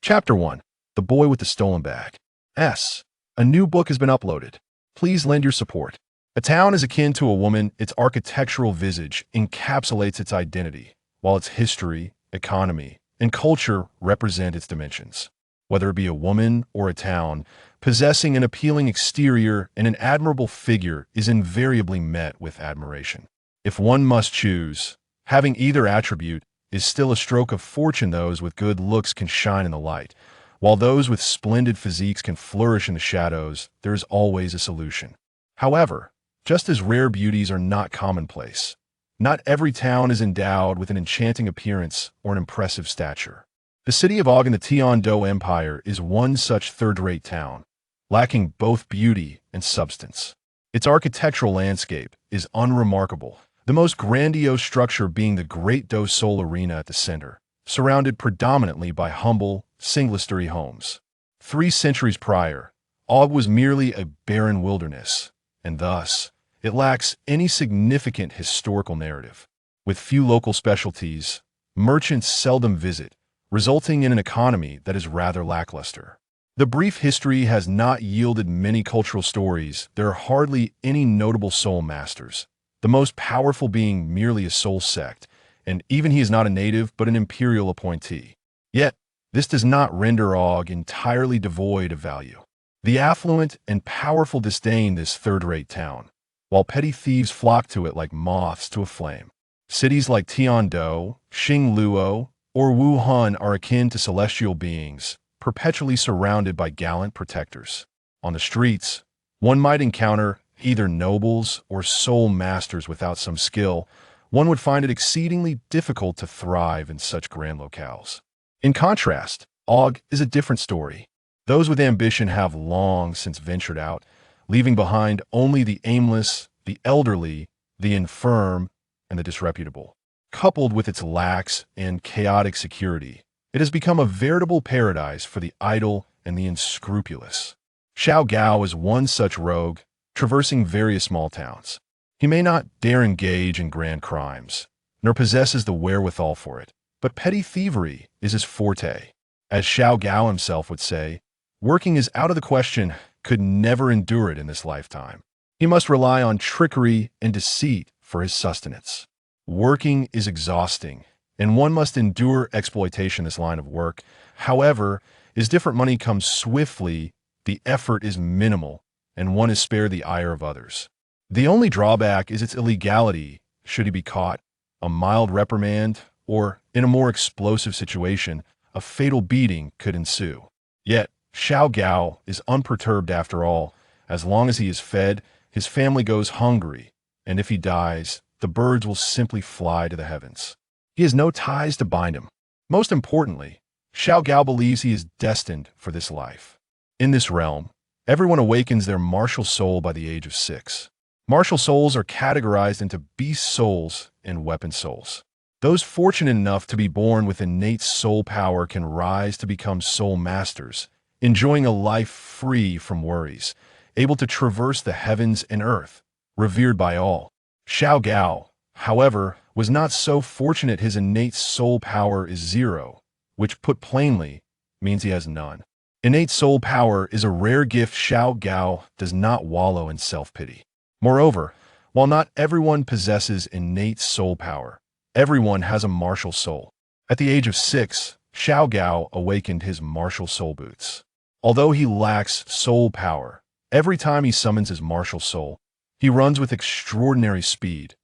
Chapter 1. The Boy with the Stolen Bag. S. A new book has been uploaded. Please lend your support. A town is akin to a woman. Its architectural visage encapsulates its identity, while its history, economy, and culture represent its dimensions. Whether it be a woman or a town, possessing an appealing exterior and an admirable figure is invariably met with admiration. If one must choose, having either attribute is still a stroke of fortune. Those with good looks can shine in the light, while those with splendid physiques can flourish in the shadows. There is always a solution. However, just as rare beauties are not commonplace, not every town is endowed with an enchanting appearance or an impressive stature. The city of Og in the Tian-Do Empire is one such third-rate town, lacking both beauty and substance. Its architectural landscape is unremarkable, the most grandiose structure being the Great Do Seoul Arena at the center, surrounded predominantly by humble, single-story homes. 3 centuries prior, Og was merely a barren wilderness, and thus, it lacks any significant historical narrative. With few local specialties, merchants seldom visit, resulting in an economy that is rather lackluster. The brief history has not yielded many cultural stories. There are hardly any notable soul masters, the most powerful being merely a soul sect, and even he is not a native but an imperial appointee. Yet, this does not render Og entirely devoid of value. The affluent and powerful disdain this third-rate town, while petty thieves flock to it like moths to a flame. Cities like Tian-Do, Xingluo, or Wuhan are akin to celestial beings, perpetually surrounded by gallant protectors. On the streets, one might encounter either nobles or soul masters. Without some skill, one would find it exceedingly difficult to thrive in such grand locales. In contrast, Og is a different story. Those with ambition have long since ventured out, leaving behind only the aimless, the elderly, the infirm, and the disreputable. Coupled with its lax and chaotic security, it has become a veritable paradise for the idle and the unscrupulous. Xiao Gao is one such rogue, traversing various small towns. He may not dare engage in grand crimes, nor possesses the wherewithal for it, but petty thievery is his forte. As Xiao Gao himself would say, working is out of the question, could never endure it in this lifetime. He must rely on trickery and deceit for his sustenance. Working is exhausting, and one must endure exploitation in this line of work. However, as different money comes swiftly, the effort is minimal, and one is spared the ire of others. The only drawback is its illegality. Should he be caught, a mild reprimand, or, in a more explosive situation, a fatal beating could ensue. Yet, Xiao Gao is unperturbed after all. As long as he is fed, his family goes hungry, and if he dies, the birds will simply fly to the heavens. He has no ties to bind him. Most importantly, Xiao Gao believes he is destined for this life. In this realm, everyone awakens their martial soul by the age of 6. Martial souls are categorized into beast souls and weapon souls. Those fortunate enough to be born with innate soul power can rise to become soul masters, enjoying a life free from worries, able to traverse the heavens and earth, revered by all. Xiao Gao, however, was not so fortunate. His innate soul power is 0, which, put plainly, means he has none. Innate soul power is a rare gift. Xiao Gao does not wallow in self-pity. Moreover, while not everyone possesses innate soul power, everyone has a martial soul. At the age of 6, Xiao Gao awakened his martial soul boots. Although he lacks soul power, every time he summons his martial soul, he runs with extraordinary speed,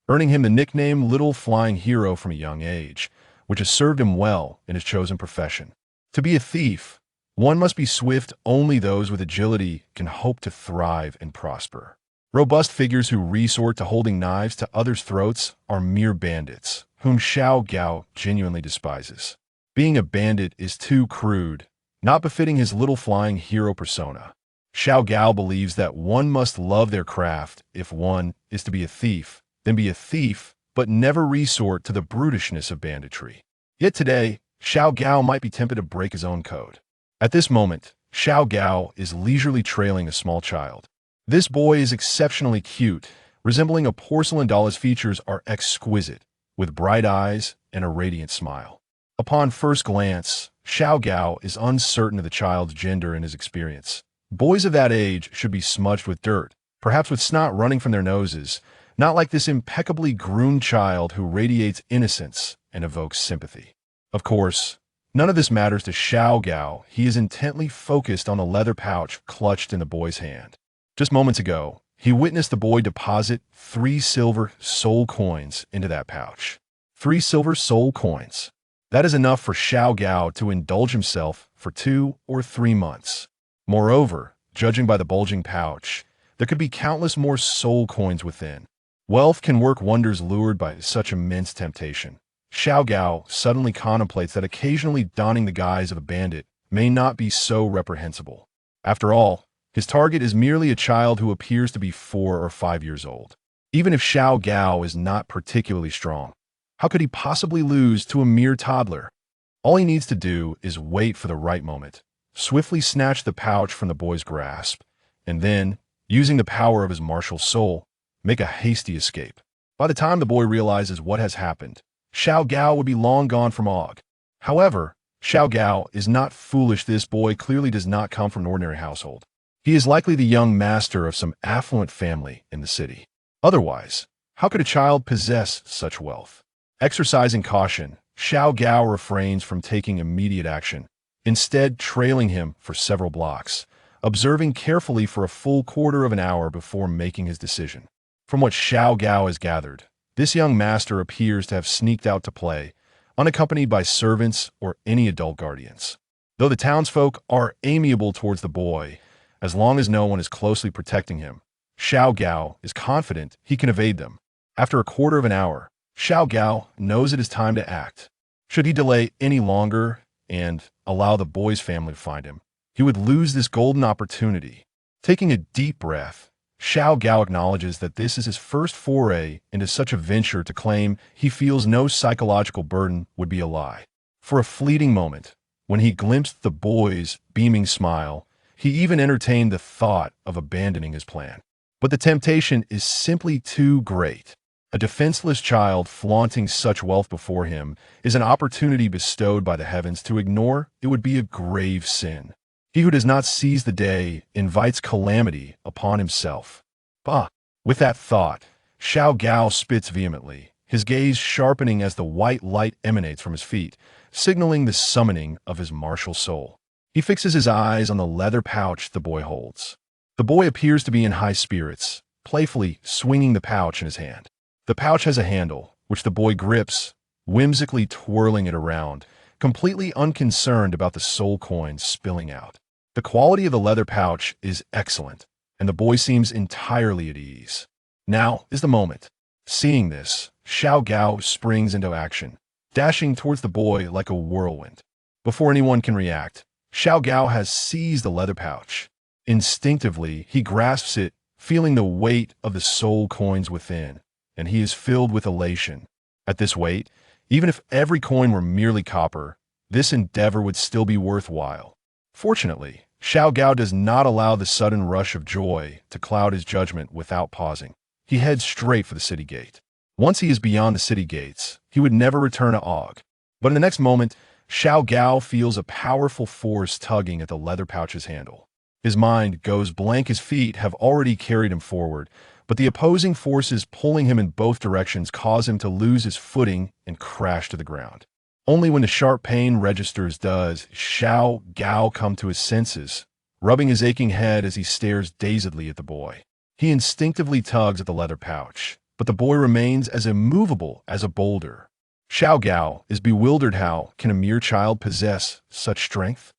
earning him the nickname Little Flying Hero from a young age, which has served him well in his chosen profession. To be a thief, one must be swift. Only those with agility can hope to thrive and prosper. Robust figures who resort to holding knives to others' throats are mere bandits, whom Xiao Gao genuinely despises. Being a bandit is too crude, not befitting his little flying hero persona. Xiao Gao believes that one must love their craft. If one is to be a thief, then be a thief, but never resort to the brutishness of banditry. Yet today, Xiao Gao might be tempted to break his own code. At this moment, Xiao Gao is leisurely trailing a small child. This boy is exceptionally cute, resembling a porcelain doll. His features are exquisite, with bright eyes and a radiant smile. Upon first glance, Xiao Gao is uncertain of the child's gender in his experience. Boys of that age should be smudged with dirt, perhaps with snot running from their noses, not like this impeccably groomed child who radiates innocence and evokes sympathy. Of course, none of this matters to Xiao Gao. He is intently focused on the leather pouch clutched in the boy's hand. Just moments ago, he witnessed the boy deposit 3 silver soul coins into that pouch. 3 silver soul coins. That is enough for Xiao Gao to indulge himself for 2 or 3 months. Moreover, judging by the bulging pouch, there could be countless more soul coins within. Wealth can work wonders lured by such immense temptation. Xiao Gao suddenly contemplates that occasionally donning the guise of a bandit may not be so reprehensible. After all, his target is merely a child who appears to be 4 or 5 years old. Even if Xiao Gao is not particularly strong, how could he possibly lose to a mere toddler? All he needs to do is wait for the right moment, swiftly snatch the pouch from the boy's grasp, and then, using the power of his martial soul, make a hasty escape. By the time the boy realizes what has happened, Xiao Gao would be long gone from Og. However, Xiao Gao is not foolish. This boy clearly does not come from an ordinary household. He is likely the young master of some affluent family in the city. Otherwise, how could a child possess such wealth? Exercising caution, Xiao Gao refrains from taking immediate action, instead trailing him for several blocks, observing carefully for a full quarter of an hour before making his decision. From what Xiao Gao has gathered, this young master appears to have sneaked out to play, unaccompanied by servants or any adult guardians. Though the townsfolk are amiable towards the boy, as long as no one is closely protecting him, Xiao Gao is confident he can evade them. After a quarter of an hour, Xiao Gao knows it is time to act. Should he delay any longer and allow the boy's family to find him, he would lose this golden opportunity. Taking a deep breath, Xiao Gao acknowledges that this is his first foray into such a venture. To claim he feels no psychological burden would be a lie. For a fleeting moment, when he glimpsed the boy's beaming smile, he even entertained the thought of abandoning his plan. But the temptation is simply too great. A defenseless child flaunting such wealth before him is an opportunity bestowed by the heavens. To ignore it would be a grave sin. He who does not seize the day invites calamity upon himself. Bah! With that thought, Xiao Gao spits vehemently, his gaze sharpening as the white light emanates from his feet, signaling the summoning of his martial soul. He fixes his eyes on the leather pouch the boy holds. The boy appears to be in high spirits, playfully swinging the pouch in his hand. The pouch has a handle, which the boy grips, whimsically twirling it around, completely unconcerned about the soul coins spilling out. The quality of the leather pouch is excellent, and the boy seems entirely at ease. Now is the moment. Seeing this, Xiao Gao springs into action, dashing towards the boy like a whirlwind. Before anyone can react, Xiao Gao has seized the leather pouch. Instinctively, he grasps it, feeling the weight of the soul coins within, and he is filled with elation. At this weight, even if every coin were merely copper, this endeavor would still be worthwhile. Fortunately, Xiao Gao does not allow the sudden rush of joy to cloud his judgment. Without pausing, he heads straight for the city gate. Once he is beyond the city gates, he would never return to Og. But in the next moment, Xiao Gao feels a powerful force tugging at the leather pouch's handle. His mind goes blank. His feet have already carried him forward, but the opposing forces pulling him in both directions cause him to lose his footing and crash to the ground. Only when the sharp pain registers does Xiao Gao come to his senses, rubbing his aching head as he stares dazedly at the boy. He instinctively tugs at the leather pouch, but the boy remains as immovable as a boulder. Xiao Gao is bewildered. How can a mere child possess such strength?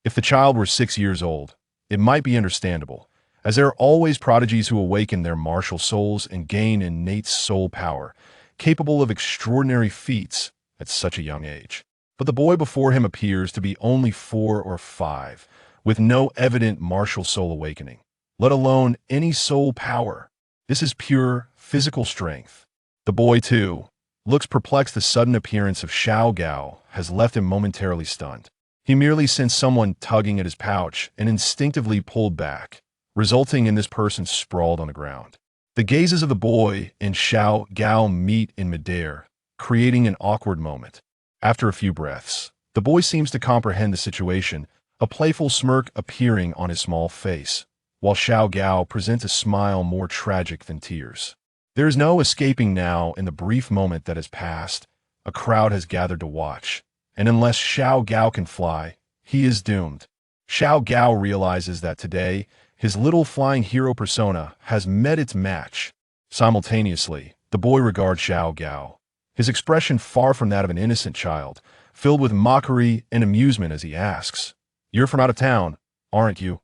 If the child were 6 years old, it might be understandable, as there are always prodigies who awaken their martial souls and gain innate soul power, capable of extraordinary feats at such a young age. But the boy before him appears to be only 4 or 5, with no evident martial soul awakening, let alone any soul power. This is pure physical strength. The boy, too, looks perplexed. The sudden appearance of Xiao Gao has left him momentarily stunned. He merely sensed someone tugging at his pouch and instinctively pulled back, resulting in this person sprawled on the ground. The gazes of the boy and Xiao Gao meet in midair, creating an awkward moment. After a few breaths, The boy seems to comprehend the situation, a playful smirk appearing on his small face, while Xiao Gao presents a smile more tragic than tears. There is no escaping now in the brief moment that has passed. A crowd has gathered to watch, and unless Xiao Gao can fly, he is doomed. Xiao Gao realizes that today, his little flying hero persona has met its match. Simultaneously, the boy regards Xiao Gao, his expression far from that of an innocent child, filled with mockery and amusement as he asks, "You're from out of town, aren't you?"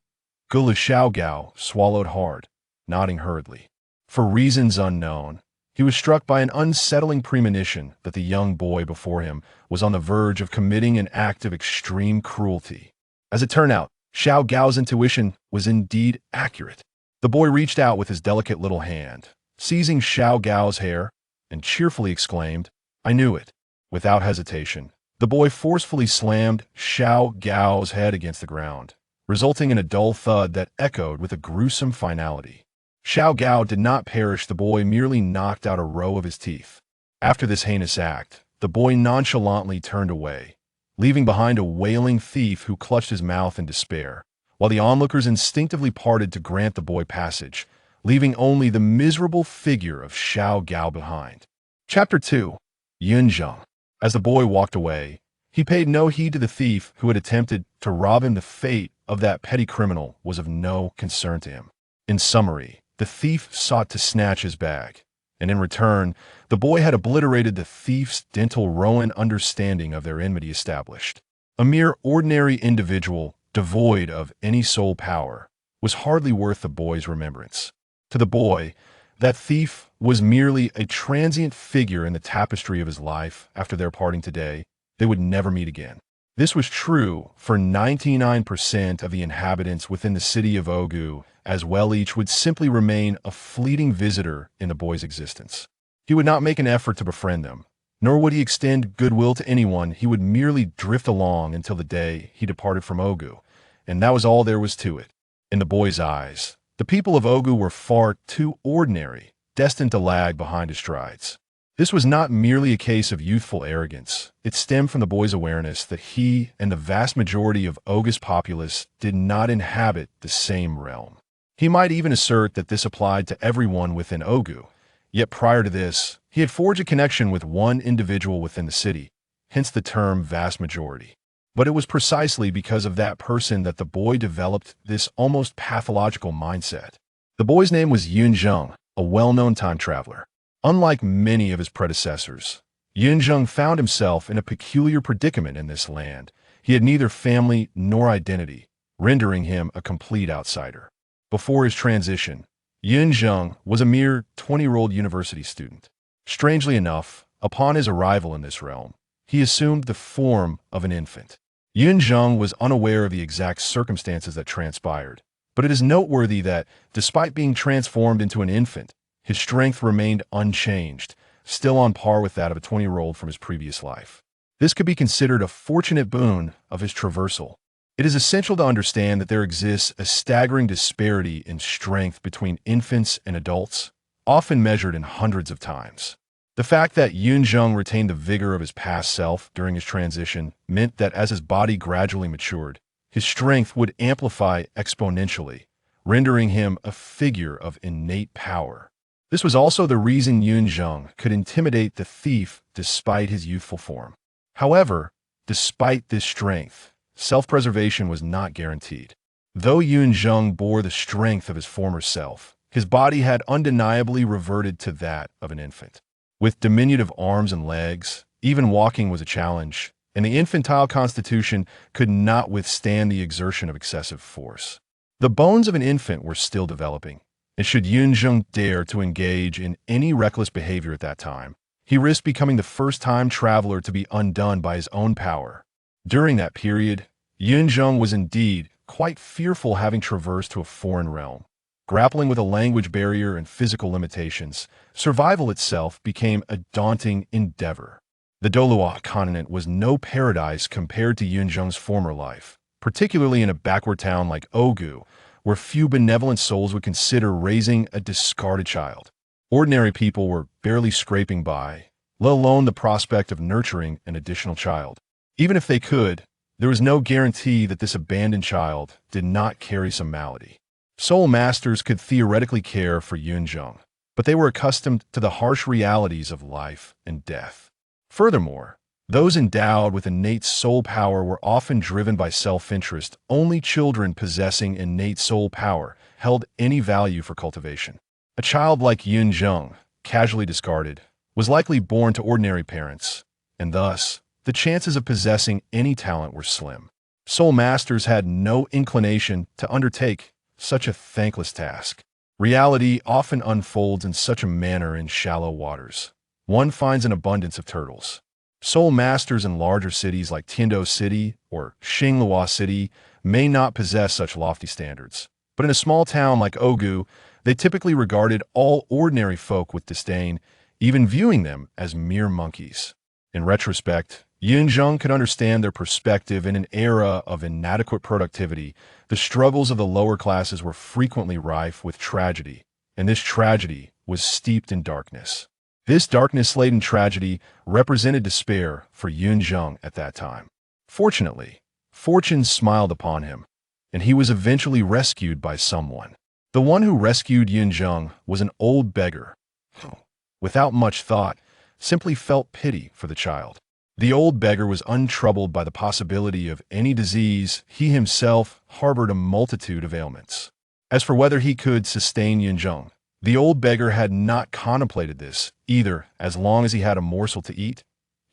Gulu Xiao Gao swallowed hard, nodding hurriedly. For reasons unknown, he was struck by an unsettling premonition that the young boy before him was on the verge of committing an act of extreme cruelty. As it turned out, Xiao Gao's intuition was indeed accurate. The boy reached out with his delicate little hand, seizing Xiao Gao's hair, and cheerfully exclaimed, "I knew it." Without hesitation, the boy forcefully slammed Xiao Gao's head against the ground, resulting in a dull thud that echoed with a gruesome finality. Xiao Gao did not perish. The boy merely knocked out a row of his teeth. After this heinous act, the boy nonchalantly turned away, leaving behind a wailing thief who clutched his mouth in despair, while the onlookers instinctively parted to grant the boy passage, leaving only the miserable figure of Xiao Gao behind. Chapter 2. Yunzheng. As the boy walked away, he paid no heed to the thief who had attempted to rob him. The fate of that petty criminal was of no concern to him. In summary, the thief sought to snatch his bag, and in return, the boy had obliterated the thief's dental Rowan understanding of their enmity established. A mere ordinary individual, devoid of any soul power, was hardly worth the boy's remembrance. To the boy, that thief was merely a transient figure in the tapestry of his life. After their parting today, they would never meet again. This was true for 99% of the inhabitants within the city of Ogu as well. Each would simply remain a fleeting visitor in the boy's existence. He would not make an effort to befriend them, nor would he extend goodwill to anyone. He would merely drift along until the day he departed from Ogu, and that was all there was to it. In the boy's eyes, the people of Ogu were far too ordinary, destined to lag behind his strides. This was not merely a case of youthful arrogance. It stemmed from the boy's awareness that he and the vast majority of Ogu's populace did not inhabit the same realm. He might even assert that this applied to everyone within Ogu, yet prior to this, he had forged a connection with one individual within the city, hence the term vast majority. But it was precisely because of that person that the boy developed this almost pathological mindset. The boy's name was Yunzheng, a well-known time traveler. Unlike many of his predecessors, Yunzheng found himself in a peculiar predicament in this land. He had neither family nor identity, rendering him a complete outsider. Before his transition, Yunzheng was a mere 20-year-old university student. Strangely enough, upon his arrival in this realm, he assumed the form of an infant. Yunzheng was unaware of the exact circumstances that transpired, but it is noteworthy that, despite being transformed into an infant, his strength remained unchanged, still on par with that of a 20-year-old from his previous life. This could be considered a fortunate boon of his traversal. It is essential to understand that there exists a staggering disparity in strength between infants and adults, often measured in hundreds of times. The fact that Yunzheng retained the vigor of his past self during his transition meant that as his body gradually matured, his strength would amplify exponentially, rendering him a figure of innate power. This was also the reason Yunzheng could intimidate the thief despite his youthful form. However, despite this strength, self-preservation was not guaranteed. Though Yunzheng bore the strength of his former self, his body had undeniably reverted to that of an infant. With diminutive arms and legs, even walking was a challenge, and the infantile constitution could not withstand the exertion of excessive force. The bones of an infant were still developing, and should Yunzheng dare to engage in any reckless behavior at that time, he risked becoming the first time traveler to be undone by his own power. During that period, Yunzheng was indeed quite fearful, having traversed to a foreign realm. Grappling with a language barrier and physical limitations, survival itself became a daunting endeavor. The Douluo Continent was no paradise compared to Yunzheng's former life, particularly in a backward town like Ogu, where few benevolent souls would consider raising a discarded child. Ordinary people were barely scraping by, let alone the prospect of nurturing an additional child. Even if they could, there was no guarantee that this abandoned child did not carry some malady. Soul masters could theoretically care for Yunzheng, but they were accustomed to the harsh realities of life and death. Furthermore, those endowed with innate soul power were often driven by self-interest. Only children possessing innate soul power held any value for cultivation. A child like Yunzheng, casually discarded, was likely born to ordinary parents, and thus, the chances of possessing any talent were slim. Soul masters had no inclination to undertake such a thankless task. Reality often unfolds in such a manner in shallow waters. One finds an abundance of turtles. Soul masters in larger cities like Tiando City or Xinglua City may not possess such lofty standards. But in a small town like Ogu, they typically regarded all ordinary folk with disdain, even viewing them as mere monkeys. In retrospect, Yunzheng could understand their perspective. In an era of inadequate productivity, the struggles of the lower classes were frequently rife with tragedy, and this tragedy was steeped in darkness. This darkness-laden tragedy represented despair for Yunzheng at that time. Fortunately, fortune smiled upon him, and he was eventually rescued by someone. The one who rescued Yunzheng was an old beggar who, without much thought, simply felt pity for the child. The old beggar was untroubled by the possibility of any disease. He himself harbored a multitude of ailments. As for whether he could sustain Yunzheng, the old beggar had not contemplated this either. As long as he had a morsel to eat,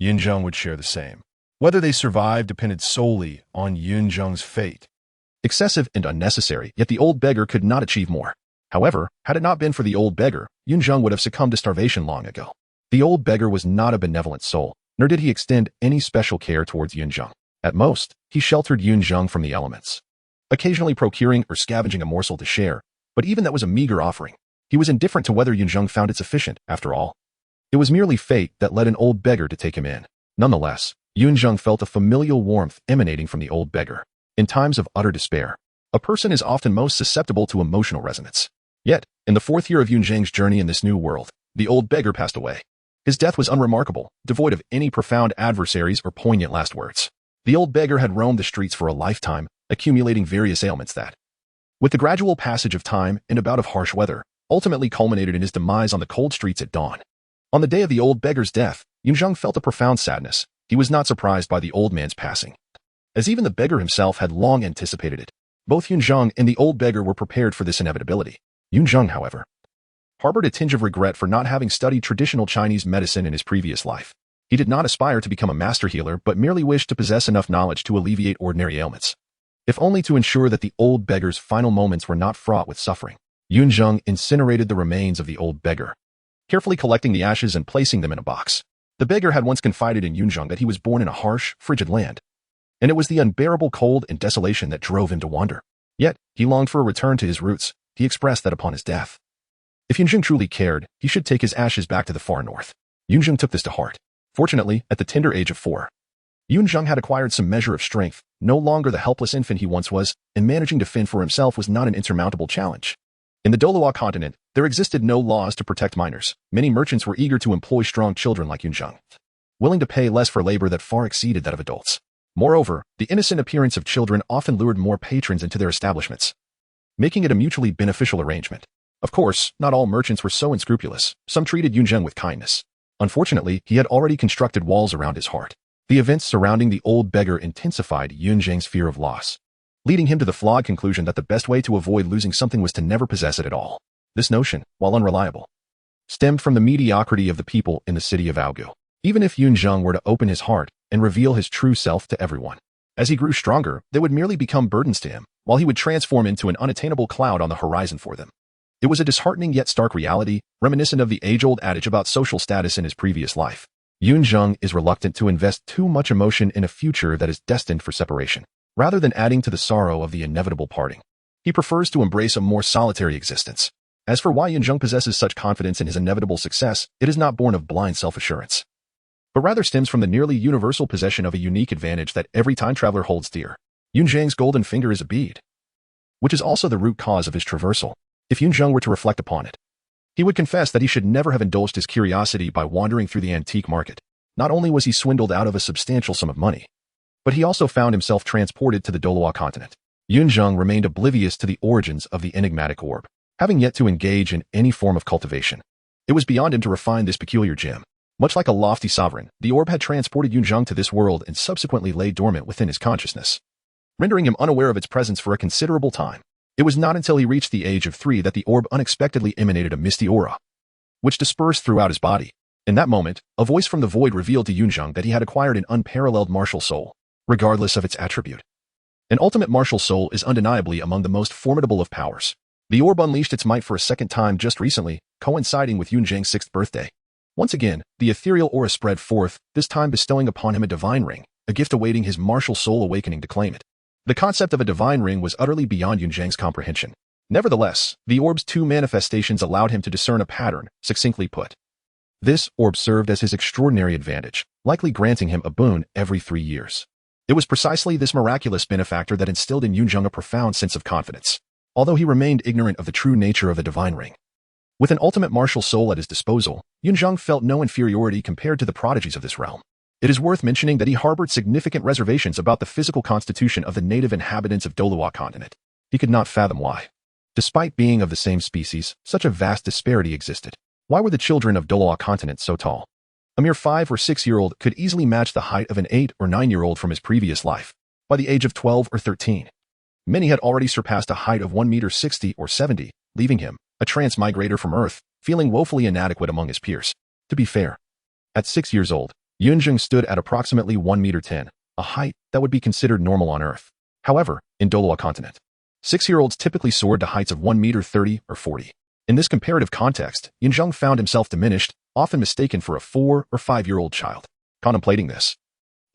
Yunzheng would share the same. Whether they survived depended solely on Yunzheng's fate. Excessive and unnecessary, yet the old beggar could not achieve more. However, had it not been for the old beggar, Yunzheng would have succumbed to starvation long ago. The old beggar was not a benevolent soul, nor did he extend any special care towards Yunzheng. At most, he sheltered Yunzheng from the elements, occasionally procuring or scavenging a morsel to share, but even that was a meager offering. He was indifferent to whether Yunzheng found it sufficient, after all. It was merely fate that led an old beggar to take him in. Nonetheless, Yunzheng felt a familial warmth emanating from the old beggar. In times of utter despair, a person is often most susceptible to emotional resonance. Yet, in the 4th year of Yunzheng's journey in this new world, the old beggar passed away. His death was unremarkable, devoid of any profound adversaries or poignant last words. The old beggar had roamed the streets for a lifetime, accumulating various ailments that, with the gradual passage of time and a bout of harsh weather, ultimately culminated in his demise on the cold streets at dawn. On the day of the old beggar's death, Yunzheng felt a profound sadness. He was not surprised by the old man's passing, as even the beggar himself had long anticipated it. Both Yunzheng and the old beggar were prepared for this inevitability. Yunzheng, however, harbored a tinge of regret for not having studied traditional Chinese medicine in his previous life. He did not aspire to become a master healer, but merely wished to possess enough knowledge to alleviate ordinary ailments, if only to ensure that the old beggar's final moments were not fraught with suffering. Yunzheng incinerated the remains of the old beggar, carefully collecting the ashes and placing them in a box. The beggar had once confided in Yunzheng that he was born in a harsh, frigid land, and it was the unbearable cold and desolation that drove him to wander. Yet, he longed for a return to his roots. He expressed that upon his death, if Yunzheng truly cared, he should take his ashes back to the far north. Yunzheng took this to heart. Fortunately, at the tender age of 4, Yunzheng had acquired some measure of strength, no longer the helpless infant he once was, and managing to fend for himself was not an insurmountable challenge. In the Douluo Continent, there existed no laws to protect minors. Many merchants were eager to employ strong children like Yunzheng, willing to pay less for labor that far exceeded that of adults. Moreover, the innocent appearance of children often lured more patrons into their establishments, making it a mutually beneficial arrangement. Of course, not all merchants were so unscrupulous. Some treated Yunzheng with kindness. Unfortunately, he had already constructed walls around his heart. The events surrounding the old beggar intensified Yunzheng's fear of loss, leading him to the flawed conclusion that the best way to avoid losing something was to never possess it at all. This notion, while unreliable, stemmed from the mediocrity of the people in the city of Ogu. Even if Yunzheng were to open his heart and reveal his true self to everyone, as he grew stronger, they would merely become burdens to him, while he would transform into an unattainable cloud on the horizon for them. It was a disheartening yet stark reality, reminiscent of the age-old adage about social status in his previous life. Yunzheng is reluctant to invest too much emotion in a future that is destined for separation, rather than adding to the sorrow of the inevitable parting. He prefers to embrace a more solitary existence. As for why Yunzheng possesses such confidence in his inevitable success, it is not born of blind self-assurance, but rather stems from the nearly universal possession of a unique advantage that every time traveler holds dear. Yunzheng's golden finger is a bead, which is also the root cause of his traversal. If Yunzheng were to reflect upon it, he would confess that he should never have indulged his curiosity by wandering through the antique market. Not only was he swindled out of a substantial sum of money, but he also found himself transported to the Douluo Continent. Yunzheng remained oblivious to the origins of the enigmatic orb, having yet to engage in any form of cultivation. It was beyond him to refine this peculiar gem. Much like a lofty sovereign, the orb had transported Yunzheng to this world and subsequently lay dormant within his consciousness, rendering him unaware of its presence for a considerable time. It was not until he reached the age of 3 that the orb unexpectedly emanated a misty aura, which dispersed throughout his body. In that moment, a voice from the void revealed to Yunzheng that he had acquired an unparalleled martial soul, regardless of its attribute. An ultimate martial soul is undeniably among the most formidable of powers. The orb unleashed its might for a second time just recently, coinciding with Yunzheng's 6th birthday. Once again, the ethereal aura spread forth, this time bestowing upon him a divine ring, a gift awaiting his martial soul awakening to claim it. The concept of a divine ring was utterly beyond Yunzheng's comprehension. Nevertheless, the orb's 2 manifestations allowed him to discern a pattern, succinctly put. This orb served as his extraordinary advantage, likely granting him a boon every 3 years. It was precisely this miraculous benefactor that instilled in Yunzheng a profound sense of confidence, although he remained ignorant of the true nature of the divine ring. With an ultimate martial soul at his disposal, Yunzheng felt no inferiority compared to the prodigies of this realm. It is worth mentioning that he harbored significant reservations about the physical constitution of the native inhabitants of Douluo Continent. He could not fathom why. Despite being of the same species, such a vast disparity existed. Why were the children of Douluo Continent so tall? A mere 5 or 6-year-old could easily match the height of an 8 or 9-year-old from his previous life. By the age of 12 or 13, many had already surpassed a height of 1 meter 60 or 70, leaving him, a transmigrator from Earth, feeling woefully inadequate among his peers. To be fair, at 6 years old, Yunzheng stood at approximately 1 meter 10, a height that would be considered normal on Earth. However, in Douluo Continent, 6-year-olds typically soared to heights of 1 meter 30 or 40. In this comparative context, Yunzheng found himself diminished, often mistaken for a 4 or 5-year-old child. Contemplating this,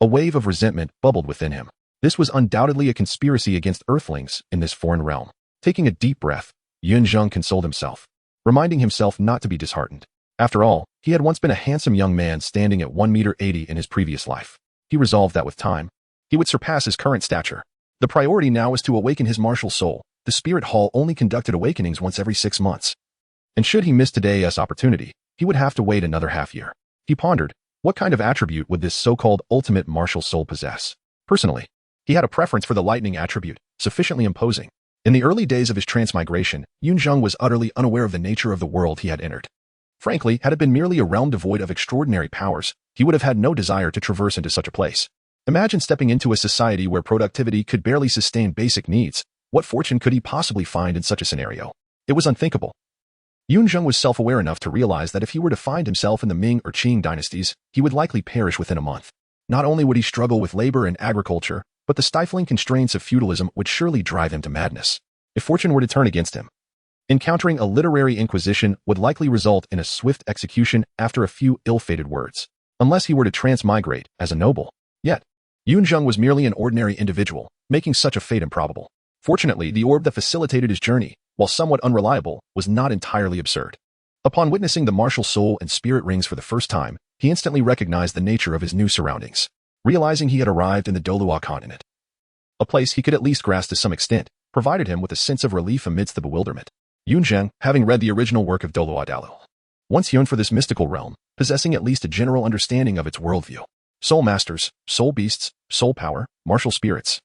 a wave of resentment bubbled within him. This was undoubtedly a conspiracy against Earthlings in this foreign realm. Taking a deep breath, Yunzheng consoled himself, reminding himself not to be disheartened. After all, he had once been a handsome young man standing at 1 meter 80 in his previous life. He resolved that with time, he would surpass his current stature. The priority now was to awaken his martial soul. The spirit hall only conducted awakenings once every 6 months. And should he miss today's opportunity, he would have to wait another half-year. He pondered, what kind of attribute would this so-called ultimate martial soul possess? Personally, he had a preference for the lightning attribute, sufficiently imposing. In the early days of his transmigration, Yunzheng was utterly unaware of the nature of the world he had entered. Frankly, had it been merely a realm devoid of extraordinary powers, he would have had no desire to traverse into such a place. Imagine stepping into a society where productivity could barely sustain basic needs. What fortune could he possibly find in such a scenario? It was unthinkable. Yunzheng was self-aware enough to realize that if he were to find himself in the Ming or Qing dynasties, he would likely perish within a month. Not only would he struggle with labor and agriculture, but the stifling constraints of feudalism would surely drive him to madness. If fortune were to turn against him, encountering a literary inquisition would likely result in a swift execution after a few ill-fated words, unless he were to transmigrate as a noble. Yet, Yunzheng was merely an ordinary individual, making such a fate improbable. Fortunately, the orb that facilitated his journey, while somewhat unreliable, was not entirely absurd. Upon witnessing the martial soul and spirit rings for the first time, he instantly recognized the nature of his new surroundings, realizing he had arrived in the Douluo Continent. A place he could at least grasp to some extent, provided him with a sense of relief amidst the bewilderment. Yunzheng, having read the original work of Douluo, once yearned for this mystical realm, possessing at least a general understanding of its worldview. Soul masters, soul beasts, soul power, martial spirits,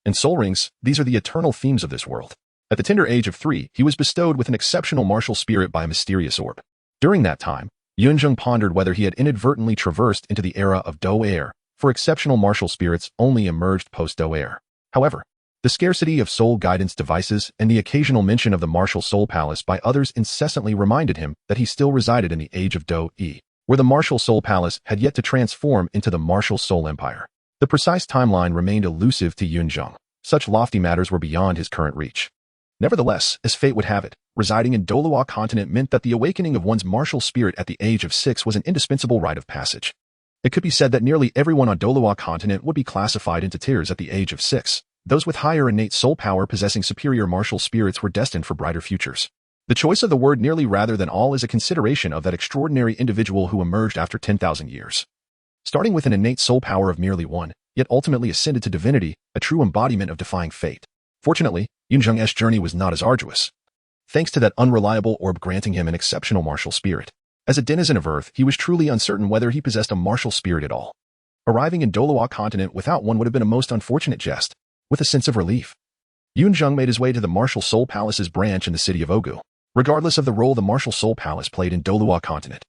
and soul rings, these are the eternal themes of this world. At the tender age of 3, he was bestowed with an exceptional martial spirit by a mysterious orb. During that time, Yunzheng pondered whether he had inadvertently traversed into the era of Do Air, for exceptional martial spirits only emerged post-Do Air. However, the scarcity of soul guidance devices and the occasional mention of the martial soul palace by others incessantly reminded him that he still resided in the age of Do E, where the martial soul palace had yet to transform into the martial soul empire. The precise timeline remained elusive to Yunzheng. Such lofty matters were beyond his current reach. Nevertheless, as fate would have it, residing in Douluo Continent meant that the awakening of one's martial spirit at the age of 6 was an indispensable rite of passage. It could be said that nearly everyone on Douluo Continent would be classified into tiers at the age of 6. Those with higher innate soul power possessing superior martial spirits were destined for brighter futures. The choice of the word nearly rather than all is a consideration of that extraordinary individual who emerged after 10,000 years. Starting with an innate soul power of merely 1, yet ultimately ascended to divinity, a true embodiment of defying fate. Fortunately, Yunzheng's journey was not as arduous, thanks to that unreliable orb granting him an exceptional martial spirit. As a denizen of Earth, he was truly uncertain whether he possessed a martial spirit at all. Arriving in Douluo Continent without one would have been a most unfortunate jest. With a sense of relief, Yunzheng made his way to the Martial Soul Palace's branch in the city of Ogu, regardless of the role the Martial Soul Palace played in Douluo Continent.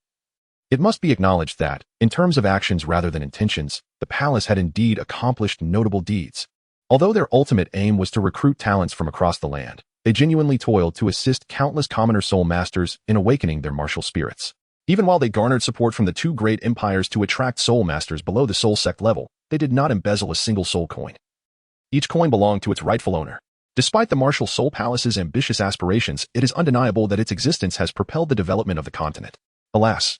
It must be acknowledged that, in terms of actions rather than intentions, the palace had indeed accomplished notable deeds. Although their ultimate aim was to recruit talents from across the land, they genuinely toiled to assist countless commoner soul masters in awakening their martial spirits. Even while they garnered support from the two great empires to attract soul masters below the soul sect level, they did not embezzle a single soul coin. Each coin belonged to its rightful owner. Despite the Martial Soul Palace's ambitious aspirations, it is undeniable that its existence has propelled the development of the continent. Alas,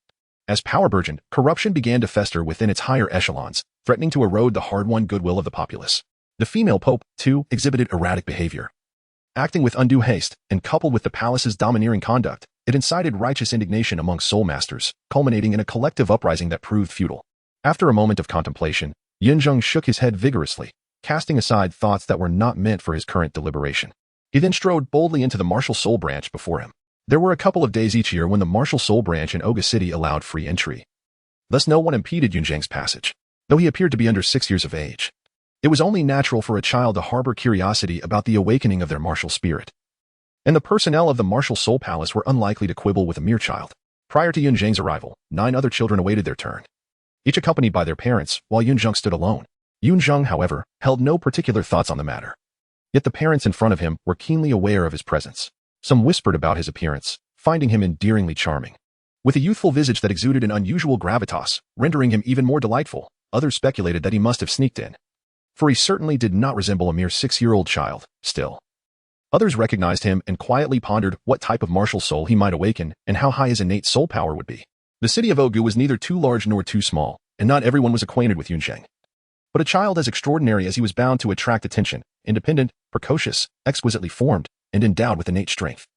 as power burgeoned, corruption began to fester within its higher echelons, threatening to erode the hard-won goodwill of the populace. The female pope, too, exhibited erratic behavior. Acting with undue haste, and coupled with the palace's domineering conduct, it incited righteous indignation among soul masters, culminating in a collective uprising that proved futile. After a moment of contemplation, Yunzheng shook his head vigorously, casting aside thoughts that were not meant for his current deliberation. He then strode boldly into the Martial Soul branch before him. There were a couple of days each year when the Martial Soul branch in Oga City allowed free entry. Thus no one impeded Yunzheng's passage, though he appeared to be under 6 years of age. It was only natural for a child to harbor curiosity about the awakening of their martial spirit. And the personnel of the Martial Soul Palace were unlikely to quibble with a mere child. Prior to Yunzheng's arrival, 9 other children awaited their turn, each accompanied by their parents, while Yunzheng stood alone. Yunzheng, however, held no particular thoughts on the matter. Yet the parents in front of him were keenly aware of his presence. Some whispered about his appearance, finding him endearingly charming. With a youthful visage that exuded an unusual gravitas, rendering him even more delightful, others speculated that he must have sneaked in, for he certainly did not resemble a mere 6-year-old child. Still, others recognized him and quietly pondered what type of martial soul he might awaken and how high his innate soul power would be. The city of Ogu was neither too large nor too small, and not everyone was acquainted with Yunzheng. But a child as extraordinary as he was bound to attract attention, independent, precocious, exquisitely formed, and endowed with innate strength.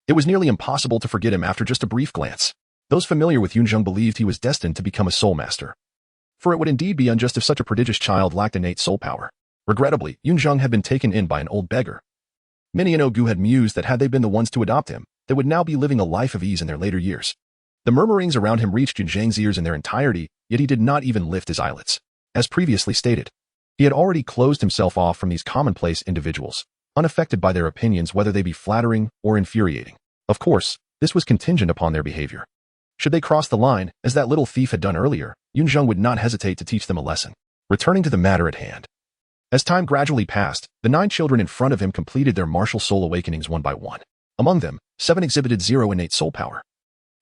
It was nearly impossible to forget him after just a brief glance. Those familiar with Yunzheng believed he was destined to become a soul master. For it would indeed be unjust if such a prodigious child lacked innate soul power. Regrettably, Yunzheng had been taken in by an old beggar. Many in Ogu had mused that had they been the ones to adopt him, they would now be living a life of ease in their later years. The murmurings around him reached Yunzheng's ears in their entirety, yet he did not even lift his eyelids. As previously stated, he had already closed himself off from these commonplace individuals, unaffected by their opinions whether they be flattering or infuriating. Of course, this was contingent upon their behavior. Should they cross the line, as that little thief had done earlier, Yunzheng would not hesitate to teach them a lesson. Returning to the matter at hand. As time gradually passed, the 9 children in front of him completed their martial soul awakenings one by one. Among them, 7 exhibited 0 innate soul power,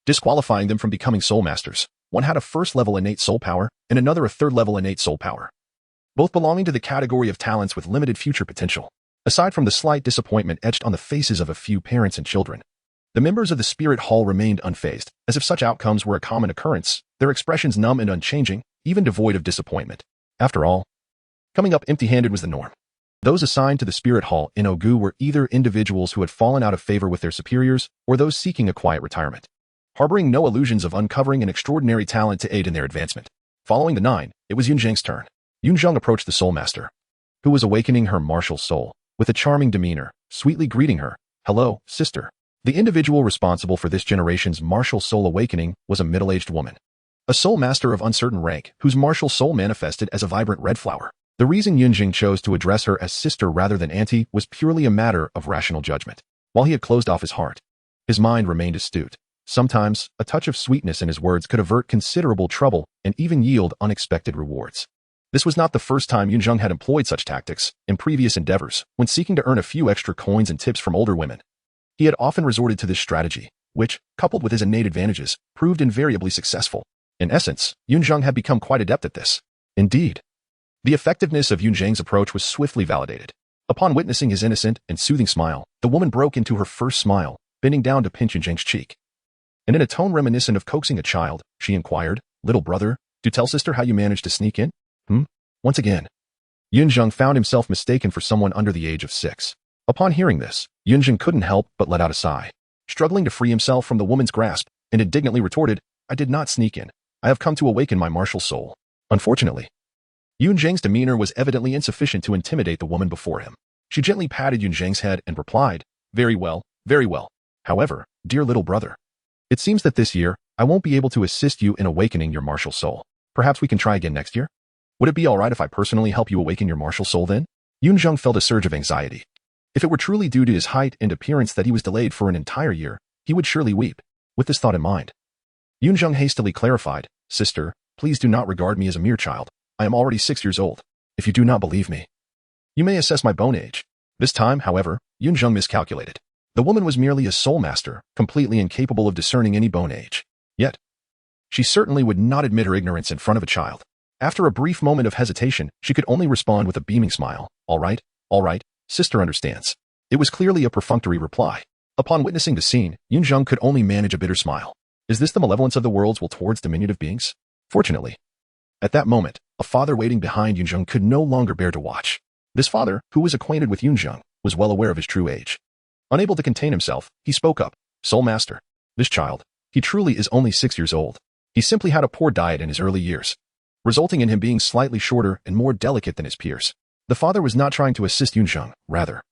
disqualifying them from becoming soul masters. One had a first-level innate soul power, and another a third-level innate soul power, both belonging to the category of talents with limited future potential. Aside from the slight disappointment etched on the faces of a few parents and children, the members of the Spirit Hall remained unfazed, as if such outcomes were a common occurrence, their expressions numb and unchanging, even devoid of disappointment. After all, coming up empty-handed was the norm. Those assigned to the Spirit Hall in Ogu were either individuals who had fallen out of favor with their superiors or those seeking a quiet retirement, harboring no illusions of uncovering an extraordinary talent to aid in their advancement. Following the 9, it was Yunzheng's turn. Yunzheng approached the soul master, who was awakening her martial soul, with a charming demeanor, sweetly greeting her. "Hello, sister." The individual responsible for this generation's martial soul awakening was a middle-aged woman, a soul master of uncertain rank, whose martial soul manifested as a vibrant red flower. The reason Yunzheng chose to address her as sister rather than auntie was purely a matter of rational judgment. While he had closed off his heart, his mind remained astute. Sometimes, a touch of sweetness in his words could avert considerable trouble and even yield unexpected rewards. This was not the first time Yunzheng had employed such tactics. In previous endeavors, when seeking to earn a few extra coins and tips from older women, he had often resorted to this strategy, which, coupled with his innate advantages, proved invariably successful. In essence, Yunzheng had become quite adept at this. Indeed, the effectiveness of Yunzheng's approach was swiftly validated. Upon witnessing his innocent and soothing smile, the woman broke into her first smile, bending down to pinch Yunzheng's cheek. And in a tone reminiscent of coaxing a child, she inquired, "Little brother, do tell sister how you managed to sneak in?" Once again, Yunzheng found himself mistaken for someone under the age of 6. Upon hearing this, Yunzheng couldn't help but let out a sigh, struggling to free himself from the woman's grasp, and indignantly retorted, "I did not sneak in. I have come to awaken my martial soul." Unfortunately, Yunzheng's demeanor was evidently insufficient to intimidate the woman before him. She gently patted Yunzheng's head and replied, "Very well, very well. However, dear little brother, it seems that this year, I won't be able to assist you in awakening your martial soul. Perhaps we can try again next year?" Would it be alright if I personally help you awaken your martial soul then? Yunzheng felt a surge of anxiety. If it were truly due to his height and appearance that he was delayed for an entire year, he would surely weep. With this thought in mind, Yunzheng hastily clarified, Sister, please do not regard me as a mere child. I am already 6 years old. If you do not believe me, you may assess my bone age. This time, however, Yunzheng miscalculated. The woman was merely a soul master, completely incapable of discerning any bone age. Yet, she certainly would not admit her ignorance in front of a child. After a brief moment of hesitation, she could only respond with a beaming smile. All right, sister understands. It was clearly a perfunctory reply. Upon witnessing the scene, Yunzheng could only manage a bitter smile. Is this the malevolence of the world's will towards diminutive beings? Fortunately, at that moment, a father waiting behind Yunzheng could no longer bear to watch. This father, who was acquainted with Yunzheng, was well aware of his true age. Unable to contain himself, he spoke up. Soul Master, this child, he truly is only 6 years old. He simply had a poor diet in his early years, resulting in him being slightly shorter and more delicate than his peers. The father was not trying to assist Yunzheng, rather,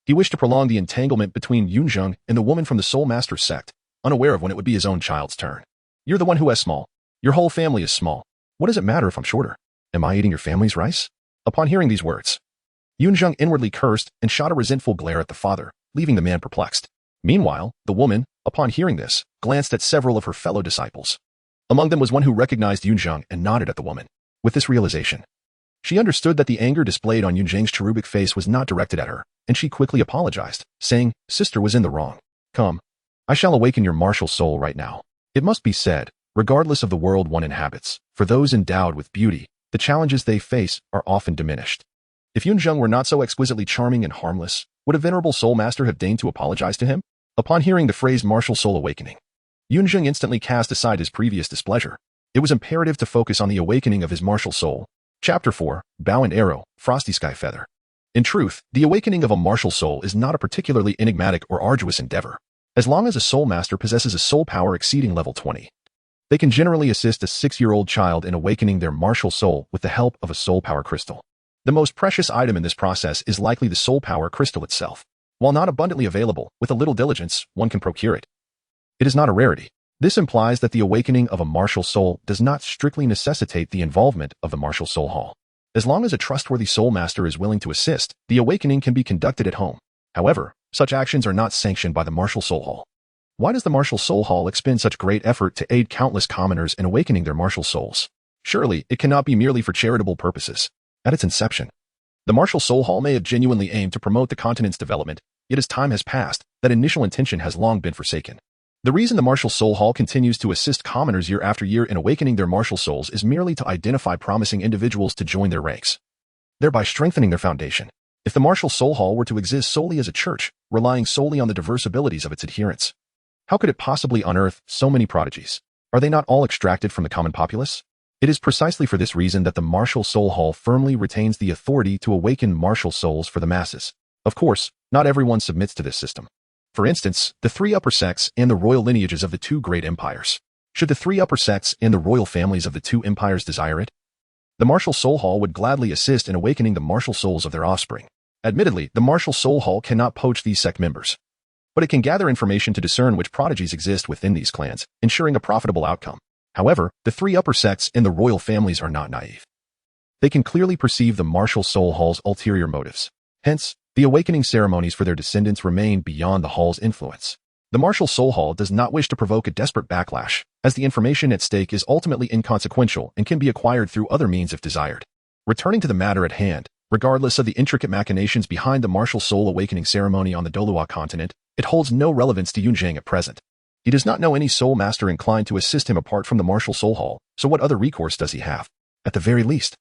he wished to prolong the entanglement between Yunzheng and the woman from the Soul Master sect, unaware of when it would be his own child's turn. You're the one who has small. Your whole family is small. What does it matter if I'm shorter? Am I eating your family's rice? Upon hearing these words, Yunzheng inwardly cursed and shot a resentful glare at the father, leaving the man perplexed. Meanwhile, the woman, upon hearing this, glanced at several of her fellow disciples. Among them was one who recognized Yunzheng and nodded at the woman. With this realization, she understood that the anger displayed on Yunzheng's cherubic face was not directed at her, and she quickly apologized, saying, Sister was in the wrong. Come, I shall awaken your martial soul right now. It must be said, regardless of the world one inhabits, for those endowed with beauty, the challenges they face are often diminished. If Yunzheng were not so exquisitely charming and harmless, would a venerable soul master have deigned to apologize to him? Upon hearing the phrase martial soul awakening, Yunzheng instantly cast aside his previous displeasure. It was imperative to focus on the awakening of his martial soul. Chapter 4, Bow and Arrow, Frosty Sky Feather. In truth, the awakening of a martial soul is not a particularly enigmatic or arduous endeavor. As long as a soul master possesses a soul power exceeding level 20, they can generally assist a 6-year-old child in awakening their martial soul with the help of a soul power crystal. The most precious item in this process is likely the soul power crystal itself. While not abundantly available, with a little diligence, one can procure it. It is not a rarity. This implies that the awakening of a martial soul does not strictly necessitate the involvement of the martial soul hall. As long as a trustworthy soul master is willing to assist, the awakening can be conducted at home. However, such actions are not sanctioned by the martial soul hall. Why does the martial soul hall expend such great effort to aid countless commoners in awakening their martial souls? Surely, it cannot be merely for charitable purposes. At its inception, the martial soul hall may have genuinely aimed to promote the continent's development, yet as time has passed, that initial intention has long been forsaken. The reason the martial soul hall continues to assist commoners year after year in awakening their martial souls is merely to identify promising individuals to join their ranks, thereby strengthening their foundation. If the martial soul hall were to exist solely as a church, relying solely on the diverse abilities of its adherents, how could it possibly unearth so many prodigies? Are they not all extracted from the common populace? It is precisely for this reason that the martial soul hall firmly retains the authority to awaken martial souls for the masses. Of course, not everyone submits to this system. For instance, the 3 upper sects and the royal lineages of the 2 great empires. Should the 3 upper sects and the royal families of the 2 empires desire it, the martial soul hall would gladly assist in awakening the martial souls of their offspring. Admittedly, the martial soul hall cannot poach these sect members, but it can gather information to discern which prodigies exist within these clans, ensuring a profitable outcome. However, the 3 upper sects and the royal families are not naive. They can clearly perceive the martial soul hall's ulterior motives. Hence, the awakening ceremonies for their descendants remain beyond the hall's influence. The martial soul hall does not wish to provoke a desperate backlash, as the information at stake is ultimately inconsequential and can be acquired through other means if desired. Returning to the matter at hand, regardless of the intricate machinations behind the martial soul awakening ceremony on the Douluo Continent, it holds no relevance to Yunzheng at present. He does not know any soul master inclined to assist him apart from the martial soul hall, so what other recourse does he have? At the very least,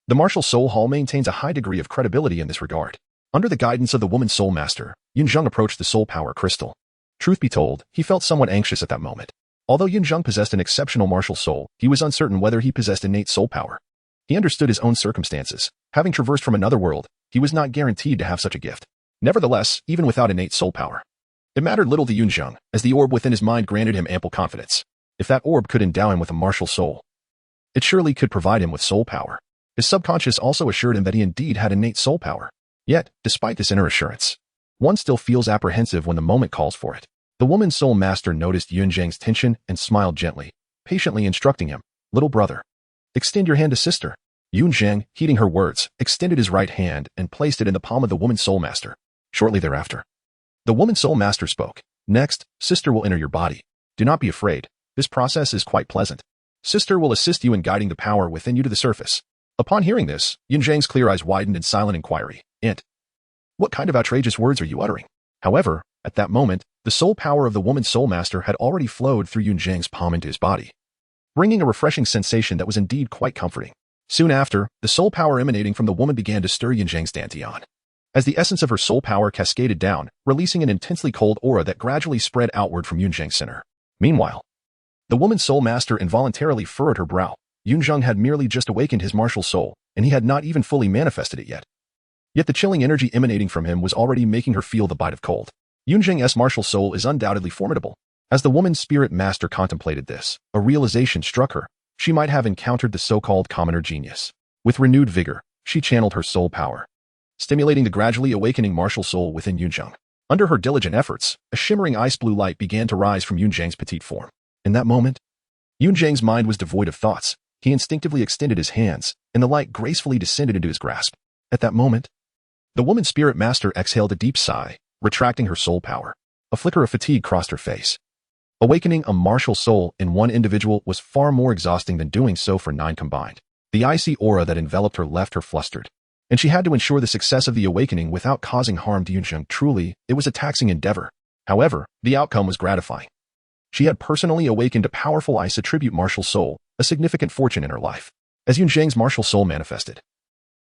the martial soul hall maintains a high degree of credibility in this regard. Under the guidance of the woman soul master, Yunzheng approached the soul power crystal. Truth be told, he felt somewhat anxious at that moment. Although Yunzheng possessed an exceptional martial soul, he was uncertain whether he possessed innate soul power. He understood his own circumstances. Having traversed from another world, he was not guaranteed to have such a gift. Nevertheless, even without innate soul power, it mattered little to Yunzheng, as the orb within his mind granted him ample confidence. If that orb could endow him with a martial soul, it surely could provide him with soul power. His subconscious also assured him that he indeed had innate soul power. Yet, despite this inner assurance, one still feels apprehensive when the moment calls for it. The woman soul master noticed Yunzheng's tension and smiled gently, patiently instructing him, Little brother, extend your hand to sister. Yunzheng, heeding her words, extended his right hand and placed it in the palm of the woman soul master. Shortly thereafter, the woman soul master spoke. Next, Sister will enter your body. Do not be afraid. This process is quite pleasant. Sister will assist you in guiding the power within you to the surface. Upon hearing this, Yunzheng's clear eyes widened in silent inquiry. What kind of outrageous words are you uttering? However, at that moment, the soul power of the woman soul master had already flowed through Yunzheng's palm into his body, bringing a refreshing sensation that was indeed quite comforting. Soon after, the soul power emanating from the woman began to stir Yunzheng's dantian, as the essence of her soul power cascaded down, releasing an intensely cold aura that gradually spread outward from Yunzheng's center. Meanwhile, the woman's soul master involuntarily furrowed her brow. Yunzheng had merely just awakened his martial soul, and he had not even fully manifested it yet. Yet the chilling energy emanating from him was already making her feel the bite of cold. Yunzheng's martial soul is undoubtedly formidable. As the woman's spirit master contemplated this, a realization struck her. She might have encountered the so-called commoner genius. With renewed vigor, she channeled her soul power, stimulating the gradually awakening martial soul within Yunzheng. Under her diligent efforts, a shimmering ice blue light began to rise from Yunzheng's petite form. In that moment, Yunzheng's mind was devoid of thoughts. He instinctively extended his hands, and the light gracefully descended into his grasp. At that moment, the woman's spirit master exhaled a deep sigh, retracting her soul power. A flicker of fatigue crossed her face. Awakening a martial soul in one individual was far more exhausting than doing so for 9 combined. The icy aura that enveloped her left her flustered, and she had to ensure the success of the awakening without causing harm to Yunzheng. Truly, it was a taxing endeavor. However, the outcome was gratifying. She had personally awakened a powerful ice attribute martial soul, a significant fortune in her life. As Yunzheng's martial soul manifested,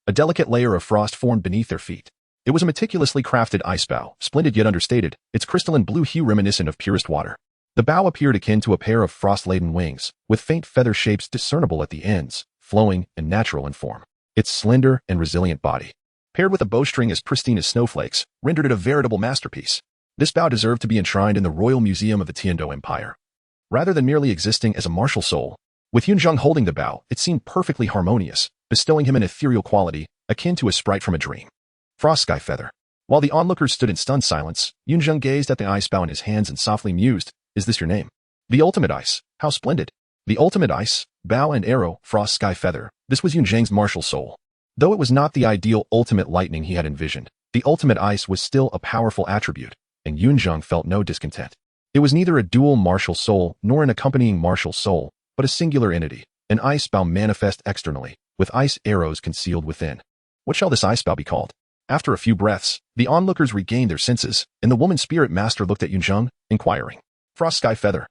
a delicate layer of frost formed beneath their feet. It was a meticulously crafted ice bow, splendid yet understated, its crystalline blue hue reminiscent of purest water. The bow appeared akin to a pair of frost-laden wings, with faint feather shapes discernible at the ends, flowing and natural in form. Its slender and resilient body, paired with a bowstring as pristine as snowflakes, rendered it a veritable masterpiece. This bow deserved to be enshrined in the Royal Museum of the Tiando Empire, rather than merely existing as a martial soul. With Yunzheng holding the bow, it seemed perfectly harmonious, bestowing him an ethereal quality, akin to a sprite from a dream. Frost Sky Feather. While the onlookers stood in stunned silence, Yunzheng gazed at the ice bow in his hands and softly mused, "Is this your name?" The ultimate ice. How splendid. The ultimate ice, bow and arrow, Frost Sky Feather. This was Yunzheng's martial soul. Though it was not the ideal ultimate lightning he had envisioned, the ultimate ice was still a powerful attribute, and Yunzheng felt no discontent. It was neither a dual martial soul nor an accompanying martial soul, but a singular entity, an ice bow manifest externally, with ice arrows concealed within. What shall this ice bow be called? After a few breaths, the onlookers regained their senses, and the woman's spirit master looked at Yunzheng, inquiring. Frost Sky Feather.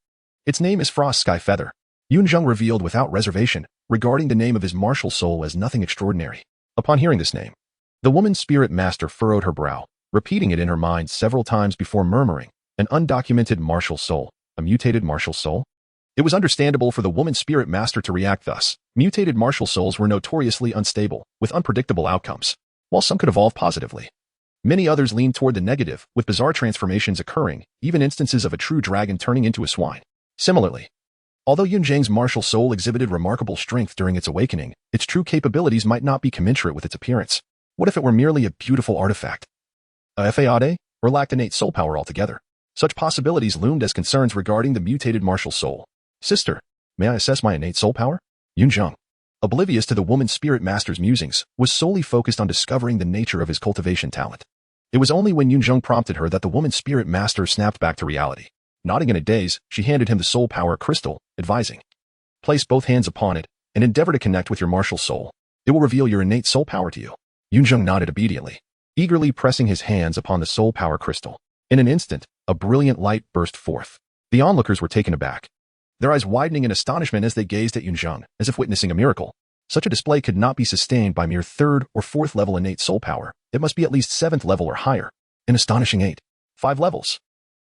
Its name is Frost Sky Feather. Yunzheng revealed without reservation, regarding the name of his martial soul as nothing extraordinary. Upon hearing this name, the woman's spirit master furrowed her brow, repeating it in her mind several times before murmuring, an undocumented martial soul, a mutated martial soul? It was understandable for the woman's spirit master to react thus. Mutated martial souls were notoriously unstable, with unpredictable outcomes. While some could evolve positively, many others leaned toward the negative, with bizarre transformations occurring, even instances of a true dragon turning into a swine. Similarly, although Yunzheng's martial soul exhibited remarkable strength during its awakening, its true capabilities might not be commensurate with its appearance. What if it were merely a beautiful artifact, a fade, or lacked innate soul power altogether? Such possibilities loomed as concerns regarding the mutated martial soul. Sister, may I assess my innate soul power? Yunzheng, oblivious to the woman's spirit master's musings, was solely focused on discovering the nature of his cultivation talent. It was only when Yunzheng prompted her that the woman's spirit master snapped back to reality. Nodding in a daze, she handed him the soul power crystal, advising, "Place both hands upon it, and endeavor to connect with your martial soul. It will reveal your innate soul power to you." Yunzheng nodded obediently, eagerly pressing his hands upon the soul power crystal. In an instant, a brilliant light burst forth. The onlookers were taken aback, their eyes widening in astonishment as they gazed at Yunzheng, as if witnessing a miracle. Such a display could not be sustained by mere 3rd or 4th level innate soul power. It must be at least 7th level or higher. An astonishing 5 levels.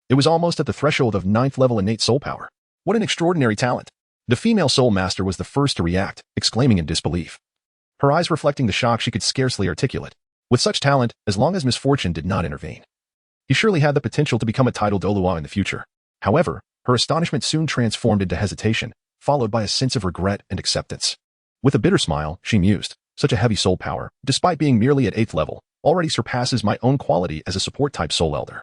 It was almost at the threshold of 9th level innate soul power. What an extraordinary talent. The female soul master was the first to react, exclaiming in disbelief, her eyes reflecting the shock she could scarcely articulate. With such talent, as long as misfortune did not intervene, he surely had the potential to become a titled Douluo in the future. However, her astonishment soon transformed into hesitation, followed by a sense of regret and acceptance. With a bitter smile, she mused, such a heavy soul power, despite being merely at 8th level, already surpasses my own quality as a support-type soul elder.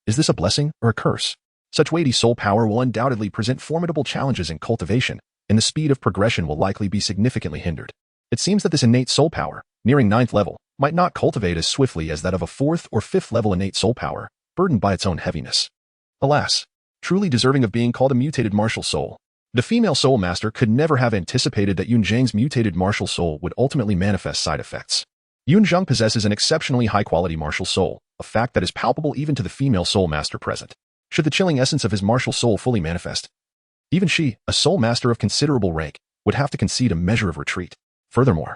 Is this a blessing or a curse? Such weighty soul power will undoubtedly present formidable challenges in cultivation, and the speed of progression will likely be significantly hindered. It seems that this innate soul power, nearing 9th level, might not cultivate as swiftly as that of a 4th or 5th level innate soul power, burdened by its own heaviness. Alas, truly deserving of being called a mutated martial soul, the female soul master could never have anticipated that Yunzheng's mutated martial soul would ultimately manifest side effects. Yunzheng possesses an exceptionally high-quality martial soul, a fact that is palpable even to the female soul master present. Should the chilling essence of his martial soul fully manifest, even she, a soul master of considerable rank, would have to concede a measure of retreat. Furthermore,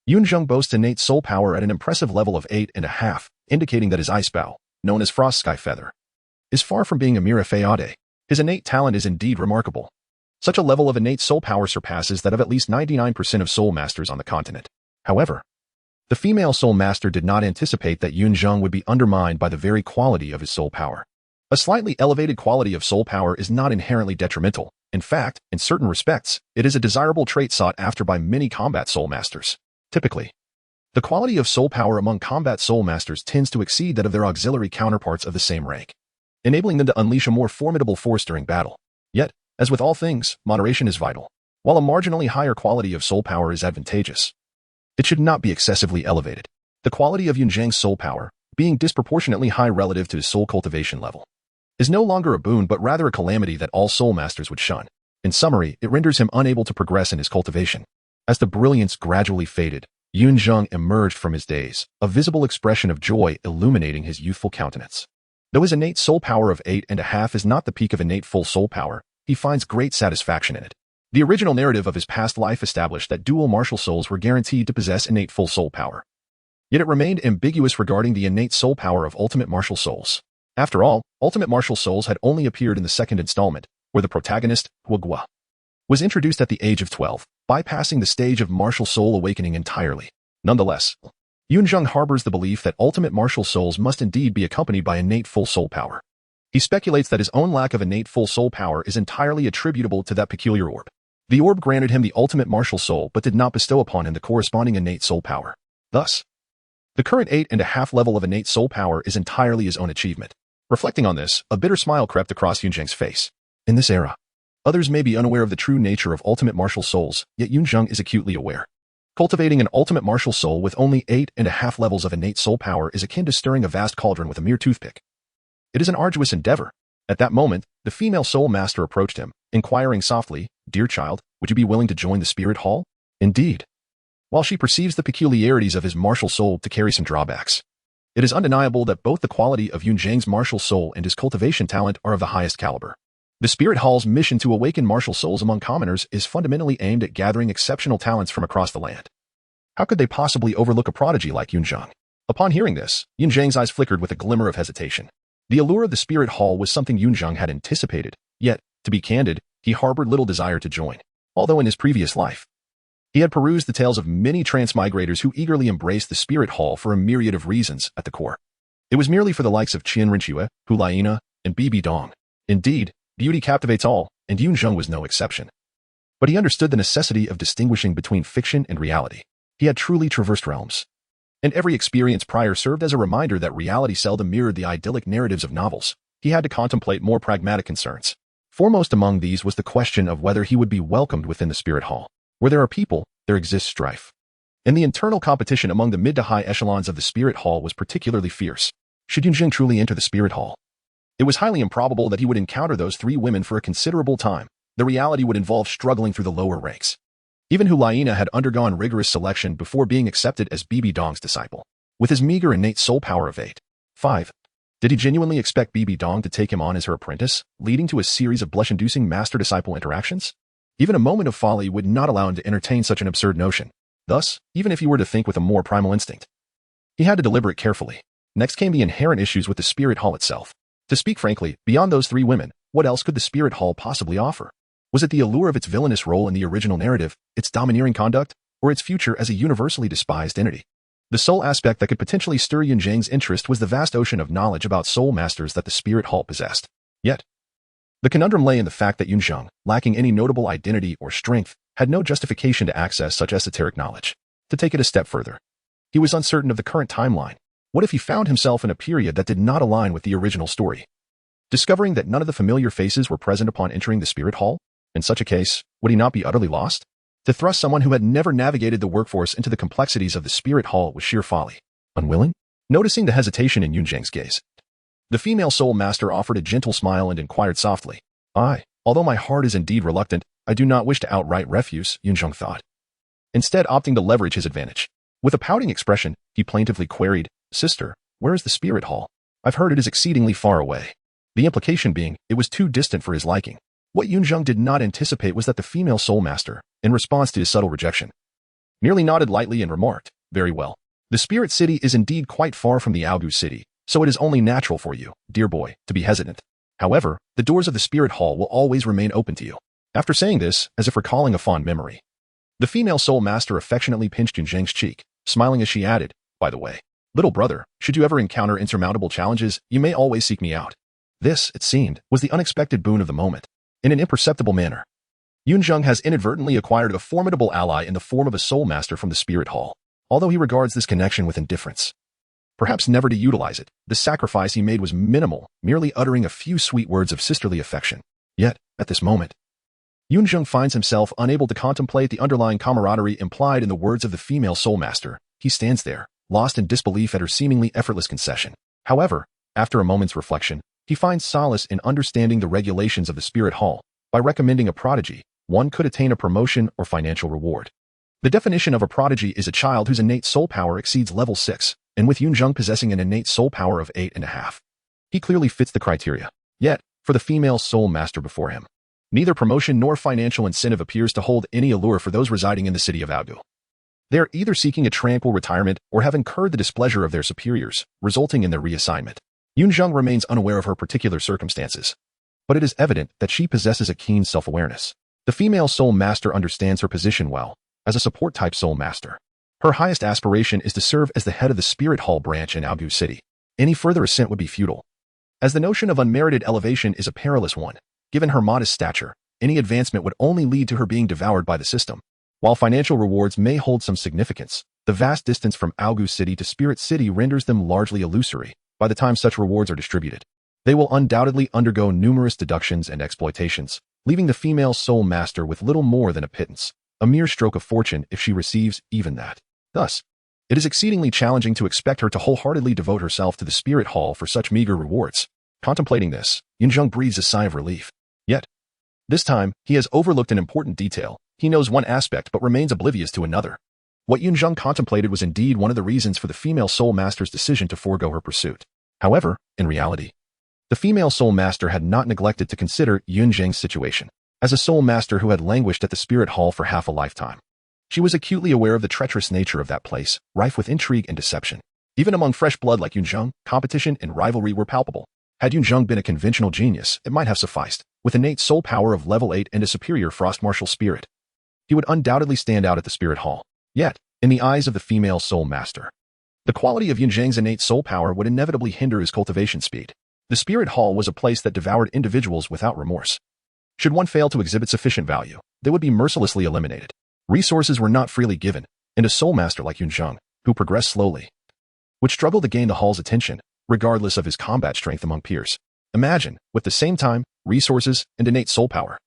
Yunzheng boasts innate soul power at an impressive level of 8.5, indicating that his ice bow, known as frost sky feather, is far from being a mere fade. His innate talent is indeed remarkable. Such a level of innate soul power surpasses that of at least 99% of soul masters on the continent. However, the female soul master did not anticipate that Yunzheng would be undermined by the very quality of his soul power. A slightly elevated quality of soul power is not inherently detrimental. In fact, in certain respects, it is a desirable trait sought after by many combat soul masters. Typically, the quality of soul power among combat soul masters tends to exceed that of their auxiliary counterparts of the same rank, enabling them to unleash a more formidable force during battle. Yet, as with all things, moderation is vital. While a marginally higher quality of soul power is advantageous, it should not be excessively elevated. The quality of Yunzheng's soul power, being disproportionately high relative to his soul cultivation level, is no longer a boon but rather a calamity that all soul masters would shun. In summary, it renders him unable to progress in his cultivation. As the brilliance gradually faded, Yunzheng emerged from his daze, a visible expression of joy illuminating his youthful countenance. Though his innate soul power of 8.5 is not the peak of innate full soul power, he finds great satisfaction in it. The original narrative of his past life established that dual martial souls were guaranteed to possess innate full soul power. Yet it remained ambiguous regarding the innate soul power of ultimate martial souls. After all, ultimate martial souls had only appeared in the second installment, where the protagonist, Huogua, was introduced at the age of 12, bypassing the stage of martial soul awakening entirely. Nonetheless, Yunzheng harbors the belief that ultimate martial souls must indeed be accompanied by innate full soul power. He speculates that his own lack of innate full soul power is entirely attributable to that peculiar orb. The orb granted him the ultimate martial soul but did not bestow upon him the corresponding innate soul power. Thus, the current 8.5 level of innate soul power is entirely his own achievement. Reflecting on this, a bitter smile crept across Yunzheng's face. In this era, others may be unaware of the true nature of ultimate martial souls, yet Yunzheng is acutely aware. Cultivating an ultimate martial soul with only 8.5 levels of innate soul power is akin to stirring a vast cauldron with a mere toothpick. It is an arduous endeavor. At that moment, the female soul master approached him, inquiring softly, "Dear child, would you be willing to join the spirit hall?" Indeed. While she perceives the peculiarities of his martial soul to carry some drawbacks, it is undeniable that both the quality of Yunzheng's martial soul and his cultivation talent are of the highest caliber. The Spirit Hall's mission to awaken martial souls among commoners is fundamentally aimed at gathering exceptional talents from across the land. How could they possibly overlook a prodigy like Yunzheng? Upon hearing this, Yunzheng's eyes flickered with a glimmer of hesitation. The allure of the Spirit Hall was something Yunzheng had anticipated, yet, to be candid, he harbored little desire to join. Although in his previous life, he had perused the tales of many transmigrators who eagerly embraced the Spirit Hall for a myriad of reasons at the core. It was merely for the likes of Qian Rinchue, Hu Laina, and Bibi Dong. Indeed, beauty captivates all, and Yunzheng was no exception. But he understood the necessity of distinguishing between fiction and reality. He had truly traversed realms, and every experience prior served as a reminder that reality seldom mirrored the idyllic narratives of novels. He had to contemplate more pragmatic concerns. Foremost among these was the question of whether he would be welcomed within the Spirit Hall. Where there are people, there exists strife. And the internal competition among the mid to high echelons of the Spirit Hall was particularly fierce. Should Yunzheng truly enter the Spirit Hall, it was highly improbable that he would encounter those three women for a considerable time. The reality would involve struggling through the lower ranks. Even Hu Laina had undergone rigorous selection before being accepted as Bibi Dong's disciple. With his meager innate soul power of 8.5, did he genuinely expect Bibi Dong to take him on as her apprentice, leading to a series of blush-inducing master-disciple interactions? Even a moment of folly would not allow him to entertain such an absurd notion. Thus, even if he were to think with a more primal instinct, he had to deliberate carefully. Next came the inherent issues with the Spirit Hall itself. To speak frankly, beyond those three women, what else could the Spirit Hall possibly offer? Was it the allure of its villainous role in the original narrative, its domineering conduct, or its future as a universally despised entity? The sole aspect that could potentially stir Yunzheng's interest was the vast ocean of knowledge about soul masters that the Spirit Hall possessed. Yet, the conundrum lay in the fact that Yunzheng, lacking any notable identity or strength, had no justification to access such esoteric knowledge. To take it a step further, he was uncertain of the current timeline. What if he found himself in a period that did not align with the original story? Discovering that none of the familiar faces were present upon entering the Spirit Hall? In such a case, would he not be utterly lost? To thrust someone who had never navigated the workforce into the complexities of the spirit hall was sheer folly. Unwilling? Noticing the hesitation in Yunzheng's gaze, the female soul master offered a gentle smile and inquired softly. Although my heart is indeed reluctant, I do not wish to outright refuse, Yunzheng thought, instead opting to leverage his advantage. With a pouting expression, he plaintively queried, Sister, where is the spirit hall? I've heard it is exceedingly far away. The implication being, it was too distant for his liking. What Yunzheng did not anticipate was that the female soul master, in response to his subtle rejection, merely nodded lightly and remarked, Very well. The spirit city is indeed quite far from the Aogu city, so it is only natural for you, dear boy, to be hesitant. However, the doors of the spirit hall will always remain open to you. After saying this, as if recalling a fond memory, the female soul master affectionately pinched Yunzheng's cheek, smiling as she added, By the way, little brother, should you ever encounter insurmountable challenges, you may always seek me out. This, it seemed, was the unexpected boon of the moment. In an imperceptible manner, Yunzheng has inadvertently acquired a formidable ally in the form of a soul master from the spirit hall, although he regards this connection with indifference. Perhaps never to utilize it, the sacrifice he made was minimal, merely uttering a few sweet words of sisterly affection. Yet, at this moment, Yunzheng finds himself unable to contemplate the underlying camaraderie implied in the words of the female soul master. He stands there, lost in disbelief at her seemingly effortless concession. However, after a moment's reflection, he finds solace in understanding the regulations of the spirit hall. By recommending a prodigy, one could attain a promotion or financial reward. The definition of a prodigy is a child whose innate soul power exceeds level 6, and with Yunzheng possessing an innate soul power of 8.5. He clearly fits the criteria. Yet, for the female soul master before him, neither promotion nor financial incentive appears to hold any allure for those residing in the city of Aogu. They are either seeking a tranquil retirement or have incurred the displeasure of their superiors, resulting in their reassignment. Yunzheng remains unaware of her particular circumstances, but it is evident that she possesses a keen self-awareness. The female soul master understands her position well. As a support-type soul master, her highest aspiration is to serve as the head of the spirit hall branch in Aogu City. Any further ascent would be futile, as the notion of unmerited elevation is a perilous one. Given her modest stature, any advancement would only lead to her being devoured by the system. While financial rewards may hold some significance, the vast distance from Aogu City to Spirit City renders them largely illusory. By the time such rewards are distributed, they will undoubtedly undergo numerous deductions and exploitations, leaving the female soul master with little more than a pittance, a mere stroke of fortune if she receives even that. Thus, it is exceedingly challenging to expect her to wholeheartedly devote herself to the spirit hall for such meager rewards. Contemplating this, Yunzheng breathes a sigh of relief. Yet, this time, he has overlooked an important detail. He knows one aspect but remains oblivious to another. What Yunzheng contemplated was indeed one of the reasons for the female soul master's decision to forego her pursuit. However, in reality, the female soul master had not neglected to consider Yunzheng's situation. As a soul master who had languished at the spirit hall for half a lifetime, she was acutely aware of the treacherous nature of that place, rife with intrigue and deception. Even among fresh blood like Yunzheng, competition and rivalry were palpable. Had Yunzheng been a conventional genius, it might have sufficed. With innate soul power of level 8 and a superior frost martial spirit, he would undoubtedly stand out at the spirit hall. Yet, in the eyes of the female soul master, the quality of Yunzheng's innate soul power would inevitably hinder his cultivation speed. The spirit hall was a place that devoured individuals without remorse. Should one fail to exhibit sufficient value, they would be mercilessly eliminated. Resources were not freely given, and a soul master like Yunzheng, who progressed slowly, would struggle to gain the hall's attention, regardless of his combat strength among peers. Imagine, with the same time, resources, and innate soul power,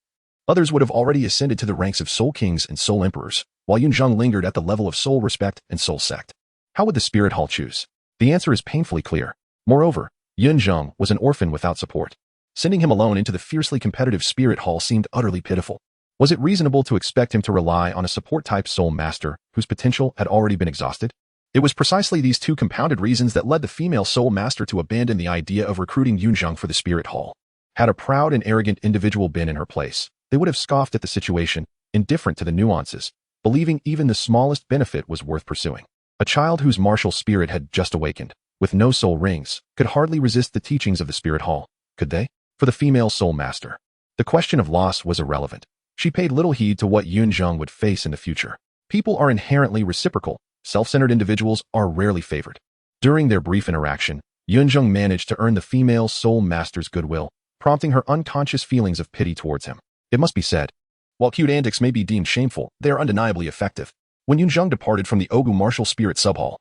others would have already ascended to the ranks of soul kings and soul emperors, while Yunzheng lingered at the level of soul respect and soul sect. How would the spirit hall choose? The answer is painfully clear. Moreover, Yunzheng was an orphan without support. Sending him alone into the fiercely competitive spirit hall seemed utterly pitiful. Was it reasonable to expect him to rely on a support-type soul master whose potential had already been exhausted? It was precisely these two compounded reasons that led the female soul master to abandon the idea of recruiting Yunzheng for the spirit hall. Had a proud and arrogant individual been in her place, they would have scoffed at the situation, indifferent to the nuances, believing even the smallest benefit was worth pursuing. A child whose martial spirit had just awakened, with no soul rings, could hardly resist the teachings of the spirit hall, could they? For the female soul master, the question of loss was irrelevant. She paid little heed to what Yunzheng would face in the future. People are inherently reciprocal. Self-centered individuals are rarely favored. During their brief interaction, Yunzheng managed to earn the female soul master's goodwill, prompting her unconscious feelings of pity towards him. It must be said, while cute antics may be deemed shameful, they are undeniably effective. When Yunzheng departed from the Ogu martial spirit subhall,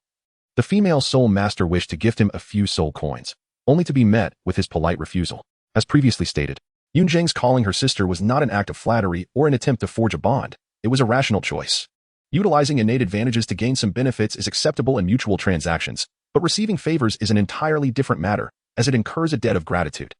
the female soul master wished to gift him a few soul coins, only to be met with his polite refusal. As previously stated, Yunzheng's calling her sister was not an act of flattery or an attempt to forge a bond. it was a rational choice. Utilizing innate advantages to gain some benefits is acceptable in mutual transactions, but receiving favors is an entirely different matter, as it incurs a debt of gratitude.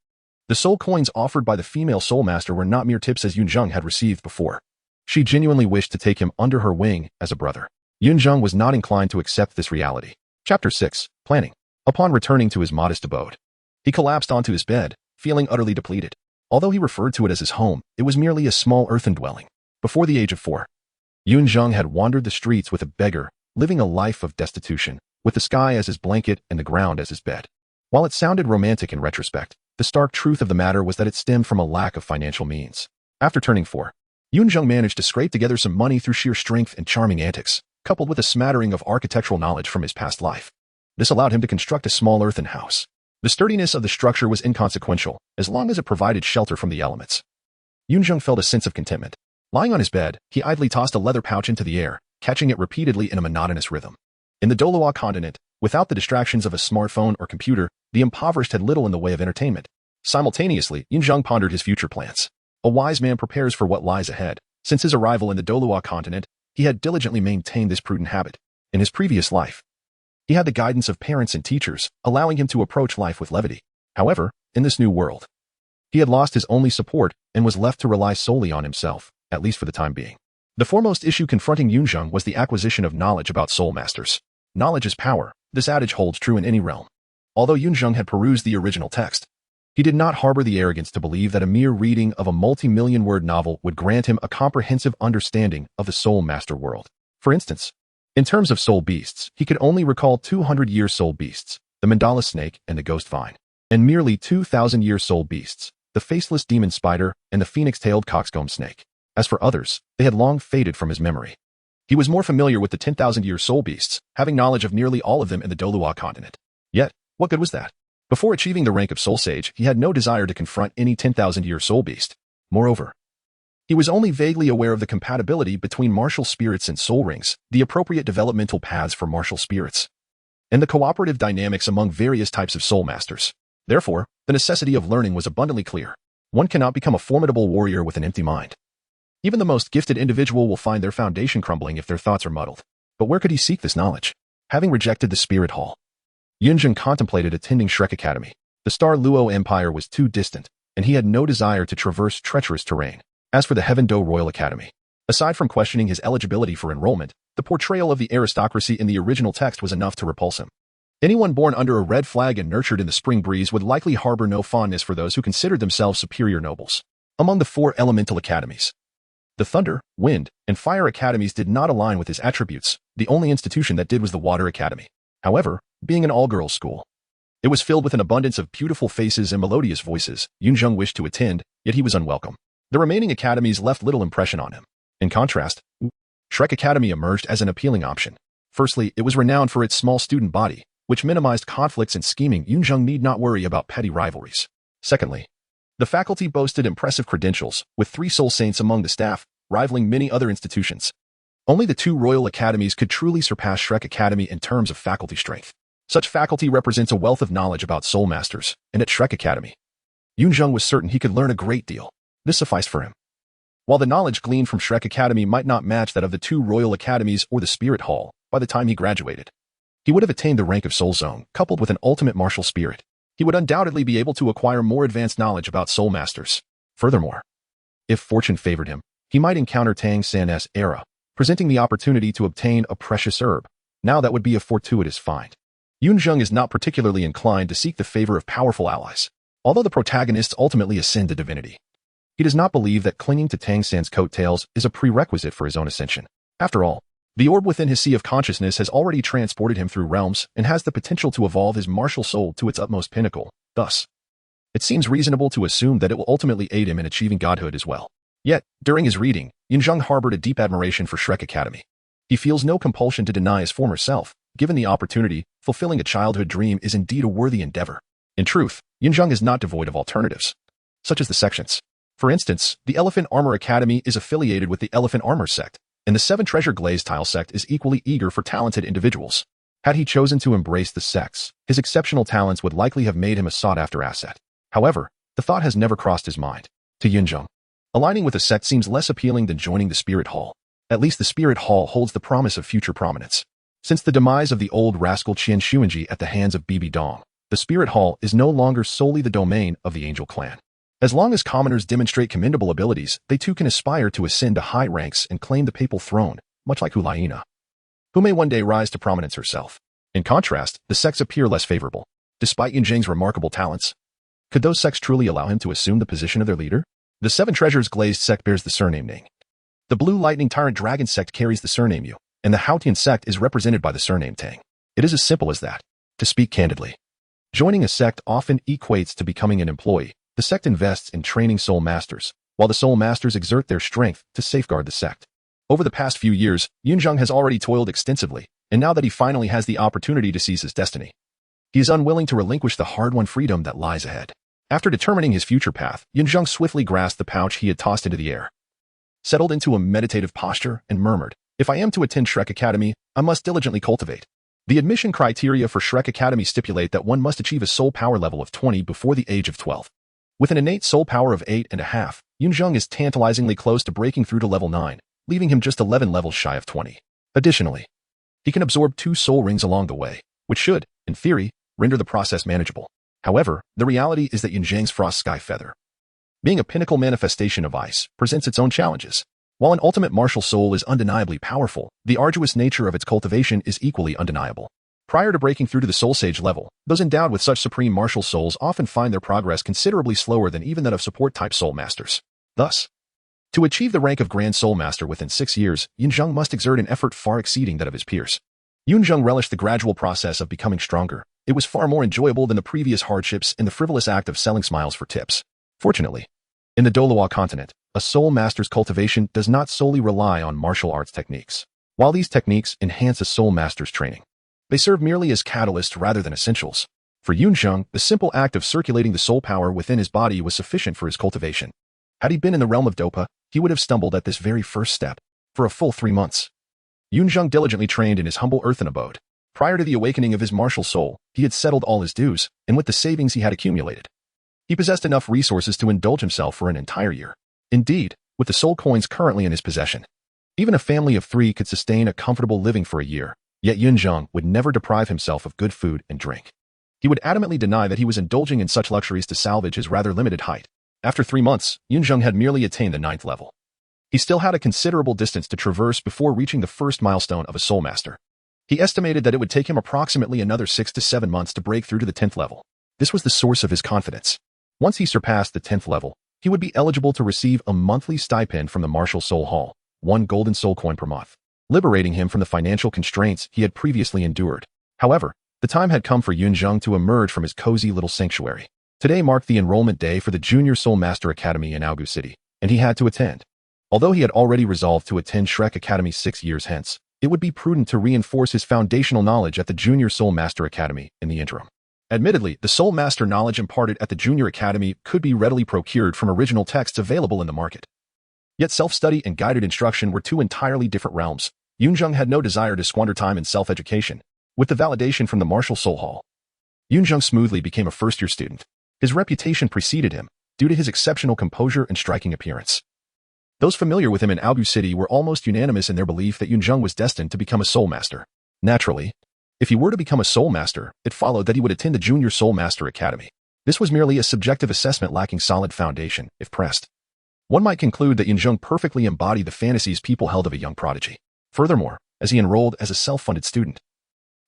The soul coins offered by the female soul master were not mere tips as Yunzheng had received before. She genuinely wished to take him under her wing as a brother. Yunzheng was not inclined to accept this reality. Chapter 6. Planning. Upon returning to his modest abode, he collapsed onto his bed, feeling utterly depleted. Although he referred to it as his home, it was merely a small earthen dwelling. Before the age of 4, Yunzheng had wandered the streets with a beggar, living a life of destitution, with the sky as his blanket and the ground as his bed. While it sounded romantic in retrospect, the stark truth of the matter was that it stemmed from a lack of financial means. After turning 4, Yunzheng managed to scrape together some money through sheer strength and charming antics, coupled with a smattering of architectural knowledge from his past life. This allowed him to construct a small earthen house. The sturdiness of the structure was inconsequential, as long as it provided shelter from the elements. Yunzheng felt a sense of contentment. Lying on his bed, he idly tossed a leather pouch into the air, catching it repeatedly in a monotonous rhythm. In the Douluo Continent, without the distractions of a smartphone or computer, the impoverished had little in the way of entertainment. Simultaneously, Yunzheng pondered his future plans. A wise man prepares for what lies ahead. Since his arrival in the Douluo Continent, he had diligently maintained this prudent habit. In his previous life, he had the guidance of parents and teachers, allowing him to approach life with levity. However, in this new world, he had lost his only support and was left to rely solely on himself, at least for the time being. The foremost issue confronting Yunzheng was the acquisition of knowledge about soul masters. Knowledge is power. This adage holds true in any realm. Although Yunzheng had perused the original text, he did not harbor the arrogance to believe that a mere reading of a multi-million-word novel would grant him a comprehensive understanding of the soul master world. For instance, in terms of soul beasts, he could only recall 200-year soul beasts, the mandala snake and the ghost vine, and merely 2,000-year soul beasts, the faceless demon spider and the phoenix-tailed coxcomb snake. As for others, they had long faded from his memory. He was more familiar with the 10,000-year soul beasts, having knowledge of nearly all of them in the Douluo Continent. Yet, what good was that? Before achieving the rank of soul sage, he had no desire to confront any 10,000-year soul beast. Moreover, he was only vaguely aware of the compatibility between martial spirits and soul rings, the appropriate developmental paths for martial spirits, and the cooperative dynamics among various types of soul masters. Therefore, the necessity of learning was abundantly clear. One cannot become a formidable warrior with an empty mind. Even the most gifted individual will find their foundation crumbling if their thoughts are muddled. But where could he seek this knowledge? Having rejected the spirit hall, Yunzheng contemplated attending Shrek Academy. The Star Luo Empire was too distant, and he had no desire to traverse treacherous terrain. As for the Heaven Do Royal Academy, aside from questioning his eligibility for enrollment, the portrayal of the aristocracy in the original text was enough to repulse him. Anyone born under a red flag and nurtured in the spring breeze would likely harbor no fondness for those who considered themselves superior nobles. Among the 4 elemental academies, the Thunder, Wind, and Fire Academies did not align with his attributes. The only institution that did was the Water Academy. However, being an all-girls school, it was filled with an abundance of beautiful faces and melodious voices. Yunzheng wished to attend, yet he was unwelcome. The remaining academies left little impression on him. In contrast, Shrek Academy emerged as an appealing option. Firstly, it was renowned for its small student body, which minimized conflicts and scheming. Yunzheng need not worry about petty rivalries. Secondly, the faculty boasted impressive credentials, with 3 soul saints among the staff, rivaling many other institutions. Only the 2 royal academies could truly surpass Shrek Academy in terms of faculty strength. Such faculty represents a wealth of knowledge about soul masters, and at Shrek Academy, Yunzheng was certain he could learn a great deal. This sufficed for him. While the knowledge gleaned from Shrek Academy might not match that of the 2 royal academies or the Spirit Hall, by the time he graduated, he would have attained the rank of Soul Zone, coupled with an ultimate martial spirit. He would undoubtedly be able to acquire more advanced knowledge about soul masters. Furthermore, if fortune favored him, he might encounter Tang Sect's era, presenting the opportunity to obtain a precious herb. Now that would be a fortuitous find. Yunzheng is not particularly inclined to seek the favor of powerful allies. Although the protagonists ultimately ascend to divinity, he does not believe that clinging to Tang Sect's coattails is a prerequisite for his own ascension. After all, the orb within his sea of consciousness has already transported him through realms and has the potential to evolve his martial soul to its utmost pinnacle. Thus, it seems reasonable to assume that it will ultimately aid him in achieving godhood as well. Yet, during his reading, Yunzheng harbored a deep admiration for Shrek Academy. He feels no compulsion to deny his former self. Given the opportunity, fulfilling a childhood dream is indeed a worthy endeavor. In truth, Yunzheng is not devoid of alternatives, such as the sections. For instance, the Elephant Armor Academy is affiliated with the Elephant Armor Sect, and the 7 Treasure Glazed Tile Sect is equally eager for talented individuals. Had he chosen to embrace the sects, his exceptional talents would likely have made him a sought-after asset. However, the thought has never crossed his mind. To Yunzheng, aligning with a sect seems less appealing than joining the Spirit Hall. At least the Spirit Hall holds the promise of future prominence. Since the demise of the old rascal Qian Xuanji at the hands of Bibi Dong, the Spirit Hall is no longer solely the domain of the Angel Clan. As long as commoners demonstrate commendable abilities, they too can aspire to ascend to high ranks and claim the papal throne, much like Hulaina, who may one day rise to prominence herself. In contrast, the sects appear less favorable. Despite Yunzheng's remarkable talents, could those sects truly allow him to assume the position of their leader? The Seven Treasures Glazed sect bears the surname Ning. The Blue Lightning Tyrant Dragon sect carries the surname Yu, and the Haotian sect is represented by the surname Tang. It is as simple as that. To speak candidly, joining a sect often equates to becoming an employee. The sect invests in training soul masters, while the soul masters exert their strength to safeguard the sect. Over the past few years, Yunzheng has already toiled extensively, and now that he finally has the opportunity to seize his destiny, he is unwilling to relinquish the hard-won freedom that lies ahead. After determining his future path, Yunzheng swiftly grasped the pouch he had tossed into the air, settled into a meditative posture, and murmured, "If I am to attend Shrek Academy, I must diligently cultivate." The admission criteria for Shrek Academy stipulate that one must achieve a soul power level of 20 before the age of 12. With an innate soul power of 8.5, Yunzheng is tantalizingly close to breaking through to level 9, leaving him just 11 levels shy of 20. Additionally, he can absorb 2 soul rings along the way, which should, in theory, render the process manageable. However, the reality is that Yunzheng's frost sky feather, being a pinnacle manifestation of ice, presents its own challenges. While an ultimate martial soul is undeniably powerful, the arduous nature of its cultivation is equally undeniable. Prior to breaking through to the soul sage level, those endowed with such supreme martial souls often find their progress considerably slower than even that of support-type soul masters. Thus, to achieve the rank of Grand Soul Master within 6 years, Yunzheng must exert an effort far exceeding that of his peers. Yunzheng relished the gradual process of becoming stronger. It was far more enjoyable than the previous hardships and the frivolous act of selling smiles for tips. Fortunately, in the Douluo Continent, a soul master's cultivation does not solely rely on martial arts techniques. While these techniques enhance a soul master's training, they serve merely as catalysts rather than essentials. For Yunzheng, the simple act of circulating the soul power within his body was sufficient for his cultivation. Had he been in the realm of Dopa, he would have stumbled at this very first step. For a full 3 months, Yunzheng diligently trained in his humble earthen abode. Prior to the awakening of his martial soul, he had settled all his dues, and with the savings he had accumulated, he possessed enough resources to indulge himself for an entire year. Indeed, with the soul coins currently in his possession, even a family of 3 could sustain a comfortable living for a year. Yet Yunzheng would never deprive himself of good food and drink. He would adamantly deny that he was indulging in such luxuries to salvage his rather limited height. After 3 months, Yunzheng had merely attained the 9th level. He still had a considerable distance to traverse before reaching the first milestone of a soul master. He estimated that it would take him approximately another 6 to 7 months to break through to the 10th level. This was the source of his confidence. Once he surpassed the 10th level, he would be eligible to receive a monthly stipend from the Martial Soul Hall, 1 golden soul coin per month, liberating him from the financial constraints he had previously endured. However, the time had come for Yunzheng to emerge from his cozy little sanctuary. Today marked the enrollment day for the Junior Soul Master Academy in Aogu City, and he had to attend. Although he had already resolved to attend Shrek Academy 6 years hence, it would be prudent to reinforce his foundational knowledge at the Junior Soul Master Academy in the interim. Admittedly, the Soul Master knowledge imparted at the Junior Academy could be readily procured from original texts available in the market. Yet self-study and guided instruction were 2 entirely different realms. Yunzheng had no desire to squander time in self-education. With the validation from the Martial Soul Hall, Yunzheng smoothly became a first-year student. His reputation preceded him, due to his exceptional composure and striking appearance. Those familiar with him in Aogu City were almost unanimous in their belief that Yunzheng was destined to become a Soul Master. Naturally, if he were to become a Soul Master, it followed that he would attend the Junior Soul Master Academy. This was merely a subjective assessment lacking solid foundation, if pressed. One might conclude that Yunzheng perfectly embodied the fantasies people held of a young prodigy. Furthermore, as he enrolled as a self-funded student,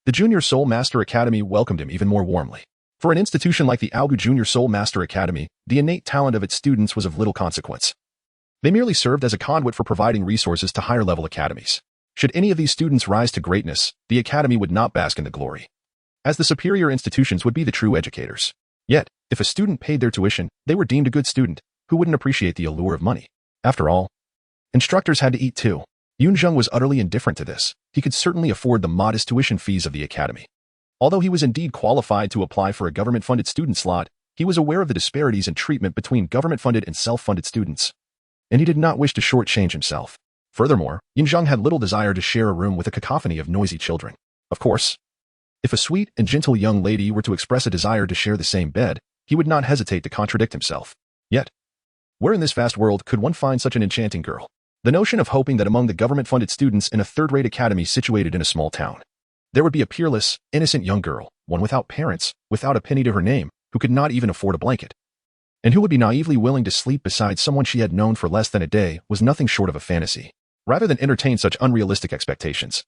the Junior Soul Master Academy welcomed him even more warmly. For an institution like the Aogu Junior Soul Master Academy, the innate talent of its students was of little consequence. They merely served as a conduit for providing resources to higher-level academies. Should any of these students rise to greatness, the academy would not bask in the glory, as the superior institutions would be the true educators. Yet, if a student paid their tuition, they were deemed a good student, who wouldn't appreciate the allure of money. After all, instructors had to eat too. Yunzheng was utterly indifferent to this. He could certainly afford the modest tuition fees of the academy. Although he was indeed qualified to apply for a government-funded student slot, he was aware of the disparities in treatment between government-funded and self-funded students, and he did not wish to shortchange himself. Furthermore, Yunzheng had little desire to share a room with a cacophony of noisy children. Of course, if a sweet and gentle young lady were to express a desire to share the same bed, he would not hesitate to contradict himself. Yet, where in this vast world could one find such an enchanting girl? The notion of hoping that among the government-funded students in a third-rate academy situated in a small town, there would be a peerless, innocent young girl, one without parents, without a penny to her name, who could not even afford a blanket, and who would be naively willing to sleep beside someone she had known for less than a day was nothing short of a fantasy. Rather than entertain such unrealistic expectations,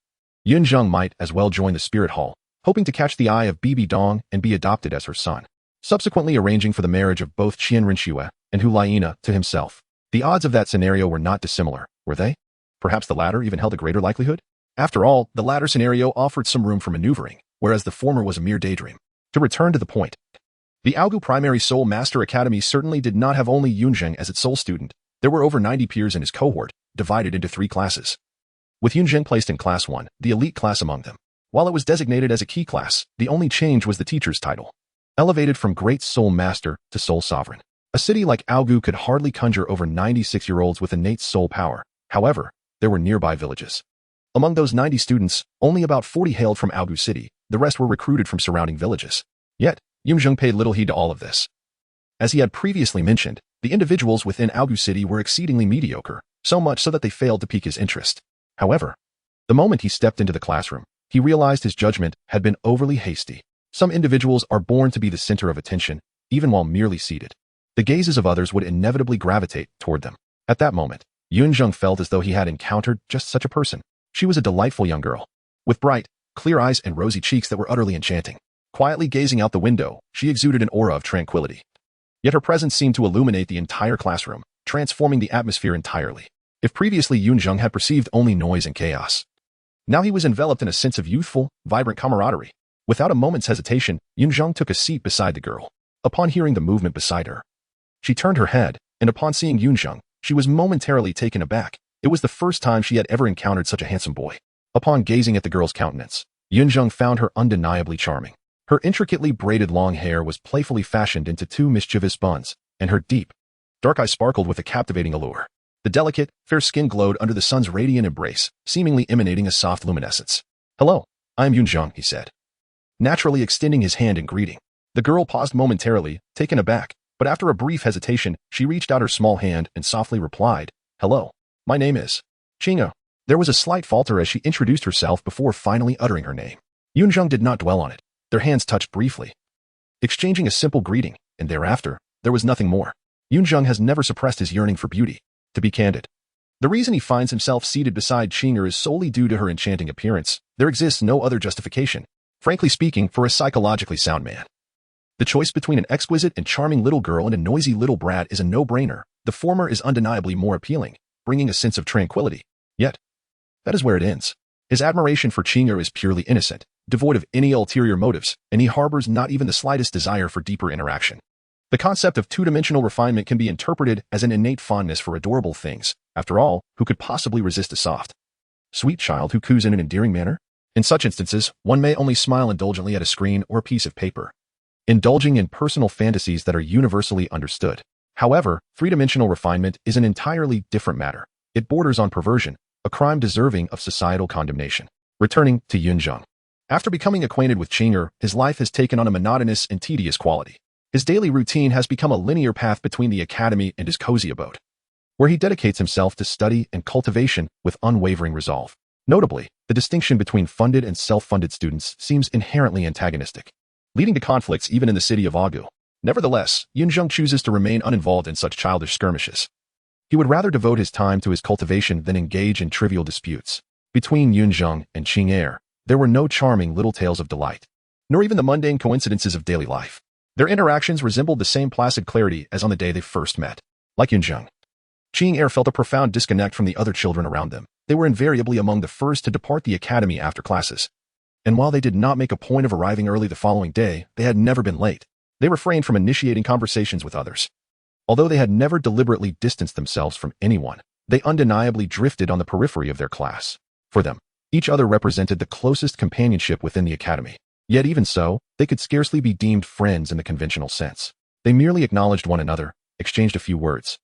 Yunzheng might as well join the spirit hall, hoping to catch the eye of Bibi Dong and be adopted as her son, subsequently arranging for the marriage of both Qian Rinxue and Hu Liena to himself. The odds of that scenario were not dissimilar, were they? Perhaps the latter even held a greater likelihood? After all, the latter scenario offered some room for maneuvering, whereas the former was a mere daydream. To return to the point, the Aogu Primary Soul Master Academy certainly did not have only Yunzheng as its sole student. There were over 90 peers in his cohort, divided into 3 classes, with Yunzheng placed in Class 1, the elite class among them. While it was designated as a key class, the only change was the teacher's title, elevated from Great Soul Master to Soul Sovereign. A city like Aogu could hardly conjure over 96-year-olds with innate soul power. However, there were nearby villages. Among those 90 students, only about 40 hailed from Aogu City, the rest were recruited from surrounding villages. Yet, Yunzheng paid little heed to all of this. As he had previously mentioned, the individuals within Aogu City were exceedingly mediocre, so much so that they failed to pique his interest. However, the moment he stepped into the classroom, he realized his judgment had been overly hasty. Some individuals are born to be the center of attention, even while merely seated. The gazes of others would inevitably gravitate toward them. At that moment, Yunzheng felt as though he had encountered just such a person. She was a delightful young girl, with bright, clear eyes and rosy cheeks that were utterly enchanting. Quietly gazing out the window, she exuded an aura of tranquility. Yet her presence seemed to illuminate the entire classroom, transforming the atmosphere entirely. If previously Yunzheng had perceived only noise and chaos, now he was enveloped in a sense of youthful, vibrant camaraderie. Without a moment's hesitation, Yunzheng took a seat beside the girl. Upon hearing the movement beside her, she turned her head, and upon seeing Yunzheng, she was momentarily taken aback. It was the first time she had ever encountered such a handsome boy. Upon gazing at the girl's countenance, Yunzheng found her undeniably charming. Her intricately braided long hair was playfully fashioned into 2 mischievous buns, and her deep, dark eyes sparkled with a captivating allure. The delicate, fair skin glowed under the sun's radiant embrace, seemingly emanating a soft luminescence. "Hello, I am Yunzheng," he said, naturally extending his hand in greeting. The girl paused momentarily, taken aback, but after a brief hesitation, she reached out her small hand and softly replied, "Hello, my name is Qing'e." There was a slight falter as she introduced herself before finally uttering her name. Yunzheng did not dwell on it. Their hands touched briefly, exchanging a simple greeting, and thereafter, there was nothing more. Yunzheng has never suppressed his yearning for beauty. To be candid, the reason he finds himself seated beside Qing'e is solely due to her enchanting appearance. There exists no other justification, frankly speaking, for a psychologically sound man. The choice between an exquisite and charming little girl and a noisy little brat is a no-brainer. The former is undeniably more appealing, bringing a sense of tranquility. Yet, that is where it ends. His admiration for Qing'e is purely innocent, devoid of any ulterior motives, and he harbors not even the slightest desire for deeper interaction. The concept of two-dimensional refinement can be interpreted as an innate fondness for adorable things. After all, who could possibly resist a soft, sweet child who coos in an endearing manner? In such instances, one may only smile indulgently at a screen or a piece of paper, indulging in personal fantasies that are universally understood. However, three-dimensional refinement is an entirely different matter. It borders on perversion, a crime deserving of societal condemnation. Returning to Yunzheng. After becoming acquainted with Qing'e, his life has taken on a monotonous and tedious quality. His daily routine has become a linear path between the academy and his cozy abode, where he dedicates himself to study and cultivation with unwavering resolve. Notably, the distinction between funded and self-funded students seems inherently antagonistic, leading to conflicts even in the city of Aogu. Nevertheless, Yunzheng chooses to remain uninvolved in such childish skirmishes. He would rather devote his time to his cultivation than engage in trivial disputes. Between Yunzheng and Qing'e, there were no charming little tales of delight, nor even the mundane coincidences of daily life. Their interactions resembled the same placid clarity as on the day they first met. Like Yunzheng, Qing'e felt a profound disconnect from the other children around them. They were invariably among the first to depart the academy after classes. And while they did not make a point of arriving early the following day, they had never been late. They refrained from initiating conversations with others. Although they had never deliberately distanced themselves from anyone, they undeniably drifted on the periphery of their class. For them, each other represented the closest companionship within the academy. Yet even so, they could scarcely be deemed friends in the conventional sense. They merely acknowledged one another, exchanged a few words,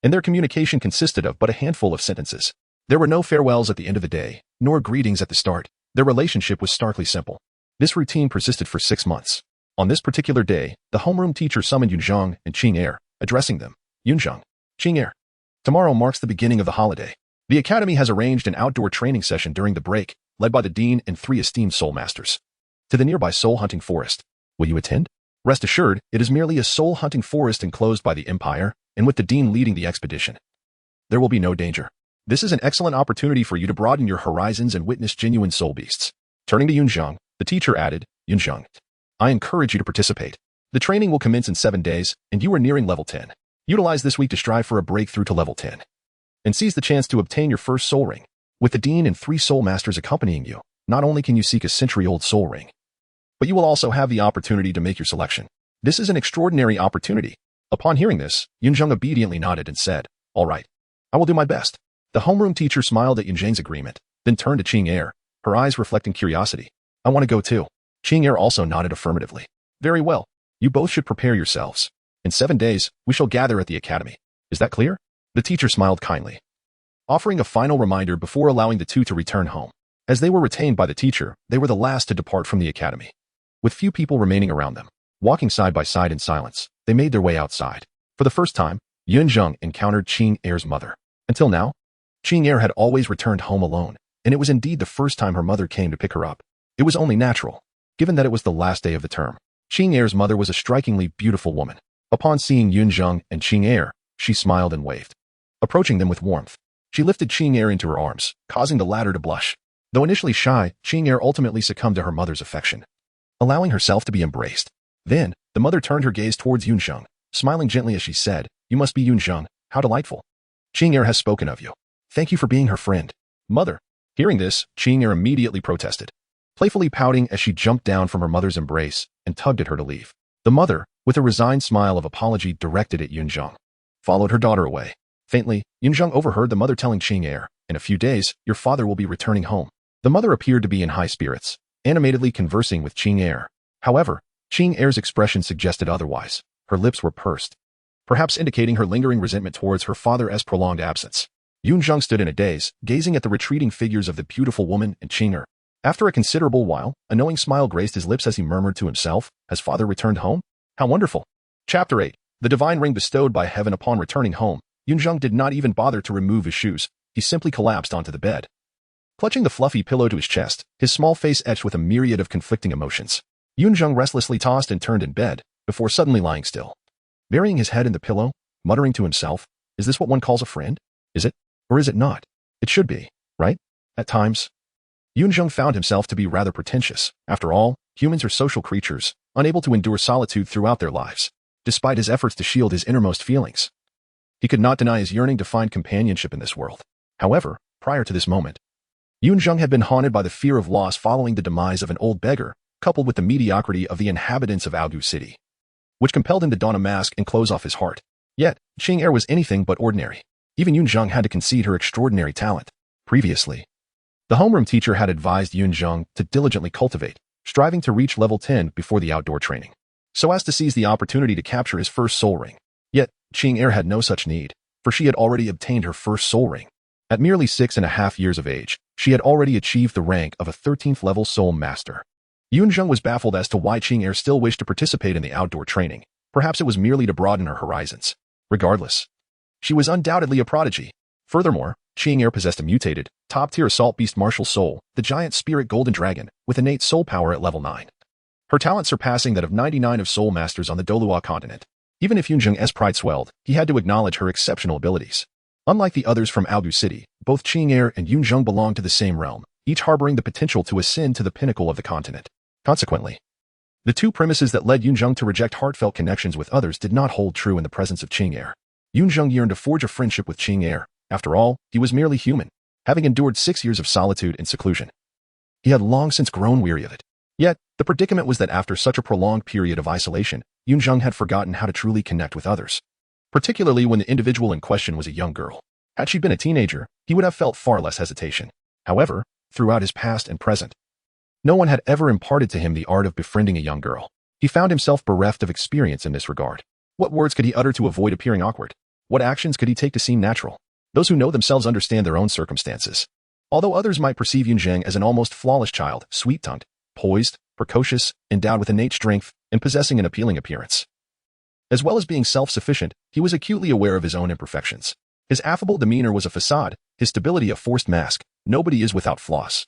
and their communication consisted of but a handful of sentences. There were no farewells at the end of the day, nor greetings at the start. Their relationship was starkly simple. This routine persisted for 6 months. On this particular day, the homeroom teacher summoned Yunzheng and Qing'e, addressing them. "Yunzheng, Qing'e, tomorrow marks the beginning of the holiday. The Academy has arranged an outdoor training session during the break, led by the Dean and 3 esteemed soul masters. To the nearby soul-hunting forest. Will you attend? Rest assured, it is merely a soul-hunting forest enclosed by the Empire, and with the Dean leading the expedition. There will be no danger. This is an excellent opportunity for you to broaden your horizons and witness genuine soul beasts. Turning to Yunzheng, the teacher added, Yunzheng, I encourage you to participate. The training will commence in 7 days, and you are nearing level 10. Utilize this week to strive for a breakthrough to level 10. And seize the chance to obtain your first soul ring. With the Dean and 3 soul masters accompanying you, not only can you seek a century-old soul ring, but you will also have the opportunity to make your selection. This is an extraordinary opportunity. Upon hearing this, Yunzheng obediently nodded and said, All right, I will do my best. The homeroom teacher smiled at Yunzheng's agreement, then turned to Qing'er, her eyes reflecting curiosity. I want to go too. Qing'er also nodded affirmatively. Very well. You both should prepare yourselves. In 7 days, we shall gather at the academy. Is that clear? The teacher smiled kindly, offering a final reminder before allowing the 2 to return home. As they were retained by the teacher, they were the last to depart from the academy. With few people remaining around them, walking side by side in silence, they made their way outside. For the first time, Yunzheng encountered Qing'er's mother. Until now, Qing'er had always returned home alone, and it was indeed the first time her mother came to pick her up. It was only natural, given that it was the last day of the term. Qing'er's mother was a strikingly beautiful woman. Upon seeing Yunzheng and Qing'er, she smiled and waved. Approaching them with warmth, she lifted Qing'er into her arms, causing the latter to blush. Though initially shy, Qing'er ultimately succumbed to her mother's affection, allowing herself to be embraced. Then, the mother turned her gaze towards Yunzheng, smiling gently as she said, You must be Yunzheng, how delightful. Qing'er has spoken of you. Thank you for being her friend. Mother. Hearing this, Qing'er immediately protested, playfully pouting as she jumped down from her mother's embrace and tugged at her to leave. The mother, with a resigned smile of apology directed at Yunzheng, followed her daughter away. Faintly, Yunzheng overheard the mother telling Qing'er, In a few days, your father will be returning home. The mother appeared to be in high spirits, animatedly conversing with Qing'er. However, Qing'er's expression suggested otherwise. Her lips were pursed, perhaps indicating her lingering resentment towards her father's prolonged absence. Yunzheng stood in a daze, gazing at the retreating figures of the beautiful woman and Qing'er. After a considerable while, a knowing smile graced his lips as he murmured to himself, Has father returned home? How wonderful. Chapter 8. The divine ring bestowed by heaven upon returning home. Yunzheng did not even bother to remove his shoes. He simply collapsed onto the bed, clutching the fluffy pillow to his chest, his small face etched with a myriad of conflicting emotions. Yunzheng restlessly tossed and turned in bed, before suddenly lying still, burying his head in the pillow, muttering to himself, Is this what one calls a friend? Is it? Or is it not? It should be, right? At times, Yunzheng found himself to be rather pretentious. After all, humans are social creatures, unable to endure solitude throughout their lives. Despite his efforts to shield his innermost feelings, he could not deny his yearning to find companionship in this world. However, prior to this moment, Yunzheng had been haunted by the fear of loss following the demise of an old beggar, coupled with the mediocrity of the inhabitants of Aogu City, which compelled him to don a mask and close off his heart. Yet, Qing'er was anything but ordinary. Even Yunzheng had to concede her extraordinary talent. Previously, the homeroom teacher had advised Yunzheng to diligently cultivate, striving to reach level 10 before the outdoor training, so as to seize the opportunity to capture his first soul ring. Yet, Qing'er had no such need, for she had already obtained her first soul ring. At merely 6.5 years of age, she had already achieved the rank of a 13th level soul master. Yunzheng was baffled as to why Qing'er still wished to participate in the outdoor training. Perhaps it was merely to broaden her horizons. Regardless, she was undoubtedly a prodigy. Furthermore, Qing'er possessed a mutated, top-tier assault beast martial soul, the giant spirit golden dragon, with innate soul power at level 9. Her talent surpassing that of 99 of soul masters on the Douluo Continent. Even if Yunzheng's pride swelled, he had to acknowledge her exceptional abilities. Unlike the others from Aogu City, both Qing'er and Yunzheng belonged to the same realm, each harboring the potential to ascend to the pinnacle of the continent. Consequently, the 2 premises that led Yunzheng to reject heartfelt connections with others did not hold true in the presence of Qing'er. Yunzheng yearned to forge a friendship with Qing'er. After all, he was merely human, having endured 6 years of solitude and seclusion. He had long since grown weary of it. Yet, the predicament was that after such a prolonged period of isolation, Yunzheng had forgotten how to truly connect with others, particularly when the individual in question was a young girl. Had she been a teenager, he would have felt far less hesitation. However, throughout his past and present, no one had ever imparted to him the art of befriending a young girl. He found himself bereft of experience in this regard. What words could he utter to avoid appearing awkward? What actions could he take to seem natural? Those who know themselves understand their own circumstances. Although others might perceive Yunzheng as an almost flawless child, sweet-tongued, poised, precocious, endowed with innate strength, and possessing an appealing appearance. As well as being self-sufficient, he was acutely aware of his own imperfections. His affable demeanor was a facade, his stability a forced mask. Nobody is without flaws.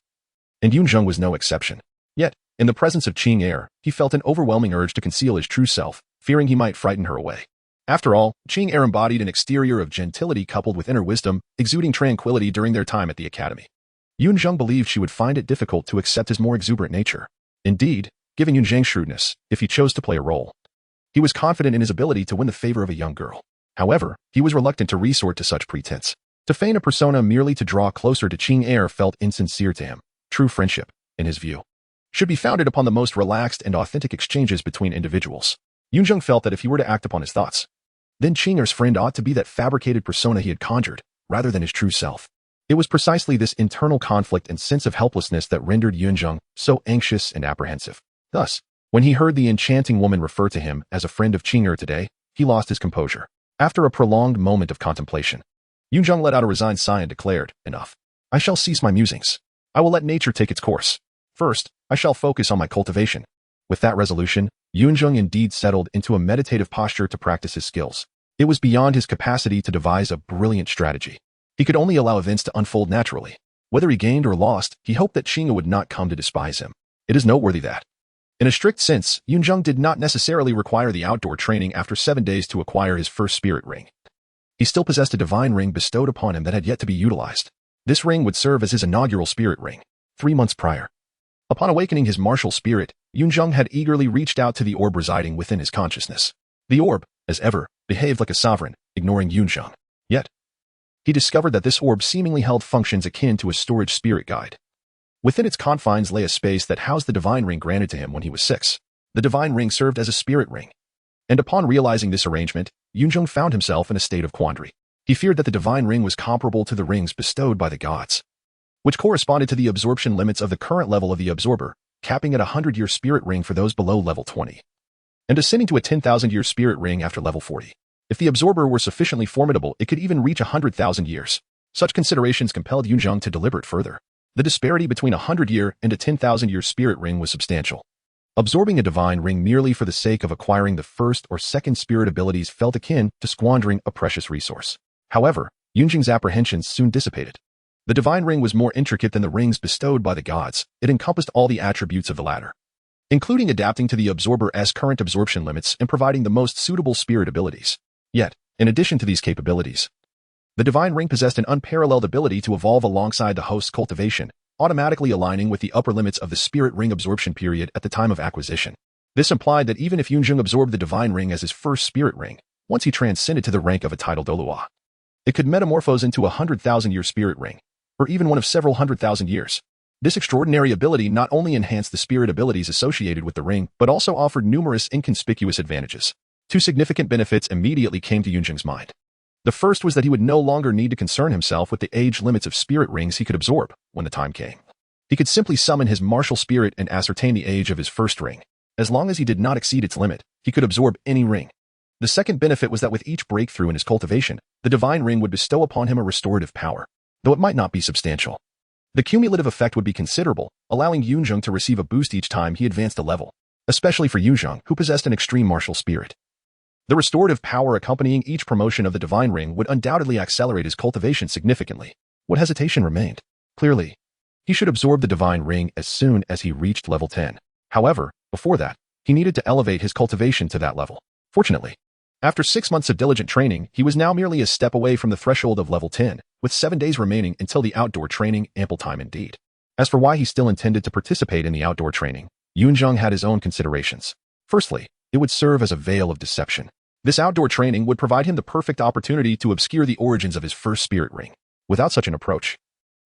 And Yunzheng was no exception. Yet, in the presence of Qing Er, he felt an overwhelming urge to conceal his true self, fearing he might frighten her away. After all, Qing Er embodied an exterior of gentility coupled with inner wisdom, exuding tranquility during their time at the academy. Yunzheng believed she would find it difficult to accept his more exuberant nature. Indeed, given Yunzheng's shrewdness, if he chose to play a role, he was confident in his ability to win the favor of a young girl. However, he was reluctant to resort to such pretense. To feign a persona merely to draw closer to Qing Er felt insincere to him. True friendship, in his view, should be founded upon the most relaxed and authentic exchanges between individuals. Yunzheng felt that if he were to act upon his thoughts, then Qing Er's friend ought to be that fabricated persona he had conjured, rather than his true self. It was precisely this internal conflict and sense of helplessness that rendered Yunzheng so anxious and apprehensive. Thus, when he heard the enchanting woman refer to him as a friend of Qing Er today, he lost his composure. After a prolonged moment of contemplation, Yunzheng let out a resigned sigh and declared, "Enough. I shall cease my musings. I will let nature take its course. First, I shall focus on my cultivation." With that resolution, Yunzheng indeed settled into a meditative posture to practice his skills. It was beyond his capacity to devise a brilliant strategy. He could only allow events to unfold naturally. Whether he gained or lost, he hoped that Qing Er would not come to despise him. It is noteworthy that, in a strict sense, Yunzheng did not necessarily require the outdoor training after 7 days to acquire his first spirit ring. He still possessed a divine ring bestowed upon him that had yet to be utilized. This ring would serve as his inaugural spirit ring, 3 months prior. Upon awakening his martial spirit, Yunzheng had eagerly reached out to the orb residing within his consciousness. The orb, as ever, behaved like a sovereign, ignoring Yunzheng. Yet, he discovered that this orb seemingly held functions akin to a storage spirit guide. Within its confines lay a space that housed the divine ring granted to him when he was 6. The divine ring served as a spirit ring. And upon realizing this arrangement, Yunzheng found himself in a state of quandary. He feared that the divine ring was comparable to the rings bestowed by the gods, which corresponded to the absorption limits of the current level of the absorber, capping at a 100-year spirit ring for those below level 20, and ascending to a 10,000-year spirit ring after level 40. If the absorber were sufficiently formidable, it could even reach 100,000 years. Such considerations compelled Yunzheng to deliberate further. The disparity between a 100-year and a 10,000-year spirit ring was substantial. Absorbing a divine ring merely for the sake of acquiring the first or second spirit abilities felt akin to squandering a precious resource. However, Yunzheng's apprehensions soon dissipated. The divine ring was more intricate than the rings bestowed by the gods. It encompassed all the attributes of the latter, including adapting to the absorber's current absorption limits and providing the most suitable spirit abilities. Yet, in addition to these capabilities, the divine ring possessed an unparalleled ability to evolve alongside the host's cultivation, automatically aligning with the upper limits of the spirit ring absorption period at the time of acquisition. This implied that even if Yunzheng absorbed the divine ring as his first spirit ring, once he transcended to the rank of a title Douluo, it could metamorphose into a 100,000-year spirit ring, or even one of several 100,000 years. This extraordinary ability not only enhanced the spirit abilities associated with the ring, but also offered numerous inconspicuous advantages. 2 significant benefits immediately came to Yunzheng's mind. The first was that he would no longer need to concern himself with the age limits of spirit rings he could absorb when the time came. He could simply summon his martial spirit and ascertain the age of his first ring. As long as he did not exceed its limit, he could absorb any ring. The second benefit was that with each breakthrough in his cultivation, the divine ring would bestow upon him a restorative power, though it might not be substantial. The cumulative effect would be considerable, allowing Yunzheng to receive a boost each time he advanced a level, especially for Yunzheng, who possessed an extreme martial spirit. The restorative power accompanying each promotion of the divine ring would undoubtedly accelerate his cultivation significantly. What hesitation remained? Clearly, he should absorb the divine ring as soon as he reached level 10. However, before that, he needed to elevate his cultivation to that level. Fortunately, after 6 months of diligent training, he was now merely a step away from the threshold of level 10, with 7 days remaining until the outdoor training, ample time indeed. As for why he still intended to participate in the outdoor training, Yunzheng had his own considerations. Firstly, it would serve as a veil of deception. This outdoor training would provide him the perfect opportunity to obscure the origins of his first spirit ring. Without such an approach,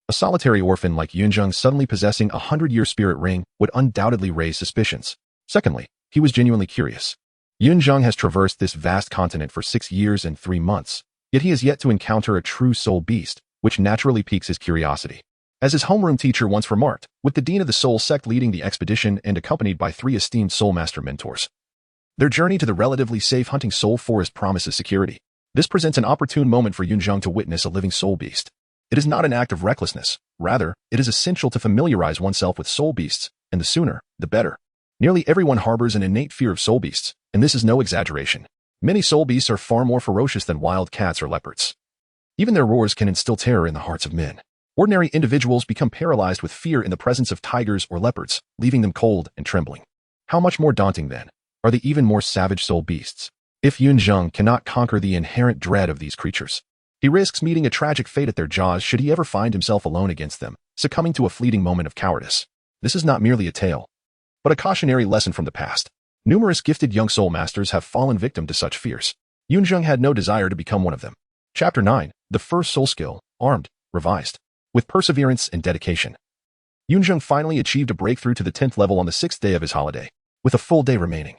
a solitary orphan like Yunzheng suddenly possessing a 100-year spirit ring would undoubtedly raise suspicions. Secondly, he was genuinely curious. Yunzheng has traversed this vast continent for 6 years and 3 months, yet he has yet to encounter a true soul beast, which naturally piques his curiosity. As his homeroom teacher once remarked, with the dean of the Soul Sect leading the expedition and accompanied by 3 esteemed soul master mentors, their journey to the relatively safe hunting soul forest promises security. This presents an opportune moment for Yunzheng to witness a living soul beast. It is not an act of recklessness. Rather, it is essential to familiarize oneself with soul beasts, and the sooner, the better. Nearly everyone harbors an innate fear of soul beasts, and this is no exaggeration. Many soul beasts are far more ferocious than wild cats or leopards. Even their roars can instill terror in the hearts of men. Ordinary individuals become paralyzed with fear in the presence of tigers or leopards, leaving them cold and trembling. How much more daunting, then, are the even more savage soul beasts? If Yunzheng cannot conquer the inherent dread of these creatures, he risks meeting a tragic fate at their jaws should he ever find himself alone against them, succumbing to a fleeting moment of cowardice. This is not merely a tale, but a cautionary lesson from the past. Numerous gifted young soul masters have fallen victim to such fears. Yunzheng had no desire to become one of them. Chapter 9. The First Soul Skill, Armed, Revised. With perseverance and dedication, Yunzheng finally achieved a breakthrough to the 10th level on the 6th day of his holiday, with a full day remaining.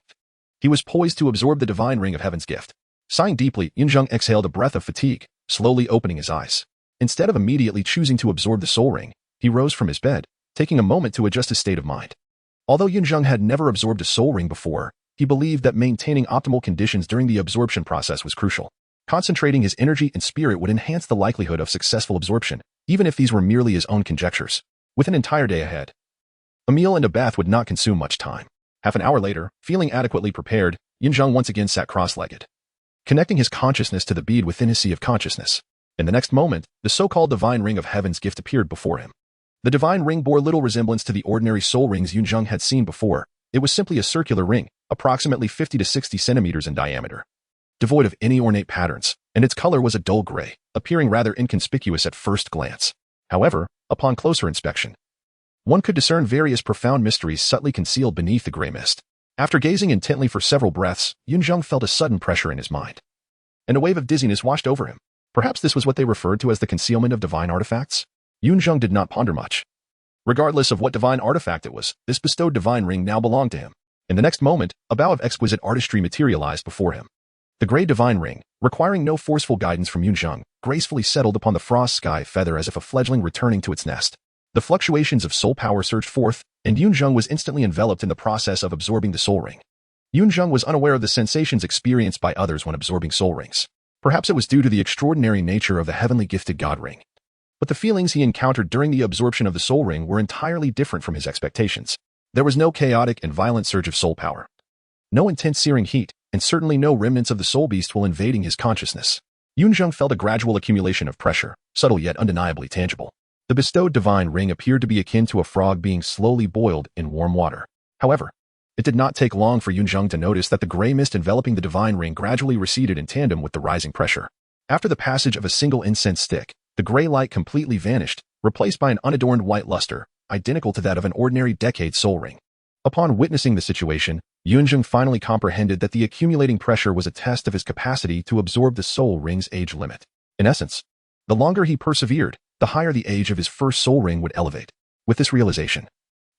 He was poised to absorb the divine ring of heaven's gift. Sighing deeply, Yunzheng exhaled a breath of fatigue, slowly opening his eyes. Instead of immediately choosing to absorb the soul ring, he rose from his bed, taking a moment to adjust his state of mind. Although Yunzheng had never absorbed a soul ring before, he believed that maintaining optimal conditions during the absorption process was crucial. Concentrating his energy and spirit would enhance the likelihood of successful absorption, even if these were merely his own conjectures. With an entire day ahead, a meal and a bath would not consume much time. Half an hour later, feeling adequately prepared, Yunzheng once again sat cross-legged, connecting his consciousness to the bead within his sea of consciousness. In the next moment, the so-called divine ring of heaven's gift appeared before him. The divine ring bore little resemblance to the ordinary soul rings Yunzheng had seen before. It was simply a circular ring, approximately 50 to 60 centimeters in diameter, devoid of any ornate patterns, and its color was a dull gray, appearing rather inconspicuous at first glance. However, upon closer inspection, one could discern various profound mysteries subtly concealed beneath the gray mist. After gazing intently for several breaths, Yunzheng felt a sudden pressure in his mind, and a wave of dizziness washed over him. Perhaps this was what they referred to as the concealment of divine artifacts? Yunzheng did not ponder much. Regardless of what divine artifact it was, this bestowed divine ring now belonged to him. In the next moment, a bow of exquisite artistry materialized before him. The gray divine ring, requiring no forceful guidance from Yunzheng, gracefully settled upon the frost sky feather as if a fledgling returning to its nest. The fluctuations of soul power surged forth, and Yunzheng was instantly enveloped in the process of absorbing the soul ring. Yunzheng was unaware of the sensations experienced by others when absorbing soul rings. Perhaps it was due to the extraordinary nature of the heavenly gifted God ring. But the feelings he encountered during the absorption of the soul ring were entirely different from his expectations. There was no chaotic and violent surge of soul power, no intense searing heat, and certainly no remnants of the soul beast while invading his consciousness. Yunzheng felt a gradual accumulation of pressure, subtle yet undeniably tangible. The bestowed divine ring appeared to be akin to a frog being slowly boiled in warm water. However, it did not take long for Yunzheng to notice that the gray mist enveloping the divine ring gradually receded in tandem with the rising pressure. After the passage of a single incense stick, the gray light completely vanished, replaced by an unadorned white luster, identical to that of an ordinary decade soul ring. Upon witnessing the situation, Yunzheng finally comprehended that the accumulating pressure was a test of his capacity to absorb the soul ring's age limit. In essence, the longer he persevered, the higher the age of his first soul ring would elevate. With this realization,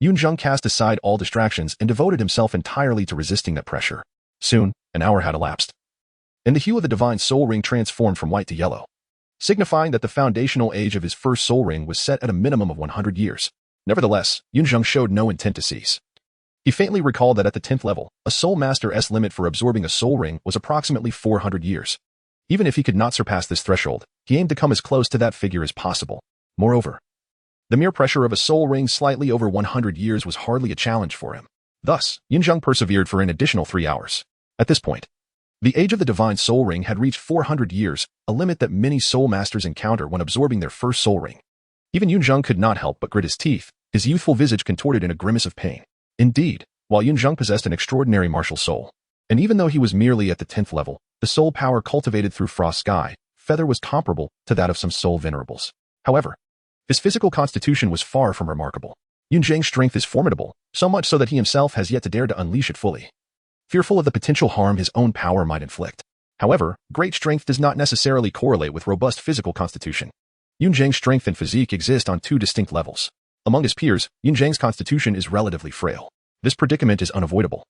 Yunzheng cast aside all distractions and devoted himself entirely to resisting that pressure. Soon, an hour had elapsed, and the hue of the divine soul ring transformed from white to yellow, signifying that the foundational age of his first soul ring was set at a minimum of 100 years. Nevertheless, Yunzheng showed no intent to cease. He faintly recalled that at the 10th level, a soul master's limit for absorbing a soul ring was approximately 400 years. Even if he could not surpass this threshold, he aimed to come as close to that figure as possible. Moreover, the mere pressure of a soul ring slightly over 100 years was hardly a challenge for him. Thus, Yunzheng persevered for an additional 3 hours. At this point, the age of the divine soul ring had reached 400 years, a limit that many soul masters encounter when absorbing their first soul ring. Even Yunzheng could not help but grit his teeth, his youthful visage contorted in a grimace of pain. Indeed, while Yunzheng possessed an extraordinary martial soul, and even though he was merely at the 10th level, the soul power cultivated through frost sky feather was comparable to that of some soul venerables. However, his physical constitution was far from remarkable. Yunzheng's strength is formidable, so much so that he himself has yet to dare to unleash it fully, fearful of the potential harm his own power might inflict. However, great strength does not necessarily correlate with robust physical constitution. Yunzheng's strength and physique exist on 2 distinct levels. Among his peers, Yunzheng's constitution is relatively frail. This predicament is unavoidable.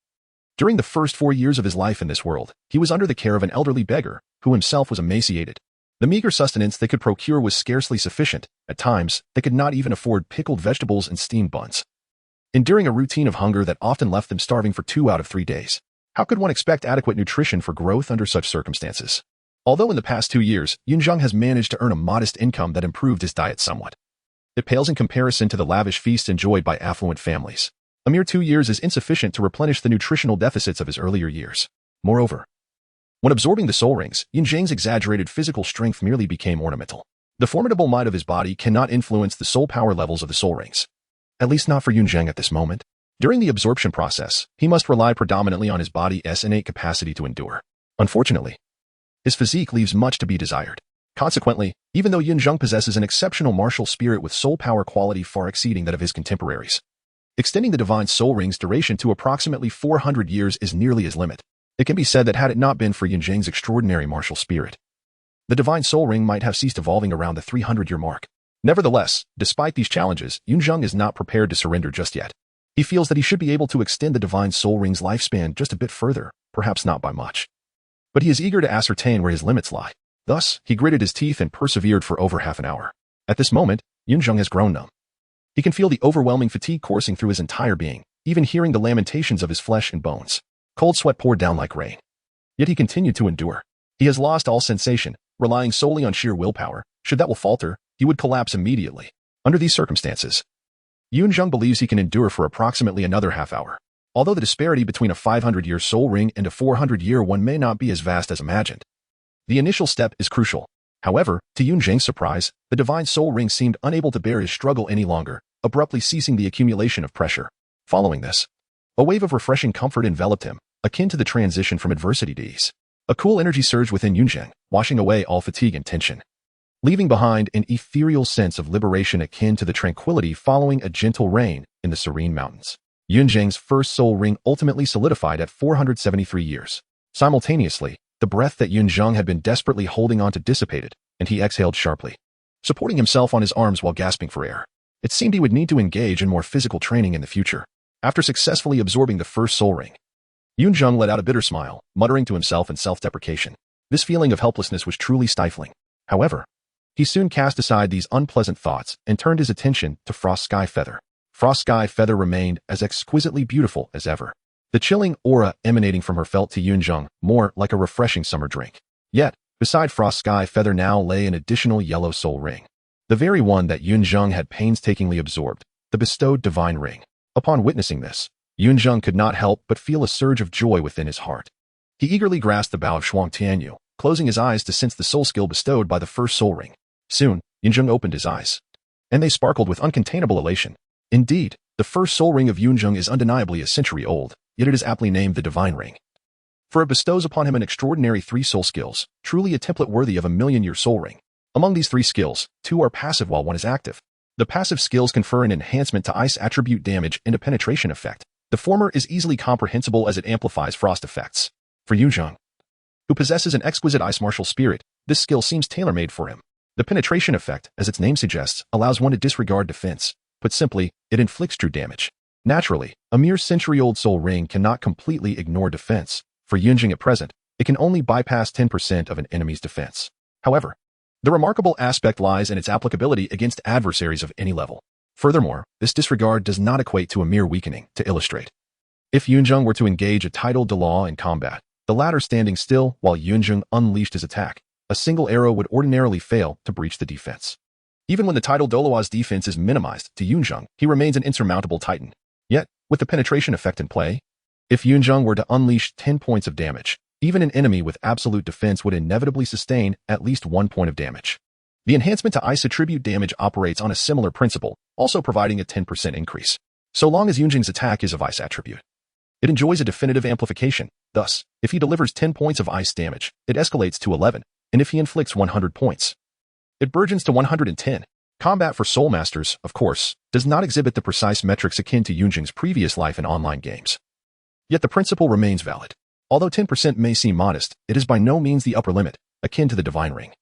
During the first 4 years of his life in this world, he was under the care of an elderly beggar, who himself was emaciated. The meager sustenance they could procure was scarcely sufficient. At times, they could not even afford pickled vegetables and steamed buns, enduring a routine of hunger that often left them starving for 2 out of 3 days. How could one expect adequate nutrition for growth under such circumstances? Although in the past 2 years, Yunzheng has managed to earn a modest income that improved his diet somewhat, it pales in comparison to the lavish feasts enjoyed by affluent families. A mere 2 years is insufficient to replenish the nutritional deficits of his earlier years. Moreover, When absorbing the soul rings, Yunzheng's exaggerated physical strength merely became ornamental. The formidable might of his body cannot influence the soul power levels of the soul rings. At least not for Yunzheng at this moment. During the absorption process, he must rely predominantly on his body's innate capacity to endure. Unfortunately, his physique leaves much to be desired. Consequently, even though Yunzheng possesses an exceptional martial spirit with soul power quality far exceeding that of his contemporaries, extending the divine soul ring's duration to approximately 400 years is nearly his limit. It can be said that had it not been for Yunzheng's extraordinary martial spirit, the divine soul ring might have ceased evolving around the 300-year mark. Nevertheless, despite these challenges, Yunzheng is not prepared to surrender just yet. He feels that he should be able to extend the divine soul ring's lifespan just a bit further, perhaps not by much. But he is eager to ascertain where his limits lie. Thus, he gritted his teeth and persevered for over half an hour. At this moment, Yunzheng has grown numb. He can feel the overwhelming fatigue coursing through his entire being, even hearing the lamentations of his flesh and bones. Cold sweat poured down like rain. Yet he continued to endure. He has lost all sensation, relying solely on sheer willpower. Should that will falter, he would collapse immediately. Under these circumstances, Yunzheng believes he can endure for approximately another half hour. Although the disparity between a 500-year soul ring and a 400-year one may not be as vast as imagined, the initial step is crucial. However, to Yunzheng's surprise, the divine soul ring seemed unable to bear his struggle any longer, abruptly ceasing the accumulation of pressure. Following this, a wave of refreshing comfort enveloped him, akin to the transition from adversity to ease. A cool energy surged within Yunzheng, washing away all fatigue and tension, leaving behind an ethereal sense of liberation akin to the tranquility following a gentle rain in the serene mountains. Yunzheng's first soul ring ultimately solidified at 473 years. Simultaneously, the breath that Yunzheng had been desperately holding on to dissipated, and he exhaled sharply, supporting himself on his arms while gasping for air. It seemed he would need to engage in more physical training in the future. After successfully absorbing the first soul ring, Yunzheng let out a bitter smile, muttering to himself in self-deprecation. This feeling of helplessness was truly stifling. However, he soon cast aside these unpleasant thoughts and turned his attention to Frost Sky Feather. Frost Sky Feather remained as exquisitely beautiful as ever. The chilling aura emanating from her felt to Yunzheng more like a refreshing summer drink. Yet, beside Frost Sky Feather now lay an additional yellow soul ring. The very one that Yunzheng had painstakingly absorbed, the bestowed divine ring. Upon witnessing this, Yunzheng could not help but feel a surge of joy within his heart. He eagerly grasped the bow of Shuang Tianyu, closing his eyes to sense the soul skill bestowed by the first soul ring. Soon, Yunzheng opened his eyes, and they sparkled with uncontainable elation. Indeed, the first soul ring of Yunzheng is undeniably a century old, yet it is aptly named the Divine Ring. For it bestows upon him an extraordinary 3 soul skills, truly a template worthy of a million-year soul ring. Among these 3 skills, 2 are passive while 1 is active. The passive skills confer an enhancement to ice attribute damage and a penetration effect. The former is easily comprehensible as it amplifies frost effects. For Yunzheng, who possesses an exquisite ice martial spirit, this skill seems tailor-made for him. The penetration effect, as its name suggests, allows one to disregard defense. Put simply, it inflicts true damage. Naturally, a mere century-old soul ring cannot completely ignore defense. For Yunzheng at present, it can only bypass 10% of an enemy's defense. However, the remarkable aspect lies in its applicability against adversaries of any level. Furthermore, this disregard does not equate to a mere weakening. To illustrate, if Yunzheng were to engage a titled Douluo in combat, the latter standing still while Yunzheng unleashed his attack, a single arrow would ordinarily fail to breach the defense. Even when the titled Douluo's defense is minimized, to Yunzheng, he remains an insurmountable titan. Yet, with the penetration effect in play, if Yunzheng were to unleash 10 points of damage, even an enemy with absolute defense would inevitably sustain at least 1 point of damage. The enhancement to ice attribute damage operates on a similar principle, also providing a 10% increase. So long as Yunzheng's attack is of ice attribute, it enjoys a definitive amplification. Thus, if he delivers 10 points of ice damage, it escalates to 11, and if he inflicts 100 points, it burgeons to 110. Combat for Soul Masters, of course, does not exhibit the precise metrics akin to Yunzheng's previous life in online games. Yet the principle remains valid. Although 10% may seem modest, it is by no means the upper limit, akin to the Divine Ring.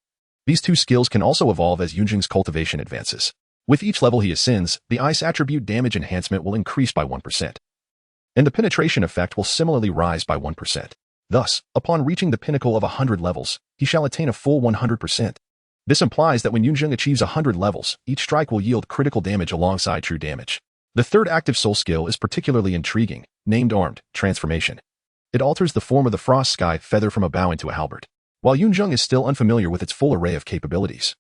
These 2 skills can also evolve as Yunzheng's cultivation advances. With each level he ascends, the ice attribute damage enhancement will increase by 1%, and the penetration effect will similarly rise by 1%. Thus, upon reaching the pinnacle of 100 levels, he shall attain a full 100%. This implies that when Yunzheng achieves 100 levels, each strike will yield critical damage alongside true damage. The third active soul skill is particularly intriguing, named Armed Transformation. It alters the form of the Frost Sky Feather from a bow into a halberd. While Yunzheng is still unfamiliar with its full array of capabilities,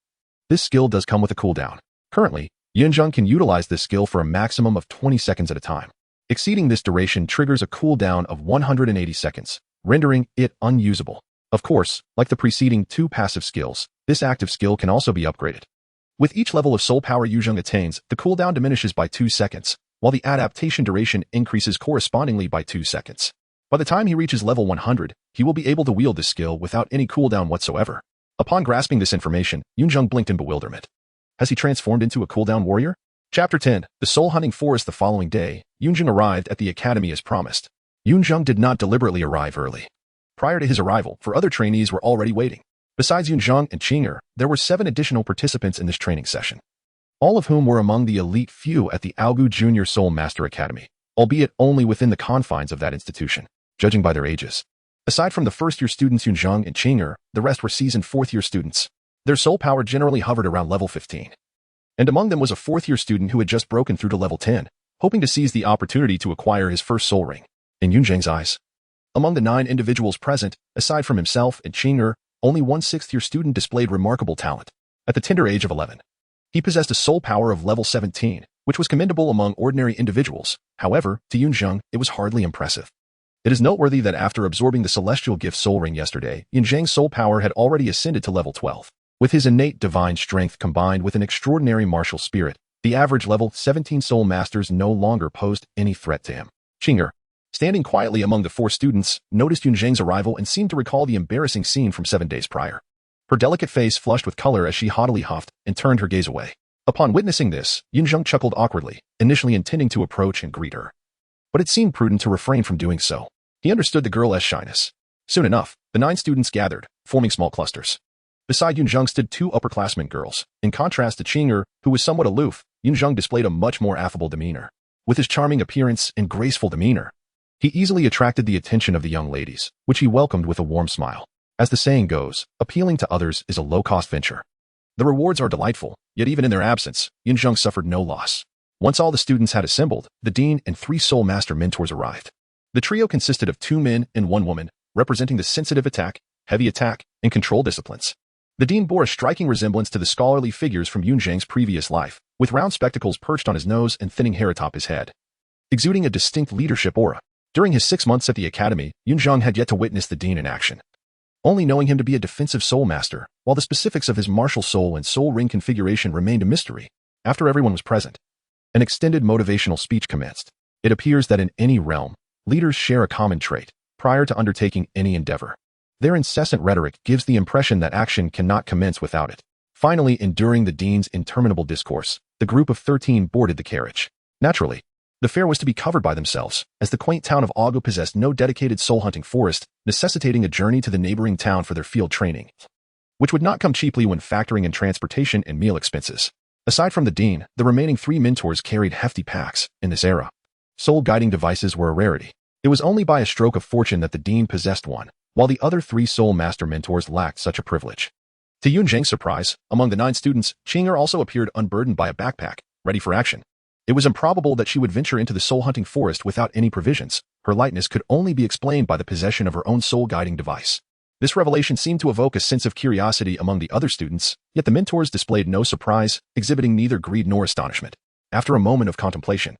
this skill does come with a cooldown. Currently, Yunzheng can utilize this skill for a maximum of 20 seconds at a time. Exceeding this duration triggers a cooldown of 180 seconds, rendering it unusable. Of course, like the preceding two passive skills, this active skill can also be upgraded. With each level of soul power Yunzheng attains, the cooldown diminishes by 2 seconds, while the adaptation duration increases correspondingly by 2 seconds. By the time he reaches level 100, he will be able to wield this skill without any cooldown whatsoever. Upon grasping this information, Yunzheng blinked in bewilderment. Has he transformed into a cooldown warrior? Chapter 10, The Soul Hunting Forest. The following day, Yunzheng arrived at the academy as promised. Yunzheng did not deliberately arrive early. Prior to his arrival, 4 other trainees were already waiting. Besides Yunzheng and Qing'er, there were 7 additional participants in this training session, all of whom were among the elite few at the Aogu Junior Soul Master Academy, albeit only within the confines of that institution, judging by their ages. Aside from the first-year students Yunzheng and Qing'er, the rest were seasoned 4th-year students. Their soul power generally hovered around level 15. And among them was a 4th-year student who had just broken through to level 10, hoping to seize the opportunity to acquire his first soul ring. In Yunzheng's eyes, among the 9 individuals present, aside from himself and Qing'er, only one 6th-year student displayed remarkable talent. At the tender age of 11, he possessed a soul power of level 17, which was commendable among ordinary individuals. However, to Yunzheng, it was hardly impressive. It is noteworthy that after absorbing the celestial gift soul ring yesterday, Yunzheng's soul power had already ascended to level 12. With his innate divine strength combined with an extraordinary martial spirit, the average level 17 soul masters no longer posed any threat to him. Qing'er, standing quietly among the 4 students, noticed Yunzheng's arrival and seemed to recall the embarrassing scene from 7 days prior. Her delicate face flushed with color as she haughtily huffed and turned her gaze away. Upon witnessing this, Yunzheng chuckled awkwardly, initially intending to approach and greet her. But it seemed prudent to refrain from doing so. He understood the girl's shyness. Soon enough, the 9 students gathered, forming small clusters. Beside Yunzheng stood 2 upperclassmen girls. In contrast to Qing'er, who was somewhat aloof, Yunzheng displayed a much more affable demeanor. With his charming appearance and graceful demeanor, he easily attracted the attention of the young ladies, which he welcomed with a warm smile. As the saying goes, appealing to others is a low-cost venture. The rewards are delightful, yet even in their absence, Yunzheng suffered no loss. Once all the students had assembled, the dean and 3 soul master mentors arrived. The trio consisted of 2 men and 1 woman, representing the sensitive attack, heavy attack, and control disciplines. The dean bore a striking resemblance to the scholarly figures from Yunzheng's previous life, with round spectacles perched on his nose and thinning hair atop his head, exuding a distinct leadership aura. During his 6 months at the academy, Yunzheng had yet to witness the dean in action, only knowing him to be a defensive soul master, while the specifics of his martial soul and soul ring configuration remained a mystery. After everyone was present, an extended motivational speech commenced. It appears that in any realm, leaders share a common trait prior to undertaking any endeavor. Their incessant rhetoric gives the impression that action cannot commence without it. Finally, enduring the dean's interminable discourse, the group of 13 boarded the carriage. Naturally, the fare was to be covered by themselves, as the quaint town of Augu possessed no dedicated soul-hunting forest, necessitating a journey to the neighboring town for their field training, which would not come cheaply when factoring in transportation and meal expenses. Aside from the dean, the remaining 3 mentors carried hefty packs. In this era, soul-guiding devices were a rarity. It was only by a stroke of fortune that the dean possessed one, while the other 3 soul master mentors lacked such a privilege. To Yunzheng's surprise, among the 9 students, Qing'er also appeared unburdened by a backpack, ready for action. It was improbable that she would venture into the soul-hunting forest without any provisions. Her lightness could only be explained by the possession of her own soul-guiding device. This revelation seemed to evoke a sense of curiosity among the other students, yet the mentors displayed no surprise, exhibiting neither greed nor astonishment. After a moment of contemplation,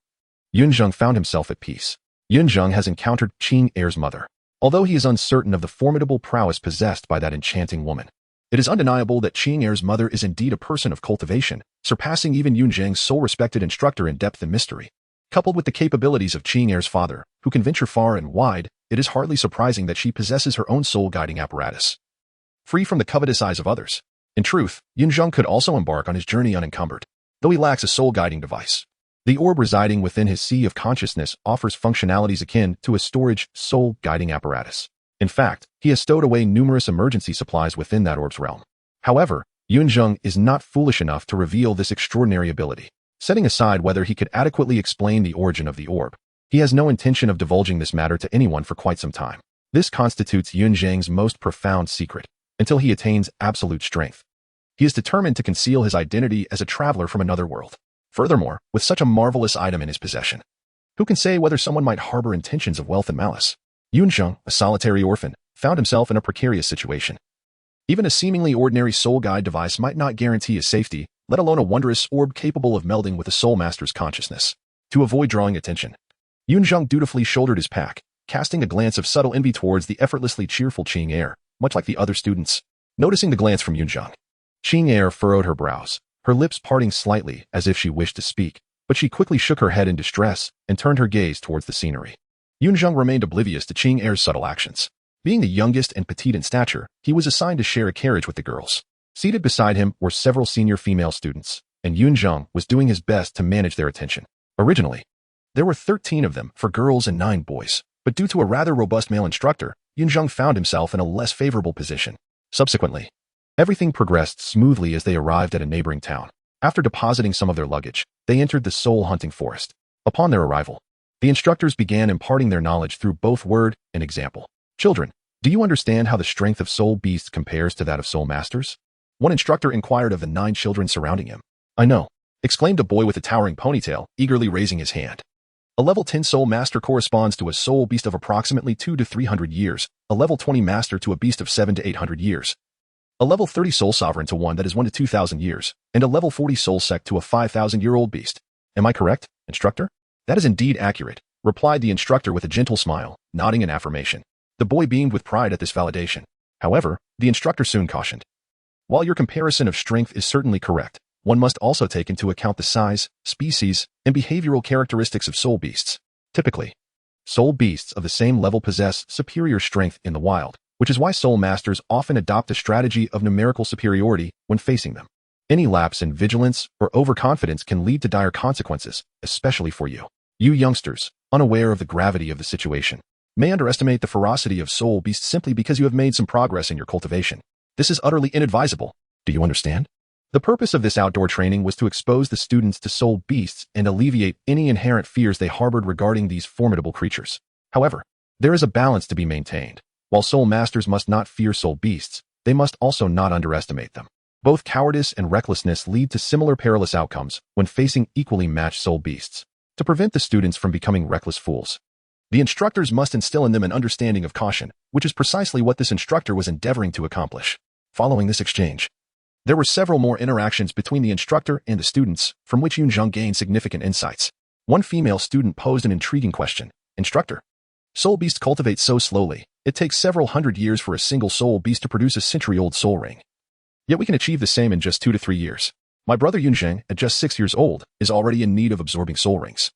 Yunzheng found himself at peace. Yunzheng has encountered Qing'er's mother. Although he is uncertain of the formidable prowess possessed by that enchanting woman, it is undeniable that Qing'er's mother is indeed a person of cultivation, surpassing even Yunzheng's soul-respected instructor in depth and mystery. Coupled with the capabilities of Qing'er's father, who can venture far and wide, it is hardly surprising that she possesses her own soul-guiding apparatus, free from the covetous eyes of others. In truth, Yunzheng could also embark on his journey unencumbered, though he lacks a soul-guiding device. The orb residing within his sea of consciousness offers functionalities akin to a storage soul-guiding apparatus. In fact, he has stowed away numerous emergency supplies within that orb's realm. However, Yunzheng is not foolish enough to reveal this extraordinary ability. Setting aside whether he could adequately explain the origin of the orb, he has no intention of divulging this matter to anyone for quite some time. This constitutes Yunzheng's most profound secret, until he attains absolute strength. He is determined to conceal his identity as a traveler from another world. Furthermore, with such a marvelous item in his possession, who can say whether someone might harbor intentions of wealth and malice? Yunzheng, a solitary orphan, found himself in a precarious situation. Even a seemingly ordinary soul guide device might not guarantee his safety, let alone a wondrous orb capable of melding with a soul master's consciousness. To avoid drawing attention, Yunzheng dutifully shouldered his pack, casting a glance of subtle envy towards the effortlessly cheerful Qing'er. much like the other students. Noticing the glance from Yunzheng, Qing furrowed her brows, her lips parting slightly as if she wished to speak, but she quickly shook her head in distress and turned her gaze towards the scenery. Yunzheng remained oblivious to Qing's subtle actions. Being the youngest and petite in stature, he was assigned to share a carriage with the girls. Seated beside him were several senior female students, and Yunzheng was doing his best to manage their attention. Originally, there were 13 of them for girls and 9 boys, but due to a rather robust male instructor, Yunzheng found himself in a less favorable position. Subsequently, everything progressed smoothly as they arrived at a neighboring town. After depositing some of their luggage, they entered the soul-hunting forest. Upon their arrival, the instructors began imparting their knowledge through both word and example. Children, do you understand how the strength of soul beasts compares to that of soul masters? One instructor inquired of the 9 children surrounding him. I know, exclaimed a boy with a towering ponytail, eagerly raising his hand. A level 10 soul master corresponds to a soul beast of approximately 200 to 300 years, a level 20 master to a beast of 700 to 800 years, a level 30 soul sovereign to one that is 1 to 2,000 years, and a level 40 soul sect to a 5,000-year-old beast. Am I correct, instructor? That is indeed accurate, replied the instructor with a gentle smile, nodding in affirmation. The boy beamed with pride at this validation. However, the instructor soon cautioned. While your comparison of strength is certainly correct, one must also take into account the size, species, and behavioral characteristics of soul beasts. Typically, soul beasts of the same level possess superior strength in the wild, which is why soul masters often adopt a strategy of numerical superiority when facing them. Any lapse in vigilance or overconfidence can lead to dire consequences, especially for you. You youngsters, unaware of the gravity of the situation, may underestimate the ferocity of soul beasts simply because you have made some progress in your cultivation. This is utterly inadvisable. Do you understand? The purpose of this outdoor training was to expose the students to soul beasts and alleviate any inherent fears they harbored regarding these formidable creatures. However, there is a balance to be maintained. While soul masters must not fear soul beasts, they must also not underestimate them. Both cowardice and recklessness lead to similar perilous outcomes when facing equally matched soul beasts. To prevent the students from becoming reckless fools, the instructors must instill in them an understanding of caution, which is precisely what this instructor was endeavoring to accomplish. Following this exchange, there were several more interactions between the instructor and the students, from which Yunzheng gained significant insights. One female student posed an intriguing question. Instructor, soul beasts cultivate so slowly, it takes several hundred years for a single soul beast to produce a century-old soul ring. Yet we can achieve the same in just 2 to 3 years. My brother Yunzheng, at just 6 years old, is already in need of absorbing soul rings.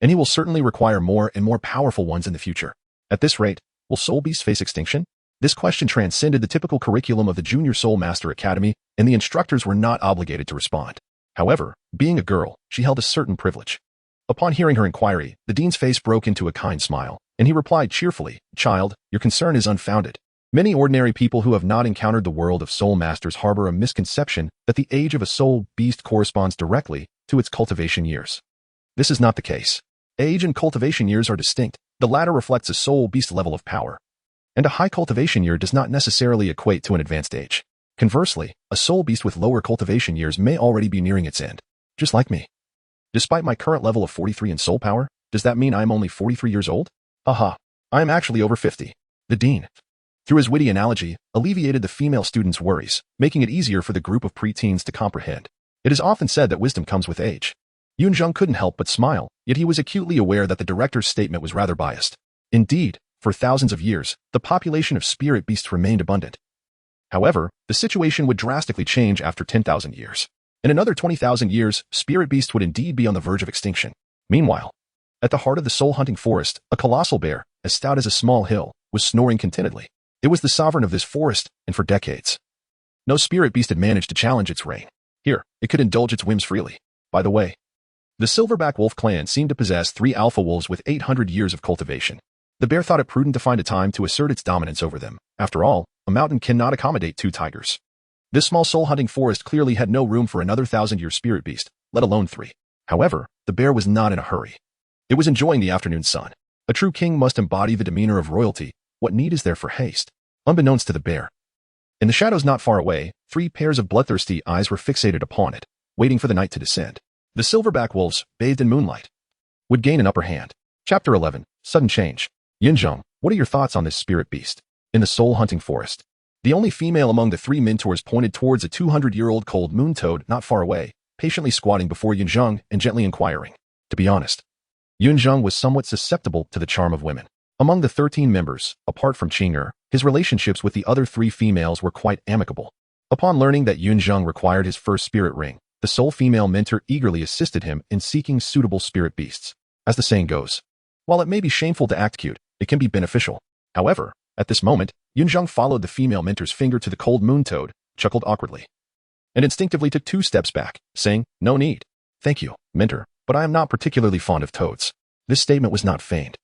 And he will certainly require more and more powerful ones in the future. At this rate, will soul beasts face extinction? This question transcended the typical curriculum of the Junior Soul Master Academy, and the instructors were not obligated to respond. However, being a girl, she held a certain privilege. Upon hearing her inquiry, the dean's face broke into a kind smile, and he replied cheerfully, Child, your concern is unfounded. Many ordinary people who have not encountered the world of soul masters harbor a misconception that the age of a soul beast corresponds directly to its cultivation years. This is not the case. Age and cultivation years are distinct. The latter reflects a soul beast level of power, and a high cultivation year does not necessarily equate to an advanced age. Conversely, a soul beast with lower cultivation years may already be nearing its end, just like me. Despite my current level of 43 in soul power, does that mean I am only 43 years old? Aha, I am actually over 50. The dean, through his witty analogy, alleviated the female students' worries, making it easier for the group of preteens to comprehend. It is often said that wisdom comes with age. Yunzheng couldn't help but smile, yet he was acutely aware that the director's statement was rather biased. Indeed, for thousands of years, the population of spirit beasts remained abundant. However, the situation would drastically change after 10,000 years. In another 20,000 years, spirit beasts would indeed be on the verge of extinction. Meanwhile, at the heart of the soul-hunting forest, a colossal bear, as stout as a small hill, was snoring contentedly. It was the sovereign of this forest, and for decades, no spirit beast had managed to challenge its reign. Here, it could indulge its whims freely. By the way, the silverback wolf clan seemed to possess 3 alpha wolves with 800 years of cultivation. The bear thought it prudent to find a time to assert its dominance over them. After all, a mountain cannot accommodate 2 tigers. This small soul-hunting forest clearly had no room for another 1,000-year spirit beast, let alone 3. However, the bear was not in a hurry. It was enjoying the afternoon sun. A true king must embody the demeanor of royalty. What need is there for haste? Unbeknownst to the bear, in the shadows not far away, 3 pairs of bloodthirsty eyes were fixated upon it, waiting for the night to descend. The silverback wolves, bathed in moonlight, would gain an upper hand. Chapter 11. Sudden Change. Yunzheng, what are your thoughts on this spirit beast? In the soul-hunting forest, the only female among the 3 mentors pointed towards a 200-year-old cold moon toad not far away, patiently squatting before Yunzheng and gently inquiring. To be honest, Yunzheng was somewhat susceptible to the charm of women. Among the 13 members, apart from Qing, His relationships with the other 3 females were quite amicable. Upon learning that Yunzheng required his first spirit ring, the sole female mentor eagerly assisted him in seeking suitable spirit beasts. As the saying goes, while it may be shameful to act cute, it can be beneficial. However, at this moment, Yunzheng followed the female mentor's finger to the cold moon toad, chuckled awkwardly, and instinctively took 2 steps back, saying, "No need. Thank you, mentor, but I am not particularly fond of toads." This statement was not feigned.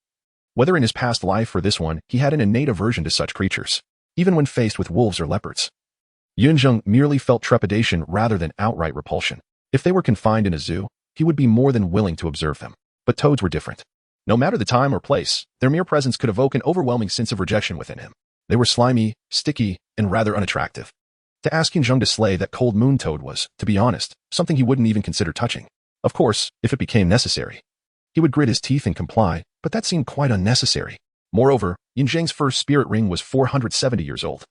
Whether in his past life or this one, he had an innate aversion to such creatures, even when faced with wolves or leopards. Yunzheng merely felt trepidation rather than outright repulsion. If they were confined in a zoo, he would be more than willing to observe them. But toads were different. No matter the time or place, their mere presence could evoke an overwhelming sense of rejection within him. They were slimy, sticky, and rather unattractive. To ask Yunzheng to slay that cold moon toad was, to be honest, something he wouldn't even consider touching. Of course, if it became necessary. He would grit his teeth and comply, but that seemed quite unnecessary. Moreover, Yunzheng's first spirit ring was 470 years old.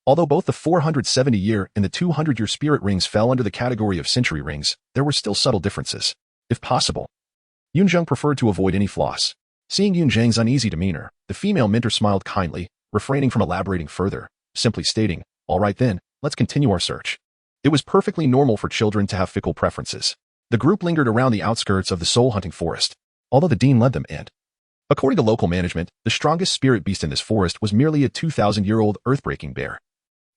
Although both the 470-year and the 200-year spirit rings fell under the category of century rings, there were still subtle differences. If possible, Yunzheng preferred to avoid any floss. Seeing Yunzheng's uneasy demeanor, the female mentor smiled kindly, refraining from elaborating further, simply stating, "All right then, let's continue our search." It was perfectly normal for children to have fickle preferences. The group lingered around the outskirts of the soul-hunting forest, although the dean led them and, according to local management, the strongest spirit beast in this forest was merely a 2,000-year-old earth-breaking bear.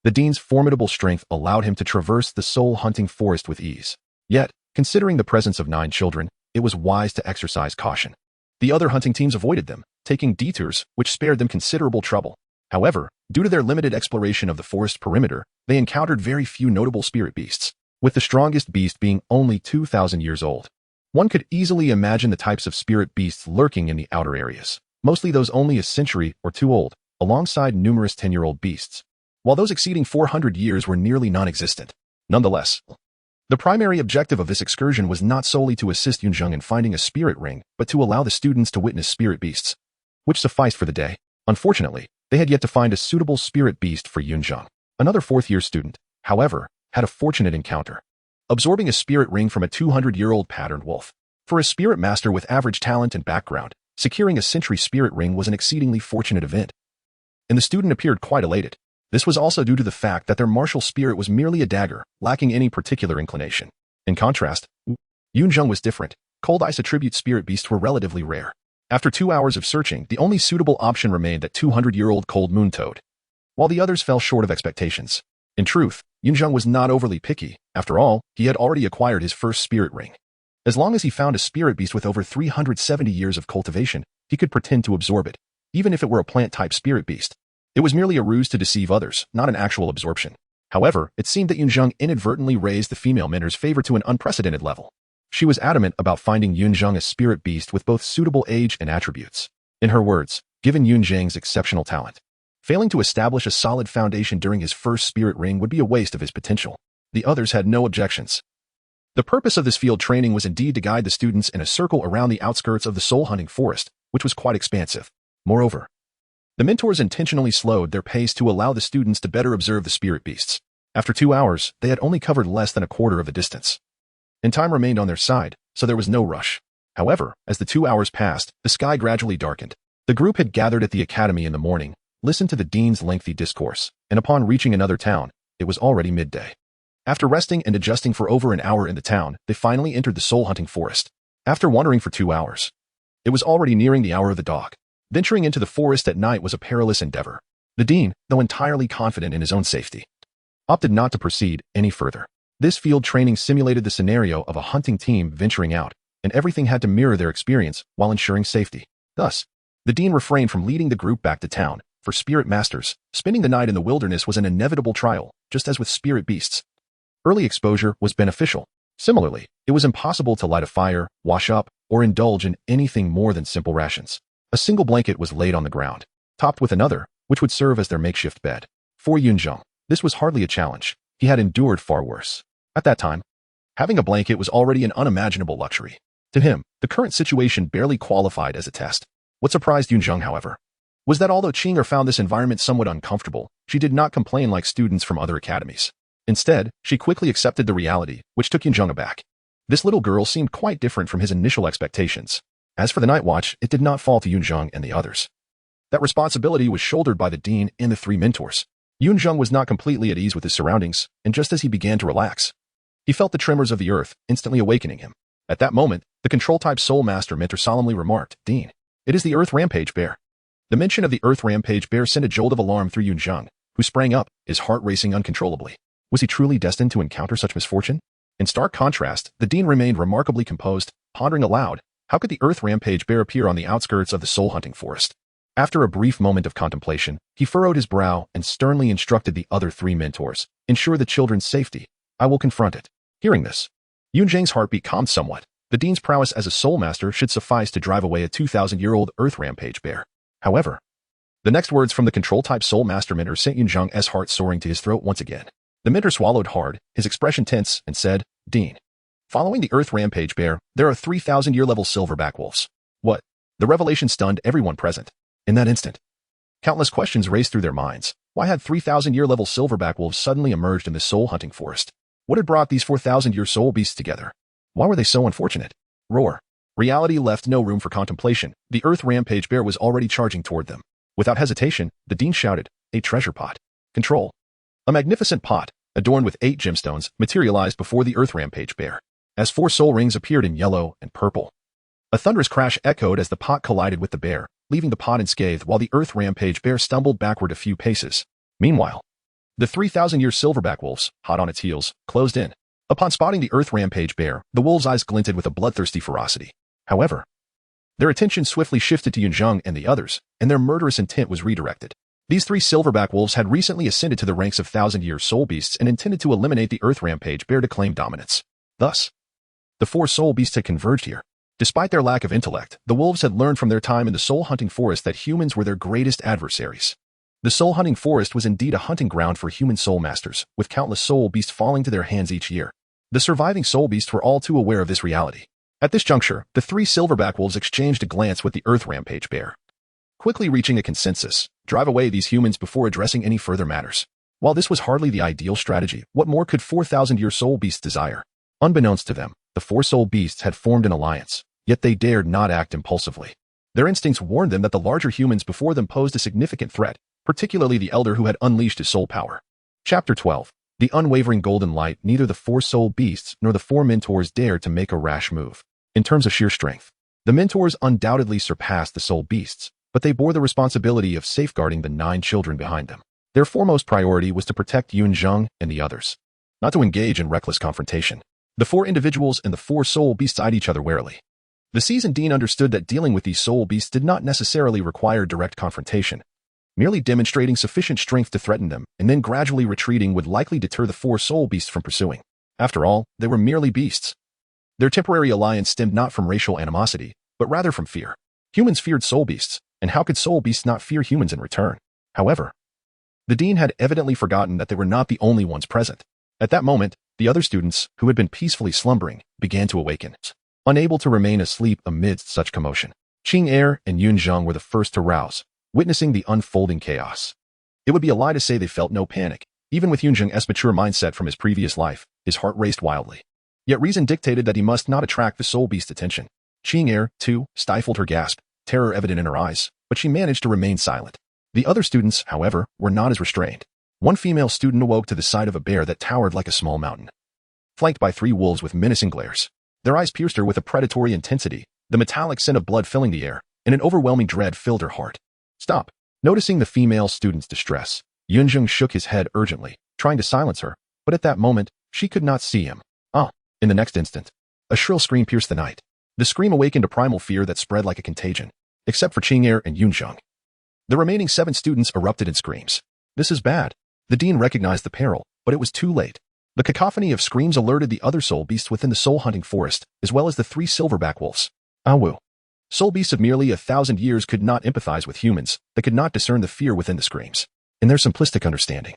The dean's formidable strength allowed him to traverse the soul-hunting forest with ease. Yet, considering the presence of 9 children, it was wise to exercise caution. The other hunting teams avoided them, taking detours which spared them considerable trouble. However, due to their limited exploration of the forest perimeter, they encountered very few notable spirit beasts, with the strongest beast being only 2,000 years old. One could easily imagine the types of spirit beasts lurking in the outer areas, mostly those only a century or 2 old, alongside numerous 10-year-old beasts, while those exceeding 400 years were nearly non-existent. Nonetheless, the primary objective of this excursion was not solely to assist Yunzheng in finding a spirit ring, but to allow the students to witness spirit beasts, which sufficed for the day. Unfortunately, they had yet to find a suitable spirit beast for Yunzheng. Another 4th-year student, however, had a fortunate encounter, absorbing a spirit ring from a 200-year-old patterned wolf. For a spirit master with average talent and background, securing a century spirit ring was an exceedingly fortunate event, and the student appeared quite elated. This was also due to the fact that their martial spirit was merely a dagger, lacking any particular inclination. In contrast, Yunzheng was different. Cold ice attribute spirit beasts were relatively rare. After 2 hours of searching, the only suitable option remained that 200-year-old cold moon toad, while the others fell short of expectations. In truth, Yunzheng was not overly picky. After all, he had already acquired his first spirit ring. As long as he found a spirit beast with over 370 years of cultivation, he could pretend to absorb it, even if it were a plant-type spirit beast. It was merely a ruse to deceive others, not an actual absorption. However, it seemed that Yunzheng inadvertently raised the female mentor's favor to an unprecedented level. She was adamant about finding Yunzheng a spirit beast with both suitable age and attributes. In her words, given Yunzheng's exceptional talent, failing to establish a solid foundation during his first spirit ring would be a waste of his potential. The others had no objections. The purpose of this field training was indeed to guide the students in a circle around the outskirts of the soul-hunting forest, which was quite expansive. Moreover, the mentors intentionally slowed their pace to allow the students to better observe the spirit beasts. After 2 hours, they had only covered less than a quarter of the distance, and time remained on their side, so there was no rush. However, as the 2 hours passed, the sky gradually darkened. The group had gathered at the academy in the morning, listened to the dean's lengthy discourse, and upon reaching another town, it was already midday. After resting and adjusting for over an hour in the town, they finally entered the soul-hunting forest. After wandering for 2 hours, it was already nearing the hour of the dog. Venturing into the forest at night was a perilous endeavor. The dean, though entirely confident in his own safety, opted not to proceed any further. This field training simulated the scenario of a hunting team venturing out, and everything had to mirror their experience while ensuring safety. Thus, the dean refrained from leading the group back to town. For spirit masters, spending the night in the wilderness was an inevitable trial, just as with spirit beasts. Early exposure was beneficial. Similarly, it was impossible to light a fire, wash up, or indulge in anything more than simple rations. A single blanket was laid on the ground, topped with another, which would serve as their makeshift bed. For Yunzheng, this was hardly a challenge. He had endured far worse. At that time, having a blanket was already an unimaginable luxury. To him, the current situation barely qualified as a test. What surprised Yunzheng, however, was that although Qing'er found this environment somewhat uncomfortable, she did not complain like students from other academies. Instead, she quickly accepted the reality, which took Yunzheng aback. This little girl seemed quite different from his initial expectations. As for the night watch, it did not fall to Yunzheng and the others. That responsibility was shouldered by the dean and the three mentors. Yunzheng was not completely at ease with his surroundings, and just as he began to relax, he felt the tremors of the earth instantly awakening him. At that moment, the control-type Soul Master mentor solemnly remarked, "Dean, it is the Earth Rampage Bear." The mention of the Earth Rampage Bear sent a jolt of alarm through Yunzheng, who sprang up, his heart racing uncontrollably. Was he truly destined to encounter such misfortune? In stark contrast, the dean remained remarkably composed, pondering aloud, how could the Earth Rampage Bear appear on the outskirts of the soul-hunting forest? After a brief moment of contemplation, he furrowed his brow and sternly instructed the other three mentors, "Ensure the children's safety. I will confront it." Hearing this, Yunzheng's heartbeat calmed somewhat. The dean's prowess as a soul master should suffice to drive away a 2,000-year-old Earth Rampage Bear. However, the next words from the control-type Soul Master mentor sent Yunzheng's heart soaring to his throat once again. The mentor swallowed hard, his expression tense, and said, "Dean, following the Earth Rampage Bear, there are 3,000-year-level silverback wolves." What? The revelation stunned everyone present. In that instant, countless questions raced through their minds. Why had 3,000-year-level silverback wolves suddenly emerged in the soul-hunting forest? What had brought these 4,000-year soul beasts together? Why were they so unfortunate? Roar. Reality left no room for contemplation. The Earth Rampage Bear was already charging toward them. Without hesitation, the dean shouted, "A treasure pot. Control." A magnificent pot, adorned with 8 gemstones, materialized before the Earth Rampage Bear, as 4 soul rings appeared in yellow and purple. A thunderous crash echoed as the pot collided with the bear, leaving the pot unscathed while the Earth Rampage Bear stumbled backward a few paces. Meanwhile, the 3,000-year silverback wolves, hot on its heels, closed in. Upon spotting the Earth Rampage Bear, the wolves' eyes glinted with a bloodthirsty ferocity. However, their attention swiftly shifted to Yunzheng and the others, and their murderous intent was redirected. These 3 silverback wolves had recently ascended to the ranks of 1,000-year soul beasts and intended to eliminate the Earth Rampage Bear to claim dominance. Thus, the 4 soul beasts had converged here. Despite their lack of intellect, the wolves had learned from their time in the soul-hunting forest that humans were their greatest adversaries. The soul-hunting forest was indeed a hunting ground for human soul masters, with countless soul beasts falling to their hands each year. The surviving soul beasts were all too aware of this reality. At this juncture, the 3 silverback wolves exchanged a glance with the Earth Rampage Bear, quickly reaching a consensus: drive away these humans before addressing any further matters. While this was hardly the ideal strategy, what more could 4,000-year soul beasts desire? Unbeknownst to them, the 4 soul beasts had formed an alliance, yet they dared not act impulsively. Their instincts warned them that the larger humans before them posed a significant threat, particularly the elder who had unleashed his soul power. Chapter 12. The unwavering golden light. Neither the 4 soul beasts nor the 4 mentors dared to make a rash move. In terms of sheer strength, the mentors undoubtedly surpassed the soul beasts, but they bore the responsibility of safeguarding the 9 children behind them. Their foremost priority was to protect Yunzheng and the others, not to engage in reckless confrontation. The 4 individuals and the 4 soul beasts eyed each other warily. The seasoned dean understood that dealing with these soul beasts did not necessarily require direct confrontation. Merely demonstrating sufficient strength to threaten them and then gradually retreating would likely deter the 4 soul beasts from pursuing. After all, they were merely beasts. Their temporary alliance stemmed not from racial animosity, but rather from fear. Humans feared soul beasts, and how could soul beasts not fear humans in return? However, the dean had evidently forgotten that they were not the only ones present. At that moment, the other students, who had been peacefully slumbering, began to awaken. Unable to remain asleep amidst such commotion, Qing'er and Yunzheng were the first to rouse, witnessing the unfolding chaos. It would be a lie to say they felt no panic. Even with Yunzheng's mature mindset from his previous life, his heart raced wildly. Yet reason dictated that he must not attract the soul beast's attention. Qing'er, too, stifled her gasp, terror evident in her eyes, but she managed to remain silent. The other students, however, were not as restrained. One female student awoke to the sight of a bear that towered like a small mountain, flanked by 3 wolves with menacing glares. Their eyes pierced her with a predatory intensity, the metallic scent of blood filling the air, and an overwhelming dread filled her heart. "Stop." Noticing the female student's distress, Yunzheng shook his head urgently, trying to silence her, but at that moment, she could not see him. In the next instant, a shrill scream pierced the night. The scream awakened a primal fear that spread like a contagion, except for Qing'er and Yunzheng. The remaining 7 students erupted in screams. This is bad. The dean recognized the peril, but it was too late. The cacophony of screams alerted the other soul beasts within the soul-hunting forest, as well as the 3 silverback wolves. Awu. Soul beasts of merely 1,000 years could not empathize with humans, they could not discern the fear within the screams. In their simplistic understanding,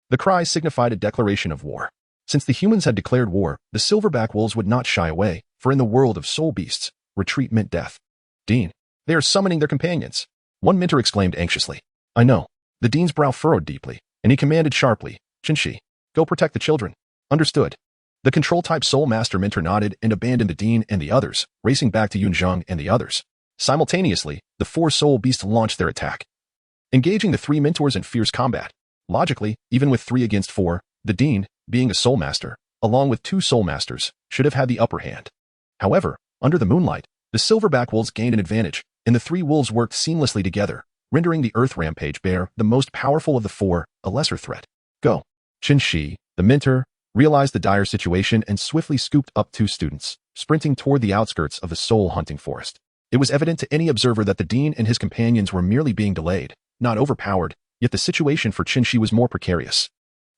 the cries signified a declaration of war. Since the humans had declared war, the silverback wolves would not shy away, for in the world of soul beasts, retreat meant death. "Dean, they are summoning their companions," one mentor exclaimed anxiously. "I know." The dean's brow furrowed deeply, and he commanded sharply, "Qinshi, go protect the children." "Understood." The control-type soul master mentor nodded and abandoned the dean and the others, racing back to Yunzheng and the others. Simultaneously, the 4 soul beasts launched their attack. engaging the three mentors in fierce combat. Logically, even with 3 against 4, the Dean, being a soul master, along with 2 soul masters, should have had the upper hand. However, under the moonlight, the silverback wolves gained an advantage, and the 3 wolves worked seamlessly together, rendering the Earth Rampage Bear, the most powerful of the 4, a lesser threat. Go. Qin Shi, the mentor, realized the dire situation and swiftly scooped up 2 students, sprinting toward the outskirts of the soul-hunting forest. It was evident to any observer that the Dean and his companions were merely being delayed, not overpowered, yet the situation for Qin Shi was more precarious.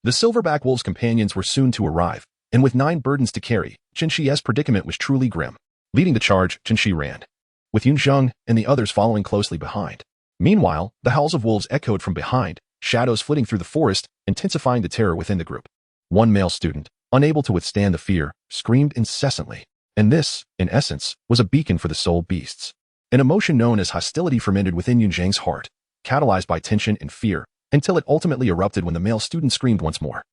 The silverback wolves' companions were soon to arrive, and with 9 burdens to carry, Qin Shi's predicament was truly grim. Leading the charge, Qin Shi ran, with Yunzheng and the others following closely behind. Meanwhile, the howls of wolves echoed from behind, shadows flitting through the forest, intensifying the terror within the group. One male student, unable to withstand the fear, screamed incessantly. And this, in essence, was a beacon for the soul beasts. An emotion known as hostility fermented within Yunzheng's heart, catalyzed by tension and fear, until it ultimately erupted when the male student screamed once more.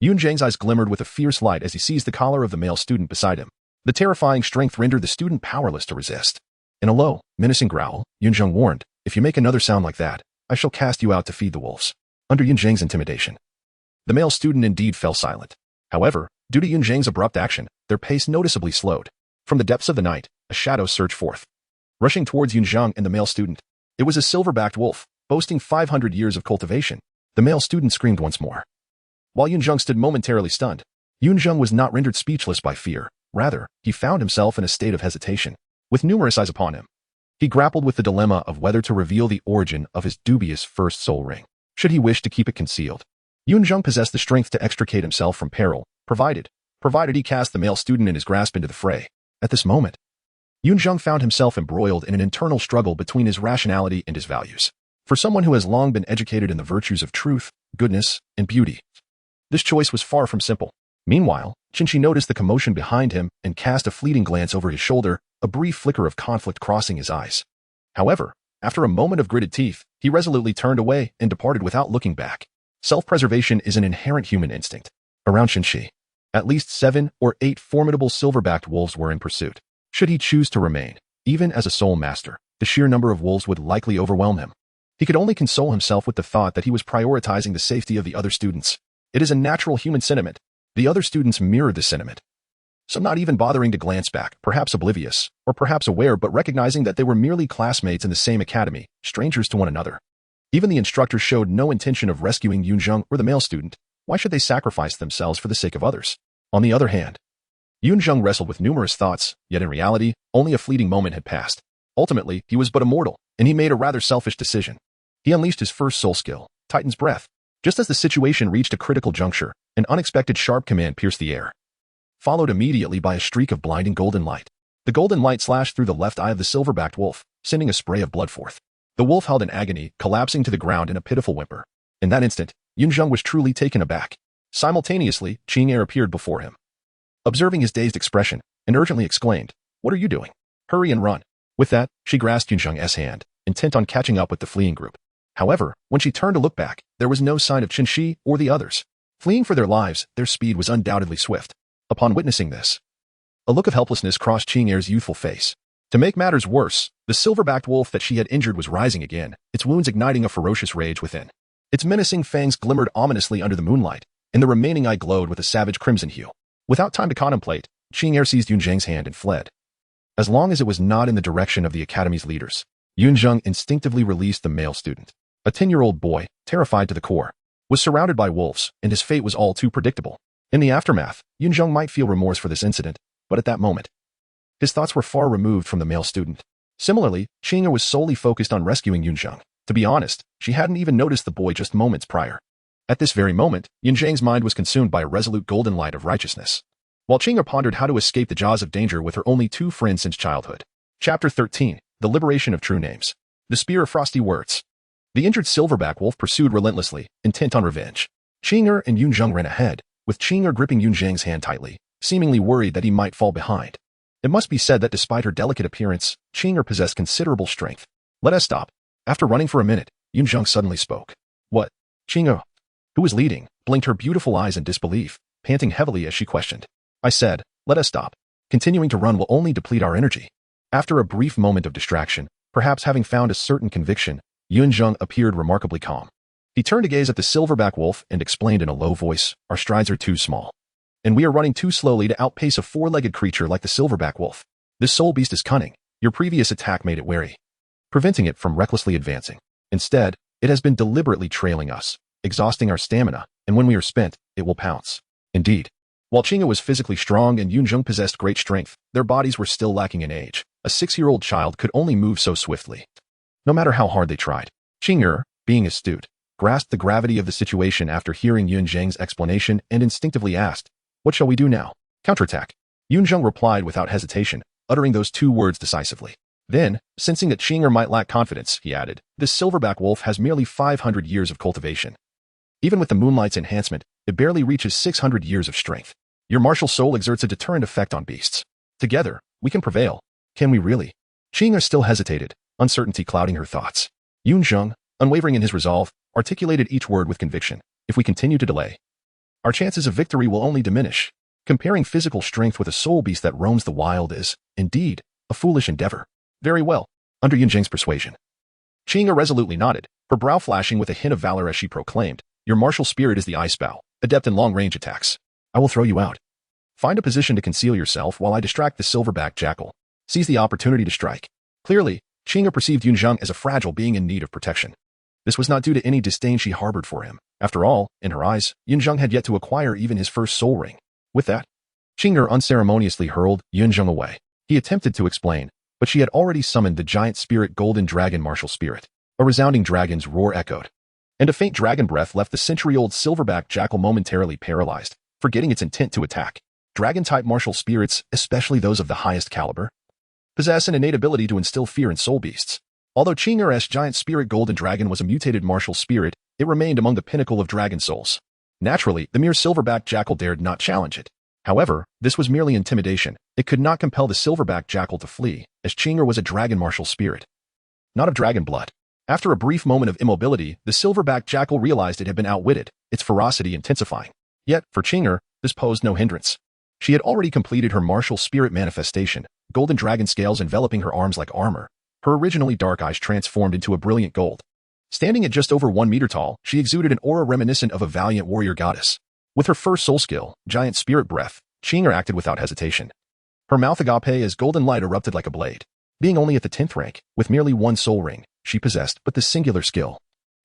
Yunzheng's eyes glimmered with a fierce light as he seized the collar of the male student beside him. The terrifying strength rendered the student powerless to resist. In a low, menacing growl, Yunzheng warned, "If you make another sound like that, I shall cast you out to feed the wolves." Under Yunzheng's intimidation, the male student indeed fell silent. However, due to Yunzheng's abrupt action, their pace noticeably slowed. From the depths of the night, a shadow surged forth. Rushing towards Yunzheng and the male student, it was a silver-backed wolf, boasting 500 years of cultivation. The male student screamed once more. While Yunzheng stood momentarily stunned, Yunzheng was not rendered speechless by fear. Rather, he found himself in a state of hesitation, with numerous eyes upon him. He grappled with the dilemma of whether to reveal the origin of his dubious first soul ring. Should he wish to keep it concealed? Yunzheng possessed the strength to extricate himself from peril, provided he cast the male student in his grasp into the fray. At this moment, Yunzheng found himself embroiled in an internal struggle between his rationality and his values. For someone who has long been educated in the virtues of truth, goodness, and beauty, this choice was far from simple. Meanwhile, Qin Shi noticed the commotion behind him and cast a fleeting glance over his shoulder, a brief flicker of conflict crossing his eyes. However, after a moment of gritted teeth, he resolutely turned away and departed without looking back. Self-preservation is an inherent human instinct. Around Qin Shi, at least 7 or 8 formidable silver-backed wolves were in pursuit. Should he choose to remain, even as a soul master, the sheer number of wolves would likely overwhelm him. He could only console himself with the thought that he was prioritizing the safety of the other students. It is a natural human sentiment. The other students mirrored this sentiment. Some not even bothering to glance back, perhaps oblivious, or perhaps aware but recognizing that they were merely classmates in the same academy, strangers to one another. Even the instructor showed no intention of rescuing Yunzheng or the male student. Why should they sacrifice themselves for the sake of others? On the other hand, Yunzheng wrestled with numerous thoughts, yet in reality, only a fleeting moment had passed. Ultimately, he was but a mortal, and he made a rather selfish decision. He unleashed his first soul skill, Titan's Breath. Just as the situation reached a critical juncture, an unexpected sharp command pierced the air, followed immediately by a streak of blinding golden light. The golden light slashed through the left eye of the silver-backed wolf, sending a spray of blood forth. The wolf held in agony, collapsing to the ground in a pitiful whimper. In that instant, Yunzheng was truly taken aback. Simultaneously, Qing'er appeared before him. Observing his dazed expression, and urgently exclaimed, "What are you doing? Hurry and run." With that, she grasped Yunzheng's hand, intent on catching up with the fleeing group. However, when she turned to look back, there was no sign of Qin Shi or the others. Fleeing for their lives, their speed was undoubtedly swift. Upon witnessing this, a look of helplessness crossed Qing'er's youthful face. To make matters worse, the silver-backed wolf that she had injured was rising again, its wounds igniting a ferocious rage within. Its menacing fangs glimmered ominously under the moonlight, and the remaining eye glowed with a savage crimson hue. Without time to contemplate, Qing'er seized Yunzheng's hand and fled. As long as it was not in the direction of the academy's leaders, Yunzheng instinctively released the male student. A 10-year-old boy, terrified to the core, was surrounded by wolves, and his fate was all too predictable. In the aftermath, Yunzheng might feel remorse for this incident, but at that moment, his thoughts were far removed from the male student. Similarly, Qing'er was solely focused on rescuing Yunzheng. To be honest, she hadn't even noticed the boy just moments prior. At this very moment, Yunzheng's mind was consumed by a resolute golden light of righteousness, while Qing'er pondered how to escape the jaws of danger with her only 2 friends since childhood. Chapter 13, The Liberation of True Names. The Spear of Frosty Words. The injured silverback wolf pursued relentlessly, intent on revenge. Qing'er and Yunzheng ran ahead, with Qing'er gripping Yunzheng's hand tightly, seemingly worried that he might fall behind. It must be said that despite her delicate appearance, Qing'er possessed considerable strength. "Let us stop." After running for a minute, Yunzheng suddenly spoke. "What?" Qing'er, who was leading, blinked her beautiful eyes in disbelief, panting heavily as she questioned. "I said, let us stop. Continuing to run will only deplete our energy." After a brief moment of distraction, perhaps having found a certain conviction, Yunzheng appeared remarkably calm. He turned to gaze at the silverback wolf and explained in a low voice, "Our strides are too small, and we are running too slowly to outpace a four-legged creature like the silverback wolf. This soul beast is cunning. Your previous attack made it wary, preventing it from recklessly advancing. Instead, it has been deliberately trailing us, exhausting our stamina, and when we are spent, it will pounce." Indeed, while Qing'e was physically strong and Yunzheng possessed great strength, their bodies were still lacking in age. A 6-year-old child could only move so swiftly, no matter how hard they tried. Qing'e, being astute, grasped the gravity of the situation after hearing Yunzheng's explanation and instinctively asked, "What shall we do now?" "Counterattack." Yunzheng replied without hesitation, uttering those two words decisively. Then, sensing that Qing'e might lack confidence, he added, "This silverback wolf has merely 500 years of cultivation. Even with the moonlight's enhancement, it barely reaches 600 years of strength. Your martial soul exerts a deterrent effect on beasts. Together, we can prevail. Can we really?" Qing'e still hesitated, uncertainty clouding her thoughts. Yunzheng, unwavering in his resolve, articulated each word with conviction. "If we continue to delay, our chances of victory will only diminish. Comparing physical strength with a soul beast that roams the wild is, indeed, a foolish endeavor." "Very well," under Yunzheng's persuasion. Qing'e resolutely nodded, her brow flashing with a hint of valor as she proclaimed, "Your martial spirit is the ice bow, adept in long-range attacks. I will throw you out. Find a position to conceal yourself while I distract the silverback jackal. Seize the opportunity to strike." Clearly, Qing'e perceived Yunzheng as a fragile being in need of protection. This was not due to any disdain she harbored for him. After all, in her eyes, Yunzheng had yet to acquire even his first soul ring. With that, Qing'e unceremoniously hurled Yunzheng away. He attempted to explain, but she had already summoned the giant spirit golden dragon martial spirit. A resounding dragon's roar echoed, and a faint dragon breath left the century-old silverback jackal momentarily paralyzed, forgetting its intent to attack. Dragon-type martial spirits, especially those of the highest caliber, possess an innate ability to instill fear in soul beasts. Although Qing'e's giant spirit golden dragon was a mutated martial spirit, it remained among the pinnacle of dragon souls. Naturally, the mere silverback jackal dared not challenge it. However, this was merely intimidation. It could not compel the silverback jackal to flee, as Qing'e was a dragon martial spirit, not of dragon blood. After a brief moment of immobility, the silverback jackal realized it had been outwitted, its ferocity intensifying. Yet, for Qing'e, this posed no hindrance. She had already completed her martial spirit manifestation, golden dragon scales enveloping her arms like armor. Her originally dark eyes transformed into a brilliant gold. Standing at just over 1 meter tall, she exuded an aura reminiscent of a valiant warrior goddess. With her first soul skill, giant spirit breath, Qing'e acted without hesitation. Her mouth agape as golden light erupted like a blade. Being only at the 10th rank, with merely 1 soul ring, she possessed but this singular skill,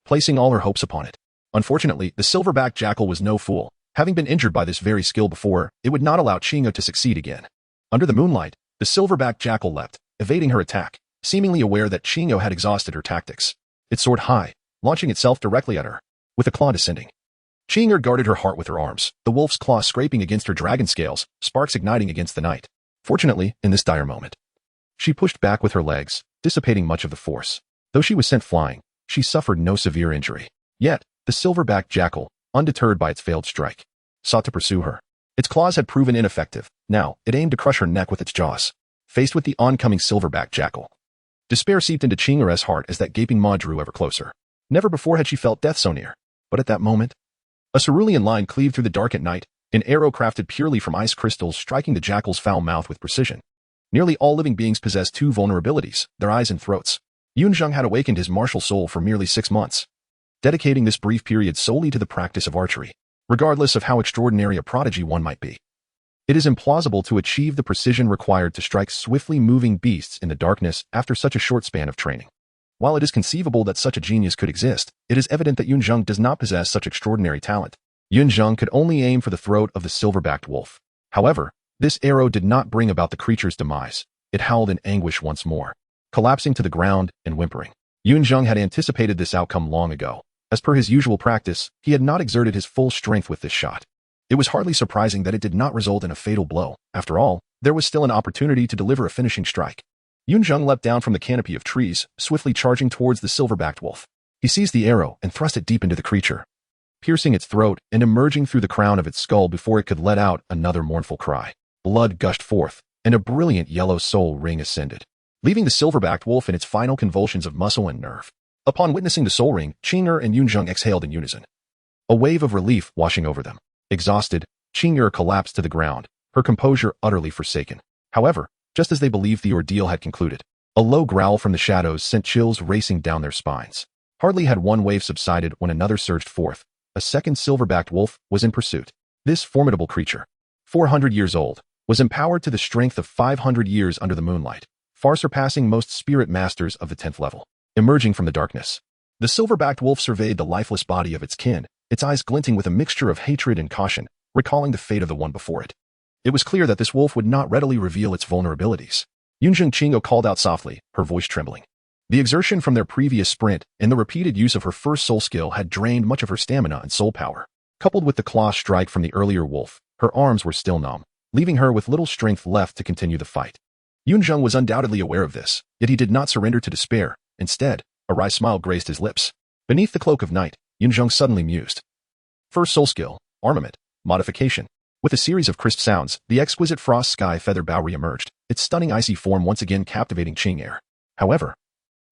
placing all her hopes upon it. Unfortunately, the silverback jackal was no fool. Having been injured by this very skill before, it would not allow Qing'e to succeed again. Under the moonlight, the silverback jackal leapt, evading her attack, seemingly aware that Qing'e had exhausted her tactics. It soared high, launching itself directly at her, with a claw descending. Qing'e guarded her heart with her arms, the wolf's claw scraping against her dragon scales, sparks igniting against the night. Fortunately, in this dire moment, she pushed back with her legs, dissipating much of the force. Though she was sent flying, she suffered no severe injury. Yet, the silverback jackal, undeterred by its failed strike, sought to pursue her. Its claws had proven ineffective. Now, it aimed to crush her neck with its jaws. Faced with the oncoming silverback jackal, despair seeped into Qing'e's heart as that gaping maw drew ever closer. Never before had she felt death so near. But at that moment, a cerulean line cleaved through the dark at night, an arrow crafted purely from ice crystals striking the jackal's foul mouth with precision. Nearly all living beings possess 2 vulnerabilities, their eyes and throats. Yunzheng had awakened his martial soul for merely 6 months, dedicating this brief period solely to the practice of archery. Regardless of how extraordinary a prodigy one might be, it is implausible to achieve the precision required to strike swiftly moving beasts in the darkness after such a short span of training. While it is conceivable that such a genius could exist, it is evident that Yunzheng does not possess such extraordinary talent. Yunzheng could only aim for the throat of the silverbacked wolf. However, this arrow did not bring about the creature's demise. It howled in anguish once more, collapsing to the ground and whimpering. Yunzheng had anticipated this outcome long ago. As per his usual practice, he had not exerted his full strength with this shot. It was hardly surprising that it did not result in a fatal blow. After all, there was still an opportunity to deliver a finishing strike. Yunzheng leapt down from the canopy of trees, swiftly charging towards the silverbacked wolf. He seized the arrow and thrust it deep into the creature, piercing its throat and emerging through the crown of its skull before it could let out another mournful cry. Blood gushed forth, and a brilliant yellow soul ring ascended, leaving the silverbacked wolf in its final convulsions of muscle and nerve. Upon witnessing the soul ring, Qing'e and Yunzheng exhaled in unison, a wave of relief washing over them. Exhausted, Qing'e collapsed to the ground, her composure utterly forsaken. However, just as they believed the ordeal had concluded, a low growl from the shadows sent chills racing down their spines. Hardly had one wave subsided when another surged forth. A second silver-backed wolf was in pursuit. This formidable creature, 400 years old, was empowered to the strength of 500 years under the moonlight, far surpassing most spirit masters of the 10th level. Emerging from the darkness, the silver-backed wolf surveyed the lifeless body of its kin, its eyes glinting with a mixture of hatred and caution, recalling the fate of the one before it. It was clear that this wolf would not readily reveal its vulnerabilities. Yunzheng Qinggo called out softly, her voice trembling. The exertion from their previous sprint and the repeated use of her first soul skill had drained much of her stamina and soul power. Coupled with the claw strike from the earlier wolf, her arms were still numb, leaving her with little strength left to continue the fight. Yunzheng was undoubtedly aware of this, yet he did not surrender to despair. Instead, a wry smile graced his lips. Beneath the cloak of night, Yunzheng suddenly mused. First soul skill, armament, modification. With a series of crisp sounds, the exquisite frost sky feather bow re-emerged, its stunning icy form once again captivating Qing'er. However,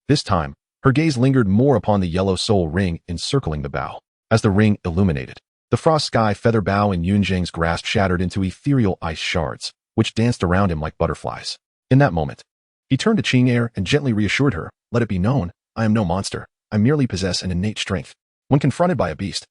this time, her gaze lingered more upon the yellow soul ring encircling the bow. As the ring illuminated, the frost sky feather bow in Yunzheng's grasp shattered into ethereal ice shards, which danced around him like butterflies. In that moment, he turned to Qing'er and gently reassured her, "Let it be known, I am no monster, I merely possess an innate strength." When confronted by a beast,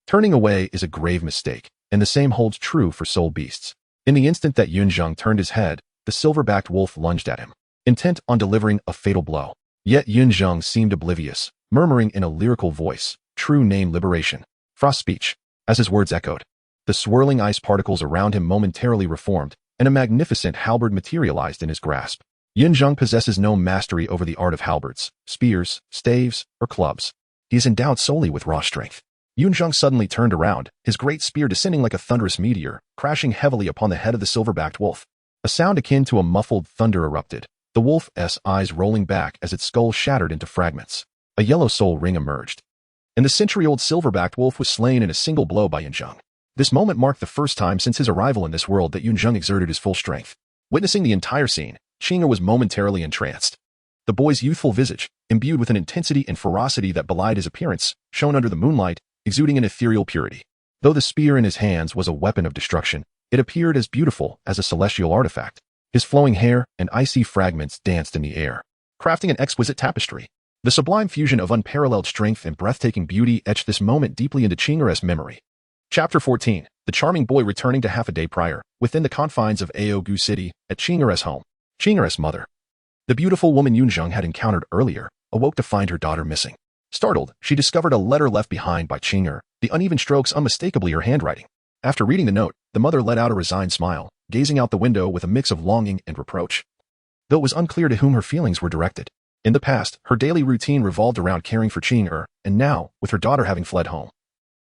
turning away is a grave mistake, and the same holds true for soul beasts. In the instant that Yunzheng turned his head, the silver-backed wolf lunged at him, intent on delivering a fatal blow. Yet Yunzheng seemed oblivious, murmuring in a lyrical voice, "True name liberation." Frost speech. As his words echoed, the swirling ice particles around him momentarily reformed, and a magnificent halberd materialized in his grasp. Yunzheng possesses no mastery over the art of halberds, spears, staves, or clubs. He is endowed solely with raw strength. Yunzheng suddenly turned around, his great spear descending like a thunderous meteor, crashing heavily upon the head of the silver-backed wolf. A sound akin to a muffled thunder erupted, the wolf's eyes rolling back as its skull shattered into fragments. A yellow soul ring emerged, and the century-old silver-backed wolf was slain in a single blow by Yunzheng. This moment marked the first time since his arrival in this world that Yunzheng exerted his full strength. Witnessing the entire scene, Qing'er was momentarily entranced. The boy's youthful visage, imbued with an intensity and ferocity that belied his appearance, shone under the moonlight, exuding an ethereal purity. Though the spear in his hands was a weapon of destruction, it appeared as beautiful as a celestial artifact. His flowing hair and icy fragments danced in the air, crafting an exquisite tapestry. The sublime fusion of unparalleled strength and breathtaking beauty etched this moment deeply into Qing'er's memory. Chapter 14. The charming boy returning to half a day prior, within the confines of Aogu City, at Qing'er's home. Qing'er's mother, the beautiful woman Yunzheng had encountered earlier, awoke to find her daughter missing. Startled, she discovered a letter left behind by Qing'er, the uneven strokes unmistakably her handwriting. After reading the note, the mother let out a resigned smile, gazing out the window with a mix of longing and reproach. Though it was unclear to whom her feelings were directed. In the past, her daily routine revolved around caring for Qing'er, and now, with her daughter having fled home,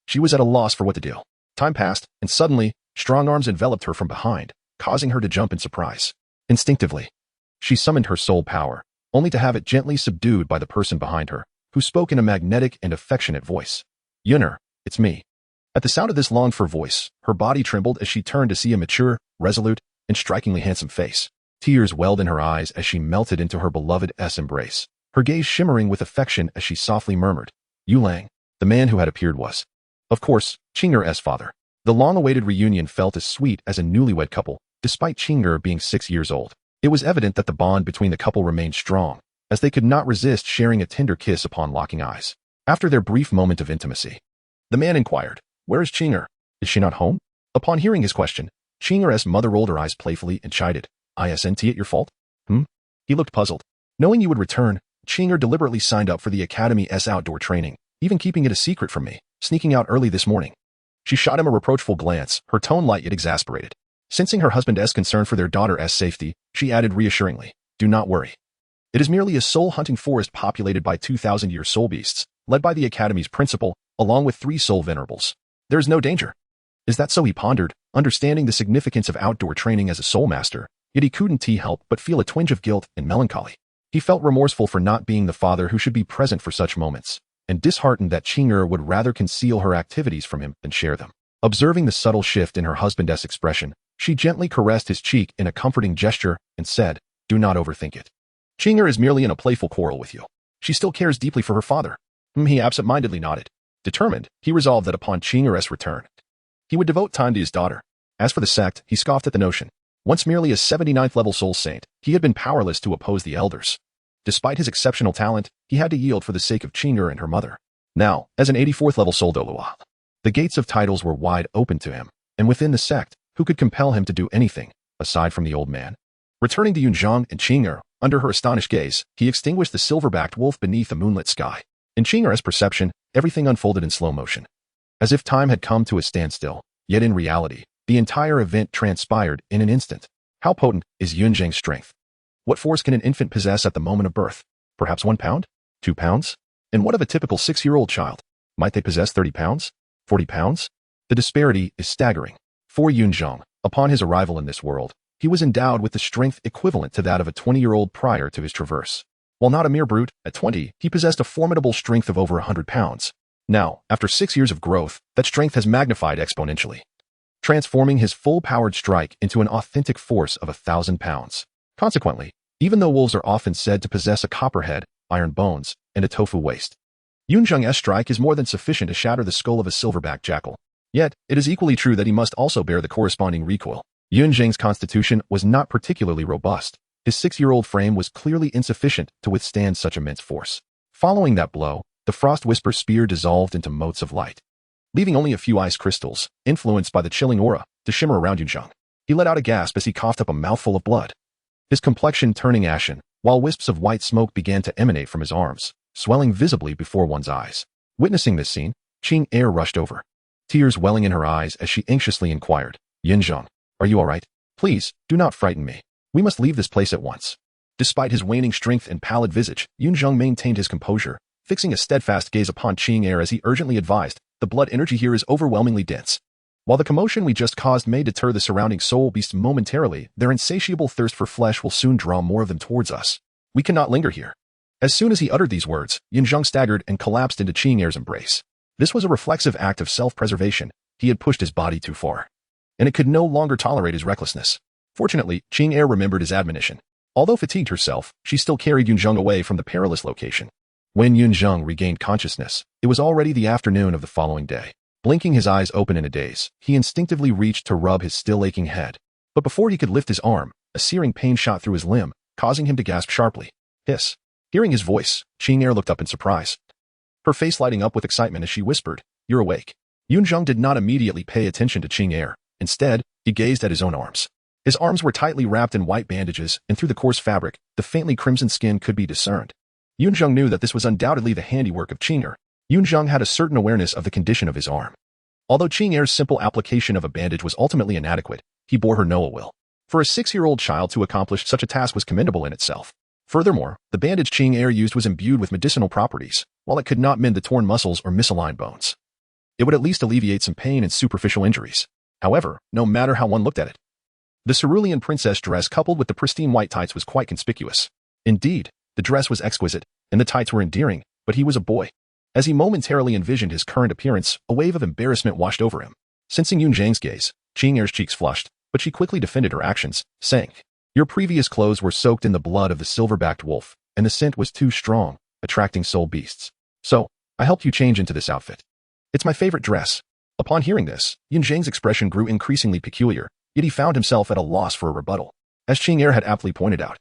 she was at a loss for what to do. Time passed, and suddenly, strong arms enveloped her from behind, causing her to jump in surprise. Instinctively, she summoned her soul power, only to have it gently subdued by the person behind her, who spoke in a magnetic and affectionate voice. "Yun'er, it's me." At the sound of this longed-for voice, her body trembled as she turned to see a mature, resolute, and strikingly handsome face. Tears welled in her eyes as she melted into her beloved's embrace, her gaze shimmering with affection as she softly murmured, "Yulang." The man who had appeared was, of course, Qing'er's father. The long-awaited reunion felt as sweet as a newlywed couple, despite Qing'er being 6 years old. It was evident that the bond between the couple remained strong, as they could not resist sharing a tender kiss upon locking eyes. After their brief moment of intimacy, the man inquired, "Where is Qing'er? Is she not home?" Upon hearing his question, Qing'er's mother rolled her eyes playfully and chided, "Isn't it your fault?" He looked puzzled. Knowing you would return, Qing'er deliberately signed up for the academy's outdoor training, even keeping it a secret from me, sneaking out early this morning. She shot him a reproachful glance, her tone light yet exasperated. Sensing her husband's concern for their daughter's safety, she added reassuringly, "Do not worry. It is merely a soul-hunting forest populated by 2,000-year soul beasts, led by the Academy's principal, along with 3 soul venerables. There is no danger." Is that so? He pondered, understanding the significance of outdoor training as a soul master, yet he couldn't help but feel a twinge of guilt and melancholy. He felt remorseful for not being the father who should be present for such moments, and disheartened that Qing'er would rather conceal her activities from him than share them. Observing the subtle shift in her husband's expression, she gently caressed his cheek in a comforting gesture and said, "Do not overthink it. Qing'er is merely in a playful quarrel with you. She still cares deeply for her father." He absent-mindedly nodded. Determined, he resolved that upon Qing'er's return, he would devote time to his daughter. As for the sect, he scoffed at the notion. Once merely a 79th-level soul saint, he had been powerless to oppose the elders. Despite his exceptional talent, he had to yield for the sake of Qing'er and her mother. Now, as an 84th level soul Douluo, the gates of titles were wide open to him, and within the sect, who could compel him to do anything, aside from the old man? Returning to Yunzheng and Qing'er, under her astonished gaze, he extinguished the silver-backed wolf beneath a moonlit sky. In Qing'er's perception, everything unfolded in slow motion. As if time had come to a standstill, yet in reality, the entire event transpired in an instant. How potent is Yunzheng's strength? What force can an infant possess at the moment of birth? Perhaps 1 pound? 2 pounds? And what of a typical 6-year-old child? Might they possess 30 pounds? 40 pounds? The disparity is staggering. For Yunzheng, upon his arrival in this world, he was endowed with the strength equivalent to that of a 20-year-old prior to his traverse. While not a mere brute, at 20, he possessed a formidable strength of over 100 pounds. Now, after 6 years of growth, that strength has magnified exponentially, transforming his full-powered strike into an authentic force of 1,000 pounds. Consequently, even though wolves are often said to possess a copper head, iron bones, and a tofu waist, Yunzheng's strike is more than sufficient to shatter the skull of a silverback jackal. Yet, it is equally true that he must also bear the corresponding recoil. Yunzheng's constitution was not particularly robust. His 6-year-old frame was clearly insufficient to withstand such immense force. Following that blow, the frost whisper spear dissolved into motes of light, leaving only a few ice crystals, influenced by the chilling aura, to shimmer around Yunzheng. He let out a gasp as he coughed up a mouthful of blood, his complexion turning ashen, while wisps of white smoke began to emanate from his arms, swelling visibly before one's eyes. Witnessing this scene, Qing'er rushed over, tears welling in her eyes as she anxiously inquired, "Yunzheng, are you all right? Please, do not frighten me. We must leave this place at once." Despite his waning strength and pallid visage, Yunzheng maintained his composure, fixing a steadfast gaze upon Qing'er as he urgently advised, "The blood energy here is overwhelmingly dense. While the commotion we just caused may deter the surrounding soul beasts momentarily, their insatiable thirst for flesh will soon draw more of them towards us. We cannot linger here." As soon as he uttered these words, Yunzheng staggered and collapsed into Qing'er's embrace. This was a reflexive act of self-preservation. He had pushed his body too far, and it could no longer tolerate his recklessness. Fortunately, Qing'er remembered his admonition. Although fatigued herself, she still carried Yunzheng away from the perilous location. When Yunzheng regained consciousness, it was already the afternoon of the following day. Blinking his eyes open in a daze, he instinctively reached to rub his still aching head. But before he could lift his arm, a searing pain shot through his limb, causing him to gasp sharply. "Hiss." Hearing his voice, Qing'er looked up in surprise, her face lighting up with excitement as she whispered, "You're awake." Yunzheng did not immediately pay attention to Qing'er. Instead, he gazed at his own arms. His arms were tightly wrapped in white bandages, and through the coarse fabric, the faintly crimson skin could be discerned. Yunzheng knew that this was undoubtedly the handiwork of Qing'er. Yunzheng had a certain awareness of the condition of his arm. Although Qing'er's simple application of a bandage was ultimately inadequate, he bore her no ill will. For a 6-year-old child to accomplish such a task was commendable in itself. Furthermore, the bandage Qing'er used was imbued with medicinal properties. While it could not mend the torn muscles or misaligned bones, it would at least alleviate some pain and superficial injuries. However, no matter how one looked at it, the cerulean princess dress coupled with the pristine white tights was quite conspicuous. Indeed, the dress was exquisite, and the tights were endearing, but he was a boy. As he momentarily envisioned his current appearance, a wave of embarrassment washed over him. Sensing Yunzheng's gaze, Qing'er's cheeks flushed, but she quickly defended her actions, saying, "Your previous clothes were soaked in the blood of the silver-backed wolf, and the scent was too strong, attracting soul beasts. So, I helped you change into this outfit. It's my favorite dress." Upon hearing this, Yunzheng's expression grew increasingly peculiar, yet he found himself at a loss for a rebuttal. As Qing'er had aptly pointed out,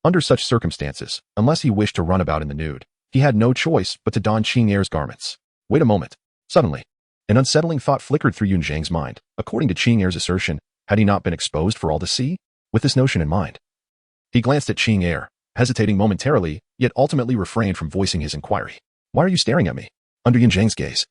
under such circumstances, unless he wished to run about in the nude, he had no choice but to don Qing'er's garments. Wait a moment. Suddenly, an unsettling thought flickered through Yunzheng's mind. According to Qing'er's assertion, had he not been exposed for all to see? With this notion in mind, he glanced at Qing'er, hesitating momentarily, yet ultimately refrained from voicing his inquiry. "Why are you staring at me?" Under Yunzheng's gaze,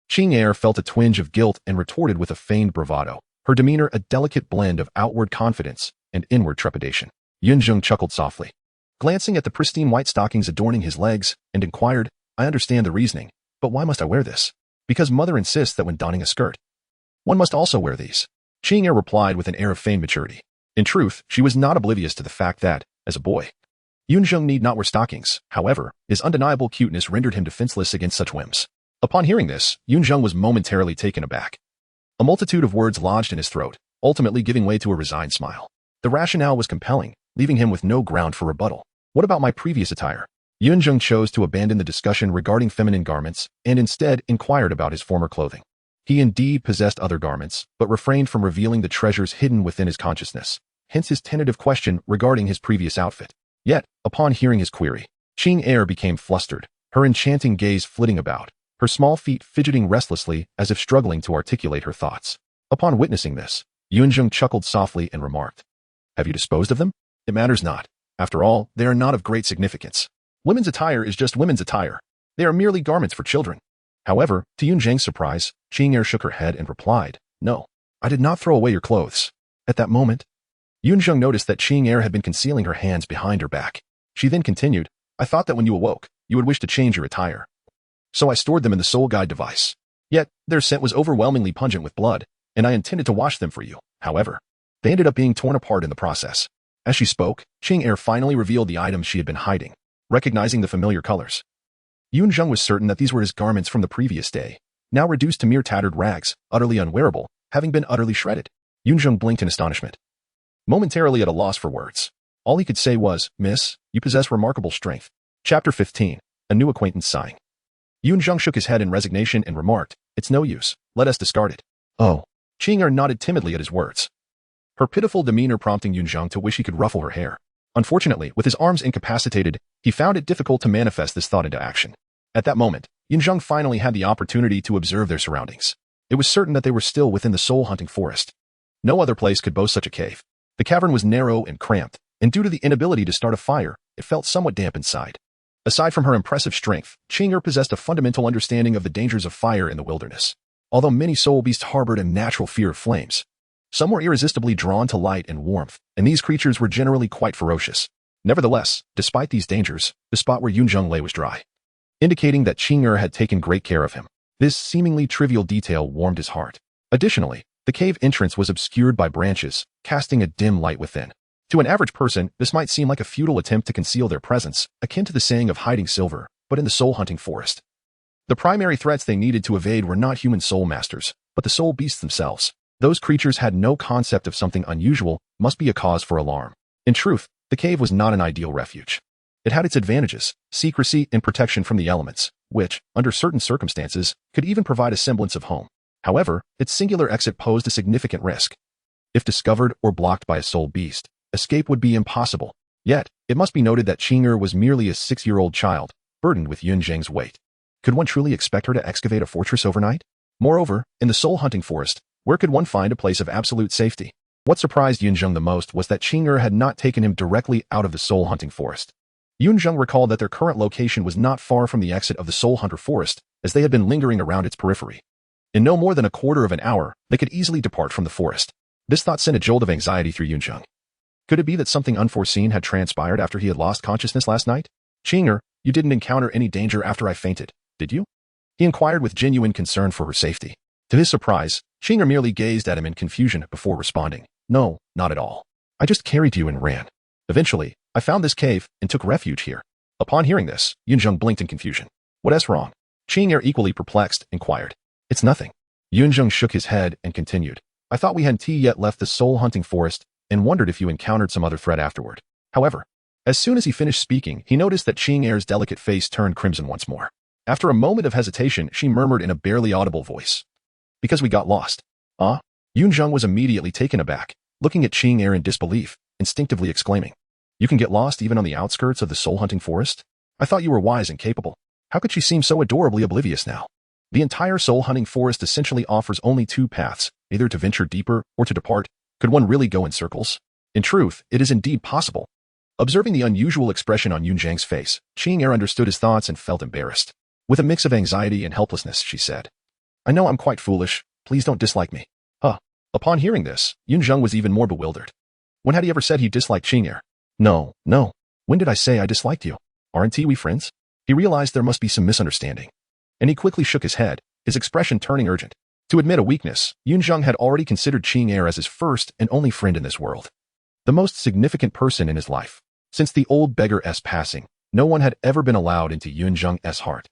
Qing'er felt a twinge of guilt and retorted with a feigned bravado, her demeanor a delicate blend of outward confidence and inward trepidation. Yunzheng chuckled softly, glancing at the pristine white stockings adorning his legs, and inquired, "I understand the reasoning, but why must I wear this?" "Because mother insists that when donning a skirt, one must also wear these." Qing'er replied with an air of feigned maturity. In truth, she was not oblivious to the fact that, as a boy, Yunzheng need not wear stockings. However, his undeniable cuteness rendered him defenseless against such whims. Upon hearing this, Yunzheng was momentarily taken aback. A multitude of words lodged in his throat, ultimately giving way to a resigned smile. The rationale was compelling, leaving him with no ground for rebuttal. "What about my previous attire?" Yunzheng chose to abandon the discussion regarding feminine garments and instead inquired about his former clothing. He indeed possessed other garments, but refrained from revealing the treasures hidden within his consciousness, hence his tentative question regarding his previous outfit. Yet, upon hearing his query, Qing Air became flustered, her enchanting gaze flitting about, her small feet fidgeting restlessly as if struggling to articulate her thoughts. Upon witnessing this, Yunzheng chuckled softly and remarked, "Have you disposed of them? It matters not. After all, they are not of great significance. Women's attire is just women's attire. They are merely garments for children." However, to Yunzheng's surprise, Qing Air shook her head and replied, "No, I did not throw away your clothes." At that moment, Yunzheng noticed that Qing Air had been concealing her hands behind her back. She then continued, "I thought that when you awoke, you would wish to change your attire. So I stored them in the soul guide device. Yet, their scent was overwhelmingly pungent with blood, and I intended to wash them for you. However, they ended up being torn apart in the process." As she spoke, Qing Air finally revealed the items she had been hiding, recognizing the familiar colors. Yunzheng was certain that these were his garments from the previous day, now reduced to mere tattered rags, utterly unwearable, having been utterly shredded. Yunzheng blinked in astonishment, momentarily at a loss for words. All he could say was, "Miss, you possess remarkable strength." Chapter 15. A New Acquaintance Sighing. Yunzheng shook his head in resignation and remarked, "It's no use. Let us discard it." "Oh." Qing Er nodded timidly at his words, her pitiful demeanor prompting Yunzheng to wish he could ruffle her hair. Unfortunately, with his arms incapacitated, he found it difficult to manifest this thought into action. At that moment, Yunzheng finally had the opportunity to observe their surroundings. It was certain that they were still within the soul-hunting forest. No other place could boast such a cave. The cavern was narrow and cramped, and due to the inability to start a fire, it felt somewhat damp inside. Aside from her impressive strength, Qing Er possessed a fundamental understanding of the dangers of fire in the wilderness. Although many soul beasts harbored a natural fear of flames, some were irresistibly drawn to light and warmth, and these creatures were generally quite ferocious. Nevertheless, despite these dangers, the spot where Yunzheng lay was dry, indicating that Qing Er had taken great care of him. This seemingly trivial detail warmed his heart. Additionally, the cave entrance was obscured by branches, casting a dim light within. To an average person, this might seem like a futile attempt to conceal their presence, akin to the saying of hiding silver, but in the soul-hunting forest, the primary threats they needed to evade were not human soul masters, but the soul beasts themselves. Those creatures had no concept of something unusual must be a cause for alarm. In truth, the cave was not an ideal refuge. It had its advantages, secrecy and protection from the elements, which, under certain circumstances, could even provide a semblance of home. However, its singular exit posed a significant risk. If discovered or blocked by a soul beast, escape would be impossible. Yet, it must be noted that Qing Er was merely a 6-year-old child, burdened with Yunzheng's weight. Could one truly expect her to excavate a fortress overnight? Moreover, in the soul-hunting forest, where could one find a place of absolute safety? What surprised Yunzheng the most was that Qing Er had not taken him directly out of the soul-hunting forest. Yunzheng recalled that their current location was not far from the exit of the Soul Hunter Forest, as they had been lingering around its periphery. In no more than a quarter of an hour, they could easily depart from the forest. This thought sent a jolt of anxiety through Yunzheng. Could it be that something unforeseen had transpired after he had lost consciousness last night? "Qing Er, you didn't encounter any danger after I fainted, did you?" he inquired with genuine concern for her safety. To his surprise, Qing Er merely gazed at him in confusion before responding, "No, not at all. I just carried you and ran. Eventually, I found this cave and took refuge here." Upon hearing this, Yunzheng blinked in confusion. "What's wrong?" Qing Er, equally perplexed, inquired. "It's nothing." Yunzheng shook his head and continued, "I thought we hadn't yet left the soul-hunting forest and wondered if you encountered some other threat afterward." However, as soon as he finished speaking, he noticed that Qing Er's delicate face turned crimson once more. After a moment of hesitation, she murmured in a barely audible voice, "Because we got lost." "Ah?" Yunzheng was immediately taken aback, looking at Qing Er in disbelief, instinctively exclaiming, "You can get lost even on the outskirts of the soul-hunting forest? I thought you were wise and capable. How could she seem so adorably oblivious now?" The entire soul-hunting forest essentially offers only two paths, either to venture deeper or to depart. Could one really go in circles? In truth, it is indeed possible. Observing the unusual expression on Yunzheng's face, Qing Er understood his thoughts and felt embarrassed. With a mix of anxiety and helplessness, she said, "I know I'm quite foolish. Please don't dislike me." Huh. Upon hearing this, Yunzheng was even more bewildered. When had he ever said he disliked Qing Er? No. When did I say I disliked you? Aren't we friends? He realized there must be some misunderstanding, and he quickly shook his head, his expression turning urgent. To admit a weakness, Yunzheng had already considered Qing Er as his first and only friend in this world, the most significant person in his life. Since the old beggar's passing, no one had ever been allowed into Yunzheng's heart,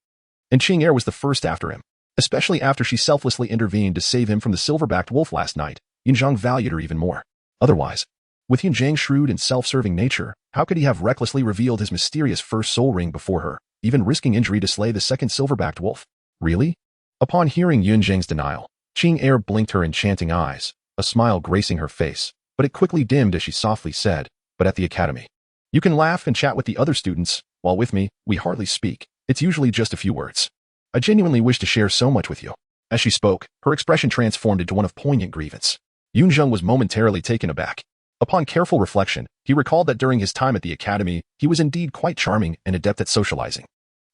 and Qing Er was the first after him. Especially after she selflessly intervened to save him from the silver-backed wolf last night, Yunzheng valued her even more. Otherwise, with Yunzheng's shrewd and self-serving nature, how could he have recklessly revealed his mysterious first soul ring before her, even risking injury to slay the second silver-backed wolf? Really? Upon hearing Yunzheng's denial, Qing Er blinked her enchanting eyes, a smile gracing her face, but it quickly dimmed as she softly said, "But at the academy, you can laugh and chat with the other students, While with me, we hardly speak. It's usually just a few words. I genuinely wish to share so much with you. As she spoke, her expression transformed into one of poignant grievance. Yunzheng was momentarily taken aback. Upon careful reflection, he recalled that during his time at the academy, he was indeed quite charming and adept at socializing.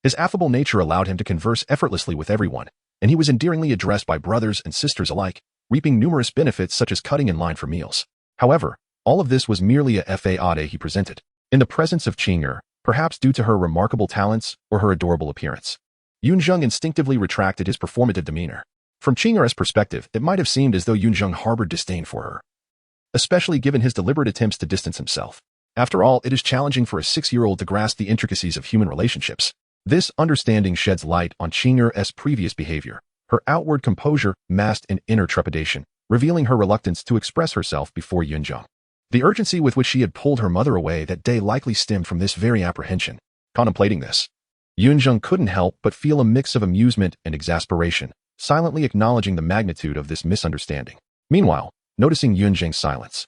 His affable nature allowed him to converse effortlessly with everyone, and he was endearingly addressed by brothers and sisters alike, reaping numerous benefits such as cutting in line for meals. However, all of this was merely a facade he presented. In the presence of Qing'er, perhaps due to her remarkable talents or her adorable appearance, Yunzheng instinctively retracted his performative demeanor. From Qing'er's perspective, it might have seemed as though Yunzheng harbored disdain for her, especially given his deliberate attempts to distance himself. After all, it is challenging for a 6-year-old to grasp the intricacies of human relationships. This understanding sheds light on Qing'er's previous behavior. Her outward composure masked an inner trepidation, revealing her reluctance to express herself before Yunzheng. The urgency with which she had pulled her mother away that day likely stemmed from this very apprehension. Contemplating this, Yunzheng couldn't help but feel a mix of amusement and exasperation, silently acknowledging the magnitude of this misunderstanding. Meanwhile, noticing Yunzheng's silence,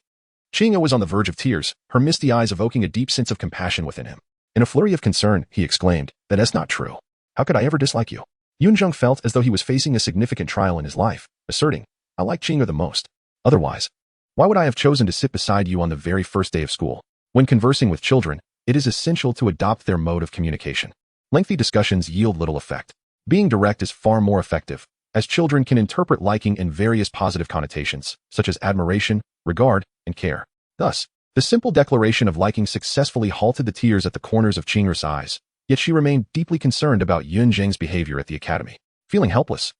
Qing'er was on the verge of tears, her misty eyes evoking a deep sense of compassion within him. In a flurry of concern, he exclaimed, "That's not true. How could I ever dislike you?" Yunzheng felt as though he was facing a significant trial in his life, asserting, "I like Qing'er the most. Otherwise, why would I have chosen to sit beside you on the very first day of school?" When conversing with children, it is essential to adopt their mode of communication. Lengthy discussions yield little effect. Being direct is far more effective, as children can interpret liking in various positive connotations, such as admiration, regard, and care. Thus, the simple declaration of liking successfully halted the tears at the corners of Qing'er's eyes, yet she remained deeply concerned about Yunzheng's behavior at the academy. Feeling helpless,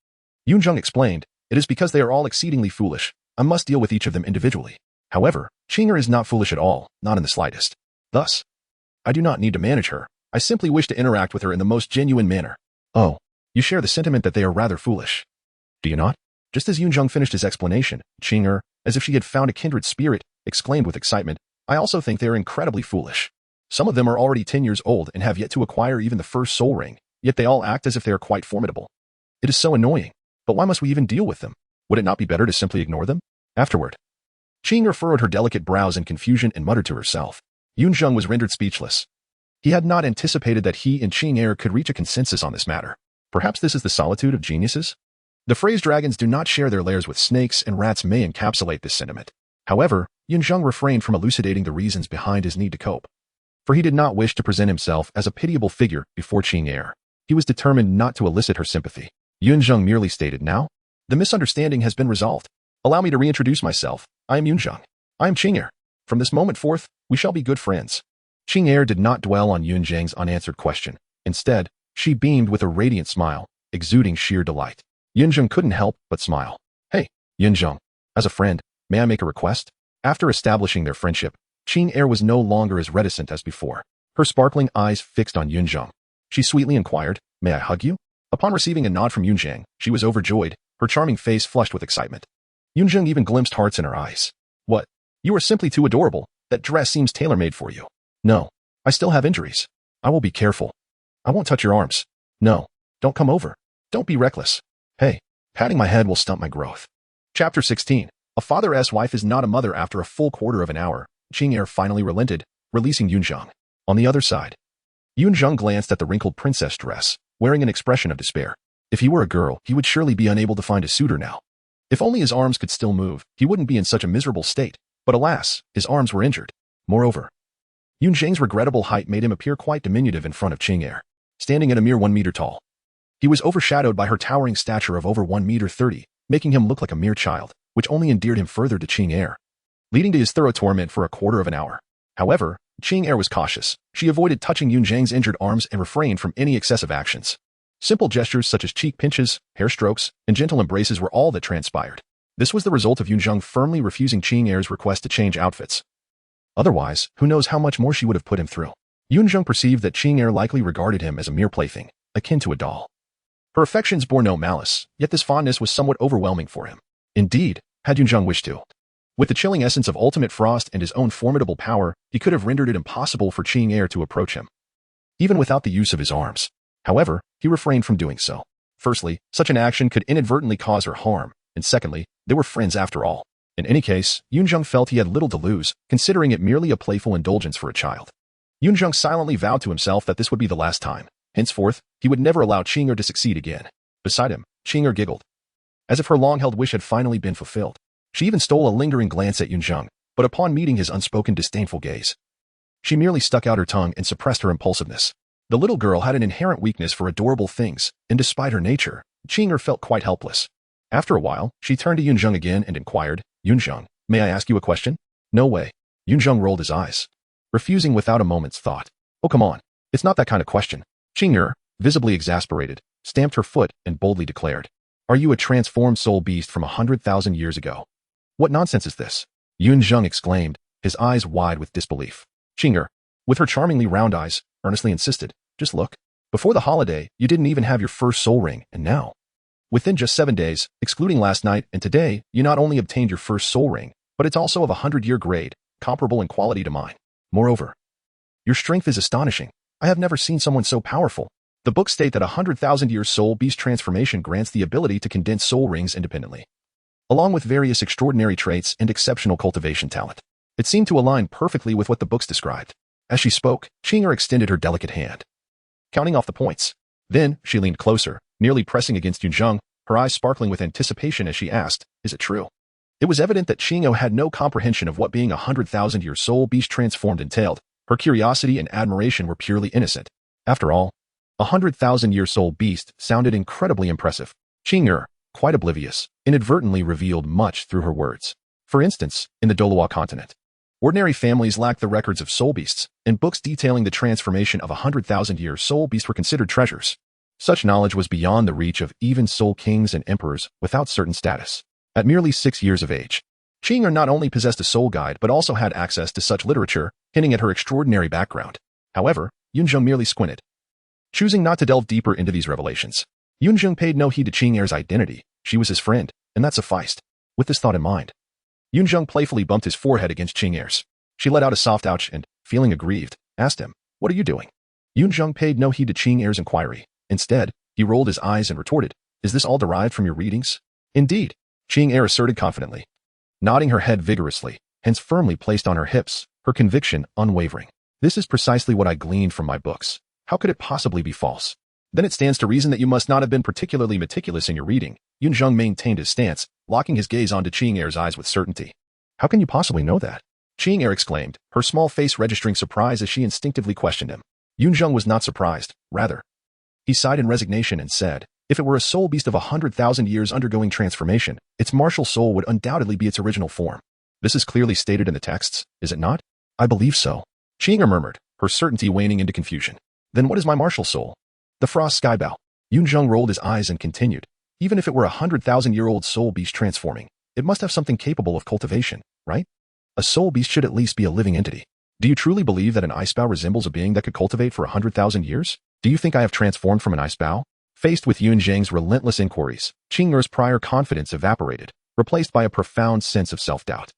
Yunzheng explained, "It is because they are all exceedingly foolish. I must deal with each of them individually. However, Qing'er is not foolish at all, not in the slightest. Thus, I do not need to manage her. I simply wish to interact with her in the most genuine manner." "Oh, you share the sentiment that they are rather foolish, do you not?" Just as Yunzheng finished his explanation, Qing'er, as if she had found a kindred spirit, exclaimed with excitement, "I also think they are incredibly foolish. Some of them are already 10 years old and have yet to acquire even the first soul ring, yet they all act as if they are quite formidable. It is so annoying. But why must we even deal with them? Would it not be better to simply ignore them?" Afterward, Qing'er furrowed her delicate brows in confusion and muttered to herself. Yunzheng was rendered speechless. He had not anticipated that he and Qing'er could reach a consensus on this matter. Perhaps this is the solitude of geniuses? The phrase "dragons do not share their lairs with snakes and rats" may encapsulate this sentiment. However, Yunzheng refrained from elucidating the reasons behind his need to cope, for he did not wish to present himself as a pitiable figure before Qing'er. He was determined not to elicit her sympathy. Yunzheng merely stated, "Now, the misunderstanding has been resolved. Allow me to reintroduce myself. I am Yunzheng. I am Qing'er. From this moment forth, we shall be good friends." Qing'er did not dwell on Yunzheng's unanswered question. Instead, she beamed with a radiant smile, exuding sheer delight. Yunzheng couldn't help but smile. "Hey, Yunzheng, as a friend, may I make a request?" After establishing their friendship, Qing'er was no longer as reticent as before. Her sparkling eyes fixed on Yunzheng. She sweetly inquired, "May I hug you?" Upon receiving a nod from Yunzheng, she was overjoyed, her charming face flushed with excitement. Yunzheng even glimpsed hearts in her eyes. "What? You are simply too adorable. That dress seems tailor-made for you." "No, I still have injuries. I will be careful. I won't touch your arms. No, don't come over. Don't be reckless. Hey, patting my head will stunt my growth." Chapter 16. A father's wife is not a mother. After a full quarter of an hour, Qing'er finally relented, releasing Yunzheng. On the other side, Yunzheng glanced at the wrinkled princess dress, wearing an expression of despair. If he were a girl, he would surely be unable to find a suitor now. If only his arms could still move, he wouldn't be in such a miserable state. But alas, his arms were injured. Moreover, Yunzheng's regrettable height made him appear quite diminutive in front of Qing'er, standing at a mere 1 meter tall. He was overshadowed by her towering stature of over 1 meter 30, making him look like a mere child, which only endeared him further to Qing'er, leading to his thorough torment for a quarter of an hour. However, Qing'er was cautious. She avoided touching Yunzheng's injured arms and refrained from any excessive actions. Simple gestures such as cheek pinches, hair strokes, and gentle embraces were all that transpired. This was the result of Yunzheng firmly refusing Qing'er's request to change outfits. Otherwise, who knows how much more she would have put him through. Yunzheng perceived that Qing'er likely regarded him as a mere plaything, akin to a doll. Her affections bore no malice, yet this fondness was somewhat overwhelming for him. Indeed, had Yunzheng wished to, with the chilling essence of ultimate frost and his own formidable power, he could have rendered it impossible for Qing'er to approach him, even without the use of his arms. However, he refrained from doing so. Firstly, such an action could inadvertently cause her harm, and secondly, they were friends after all. In any case, Yunzheng felt he had little to lose, considering it merely a playful indulgence for a child. Yunzheng silently vowed to himself that this would be the last time. Henceforth, he would never allow Qing'er to succeed again. Beside him, Qing'er giggled, as if her long-held wish had finally been fulfilled. She even stole a lingering glance at Yunzheng, but upon meeting his unspoken disdainful gaze, she merely stuck out her tongue and suppressed her impulsiveness. The little girl had an inherent weakness for adorable things, and despite her nature, Qing'er felt quite helpless. After a while, she turned to Yunzheng again and inquired, Yunzheng, may I ask you a question? No way. Yunzheng rolled his eyes, refusing without a moment's thought. Oh, come on. It's not that kind of question. Qing'er, visibly exasperated, stamped her foot and boldly declared, are you a transformed soul beast from 100,000 years ago? What nonsense is this? Yunzheng exclaimed, his eyes wide with disbelief. Qing'er, with her charmingly round eyes, earnestly insisted, just look. Before the holiday, you didn't even have your first soul ring, and now, within just 7 days, excluding last night and today, you not only obtained your first soul ring, but it's also of 100-year grade, comparable in quality to mine. Moreover, your strength is astonishing. I have never seen someone so powerful. The books state that 100,000-year soul beast transformation grants the ability to condense soul rings independently, along with various extraordinary traits and exceptional cultivation talent. It seemed to align perfectly with what the books described. As she spoke, Qing'er extended her delicate hand, counting off the points. Then, she leaned closer, nearly pressing against Yunzheng, her eyes sparkling with anticipation as she asked, is it true? It was evident that Qing'er had no comprehension of what being 100,000-year soul beast transformed entailed. Her curiosity and admiration were purely innocent. After all, 100,000-year soul beast sounded incredibly impressive. Qing'er, quite oblivious, inadvertently revealed much through her words. For instance, in the Douluo Continent, ordinary families lacked the records of soul beasts, and books detailing the transformation of 100,000-year soul beast were considered treasures. Such knowledge was beyond the reach of even soul kings and emperors without certain status. At merely 6 years of age, Qing'er not only possessed a soul guide but also had access to such literature, hinting at her extraordinary background. However, Yunzheng merely squinted, choosing not to delve deeper into these revelations. Yunzheng paid no heed to Qing'er's identity. She was his friend, and that sufficed. With this thought in mind, Yunzheng playfully bumped his forehead against Qing'er's. She let out a soft ouch and, feeling aggrieved, asked him, what are you doing? Yunzheng paid no heed to Qing'er's inquiry. Instead, he rolled his eyes and retorted, is this all derived from your readings? Indeed, Qing'er asserted confidently, nodding her head vigorously, hands firmly placed on her hips, her conviction unwavering. This is precisely what I gleaned from my books. How could it possibly be false? Then it stands to reason that you must not have been particularly meticulous in your reading. Yunzheng maintained his stance, locking his gaze onto Qing'er's eyes with certainty. How can you possibly know that? Qing'er exclaimed, her small face registering surprise as she instinctively questioned him. Yunzheng was not surprised, rather. He sighed in resignation and said, if it were a soul beast of 100,000 years undergoing transformation, its martial soul would undoubtedly be its original form. This is clearly stated in the texts, is it not? I believe so. Qing'er murmured, her certainty waning into confusion. Then what is my martial soul? The frost skybow. Yunzheng rolled his eyes and continued, even if it were a 100,000-year-old soul beast transforming, it must have something capable of cultivation, right? A soul beast should at least be a living entity. Do you truly believe that an icebow resembles a being that could cultivate for 100,000 years? Do you think I have transformed from an icebow? Faced with Yunzheng's relentless inquiries, Qing'er's prior confidence evaporated, replaced by a profound sense of self-doubt.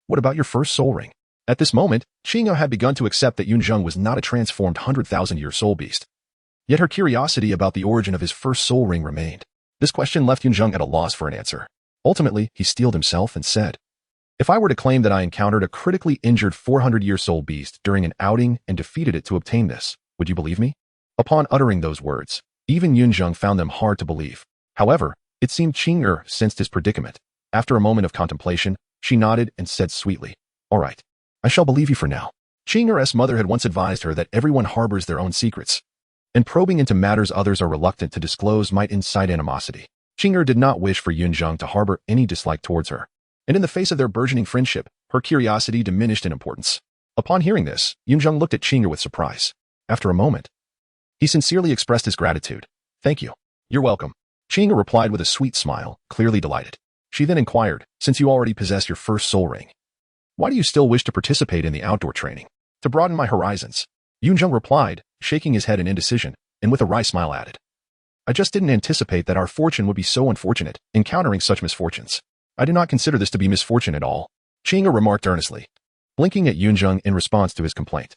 What about your first soul ring? At this moment, Qing'er had begun to accept that Yunzheng was not a transformed 100,000-year soul beast. Yet her curiosity about the origin of his first soul ring remained. This question left Yunzheng at a loss for an answer. Ultimately, he steeled himself and said, if I were to claim that I encountered a critically injured 400-year soul beast during an outing and defeated it to obtain this, would you believe me? Upon uttering those words, even Yunzheng found them hard to believe. However, it seemed Qing'er sensed his predicament. After a moment of contemplation, she nodded and said sweetly, all right, I shall believe you for now. Qing'er's mother had once advised her that everyone harbors their own secrets, and probing into matters others are reluctant to disclose might incite animosity. Qing'er did not wish for Yunzheng to harbor any dislike towards her, and in the face of their burgeoning friendship, her curiosity diminished in importance. Upon hearing this, Yunzheng looked at Qing'er with surprise. After a moment, he sincerely expressed his gratitude. Thank you. You're welcome. Qing'er replied with a sweet smile, clearly delighted. She then inquired, since you already possess your first soul ring, why do you still wish to participate in the outdoor training? To broaden my horizons. Yunzheng replied, shaking his head in indecision, and with a wry smile added, I just didn't anticipate that our fortune would be so unfortunate, encountering such misfortunes. I do not consider this to be misfortune at all. Qing'er remarked earnestly, blinking at Yunzheng in response to his complaint.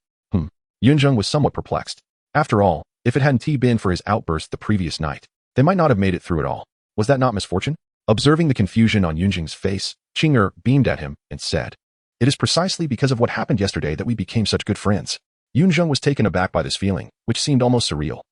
Yunzheng was somewhat perplexed. After all, if it hadn't been for his outburst the previous night, they might not have made it through it all. Was that not misfortune? Observing the confusion on Yunzheng's face, Qing'er beamed at him and said, it is precisely because of what happened yesterday that we became such good friends. Yunzheng was taken aback by this feeling, which seemed almost surreal.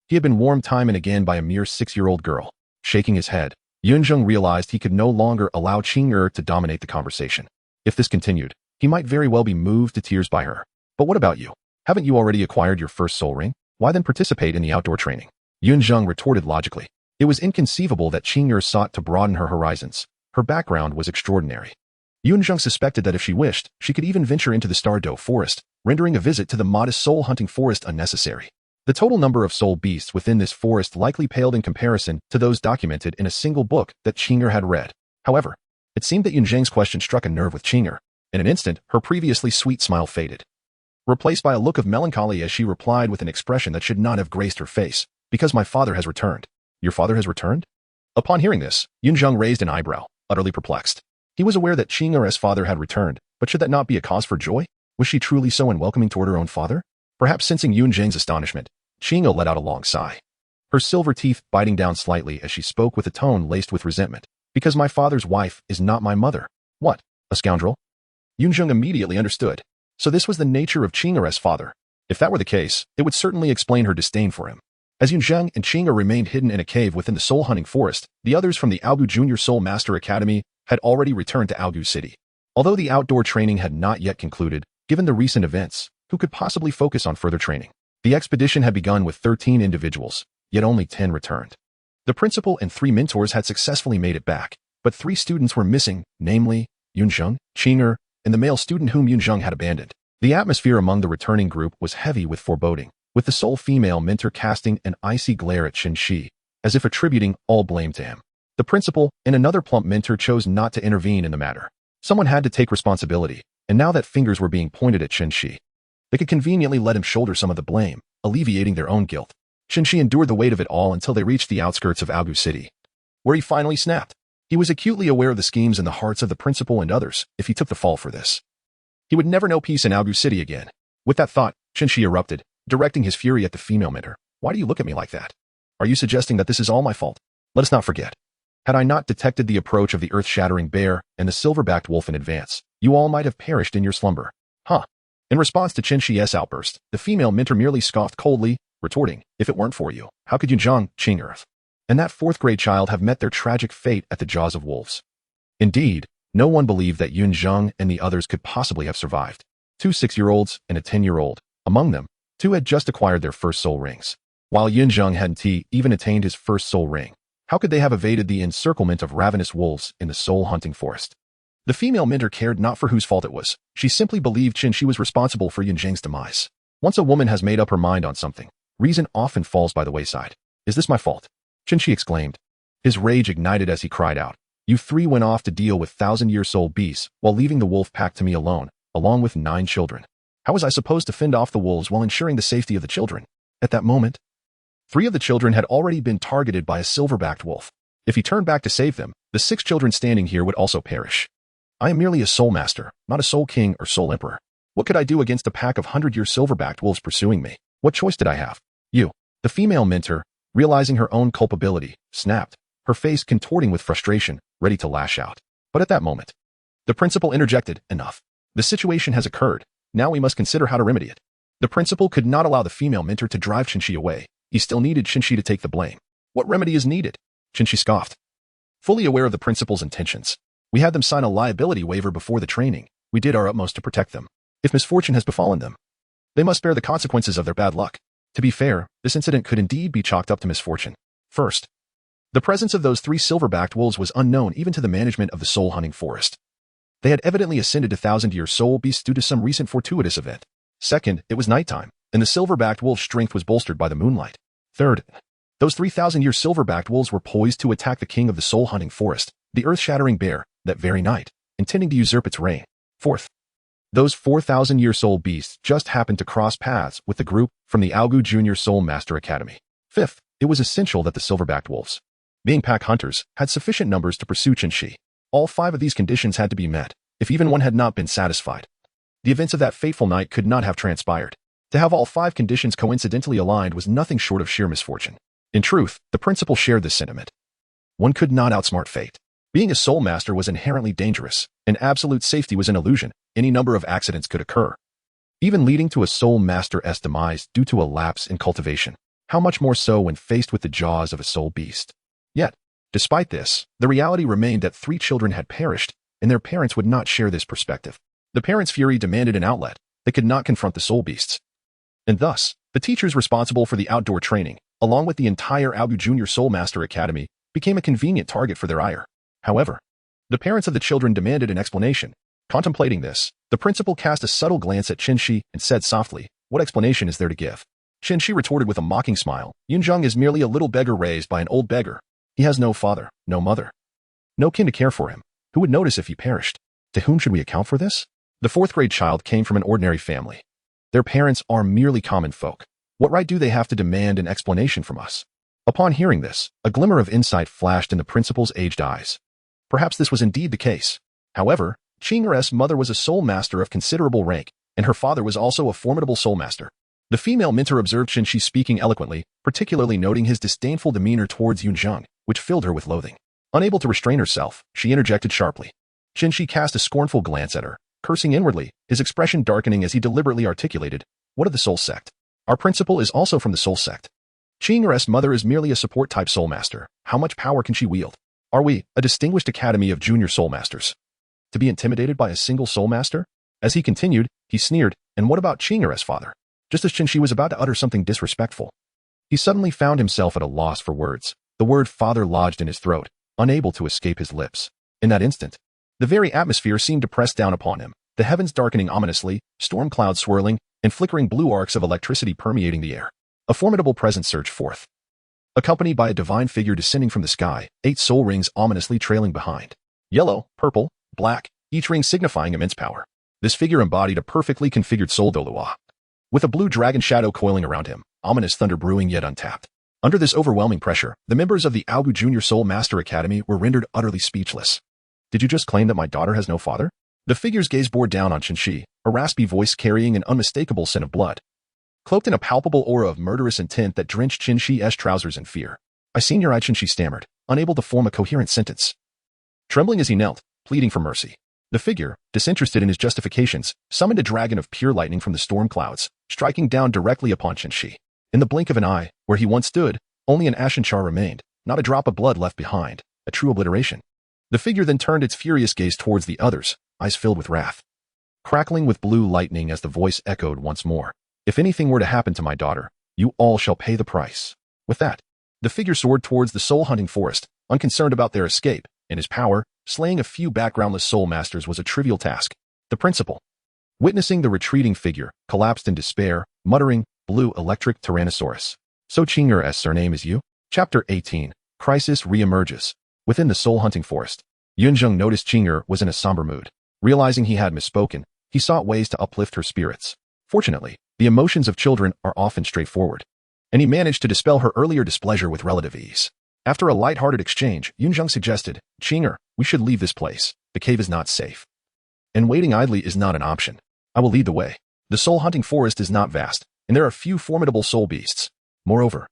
He had been warmed time and again by a mere 6-year-old girl. Shaking his head, Yunzheng realized he could no longer allow Qing'er to dominate the conversation. If this continued, he might very well be moved to tears by her. But what about you? Haven't you already acquired your first soul ring? Why then participate in the outdoor training? Yunzheng retorted logically. It was inconceivable that Qing'er sought to broaden her horizons. Her background was extraordinary. Yunzheng suspected that if she wished, she could even venture into the Stardow forest, rendering a visit to the modest soul-hunting forest unnecessary. The total number of soul beasts within this forest likely paled in comparison to those documented in a single book that Qing'er had read. However, it seemed that Yunzheng's question struck a nerve with Qing'er. In an instant, her previously sweet smile faded, replaced by a look of melancholy as she replied with an expression that should not have graced her face. Because my father has returned. Your father has returned? Upon hearing this, Yunzheng raised an eyebrow, utterly perplexed. He was aware that Qing'er's father had returned, but should that not be a cause for joy? Was she truly so unwelcoming toward her own father? Perhaps sensing Yunzheng's astonishment, Qing'er let out a long sigh, her silver teeth biting down slightly as she spoke with a tone laced with resentment. Because my father's wife is not my mother. What? A scoundrel? Yunzheng immediately understood. So this was the nature of Qing'er's father. If that were the case, it would certainly explain her disdain for him. As Yunzheng and Qing'er remained hidden in a cave within the soul-hunting forest, the others from the Aogu Junior Soul Master Academy had already returned to Aogu City. Although the outdoor training had not yet concluded, given the recent events, who could possibly focus on further training? The expedition had begun with 13 individuals, yet only 10 returned. The principal and 3 mentors had successfully made it back, but 3 students were missing, namely, Yunzheng, Qing'er, and the male student whom Yunzheng had abandoned. The atmosphere among the returning group was heavy with foreboding, with the sole female mentor casting an icy glare at Qinshi, as if attributing all blame to him. The principal and another plump mentor chose not to intervene in the matter. Someone had to take responsibility, and now that fingers were being pointed at Qinshi, they could conveniently let him shoulder some of the blame, alleviating their own guilt. Qinshi endured the weight of it all until they reached the outskirts of Aogu City, where he finally snapped. He was acutely aware of the schemes in the hearts of the principal and others if he took the fall for this. He would never know peace in Aogu City again. With that thought, Qinshi erupted, directing his fury at the female mentor. Why do you look at me like that? Are you suggesting that this is all my fault? Let us not forget. Had I not detected the approach of the earth-shattering bear and the silver-backed wolf in advance, you all might have perished in your slumber. Huh. In response to Qinshi's outburst, the female mentor merely scoffed coldly, retorting, if it weren't for you, how could Yunzheng, Qing'er, and that 4th-grade child have met their tragic fate at the jaws of wolves? Indeed, no one believed that Yunzheng and the others could possibly have survived. 2 6-year-olds and a 10-year-old. Among them, 2 had just acquired their first soul rings, while Yunzheng hadn't even attained his first soul ring. How could they have evaded the encirclement of ravenous wolves in the soul-hunting forest? The female mentor cared not for whose fault it was. She simply believed Qinshi was responsible for Yunzheng's demise. Once a woman has made up her mind on something, reason often falls by the wayside. Is this my fault? Qinshi exclaimed. His rage ignited as he cried out. You 3 went off to deal with 1,000-year soul beasts while leaving the wolf pack to me alone, along with 9 children. How was I supposed to fend off the wolves while ensuring the safety of the children? At that moment, 3 of the children had already been targeted by a silver-backed wolf. If he turned back to save them, the 6 children standing here would also perish. I am merely a soul master, not a soul king or soul emperor. What could I do against a pack of 100-year silver-backed wolves pursuing me? What choice did I have? You. The female mentor, realizing her own culpability, snapped, her face contorting with frustration, ready to lash out. But at that moment, the principal interjected, enough. The situation has occurred. Now we must consider how to remedy it. The principal could not allow the female mentor to drive Qinshi away. He still needed Qinshi to take the blame. What remedy is needed? Qinshi scoffed. Fully aware of the principal's intentions, we had them sign a liability waiver before the training. We did our utmost to protect them. If misfortune has befallen them, they must bear the consequences of their bad luck. To be fair, this incident could indeed be chalked up to misfortune. First, the presence of those 3 silver-backed wolves was unknown even to the management of the soul-hunting forest. They had evidently ascended to 1,000-year soul beasts due to some recent fortuitous event. Second, it was nighttime, and the silver-backed wolf's strength was bolstered by the moonlight. Third, those 3,000-year silver-backed wolves were poised to attack the king of the soul-hunting forest, the earth-shattering bear, that very night, intending to usurp its reign. Fourth, those 4,000-year soul beasts just happened to cross paths with the group from the Aogu Junior Soul Master Academy. Fifth, it was essential that the silver-backed wolves, being pack hunters, had sufficient numbers to pursue Qinshi. All 5 of these conditions had to be met, if even one had not been satisfied. The events of that fateful night could not have transpired. To have all 5 conditions coincidentally aligned was nothing short of sheer misfortune. In truth, the principal shared this sentiment. One could not outsmart fate. Being a soul master was inherently dangerous, and absolute safety was an illusion. Any number of accidents could occur. even leading to a soul master's demise due to a lapse in cultivation. How much more so when faced with the jaws of a soul beast? Yet, despite this, the reality remained that 3 children had perished, and their parents would not share this perspective. The parents' fury demanded an outlet. They could not confront the soul beasts. And thus, the teachers responsible for the outdoor training, along with the entire Albu Junior Soul Master Academy, became a convenient target for their ire. However, the parents of the children demanded an explanation. Contemplating this, the principal cast a subtle glance at Qinshi and said softly, "What explanation is there to give?" Qinshi retorted with a mocking smile, "Yunzheng is merely a little beggar raised by an old beggar. He has no father, no mother, no kin to care for him. Who would notice if he perished? To whom should we account for this?" The 4th-grade child came from an ordinary family. Their parents are merely common folk. What right do they have to demand an explanation from us? Upon hearing this, a glimmer of insight flashed in the principal's aged eyes. Perhaps this was indeed the case. However, Qing'er's mother was a soul master of considerable rank, and her father was also a formidable soul master. The female mentor observed Qinshi speaking eloquently, particularly noting his disdainful demeanor towards Yunzheng, which filled her with loathing. Unable to restrain herself, she interjected sharply. Qinshi cast a scornful glance at her, cursing inwardly, his expression darkening as he deliberately articulated, "What of the Soul Sect? Our principal is also from the Soul Sect. Qing'er's mother is merely a support-type soul master. How much power can she wield? Are we, a distinguished academy of junior soul masters, to be intimidated by a single soul master?" As he continued, he sneered, "And what about Qing'er's father?" Just as Qinshi was about to utter something disrespectful, he suddenly found himself at a loss for words. The word father lodged in his throat, unable to escape his lips. In that instant, the very atmosphere seemed to press down upon him, the heavens darkening ominously, storm clouds swirling, and flickering blue arcs of electricity permeating the air. A formidable presence surged forth, accompanied by a divine figure descending from the sky, 8 soul rings ominously trailing behind. Yellow, purple, black, each ring signifying immense power. This figure embodied a perfectly configured soul Douluo, with a blue dragon shadow coiling around him, ominous thunder brewing yet untapped. Under this overwhelming pressure, the members of the Albu Junior Soul Master Academy were rendered utterly speechless. "Did you just claim that my daughter has no father?" The figure's gaze bore down on Qinshi, a raspy voice carrying an unmistakable scent of blood, cloaked in a palpable aura of murderous intent that drenched Qinshi's trousers in fear. "I seen your eye," Qinshi stammered, unable to form a coherent sentence. Trembling as he knelt, pleading for mercy, the figure, disinterested in his justifications, summoned a dragon of pure lightning from the storm clouds, striking down directly upon Qinshi. In the blink of an eye, where he once stood, only an ashen char remained, not a drop of blood left behind, a true obliteration. The figure then turned its furious gaze towards the others, eyes filled with wrath, crackling with blue lightning as the voice echoed once more, "If anything were to happen to my daughter, you all shall pay the price." With that, the figure soared towards the soul-hunting forest, unconcerned about their escape. In his power, slaying a few backgroundless soul masters was a trivial task. The principal, witnessing the retreating figure, collapsed in despair, muttering, "Blue electric Tyrannosaurus. So Qing'er's surname is you?" Chapter 18. Crisis re-emerges. Within the soul-hunting forest, Yunzheng noticed Qing'er was in a somber mood. Realizing he had misspoken, he sought ways to uplift her spirits. Fortunately, the emotions of children are often straightforward, and he managed to dispel her earlier displeasure with relative ease. After a light-hearted exchange, Yunzheng suggested, "Qing'er, we should leave this place. The cave is not safe, and waiting idly is not an option. I will lead the way. The soul-hunting forest is not vast, and there are few formidable soul beasts. Moreover,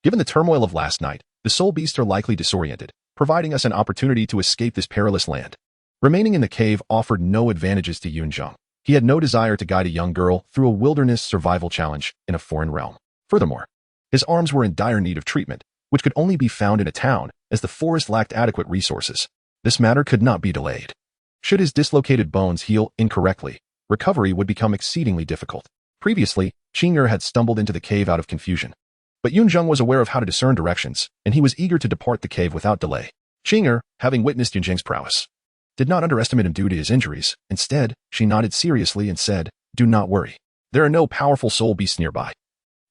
given the turmoil of last night, the soul beasts are likely disoriented, providing us an opportunity to escape this perilous land." Remaining in the cave offered no advantages to Yunzheng. He had no desire to guide a young girl through a wilderness survival challenge in a foreign realm. Furthermore, his arms were in dire need of treatment, which could only be found in a town, as the forest lacked adequate resources. This matter could not be delayed. Should his dislocated bones heal incorrectly, recovery would become exceedingly difficult. Previously, Qing'er had stumbled into the cave out of confusion. But Yunzheng was aware of how to discern directions, and he was eager to depart the cave without delay. Qing'er, having witnessed Yunzheng's prowess, did not underestimate him due to his injuries. Instead, she nodded seriously and said, "Do not worry. There are no powerful soul beasts nearby.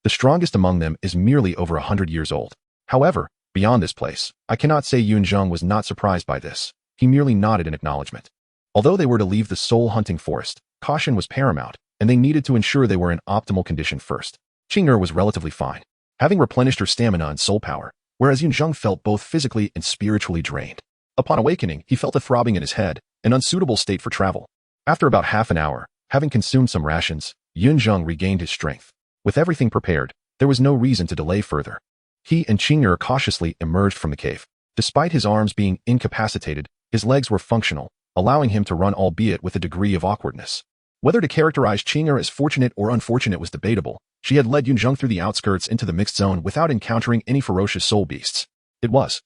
The strongest among them is merely over 100 years old. However, beyond this place, I cannot say." Yunzheng was not surprised by this. He merely nodded in acknowledgement. Although they were to leave the soul-hunting forest, caution was paramount, and they needed to ensure they were in optimal condition first. Qing'er was relatively fine, having replenished her stamina and soul power, whereas Yunzheng felt both physically and spiritually drained. Upon awakening, he felt a throbbing in his head, an unsuitable state for travel. After about half an hour, having consumed some rations, Yunzheng regained his strength. With everything prepared, there was no reason to delay further. He and Qing'er cautiously emerged from the cave. Despite his arms being incapacitated, his legs were functional, allowing him to run albeit with a degree of awkwardness. Whether to characterize Qing'er as fortunate or unfortunate was debatable. She had led Yunzheng through the outskirts into the mixed zone without encountering any ferocious soul beasts. It was,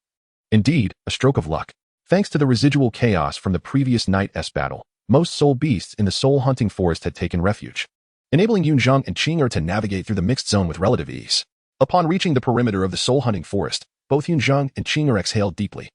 indeed, a stroke of luck. Thanks to the residual chaos from the previous night's battle, most soul beasts in the soul-hunting forest had taken refuge, enabling Yunzheng and Qing'er to navigate through the mixed zone with relative ease. Upon reaching the perimeter of the soul-hunting forest, both Yunzheng and Qing'er exhaled deeply,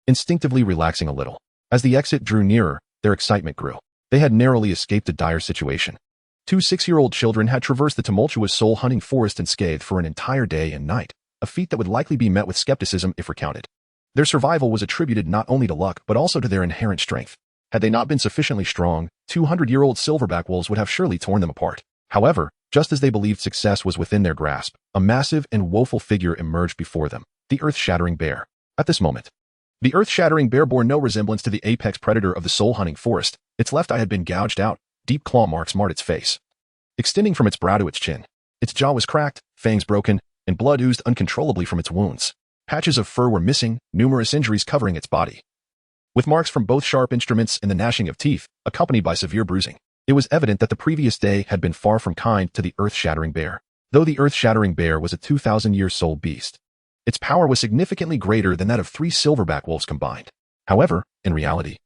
instinctively relaxing a little. As the exit drew nearer, their excitement grew. They had narrowly escaped a dire situation. Two 6-year-old children had traversed the tumultuous soul-hunting forest unscathed for an entire day and night, a feat that would likely be met with skepticism if recounted. Their survival was attributed not only to luck but also to their inherent strength. Had they not been sufficiently strong, 200-year-old silverback wolves would have surely torn them apart. However, just as they believed success was within their grasp, a massive and woeful figure emerged before them, the earth-shattering bear. At this moment, the earth-shattering bear bore no resemblance to the apex predator of the soul-hunting forest. Its left eye had been gouged out, deep claw marks marred its face, extending from its brow to its chin. Its jaw was cracked, fangs broken, and blood oozed uncontrollably from its wounds. Patches of fur were missing, numerous injuries covering its body, with marks from both sharp instruments and the gnashing of teeth, accompanied by severe bruising. It was evident that the previous day had been far from kind to the earth-shattering bear. Though the earth-shattering bear was a 2,000-year soul beast, its power was significantly greater than that of 3 silverback wolves combined. However, in reality,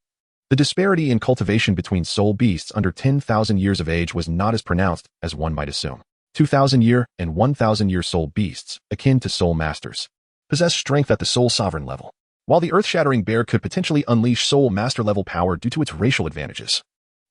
the disparity in cultivation between soul beasts under 10,000 years of age was not as pronounced as one might assume. 2,000-year and 1,000-year soul beasts, akin to soul masters, possess strength at the soul sovereign level, while the earth-shattering bear could potentially unleash soul master-level power due to its racial advantages.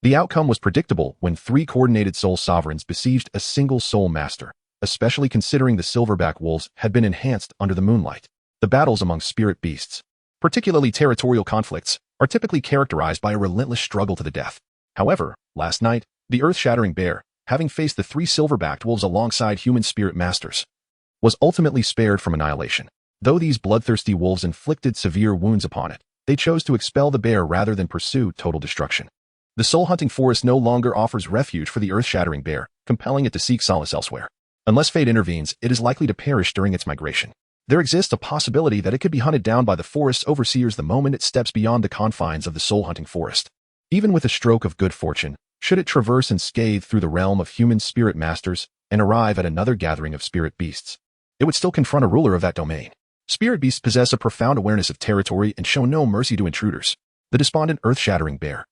The outcome was predictable when 3 coordinated soul sovereigns besieged a single soul master, especially considering the silverback wolves had been enhanced under the moonlight. The battles among spirit beasts, particularly territorial conflicts, are typically characterized by a relentless struggle to the death. However, last night, the earth-shattering bear, having faced the 3 silverbacked wolves alongside human spirit masters, was ultimately spared from annihilation. Though these bloodthirsty wolves inflicted severe wounds upon it, they chose to expel the bear rather than pursue total destruction. The soul-hunting forest no longer offers refuge for the earth-shattering bear, compelling it to seek solace elsewhere. Unless fate intervenes, it is likely to perish during its migration. There exists a possibility that it could be hunted down by the forest's overseers the moment it steps beyond the confines of the soul-hunting forest. Even with a stroke of good fortune, should it traverse unscathed through the realm of human spirit masters and arrive at another gathering of spirit beasts, it would still confront a ruler of that domain. Spirit beasts possess a profound awareness of territory and show no mercy to intruders. The despondent earth-shattering bear,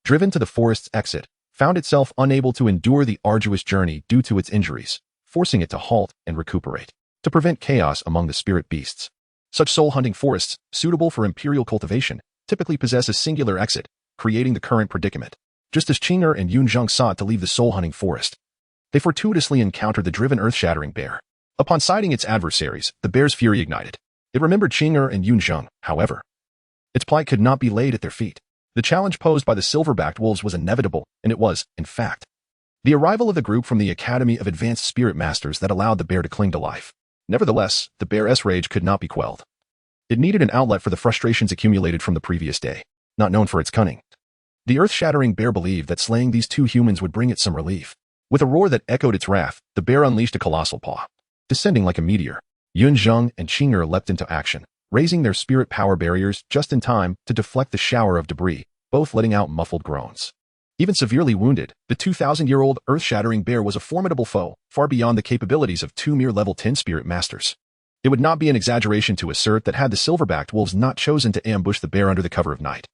driven to the forest's exit, found itself unable to endure the arduous journey due to its injuries, forcing it to halt and recuperate, to prevent chaos among the spirit beasts. Such soul-hunting forests, suitable for imperial cultivation, typically possess a singular exit, creating the current predicament. Just as Qing'er and Yunzheng sought to leave the soul-hunting forest, they fortuitously encountered the driven earth-shattering bear. Upon sighting its adversaries, the bear's fury ignited. It remembered Qing'er and Yunzheng, however. Its plight could not be laid at their feet. The challenge posed by the silverbacked wolves was inevitable, and it was, in fact, the arrival of the group from the Academy of Advanced Spirit Masters that allowed the bear to cling to life. Nevertheless, the bear's rage could not be quelled. It needed an outlet for the frustrations accumulated from the previous day, not known for its cunning. The earth-shattering bear believed that slaying these 2 humans would bring it some relief. With a roar that echoed its wrath, the bear unleashed a colossal paw, descending like a meteor. Yunzheng and Qing'er leapt into action, raising their spirit power barriers just in time to deflect the shower of debris, both letting out muffled groans. Even severely wounded, the 2,000-year-old earth-shattering bear was a formidable foe, far beyond the capabilities of 2 mere level 10 spirit masters. It would not be an exaggeration to assert that had the silverbacked wolves not chosen to ambush the bear under the cover of night,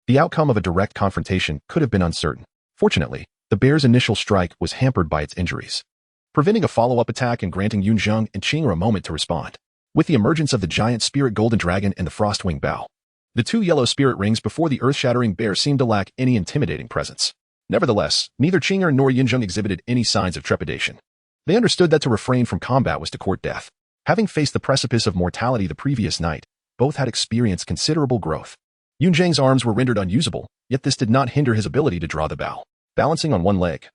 the outcome of a direct confrontation could have been uncertain. Fortunately, the bear's initial strike was hampered by its injuries, preventing a follow-up attack and granting Yunzheng and Qing'er a moment to respond. With the emergence of the giant spirit golden dragon and the frostwing bow, the 2 yellow spirit rings before the earth-shattering bear seemed to lack any intimidating presence. Nevertheless, neither Qing'er nor Yunzheng exhibited any signs of trepidation. They understood that to refrain from combat was to court death. Having faced the precipice of mortality the previous night, both had experienced considerable growth. Yunzheng's arms were rendered unusable, yet this did not hinder his ability to draw the bow. Balancing on one leg,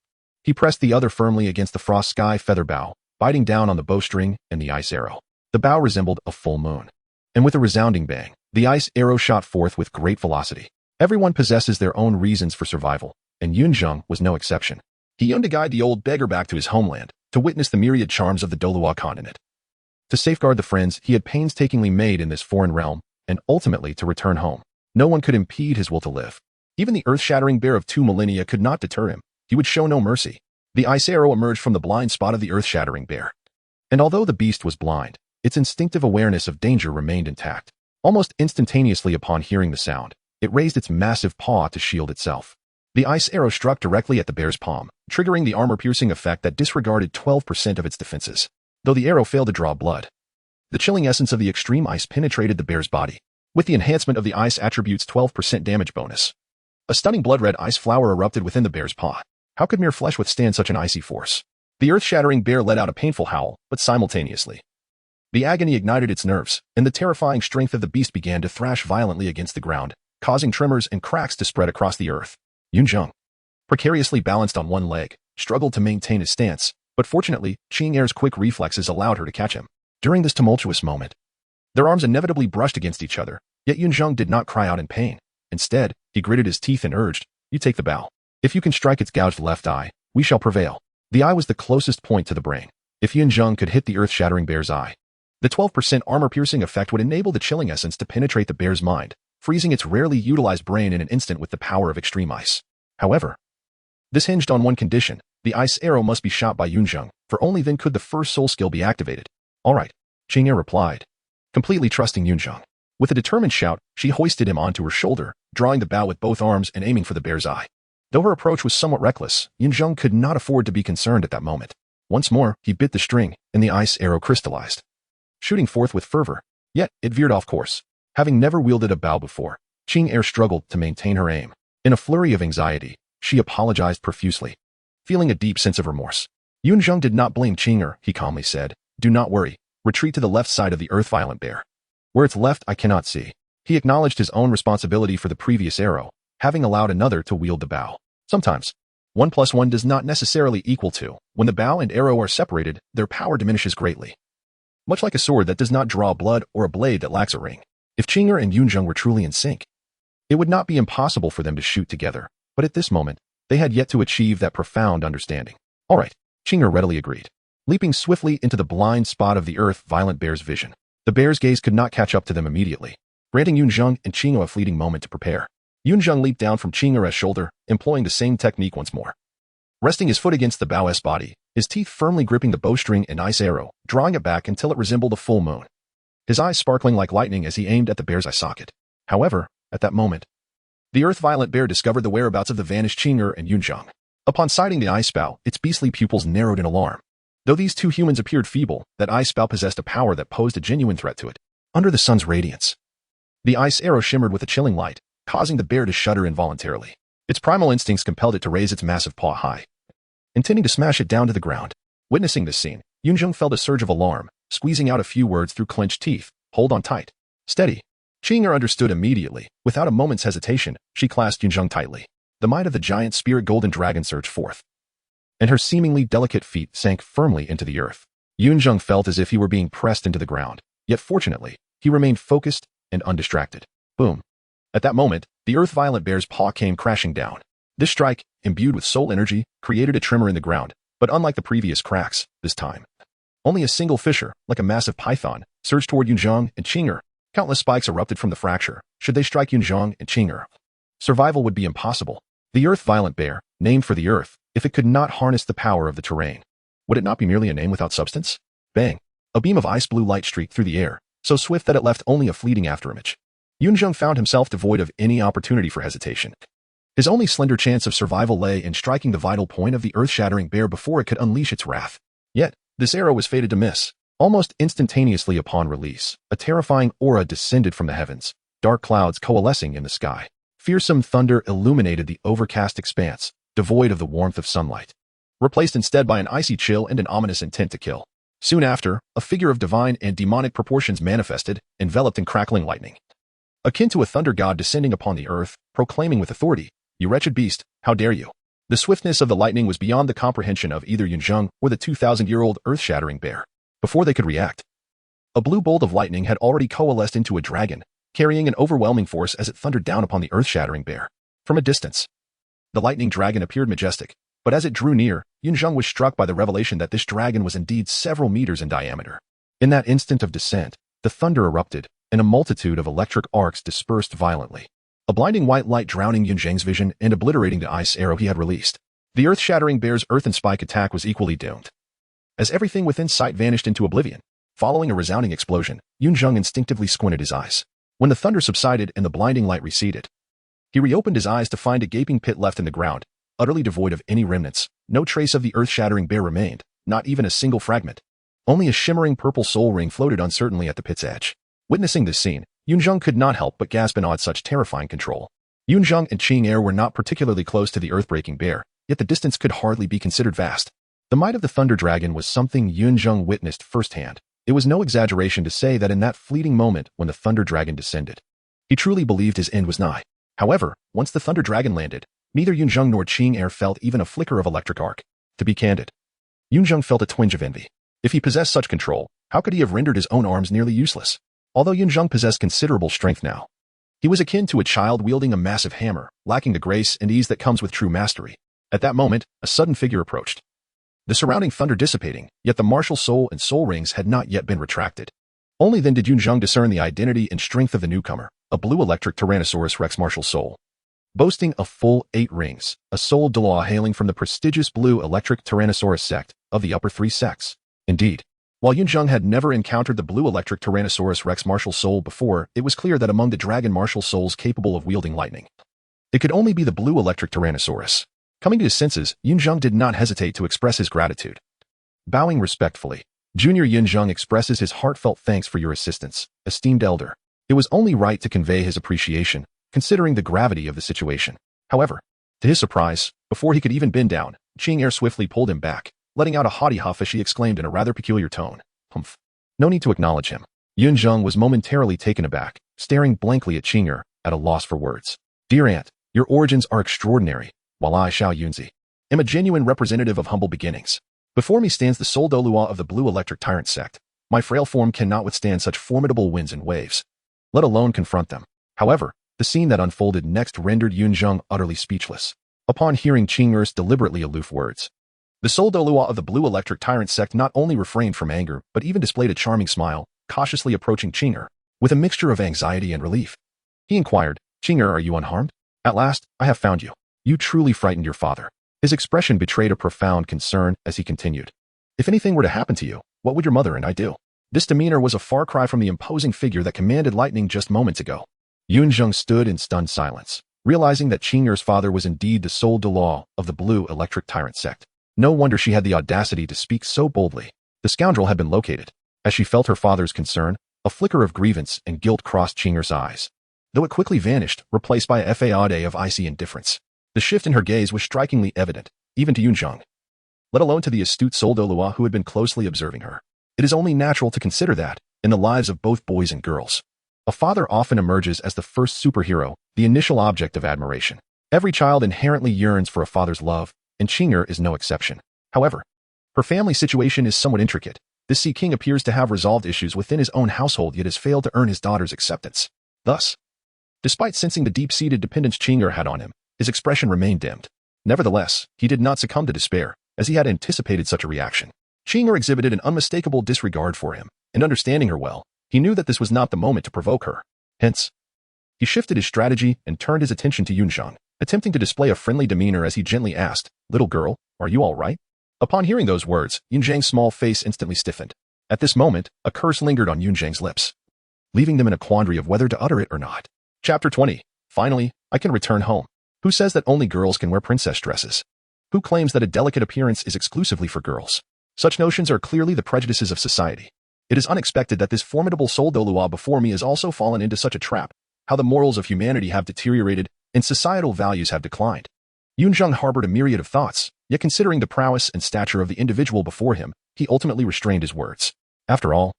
he pressed the other firmly against the frost sky feather bow, biting down on the bowstring and the ice arrow. The bow resembled a full moon, and with a resounding bang, the ice arrow shot forth with great velocity. Everyone possesses their own reasons for survival, and Yunzheng was no exception. He yearned to guide the old beggar back to his homeland, to witness the myriad charms of the Douluo Continent, to safeguard the friends he had painstakingly made in this foreign realm, and ultimately to return home. No one could impede his will to live. Even the earth-shattering bear of 2 millennia could not deter him. he would show no mercy. The ice arrow emerged from the blind spot of the earth-shattering bear. And although the beast was blind, its instinctive awareness of danger remained intact. Almost instantaneously upon hearing the sound, it raised its massive paw to shield itself. The ice arrow struck directly at the bear's palm, triggering the armor-piercing effect that disregarded 12% of its defenses. Though the arrow failed to draw blood, the chilling essence of the extreme ice penetrated the bear's body, with the enhancement of the ice attribute's 12% damage bonus. A stunning blood-red ice flower erupted within the bear's paw. How could mere flesh withstand such an icy force? The earth-shattering bear let out a painful howl, but simultaneously, the agony ignited its nerves, and the terrifying strength of the beast began to thrash violently against the ground, causing tremors and cracks to spread across the earth. Yunzheng, precariously balanced on one leg, struggled to maintain his stance, but fortunately, Qing'er's quick reflexes allowed her to catch him. During this tumultuous moment, their arms inevitably brushed against each other, yet Yunzheng did not cry out in pain. Instead, he gritted his teeth and urged, "You take the bow. If you can strike its gouged left eye, we shall prevail." The eye was the closest point to the brain. If Yunzheng could hit the earth-shattering bear's eye, the 12% armor-piercing effect would enable the chilling essence to penetrate the bear's mind, freezing its rarely utilized brain in an instant with the power of extreme ice. However, this hinged on one condition: the ice arrow must be shot by Yunzheng, for only then could the first soul skill be activated. "All right," Qing'er replied, completely trusting Yunzheng. With a determined shout, she hoisted him onto her shoulder, drawing the bow with both arms and aiming for the bear's eye. Though her approach was somewhat reckless, Yunzheng could not afford to be concerned at that moment. Once more, he bit the string, and the ice arrow crystallized, shooting forth with fervor. Yet, it veered off course. Having never wielded a bow before, Qing'er struggled to maintain her aim. In a flurry of anxiety, she apologized profusely, feeling a deep sense of remorse. Yunzheng did not blame Qing'er, he calmly said. "Do not worry. Retreat to the left side of the earth-violent bear. Where it's left, I cannot see." He acknowledged his own responsibility for the previous arrow, having allowed another to wield the bow. Sometimes, 1 plus 1 does not necessarily equal 2. When the bow and arrow are separated, their power diminishes greatly. Much like a sword that does not draw blood or a blade that lacks a ring. If Qing'er and Yunzheng were truly in sync, it would not be impossible for them to shoot together, but at this moment, they had yet to achieve that profound understanding. "All right," Qing'er readily agreed, leaping swiftly into the blind spot of the earth-violent bear's vision. The bear's gaze could not catch up to them immediately, granting Yunzheng and Qing'er a fleeting moment to prepare. Yunzheng leaped down from Qing'er's shoulder, employing the same technique once more. Resting his foot against the bow's body, his teeth firmly gripping the bowstring and ice arrow, drawing it back until it resembled a full moon. His eyes sparkling like lightning as he aimed at the bear's eye socket. However, at that moment, the earth-violent bear discovered the whereabouts of the vanished Qing'er and Yunzheng. Upon sighting the ice spout, its beastly pupils narrowed in alarm. Though these two humans appeared feeble, that ice spout possessed a power that posed a genuine threat to it. Under the sun's radiance, the ice arrow shimmered with a chilling light, causing the bear to shudder involuntarily. Its primal instincts compelled it to raise its massive paw high, intending to smash it down to the ground. Witnessing this scene, Yunzheng felt a surge of alarm, squeezing out a few words through clenched teeth. "Hold on tight. Steady." Qing'er understood immediately. Without a moment's hesitation, she clasped Yunzheng tightly. The might of the giant spirit golden dragon surged forth, and her seemingly delicate feet sank firmly into the earth. Yunzheng felt as if he were being pressed into the ground, yet fortunately, he remained focused and undistracted. Boom. At that moment, the earth-violent bear's paw came crashing down. This strike, imbued with soul energy, created a tremor in the ground, but unlike the previous cracks, this time, only a single fissure, like a massive python, surged toward Yunzheng and Qing'er. Countless spikes erupted from the fracture. Should they strike Yunzheng and Qing'er, survival would be impossible. The earth-violent bear, named for the earth, if it could not harness the power of the terrain, would it not be merely a name without substance? Bang! A beam of ice-blue light streaked through the air, so swift that it left only a fleeting afterimage. Yunzheng found himself devoid of any opportunity for hesitation. His only slender chance of survival lay in striking the vital point of the earth-shattering bear before it could unleash its wrath. Yet, this arrow was fated to miss. Almost instantaneously upon release, a terrifying aura descended from the heavens, dark clouds coalescing in the sky. Fearsome thunder illuminated the overcast expanse, devoid of the warmth of sunlight, replaced instead by an icy chill and an ominous intent to kill. Soon after, a figure of divine and demonic proportions manifested, enveloped in crackling lightning. Akin to a thunder god descending upon the earth, proclaiming with authority, "You wretched beast, how dare you!" The swiftness of the lightning was beyond the comprehension of either Yunzheng or the 2,000-year-old earth-shattering bear. Before they could react, a blue bolt of lightning had already coalesced into a dragon, carrying an overwhelming force as it thundered down upon the earth-shattering bear. From a distance, the lightning dragon appeared majestic, but as it drew near, Yunzheng was struck by the revelation that this dragon was indeed several meters in diameter. In that instant of descent, the thunder erupted, and a multitude of electric arcs dispersed violently, a blinding white light drowning Yunzheng's vision and obliterating the ice arrow he had released. The earth-shattering bear's earth and spike attack was equally doomed. As everything within sight vanished into oblivion, following a resounding explosion, Yunzheng instinctively squinted his eyes. When the thunder subsided and the blinding light receded, he reopened his eyes to find a gaping pit left in the ground, utterly devoid of any remnants. No trace of the earth-shattering bear remained, not even a single fragment. Only a shimmering purple soul ring floated uncertainly at the pit's edge. Witnessing this scene, Yunzheng could not help but gasp in awe at such terrifying control. Yunzheng and Qing Er were not particularly close to the earth-breaking bear, yet the distance could hardly be considered vast. The might of the Thunder Dragon was something Yunzheng witnessed firsthand. It was no exaggeration to say that in that fleeting moment when the Thunder Dragon descended, he truly believed his end was nigh. However, once the Thunder Dragon landed, neither Yunzheng nor Qing Er felt even a flicker of electric arc. To be candid, Yunzheng felt a twinge of envy. If he possessed such control, how could he have rendered his own arms nearly useless? Although Yunzheng possessed considerable strength now, he was akin to a child wielding a massive hammer, lacking the grace and ease that comes with true mastery. At that moment, a sudden figure approached. The surrounding thunder dissipating, yet the martial soul and soul rings had not yet been retracted. Only then did Yunzheng discern the identity and strength of the newcomer, a blue electric Tyrannosaurus Rex martial soul. Boasting a full 8 rings, a soul Douluo hailing from the prestigious blue electric Tyrannosaurus sect of the upper 3 sects. Indeed, while Yunzheng had never encountered the blue electric Tyrannosaurus Rex martial soul before, it was clear that among the dragon martial souls capable of wielding lightning, it could only be the blue electric Tyrannosaurus. Coming to his senses, Yunzheng did not hesitate to express his gratitude. Bowing respectfully, Junior Yunzheng expresses his heartfelt thanks for your assistance, esteemed elder. It was only right to convey his appreciation, considering the gravity of the situation. However, to his surprise, before he could even bend down, Qing Er swiftly pulled him back, letting out a haughty huff as she exclaimed in a rather peculiar tone, "Humph." No need to acknowledge him. Yunzheng was momentarily taken aback, staring blankly at Qing Er, at a loss for words. Dear aunt, your origins are extraordinary, while I, Xiao Yunzi, am a genuine representative of humble beginnings. Before me stands the sole Douluo of the blue electric tyrant sect. My frail form cannot withstand such formidable winds and waves, let alone confront them. However, the scene that unfolded next rendered Yunzheng utterly speechless. Upon hearing Qing Er's deliberately aloof words, the sole Douluo of the blue electric tyrant sect not only refrained from anger, but even displayed a charming smile, cautiously approaching Qing Er, with a mixture of anxiety and relief. He inquired, "Qing Er, are you unharmed? At last, I have found you. You truly frightened your father." His expression betrayed a profound concern as he continued. "If anything were to happen to you, what would your mother and I do?" This demeanor was a far cry from the imposing figure that commanded lightning just moments ago. Yunzheng stood in stunned silence, realizing that Qing Er's father was indeed the sole Douluo of the blue electric tyrant sect. No wonder she had the audacity to speak so boldly. The scoundrel had been located. As she felt her father's concern, a flicker of grievance and guilt crossed Qing Er's eyes, though it quickly vanished, replaced by a fade of icy indifference. The shift in her gaze was strikingly evident, even to Yunzheng, let alone to the astute sole Douluo who had been closely observing her. It is only natural to consider that, in the lives of both boys and girls, a father often emerges as the first superhero, the initial object of admiration. Every child inherently yearns for a father's love, and Qing Er is no exception. However, her family situation is somewhat intricate. This Sea King appears to have resolved issues within his own household yet has failed to earn his daughter's acceptance. Thus, despite sensing the deep-seated dependence Qing Er had on him, his expression remained dimmed. Nevertheless, he did not succumb to despair, as he had anticipated such a reaction. Qing Er exhibited an unmistakable disregard for him, and understanding her well, he knew that this was not the moment to provoke her. Hence, he shifted his strategy and turned his attention to Yunzheng, attempting to display a friendly demeanor as he gently asked, "Little girl, are you all right?" Upon hearing those words, Yunzheng's small face instantly stiffened. At this moment, a curse lingered on Yunzheng's lips, leaving them in a quandary of whether to utter it or not. Chapter 20. Finally, I can return home. Who says that only girls can wear princess dresses? Who claims that a delicate appearance is exclusively for girls? Such notions are clearly the prejudices of society. It is unexpected that this formidable sole Douluo before me has also fallen into such a trap. How the morals of humanity have deteriorated and societal values have declined. Yunzheng harbored a myriad of thoughts, yet considering the prowess and stature of the individual before him, he ultimately restrained his words. After all,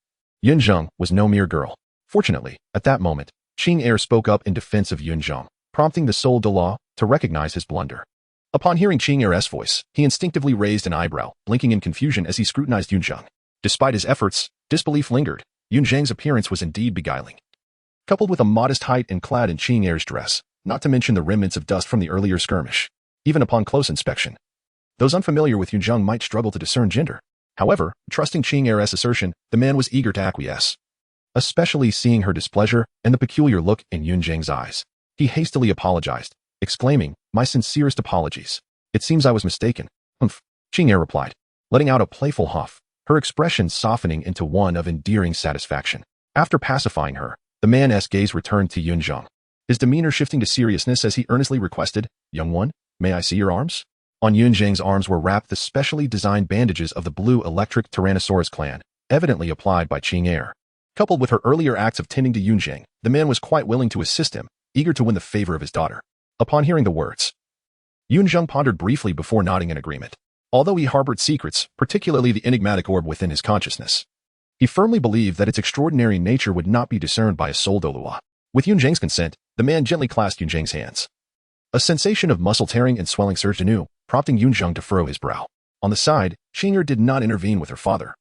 Yunzheng was no mere girl. Fortunately, at that moment, Qing Er spoke up in defense of Yunzheng, prompting the sole Douluo to recognize his blunder. Upon hearing Qing Er's voice, he instinctively raised an eyebrow, blinking in confusion as he scrutinized Yunzheng. Despite his efforts, disbelief lingered. Yunzheng's appearance was indeed beguiling. Coupled with a modest height and clad in Qing Er's dress, not to mention the remnants of dust from the earlier skirmish. Even upon close inspection, those unfamiliar with Yunzheng might struggle to discern gender. However, trusting Qing Er's assertion, the man was eager to acquiesce, especially seeing her displeasure and the peculiar look in Yunzheng's eyes. He hastily apologized, exclaiming, "My sincerest apologies. It seems I was mistaken. Humph, Qing'er replied, letting out a playful huff, her expression softening into one of endearing satisfaction. After pacifying her, the man's gaze returned to Yunzheng, his demeanor shifting to seriousness as he earnestly requested, "Young one, may I see your arms?" On Yunzheng's arms were wrapped the specially designed bandages of the blue electric Tyrannosaurus clan, evidently applied by Qing'er. Coupled with her earlier acts of tending to Yunzheng, the man was quite willing to assist him, eager to win the favor of his daughter. Upon hearing the words, Yunzheng pondered briefly before nodding in agreement. Although he harbored secrets, particularly the enigmatic orb within his consciousness, he firmly believed that its extraordinary nature would not be discerned by a soul Douluo. With Yunzheng's consent, the man gently clasped Yunzheng's hands. A sensation of muscle tearing and swelling surged anew, prompting Yunzheng to furrow his brow. On the side, Qing'er did not intervene with her father.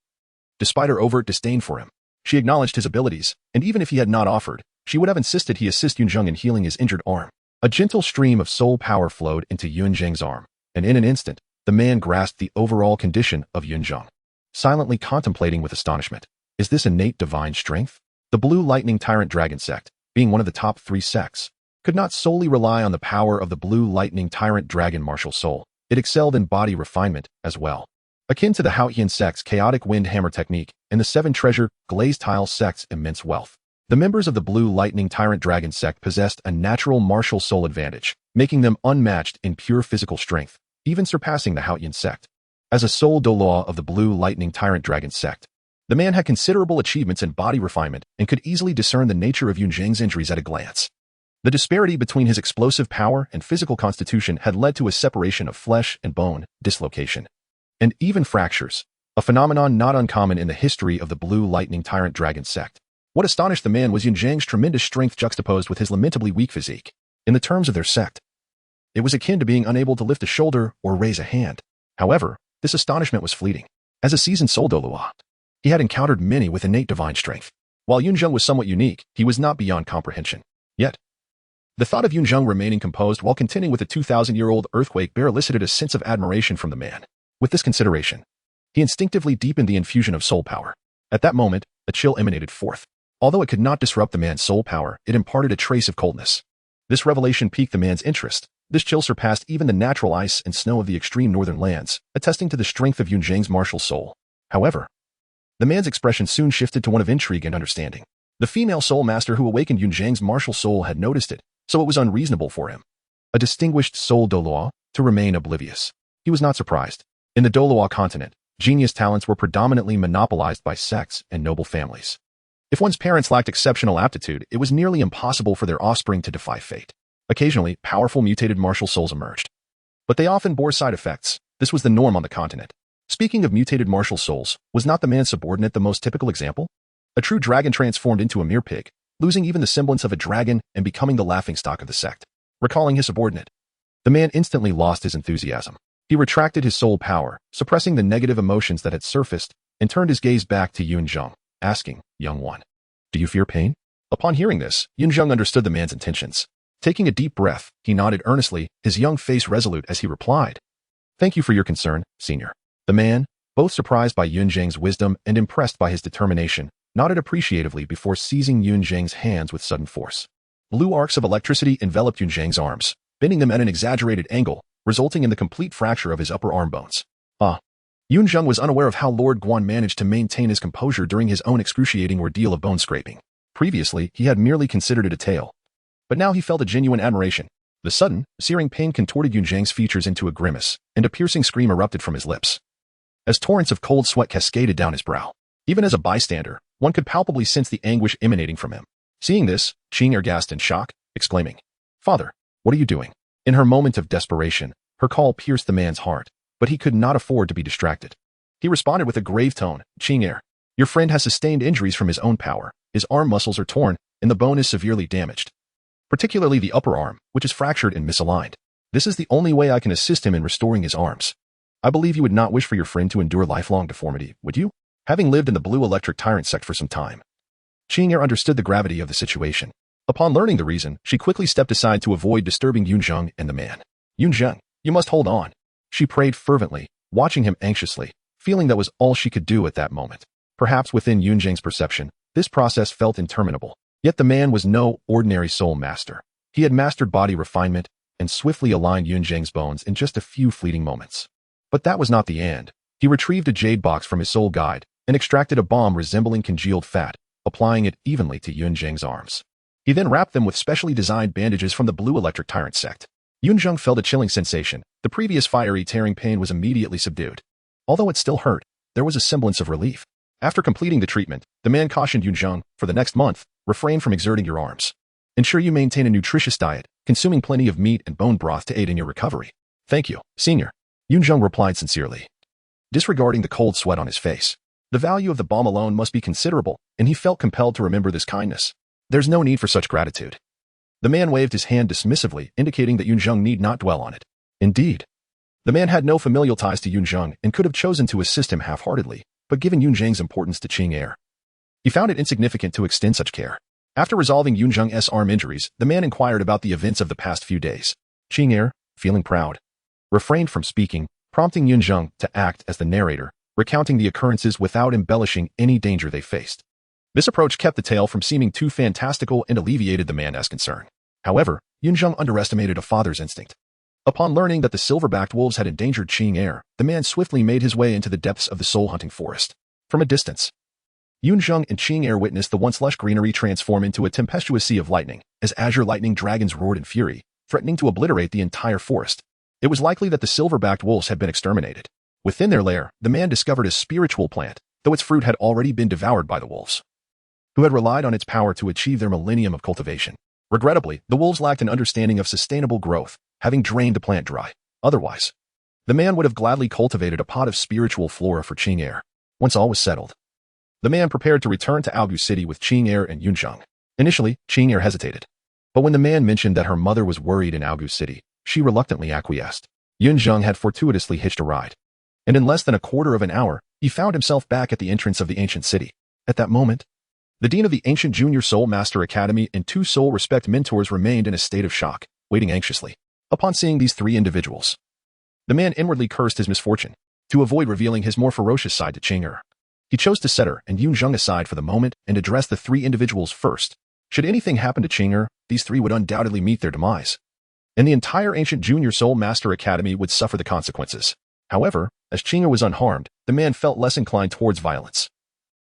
Despite her overt disdain for him, she acknowledged his abilities, and even if he had not offered, she would have insisted he assist Yunzheng in healing his injured arm. A gentle stream of soul power flowed into Yunzheng's arm, and in an instant, the man grasped the overall condition of Yunzheng, silently contemplating with astonishment. Is this innate divine strength? The Blue Lightning Tyrant Dragon Sect, being one of the top 3 sects, could not solely rely on the power of the Blue Lightning Tyrant Dragon martial soul. It excelled in body refinement as well. Akin to the Haotian sect's chaotic wind hammer technique and the 7 treasure glazed tile sect's immense wealth, the members of the Blue Lightning Tyrant Dragon Sect possessed a natural martial soul advantage, making them unmatched in pure physical strength, even surpassing the Haotian sect. As a soul Douluo of the Blue Lightning Tyrant Dragon Sect, the man had considerable achievements in body refinement and could easily discern the nature of Yunzheng's injuries at a glance. The disparity between his explosive power and physical constitution had led to a separation of flesh and bone, dislocation, and even fractures, a phenomenon not uncommon in the history of the Blue Lightning Tyrant Dragon Sect. What astonished the man was Yunzheng's tremendous strength juxtaposed with his lamentably weak physique. In the terms of their sect, it was akin to being unable to lift a shoulder or raise a hand. However, this astonishment was fleeting. As a seasoned soul Douluo, he had encountered many with innate divine strength. While Yunzheng was somewhat unique, he was not beyond comprehension. Yet, the thought of Yunzheng remaining composed while contending with a 2,000-year-old earthquake bear elicited a sense of admiration from the man. With this consideration, he instinctively deepened the infusion of soul power. At that moment, a chill emanated forth. Although it could not disrupt the man's soul power, it imparted a trace of coldness. This revelation piqued the man's interest. This chill surpassed even the natural ice and snow of the extreme northern lands, attesting to the strength of Yunzheng's martial soul. However, the man's expression soon shifted to one of intrigue and understanding. The female soul master who awakened Yunzheng's martial soul had noticed it, so it was unreasonable for him, a distinguished soul Douluo, to remain oblivious. He was not surprised. In the Douluo Continent, genius talents were predominantly monopolized by sects and noble families. If one's parents lacked exceptional aptitude, it was nearly impossible for their offspring to defy fate. Occasionally, powerful mutated martial souls emerged, but they often bore side effects. This was the norm on the continent. Speaking of mutated martial souls, was not the man's subordinate the most typical example? A true dragon transformed into a mere pig, losing even the semblance of a dragon and becoming the laughingstock of the sect. Recalling his subordinate, the man instantly lost his enthusiasm. He retracted his soul power, suppressing the negative emotions that had surfaced, and turned his gaze back to Yunzheng, asking, "Young one, do you fear pain?" Upon hearing this, Yunzheng understood the man's intentions. Taking a deep breath, he nodded earnestly, his young face resolute as he replied, "Thank you for your concern, senior." The man, both surprised by Yunzheng's wisdom and impressed by his determination, nodded appreciatively before seizing Yunzheng's hands with sudden force. Blue arcs of electricity enveloped Yunzheng's arms, bending them at an exaggerated angle, resulting in the complete fracture of his upper arm bones. Yunzheng was unaware of how Lord Guan managed to maintain his composure during his own excruciating ordeal of bone scraping. Previously, he had merely considered it a tale, but now he felt a genuine admiration. The sudden, searing pain contorted Yunzheng's features into a grimace, and a piercing scream erupted from his lips, as torrents of cold sweat cascaded down his brow. Even as a bystander, one could palpably sense the anguish emanating from him. Seeing this, Qing'er gasped in shock, exclaiming, "Father, what are you doing?" In her moment of desperation, her call pierced the man's heart, but he could not afford to be distracted. He responded with a grave tone, "Qing'er, your friend has sustained injuries from his own power. His arm muscles are torn, and the bone is severely damaged, particularly the upper arm, which is fractured and misaligned. This is the only way I can assist him in restoring his arms. I believe you would not wish for your friend to endure lifelong deformity, would you?" Having lived in the Blue Electric Tyrant Sect for some time, Qing'er understood the gravity of the situation. Upon learning the reason, she quickly stepped aside to avoid disturbing Yunzheng and the man. "Yunzheng, you must hold on," she prayed fervently, watching him anxiously, feeling that was all she could do at that moment. Perhaps within Yunzheng's perception, this process felt interminable. Yet the man was no ordinary soul master. He had mastered body refinement and swiftly aligned Yunzheng's bones in just a few fleeting moments. But that was not the end. He retrieved a jade box from his soul guide and extracted a bomb resembling congealed fat, applying it evenly to Yunzheng's arms. He then wrapped them with specially designed bandages from the blue electric Tang Sect. Yunzheng felt a chilling sensation. The previous fiery tearing pain was immediately subdued. Although it still hurt, there was a semblance of relief. After completing the treatment, the man cautioned Yunzheng, for the next month, refrain from exerting your arms. Ensure you maintain a nutritious diet, consuming plenty of meat and bone broth to aid in your recovery. Thank you, senior. Yunzheng replied sincerely, disregarding the cold sweat on his face. The value of the bomb alone must be considerable, and he felt compelled to remember this kindness. There's no need for such gratitude. The man waved his hand dismissively, indicating that Yunzheng need not dwell on it. Indeed, the man had no familial ties to Yunzheng and could have chosen to assist him half-heartedly, but given Yunzheng's importance to Qing'er, he found it insignificant to extend such care. After resolving Yunzheng's arm injuries, the man inquired about the events of the past few days. Qing'er, feeling proud, refrained from speaking, prompting Yunzheng to act as the narrator, recounting the occurrences without embellishing any danger they faced. This approach kept the tale from seeming too fantastical and alleviated the man's concern. However, Yunzheng underestimated a father's instinct. Upon learning that the silver-backed wolves had endangered Qing'er, the man swiftly made his way into the depths of the soul-hunting forest. From a distance, Yunzheng and Qing'er witnessed the once lush greenery transform into a tempestuous sea of lightning, as azure lightning dragons roared in fury, threatening to obliterate the entire forest. It was likely that the silver-backed wolves had been exterminated. Within their lair, the man discovered a spiritual plant, though its fruit had already been devoured by the wolves, who had relied on its power to achieve their millennium of cultivation. Regrettably, the wolves lacked an understanding of sustainable growth, having drained the plant dry. Otherwise, the man would have gladly cultivated a pot of spiritual flora for Qing'er. Once all was settled, the man prepared to return to Aogu City with Qing'er and Yunzheng. Initially, Qing'er hesitated. But when the man mentioned that her mother was worried in Aogu City, she reluctantly acquiesced. Yunzheng had fortuitously hitched a ride, and in less than a quarter of an hour, he found himself back at the entrance of the ancient city. At that moment, the dean of the ancient Junior Soul Master Academy and 2 Soul Respect mentors remained in a state of shock, waiting anxiously. Upon seeing these 3 individuals, the man inwardly cursed his misfortune. To avoid revealing his more ferocious side to Qing'er, he chose to set her and Yunzheng aside for the moment and address the 3 individuals first. Should anything happen to Qing'er, these 3 would undoubtedly meet their demise, and the entire ancient Junior Soul Master Academy would suffer the consequences. However, as Qing'er was unharmed, the man felt less inclined towards violence.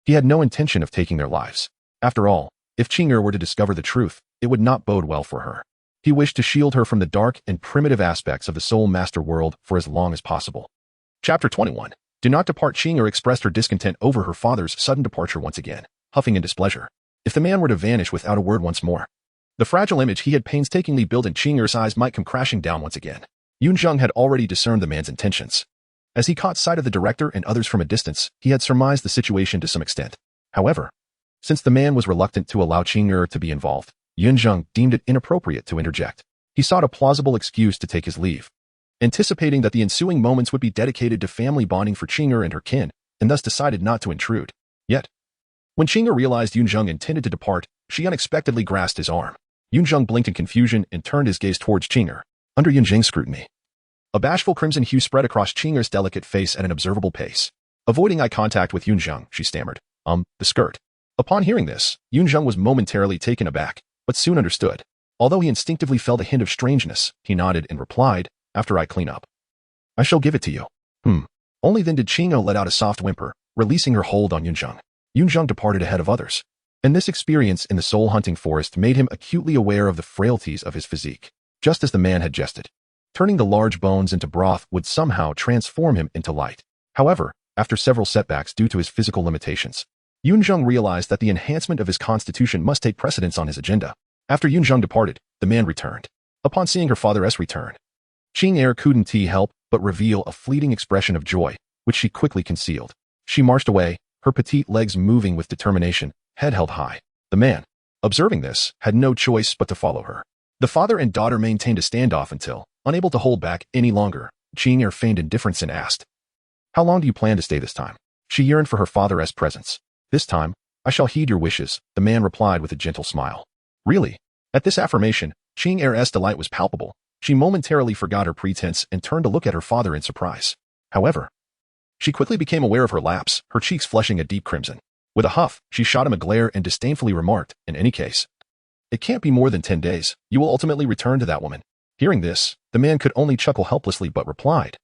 He had no intention of taking their lives. After all, if Qing'er were to discover the truth, it would not bode well for her. He wished to shield her from the dark and primitive aspects of the Soul Master world for as long as possible. Chapter 21. Do not depart. Qing'er expressed her discontent over her father's sudden departure once again, huffing in displeasure. If the man were to vanish without a word once more, the fragile image he had painstakingly built in Qing'er's eyes might come crashing down once again. Yunzheng had already discerned the man's intentions. As he caught sight of the director and others from a distance, he had surmised the situation to some extent. However, since the man was reluctant to allow Qing'er to be involved, Yunzheng deemed it inappropriate to interject. He sought a plausible excuse to take his leave, anticipating that the ensuing moments would be dedicated to family bonding for Qing'er and her kin, and thus decided not to intrude. Yet, when Qing'er realized Yunzheng intended to depart, she unexpectedly grasped his arm. Yunzheng blinked in confusion and turned his gaze towards Qing'er. Under Yunzheng's scrutiny, a bashful crimson hue spread across Qing'er's delicate face at an observable pace. Avoiding eye contact with Yunzheng, she stammered, the skirt. Upon hearing this, Yunzheng was momentarily taken aback, but soon understood. Although he instinctively felt a hint of strangeness, he nodded and replied, after I clean up, I shall give it to you. Only then did Qing'er let out a soft whimper, releasing her hold on Yunzheng. Yunzheng departed ahead of others, and this experience in the soul-hunting forest made him acutely aware of the frailties of his physique. Just as the man had jested, turning the large bones into broth would somehow transform him into light. However, after several setbacks due to his physical limitations, Yunzheng realized that the enhancement of his constitution must take precedence on his agenda. After Yunzheng departed, the man returned. Upon seeing her father's return, Qing'er couldn't help but reveal a fleeting expression of joy, which she quickly concealed. She marched away, her petite legs moving with determination, head held high. The man, observing this, had no choice but to follow her. The father and daughter maintained a standoff until, unable to hold back any longer, Qing'er feigned indifference and asked, How long do you plan to stay this time? She yearned for her father's presence. This time, I shall heed your wishes, the man replied with a gentle smile. Really? At this affirmation, Qing'er's delight was palpable. She momentarily forgot her pretense and turned to look at her father in surprise. However, she quickly became aware of her lapse, her cheeks flushing a deep crimson. With a huff, she shot him a glare and disdainfully remarked, in any case, it can't be more than 10 days. You will ultimately return to that woman. Hearing this, the man could only chuckle helplessly but replied,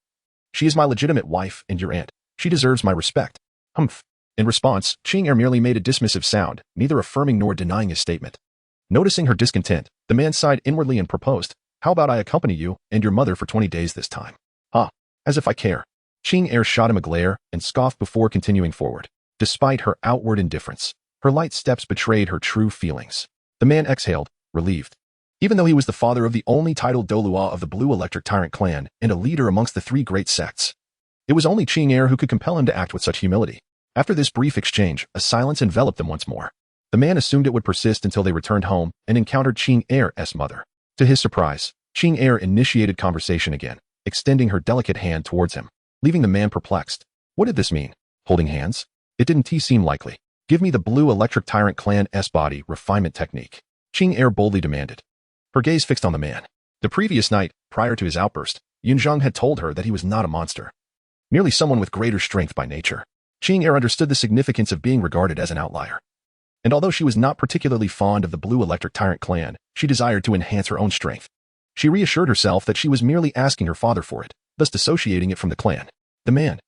"She is my legitimate wife and your aunt. She deserves my respect." Humph. In response, Qing Er merely made a dismissive sound, neither affirming nor denying his statement. Noticing her discontent, the man sighed inwardly and proposed, "How about I accompany you and your mother for 20 days this time?" "Ah, as if I care." Qing Er shot him a glare and scoffed before continuing forward. Despite her outward indifference, her light steps betrayed her true feelings. The man exhaled, relieved. Even though he was the father of the only titled Douluo of the Blue Electric Tyrant clan and a leader amongst the 3 great sects, it was only Qing Er who could compel him to act with such humility. After this brief exchange, a silence enveloped them once more. The man assumed it would persist until they returned home and encountered Qing Er's mother. To his surprise, Qing Er initiated conversation again, extending her delicate hand towards him, leaving the man perplexed. What did this mean? Holding hands? It didn't seem likely. "Give me the Blue Electric Tyrant clan's body refinement technique," Qing Er boldly demanded. Her gaze fixed on the man. The previous night, prior to his outburst, Yunzheng had told her that he was not a monster, merely someone with greater strength by nature. Qing Er understood the significance of being regarded as an outlier. And although she was not particularly fond of the Blue Electric Tyrant clan, she desired to enhance her own strength. She reassured herself that she was merely asking her father for it, thus dissociating it from the clan. The man,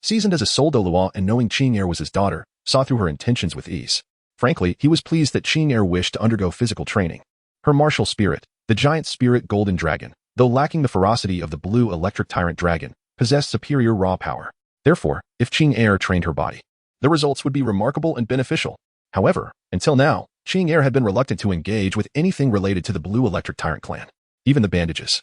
seasoned as a sole Douluo and knowing Qing Er was his daughter, saw through her intentions with ease. Frankly, he was pleased that Qing Er wished to undergo physical training. Her martial spirit, the giant spirit golden dragon, though lacking the ferocity of the Blue Electric Tyrant dragon, possessed superior raw power. Therefore, if Qing Er trained her body, the results would be remarkable and beneficial. However, until now, Qing Er had been reluctant to engage with anything related to the Blue Electric Tyrant clan. Even the bandages,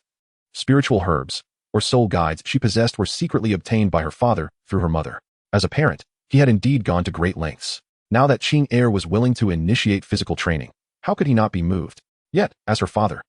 spiritual herbs, or soul guides she possessed were secretly obtained by her father through her mother. As a parent, he had indeed gone to great lengths. Now that Qing Er was willing to initiate physical training, how could he not be moved? Yet, as her father,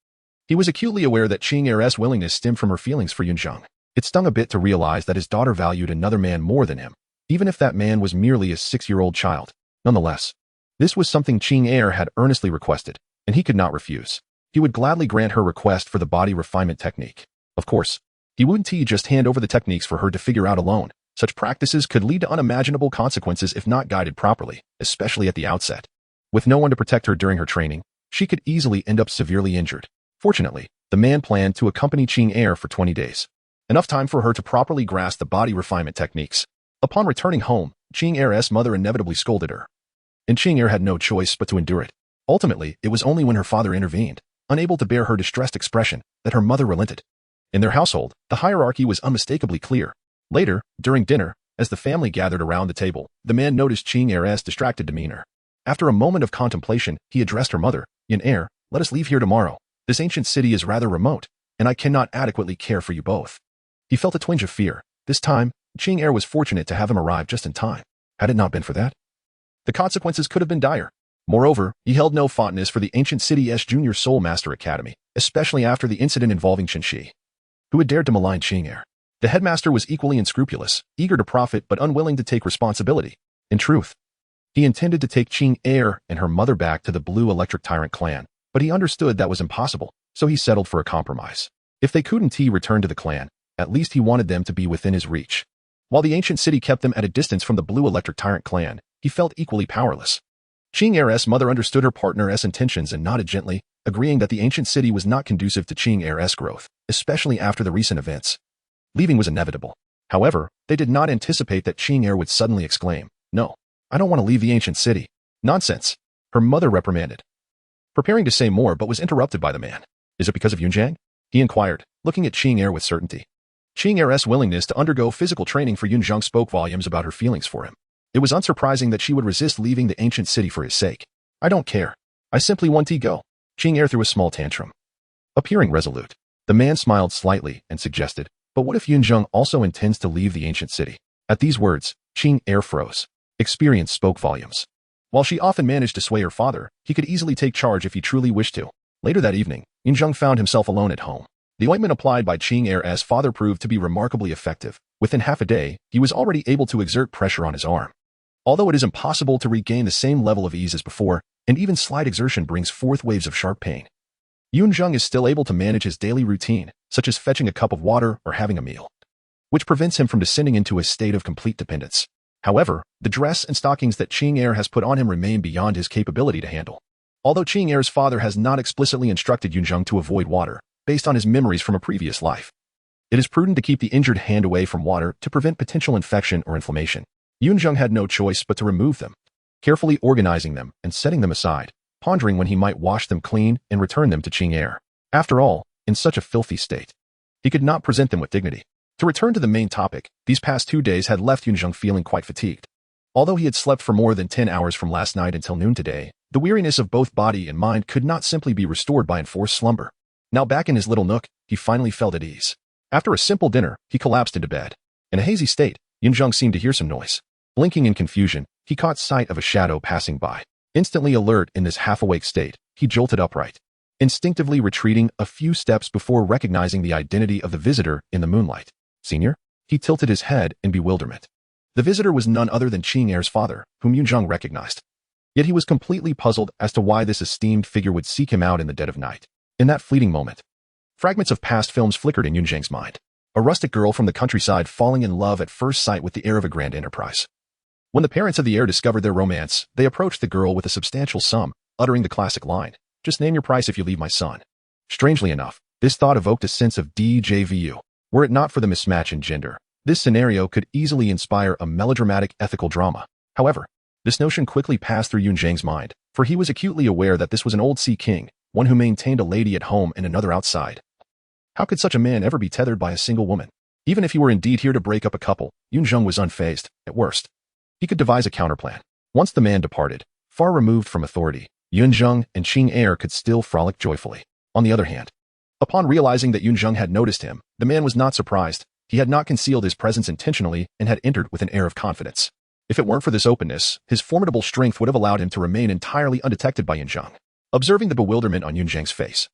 he was acutely aware that Qing Er's willingness stemmed from her feelings for Yunzheng. It stung a bit to realize that his daughter valued another man more than him, even if that man was merely a 6-year-old child. Nonetheless, this was something Qing Er had earnestly requested, and he could not refuse. He would gladly grant her request for the body refinement technique. Of course, he wouldn't just hand over the techniques for her to figure out alone. Such practices could lead to unimaginable consequences if not guided properly, especially at the outset. With no one to protect her during her training, she could easily end up severely injured. Fortunately, the man planned to accompany Qing Er for 20 days. Enough time for her to properly grasp the body refinement techniques. Upon returning home, Qing Er's mother inevitably scolded her, and Qing Er had no choice but to endure it. Ultimately, it was only when her father intervened, unable to bear her distressed expression, that her mother relented. In their household, the hierarchy was unmistakably clear. Later, during dinner, as the family gathered around the table, the man noticed Qing Er's distracted demeanor. After a moment of contemplation, he addressed her mother, "Yun Er, let us leave here tomorrow. This ancient city is rather remote, and I cannot adequately care for you both." He felt a twinge of fear. This time, Qing Er was fortunate to have him arrive just in time. Had it not been for that, the consequences could have been dire. Moreover, he held no fondness for the ancient city's junior soul master academy, especially after the incident involving Qinshi, who had dared to malign Qing Er. The headmaster was equally unscrupulous, eager to profit but unwilling to take responsibility. In truth, he intended to take Qing Er and her mother back to the Blue Electric Tyrant clan, but he understood that was impossible, so he settled for a compromise. If they couldn't return to the clan, at least he wanted them to be within his reach. While the ancient city kept them at a distance from the Blue Electric Tyrant clan, he felt equally powerless. Qing Er's mother understood her partner's intentions and nodded gently, agreeing that the ancient city was not conducive to Qing Er's growth, especially after the recent events. Leaving was inevitable. However, they did not anticipate that Qing Er would suddenly exclaim, "No, I don't want to leave the ancient city." "Nonsense," her mother reprimanded, preparing to say more but was interrupted by the man. "Is it because of Yunzheng?" he inquired, looking at Qing Er with certainty. Qing Er's willingness to undergo physical training for Yunzheng spoke volumes about her feelings for him. It was unsurprising that she would resist leaving the ancient city for his sake. "I don't care. I simply want to go." Qing Er threw a small tantrum. Appearing resolute, the man smiled slightly and suggested, "But what if Yunzheng also intends to leave the ancient city?" At these words, Qing Er froze. Experience spoke volumes. While she often managed to sway her father, he could easily take charge if he truly wished to. Later that evening, Yunzheng found himself alone at home. The ointment applied by Qing Er's father proved to be remarkably effective. Within half a day, he was already able to exert pressure on his arm. Although it is impossible to regain the same level of ease as before, and even slight exertion brings forth waves of sharp pain, Yunzheng is still able to manage his daily routine, such as fetching a cup of water or having a meal, which prevents him from descending into a state of complete dependence. However, the dress and stockings that Qing Er has put on him remain beyond his capability to handle. Although Qing Er's father has not explicitly instructed Yunzheng to avoid water, based on his memories from a previous life. It is prudent to keep the injured hand away from water to prevent potential infection or inflammation. Yunzheng had no choice but to remove them, carefully organizing them and setting them aside, pondering when he might wash them clean and return them to Qing'er. After all, in such a filthy state, he could not present them with dignity. To return to the main topic, these past 2 days had left Yunzheng feeling quite fatigued. Although he had slept for more than 10 hours from last night until noon today, the weariness of both body and mind could not simply be restored by enforced slumber. Now back in his little nook, he finally felt at ease. After a simple dinner, he collapsed into bed. In a hazy state, Yunzheng seemed to hear some noise. Blinking in confusion, he caught sight of a shadow passing by. Instantly alert in this half-awake state, he jolted upright, instinctively retreating a few steps before recognizing the identity of the visitor in the moonlight. Senior? He tilted his head in bewilderment. The visitor was none other than Qing'er's father, whom Yunzheng recognized. Yet he was completely puzzled as to why this esteemed figure would seek him out in the dead of night. In that fleeting moment, fragments of past films flickered in Yunzheng's mind. A rustic girl from the countryside falling in love at first sight with the heir of a grand enterprise. When the parents of the heir discovered their romance, they approached the girl with a substantial sum, uttering the classic line, "Just name your price if you leave my son." Strangely enough, this thought evoked a sense of déjà vu. Were it not for the mismatch in gender, this scenario could easily inspire a melodramatic ethical drama. However, this notion quickly passed through Yunzheng's mind, for he was acutely aware that this was an old sea king, one who maintained a lady at home and another outside. How could such a man ever be tethered by a single woman? Even if he were indeed here to break up a couple, Yunzheng was unfazed, at worst. He could devise a counterplan. Once the man departed, far removed from authority, Yunzheng and Qing'er could still frolic joyfully. On the other hand, upon realizing that Yunzheng had noticed him, the man was not surprised. He had not concealed his presence intentionally and had entered with an air of confidence. If it weren't for this openness, his formidable strength would have allowed him to remain entirely undetected by Yunzheng. Observing the bewilderment on Yunzheng's face,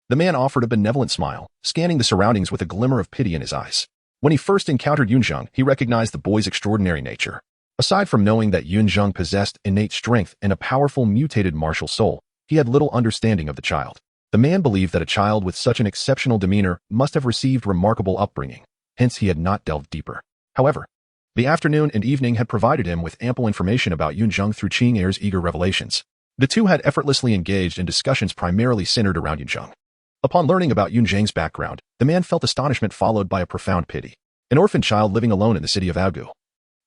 the man offered a benevolent smile, scanning the surroundings with a glimmer of pity in his eyes. When he first encountered Yunzheng, he recognized the boy's extraordinary nature. Aside from knowing that Yunzheng possessed innate strength and a powerful mutated martial soul, he had little understanding of the child. The man believed that a child with such an exceptional demeanor must have received remarkable upbringing, hence he had not delved deeper. However, the afternoon and evening had provided him with ample information about Yunzheng through Qing'er's eager revelations. The two had effortlessly engaged in discussions primarily centered around Yunzheng. Upon learning about Yunzheng's background, the man felt astonishment followed by a profound pity. An orphan child living alone in the city of Agu,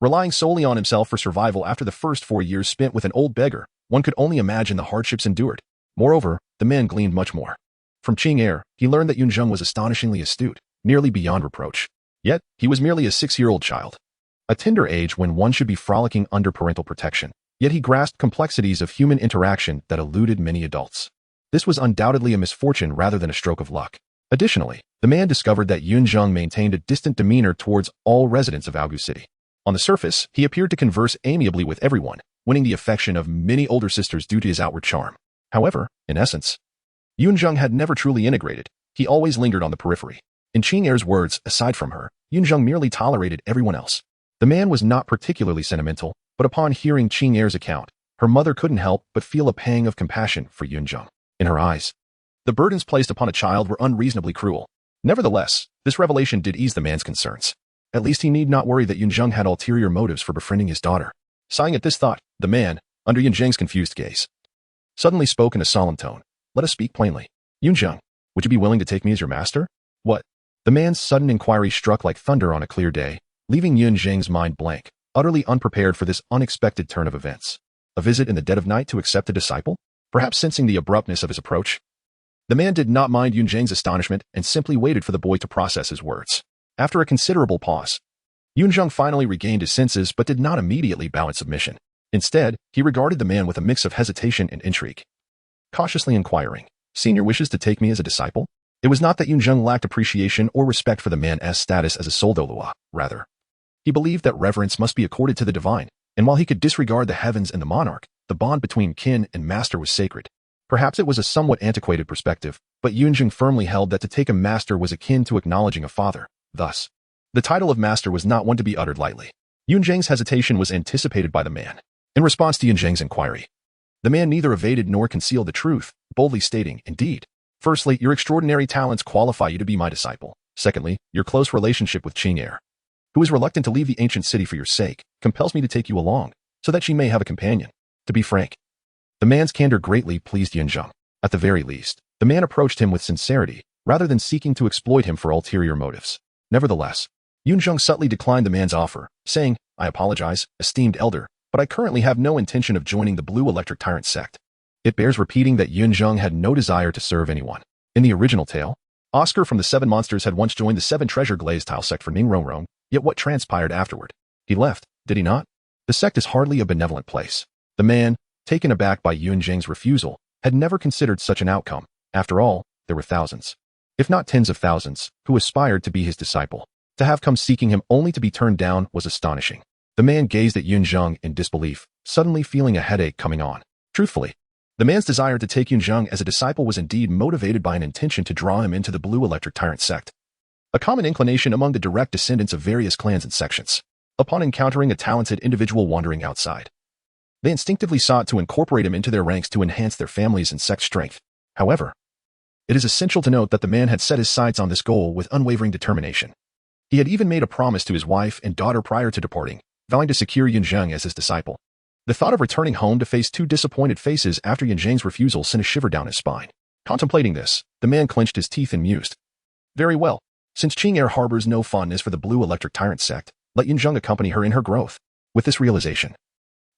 relying solely on himself for survival after the first 4 years spent with an old beggar, one could only imagine the hardships endured. Moreover, the man gleaned much more. From Qing'er, he learned that Yunzheng was astonishingly astute, nearly beyond reproach. Yet, he was merely a 6-year-old child. A tender age when one should be frolicking under parental protection. Yet he grasped complexities of human interaction that eluded many adults. This was undoubtedly a misfortune rather than a stroke of luck. Additionally, the man discovered that Yunzheng maintained a distant demeanor towards all residents of Agu City. On the surface, he appeared to converse amiably with everyone, winning the affection of many older sisters due to his outward charm. However, in essence, Yunzheng had never truly integrated. He always lingered on the periphery. In Qing'er's words, aside from her, Yunzheng merely tolerated everyone else. The man was not particularly sentimental, but upon hearing Qing'er's account, her mother couldn't help but feel a pang of compassion for Yunzheng. In her eyes, the burdens placed upon a child were unreasonably cruel. Nevertheless, this revelation did ease the man's concerns. At least he need not worry that Yunzheng had ulterior motives for befriending his daughter. Sighing at this thought, the man, under Yunzheng's confused gaze, suddenly spoke in a solemn tone. "Let us speak plainly. Yunzheng, would you be willing to take me as your master?" "What?" The man's sudden inquiry struck like thunder on a clear day, leaving Yunzheng's mind blank, utterly unprepared for this unexpected turn of events. A visit in the dead of night to accept a disciple? Perhaps sensing the abruptness of his approach, the man did not mind Yunzheng's astonishment and simply waited for the boy to process his words. After a considerable pause, Yunzheng finally regained his senses but did not immediately bow in submission. Instead, he regarded the man with a mix of hesitation and intrigue, cautiously inquiring, "Senior wishes to take me as a disciple?" It was not that Yunzheng lacked appreciation or respect for the man's status as a sole Douluo. Rather, he believed that reverence must be accorded to the divine, and while he could disregard the heavens and the monarch, the bond between kin and master was sacred. Perhaps it was a somewhat antiquated perspective, but Yunzheng firmly held that to take a master was akin to acknowledging a father. Thus, the title of master was not one to be uttered lightly. Yunzheng's hesitation was anticipated by the man. In response to Yunzheng's inquiry, the man neither evaded nor concealed the truth, boldly stating, "Indeed. Firstly, your extraordinary talents qualify you to be my disciple. Secondly, your close relationship with Qing'er, who is reluctant to leave the ancient city for your sake, compels me to take you along, so that she may have a companion." To be frank, the man's candor greatly pleased Yunzheng. At the very least, the man approached him with sincerity, rather than seeking to exploit him for ulterior motives. Nevertheless, Yunzheng subtly declined the man's offer, saying, "I apologize, esteemed elder, but I currently have no intention of joining the Blue Electric Tyrant Sect." It bears repeating that Yunzheng had no desire to serve anyone. In the original tale, Oscar from the Seven Monsters had once joined the Seven Treasure Glaze Tile Sect for Ningrong, yet what transpired afterward? He left, did he not? The sect is hardly a benevolent place. The man, taken aback by Yunzheng's refusal, had never considered such an outcome. After all, there were thousands, if not tens of thousands, who aspired to be his disciple. To have come seeking him only to be turned down was astonishing. The man gazed at Yunzheng in disbelief, suddenly feeling a headache coming on. Truthfully, the man's desire to take Yunzheng as a disciple was indeed motivated by an intention to draw him into the Blue Electric Tyrant Sect, a common inclination among the direct descendants of various clans and sections. Upon encountering a talented individual wandering outside, they instinctively sought to incorporate him into their ranks to enhance their families and sect strength. However, it is essential to note that the man had set his sights on this goal with unwavering determination. He had even made a promise to his wife and daughter prior to departing, vowing to secure Yunzheng as his disciple. The thought of returning home to face two disappointed faces after Yunzheng's refusal sent a shiver down his spine. Contemplating this, the man clenched his teeth and mused. Very well. Since Qing'er harbors no fondness for the Blue Electric Tyrant Sect, let Yunzheng accompany her in her growth. With this realization,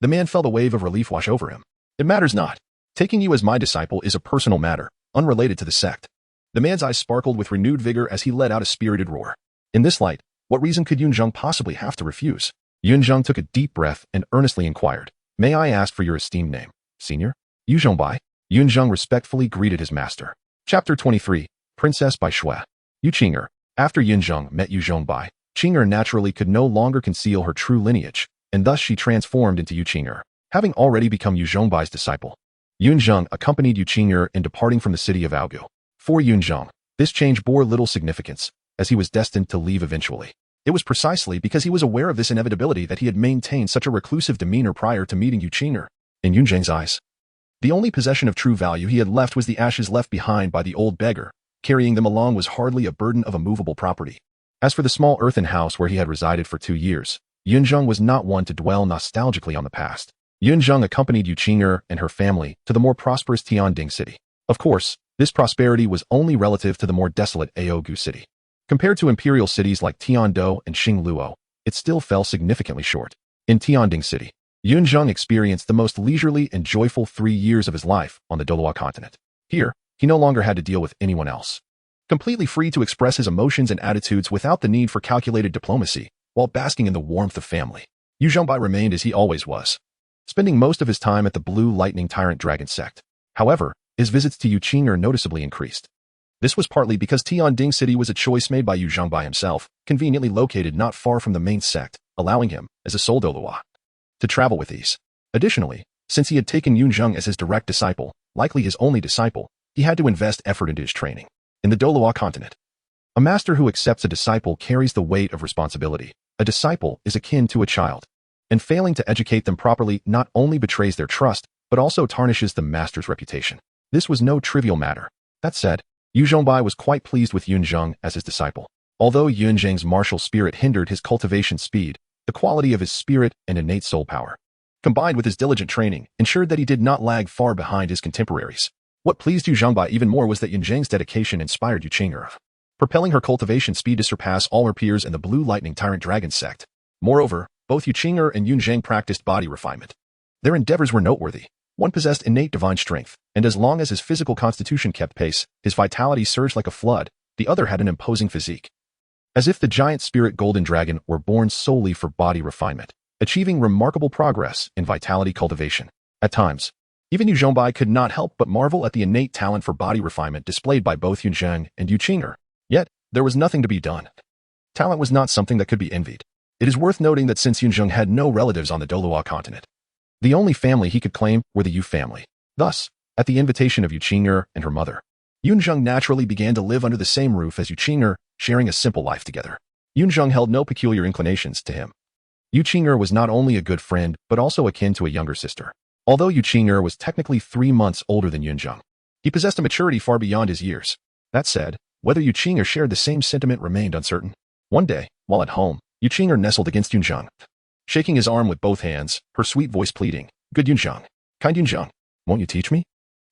the man felt a wave of relief wash over him. It matters not. Taking you as my disciple is a personal matter, unrelated to the sect. The man's eyes sparkled with renewed vigor as he let out a spirited roar. In this light, what reason could Yunzheng possibly have to refuse? Yunzheng took a deep breath and earnestly inquired, "May I ask for your esteemed name, senior?" "Yuzhongbai." Yunzheng respectfully greeted his master. Chapter 23, Princess by Shui. Yuqing'er. After Yunzheng met Yuzhongbai, Qing'er naturally could no longer conceal her true lineage, and thus she transformed into Yuqing'er, having already become Yuzhongbai's disciple. Yunzheng accompanied Yuqing'er in departing from the city of Aogu. For Yunzheng, this change bore little significance, as he was destined to leave eventually. It was precisely because he was aware of this inevitability that he had maintained such a reclusive demeanor prior to meeting Yuqing'er. In Yunzheng's eyes, the only possession of true value he had left was the ashes left behind by the old beggar. Carrying them along was hardly a burden of immovable property. As for the small earthen house where he had resided for 2 years, Yunzheng was not one to dwell nostalgically on the past. Yunzheng accompanied Yuqing'er and her family to the more prosperous Tianding city. Of course, this prosperity was only relative to the more desolate Aogu city. Compared to imperial cities like Tiando and Xingluo, it still fell significantly short. In Tianding city, Yunzheng experienced the most leisurely and joyful 3 years of his life on the Douluo Continent. Here, he no longer had to deal with anyone else. Completely free to express his emotions and attitudes without the need for calculated diplomacy, while basking in the warmth of family, Yuzhongbai remained as he always was, spending most of his time at the Blue Lightning Tyrant Dragon Sect. However, his visits to Yuqing'er noticeably increased. This was partly because Tianding City was a choice made by Yuzhongbai himself, conveniently located not far from the main sect, allowing him, as a sole Douluo, to travel with ease. Additionally, since he had taken Yunzheng as his direct disciple, likely his only disciple, he had to invest effort into his training. In the Douluo Continent, a master who accepts a disciple carries the weight of responsibility. A disciple is akin to a child, and failing to educate them properly not only betrays their trust, but also tarnishes the master's reputation. This was no trivial matter. That said, Yuzhongbai was quite pleased with Yunzheng as his disciple. Although Yunzheng's martial spirit hindered his cultivation speed, the quality of his spirit and innate soul power, combined with his diligent training, ensured that he did not lag far behind his contemporaries. What pleased Yuzhongbai even more was that Yunzheng's dedication inspired Yuqing'er, propelling her cultivation speed to surpass all her peers in the Blue Lightning Tyrant Dragon Sect. Moreover, both Yuqing'er and Yunzheng practiced body refinement. Their endeavors were noteworthy. One possessed innate divine strength, and as long as his physical constitution kept pace, his vitality surged like a flood. The other had an imposing physique, as if the giant spirit golden dragon were born solely for body refinement, achieving remarkable progress in vitality cultivation. At times, even Yuzhongbai could not help but marvel at the innate talent for body refinement displayed by both Yunzheng and Yuqing'er. Yet, there was nothing to be done. Talent was not something that could be envied. It is worth noting that since Yunzheng had no relatives on the Douluo Continent, the only family he could claim were the Yu family. Thus, at the invitation of Yuqing'er and her mother, Yunzheng naturally began to live under the same roof as Yuqing'er, sharing a simple life together. Yunzheng held no peculiar inclinations to him. Yuqing'er was not only a good friend, but also akin to a younger sister. Although Yuqing'er was technically 3 months older than Yunzheng, he possessed a maturity far beyond his years. That said, whether Yuqing'er shared the same sentiment remained uncertain. One day, while at home, Yuqing'er nestled against Yunzheng, shaking his arm with both hands, her sweet voice pleading, "Good Yunzheng, kind Yunzheng, won't you teach me?"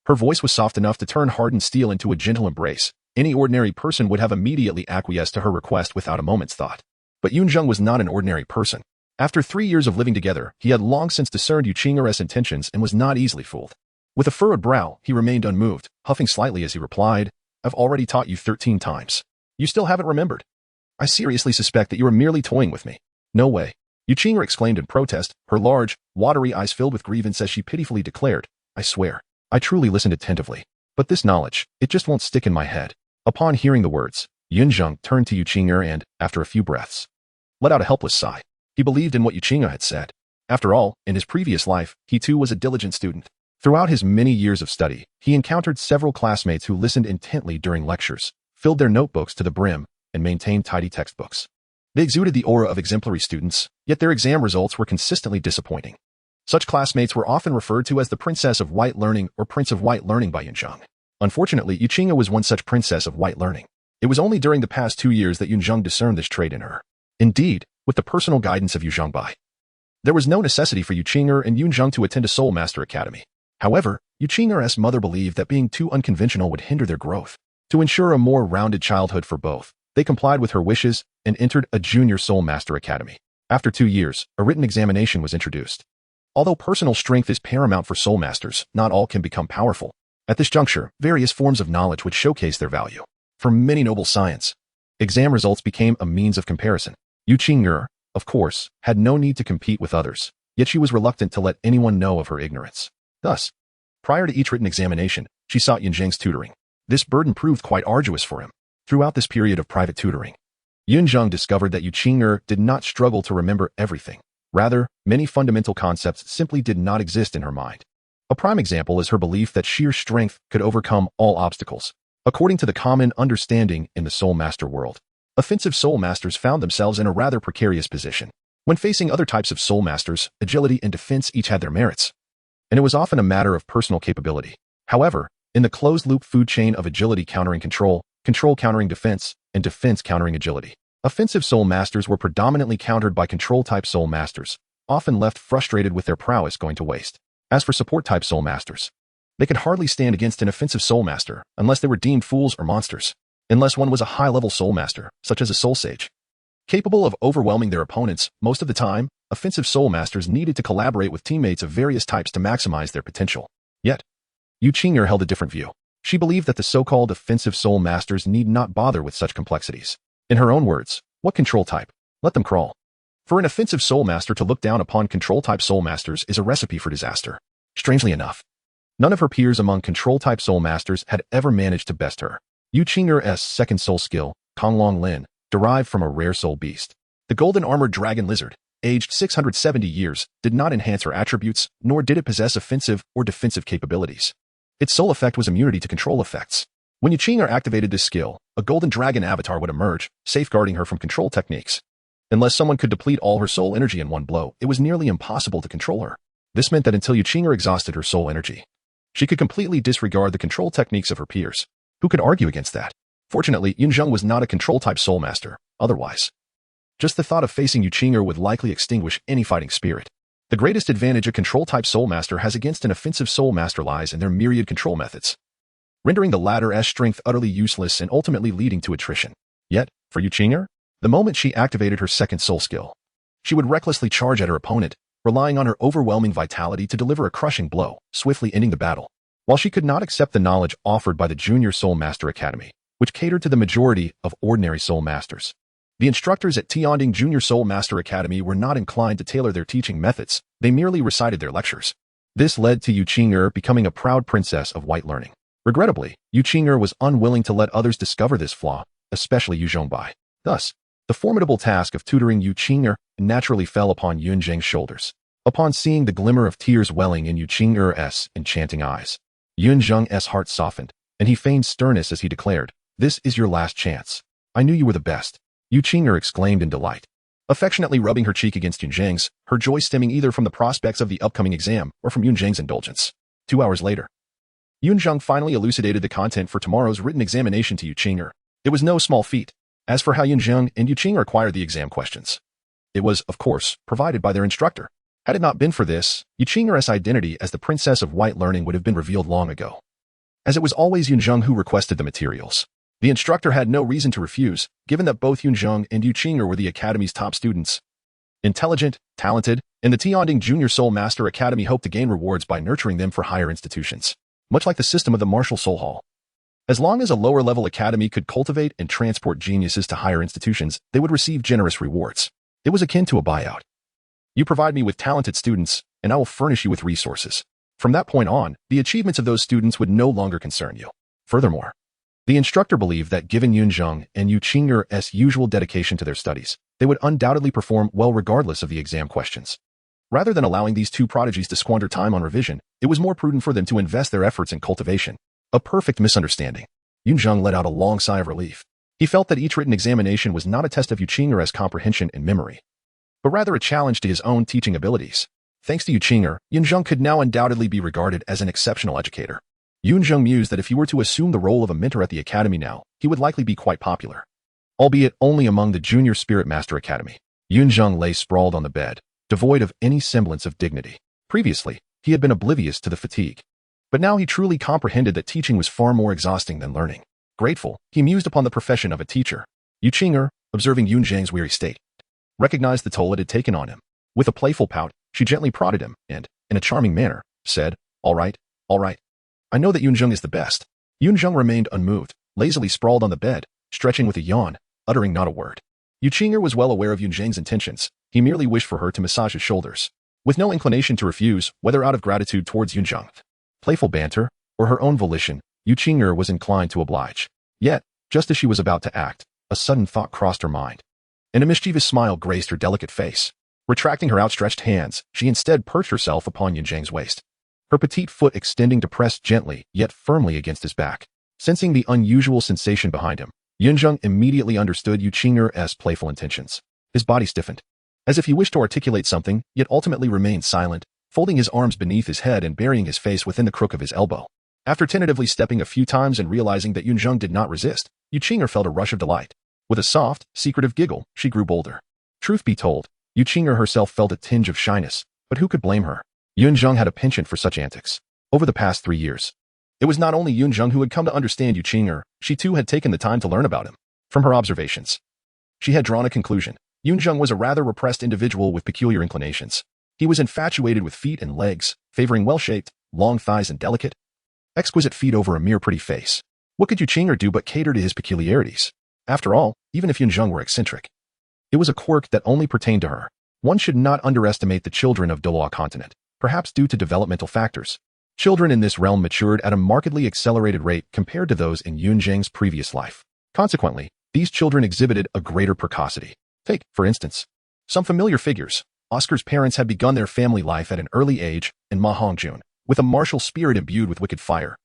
Her voice was soft enough to turn hardened steel into a gentle embrace, Any ordinary person would have immediately acquiesced to her request without a moment's thought. But Yunzheng was not an ordinary person. After 3 years of living together, he had long since discerned Yuqing's intentions and was not easily fooled. With a furrowed brow, he remained unmoved, huffing slightly as he replied, "I've already taught you 13 times. You still haven't remembered. I seriously suspect that you are merely toying with me." "No way," Yuqing exclaimed in protest, her large, watery eyes filled with grievance as she pitifully declared, "I swear, I truly listened attentively. But this knowledge, it just won't stick in my head." Upon hearing the words, Yunzheng turned to Yuqing and, after a few breaths, let out a helpless sigh. He believed in what Yuqing had said. After all, in his previous life, he too was a diligent student. Throughout his many years of study, he encountered several classmates who listened intently during lectures, filled their notebooks to the brim, and maintained tidy textbooks. They exuded the aura of exemplary students, yet their exam results were consistently disappointing. Such classmates were often referred to as the Princess of White Learning or Prince of White Learning by Yunzheng. Unfortunately, Yuqing was one such Princess of White Learning. It was only during the past 2 years that Yunzheng discerned this trait in her. Indeed, with the personal guidance of Yunzheng Bai, there was no necessity for Yuqing and Yunzheng to attend a Soul Master Academy. However, Yuqing's mother believed that being too unconventional would hinder their growth. To ensure a more rounded childhood for both, they complied with her wishes and entered a Junior Soul Master Academy. After 2 years, a written examination was introduced. Although personal strength is paramount for Soul Masters, not all can become powerful. At this juncture, various forms of knowledge would showcase their value. For many noble science, exam results became a means of comparison. Yuqing, of course, had no need to compete with others, yet she was reluctant to let anyone know of her ignorance. Thus, prior to each written examination, she sought Yunzheng's tutoring. This burden proved quite arduous for him. Throughout this period of private tutoring, Yunzheng discovered that Yuqing did not struggle to remember everything. Rather, many fundamental concepts simply did not exist in her mind. A prime example is her belief that sheer strength could overcome all obstacles. According to the common understanding in the Soul Master world, offensive Soul Masters found themselves in a rather precarious position. When facing other types of Soul Masters, agility and defense each had their merits, and it was often a matter of personal capability. However, in the closed-loop food chain of agility countering control, control countering defense, and defense countering agility, offensive Soul Masters were predominantly countered by control-type Soul Masters, often left frustrated with their prowess going to waste. As for support-type Soul Masters, they could hardly stand against an offensive Soul Master unless they were deemed fools or monsters, unless one was a high-level Soul Master, such as a Soul Sage. Capable of overwhelming their opponents, most of the time, offensive Soul Masters needed to collaborate with teammates of various types to maximize their potential. Yet, Yuqing held a different view. She believed that the so-called offensive Soul Masters need not bother with such complexities. In her own words, what control type? Let them crawl. For an offensive Soul Master to look down upon control-type Soul Masters is a recipe for disaster. Strangely enough, none of her peers among control-type Soul Masters had ever managed to best her. Yuqing's second soul skill, Konglong Lin, derived from a rare soul beast. The golden armored dragon lizard, aged 670 years, did not enhance her attributes, nor did it possess offensive or defensive capabilities. Its sole effect was immunity to control effects. When Yuqing activated this skill, a golden dragon avatar would emerge, safeguarding her from control techniques. Unless someone could deplete all her soul energy in one blow, it was nearly impossible to control her. This meant that until Yuqing exhausted her soul energy, she could completely disregard the control techniques of her peers. Who could argue against that? Fortunately, Yunzheng was not a control-type Soul Master. Otherwise, just the thought of facing Yuqing would likely extinguish any fighting spirit. The greatest advantage a control-type Soul Master has against an offensive Soul Master lies in their myriad control methods, rendering the latter's strength utterly useless and ultimately leading to attrition. Yet, for Yuqing, the moment she activated her second soul skill, she would recklessly charge at her opponent, relying on her overwhelming vitality to deliver a crushing blow, swiftly ending the battle. While she could not accept the knowledge offered by the Junior Soul Master Academy, which catered to the majority of ordinary Soul Masters, the instructors at Tianding Junior Soul Master Academy were not inclined to tailor their teaching methods. They merely recited their lectures. This led to Yuqing becoming a proud princess of white learning. Regrettably, Yuqing was unwilling to let others discover this flaw, especially Yunzheng Bai. Thus, the formidable task of tutoring Yuqing naturally fell upon Yunzheng's shoulders. Upon seeing the glimmer of tears welling in Yuqing's enchanting eyes, Yunzheng's heart softened, and he feigned sternness as he declared, "This is your last chance. I knew you were the best." Yuqing exclaimed in delight, affectionately rubbing her cheek against Yunzheng's, her joy stemming either from the prospects of the upcoming exam or from Yunzheng's indulgence. 2 hours later, Yunzheng finally elucidated the content for tomorrow's written examination to Yuqing. It was no small feat. As for how Yunzheng and Yuqing acquired the exam questions, it was, of course, provided by their instructor. Had it not been for this, Yuqing's identity as the Princess of White Learning would have been revealed long ago, as it was always Yunzheng who requested the materials. The instructor had no reason to refuse, given that both Yunzheng and Yuqing were the academy's top students. Intelligent, talented, and the Tianding Junior Soul Master Academy hoped to gain rewards by nurturing them for higher institutions, much like the system of the Martial Soul Hall. As long as a lower-level academy could cultivate and transport geniuses to higher institutions, they would receive generous rewards. It was akin to a buyout. You provide me with talented students, and I will furnish you with resources. From that point on, the achievements of those students would no longer concern you. Furthermore, the instructor believed that given Yunzheng and Yuqing's usual dedication to their studies, they would undoubtedly perform well regardless of the exam questions. Rather than allowing these two prodigies to squander time on revision, it was more prudent for them to invest their efforts in cultivation. A perfect misunderstanding. Yunzheng let out a long sigh of relief. He felt that each written examination was not a test of Yuqing's comprehension and memory, but rather a challenge to his own teaching abilities. Thanks to Yuqing, Yunzheng could now undoubtedly be regarded as an exceptional educator. Yunzheng mused that if he were to assume the role of a mentor at the academy now, he would likely be quite popular, albeit only among the Junior Spirit Master Academy. Yunzheng lay sprawled on the bed, devoid of any semblance of dignity. Previously, he had been oblivious to the fatigue, but now he truly comprehended that teaching was far more exhausting than learning. Grateful, he mused upon the profession of a teacher. Yuqing, observing Yunzheng's weary state, recognized the toll it had taken on him. With a playful pout, she gently prodded him and, in a charming manner, said, all right. I know that Yunzheng is the best. Yunzheng remained unmoved, lazily sprawled on the bed, stretching with a yawn, uttering not a word. Yuqing was well aware of Yunzheng's intentions. He merely wished for her to massage his shoulders, with no inclination to refuse, whether out of gratitude towards Yunzheng, playful banter, or her own volition. Yuqing was inclined to oblige. Yet, just as she was about to act, a sudden thought crossed her mind, and a mischievous smile graced her delicate face. Retracting her outstretched hands, she instead perched herself upon Yunzheng's waist, her petite foot extending to press gently yet firmly against his back. Sensing the unusual sensation behind him, Yunzheng immediately understood Yuqing's playful intentions. His body stiffened, as if he wished to articulate something, yet ultimately remained silent, folding his arms beneath his head and burying his face within the crook of his elbow. After tentatively stepping a few times and realizing that Yunzheng did not resist, Yuqing felt a rush of delight. With a soft, secretive giggle, she grew bolder. Truth be told, Yuqing herself felt a tinge of shyness, but who could blame her? Yunzheng had a penchant for such antics. Over the past 3 years, it was not only Yunzheng who had come to understand Yuqing, she too had taken the time to learn about him. From her observations, she had drawn a conclusion. Yunzheng was a rather repressed individual with peculiar inclinations. He was infatuated with feet and legs, favoring well-shaped, long thighs and delicate, exquisite feet over a mere pretty face. What could Yuqing do but cater to his peculiarities? After all, even if Yunzheng were eccentric, it was a quirk that only pertained to her. One should not underestimate the children of Douluo Continent, perhaps due to developmental factors. Children in this realm matured at a markedly accelerated rate compared to those in Yunzheng's previous life. Consequently, these children exhibited a greater precocity. Take, for instance, some familiar figures. Oscar's parents had begun their family life at an early age, and Ma Hongjun, with a martial spirit imbued with wicked fire,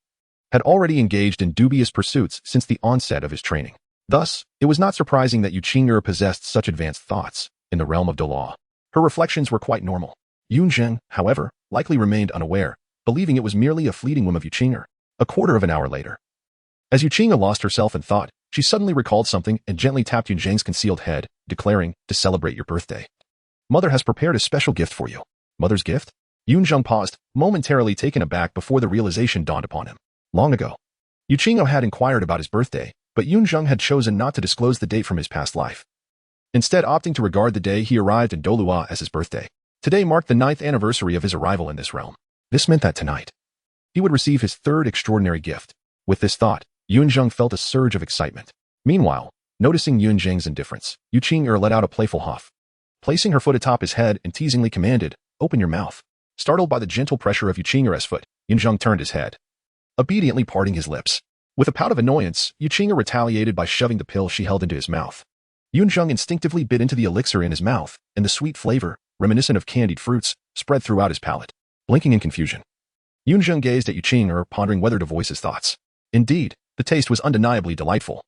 had already engaged in dubious pursuits since the onset of his training. Thus, it was not surprising that Yuqing possessed such advanced thoughts in the realm of Douluo. Her reflections were quite normal. Yunzheng, however, likely remained unaware, believing it was merely a fleeting whim of Yuqing. A quarter of an hour later, as Yuqing lost herself in thought, she suddenly recalled something and gently tapped Yunzheng's concealed head, declaring, to celebrate your birthday, Mother has prepared a special gift for you. Mother's gift? Yunzheng paused, momentarily taken aback before the realization dawned upon him. Long ago, Yuqing had inquired about his birthday, but Yunzheng had chosen not to disclose the date from his past life, instead opting to regard the day he arrived in Douluo as his birthday. Today marked the 9th anniversary of his arrival in this realm. This meant that tonight, he would receive his third extraordinary gift. With this thought, Yunzheng felt a surge of excitement. Meanwhile, noticing Yunzheng's indifference, Yuqing let out a playful huff. Placing her foot atop his head and teasingly commanded, open your mouth. Startled by the gentle pressure of Yuqing's foot, Yunzheng turned his head, obediently parting his lips. With a pout of annoyance, Yuqing retaliated by shoving the pill she held into his mouth. Yunzheng instinctively bit into the elixir in his mouth, and the sweet flavor, reminiscent of candied fruits, spread throughout his palate. Blinking in confusion, Yunzheng gazed at Yuqing, pondering whether to voice his thoughts. Indeed, the taste was undeniably delightful.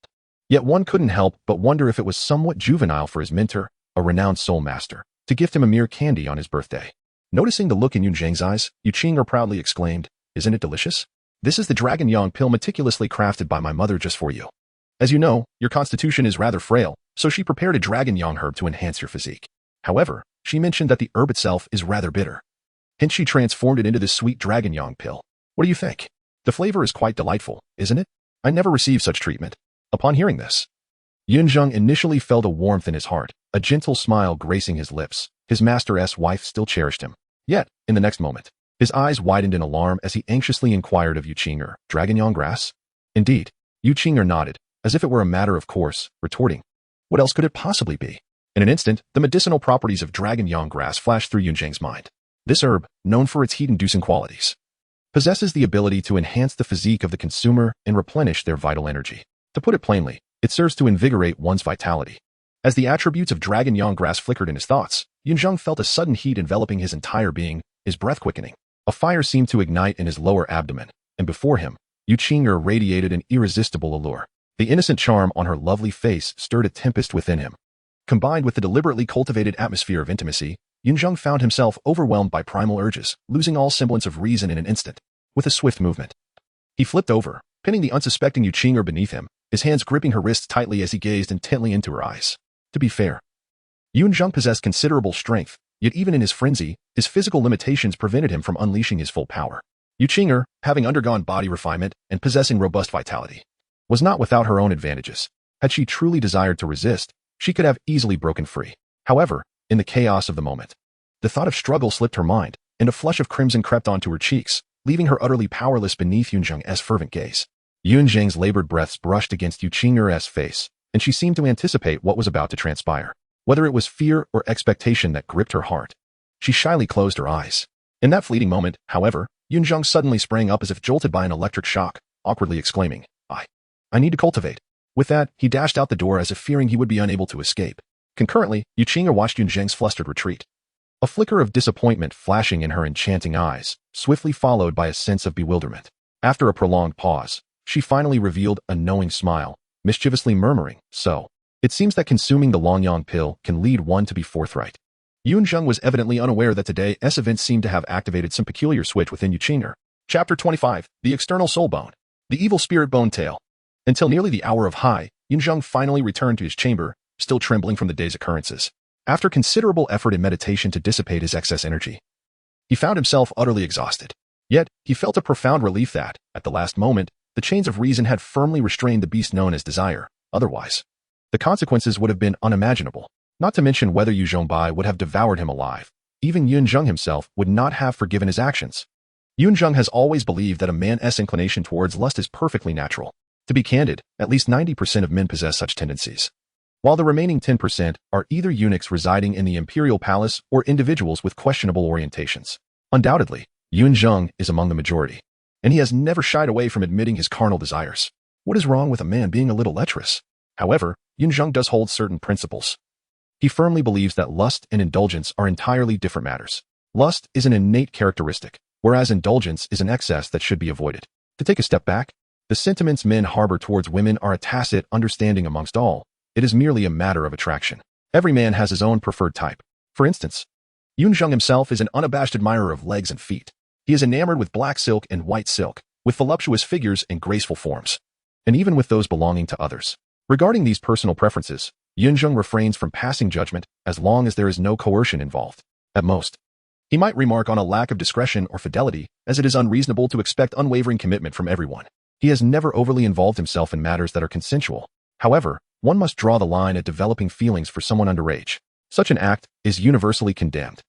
Yet one couldn't help but wonder if it was somewhat juvenile for his mentor, a renowned soul master, to gift him a mere candy on his birthday. Noticing the look in Yunzheng's eyes, Yuqing proudly exclaimed, isn't it delicious? This is the dragon yang pill meticulously crafted by my mother just for you. As you know, your constitution is rather frail, so she prepared a dragon yang herb to enhance your physique. However, she mentioned that the herb itself is rather bitter. Hence she transformed it into this sweet dragon yang pill. What do you think? The flavor is quite delightful, isn't it? I never received such treatment. Upon hearing this, Yunzheng initially felt a warmth in his heart, a gentle smile gracing his lips. His master's wife still cherished him. Yet, in the next moment, his eyes widened in alarm as he anxiously inquired of Yunzheng, "Dragon Yang grass?" Indeed, Yunzheng nodded, as if it were a matter of course, retorting, "What else could it possibly be?" In an instant, the medicinal properties of dragon yang grass flashed through Yunzheng's mind. This herb, known for its heat-inducing qualities, possesses the ability to enhance the physique of the consumer and replenish their vital energy. To put it plainly, it serves to invigorate one's vitality. As the attributes of dragon yang grass flickered in his thoughts, Yunzheng felt a sudden heat enveloping his entire being, his breath quickening. A fire seemed to ignite in his lower abdomen, and before him, Yunzheng radiated an irresistible allure. The innocent charm on her lovely face stirred a tempest within him. Combined with the deliberately cultivated atmosphere of intimacy, Yunzheng found himself overwhelmed by primal urges, losing all semblance of reason in an instant. With a swift movement, he flipped over, pinning the unsuspecting Yunzheng beneath him, his hands gripping her wrists tightly as he gazed intently into her eyes. To be fair, Yunzheng possessed considerable strength, yet even in his frenzy, his physical limitations prevented him from unleashing his full power. Yunzheng, having undergone body refinement and possessing robust vitality, was not without her own advantages. Had she truly desired to resist, she could have easily broken free. However, in the chaos of the moment, the thought of struggle slipped her mind, and a flush of crimson crept onto her cheeks, leaving her utterly powerless beneath Yunzheng's fervent gaze. Yunzheng's labored breaths brushed against Yunzheng's face, and she seemed to anticipate what was about to transpire. Whether it was fear or expectation that gripped her heart, she shyly closed her eyes. In that fleeting moment, however, Yunzheng suddenly sprang up as if jolted by an electric shock, awkwardly exclaiming, I need to cultivate." With that, he dashed out the door as if fearing he would be unable to escape. Concurrently, Yunzheng watched Yunzheng's flustered retreat. A flicker of disappointment flashing in her enchanting eyes, swiftly followed by a sense of bewilderment. After a prolonged pause, she finally revealed a knowing smile, mischievously murmuring, "So, it seems that consuming the Longyang pill can lead one to be forthright." Yunzheng was evidently unaware that today's event seemed to have activated some peculiar switch within Yunzheng. Chapter 25, The External Soul Bone. The Evil Spirit Bone Tale. Until nearly the hour of high, Yunzheng finally returned to his chamber, still trembling from the day's occurrences. After considerable effort and meditation to dissipate his excess energy, he found himself utterly exhausted. Yet, he felt a profound relief that, at the last moment, the chains of reason had firmly restrained the beast known as desire. Otherwise, the consequences would have been unimaginable, not to mention whether Yu Zhongbai would have devoured him alive. Even Yunzheng himself would not have forgiven his actions. Yunzheng has always believed that a man's inclination towards lust is perfectly natural. To be candid, at least 90% of men possess such tendencies, while the remaining 10% are either eunuchs residing in the imperial palace or individuals with questionable orientations. Undoubtedly, Yunzheng is among the majority, and he has never shied away from admitting his carnal desires. What is wrong with a man being a little lecherous? However, Yunzheng does hold certain principles. He firmly believes that lust and indulgence are entirely different matters. Lust is an innate characteristic, whereas indulgence is an excess that should be avoided. To take a step back, the sentiments men harbor towards women are a tacit understanding amongst all. It is merely a matter of attraction. Every man has his own preferred type. For instance, Yunzheng himself is an unabashed admirer of legs and feet. He is enamored with black silk and white silk, with voluptuous figures and graceful forms, and even with those belonging to others. Regarding these personal preferences, Yunzheng refrains from passing judgment as long as there is no coercion involved. At most, he might remark on a lack of discretion or fidelity, as it is unreasonable to expect unwavering commitment from everyone. He has never overly involved himself in matters that are consensual. However, one must draw the line at developing feelings for someone underage. Such an act is universally condemned.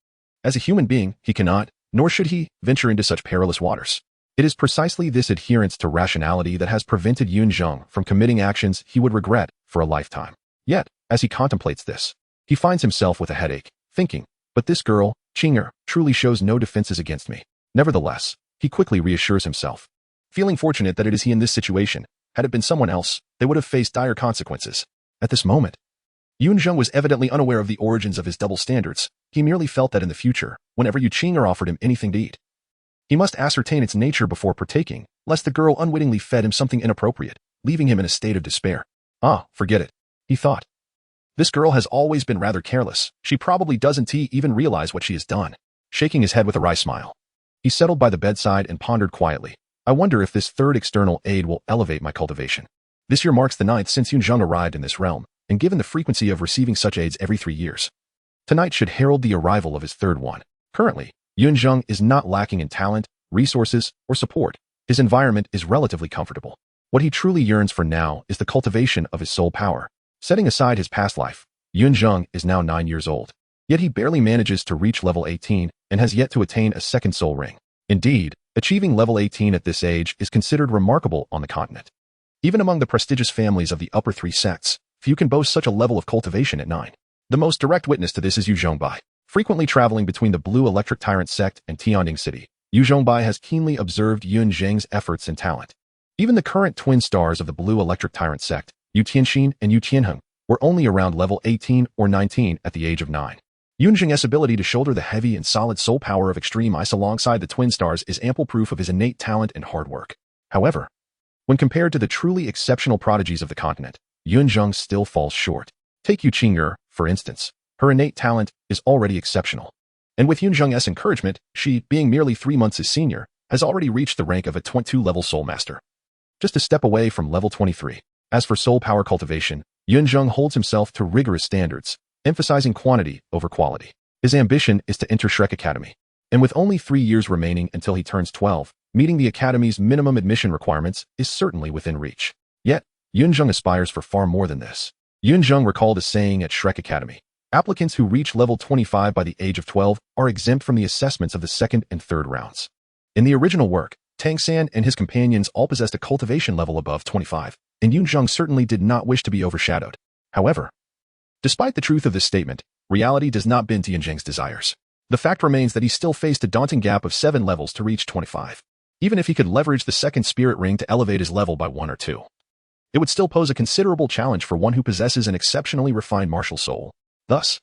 As a human being, he cannot, nor should he, venture into such perilous waters. It is precisely this adherence to rationality that has prevented Yunzheng from committing actions he would regret for a lifetime. Yet, as he contemplates this, he finds himself with a headache, thinking, "But this girl, Chinger, truly shows no defenses against me." Nevertheless, he quickly reassures himself, feeling fortunate that it is he in this situation. Had it been someone else, they would have faced dire consequences. At this moment, Yunzheng was evidently unaware of the origins of his double standards. He merely felt that in the future, whenever Chinger offered him anything to eat, he must ascertain its nature before partaking, lest the girl unwittingly fed him something inappropriate, leaving him in a state of despair. Forget it, he thought. This girl has always been rather careless. She probably doesn't even realize what she has done. Shaking his head with a wry smile, he settled by the bedside and pondered quietly. I wonder if this third external aid will elevate my cultivation. This year marks the 9th since Yunzheng arrived in this realm, and given the frequency of receiving such aids every 3 years, tonight should herald the arrival of his third one. Currently, Yunzheng is not lacking in talent, resources, or support. His environment is relatively comfortable. What he truly yearns for now is the cultivation of his soul power. Setting aside his past life, Yunzheng is now 9 years old. Yet he barely manages to reach level 18 and has yet to attain a second soul ring. Indeed, achieving level 18 at this age is considered remarkable on the continent. Even among the prestigious families of the upper 3 sects, few can boast such a level of cultivation at 9. The most direct witness to this is Yunzheng. Frequently traveling between the Blue Electric Tyrant Sect and Tianying City, Yunzheng has keenly observed Yunzheng's efforts and talent. Even the current twin stars of the Blue Electric Tyrant Sect, Tianxin and Tianheng, were only around level 18 or 19 at the age of 9. Yunzheng's ability to shoulder the heavy and solid soul power of extreme ice alongside the twin stars is ample proof of his innate talent and hard work. However, when compared to the truly exceptional prodigies of the continent, Yunzheng still falls short. Take Yu Qing'er, for instance. Her innate talent is already exceptional. And with Yunzheng's encouragement, she, being merely 3 months his senior, has already reached the rank of a 22-level soul master. Just a step away from level 23. As for soul power cultivation, Yunzheng holds himself to rigorous standards, emphasizing quantity over quality. His ambition is to enter Shrek Academy. And with only 3 years remaining until he turns 12, meeting the Academy's minimum admission requirements is certainly within reach. Yet, Yunzheng aspires for far more than this. Yunzheng recalled a saying at Shrek Academy: applicants who reach level 25 by the age of 12 are exempt from the assessments of the second and third rounds. In the original work, Tang Sect and his companions all possessed a cultivation level above 25, and Yunzheng certainly did not wish to be overshadowed. However, despite the truth of this statement, reality does not bend to Yunzheng's desires. The fact remains that he still faced a daunting gap of 7 levels to reach 25. Even if he could leverage the second spirit ring to elevate his level by 1 or 2, it would still pose a considerable challenge for one who possesses an exceptionally refined martial soul. Thus,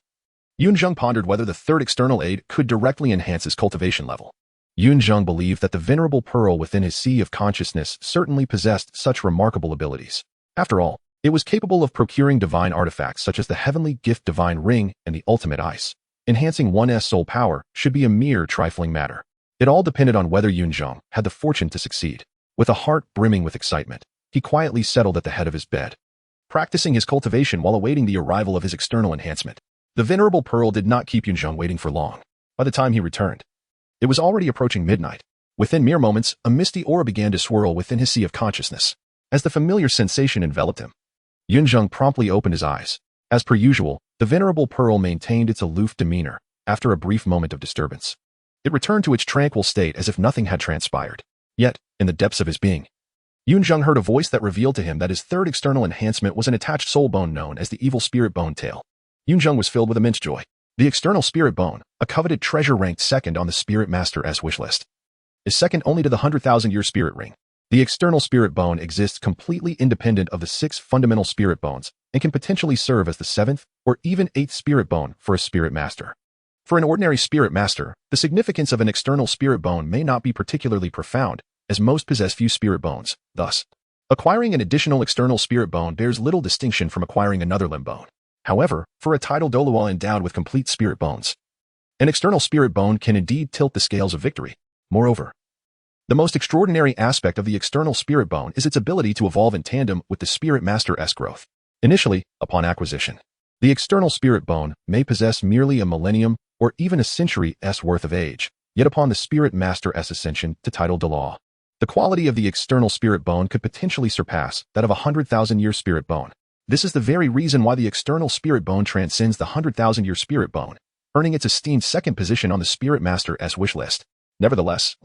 Yunzheng pondered whether the third external aid could directly enhance his cultivation level. Yunzheng believed that the venerable pearl within his sea of consciousness certainly possessed such remarkable abilities. After all, it was capable of procuring divine artifacts such as the heavenly gift divine ring and the ultimate ice. Enhancing one's soul power should be a mere trifling matter. It all depended on whether Yunzheng had the fortune to succeed. With a heart brimming with excitement, he quietly settled at the head of his bed, practicing his cultivation while awaiting the arrival of his external enhancement. The venerable pearl did not keep Yunzheng waiting for long. By the time he returned, it was already approaching midnight. Within mere moments, a misty aura began to swirl within his sea of consciousness. As the familiar sensation enveloped him, Yunzheng promptly opened his eyes. As per usual, the venerable pearl maintained its aloof demeanor after a brief moment of disturbance. It returned to its tranquil state as if nothing had transpired. Yet, in the depths of his being, Yunzheng heard a voice that revealed to him that his third external enhancement was an attached soul bone known as the evil spirit bone tail. Yunzheng was filled with immense joy. The external spirit bone, a coveted treasure ranked second on the Spirit Master's wish list, is second only to the 100,000-year spirit ring. The external spirit bone exists completely independent of the 6 fundamental spirit bones and can potentially serve as the 7th or even 8th spirit bone for a spirit master. For an ordinary spirit master, the significance of an external spirit bone may not be particularly profound, as most possess few spirit bones. Thus, acquiring an additional external spirit bone bears little distinction from acquiring another limb bone. However, for a titled Douluo endowed with complete spirit bones, an external spirit bone can indeed tilt the scales of victory. Moreover, the most extraordinary aspect of the external spirit bone is its ability to evolve in tandem with the spirit master's growth. Initially, upon acquisition, the external spirit bone may possess merely a millennium or even a century's worth of age, yet upon the spirit master's ascension to title Douluo, the quality of the external spirit bone could potentially surpass that of a 100,000-year spirit bone. This is the very reason why the external spirit bone transcends the 100,000-year spirit bone, earning its esteemed second position on the spirit master's wish list. Nevertheless,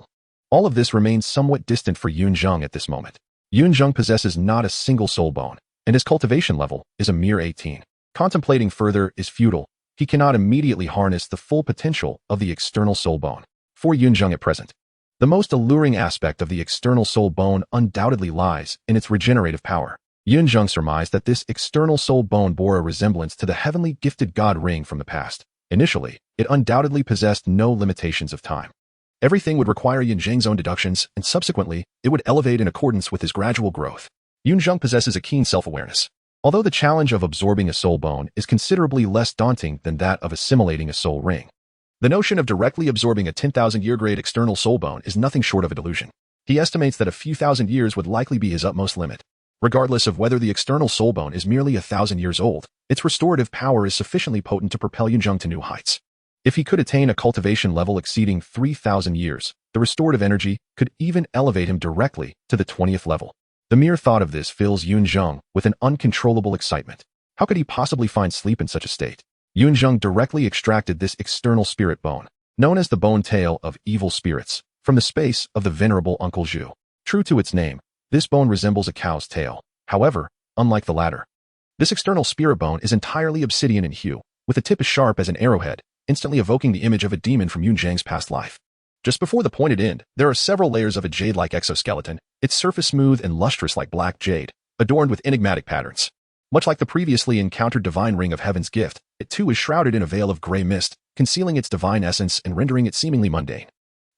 all of this remains somewhat distant for Yunzheng at this moment. Yunzheng possesses not a single soul bone, and his cultivation level is a mere 18. Contemplating further is futile. He cannot immediately harness the full potential of the external soul bone. For Yunzheng at present, the most alluring aspect of the external soul bone undoubtedly lies in its regenerative power. Yunzheng surmised that this external soul bone bore a resemblance to the heavenly gifted god ring from the past. Initially, it undoubtedly possessed no limitations of time. Everything would require Yunzheng's own deductions, and subsequently, it would elevate in accordance with his gradual growth. Yunzheng possesses a keen self-awareness. Although the challenge of absorbing a soul bone is considerably less daunting than that of assimilating a soul ring, the notion of directly absorbing a 10,000-year grade external soul bone is nothing short of a delusion. He estimates that a few thousand years would likely be his utmost limit. Regardless of whether the external soul bone is merely 1,000 years old, its restorative power is sufficiently potent to propel Yunzheng to new heights. If he could attain a cultivation level exceeding 3,000 years, the restorative energy could even elevate him directly to the 20th level. The mere thought of this fills Yunzheng with an uncontrollable excitement. How could he possibly find sleep in such a state? Yunzheng directly extracted this external spirit bone, known as the bone tail of evil spirits, from the space of the venerable Uncle Zhu. True to its name, this bone resembles a cow's tail. However, unlike the latter, this external spirit bone is entirely obsidian in hue, with the tip as sharp as an arrowhead, instantly evoking the image of a demon from Yunzheng's past life. Just before the pointed end, there are several layers of a jade-like exoskeleton, its surface smooth and lustrous like black jade, adorned with enigmatic patterns. Much like the previously encountered divine ring of heaven's gift, it too is shrouded in a veil of gray mist, concealing its divine essence and rendering it seemingly mundane.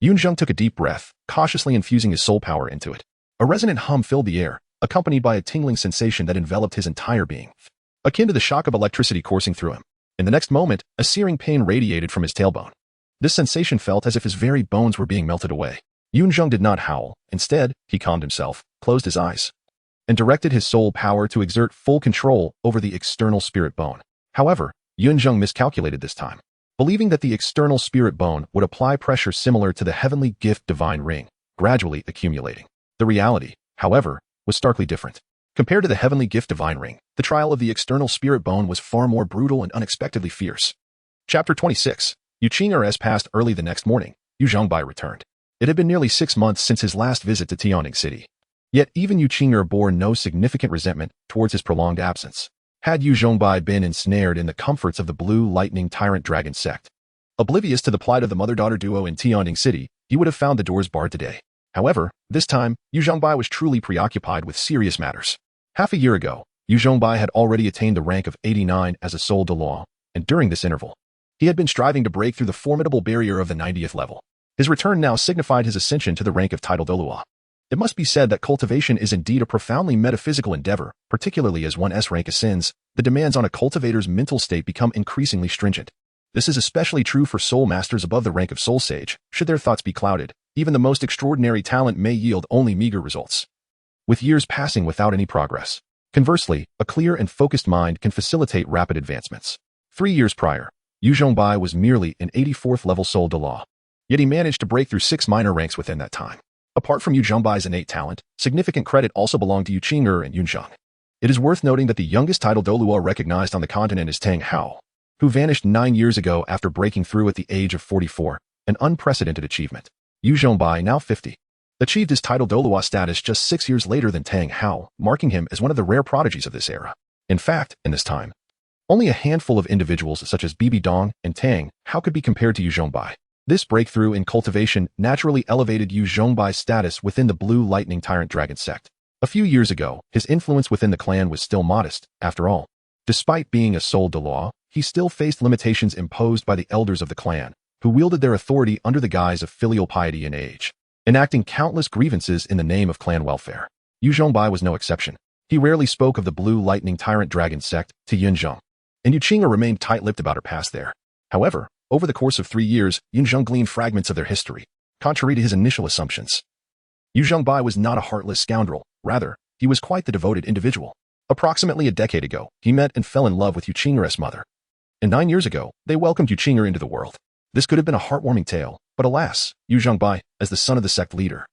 Yunzheng took a deep breath, cautiously infusing his soul power into it. A resonant hum filled the air, accompanied by a tingling sensation that enveloped his entire being, akin to the shock of electricity coursing through him. In the next moment, a searing pain radiated from his tailbone. This sensation felt as if his very bones were being melted away. Yunzheng did not howl. Instead, he calmed himself, closed his eyes, and directed his soul power to exert full control over the external spirit bone. However, Yunzheng miscalculated this time, believing that the external spirit bone would apply pressure similar to the heavenly gift divine ring, gradually accumulating. The reality, however, was starkly different. Compared to the heavenly gift divine ring, the trial of the external spirit bone was far more brutal and unexpectedly fierce. Chapter 26. Yunzheng as passed early the next morning, Yu Zhongbai returned. It had been nearly 6 months since his last visit to Tianying City. Yet even Yunzheng bore no significant resentment towards his prolonged absence. Had Yu Zhongbai been ensnared in the comforts of the Blue Lightning Tyrant Dragon Sect, oblivious to the plight of the mother-daughter duo in Tianying City, he would have found the doors barred today. However, this time, Yu Zhongbai was truly preoccupied with serious matters. Half a year ago, Yu Zhongbai had already attained the rank of 89 as a soul Douluo, and during this interval, he had been striving to break through the formidable barrier of the 90th level. His return now signified his ascension to the rank of title Douluo. It must be said that cultivation is indeed a profoundly metaphysical endeavor, particularly as one's rank ascends, the demands on a cultivator's mental state become increasingly stringent. This is especially true for soul masters above the rank of soul sage. Should their thoughts be clouded, even the most extraordinary talent may yield only meager results, with years passing without any progress. Conversely, a clear and focused mind can facilitate rapid advancements. 3 years prior, Yu Zhongbai was merely an 84th level soul Douluo, yet he managed to break through 6 minor ranks within that time. Apart from Yu Zhongbai's innate talent, significant credit also belonged to Yunzheng and Yunzheng. It is worth noting that the youngest title Douluo recognized on the continent is Tang Hao, who vanished 9 years ago after breaking through at the age of 44, an unprecedented achievement. Yu Zhongbai, now 50, achieved his title Douluo status just 6 years later than Tang Hao, marking him as one of the rare prodigies of this era. In fact, in this time, only a handful of individuals such as Bibi Dong and Tang Hao could be compared to Yu Zhongbai. This breakthrough in cultivation naturally elevated Yu Zhongbai's status within the Blue Lightning Tyrant Dragon Sect. A few years ago, his influence within the clan was still modest, after all. Despite being a soul Douluo, he still faced limitations imposed by the elders of the clan, who wielded their authority under the guise of filial piety and age, enacting countless grievances in the name of clan welfare. Yu Zhongbai was no exception. He rarely spoke of the Blue Lightning Tyrant Dragon Sect to Yunzheng, and Yunzheng remained tight-lipped about her past there. However, over the course of 3 years, Yunzheng gleaned fragments of their history, contrary to his initial assumptions. Yu Zhongbai was not a heartless scoundrel. Rather, he was quite the devoted individual. Approximately a decade ago, he met and fell in love with Yunzheng's mother. And 9 years ago, they welcomed Yunzheng into the world. This could have been a heartwarming tale, but alas, Yu Zhongbai, as the son of the sect leader,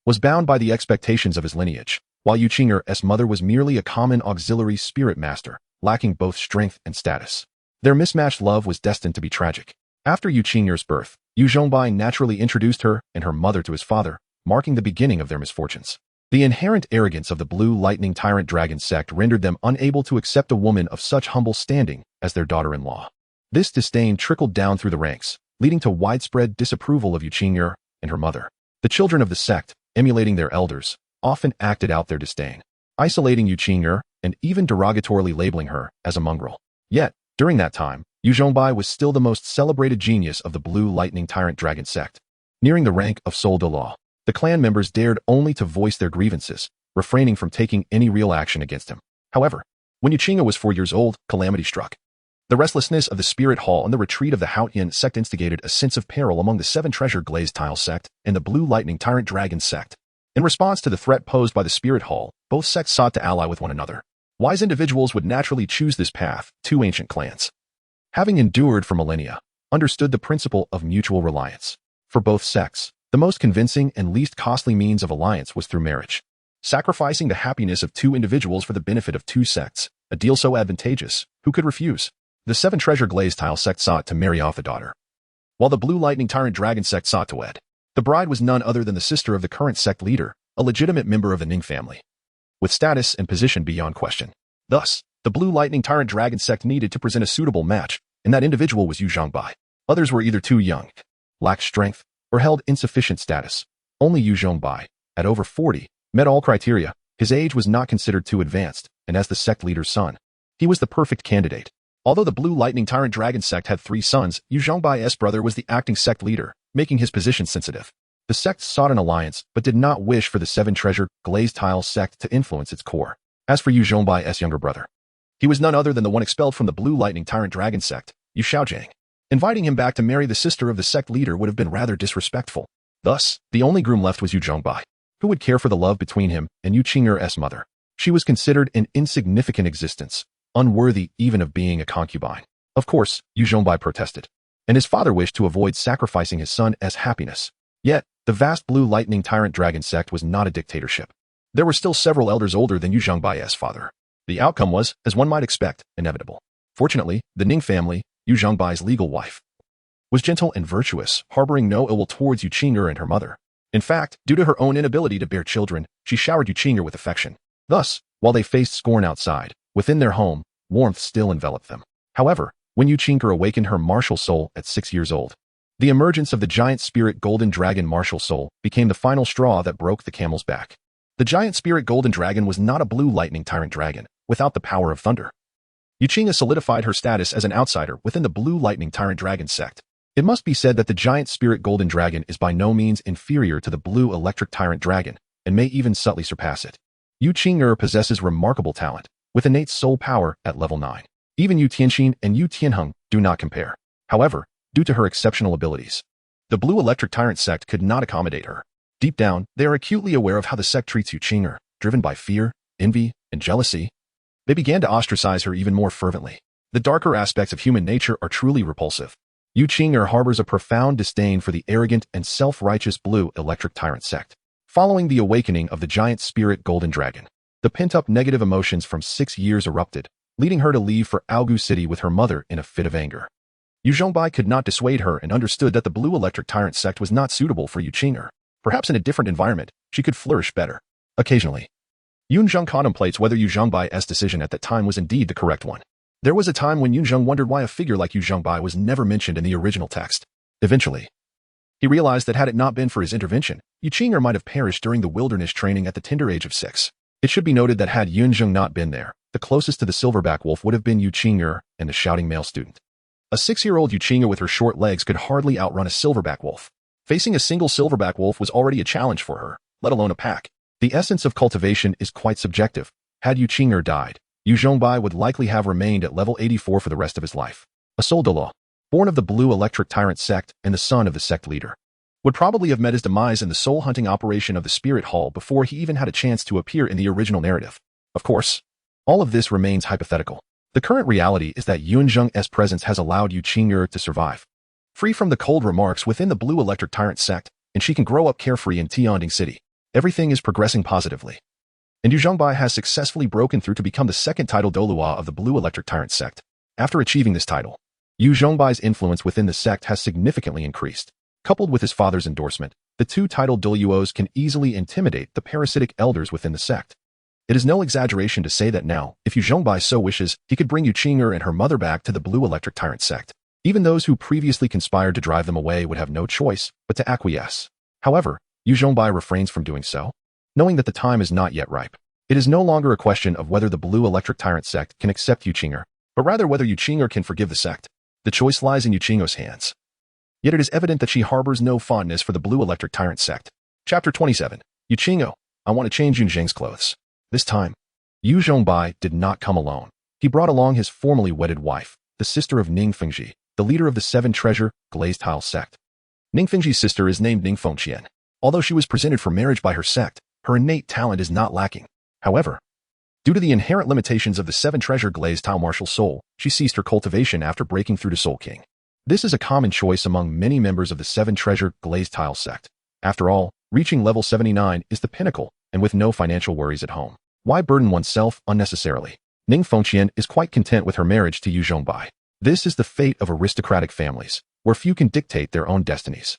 was bound by the expectations of his lineage, while Yunzheng's mother was merely a common auxiliary spirit master, lacking both strength and status. Their mismatched love was destined to be tragic. After Yunzheng's birth, Yu Zhongbai naturally introduced her and her mother to his father, marking the beginning of their misfortunes. The inherent arrogance of the Blue Lightning Tyrant Dragon Sect rendered them unable to accept a woman of such humble standing as their daughter-in-law. This disdain trickled down through the ranks, leading to widespread disapproval of Yunzheng and her mother. The children of the sect, emulating their elders, often acted out their disdain, isolating Yunzheng and even derogatorily labeling her as a mongrel. Yet, during that time, Yu Zhongbai was still the most celebrated genius of the Blue Lightning Tyrant Dragon Sect. Nearing the rank of soul Douluo, the clan members dared only to voice their grievances, refraining from taking any real action against him. However, when Yunzheng was 4 years old, calamity struck. The restlessness of the Spirit Hall and the retreat of the Haotian sect instigated a sense of peril among the 7 Treasure Glazed Tile sect and the Blue Lightning Tyrant Dragon sect. In response to the threat posed by the Spirit Hall, both sects sought to ally with one another. Wise individuals would naturally choose this path. 2 ancient clans, having endured for millennia, understood the principle of mutual reliance. For both sects, the most convincing and least costly means of alliance was through marriage. sacrificing the happiness of two individuals for the benefit of two sects, a deal so advantageous, who could refuse? The Seven Treasure Glazed Tile Sect sought to marry off the daughter, while the Blue Lightning Tyrant Dragon Sect sought to wed. The bride was none other than the sister of the current sect leader, a legitimate member of the Ning family, with status and position beyond question. Thus, the Blue Lightning Tyrant Dragon Sect needed to present a suitable match, and that individual was Yunzheng. Others were either too young, lacked strength, or held insufficient status. Only Yunzheng, at over 40, met all criteria. His age was not considered too advanced, and as the sect leader's son, he was the perfect candidate. Although the Blue Lightning Tyrant Dragon Sect had 3 sons, Yunzheng's brother was the acting sect leader, making his position sensitive. The sect sought an alliance, but did not wish for the Seven Treasure Glazed Tile Sect to influence its core. As for Yunzheng's younger brother, he was none other than the one expelled from the Blue Lightning Tyrant Dragon Sect, Yunzheng. Inviting him back to marry the sister of the sect leader would have been rather disrespectful. Thus, the only groom left was Yunzheng. Who would care for the love between him and Yuqing's mother? She was considered an insignificant existence, unworthy even of being a concubine. Of course, Yunzheng protested, and his father wished to avoid sacrificing his son as happiness. Yet, the vast Blue Lightning Tyrant Dragon Sect was not a dictatorship. There were still several elders older than Yunzheng's father. The outcome was, as one might expect, inevitable. Fortunately, the Ning family, Yunzheng's legal wife, was gentle and virtuous, harboring no ill will towards Yuqing and her mother. In fact, due to her own inability to bear children, she showered Yuqing with affection. Thus, while they faced scorn outside, within their home, warmth still enveloped them. However, when Yuqing awakened her martial soul at 6 years old, the emergence of the giant spirit Golden Dragon martial soul became the final straw that broke the camel's back. The giant spirit Golden Dragon was not a Blue Lightning Tyrant Dragon, without the power of thunder. Yuqing solidified her status as an outsider within the Blue Lightning Tyrant Dragon Sect. It must be said that the giant spirit Golden Dragon is by no means inferior to the Blue Electric Tyrant Dragon, and may even subtly surpass it. Yuqing possesses remarkable talent, with innate soul power at level 9. Even Yu Tianxin and Yu Tianheng do not compare. However, due to her exceptional abilities, the Blue Electric Tyrant Sect could not accommodate her. Deep down, they are acutely aware of how the sect treats Yuqing. Driven by fear, envy, and jealousy, they began to ostracize her even more fervently. The darker aspects of human nature are truly repulsive. Yuqing harbors a profound disdain for the arrogant and self-righteous Blue Electric Tyrant Sect. Following the awakening of the giant spirit Golden Dragon, the pent-up negative emotions from 6 years erupted, leading her to leave for Aogu City with her mother in a fit of anger. Yunzheng could not dissuade her and understood that the Blue Electric Tyrant Sect was not suitable for Yuqing. Perhaps in a different environment, she could flourish better. Occasionally, Yunzheng contemplates whether Yunzheng's decision at that time was indeed the correct one. There was a time when Yunzheng wondered why a figure like Yunzheng was never mentioned in the original text. Eventually, he realized that had it not been for his intervention, Yuqing might have perished during the wilderness training at the tender age of 6. It should be noted that had Yunzheng not been there, the closest to the silverback wolf would have been Yuqing and the shouting male student. A 6-year-old Yuqing with her short legs could hardly outrun a silverback wolf. Facing a single silverback wolf was already a challenge for her, let alone a pack. The essence of cultivation is quite subjective. Had Yuqing died, Yunzheng would likely have remained at level 84 for the rest of his life. A soul Douluo, born of the Blue Electric Tyrant Sect and the son of the sect leader, would probably have met his demise in the soul-hunting operation of the Spirit Hall before he even had a chance to appear in the original narrative. Of course, all of this remains hypothetical. The current reality is that Yunzheng's presence has allowed Yuqing to survive, free from the cold remarks within the Blue Electric Tyrant Sect, and she can grow up carefree in Tianding City. Everything is progressing positively, and Yunzheng has successfully broken through to become the second title Douluo of the Blue Electric Tyrant Sect. After achieving this title, Yunzheng's influence within the sect has significantly increased. Coupled with his father's endorsement, the two titled Douluos can easily intimidate the parasitic elders within the sect. It is no exaggeration to say that now, if Yunzheng so wishes, he could bring Yuqing and her mother back to the Blue Electric Tyrant Sect. Even those who previously conspired to drive them away would have no choice but to acquiesce. However, Yunzheng refrains from doing so, knowing that the time is not yet ripe. It is no longer a question of whether the Blue Electric Tyrant Sect can accept Yuqing, but rather whether Yuqing can forgive the sect. The choice lies in Yuqing's hands. Yet it is evident that she harbors no fondness for the Blue Electric Tyrant Sect. Chapter 27. Yuqing, I want to change Yunzheng's clothes. This time, Yunzheng did not come alone. He brought along his formerly wedded wife, the sister of Ning Fengji, the leader of the Seven Treasure Glazed Tile Sect. Ning Fengji's sister is named Ning Fengqian. Although she was presented for marriage by her sect, her innate talent is not lacking. However, due to the inherent limitations of the Seven Treasure Glazed Tile Martial Soul, she ceased her cultivation after breaking through to Soul King. This is a common choice among many members of the Seven Treasure Glazed Tile Sect. After all, reaching level 79 is the pinnacle, and with no financial worries at home. Why burden oneself unnecessarily? Ning Fengqian is quite content with her marriage to Yu Zhongbai. This is the fate of aristocratic families, where few can dictate their own destinies.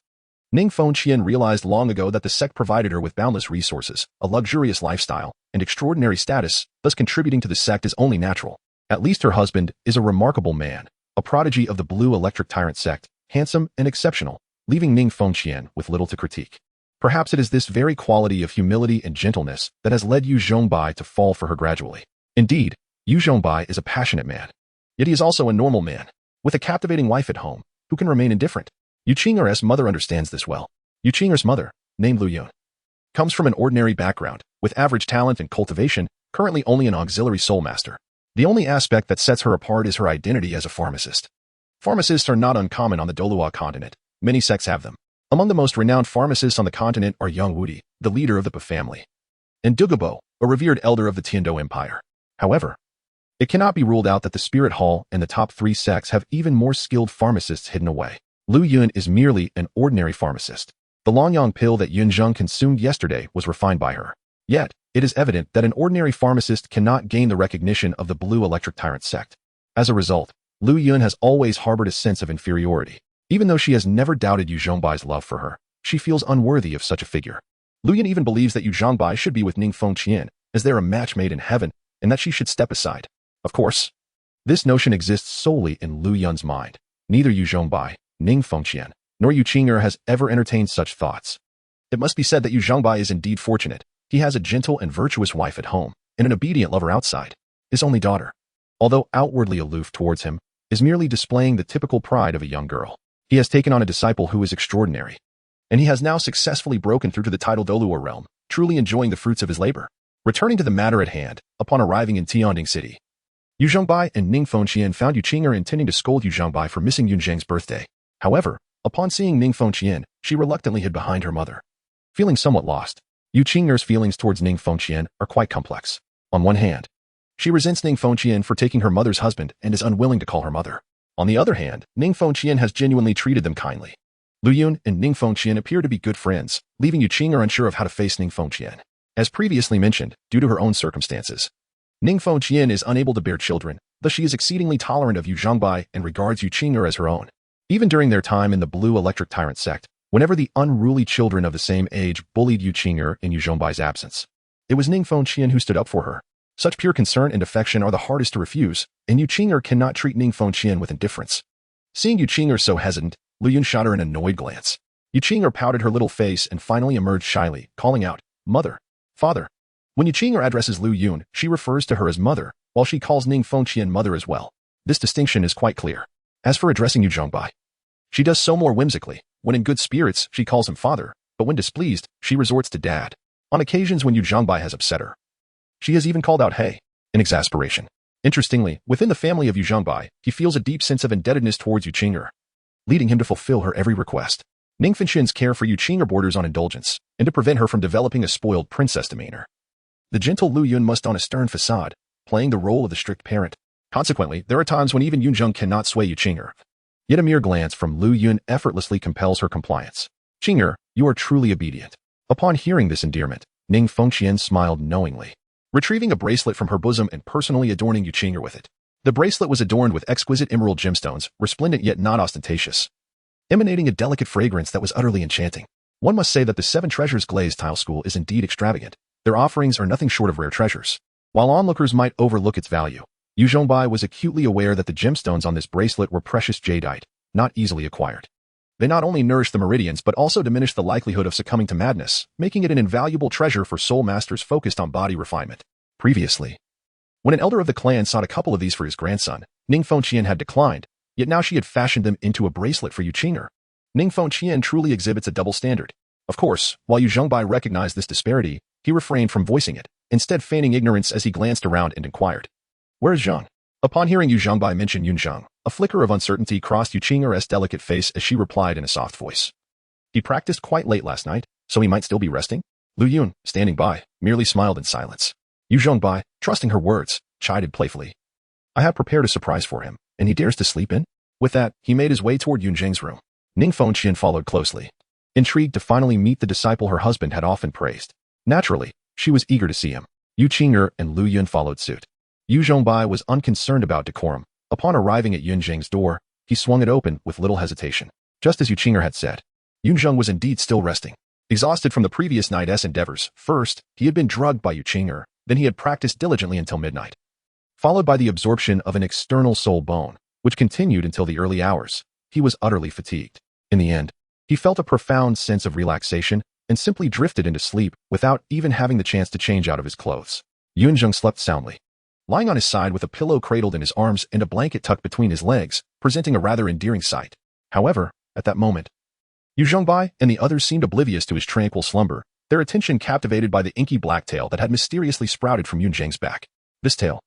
Ning Fengqian realized long ago that the sect provided her with boundless resources, a luxurious lifestyle, and extraordinary status, thus contributing to the sect is only natural. At least her husband is a remarkable man, a prodigy of the blue electric tyrant sect, handsome and exceptional, leaving Ning Fengqian with little to critique. Perhaps it is this very quality of humility and gentleness that has led Yu Zhongbai to fall for her gradually. Indeed, Yu Zhongbai is a passionate man. Yet he is also a normal man, with a captivating wife at home, who can remain indifferent. Yu Qing'er's mother understands this well. Yu Qing'er's mother, named Lu Yun, comes from an ordinary background, with average talent and cultivation, currently only an auxiliary soul master. The only aspect that sets her apart is her identity as a pharmacist. Pharmacists are not uncommon on the Douluo Continent. Many sects have them. Among the most renowned pharmacists on the continent are Yang Wudi, the leader of the Pa family, and Dugabo, a revered elder of the Tiando Empire. However, it cannot be ruled out that the Spirit Hall and the top 3 sects have even more skilled pharmacists hidden away. Lu Yun is merely an ordinary pharmacist. The Longyang pill that Yunzheng consumed yesterday was refined by her. Yet, it is evident that an ordinary pharmacist cannot gain the recognition of the blue electric tyrant sect. As a result, Lu Yun has always harbored a sense of inferiority. Even though she has never doubted Yu Zhongbai's love for her, she feels unworthy of such a figure. Lu Yun even believes that Yu Zhongbai should be with Ning Fengqian, as they're a match made in heaven, and that she should step aside. Of course, this notion exists solely in Lu Yun's mind. Neither Yu Zhongbai, Ning Fengqian, nor Yu Qing'er has ever entertained such thoughts. It must be said that Yu Zhongbai is indeed fortunate. He has a gentle and virtuous wife at home, and an obedient lover outside. His only daughter, although outwardly aloof towards him, is merely displaying the typical pride of a young girl. He has taken on a disciple who is extraordinary, and he has now successfully broken through to the tidal Douluo realm, truly enjoying the fruits of his labor. Returning to the matter at hand, upon arriving in Tianding City, Yu Zhongbai and Ning Fengqian found Yu Qing'er intending to scold Yu Zhongbai for missing Yunzheng's birthday. However, upon seeing Ning Fengqian, she reluctantly hid behind her mother. Feeling somewhat lost, Yu Qing'er's feelings towards Ning Fengqian are quite complex. On one hand, she resents Ning Fengqian for taking her mother's husband and is unwilling to call her mother. On the other hand, Ning Fengqian has genuinely treated them kindly. Lu Yun and Ning Fengqian appear to be good friends, leaving Yu Qing'er unsure of how to face Ning Fengqian. As previously mentioned, due to her own circumstances, Ning Fengqian is unable to bear children, thus she is exceedingly tolerant of Yu Zhongbai and regards Yu Qing'er as her own. Even during their time in the blue electric tyrant sect, whenever the unruly children of the same age bullied Yu Qing'er in Yu Zhongbai's absence, it was Ning Fengqian who stood up for her. Such pure concern and affection are the hardest to refuse, and Yu Qing'er cannot treat Ning Fengqian with indifference. Seeing Yu Qing'er so hesitant, Lu Yun shot her an annoyed glance. Yu Qing'er pouted her little face and finally emerged shyly, calling out, "Mother, Father." When Yu Qing'er addresses Lu Yun, she refers to her as mother, while she calls Ning Fengqian mother as well. This distinction is quite clear. As for addressing Yu Zhongbai, she does so more whimsically. When in good spirits, she calls him father, but when displeased, she resorts to dad. On occasions when Yu Zhongbai has upset her, she has even called out hey, in exasperation. Interestingly, within the family of Yu Zhongbai, he feels a deep sense of indebtedness towards Yu Qing'er, leading him to fulfill her every request. Ning Fengqian's care for Yu Qing'er borders on indulgence, and to prevent her from developing a spoiled princess demeanor. The gentle Lu Yun must on a stern facade, playing the role of the strict parent. Consequently, there are times when even Yunzheng cannot sway Yu Qing'er. Yet a mere glance from Lu Yun effortlessly compels her compliance. "Qing'er, you are truly obedient." Upon hearing this endearment, Ning Fengqian smiled knowingly, retrieving a bracelet from her bosom and personally adorning Yu Qing'er with it. The bracelet was adorned with exquisite emerald gemstones, resplendent yet not ostentatious, emanating a delicate fragrance that was utterly enchanting. One must say that the Seven Treasures glazed tile school is indeed extravagant. Their offerings are nothing short of rare treasures. While onlookers might overlook its value, Yu Zhongbai was acutely aware that the gemstones on this bracelet were precious jadeite, not easily acquired. They not only nourish the meridians but also diminish the likelihood of succumbing to madness, making it an invaluable treasure for soul masters focused on body refinement. Previously, when an elder of the clan sought a couple of these for his grandson, Ning Fengqian had declined, yet now she had fashioned them into a bracelet for Yu Qing'er. Ning Fengqian truly exhibits a double standard. Of course, while Yu Zhongbai recognized this disparity, he refrained from voicing it, instead feigning ignorance as he glanced around and inquired, "Where is Zhang?" Upon hearing Yu Zhongbai mention Yunzheng, a flicker of uncertainty crossed Yu Qing'er's delicate face as she replied in a soft voice. "He practiced quite late last night, so he might still be resting?" Lu Yun, standing by, merely smiled in silence. Yu Zhongbai, trusting her words, chided playfully, "I have prepared a surprise for him, and he dares to sleep in?" With that, he made his way toward Yunzheng's room. Ning Fengqian followed closely, intrigued to finally meet the disciple her husband had often praised. Naturally, She was eager to see him. Yu Qing'er and Lu Yun followed suit. Yu Zhongbai was unconcerned about decorum. Upon arriving at Yunzheng's door, he swung it open with little hesitation. Just as Yu Qing'er had said, Yunzheng was indeed still resting. Exhausted from the previous night's endeavors, first, he had been drugged by Yu Qing'er, then he had practiced diligently until midnight. Followed by the absorption of an external soul bone, which continued until the early hours, he was utterly fatigued. In the end, he felt a profound sense of relaxation and simply drifted into sleep without even having the chance to change out of his clothes. Yunzheng slept soundly, lying on his side with a pillow cradled in his arms and a blanket tucked between his legs, presenting a rather endearing sight. However, at that moment, Yu Zhongbai and the others seemed oblivious to his tranquil slumber, their attention captivated by the inky black tail that had mysteriously sprouted from Yunzheng's back. This tail,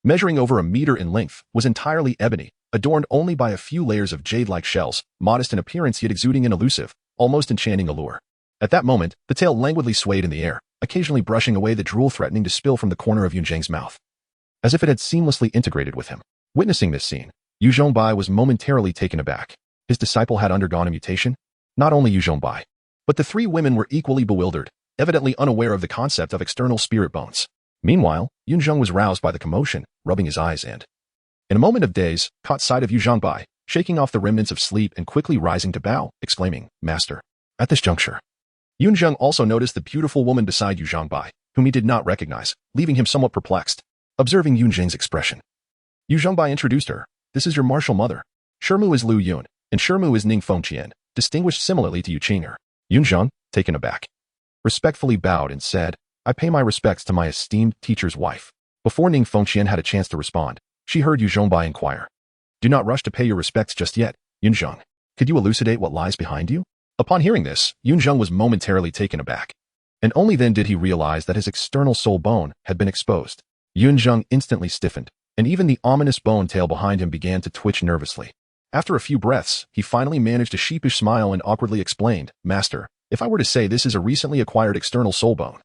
measuring over a meter in length, was entirely ebony, adorned only by a few layers of jade-like shells, modest in appearance yet exuding an elusive, almost enchanting allure. At that moment, the tail languidly swayed in the air, occasionally brushing away the drool threatening to spill from the corner of Yunzheng's mouth, as if it had seamlessly integrated with him. Witnessing this scene, Yu Zhongbai was momentarily taken aback. His disciple had undergone a mutation? Not only Yu Zhongbai, but the three women were equally bewildered, evidently unaware of the concept of external spirit bones. Meanwhile, Yunzheng was roused by the commotion, rubbing his eyes and, in a moment of daze, caught sight of Yu Zhongbai, shaking off the remnants of sleep and quickly rising to bow, exclaiming, "Master." At this juncture, Yunzheng also noticed the beautiful woman beside Yu Zhongbai, whom he did not recognize, leaving him somewhat perplexed. Observing Yunzheng's expression, Yu Zhongbai introduced her. "This is your martial mother. Shirmu is Lu Yun, and Shirmu is Ning Fengqian, distinguished similarly to Yu Qing'er." Yunzheng, taken aback, respectfully bowed and said, "I pay my respects to my esteemed teacher's wife." Before Ning Fengqian had a chance to respond, she heard Yu Zhongbai inquire, "Do not rush to pay your respects just yet, Yunzheng. Could you elucidate what lies behind you?" Upon hearing this, Yunzheng was momentarily taken aback, and only then did he realize that his external soul bone had been exposed. Yunzheng instantly stiffened, and even the ominous bone tail behind him began to twitch nervously. After a few breaths, he finally managed a sheepish smile and awkwardly explained, "Master, if I were to say this is a recently acquired external soul bone,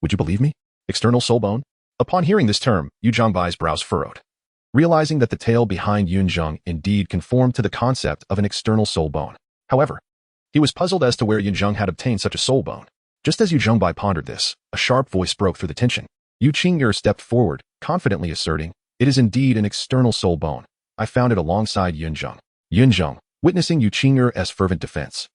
would you believe me? External soul bone?" Upon hearing this term, Yu Zhongbai's brows furrowed, realizing that the tail behind Yunzheng indeed conformed to the concept of an external soul bone. However, he was puzzled as to where Yunzheng had obtained such a soul bone. Just as Yu Zhongbai pondered this, a sharp voice broke through the tension. Yu Qing'er stepped forward, confidently asserting, "It is indeed an external soul bone. I found it alongside Yunzheng." Yunzheng, witnessing Yu Qing'er's fervent defense,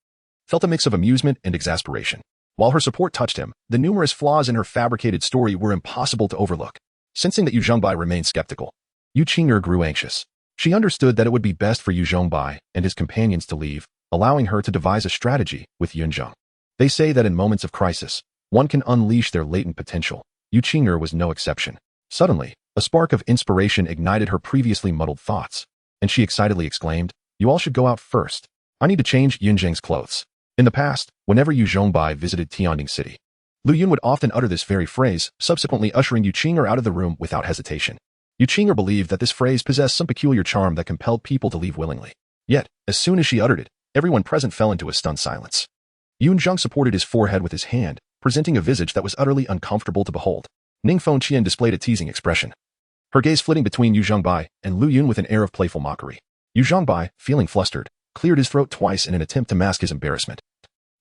felt a mix of amusement and exasperation. While her support touched him, the numerous flaws in her fabricated story were impossible to overlook. Sensing that Yu Zhongbai remained skeptical, Yu Qing'er grew anxious. She understood that it would be best for Yu Zhongbai and his companions to leave, allowing her to devise a strategy with Yunzheng. They say that in moments of crisis, one can unleash their latent potential. Yu Qing'er was no exception. Suddenly, a spark of inspiration ignited her previously muddled thoughts, and she excitedly exclaimed, "You all should go out first. I need to change Yunzheng's clothes." In the past, whenever Yu Zhongbai visited Tianding City, Lu Yun would often utter this very phrase, subsequently ushering Yu Qing'er out of the room without hesitation. Yu Qing'er believed that this phrase possessed some peculiar charm that compelled people to leave willingly. Yet, as soon as she uttered it, everyone present fell into a stunned silence. Yunzheng supported his forehead with his hand, presenting a visage that was utterly uncomfortable to behold. Ning Fengqian displayed a teasing expression, her gaze flitting between Yu Zhongbai and Lu Yun with an air of playful mockery. Yu Zhongbai, feeling flustered, cleared his throat twice in an attempt to mask his embarrassment.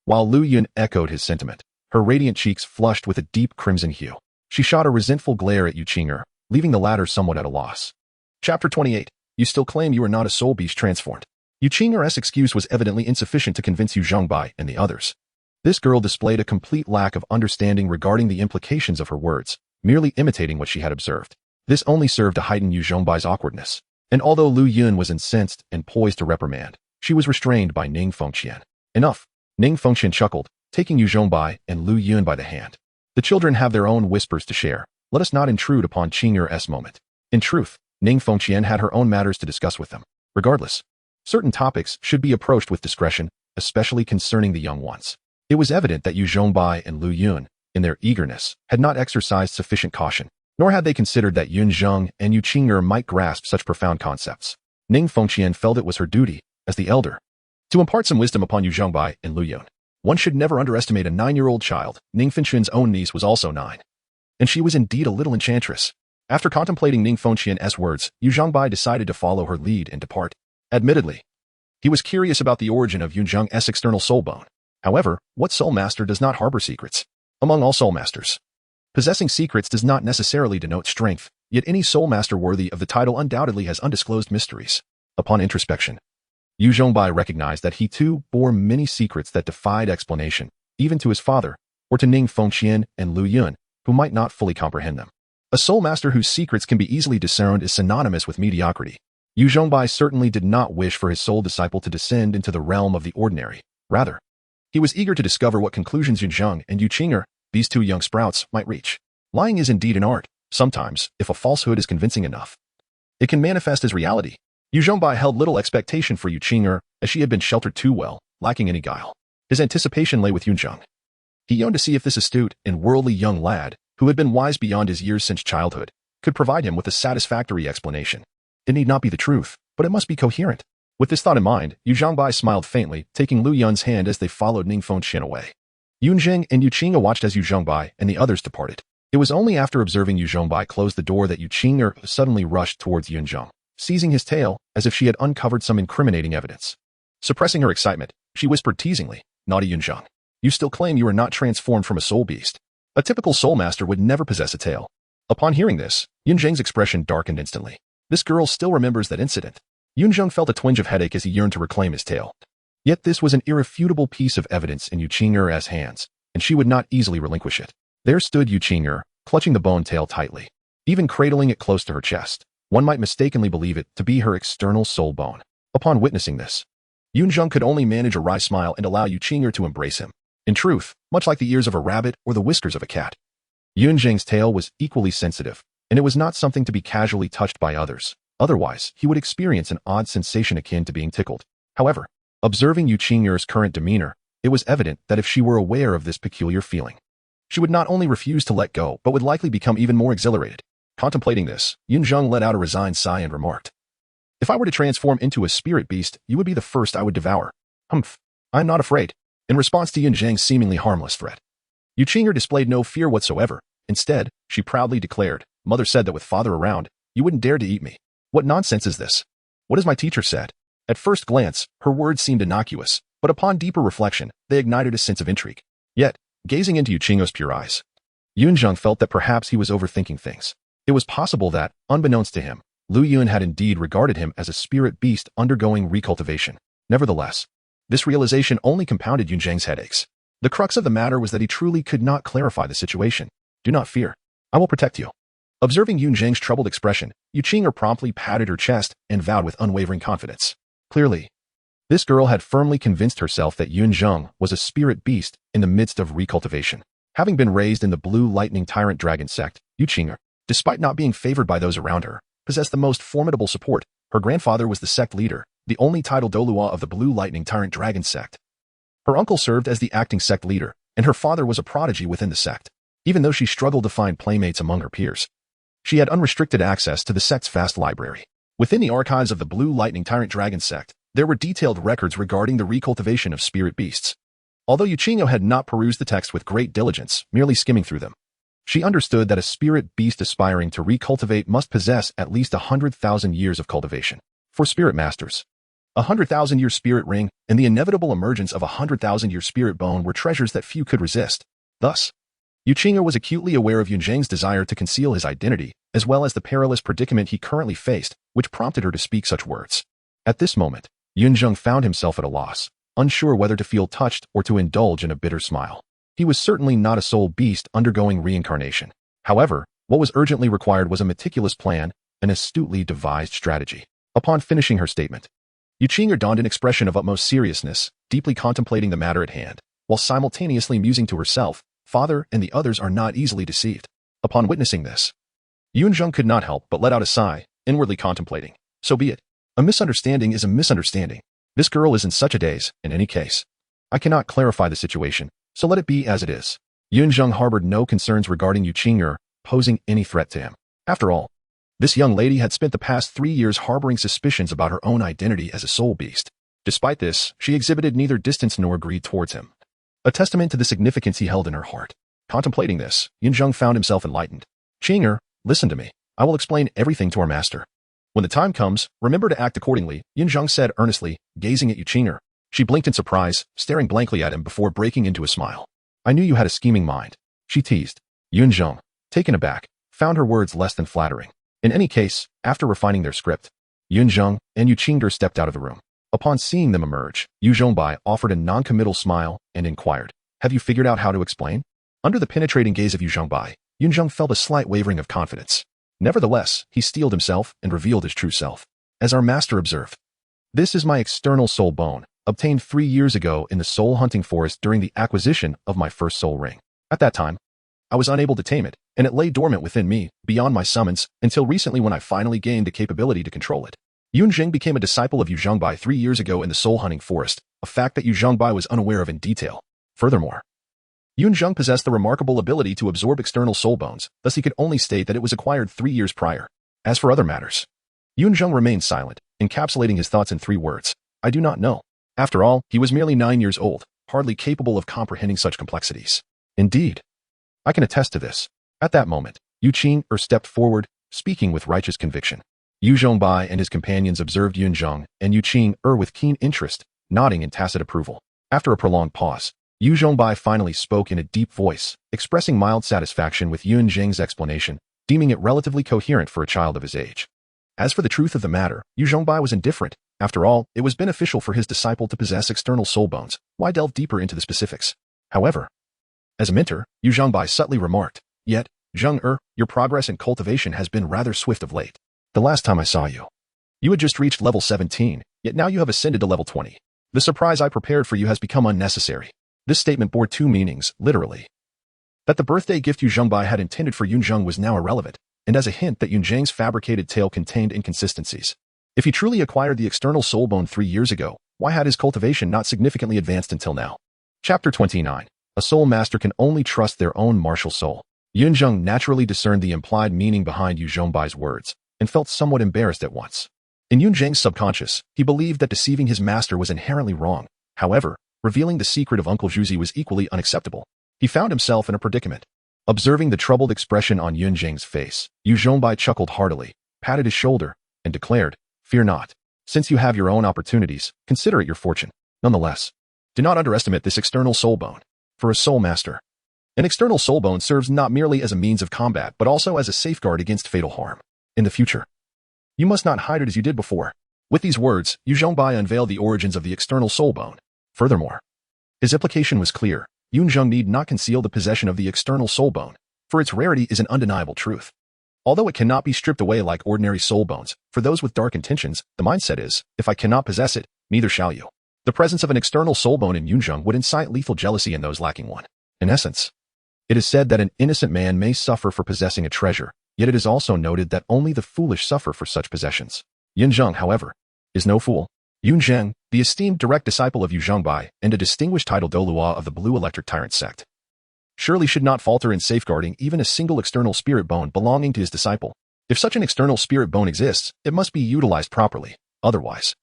While Lu Yun echoed his sentiment, her radiant cheeks flushed with a deep crimson hue. She shot a resentful glare at Yu Qing'er, leaving the latter somewhat at a loss. Chapter 28. You still claim you are not a soul beast transformed. Yu Qing'er's excuse was evidently insufficient to convince Yu Zhongbai and the others. This girl displayed a complete lack of understanding regarding the implications of her words, merely imitating what she had observed. This only served to heighten Yu Zhongbai's awkwardness. And although Lu Yun was incensed and poised to reprimand, she was restrained by Ning Fengqian. "Enough." Ning Fengqian chuckled, taking Yu Zhongbai and Lu Yun by the hand. "The children have their own whispers to share. Let us not intrude upon Qing'er's moment." In truth, Ning Fengqian had her own matters to discuss with them. Regardless, certain topics should be approached with discretion, especially concerning the young ones. It was evident that Yu Zhongbai and Lu Yun, in their eagerness, had not exercised sufficient caution, nor had they considered that Yunzheng and Yu Qing'er might grasp such profound concepts. Ning Fengqian felt it was her duty, as the elder, to impart some wisdom upon Yu Zhongbai and Lu Yun. One should never underestimate a 9-year-old child. Ning Fengqian's own niece was also 9. And she was indeed a little enchantress. After contemplating Ning Fengqian's words, Yu Zhongbai decided to follow her lead and depart. Admittedly, he was curious about the origin of Yunzheng's external soul bone. However, what soul master does not harbor secrets? Among all soul masters, Possessing secrets does not necessarily denote strength, yet any soul master worthy of the title undoubtedly has undisclosed mysteries. Upon introspection, Yunzheng recognized that he too bore many secrets that defied explanation, even to his father, or to Ning Fengqian and Lu Yun, who might not fully comprehend them. A soul master whose secrets can be easily discerned is synonymous with mediocrity. Yunzheng certainly did not wish for his soul disciple to descend into the realm of the ordinary. Rather, he was eager to discover what conclusions Yunzheng and Yuqing'er, these two young sprouts, might reach. Lying is indeed an art. Sometimes, if a falsehood is convincing enough, it can manifest as reality. Yunzheng held little expectation for Yuqing'er, as she had been sheltered too well, lacking any guile. His anticipation lay with Yunzheng. He yearned to see if this astute and worldly young lad, who had been wise beyond his years since childhood, could provide him with a satisfactory explanation. It need not be the truth, but it must be coherent. With this thought in mind, Yunzheng smiled faintly, taking Lu Yun's hand as they followed Ning Fengqian away. Yunzheng and Yuqing'er watched as Yunzheng and the others departed. It was only after observing Yunzheng close the door that Yuqing'er suddenly rushed towards Yunzheng, seizing his tail as if she had uncovered some incriminating evidence. Suppressing her excitement, she whispered teasingly, "Naughty Yunzheng, you still claim you are not transformed from a soul beast. A typical soul master would never possess a tail." Upon hearing this, Yunzheng's expression darkened instantly. This girl still remembers that incident. Yunzheng felt a twinge of headache as he yearned to reclaim his tail. Yet this was an irrefutable piece of evidence in Yuqing'er's hands, and she would not easily relinquish it. There stood Yuqing'er, clutching the bone tail tightly, even cradling it close to her chest. One might mistakenly believe it to be her external soul bone. Upon witnessing this, Yunzheng could only manage a wry smile and allow Yuqing'er to embrace him. In truth, much like the ears of a rabbit or the whiskers of a cat, Yunzheng's tail was equally sensitive, and it was not something to be casually touched by others. Otherwise, he would experience an odd sensation akin to being tickled. However, observing Yuqing'er's current demeanor, it was evident that if she were aware of this peculiar feeling, she would not only refuse to let go, but would likely become even more exhilarated. Contemplating this, Yunzheng let out a resigned sigh and remarked, "If I were to transform into a spirit beast, you would be the first I would devour." "Humph, I am not afraid." In response to Yunzheng's seemingly harmless threat, Yuqing'er displayed no fear whatsoever. Instead, she proudly declared, "Mother said that with father around, you wouldn't dare to eat me. What nonsense is this? What has my teacher said?" At first glance, her words seemed innocuous, but upon deeper reflection, they ignited a sense of intrigue. Yet, gazing into Yuqing'er's pure eyes, Yunzheng felt that perhaps he was overthinking things. It was possible that, unbeknownst to him, Lu Yun had indeed regarded him as a spirit beast undergoing recultivation. Nevertheless, this realization only compounded Yunzheng's headaches. The crux of the matter was that he truly could not clarify the situation. "Do not fear. I will protect you." Observing Yunzheng's troubled expression, Yuqing'er promptly patted her chest and vowed with unwavering confidence. Clearly, this girl had firmly convinced herself that Yunzheng was a spirit beast in the midst of recultivation. Having been raised in the Blue Lightning Tyrant Dragon Sect, Yuqing'er, despite not being favored by those around her, possessed the most formidable support. Her grandfather was the sect leader, the only title Douluo of the Blue Lightning Tyrant Dragon Sect. Her uncle served as the acting sect leader, and her father was a prodigy within the sect. Even though she struggled to find playmates among her peers, she had unrestricted access to the sect's vast library. Within the archives of the Blue Lightning Tyrant Dragon Sect, there were detailed records regarding the recultivation of spirit beasts. Although Yuqing'er had not perused the text with great diligence, merely skimming through them, she understood that a spirit beast aspiring to recultivate must possess at least 100,000 years of cultivation. For spirit masters, 100,000-year spirit ring and the inevitable emergence of 100,000-year spirit bone were treasures that few could resist. Thus, Yuqing'er was acutely aware of Yunzheng's desire to conceal his identity, as well as the perilous predicament he currently faced, which prompted her to speak such words. At this moment, Yunzheng found himself at a loss, unsure whether to feel touched or to indulge in a bitter smile. He was certainly not a soul beast undergoing reincarnation. However, what was urgently required was a meticulous plan, an astutely devised strategy. Upon finishing her statement, Yuqing'er donned an expression of utmost seriousness, deeply contemplating the matter at hand, while simultaneously musing to herself, "Father and the others are not easily deceived." Upon witnessing this, Yunzheng could not help but let out a sigh, inwardly contemplating, "So be it. A misunderstanding is a misunderstanding. This girl is in such a daze, in any case. I cannot clarify the situation, so let it be as it is." Yunzheng harbored no concerns regarding Yuqing'er posing any threat to him. After all, this young lady had spent the past 3 years harboring suspicions about her own identity as a soul beast. Despite this, she exhibited neither distance nor greed towards him, a testament to the significance he held in her heart. Contemplating this, Yunzheng found himself enlightened. "Yuqing'er, listen to me. I will explain everything to our master. When the time comes, remember to act accordingly," Yunzheng said earnestly, gazing at Yuqing'er. She blinked in surprise, staring blankly at him before breaking into a smile. "I knew you had a scheming mind," she teased. Yunzheng, taken aback, found her words less than flattering. In any case, after refining their script, Yunzheng and Yu Qingde stepped out of the room. Upon seeing them emerge, Yu Zhongbai offered a non-committal smile and inquired, "Have you figured out how to explain?" Under the penetrating gaze of Yu Zhongbai, Yunzheng felt a slight wavering of confidence. Nevertheless, he steeled himself and revealed his true self. As our master observed, "This is my external soul bone, obtained 3 years ago in the soul hunting forest during the acquisition of my first soul ring. At that time, I was unable to tame it, and it lay dormant within me, beyond my summons, until recently when I finally gained the capability to control it." Yunzheng became a disciple of Yu Zhongbai 3 years ago in the soul hunting forest, a fact that Yu Zhongbai was unaware of in detail. Furthermore, Yunzheng possessed the remarkable ability to absorb external soul bones, thus he could only state that it was acquired 3 years prior. As for other matters, Yunzheng remained silent, encapsulating his thoughts in 3 words. "I do not know." After all, he was merely 9 years old, hardly capable of comprehending such complexities. Indeed, I can attest to this. At that moment, Yu Qingde stepped forward, speaking with righteous conviction. Yu Zhongbai and his companions observed Yunzheng and Yu Qingde with keen interest, nodding in tacit approval. After a prolonged pause, Yu Zhongbai finally spoke in a deep voice, expressing mild satisfaction with Yunzheng's explanation, deeming it relatively coherent for a child of his age. As for the truth of the matter, Yu Zhongbai was indifferent. After all, it was beneficial for his disciple to possess external soul bones. Why delve deeper into the specifics? However, as a mentor, Yu Zhongbai subtly remarked, "Yet, Zheng, your progress in cultivation has been rather swift of late. The last time I saw you, you had just reached level 17, yet now you have ascended to level 20. The surprise I prepared for you has become unnecessary." This statement bore 2 meanings, literally. That the birthday gift Yu Zhongbai had intended for Yunzheng was now irrelevant, and as a hint that Yunzheng's fabricated tale contained inconsistencies. If he truly acquired the external soul bone 3 years ago, why had his cultivation not significantly advanced until now? Chapter 29. A soul master can only trust their own martial soul. Yunzheng naturally discerned the implied meaning behind Yu Zhongbai's words, and felt somewhat embarrassed at once. In Yunzheng's subconscious, he believed that deceiving his master was inherently wrong. However, revealing the secret of Uncle Zhuzi was equally unacceptable. He found himself in a predicament. Observing the troubled expression on Yunzheng's face, Yu Zhongbai chuckled heartily, patted his shoulder, and declared, "Fear not. Since you have your own opportunities, consider it your fortune. Nonetheless, do not underestimate this external soul bone. For a soul master, an external soul bone serves not merely as a means of combat, but also as a safeguard against fatal harm. In the future, you must not hide it as you did before." With these words, Yu Zhongbai unveiled the origins of the external soul bone. Furthermore, his implication was clear. Yunzheng need not conceal the possession of the external soul bone, for its rarity is an undeniable truth. Although it cannot be stripped away like ordinary soul bones, for those with dark intentions, the mindset is, if I cannot possess it, neither shall you. The presence of an external soul bone in Yunzheng would incite lethal jealousy in those lacking one. In essence, it is said that an innocent man may suffer for possessing a treasure, yet it is also noted that only the foolish suffer for such possessions. Yunzheng, however, is no fool. Yunzheng, the esteemed direct disciple of Yu Zhongbai and a distinguished title Douluo of the Blue Electric Tyrant Sect, surely should not falter in safeguarding even a single external spirit bone belonging to his disciple. If such an external spirit bone exists, it must be utilized properly. Otherwise,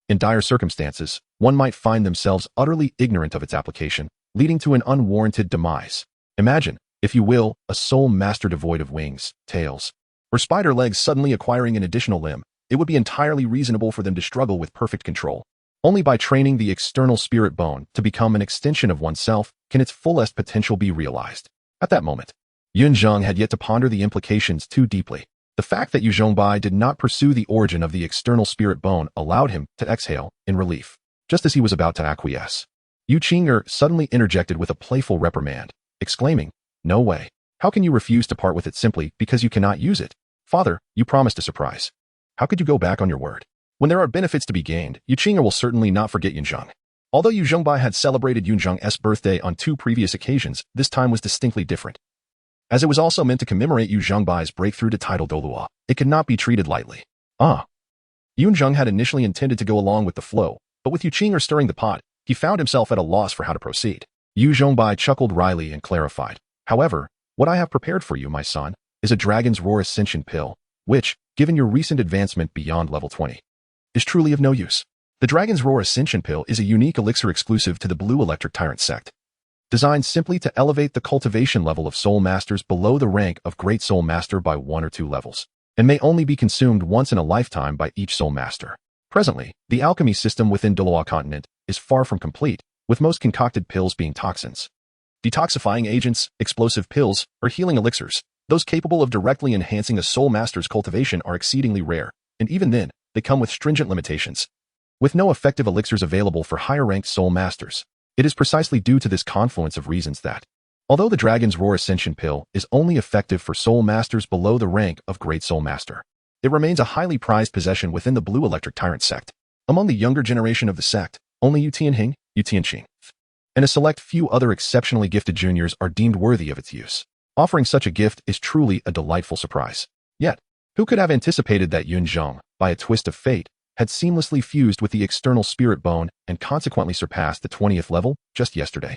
in dire circumstances, one might find themselves utterly ignorant of its application, leading to an unwarranted demise. Imagine, if you will, a soul master devoid of wings, tails, or spider legs suddenly acquiring an additional limb. It would be entirely reasonable for them to struggle with perfect control. Only by training the external spirit bone to become an extension of oneself can its fullest potential be realized. At that moment, Yunzheng had yet to ponder the implications too deeply. The fact that Yu Zhongbai did not pursue the origin of the external spirit bone allowed him to exhale in relief. Just as he was about to acquiesce, Yu Qingde suddenly interjected with a playful reprimand, exclaiming, "No way. How can you refuse to part with it simply because you cannot use it? Father, you promised a surprise. How could you go back on your word? When there are benefits to be gained, Yu Qingde will certainly not forget Yunzheng." Although Yu Zhongbai had celebrated Yunzheng's birthday on 2 previous occasions, this time was distinctly different. As it was also meant to commemorate Yu Zhongbai's breakthrough to title Douluo, it could not be treated lightly. Yunzheng had initially intended to go along with the flow, but with Yu Qingde stirring the pot, he found himself at a loss for how to proceed. Yu Zhongbai chuckled wryly and clarified, "However, what I have prepared for you, my son, is a dragon's roar ascension pill, which, given your recent advancement beyond level 20, is truly of no use." The Dragon's Roar Ascension Pill is a unique elixir exclusive to the Blue Electric Tyrant Sect, designed simply to elevate the cultivation level of soul masters below the rank of Great Soul Master by 1 or 2 levels, and may only be consumed once in a lifetime by each soul master. Presently, the alchemy system within Douluo Continent is far from complete, with most concocted pills being toxins. detoxifying agents, explosive pills, or healing elixirs. Those capable of directly enhancing a soul master's cultivation are exceedingly rare, and even then, they come with stringent limitations. With no effective elixirs available for higher-ranked soul masters, it is precisely due to this confluence of reasons that, although the Dragon's Roar Ascension Pill is only effective for soul masters below the rank of Great Soul Master, it remains a highly prized possession within the Blue Electric Tyrant sect. Among the younger generation of the sect, only Yunzheng, Yunzheng, and a select few other exceptionally gifted juniors are deemed worthy of its use. Offering such a gift is truly a delightful surprise. Yet, who could have anticipated that Yunzheng, by a twist of fate, had seamlessly fused with the external spirit bone and consequently surpassed the 20th level just yesterday?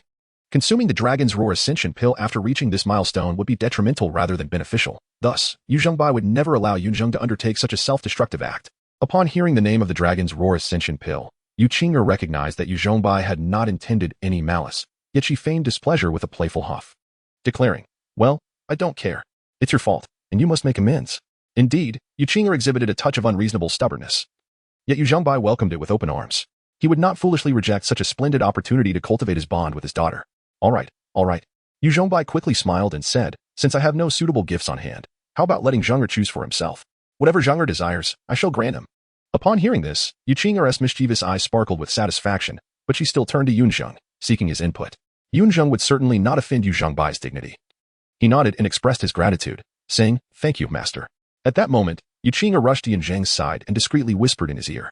Consuming the Dragon's Roar Ascension Pill after reaching this milestone would be detrimental rather than beneficial. Thus, Yunzheng would never allow Yunzheng to undertake such a self-destructive act. Upon hearing the name of the Dragon's Roar Ascension Pill, Yunzheng recognized that Yunzheng had not intended any malice, yet she feigned displeasure with a playful huff, declaring, "Well, I don't care. It's your fault, and you must make amends." Indeed, Yunzheng exhibited a touch of unreasonable stubbornness. Yet Yunzheng welcomed it with open arms. He would not foolishly reject such a splendid opportunity to cultivate his bond with his daughter. All right. Yunzheng quickly smiled and said, "Since I have no suitable gifts on hand, how about letting Zheng'er choose for himself? Whatever Zheng'er desires, I shall grant him." Upon hearing this, Yunzheng's mischievous eyes sparkled with satisfaction, but she still turned to Yunzheng, seeking his input. Yunzheng would certainly not offend Yunzheng's dignity. He nodded and expressed his gratitude, saying, "Thank you, master." At that moment, Yunzheng rushed to Yunzheng's side and discreetly whispered in his ear,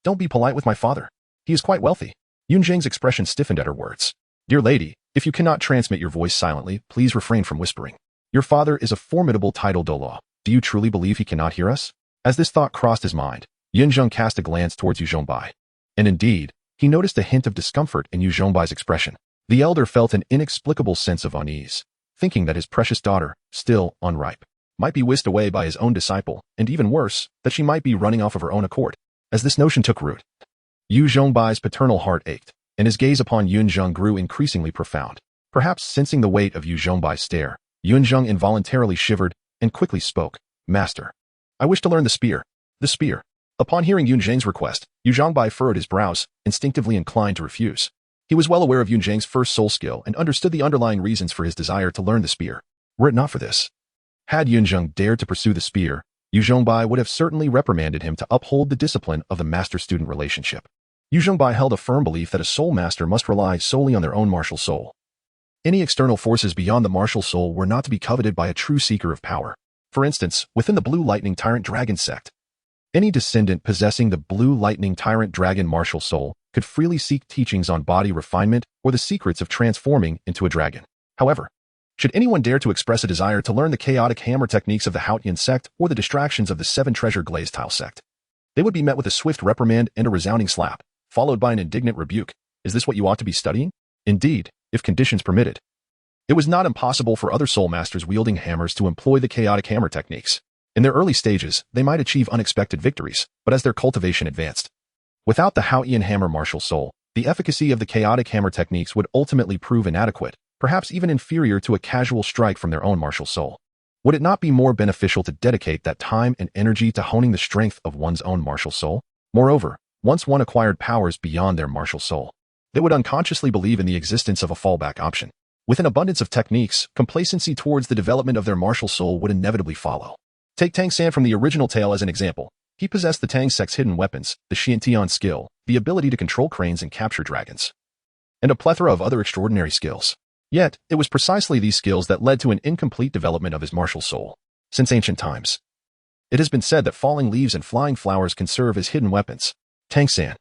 "Don't be polite with my father. He is quite wealthy." Yunzheng's expression stiffened at her words. "Dear lady, if you cannot transmit your voice silently, please refrain from whispering. Your father is a formidable title Douluo. Do you truly believe he cannot hear us?" As this thought crossed his mind, Yunzheng cast a glance towards Yunzheng, and indeed, he noticed a hint of discomfort in Yunzheng's expression. The elder felt an inexplicable sense of unease, thinking that his precious daughter, still unripe, might be whisked away by his own disciple, and even worse, that she might be running off of her own accord. As this notion took root, Yunzheng's paternal heart ached, and his gaze upon Yunzheng grew increasingly profound. Perhaps sensing the weight of Yunzheng's stare, Yunzheng involuntarily shivered and quickly spoke, "Master, I wish to learn the spear." The spear. Upon hearing Yunzheng's request, Yunzheng furrowed his brows, instinctively inclined to refuse. He was well aware of Yunzheng's first soul skill and understood the underlying reasons for his desire to learn the spear. Were it not for this, had Yunzheng dared to pursue the spear, Yunzheng would have certainly reprimanded him to uphold the discipline of the master-student relationship. Yunzheng held a firm belief that a soul master must rely solely on their own martial soul. Any external forces beyond the martial soul were not to be coveted by a true seeker of power. For instance, within the Blue Lightning Tyrant Dragon Sect, any descendant possessing the Blue Lightning Tyrant Dragon martial soul could freely seek teachings on body refinement or the secrets of transforming into a dragon. However, should anyone dare to express a desire to learn the chaotic hammer techniques of the Haotian sect or the distractions of the Seven Treasure Glazed Tile sect, they would be met with a swift reprimand and a resounding slap, followed by an indignant rebuke. Is this what you ought to be studying? Indeed, if conditions permitted. It was not impossible for other soul masters wielding hammers to employ the chaotic hammer techniques. In their early stages, they might achieve unexpected victories, but as their cultivation advanced, without the Haotian hammer martial soul, the efficacy of the chaotic hammer techniques would ultimately prove inadequate, perhaps even inferior to a casual strike from their own martial soul. Would it not be more beneficial to dedicate that time and energy to honing the strength of one's own martial soul? Moreover, once one acquired powers beyond their martial soul, they would unconsciously believe in the existence of a fallback option. With an abundance of techniques, complacency towards the development of their martial soul would inevitably follow. Take Tang Sect from the original tale as an example. He possessed the Tang Sect's hidden weapons, the Xiantian skill, the ability to control cranes and capture dragons, and a plethora of other extraordinary skills. Yet, it was precisely these skills that led to an incomplete development of his martial soul. Since ancient times, it has been said that falling leaves and flying flowers can serve as hidden weapons. Tang Sect,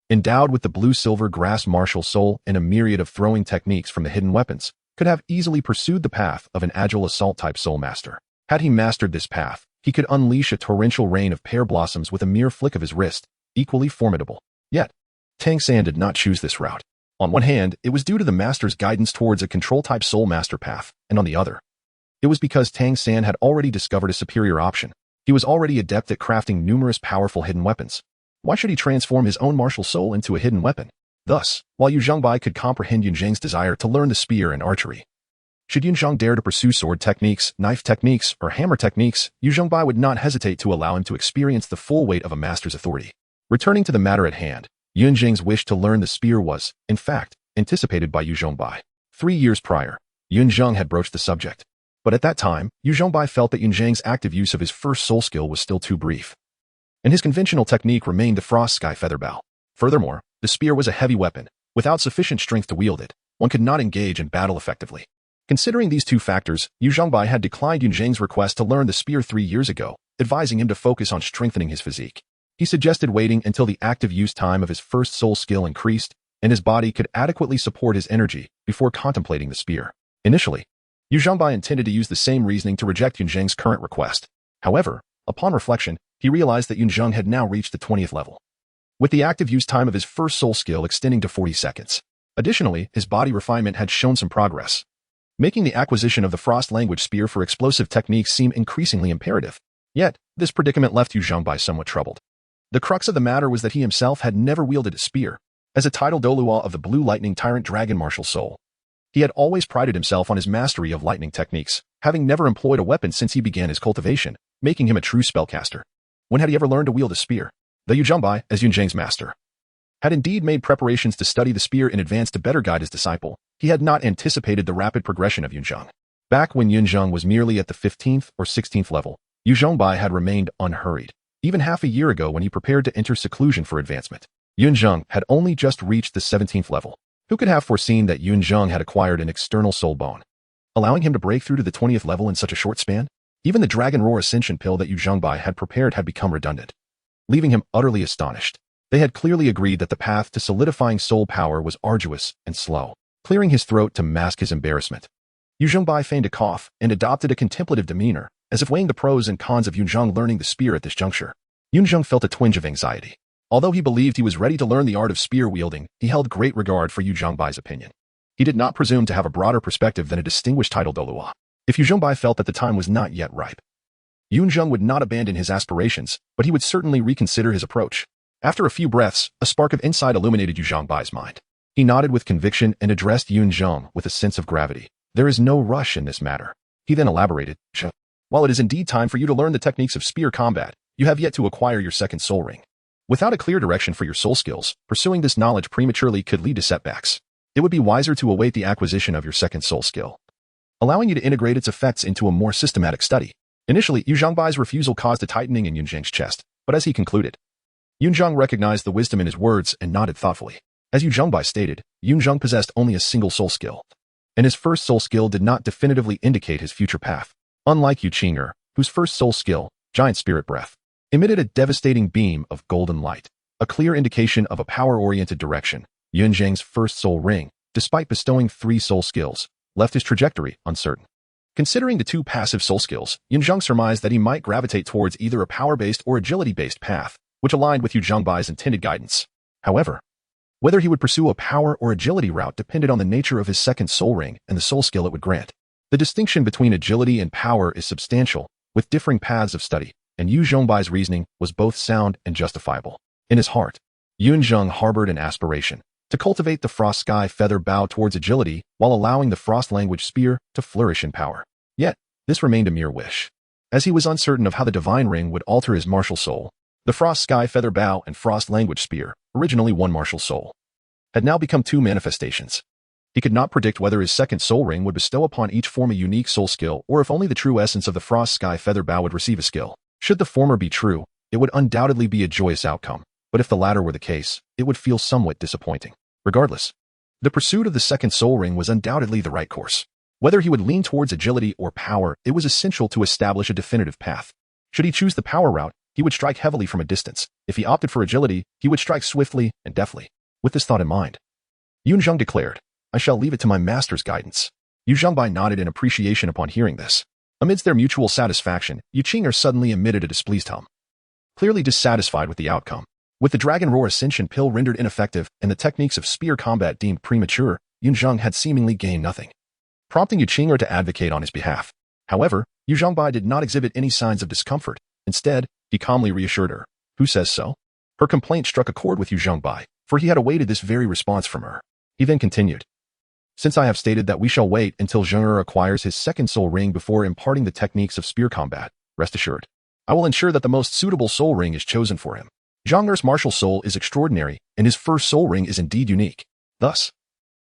endowed with the blue-silver grass martial soul and a myriad of throwing techniques from the hidden weapons, could have easily pursued the path of an agile assault-type soul master. Had he mastered this path, he could unleash a torrential rain of pear blossoms with a mere flick of his wrist, equally formidable. Yet, Tang Sect did not choose this route. On one hand, it was due to the master's guidance towards a control-type soul master path, and on the other, it was because Tang Sect had already discovered a superior option. He was already adept at crafting numerous powerful hidden weapons. Why should he transform his own martial soul into a hidden weapon? Thus, while Yunzheng could comprehend Yunzheng's desire to learn the spear and archery, should Yunzheng dare to pursue sword techniques, knife techniques, or hammer techniques, Yunzheng would not hesitate to allow him to experience the full weight of a master's authority. Returning to the matter at hand, Yunzheng's wish to learn the spear was, in fact, anticipated by Yunzheng. 3 years prior, Yunzheng had broached the subject. But at that time, Yu Zhongbai felt that Yunzheng's active use of his first soul skill was still too brief. And his conventional technique remained the frost sky feather bow. Furthermore, the spear was a heavy weapon. Without sufficient strength to wield it, one could not engage in battle effectively. Considering these two factors, Yu Zhongbai had declined Yunzheng's request to learn the spear 3 years ago, advising him to focus on strengthening his physique. He suggested waiting until the active use time of his first soul skill increased and his body could adequately support his energy before contemplating the spear. Initially, Yu Zhongbai intended to use the same reasoning to reject Yunzheng's current request. However, upon reflection, he realized that Yunzheng had now reached the 20th level, with the active use time of his first soul skill extending to 40 seconds. Additionally, his body refinement had shown some progress, making the acquisition of the frost language spear for explosive techniques seem increasingly imperative. Yet, this predicament left Yu Zhongbai somewhat troubled. The crux of the matter was that he himself had never wielded a spear. As a title Douluo of the Blue Lightning Tyrant Dragon Martial Soul, he had always prided himself on his mastery of lightning techniques, having never employed a weapon since he began his cultivation, making him a true spellcaster. When had he ever learned to wield a spear? The Yu Zhongbai, as Yunzheng's master, had indeed made preparations to study the spear in advance to better guide his disciple. He had not anticipated the rapid progression of Yunzheng. Back when Yunzheng was merely at the 15th or 16th level, Yu Zhongbai had remained unhurried. Even half a year ago when he prepared to enter seclusion for advancement, Yunzheng had only just reached the 17th level. Who could have foreseen that Yunzheng had acquired an external soul bone, allowing him to break through to the 20th level in such a short span? Even the Dragon Roar Ascension pill that Yu Zhongbai had prepared had become redundant, leaving him utterly astonished. They had clearly agreed that the path to solidifying soul power was arduous and slow. Clearing his throat to mask his embarrassment, Yu Zhongbai feigned a cough and adopted a contemplative demeanor, as if weighing the pros and cons of Yunzheng learning the spear at this juncture. Yunzheng felt a twinge of anxiety. Although he believed he was ready to learn the art of spear wielding, he held great regard for Yu Zhongbai's opinion. He did not presume to have a broader perspective than a distinguished title Douluo. If Yu Zhongbai felt that the time was not yet ripe, Yunzheng would not abandon his aspirations, but he would certainly reconsider his approach. After a few breaths, a spark of insight illuminated Yu Zhongbai's mind. He nodded with conviction and addressed Yunzheng with a sense of gravity. There is no rush in this matter. He then elaborated, while it is indeed time for you to learn the techniques of spear combat, you have yet to acquire your second soul ring. Without a clear direction for your soul skills, pursuing this knowledge prematurely could lead to setbacks. It would be wiser to await the acquisition of your second soul skill, allowing you to integrate its effects into a more systematic study. Initially, Yu Zhongbai's refusal caused a tightening in Yunzheng's chest, but as he concluded, Yunzheng recognized the wisdom in his words and nodded thoughtfully. As Yu Zhongbai stated, Yunzheng possessed only a single soul skill, and his first soul skill did not definitively indicate his future path. Unlike Yu Qinger, whose first soul skill, Giant Spirit Breath, emitted a devastating beam of golden light, a clear indication of a power-oriented direction, Yunzheng's first soul ring, despite bestowing 3 soul skills, left his trajectory uncertain. Considering the 2 passive soul skills, Yunzheng surmised that he might gravitate towards either a power-based or agility-based path, which aligned with Yu Zhongbai's intended guidance. However, whether he would pursue a power or agility route depended on the nature of his second soul ring and the soul skill it would grant. The distinction between agility and power is substantial, with differing paths of study, and Yu Zhongbai's reasoning was both sound and justifiable. In his heart, Yunzheng harbored an aspiration to cultivate the frost sky feather bow towards agility while allowing the frost language spear to flourish in power. Yet, this remained a mere wish. As he was uncertain of how the divine ring would alter his martial soul, the frost sky feather bow and frost language spear, originally one martial soul, had now become 2 manifestations. He could not predict whether his second soul ring would bestow upon each form a unique soul skill or if only the true essence of the frost sky feather bow would receive a skill. Should the former be true, it would undoubtedly be a joyous outcome, but if the latter were the case, it would feel somewhat disappointing. Regardless, the pursuit of the second soul ring was undoubtedly the right course. Whether he would lean towards agility or power, it was essential to establish a definitive path. Should he choose the power route, he would strike heavily from a distance. If he opted for agility, he would strike swiftly and deftly. With this thought in mind, Yunzheng declared, I shall leave it to my master's guidance. Yu Zhongbai nodded in appreciation upon hearing this. Amidst their mutual satisfaction, Yu Qinger suddenly emitted a displeased hum, clearly dissatisfied with the outcome. With the Dragon Roar Ascension pill rendered ineffective and the techniques of spear combat deemed premature, Yunzheng had seemingly gained nothing, prompting Yu Qinger to advocate on his behalf. However, Yu Zhongbai did not exhibit any signs of discomfort. Instead, he calmly reassured her. Who says so? Her complaint struck a chord with Yu Zhongbai, for he had awaited this very response from her. He then continued, Since I have stated that we shall wait until Zheng'er acquires his second soul ring before imparting the techniques of spear combat, rest assured, I will ensure that the most suitable soul ring is chosen for him. Zheng'er's martial soul is extraordinary, and his first soul ring is indeed unique. Thus,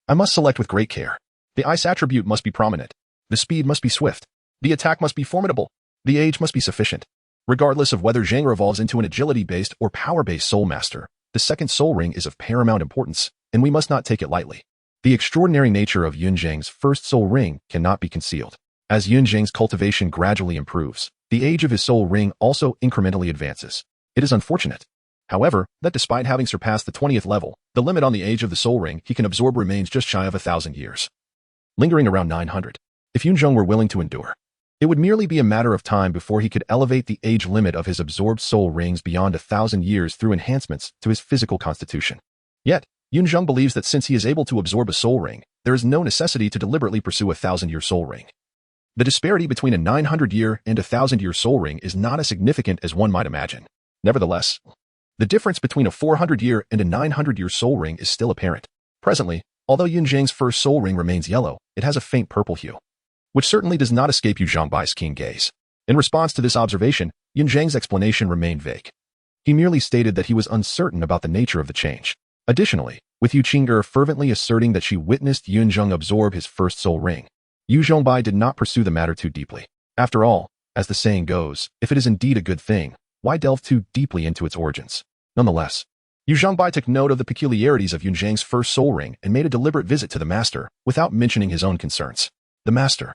I must select with great care. The ice attribute must be prominent. The speed must be swift. The attack must be formidable. The age must be sufficient. Regardless of whether Zhang evolves into an agility-based or power-based soul master, the second soul ring is of paramount importance, and we must not take it lightly. The extraordinary nature of Yunzheng's first soul ring cannot be concealed. As Yunzheng's cultivation gradually improves, the age of his soul ring also incrementally advances. It is unfortunate, however, that despite having surpassed the 20th level, the limit on the age of the soul ring he can absorb remains just shy of 1,000 years, lingering around 900. If Yunzheng were willing to endure, it would merely be a matter of time before he could elevate the age limit of his absorbed soul rings beyond 1,000 years through enhancements to his physical constitution. Yet, Yunzheng believes that since he is able to absorb a soul ring, there is no necessity to deliberately pursue a 1,000-year soul ring. The disparity between a 900-year and a 1,000-year soul ring is not as significant as one might imagine. Nevertheless, the difference between a 400-year and a 900-year soul ring is still apparent. Presently, although Yunzheng's first soul ring remains yellow, it has a faint purple hue, which certainly does not escape Yu Zhongbai's keen gaze. In response to this observation, Yunzheng's explanation remained vague. He merely stated that he was uncertain about the nature of the change. Additionally, with Yu Qing'er fervently asserting that she witnessed Yunzheng absorb his first soul ring, Yu Zhongbai did not pursue the matter too deeply. After all, as the saying goes, if it is indeed a good thing, why delve too deeply into its origins? Nonetheless, Yu Zhongbai took note of the peculiarities of Yunzheng's first soul ring and made a deliberate visit to the master without mentioning his own concerns. The master,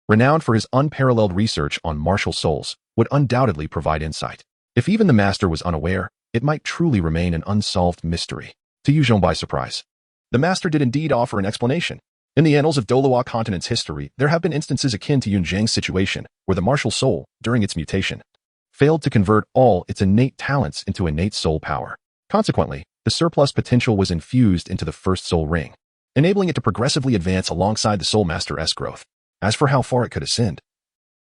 renowned for his unparalleled research on martial souls, would undoubtedly provide insight. If even the master was unaware, it might truly remain an unsolved mystery. To Yu Zhongbai's surprise, the master did indeed offer an explanation. In the annals of Douluo Continent's history, there have been instances akin to Yunzheng's situation, where the martial soul, during its mutation, failed to convert all its innate talents into innate soul power. Consequently, the surplus potential was infused into the first soul ring, enabling it to progressively advance alongside the soul master's growth. As for how far it could ascend,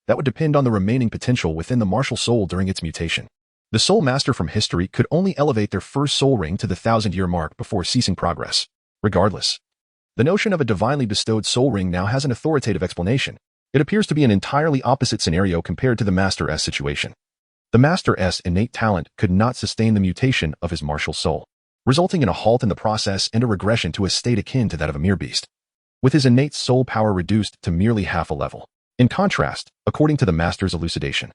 that would depend on the remaining potential within the martial soul during its mutation. The soul master from history could only elevate their first soul ring to the 1,000-year mark before ceasing progress. Regardless, the notion of a divinely bestowed soul ring now has an authoritative explanation. It appears to be an entirely opposite scenario compared to the Master's situation. The Master's innate talent could not sustain the mutation of his martial soul, resulting in a halt in the process and a regression to a state akin to that of a mere beast, with his innate soul power reduced to merely half a level. In contrast, according to the Master's elucidation,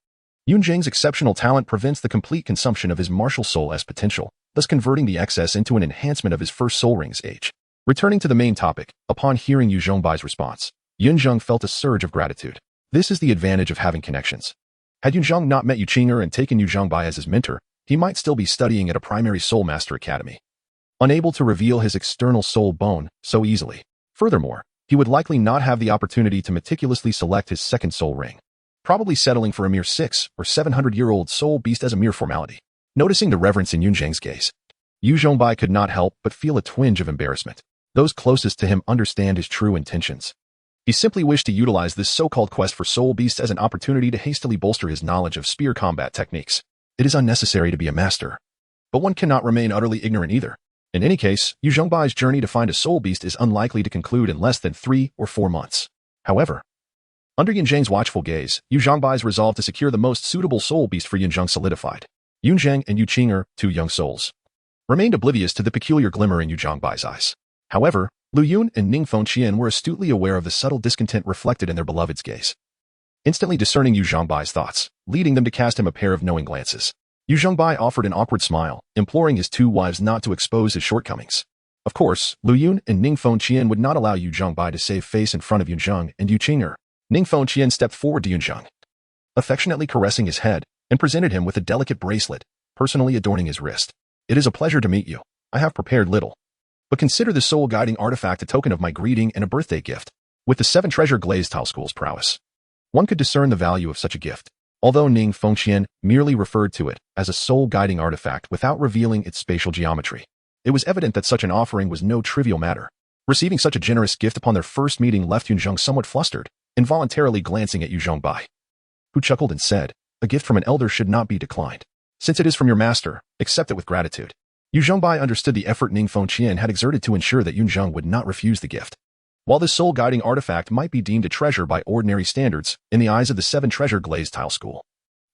Yunzheng's exceptional talent prevents the complete consumption of his martial soul's potential, thus converting the excess into an enhancement of his first soul ring's age. Returning to the main topic, upon hearing Yu Zhongbai's response, Yunzheng felt a surge of gratitude. This is the advantage of having connections. Had Yunzheng not met Yu Qing'er and taken Yu Zhongbai as his mentor, he might still be studying at a primary soul master academy, unable to reveal his external soul bone so easily. Furthermore, he would likely not have the opportunity to meticulously select his second soul ring, probably settling for a mere 600- or 700-year-old soul beast as a mere formality. Noticing the reverence in Yunzheng's gaze, Yu Zhongbai could not help but feel a twinge of embarrassment. Those closest to him understand his true intentions. He simply wished to utilize this so-called quest for soul beasts as an opportunity to hastily bolster his knowledge of spear combat techniques. It is unnecessary to be a master, but one cannot remain utterly ignorant either. In any case, Yu Zhongbai's journey to find a soul beast is unlikely to conclude in less than 3 or 4 months. However, under Yunzheng's watchful gaze, Yu Zhongbai's resolve to secure the most suitable soul beast for Yunzheng solidified. Yunzheng and Yu Qing'er, two young souls, remained oblivious to the peculiar glimmer in Yu Zhongbai's eyes. However, Lu Yun and Ning Fengqian were astutely aware of the subtle discontent reflected in their beloved's gaze, instantly discerning Yu Zhongbai's thoughts, leading them to cast him a pair of knowing glances. Yu Zhongbai offered an awkward smile, imploring his two wives not to expose his shortcomings. Of course, Lu Yun and Ning Fengqian would not allow Yu Zhongbai to save face in front of Yunzheng and Yu Qing'er. Ning Fengqian stepped forward to Yunzheng, affectionately caressing his head, and presented him with a delicate bracelet, personally adorning his wrist. "It is a pleasure to meet you. I have prepared little, but consider the soul-guiding artifact a token of my greeting and a birthday gift." With the 7 treasure glazed tile school's prowess, one could discern the value of such a gift. Although Ning Fengqian merely referred to it as a soul-guiding artifact without revealing its spatial geometry, it was evident that such an offering was no trivial matter. Receiving such a generous gift upon their first meeting left Yunzheng somewhat flustered, involuntarily glancing at Yu Zhongbai, who chuckled and said, "A gift from an elder should not be declined. Since it is from your master, accept it with gratitude." Yu Zhongbai understood the effort Ning Fengqian had exerted to ensure that Yunzheng would not refuse the gift. While this soul-guiding artifact might be deemed a treasure by ordinary standards in the eyes of the 7 treasure glazed tile school,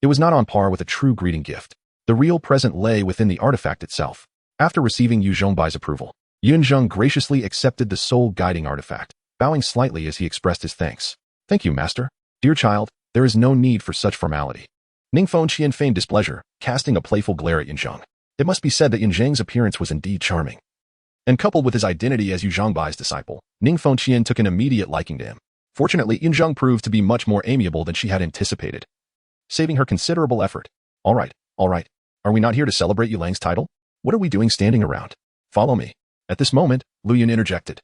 it was not on par with a true greeting gift. The real present lay within the artifact itself. After receiving Yu Zhongbai's approval, Yunzheng graciously accepted the soul-guiding artifact, bowing slightly as he expressed his thanks. Thank you, master. Dear child, there is no need for such formality. Ning Fengqian feigned displeasure, casting a playful glare at Yunzheng. It must be said that Yunzheng's appearance was indeed charming. And coupled with his identity as Yu Zhongbai's disciple, Ning Fengqian took an immediate liking to him. Fortunately, Yunzheng proved to be much more amiable than she had anticipated, saving her considerable effort. All right. Are we not here to celebrate Yulang's title? What are we doing standing around? Follow me. At this moment, Lu Yun interjected,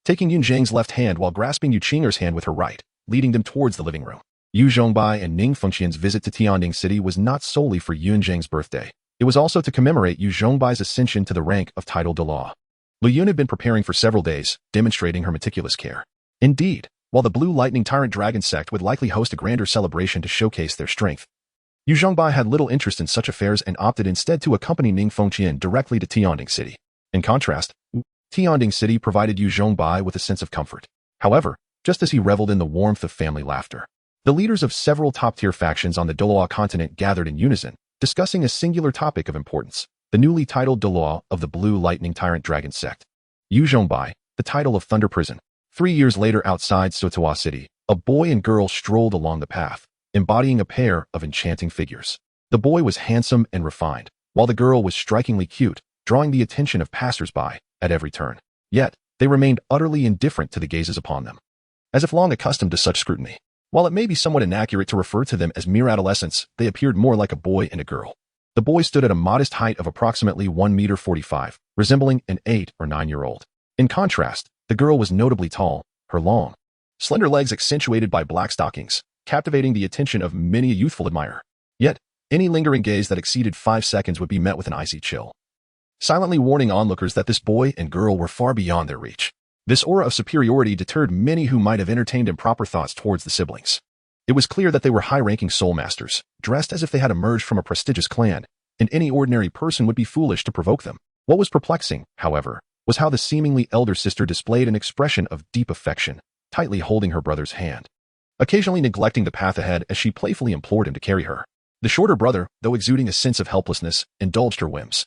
taking Yunzheng's left hand while grasping Yu Qing'er's hand with her right, leading them towards the living room. Yu Zhongbai and Ning Fengqian's visit to Tianding City was not solely for Yunzheng's birthday. It was also to commemorate Yu Zhongbai's ascension to the rank of title Douluo. Lu Yun had been preparing for several days, demonstrating her meticulous care. Indeed, while the Blue Lightning Tyrant Dragon Sect would likely host a grander celebration to showcase their strength, Yu Zhongbai had little interest in such affairs and opted instead to accompany Ning Fengqian directly to Tianding City. In contrast, Tianding City provided Yu Zhongbai with a sense of comfort. However, just as he reveled in the warmth of family laughter, the leaders of several top-tier factions on the Douluo Continent gathered in unison, discussing a singular topic of importance, the newly titled Douluo of the Blue Lightning Tyrant Dragon Sect. Yu Zhongbai, the title of Thunder Prison. 3 years later outside Sotowa City, a boy and girl strolled along the path, embodying a pair of enchanting figures. The boy was handsome and refined, while the girl was strikingly cute, drawing the attention of passers-by at every turn. Yet, they remained utterly indifferent to the gazes upon them, as if long accustomed to such scrutiny. While it may be somewhat inaccurate to refer to them as mere adolescents, they appeared more like a boy and a girl. The boy stood at a modest height of approximately 1.45 meters, resembling an 8 or 9-year-old. In contrast, the girl was notably tall, her long, slender legs accentuated by black stockings, captivating the attention of many a youthful admirer. Yet, any lingering gaze that exceeded 5 seconds would be met with an icy chill, silently warning onlookers that this boy and girl were far beyond their reach. This aura of superiority deterred many who might have entertained improper thoughts towards the siblings. It was clear that they were high-ranking soul masters, dressed as if they had emerged from a prestigious clan, and any ordinary person would be foolish to provoke them. What was perplexing, however, was how the seemingly elder sister displayed an expression of deep affection, tightly holding her brother's hand, occasionally neglecting the path ahead as she playfully implored him to carry her. The shorter brother, though exuding a sense of helplessness, indulged her whims,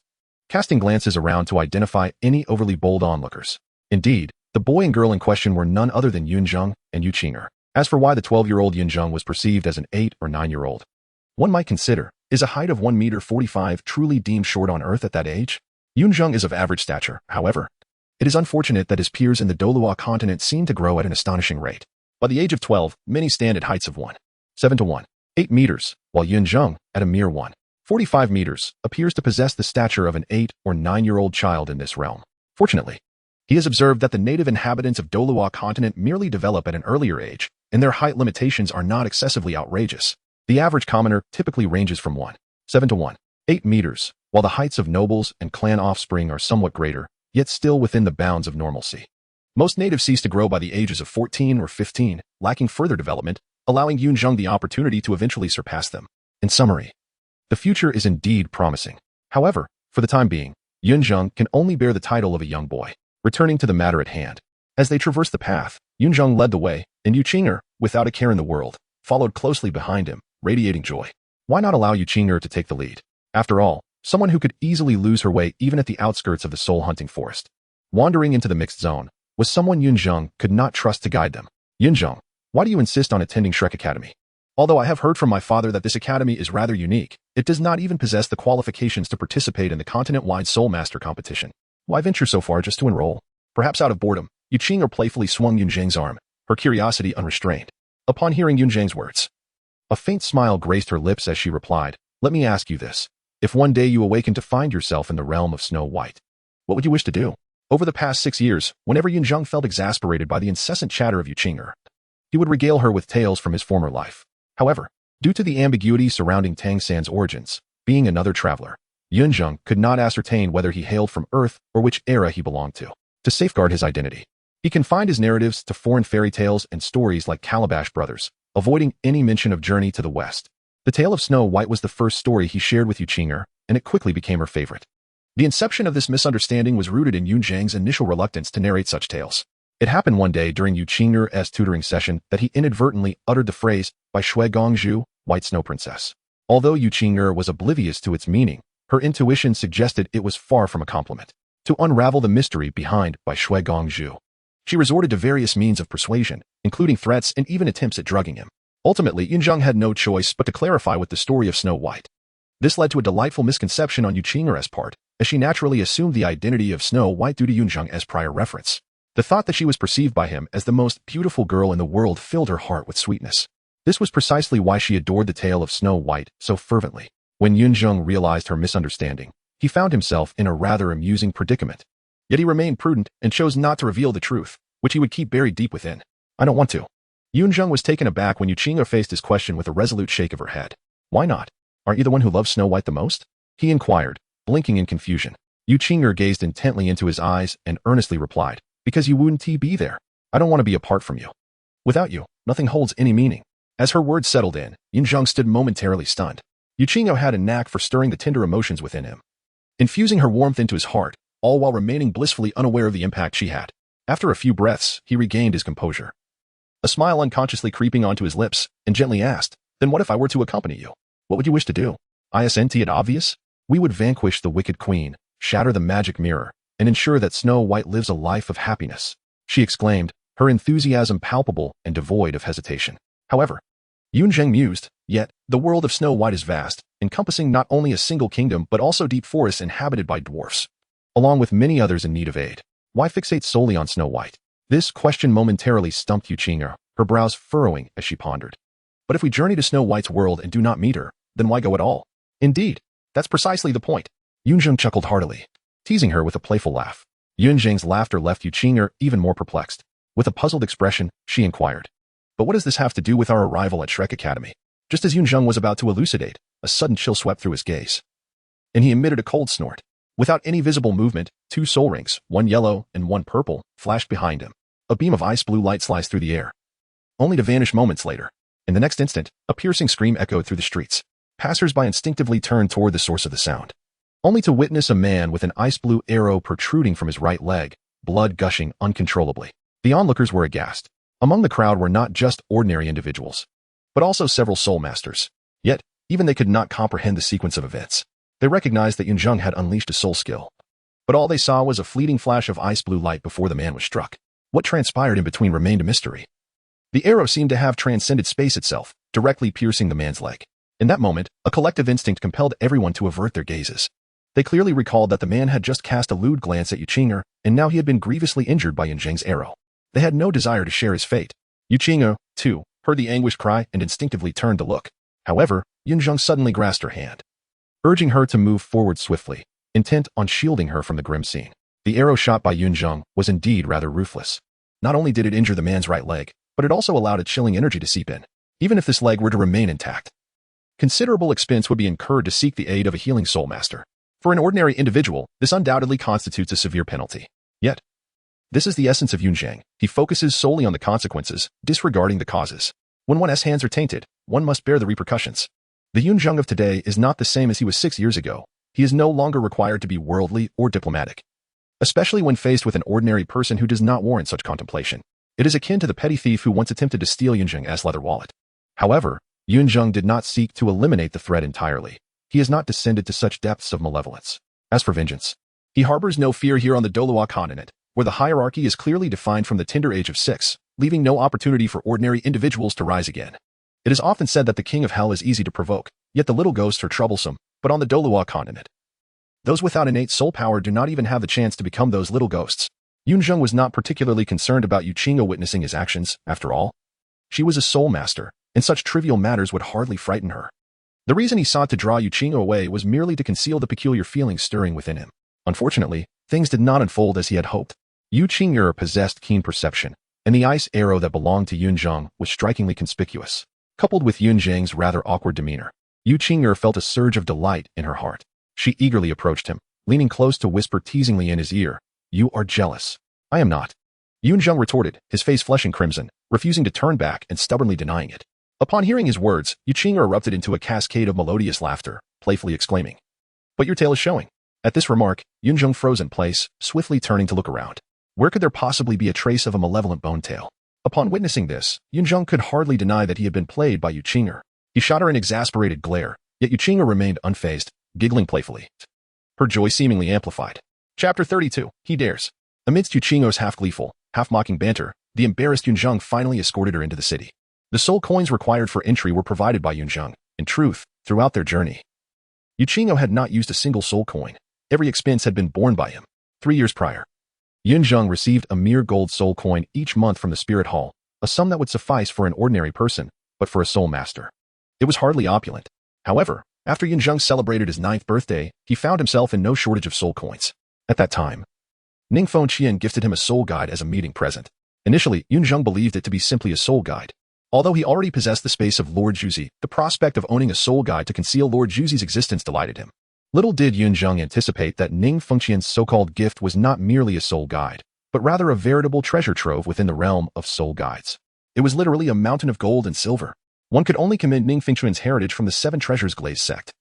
casting glances around to identify any overly bold onlookers. Indeed, the boy and girl in question were none other than Yunzheng and Yu Qing'er. As for why the 12-year-old Yunzheng was perceived as an 8 or 9-year-old, one might consider, is a height of 1.45 meters truly deemed short on Earth at that age? Yunzheng is of average stature, however. It is unfortunate that his peers in the Douluo Continent seem to grow at an astonishing rate. By the age of 12, many stand at heights of 1.7 to 1.8 meters, while Yunzheng, at a mere 1.45 meters, appears to possess the stature of an 8 or 9-year-old child in this realm. Fortunately, he has observed that the native inhabitants of Douluo Continent merely develop at an earlier age, and their height limitations are not excessively outrageous. The average commoner typically ranges from 1.7 to 1.8 meters, while the heights of nobles and clan offspring are somewhat greater, yet still within the bounds of normalcy. Most natives cease to grow by the ages of 14 or 15, lacking further development, allowing Yunzheng the opportunity to eventually surpass them. In summary, the future is indeed promising. However, for the time being, Yunzheng can only bear the title of a young boy. Returning to the matter at hand, as they traversed the path, Yunzheng led the way, and Yu Qing'er, without a care in the world, followed closely behind him, radiating joy. Why not allow Yu Qing'er to take the lead? After all, someone who could easily lose her way even at the outskirts of the soul-hunting forest, wandering into the mixed zone, was someone Yunzheng could not trust to guide them. Yunzheng, why do you insist on attending Shrek Academy? Although I have heard from my father that this academy is rather unique, it does not even possess the qualifications to participate in the continent-wide Soul Master competition. Why venture so far just to enroll? Perhaps out of boredom, Yu Qing'er playfully swung Yunzheng's arm, her curiosity unrestrained. Upon hearing Yunzheng's words, a faint smile graced her lips as she replied, "Let me ask you this. If one day you awaken to find yourself in the realm of Snow White, what would you wish to do?" Over the past 6 years, whenever Yunzheng felt exasperated by the incessant chatter of Yu Qing'er, he would regale her with tales from his former life. However, due to the ambiguity surrounding Tang Sect's origins, being another traveler, Yunzheng could not ascertain whether he hailed from Earth or which era he belonged to. To safeguard his identity, he confined his narratives to foreign fairy tales and stories like Calabash Brothers, avoiding any mention of Journey to the West. The tale of Snow White was the first story he shared with Yu Qing'er, and it quickly became her favorite. The inception of this misunderstanding was rooted in Yunzheng's initial reluctance to narrate such tales. It happened one day during Yu Qing'er's tutoring session that he inadvertently uttered the phrase, "By Shui Gongzhu, White Snow Princess." Although Yu Qing'er was oblivious to its meaning, her intuition suggested it was far from a compliment. To unravel the mystery behind By Shui Gongzhu, She resorted to various means of persuasion, including threats and even attempts at drugging him. Ultimately, Yunzheng had no choice but to clarify with the story of Snow White. This led to a delightful misconception on Yuqing's part, as she naturally assumed the identity of Snow White due to Yunzheng as prior reference. The thought that she was perceived by him as the most beautiful girl in the world filled her heart with sweetness. This was precisely why she adored the tale of Snow White so fervently. When Yunzheng realized her misunderstanding, he found himself in a rather amusing predicament. Yet he remained prudent and chose not to reveal the truth, which he would keep buried deep within. I don't want to. Yunzheng was taken aback when Yuqing faced his question with a resolute shake of her head. Why not? Aren't you the one who loves Snow White the most? He inquired, blinking in confusion. Yuqing gazed intently into his eyes and earnestly replied, because you wouldn't be there. I don't want to be apart from you. Without you, nothing holds any meaning. As her words settled in, Yunzheng stood momentarily stunned. Yuqing had a knack for stirring the tender emotions within him, infusing her warmth into his heart, all while remaining blissfully unaware of the impact she had. After a few breaths, he regained his composure. A smile unconsciously creeping onto his lips, and gently asked, then what if I were to accompany you? What would you wish to do? Isn't it obvious? We would vanquish the wicked queen, shatter the magic mirror, and ensure that Snow White lives a life of happiness, she exclaimed, her enthusiasm palpable and devoid of hesitation. However, Yunzheng mused, yet, the world of Snow White is vast, encompassing not only a single kingdom but also deep forests inhabited by dwarfs, along with many others in need of aid. Why fixate solely on Snow White? This question momentarily stumped Yuqing, her brows furrowing as she pondered. But if we journey to Snow White's world and do not meet her, then why go at all? Indeed, that's precisely the point. Yunzheng chuckled heartily, teasing her with a playful laugh. Yunzheng's laughter left Yuqing even more perplexed. With a puzzled expression, she inquired, but what does this have to do with our arrival at Shrek Academy? Just as Yunzheng was about to elucidate, a sudden chill swept through his gaze, and he emitted a cold snort. Without any visible movement, 2 soul rings, one yellow and one purple, flashed behind him. A beam of ice blue light sliced through the air, only to vanish moments later. In the next instant, a piercing scream echoed through the streets. Passers-by instinctively turned toward the source of the sound, only to witness a man with an ice blue arrow protruding from his right leg, blood gushing uncontrollably. The onlookers were aghast. Among the crowd were not just ordinary individuals, but also several soul masters. Yet, even they could not comprehend the sequence of events. They recognized that Yunzheng had unleashed a soul skill, but all they saw was a fleeting flash of ice blue light before the man was struck. What transpired in between remained a mystery. The arrow seemed to have transcended space itself, directly piercing the man's leg. In that moment, a collective instinct compelled everyone to avert their gazes. They clearly recalled that the man had just cast a lewd glance at Yuqing, and now he had been grievously injured by Yunzheng's arrow. They had no desire to share his fate. Yuqing, too, heard the anguished cry and instinctively turned to look. However, Yunzheng suddenly grasped her hand, urging her to move forward swiftly, intent on shielding her from the grim scene. The arrow shot by Yunzheng was indeed rather ruthless. Not only did it injure the man's right leg, but it also allowed a chilling energy to seep in. Even if this leg were to remain intact, considerable expense would be incurred to seek the aid of a healing soul master. For an ordinary individual, this undoubtedly constitutes a severe penalty. Yet, this is the essence of Yunzheng. He focuses solely on the consequences, disregarding the causes. When one's hands are tainted, one must bear the repercussions. The Yunzheng of today is not the same as he was 6 years ago. He is no longer required to be worldly or diplomatic, especially when faced with an ordinary person who does not warrant such contemplation. It is akin to the petty thief who once attempted to steal Yunzheng's leather wallet. However, Yunzheng did not seek to eliminate the threat entirely. He has not descended to such depths of malevolence. As for vengeance, he harbors no fear here on the Douluo Continent, where the hierarchy is clearly defined from the tender age of 6, leaving no opportunity for ordinary individuals to rise again. It is often said that the king of hell is easy to provoke, yet the little ghosts are troublesome, but on the Douluo Continent, those without innate soul power do not even have the chance to become those little ghosts. Yunzheng was not particularly concerned about Yuqing witnessing his actions, after all. She was a soul master, and such trivial matters would hardly frighten her. The reason he sought to draw Yuqing away was merely to conceal the peculiar feelings stirring within him. Unfortunately, things did not unfold as he had hoped. Yuqing possessed keen perception, and the ice arrow that belonged to Yunzheng was strikingly conspicuous. Coupled with Yunzheng's rather awkward demeanor, Yuqing felt a surge of delight in her heart. She eagerly approached him, leaning close to whisper teasingly in his ear, "You are jealous." "I am not," Yunzheng retorted, his face flushing crimson, refusing to turn back and stubbornly denying it. Upon hearing his words, Yuqing erupted into a cascade of melodious laughter, playfully exclaiming, "But your tail is showing." At this remark, Yunzheng froze in place, swiftly turning to look around. Where could there possibly be a trace of a malevolent bone tail? Upon witnessing this, Yunzheng could hardly deny that he had been played by Yuqing. He shot her an exasperated glare, yet Yuqing remained unfazed, giggling playfully. Her joy seemingly amplified. Chapter 32. He dares. Amidst Yuqing's half-gleeful, half-mocking banter, the embarrassed Yunzheng finally escorted her into the city. The soul coins required for entry were provided by Yunzheng. In truth, throughout their journey, Yunzheng had not used a single soul coin. Every expense had been borne by him. 3 years prior, Yunzheng received a mere gold soul coin each month from the Spirit Hall, a sum that would suffice for an ordinary person, but for a soul master, it was hardly opulent. However, after Yunzheng celebrated his 9th birthday, he found himself in no shortage of soul coins. At that time, Ning Fengqian gifted him a soul guide as a meeting present. Initially, Yunzheng believed it to be simply a soul guide. Although he already possessed the space of Lord Juzi, the prospect of owning a soul guide to conceal Lord Juzi's existence delighted him. Little did Yunzheng anticipate that Ning Fengqian's so-called gift was not merely a soul guide, but rather a veritable treasure trove within the realm of soul guides. It was literally a mountain of gold and silver. One could only commend Ning Fengqian's heritage from the 7 treasures glazed sect.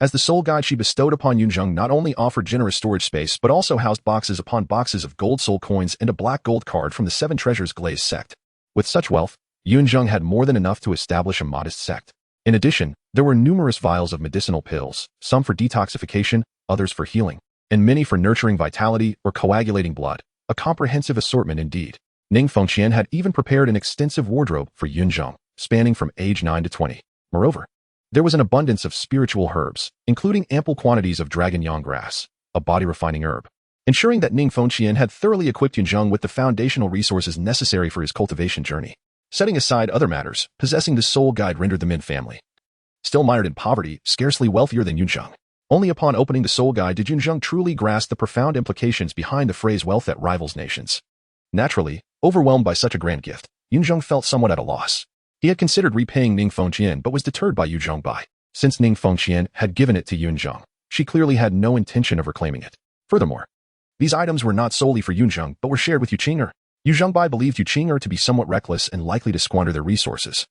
As the soul guide she bestowed upon Yunzheng not only offered generous storage space but also housed boxes upon boxes of gold soul coins and a black gold card from the 7 treasures glazed sect. With such wealth, Yunzheng had more than enough to establish a modest sect. In addition, there were numerous vials of medicinal pills, some for detoxification, others for healing, and many for nurturing vitality or coagulating blood. A comprehensive assortment indeed. Ning Fengqian had even prepared an extensive wardrobe for Yunzheng, spanning from age 9 to 20. Moreover, there was an abundance of spiritual herbs, including ample quantities of dragon yang grass, a body-refining herb, ensuring that Ning Fengqian had thoroughly equipped Yunzheng with the foundational resources necessary for his cultivation journey. Setting aside other matters, possessing the soul guide rendered the Min family still mired in poverty, scarcely wealthier than Yunzheng. Only upon opening the soul guide did Yunzheng truly grasp the profound implications behind the phrase wealth that rivals nations. Naturally, overwhelmed by such a grand gift, Yunzheng felt somewhat at a loss. He had considered repaying Ning Fengqian but was deterred by Yunzheng by. Since Ning Fengqian had given it to Yunzheng, she clearly had no intention of reclaiming it. Furthermore, these items were not solely for Yunzheng but were shared with Yunzheng. Yunzheng Bai believed Yunzheng to be somewhat reckless and likely to squander their resources,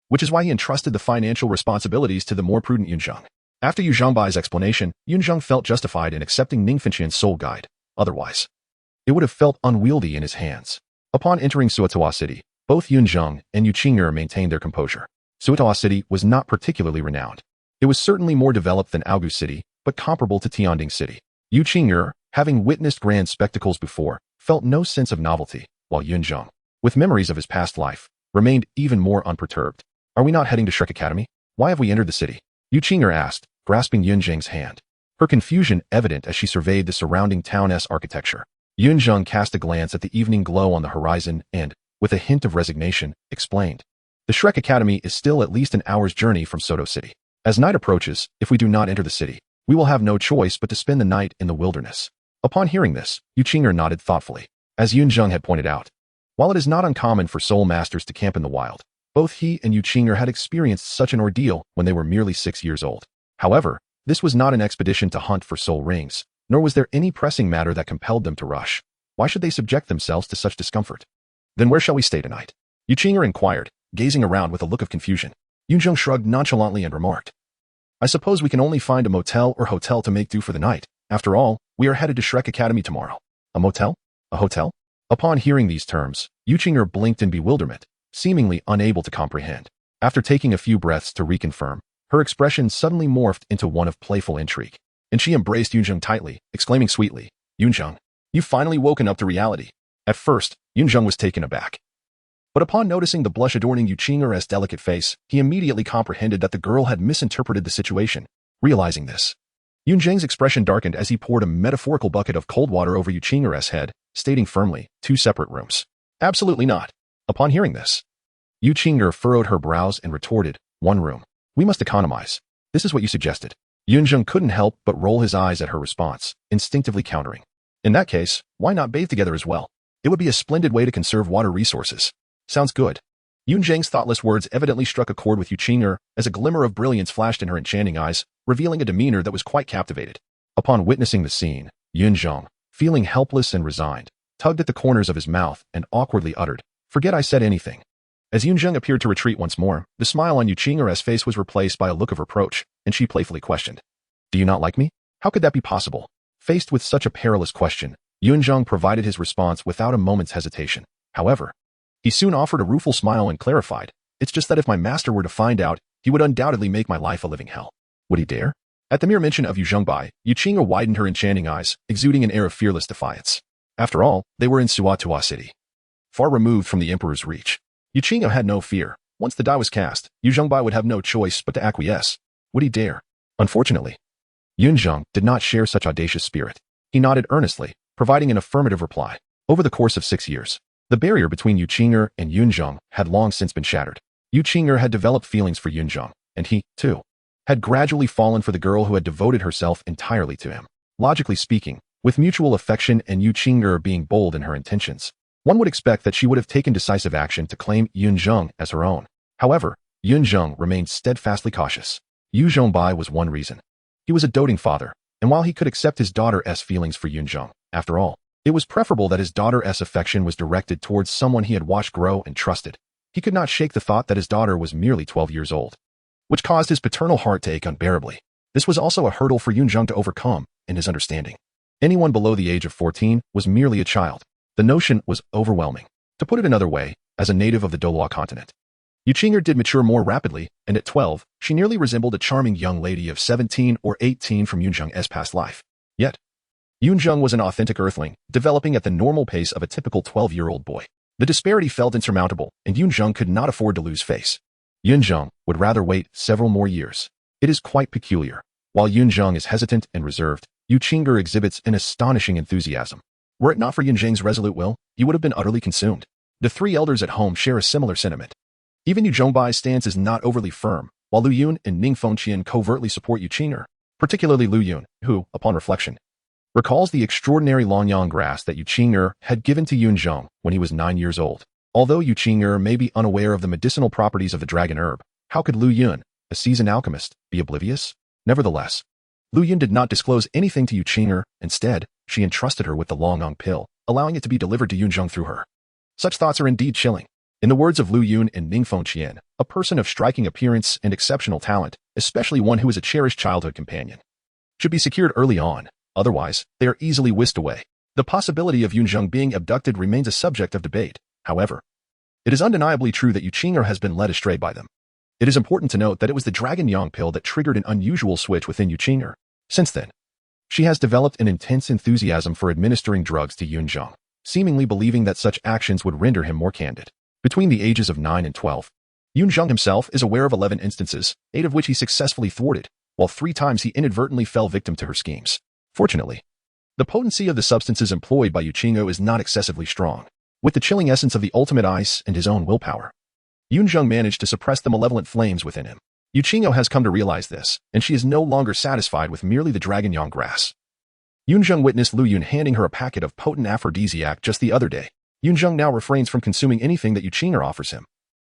which is why he entrusted the financial responsibilities to the more prudent Yunzheng. After Yunzheng Bai's explanation, Yunzheng felt justified in accepting Ning Fengqian's soul guide. Otherwise, it would have felt unwieldy in his hands. Upon entering Suotawa City, both Yunzheng and Yunzheng maintained their composure. Suotawa City was not particularly renowned. It was certainly more developed than Aogu City, but comparable to Tianding City. Yunzheng, having witnessed grand spectacles before, felt no sense of novelty, while Yunzheng, with memories of his past life, remained even more unperturbed. Are we not heading to Shrek Academy? Why have we entered the city? Yunzheng asked, grasping Yunzheng's hand. Her confusion evident as she surveyed the surrounding town's architecture. Yunzheng cast a glance at the evening glow on the horizon and, with a hint of resignation, explained. The Shrek Academy is still at least an hour's journey from Soto City. As night approaches, if we do not enter the city, we will have no choice but to spend the night in the wilderness. Upon hearing this, Yunzheng nodded thoughtfully. As Yunzheng had pointed out, while it is not uncommon for soul masters to camp in the wild, both he and Yunzheng had experienced such an ordeal when they were merely 6 years old. However, this was not an expedition to hunt for soul rings, nor was there any pressing matter that compelled them to rush. Why should they subject themselves to such discomfort? Then where shall we stay tonight? Yunzheng inquired, gazing around with a look of confusion. Yunzheng shrugged nonchalantly and remarked, I suppose we can only find a motel or hotel to make do for the night. After all, we are headed to Shrek Academy tomorrow. A motel? A hotel? Upon hearing these terms, Yunzheng blinked in bewilderment, seemingly unable to comprehend. After taking a few breaths to reconfirm, her expression suddenly morphed into one of playful intrigue, and she embraced Yunzheng tightly, exclaiming sweetly, Yunzheng, you've finally woken up to reality. At first, Yunzheng was taken aback. But upon noticing the blush adorning Yunzheng's delicate face, he immediately comprehended that the girl had misinterpreted the situation. Realizing this, Yunzheng's expression darkened as he poured a metaphorical bucket of cold water over Yunzheng's head, stating firmly, 2 separate rooms. Absolutely not. Upon hearing this, Yunzheng furrowed her brows and retorted, 1 room. We must economize. This is what you suggested. Yunzheng couldn't help but roll his eyes at her response, instinctively countering. In that case, why not bathe together as well? It would be a splendid way to conserve water resources. Sounds good. Yunzheng's thoughtless words evidently struck a chord with Yunzheng as a glimmer of brilliance flashed in her enchanting eyes, revealing a demeanor that was quite captivated. Upon witnessing the scene, Yunzheng, feeling helpless and resigned, tugged at the corners of his mouth and awkwardly uttered, Forget I said anything. As Yunzheng appeared to retreat once more, the smile on Yunzheng's face was replaced by a look of reproach, and she playfully questioned, Do you not like me? How could that be possible? Faced with such a perilous question, Yunzheng provided his response without a moment's hesitation. However, he soon offered a rueful smile and clarified, It's just that if my master were to find out, he would undoubtedly make my life a living hell. Would he dare? At the mere mention of Yunzheng Bai, Yunzheng widened her enchanting eyes, exuding an air of fearless defiance. After all, they were in Suotawa City. far removed from the emperor's reach. Yunzheng had no fear. Once the die was cast, Yunzheng would have no choice but to acquiesce. Would he dare? Unfortunately, Yunzheng did not share such audacious spirit. He nodded earnestly, providing an affirmative reply. Over the course of 6 years, the barrier between Yunzheng and Yunzheng had long since been shattered. Yunzheng had developed feelings for Yunzheng, and he, too, had gradually fallen for the girl who had devoted herself entirely to him. Logically speaking, with mutual affection and Yunzheng being bold in her intentions, one would expect that she would have taken decisive action to claim Yunzheng as her own. However, Yunzheng remained steadfastly cautious. Yunzheng was one reason. He was a doting father, and while he could accept his daughter's feelings for Yunzheng, after all, it was preferable that his daughter's affection was directed towards someone he had watched grow and trusted. He could not shake the thought that his daughter was merely 12 years old, which caused his paternal heart to ache unbearably. This was also a hurdle for Yunzheng to overcome in his understanding. Anyone below the age of 14 was merely a child. The notion was overwhelming. To put it another way, as a native of the Douluo Continent, Yunzheng did mature more rapidly, and at 12, she nearly resembled a charming young lady of 17 or 18 from Yunzheng's past life. Yet, Yunzheng was an authentic earthling, developing at the normal pace of a typical 12-year-old boy. The disparity felt insurmountable, and Yunzheng could not afford to lose face. Yunzheng would rather wait several more years. It is quite peculiar. While Yunzheng is hesitant and reserved, Yunzheng exhibits an astonishing enthusiasm. Were it not for Yunzheng's resolute will, he would have been utterly consumed. The three elders at home share a similar sentiment. Even Yunzhengbai's stance is not overly firm, while Lu Yun and Ning Fengqian covertly support Yunzheng, particularly Lu Yun, who, upon reflection, recalls the extraordinary longyang grass that Yunzheng had given to Yunzheng when he was 9 years old. Although Yunzheng may be unaware of the medicinal properties of the dragon herb, how could Lu Yun, a seasoned alchemist, be oblivious? Nevertheless, Lu Yun did not disclose anything to Yunzheng. Instead, she entrusted her with the longyang pill, allowing it to be delivered to Yunzheng through her. Such thoughts are indeed chilling. In the words of Lu Yun and Ning Fengqian, a person of striking appearance and exceptional talent, especially one who is a cherished childhood companion, should be secured early on. Otherwise, they are easily whisked away. The possibility of Yunzheng being abducted remains a subject of debate. However, it is undeniably true that Yunzheng has been led astray by them. It is important to note that it was the dragon yang pill that triggered an unusual switch within Yunzheng. Since then, she has developed an intense enthusiasm for administering drugs to Yunzheng, seemingly believing that such actions would render him more candid. Between the ages of 9 and 12, Yunzheng himself is aware of 11 instances, 8 of which he successfully thwarted, while 3 times he inadvertently fell victim to her schemes. Fortunately, the potency of the substances employed by Yunzheng is not excessively strong. With the chilling essence of the ultimate ice and his own willpower, Yunzheng managed to suppress the malevolent flames within him. Yunzheng has come to realize this, and she is no longer satisfied with merely the dragon yang grass. Yunzheng witnessed Lu Yun handing her a packet of potent aphrodisiac just the other day. Yunzheng now refrains from consuming anything that Yunzheng offers him,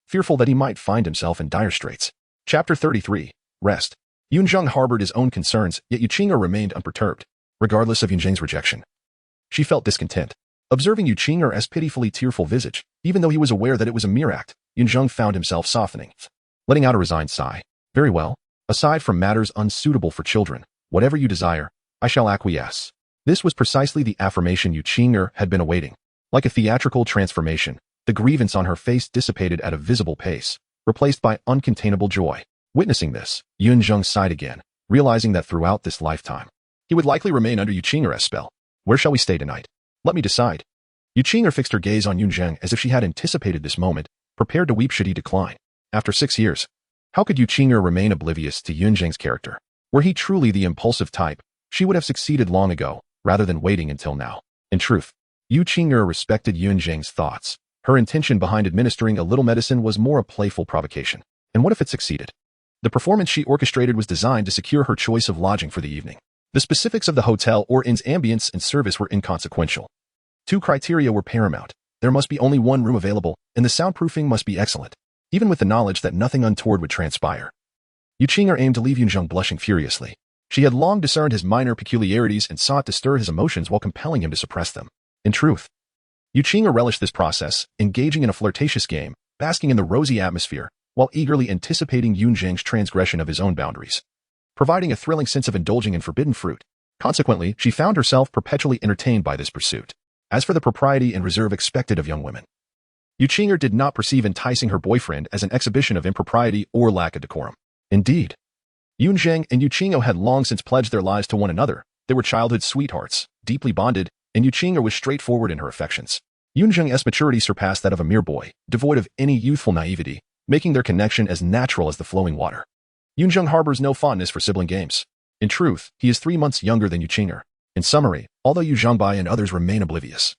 fearful that he might find himself in dire straits. Chapter 33. Rest. Yunzheng harbored his own concerns, yet Yunzheng remained unperturbed. Regardless of Yunzheng's rejection, she felt discontent. Observing Yunzheng's pitifully tearful visage, even though he was aware that it was a mere act, Yunzheng found himself softening, letting out a resigned sigh. Very well. Aside from matters unsuitable for children, whatever you desire, I shall acquiesce. This was precisely the affirmation Yunzheng had been awaiting. Like a theatrical transformation, the grievance on her face dissipated at a visible pace, replaced by uncontainable joy. Witnessing this, Yunzheng sighed again, realizing that throughout this lifetime, he would likely remain under Yunzheng's spell. Where shall we stay tonight? Let me decide. Yunzheng fixed her gaze on Yunzheng as if she had anticipated this moment, prepared to weep should he decline. After 6 years, how could Yunzheng remain oblivious to Yunzheng's character? Were he truly the impulsive type, she would have succeeded long ago, rather than waiting until now. In truth, Yunzheng respected Yunzheng's thoughts. Her intention behind administering a little medicine was more a playful provocation. And what if it succeeded? The performance she orchestrated was designed to secure her choice of lodging for the evening. The specifics of the hotel or inn's ambience and service were inconsequential. 2 criteria were paramount. There must be only 1 room available, and the soundproofing must be excellent, even with the knowledge that nothing untoward would transpire. Yunzheng aimed to leave Yunzheng blushing furiously. She had long discerned his minor peculiarities and sought to stir his emotions while compelling him to suppress them. In truth, Yunzheng relished this process, engaging in a flirtatious game, basking in the rosy atmosphere, while eagerly anticipating Yunzheng's transgression of his own boundaries, providing a thrilling sense of indulging in forbidden fruit. Consequently, she found herself perpetually entertained by this pursuit. As for the propriety and reserve expected of young women, Yunzheng did not perceive enticing her boyfriend as an exhibition of impropriety or lack of decorum. Indeed, Yunzheng and Yunzheng had long since pledged their lives to one another. They were childhood sweethearts, deeply bonded, and Yunzheng was straightforward in her affections. Yunzheng's maturity surpassed that of a mere boy, devoid of any youthful naivety, making their connection as natural as the flowing water. Yunzheng harbors no fondness for sibling games. In truth, he is 3 months younger than Yuqing. In summary, although Yu Zhangbai and others remain oblivious,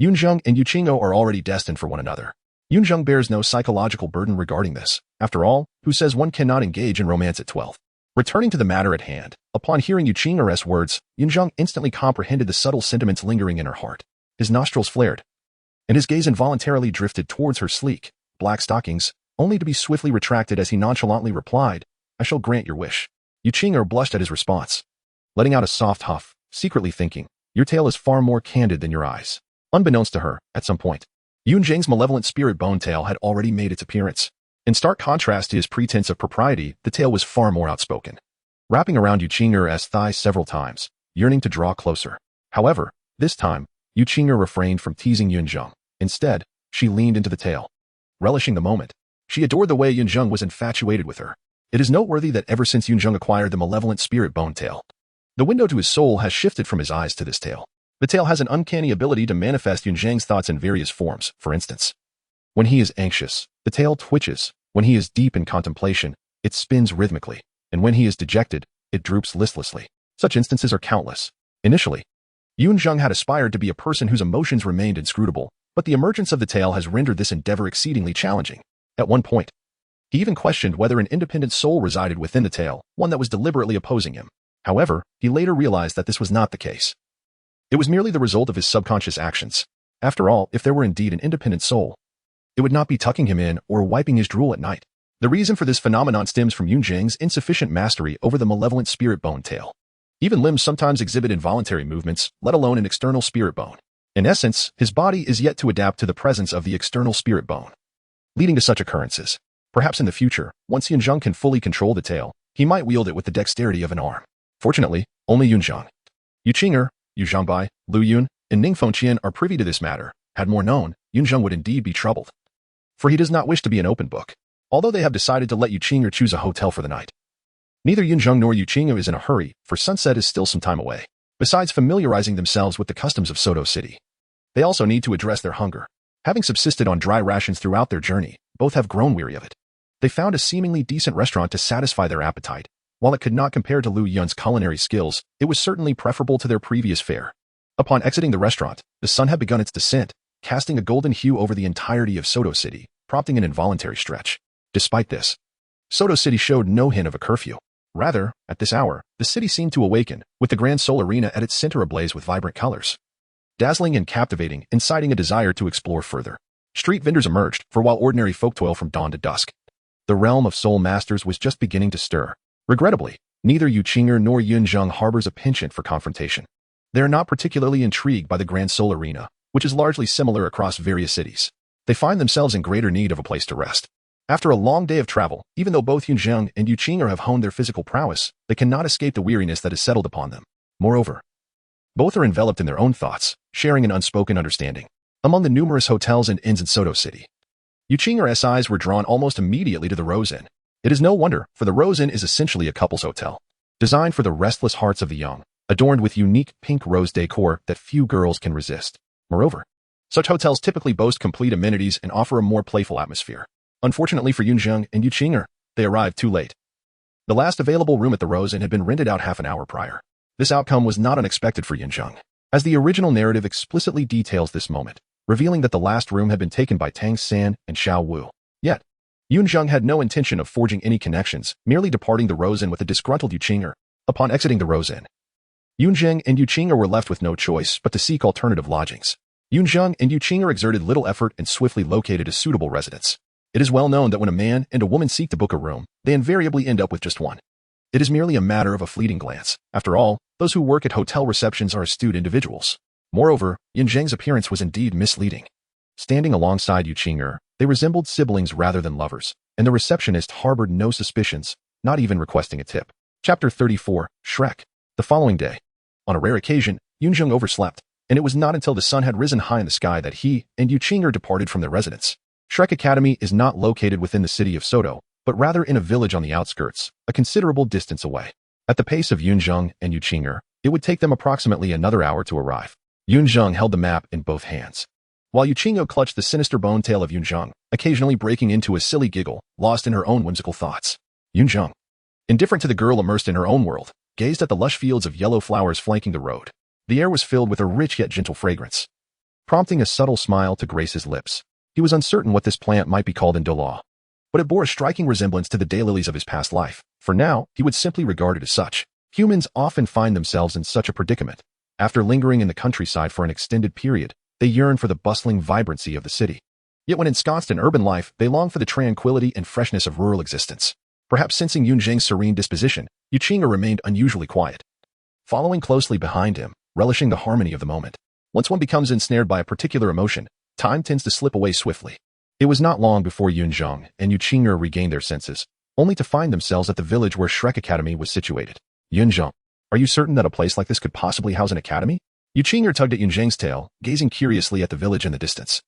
Yunzheng and Yuqing are already destined for one another. Yunzheng bears no psychological burden regarding this. After all, who says one cannot engage in romance at 12? Returning to the matter at hand, upon hearing Yuqing's words, Yunzheng instantly comprehended the subtle sentiments lingering in her heart. His nostrils flared, and his gaze involuntarily drifted towards her sleek, black stockings, only to be swiftly retracted as he nonchalantly replied, "I shall grant your wish." Yuqing blushed at his response, letting out a soft huff, secretly thinking, "Your tale is far more candid than your eyes." Unbeknownst to her, at some point, Yunzheng's malevolent spirit bone tail had already made its appearance. In stark contrast to his pretense of propriety, the tail was far more outspoken, wrapping around Yuqing's thighs several times, yearning to draw closer. However, this time, Yuqing refrained from teasing Yunzheng. Instead, she leaned into the tail. Relishing the moment, she adored the way Yunzheng was infatuated with her. It is noteworthy that ever since Yunzheng acquired the malevolent spirit bone tail, the window to his soul has shifted from his eyes to this tail. The tail has an uncanny ability to manifest Yunzheng's thoughts in various forms. For instance, when he is anxious, the tail twitches. When he is deep in contemplation, it spins rhythmically. And when he is dejected, it droops listlessly. Such instances are countless. Initially, Yunzheng had aspired to be a person whose emotions remained inscrutable, but the emergence of the tail has rendered this endeavor exceedingly challenging. At one point, he even questioned whether an independent soul resided within the tail, one that was deliberately opposing him. However, he later realized that this was not the case. It was merely the result of his subconscious actions. After all, if there were indeed an independent soul, it would not be tucking him in or wiping his drool at night. The reason for this phenomenon stems from Yunzheng's insufficient mastery over the malevolent spirit bone tail. Even limbs sometimes exhibit involuntary movements, let alone an external spirit bone. In essence, his body is yet to adapt to the presence of the external spirit bone, leading to such occurrences. Perhaps in the future, once Yunzheng can fully control the tail, he might wield it with the dexterity of an arm. Fortunately, only Yunzheng, Yuqing, Yu Zhangbai, Lu Yun, and Ning Fengqian are privy to this matter. Had more known, Yunzheng would indeed be troubled, for he does not wish to be an open book. Although they have decided to let Yuqing choose a hotel for the night, neither Yunzheng nor Yuqing is in a hurry, for sunset is still some time away. Besides familiarizing themselves with the customs of Soto City, they also need to address their hunger. Having subsisted on dry rations throughout their journey, both have grown weary of it. They found a seemingly decent restaurant to satisfy their appetite. While it could not compare to Lu Yun's culinary skills, it was certainly preferable to their previous fare. Upon exiting the restaurant, the sun had begun its descent, casting a golden hue over the entirety of Soto City, prompting an involuntary stretch. Despite this, Soto City showed no hint of a curfew. Rather, at this hour, the city seemed to awaken, with the Grand Sol Arena at its center ablaze with vibrant colors, dazzling and captivating, inciting a desire to explore further. Street vendors emerged, for while ordinary folk toil from dawn to dusk, the realm of soul masters was just beginning to stir. Regrettably, neither Yuqing nor Yunzheng harbors a penchant for confrontation. They are not particularly intrigued by the Grand Sol Arena, which is largely similar across various cities. They find themselves in greater need of a place to rest. After a long day of travel, even though both Yunzheng and Yuqing have honed their physical prowess, they cannot escape the weariness that has settled upon them. Moreover, both are enveloped in their own thoughts, sharing an unspoken understanding. Among the numerous hotels and inns in Soto City, Yuqing's eyes were drawn almost immediately to the Rose Inn. It is no wonder, for the Rose Inn is essentially a couple's hotel, designed for the restless hearts of the young, adorned with unique pink rose decor that few girls can resist. Moreover, such hotels typically boast complete amenities and offer a more playful atmosphere. Unfortunately for Yunzheng and Yuqing, they arrived too late. The last available room at the Rose Inn had been rented out half an hour prior. This outcome was not unexpected for Yunzheng, as the original narrative explicitly details this moment, revealing that the last room had been taken by Tang San and Xiao Wu. Yet, Yunzheng had no intention of forging any connections, merely departing the Rose Inn with a disgruntled Yuqing. Upon exiting the Rose Inn, Yunzheng and Yuqing were left with no choice but to seek alternative lodgings. Yunzheng and Yuqing exerted little effort and swiftly located a suitable residence. It is well known that when a man and a woman seek to book a room, they invariably end up with just one. It is merely a matter of a fleeting glance. After all, those who work at hotel receptions are astute individuals. Moreover, Yunzheng's appearance was indeed misleading. Standing alongside Yuqing, they resembled siblings rather than lovers, and the receptionist harbored no suspicions, not even requesting a tip. Chapter 34, Shrek. The following day, on a rare occasion, Yunzheng overslept, and it was not until the sun had risen high in the sky that he and Yuqing departed from their residence. Shrek Academy is not located within the city of Soto, but rather in a village on the outskirts, a considerable distance away. At the pace of Yunzheng and Yuqing, it would take them approximately another hour to arrive. Yunzheng held the map in both hands, while Yunzheng clutched the sinister bone tail of Yunzheng, occasionally breaking into a silly giggle, lost in her own whimsical thoughts. Yunzheng, indifferent to the girl immersed in her own world, gazed at the lush fields of yellow flowers flanking the road. The air was filled with a rich yet gentle fragrance, prompting a subtle smile to grace his lips. He was uncertain what this plant might be called in Douluo, but it bore a striking resemblance to the daylilies of his past life. For now, he would simply regard it as such. Humans often find themselves in such a predicament. After lingering in the countryside for an extended period, they yearn for the bustling vibrancy of the city. Yet when ensconced in urban life, they long for the tranquility and freshness of rural existence. Perhaps sensing Yunzheng's serene disposition, Yunzheng remained unusually quiet, following closely behind him, relishing the harmony of the moment. Once one becomes ensnared by a particular emotion, time tends to slip away swiftly. It was not long before Yunzheng and Yunzheng regained their senses, only to find themselves at the village where Shrek Academy was situated. Yunzheng, are you certain that a place like this could possibly house an academy? Yunzheng tugged at Yunzheng's tail, gazing curiously at the village in the distance.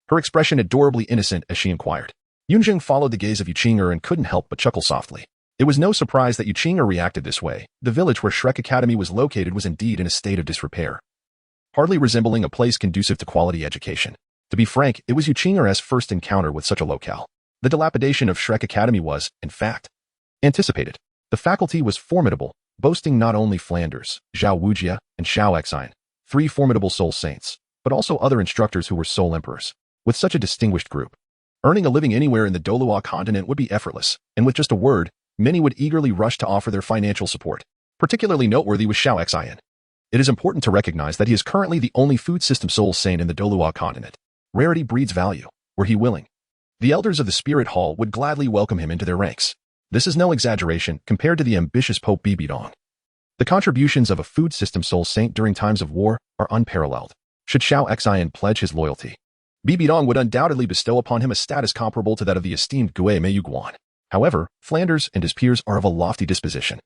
Her expression adorably innocent as she inquired. Yunzheng followed the gaze of Yunzheng and couldn't help but chuckle softly. It was no surprise that Yunzheng reacted this way. The village where Shrek Academy was located was indeed in a state of disrepair, hardly resembling a place conducive to quality education. To be frank, it was Yunzheng's first encounter with such a locale. The dilapidation of Shrek Academy was, in fact, anticipated. The faculty was formidable, boasting not only Flanders, Zhao Wujia, and Xiao Xian, 3 formidable soul saints, but also other instructors who were soul emperors. With such a distinguished group, earning a living anywhere in the Douluo Continent would be effortless, and with just a word, many would eagerly rush to offer their financial support. Particularly noteworthy was Xiao Xian. It is important to recognize that he is currently the only food system soul saint in the Douluo Continent. Rarity breeds value. Were he willing, the elders of the Spirit Hall would gladly welcome him into their ranks. This is no exaggeration compared to the ambitious Pope Bibidong. The contributions of a food system soul saint during times of war are unparalleled. Should Xiao Xian pledge his loyalty, Bibidong would undoubtedly bestow upon him a status comparable to that of the esteemed Gui Meiyuguan. However, Flanders and his peers are of a lofty disposition.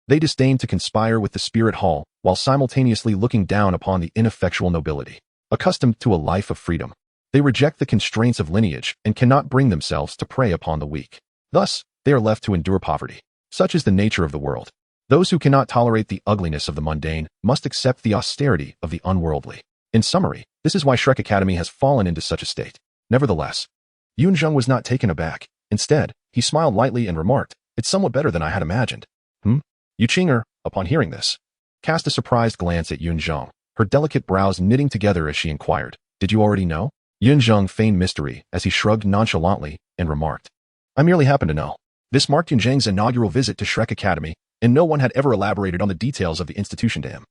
They disdain to conspire with the Spirit Hall while simultaneously looking down upon the ineffectual nobility, accustomed to a life of freedom. They reject the constraints of lineage and cannot bring themselves to prey upon the weak. Thus, they are left to endure poverty. Such is the nature of the world. Those who cannot tolerate the ugliness of the mundane must accept the austerity of the unworldly. In summary, this is why Shrek Academy has fallen into such a state. Nevertheless, Yunzheng was not taken aback. Instead, he smiled lightly and remarked, "It's somewhat better than I had imagined." Yunzheng, upon hearing this, cast a surprised glance at Yunzheng, her delicate brows knitting together as she inquired, "Did you already know?" Yunzheng feigned mystery as he shrugged nonchalantly and remarked, "I merely happen to know." This marked Yunzheng's inaugural visit to Shrek Academy, and no one had ever elaborated on the details of the institution to him.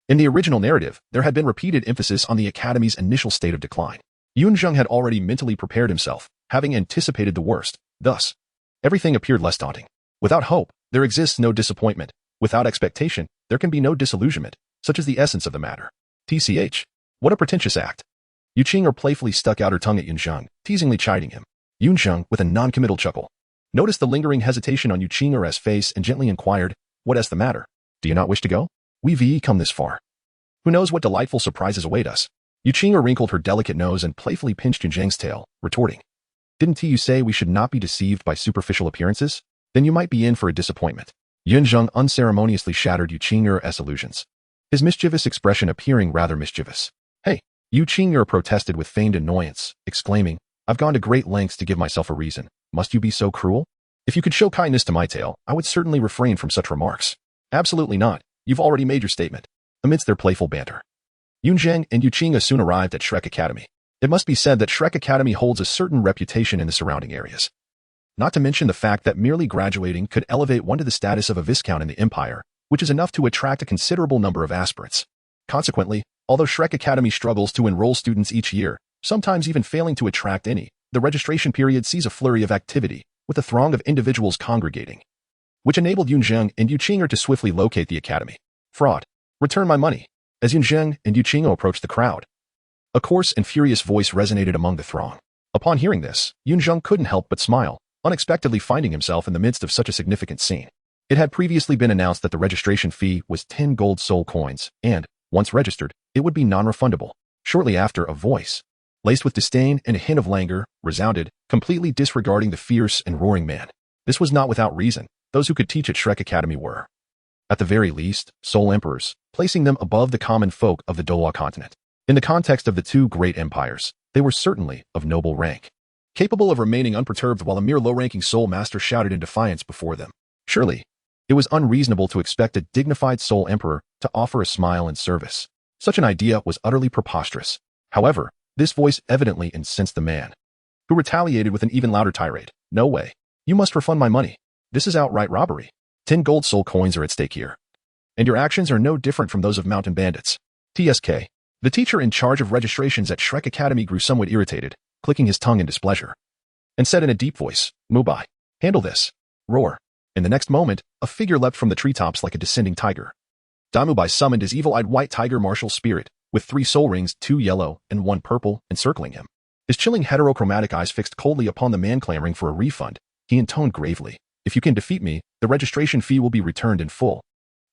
In the original narrative, there had been repeated emphasis on the Academy's initial state of decline. Yunzheng had already mentally prepared himself, having anticipated the worst. Thus, everything appeared less daunting. Without hope, there exists no disappointment. Without expectation, there can be no disillusionment, such is the essence of the matter. TCH. What a pretentious act. Yunzheng playfully stuck out her tongue at Yunzheng, teasingly chiding him. Yunzheng, with a non-committal chuckle, noticed the lingering hesitation on Yunzheng's face and gently inquired, "What is the matter? Do you not wish to go? We've come this far. Who knows what delightful surprises await us?" Yunzheng wrinkled her delicate nose and playfully pinched Yunzheng's tail, retorting, "Didn't you say we should not be deceived by superficial appearances? Then you might be in for a disappointment." Yunzheng unceremoniously shattered Yunzheng's illusions, his mischievous expression appearing rather mischievous. "Hey!" Yunzheng protested with feigned annoyance, exclaiming, "I've gone to great lengths to give myself a reason. Must you be so cruel? If you could show kindness to my tail, I would certainly refrain from such remarks." "Absolutely not. You've already made your statement." Amidst their playful banter, Yunzheng and Yunzheng soon arrived at Shrek Academy. It must be said that Shrek Academy holds a certain reputation in the surrounding areas. Not to mention the fact that merely graduating could elevate one to the status of a viscount in the empire, which is enough to attract a considerable number of aspirants. Consequently, although Shrek Academy struggles to enroll students each year, sometimes even failing to attract any, the registration period sees a flurry of activity, with a throng of individuals congregating, which enabled Yunzheng and Yunzheng to swiftly locate the academy. "Fraud. Return my money." As Yunzheng and Yunzheng approached the crowd, a coarse and furious voice resonated among the throng. Upon hearing this, Yunzheng couldn't help but smile, unexpectedly finding himself in the midst of such a significant scene. It had previously been announced that the registration fee was 10 gold soul coins, and, once registered, it would be non-refundable. Shortly after, a voice, laced with disdain and a hint of languor, resounded, completely disregarding the fierce and roaring man. This was not without reason. Those who could teach at Shrek Academy were, at the very least, soul emperors, placing them above the common folk of the Douluo Continent. In the context of the two great empires, They were certainly of noble rank, capable of remaining unperturbed while a mere low-ranking soul master shouted in defiance before them. Surely, it was unreasonable to expect a dignified soul emperor to offer a smile and service. Such an idea was utterly preposterous. However, this voice evidently incensed the man, who retaliated with an even louder tirade. No way. You must refund my money. This is outright robbery. 10 gold soul coins are at stake here. And your actions are no different from those of mountain bandits. TSK. The teacher in charge of registrations at Shrek Academy grew somewhat irritated, clicking his tongue in displeasure, and said in a deep voice, Mubai, handle this. Roar. In the next moment, a figure leapt from the treetops like a descending tiger. Damubai summoned his evil-eyed white tiger martial spirit, with 3 soul rings, 2 yellow and 1 purple, encircling him. His chilling heterochromatic eyes fixed coldly upon the man clamoring for a refund, he intoned gravely, if you can defeat me, the registration fee will be returned in full.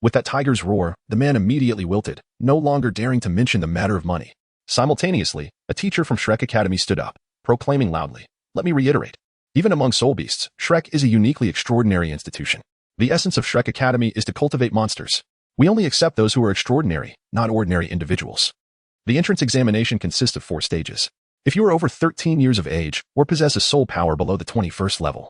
With that tiger's roar, the man immediately wilted, no longer daring to mention the matter of money. Simultaneously, a teacher from Shrek Academy stood up, proclaiming loudly, let me reiterate, even among soul beasts, Shrek is a uniquely extraordinary institution. The essence of Shrek Academy is to cultivate monsters. We only accept those who are extraordinary, not ordinary individuals. The entrance examination consists of 4 stages. If you are over 13 years of age or possess a soul power below the 21st level,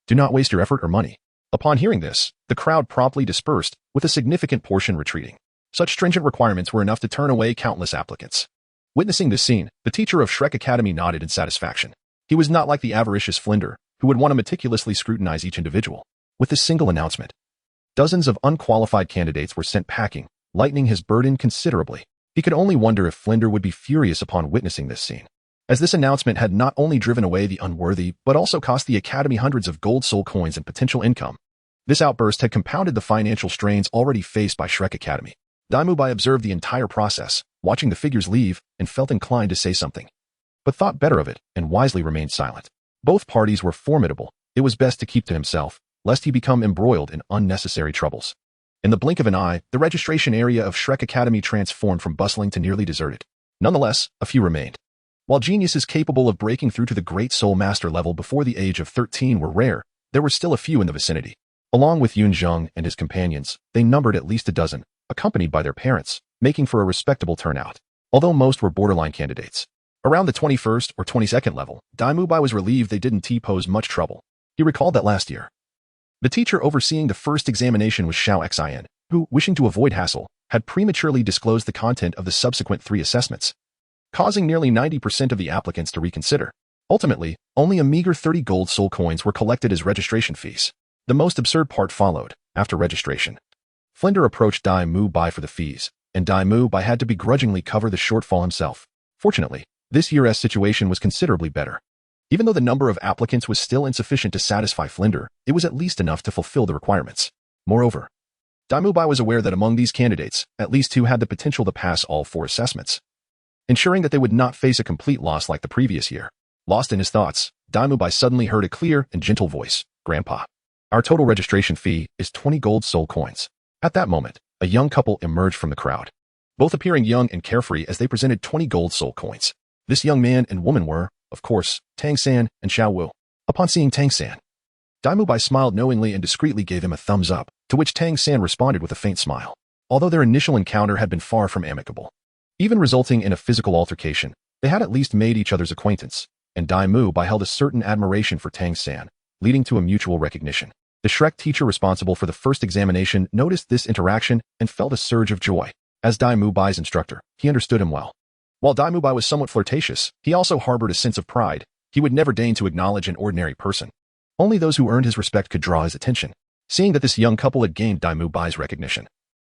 do not waste your effort or money. Upon hearing this, the crowd promptly dispersed, with a significant portion retreating. Such stringent requirements were enough to turn away countless applicants. Witnessing this scene, the teacher of Shrek Academy nodded in satisfaction. He was not like the avaricious Flinder, who would want to meticulously scrutinize each individual. With this single announcement, dozens of unqualified candidates were sent packing, lightening his burden considerably. He could only wonder if Flinder would be furious upon witnessing this scene, as this announcement had not only driven away the unworthy, but also cost the Academy hundreds of gold soul coins and potential income. This outburst had compounded the financial strains already faced by Shrek Academy. Daimubai observed the entire process, watching the figures leave, and felt inclined to say something, but thought better of it and wisely remained silent. Both parties were formidable. It was best to keep to himself, lest he become embroiled in unnecessary troubles. In the blink of an eye, the registration area of Shrek Academy transformed from bustling to nearly deserted. Nonetheless, a few remained. While geniuses capable of breaking through to the great soul master level before the age of 13 were rare, there were still a few in the vicinity. Along with Yunzheng and his companions, they numbered at least a dozen, accompanied by their parents, making for a respectable turnout, although most were borderline candidates. Around the 21st or 22nd level, Daimubai was relieved they didn't pose much trouble. He recalled that last year, the teacher overseeing the first examination was Xiao Xian, who, wishing to avoid hassle, had prematurely disclosed the content of the subsequent 3 assessments, causing nearly 90% of the applicants to reconsider. Ultimately, only a meager 30 gold soul coins were collected as registration fees. The most absurd part followed, after registration. Flinder approached Daimubai for the fees, and Daimubai had to begrudgingly cover the shortfall himself. Fortunately, this year's situation was considerably better. Even though the number of applicants was still insufficient to satisfy Flinder, it was at least enough to fulfill the requirements. Moreover, Daimubai was aware that among these candidates, at least 2 had the potential to pass all 4 assessments, ensuring that they would not face a complete loss like the previous year. Lost in his thoughts, Daimubai suddenly heard a clear and gentle voice, Grandpa, our total registration fee is 20 gold soul coins. At that moment, a young couple emerged from the crowd, both appearing young and carefree as they presented 20 gold soul coins. This young man and woman were, of course, Tang San and Xiao Wu. Upon seeing Tang San, Daimubai smiled knowingly and discreetly gave him a thumbs up, to which Tang San responded with a faint smile. Although their initial encounter had been far from amicable, even resulting in a physical altercation, they had at least made each other's acquaintance, and Daimubai held a certain admiration for Tang San, leading to a mutual recognition. The Shrek teacher responsible for the first examination noticed this interaction and felt a surge of joy. As Daimubai's instructor, he understood him well. While Daimubai was somewhat flirtatious, he also harbored a sense of pride. He would never deign to acknowledge an ordinary person. Only those who earned his respect could draw his attention. Seeing that this young couple had gained Daimubai's recognition,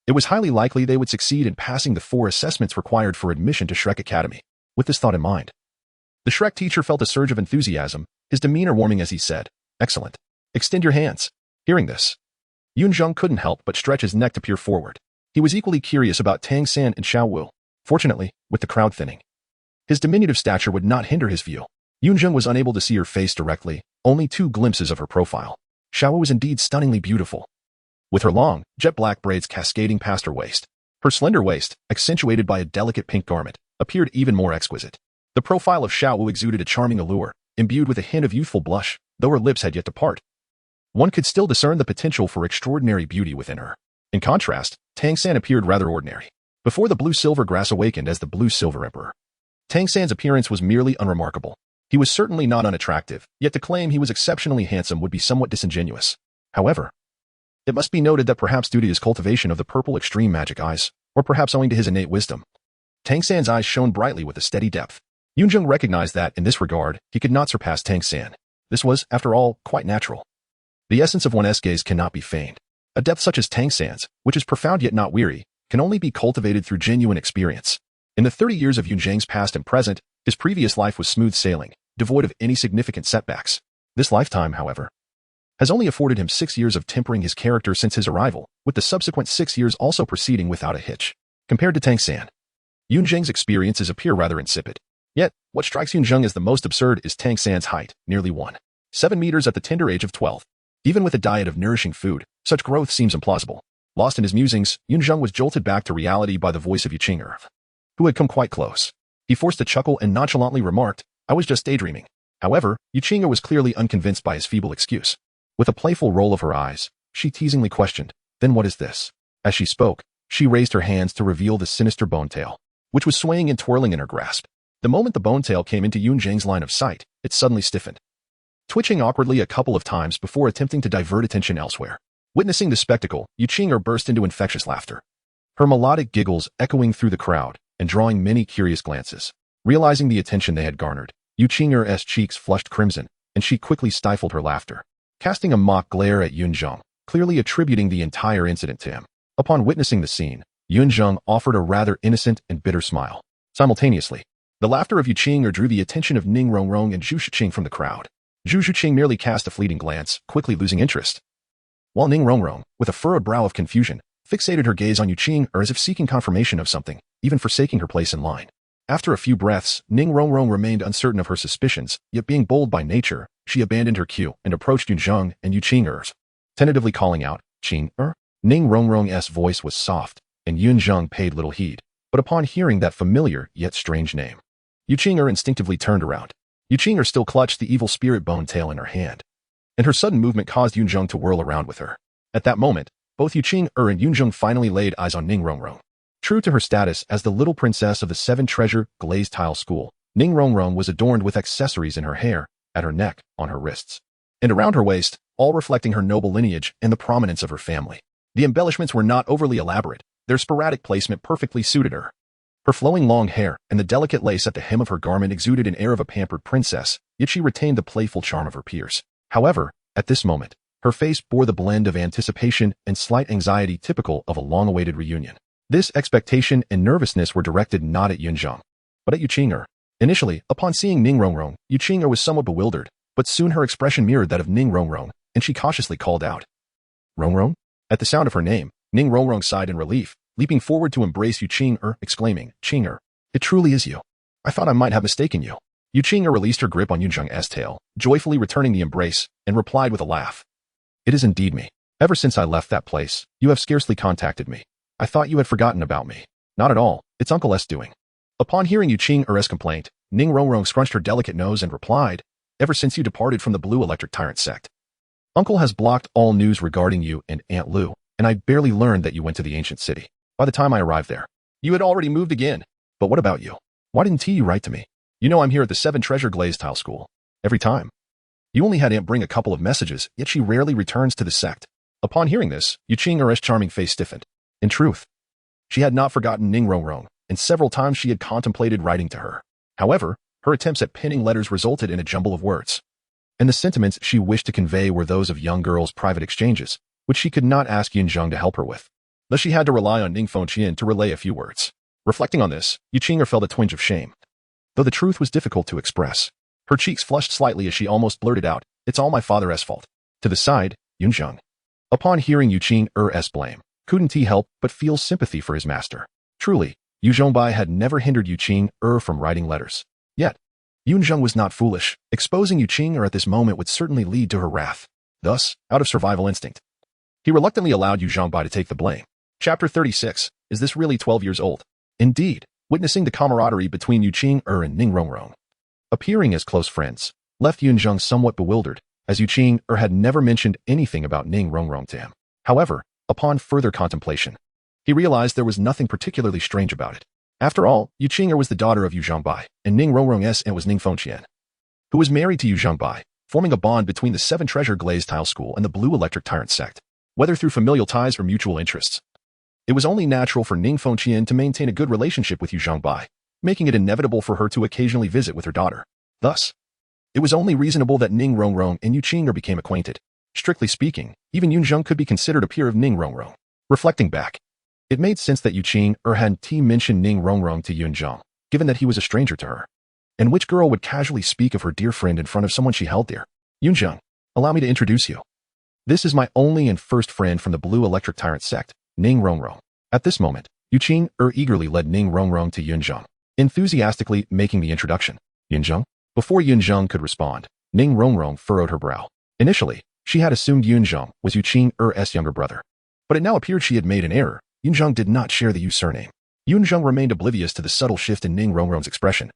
it was highly likely they would succeed in passing the 4 assessments required for admission to Shrek Academy. With this thought in mind, the Shrek teacher felt a surge of enthusiasm, his demeanor warming as he said, Excellent. Extend your hands. Hearing this, Yunzheng couldn't help but stretch his neck to peer forward. He was equally curious about Tang San and Xiao Wu. Fortunately, with the crowd thinning, his diminutive stature would not hinder his view. Yunzheng was unable to see her face directly, only 2 glimpses of her profile. Xiao Wu was indeed stunningly beautiful, with her long, jet-black braids cascading past her waist. Her slender waist, accentuated by a delicate pink garment, appeared even more exquisite. The profile of Xiao Wu exuded a charming allure, imbued with a hint of youthful blush, though her lips had yet to part. One could still discern the potential for extraordinary beauty within her. In contrast, Tang San appeared rather ordinary. Before the blue-silver grass awakened as the blue-silver emperor, Tang Sect's appearance was merely unremarkable. He was certainly not unattractive, yet to claim he was exceptionally handsome would be somewhat disingenuous. However, it must be noted that perhaps due to his cultivation of the purple extreme magic eyes, or perhaps owing to his innate wisdom, Tang Sect's eyes shone brightly with a steady depth. Yunzheng recognized that, in this regard, he could not surpass Tang Sect. This was, after all, quite natural. The essence of one's gaze cannot be feigned. A depth such as Tang Sect's, which is profound yet not weary, can only be cultivated through genuine experience. In the 30 years of Yunzheng's past and present, his previous life was smooth sailing, devoid of any significant setbacks. This lifetime, however, has only afforded him 6 years of tempering his character since his arrival, with the subsequent 6 years also proceeding without a hitch. Compared to Tang Sect, Yunzheng's experiences appear rather insipid. Yet, what strikes Yunzheng as the most absurd is Tang Sect's height, nearly 1.7 meters at the tender age of 12. Even with a diet of nourishing food, such growth seems implausible. Lost in his musings, Yunzheng was jolted back to reality by the voice of Yunzheng, who had come quite close. He forced a chuckle and nonchalantly remarked, "I was just daydreaming." However, Yunzheng was clearly unconvinced by his feeble excuse. With a playful roll of her eyes, she teasingly questioned, "Then what is this?" As she spoke, she raised her hands to reveal the sinister bone tail, which was swaying and twirling in her grasp. The moment the bone tail came into Yunzheng's line of sight, it suddenly stiffened, twitching awkwardly a couple of times before attempting to divert attention elsewhere. Witnessing the spectacle, Yunzheng burst into infectious laughter, her melodic giggles echoing through the crowd and drawing many curious glances. Realizing the attention they had garnered, Yunzheng's cheeks flushed crimson, and she quickly stifled her laughter, casting a mock glare at Yunzheng, clearly attributing the entire incident to him. Upon witnessing the scene, Yunzheng offered a rather innocent and bitter smile. Simultaneously, the laughter of Yunzheng drew the attention of Ning Rongrong and Zhu Shiqing from the crowd. Zhu Shiqing merely cast a fleeting glance, quickly losing interest, while Ning Rongrong, with a furrowed brow of confusion, fixated her gaze on Yunzheng as if seeking confirmation of something, even forsaking her place in line. After a few breaths, Ning Rongrong remained uncertain of her suspicions, yet being bold by nature, she abandoned her cue and approached Yunzheng and Yunzheng, tentatively calling out, "Qing." Ning Rongrong's voice was soft, and Yunzheng paid little heed, but upon hearing that familiar yet strange name, Yunzheng instinctively turned around. Yunzheng still clutched the evil spirit bone tail in her hand, and her sudden movement caused Yunzheng to whirl around with her. At that moment, both Yunzheng and Yunzheng finally laid eyes on Ning Rongrong. True to her status as the little princess of the Seven Treasure Glazed Tile School, Ning Rongrong was adorned with accessories in her hair, at her neck, on her wrists, and around her waist, all reflecting her noble lineage and the prominence of her family. The embellishments were not overly elaborate, their sporadic placement perfectly suited her. Her flowing long hair and the delicate lace at the hem of her garment exuded an air of a pampered princess, yet she retained the playful charm of her peers. However, at this moment, her face bore the blend of anticipation and slight anxiety typical of a long-awaited reunion. This expectation and nervousness were directed not at Yunzheng, but at Yunzheng. Initially, upon seeing Ning Rongrong, Yunzheng was somewhat bewildered, but soon her expression mirrored that of Ning Rongrong, and she cautiously called out, "Rongrong?" At the sound of her name, Ning Rongrong sighed in relief, leaping forward to embrace Yunzheng, exclaiming, "Qing, it truly is you. I thought I might have mistaken you." Yunzheng released her grip on Yunzheng's tail, joyfully returning the embrace, and replied with a laugh, "It is indeed me. Ever since I left that place, you have scarcely contacted me. I thought you had forgotten about me. Not at all, it's Uncle S doing." Upon hearing Yunzheng's complaint, Ning Rongrong scrunched her delicate nose and replied, "Ever since you departed from the Blue Electric Tyrant Sect, Uncle has blocked all news regarding you and Aunt Lu, and I barely learned that you went to the ancient city. By the time I arrived there, you had already moved again. But what about you? Why didn't you write to me? You know I'm here at the Seven Treasure Glazed Tile School. Every time. You only had Aunt bring a couple of messages, yet she rarely returns to the sect." Upon hearing this, Yunzheng's charming face stiffened. In truth, she had not forgotten Ning Rongrong, and several times she had contemplated writing to her. However, her attempts at penning letters resulted in a jumble of words, and the sentiments she wished to convey were those of young girls' private exchanges, which she could not ask Yunzheng to help her with. Thus she had to rely on Ning Fengqian to relay a few words. Reflecting on this, Yunzheng felt a twinge of shame, though the truth was difficult to express. Her cheeks flushed slightly as she almost blurted out, "It's all my father's fault." To the side, Yunzheng, upon hearing Yunzheng's blame, couldn't he help but feel sympathy for his master. Truly, Yu Zhongbai had never hindered Yunzheng from writing letters. Yet, Yunzheng was not foolish. Exposing Yunzheng at this moment would certainly lead to her wrath. Thus, out of survival instinct, he reluctantly allowed Yu Zhongbai to take the blame. Chapter 36. Is this really 12 years old? Indeed, witnessing the camaraderie between Yunzheng and Ning Rongrong, appearing as close friends, left Yunzheng somewhat bewildered, as Yunzheng had never mentioned anything about Ning Rongrong to him. However, upon further contemplation, he realized there was nothing particularly strange about it. After all, Yu Qing'er was the daughter of Yu Zhongbai, and Ning Rongrong's aunt was Ning Fengqian, who was married to Yu Zhongbai, forming a bond between the Seven Treasure Glazed Tile School and the Blue Electric Tyrant Sect, whether through familial ties or mutual interests. It was only natural for Ning Fengqian to maintain a good relationship with Yu Zhongbai, making it inevitable for her to occasionally visit with her daughter. Thus, it was only reasonable that Ning Rongrong and Yu Qing'er became acquainted. Strictly speaking, even Yunzheng could be considered a peer of Ning Rongrong. Reflecting back, it made sense that Yu Qing'er had mentioned Ning Rongrong to Yunzheng, given that he was a stranger to her. And which girl would casually speak of her dear friend in front of someone she held dear? Yunzheng, allow me to introduce you. This is my only and first friend from the Blue Electric Tyrant Sect, Ning Rongrong. At this moment, Yu Qing'er eagerly led Ning Rongrong to Yunzheng, enthusiastically making the introduction. Yunzheng? Before Yunzheng could respond, Ning Rongrong furrowed her brow. Initially, she had assumed Yunzheng was Yu Qing'er's younger brother. But it now appeared she had made an error. Yunzheng did not share the Yu surname. Yunzheng remained oblivious to the subtle shift in Ning Rongrong's expression,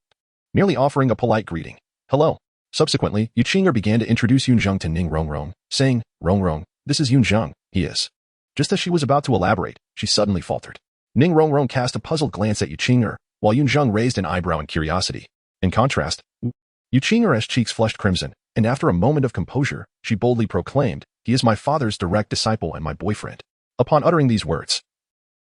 merely offering a polite greeting. Hello. Subsequently, Yu Qing'er began to introduce Yunzheng to Ning Rongrong, saying, Rongrong, this is Yunzheng, he is. Just as she was about to elaborate, she suddenly faltered. Ning Rongrong cast a puzzled glance at Yu Qing'er, while Yunzheng raised an eyebrow in curiosity. In contrast, Yu Qing'er's cheeks flushed crimson, and after a moment of composure, she boldly proclaimed, he is my father's direct disciple and my boyfriend. Upon uttering these words,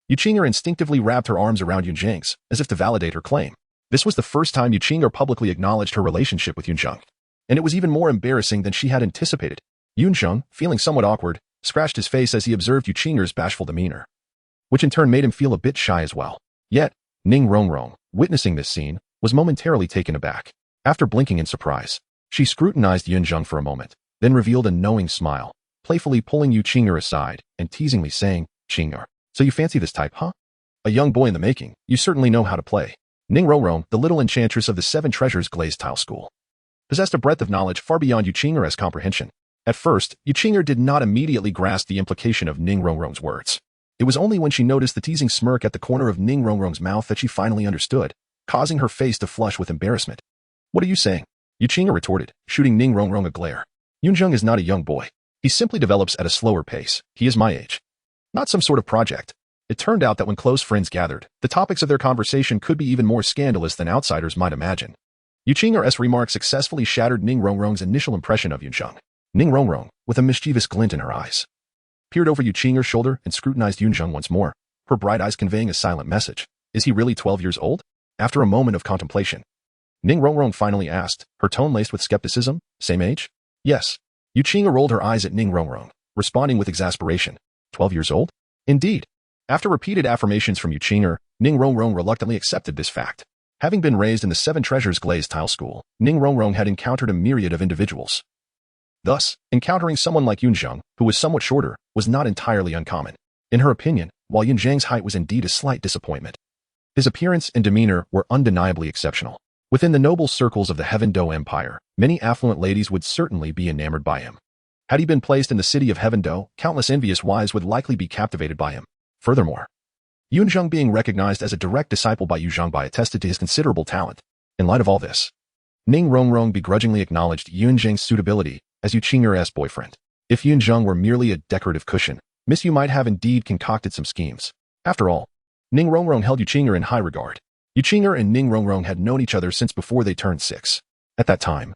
Yu Qing'er instinctively wrapped her arms around Yunzheng's, as if to validate her claim. This was the first time Yu Qing'er publicly acknowledged her relationship with Yunzheng, and it was even more embarrassing than she had anticipated. Yunzheng, feeling somewhat awkward, scratched his face as he observed Yu Qing'er's bashful demeanor, which in turn made him feel a bit shy as well. Yet, Ning Rongrong, witnessing this scene, was momentarily taken aback. After blinking in surprise, she scrutinized Yunzheng for a moment, then revealed a knowing smile, playfully pulling Yu Qing'er aside and teasingly saying, Qing'er, so you fancy this type, huh? A young boy in the making, you certainly know how to play. Ning Rongrong, the little enchantress of the Seven Treasures Glazed Tile School, possessed a breadth of knowledge far beyond Yu Qing'er's comprehension. At first, Yu Qing'er did not immediately grasp the implication of Ning Rongrong's words. It was only when she noticed the teasing smirk at the corner of Ning Rongrong's mouth that she finally understood, causing her face to flush with embarrassment. What are you saying? Yu Qing'er retorted, shooting Ning Rongrong a glare. Yunzheng is not a young boy. He simply develops at a slower pace. He is my age. Not some sort of project. It turned out that when close friends gathered, the topics of their conversation could be even more scandalous than outsiders might imagine. Yu Qing'er's remark successfully shattered Ning Rongrong's initial impression of Yunzheng. Ning Rongrong, with a mischievous glint in her eyes, peered over Yu Qing'er's shoulder and scrutinized Yunzheng once more, her bright eyes conveying a silent message. Is he really 12 years old? After a moment of contemplation, Ning Rongrong finally asked, her tone laced with skepticism, same age? Yes. Yu Qing'er rolled her eyes at Ning Rongrong, responding with exasperation. 12 years old? Indeed. After repeated affirmations from Yu Qing'er, Ning Rongrong reluctantly accepted this fact. Having been raised in the Seven Treasures Glazed Tile School, Ning Rongrong had encountered a myriad of individuals. Thus, encountering someone like Yunzheng, who was somewhat shorter, was not entirely uncommon. In her opinion, while Yunzheng's height was indeed a slight disappointment, his appearance and demeanor were undeniably exceptional. Within the noble circles of the Heaven Do Empire, many affluent ladies would certainly be enamored by him. Had he been placed in the city of Heaven Do, countless envious wives would likely be captivated by him. Furthermore, Yunzheng being recognized as a direct disciple by Yu Zhongbai attested to his considerable talent. In light of all this, Ning Rongrong begrudgingly acknowledged Yunzheng's suitability as Yu Qing'er's boyfriend. If Yunzheng were merely a decorative cushion, Miss Yu might have indeed concocted some schemes. After all, Ning Rongrong held Yu Qing'er in high regard. Yu Qing'er and Ning Rongrong had known each other since before they turned 6. At that time,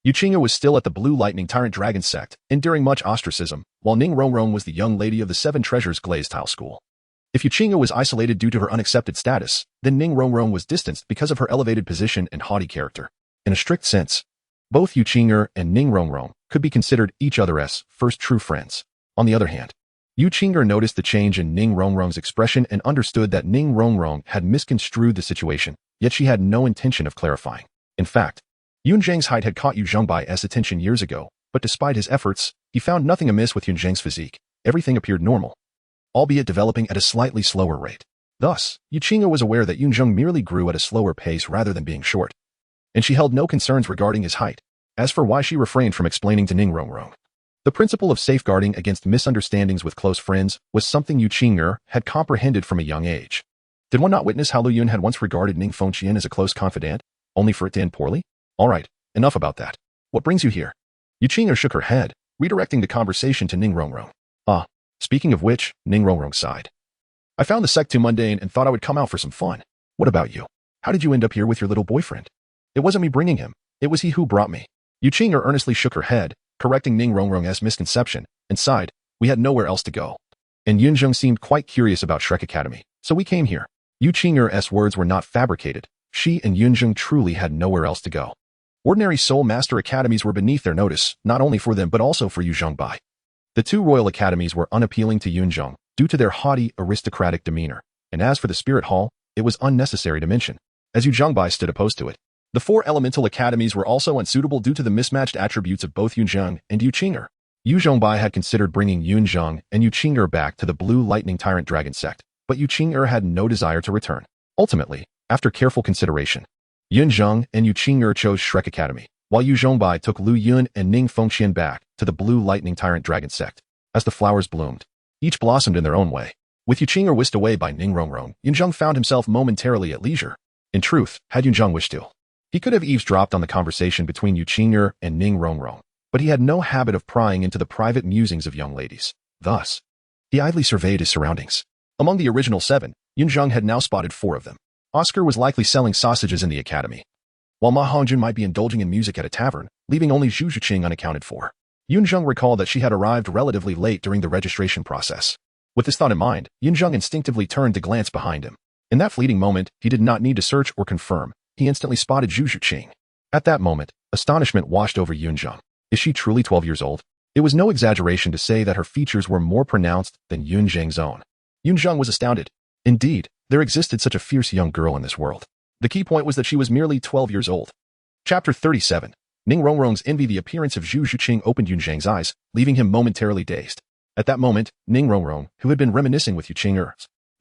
Yu Qing'er was still at the Blue Lightning Tyrant Dragon Sect, enduring much ostracism, while Ning Rongrong was the young lady of the Seven Treasures Glazed Tile School. If Yu Qing'er was isolated due to her unaccepted status, then Ning Rongrong was distanced because of her elevated position and haughty character. In a strict sense, both Yu Qing'er and Ning Rongrong could be considered each other's first true friends. On the other hand, Yu Qing'er noticed the change in Ning Rongrong's expression and understood that Ning Rongrong had misconstrued the situation, yet she had no intention of clarifying. In fact, Yunzheng's height had caught Yu Zhongbai's attention years ago, but despite his efforts, he found nothing amiss with Yunzheng's physique. Everything appeared normal, albeit developing at a slightly slower rate. Thus, Yu Qing'er was aware that Yunzheng merely grew at a slower pace rather than being short, and she held no concerns regarding his height. As for why she refrained from explaining to Ning Rongrong, the principle of safeguarding against misunderstandings with close friends was something Yu Qing'er had comprehended from a young age. Did one not witness how Lu Yun had once regarded Ning Fengqian as a close confidant, only for it to end poorly? All right, enough about that. What brings you here? Yu Qing'er shook her head, redirecting the conversation to Ning Rongrong. Speaking of which, Ning Rongrong sighed. I found the sect too mundane and thought I would come out for some fun. What about you? How did you end up here with your little boyfriend? It wasn't me bringing him. It was he who brought me. Yunzheng earnestly shook her head, correcting Ning Rongrong's misconception, and sighed. We had nowhere else to go. And Yunzheng seemed quite curious about Shrek Academy, so we came here. Yunzheng's words were not fabricated. She and Yunzheng truly had nowhere else to go. Ordinary Soul Master Academies were beneath their notice, not only for them but also for Yunzheng Bai. The two royal academies were unappealing to Yunzheng due to their haughty, aristocratic demeanor, and as for the Spirit Hall, it was unnecessary to mention, as Yunzheng Bai stood opposed to it. The four elemental academies were also unsuitable due to the mismatched attributes of both Yunzheng and Yunzheng. Yunzheng Bai had considered bringing Yunzheng and Yunzheng dragon to the Blue Lightning Tyrant Dragon Sect, but Yunzheng had no desire to return. Ultimately, after careful consideration, Yunzheng and Yunzheng chose Shrek Academy, while Yunzheng Bai took Lu Yun and Ning Fengqian back to the Blue Lightning Tyrant Dragon Sect. As the flowers bloomed, each blossomed in their own way. With Yunzheng whisked away by Ning Rongrong, Yunzheng found himself momentarily at leisure. In truth, had Yunzheng wished to, he could have eavesdropped on the conversation between Yunzheng and Ning Rongrong, but he had no habit of prying into the private musings of young ladies. Thus, he idly surveyed his surroundings. Among the original 7, Yunzheng had now spotted 4 of them. Oscar was likely selling sausages in the academy, while Ma Hongjun might be indulging in music at a tavern, leaving only Zhu Zhiqing unaccounted for. Yunzheng recalled that she had arrived relatively late during the registration process. With this thought in mind, Yunzheng instinctively turned to glance behind him. In that fleeting moment, he did not need to search or confirm. He instantly spotted Zhu Zhiqing. At that moment, astonishment washed over Yunzheng. Is she truly 12 years old? It was no exaggeration to say that her features were more pronounced than Yunzheng's own. Yunzheng was astounded. Indeed, there existed such a fierce young girl in this world. The key point was that she was merely 12 years old. Chapter 37. Ning Rongrong's envy. The appearance of Zhu Zhiqing opened Yunzheng's eyes, leaving him momentarily dazed. At that moment, Ning Rongrong, who had been reminiscing with Yunzheng,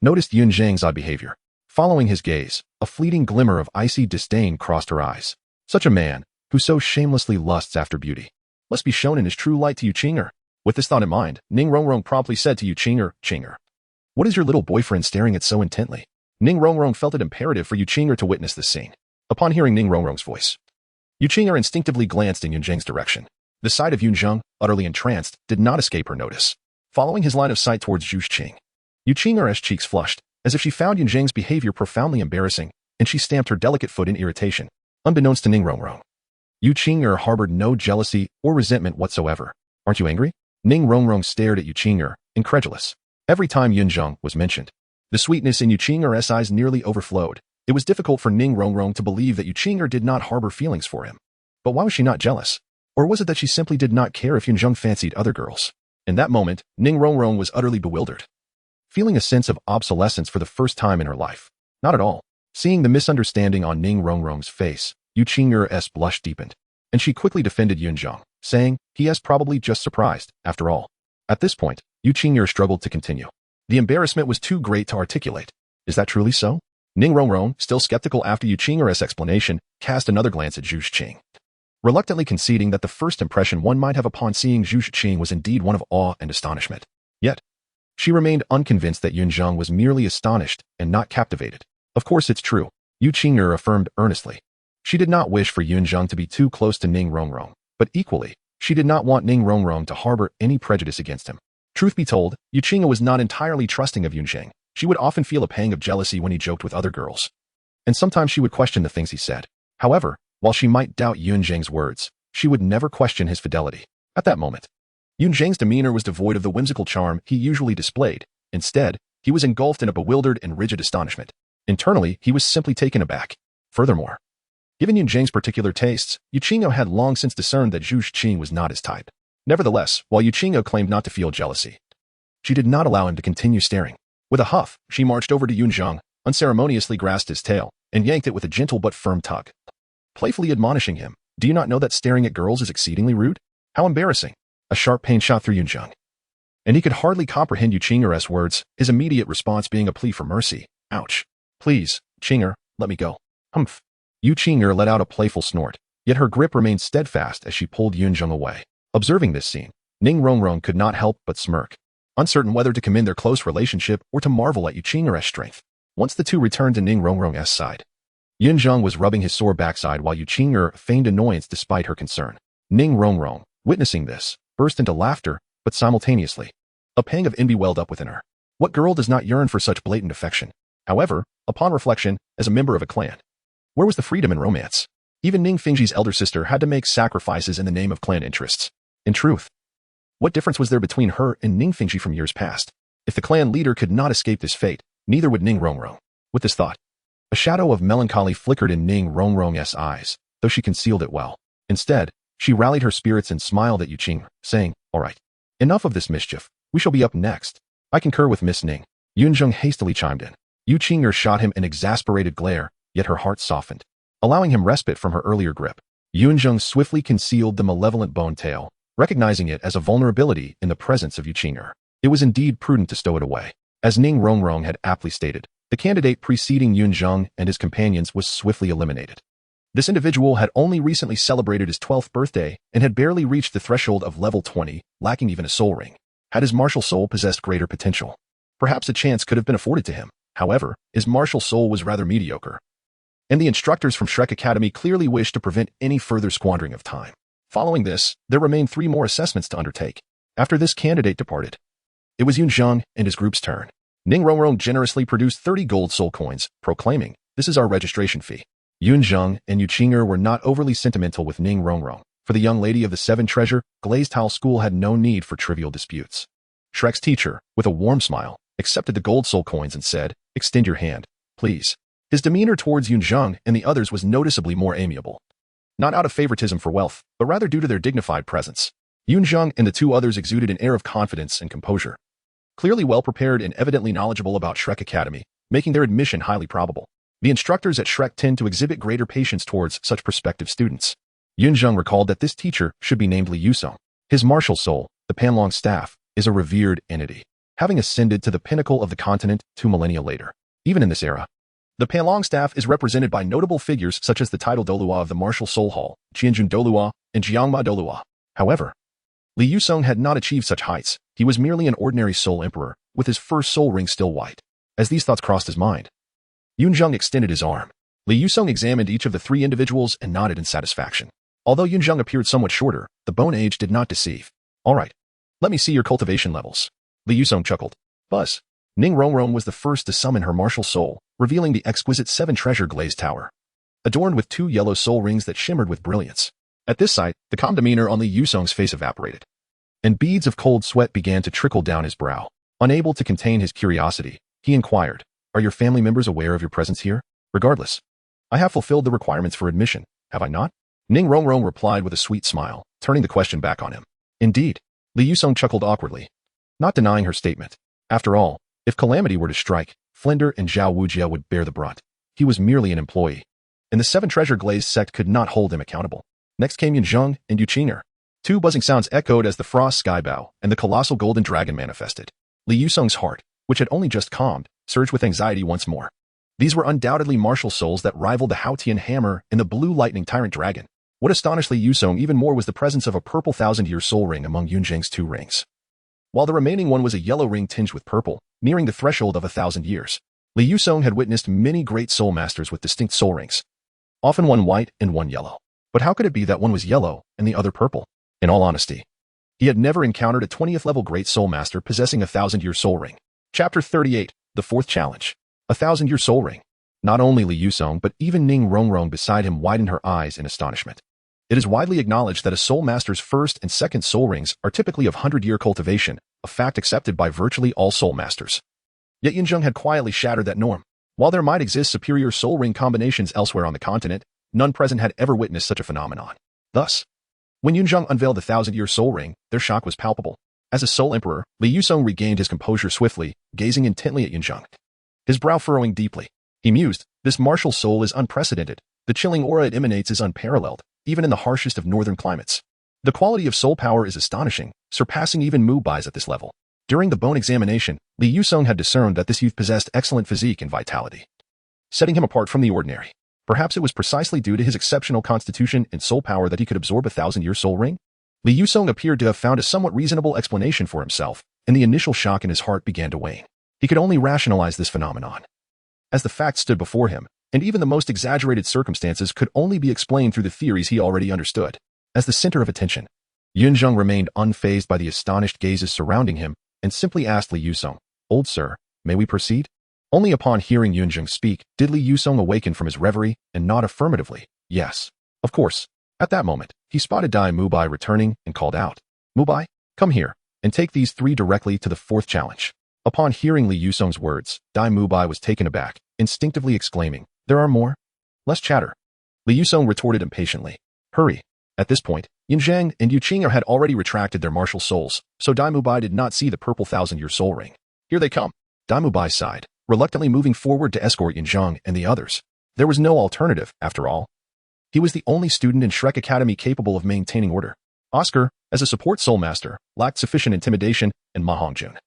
noticed Yunzheng's odd behavior. Following his gaze, a fleeting glimmer of icy disdain crossed her eyes. Such a man, who so shamelessly lusts after beauty, must be shown in his true light to Yunzheng. With this thought in mind, Ning Rongrong promptly said to Yunzheng, "What is your little boyfriend staring at so intently?" Ning Rongrong felt it imperative for Yunzheng to witness this scene. Upon hearing Ning Rongrong's voice, Yunzheng instinctively glanced in Yunzheng's direction. The sight of Yunzheng, utterly entranced, did not escape her notice. Following his line of sight towards Zhu Zhiqing, Yunzheng's cheeks flushed, as if she found Yunzheng's behavior profoundly embarrassing, and she stamped her delicate foot in irritation. Unbeknownst to Ning Rongrong, Yunzheng harbored no jealousy or resentment whatsoever. Aren't you angry? Ning Rongrong stared at Yunzheng, incredulous. Every time Yunzheng was mentioned, the sweetness in Yunzheng's eyes nearly overflowed. It was difficult for Ning Rongrong to believe that Yunzheng did not harbor feelings for him. But why was she not jealous? Or was it that she simply did not care if Yunzheng fancied other girls? In that moment, Ning Rongrong was utterly bewildered, feeling a sense of obsolescence for the first time in her life. Not at all. Seeing the misunderstanding on Ning Rongrong's face, Yunzheng's blush deepened, and she quickly defended Yunzheng, saying, he is probably just surprised, after all. At this point, Yunzheng struggled to continue. The embarrassment was too great to articulate. Is that truly so? Ning Rongrong, still skeptical after Yunzheng's explanation, cast another glance at Zhu Zhiqing, reluctantly conceding that the first impression one might have upon seeing Zhu Zhiqing was indeed one of awe and astonishment. Yet, she remained unconvinced that Yunzheng was merely astonished and not captivated. Of course it's true, Yunzheng affirmed earnestly. She did not wish for Yunzheng to be too close to Ning Rongrong, but equally, she did not want Ning Rongrong to harbor any prejudice against him. Truth be told, Yunzheng was not entirely trusting of Yunzheng. She would often feel a pang of jealousy when he joked with other girls, and sometimes she would question the things he said. However, while she might doubt Yunzheng's words, she would never question his fidelity. At that moment, Yunzheng's demeanor was devoid of the whimsical charm he usually displayed. Instead, he was engulfed in a bewildered and rigid astonishment. Internally, he was simply taken aback. Furthermore, given Yunzheng's particular tastes, Yunzheng had long since discerned that Zhu Zhiqing was not his type. Nevertheless, while Yunzheng claimed not to feel jealousy, she did not allow him to continue staring. With a huff, she marched over to Yunzheng, unceremoniously grasped his tail, and yanked it with a gentle but firm tug, playfully admonishing him, "Do you not know that staring at girls is exceedingly rude? How embarrassing." A sharp pain shot through Yunzheng, and he could hardly comprehend Yunzheng's words, his immediate response being a plea for mercy. Ouch. Please, Yunzheng, let me go. Humph. Yunzheng let out a playful snort, yet her grip remained steadfast as she pulled Yunzheng away. Observing this scene, Ning Rongrong could not help but smirk, uncertain whether to commend their close relationship or to marvel at Yunzheng's strength. Once the two returned to Ning Rongrong's side, Yunzheng was rubbing his sore backside while Yunzheng feigned annoyance despite her concern. Ning Rongrong, witnessing this, burst into laughter, but simultaneously, a pang of envy welled up within her. What girl does not yearn for such blatant affection? However, upon reflection, as a member of a clan. Where was the freedom in romance? Even Ning Fingji's elder sister had to make sacrifices in the name of clan interests. In truth, what difference was there between her and Ning Fingji from years past? If the clan leader could not escape this fate, neither would Ning Rongrong. With this thought, a shadow of melancholy flickered in Ning Rongrong's eyes, though she concealed it well. Instead, she rallied her spirits and smiled at Yunzheng, saying, "All right. Enough of this mischief. We shall be up next." "I concur with Miss Ning," Yunzheng hastily chimed in. Yunzheng shot him an exasperated glare, yet her heart softened, allowing him respite from her earlier grip. Yunzheng swiftly concealed the malevolent bone tail, recognizing it as a vulnerability in the presence of Yunzheng. It was indeed prudent to stow it away. As Ning Rongrong had aptly stated, the candidate preceding Yunzheng and his companions was swiftly eliminated. This individual had only recently celebrated his 12th birthday and had barely reached the threshold of level 20, lacking even a soul ring. Had his martial soul possessed greater potential, perhaps a chance could have been afforded to him. However, his martial soul was rather mediocre, and the instructors from Shrek Academy clearly wished to prevent any further squandering of time. Following this, there remained 3 more assessments to undertake. After this candidate departed, it was Yunzheng and his group's turn. Ning Rongrong generously produced 30 gold soul coins, proclaiming, "This is our registration fee." Yunzheng and Yunzheng were not overly sentimental with Ning Rongrong. For the young lady of the 7 treasure, Glazed Tile School had no need for trivial disputes. Shrek's teacher, with a warm smile, accepted the gold soul coins and said, "Extend your hand, please." His demeanor towards Yunzheng and the others was noticeably more amiable. Not out of favoritism for wealth, but rather due to their dignified presence. Yunzheng and the 2 others exuded an air of confidence and composure, clearly well prepared and evidently knowledgeable about Shrek Academy, making their admission highly probable. The instructors at Shrek tend to exhibit greater patience towards such prospective students. Yunzheng recalled that this teacher should be named Li Yusong. His martial soul, the Panlong staff, is a revered entity, having ascended to the pinnacle of the continent 2 millennia later. Even in this era, the Panlong staff is represented by notable figures such as the title Douluo of the Martial Soul Hall, Qianjun Douluo, and Jiangma Douluo. However, Li Yusong had not achieved such heights. He was merely an ordinary soul emperor, with his first soul ring still white. As these thoughts crossed his mind, Yunzheng extended his arm. Li Yusong examined each of the 3 individuals and nodded in satisfaction. Although Yunzheng appeared somewhat shorter, the bone age did not deceive. "All right. Let me see your cultivation levels." Li Yusong chuckled. Buzz. Ning Rongrong was the first to summon her martial soul, revealing the exquisite 7 treasure glazed tower, adorned with 2 yellow soul rings that shimmered with brilliance. At this sight, the calm demeanor on Li Yusong's face evaporated, and beads of cold sweat began to trickle down his brow. Unable to contain his curiosity, he inquired, "Are your family members aware of your presence here?" "Regardless, I have fulfilled the requirements for admission, have I not?" Ning Rongrong replied with a sweet smile, turning the question back on him. "Indeed." Li Yusong chuckled awkwardly, not denying her statement. After all, if calamity were to strike, Flinder and Zhao Wujia would bear the brunt. He was merely an employee, and the 7 treasure glazed sect could not hold him accountable. Next came Yunzheng and Yunzheng. 2 buzzing sounds echoed as the frost skybow and the colossal golden dragon manifested. Li Yusong's heart, which had only just calmed, surged with anxiety once more. These were undoubtedly martial souls that rivaled the Haotian hammer and the blue lightning tyrant dragon. What astonished Li Yusong even more was the presence of a purple 1000-year soul ring among Yunzheng's 2 rings, while the remaining one was a yellow ring tinged with purple, nearing the threshold of 1,000 years. Li Yusong had witnessed many great soul masters with distinct soul rings, often one white and one yellow. But how could it be that one was yellow and the other purple? In all honesty, he had never encountered a 20th level great soul master possessing a 1000-year soul ring. Chapter 38, the 4th challenge. A 1000-year soul ring. Not only Li Yusong but even Ning Rongrong beside him widened her eyes in astonishment. It is widely acknowledged that a soul master's first and second soul rings are typically of 100-year cultivation, a fact accepted by virtually all soul masters. Yet Yunzheng had quietly shattered that norm. While there might exist superior soul ring combinations elsewhere on the continent, none present had ever witnessed such a phenomenon. Thus, when Yunzheng unveiled the 1000-year soul ring, their shock was palpable. As a soul emperor, Li Yusong regained his composure swiftly, gazing intently at Yunzheng, his brow furrowing deeply. He mused, "This martial soul is unprecedented. The chilling aura it emanates is unparalleled, even in the harshest of northern climates. The quality of soul power is astonishing, surpassing even Mubai's at this level." During the bone examination, Li Yusong had discerned that this youth possessed excellent physique and vitality, setting him apart from the ordinary. Perhaps it was precisely due to his exceptional constitution and soul power that he could absorb a 1000-year soul ring? Li Yusong appeared to have found a somewhat reasonable explanation for himself, and the initial shock in his heart began to wane. He could only rationalize this phenomenon, as the facts stood before him, and even the most exaggerated circumstances could only be explained through the theories he already understood. As the center of attention, Yunzheng remained unfazed by the astonished gazes surrounding him, and simply asked Li Yusong, "Old sir, may we proceed?" Only upon hearing Yunzheng speak did Li Yusong awaken from his reverie and nod affirmatively, yes. Of course. At that moment, he spotted Dai Mubai returning and called out, Mubai, come here, and take these 3 directly to the 4th challenge. Upon hearing Li Yusong's words, Dai Mubai was taken aback, instinctively exclaiming, there are more? Less chatter. Li Yusong retorted impatiently, hurry. At this point, Yunzheng and Yuqing had already retracted their martial souls, so Dai Mubai did not see the purple 1,000-year soul ring. Here they come. Dai Mubai sighed, reluctantly moving forward to escort Yunzheng and the others. There was no alternative, after all. He was the only student in Shrek Academy capable of maintaining order. Oscar, as a support soul master, lacked sufficient intimidation, and Ma Hongjun,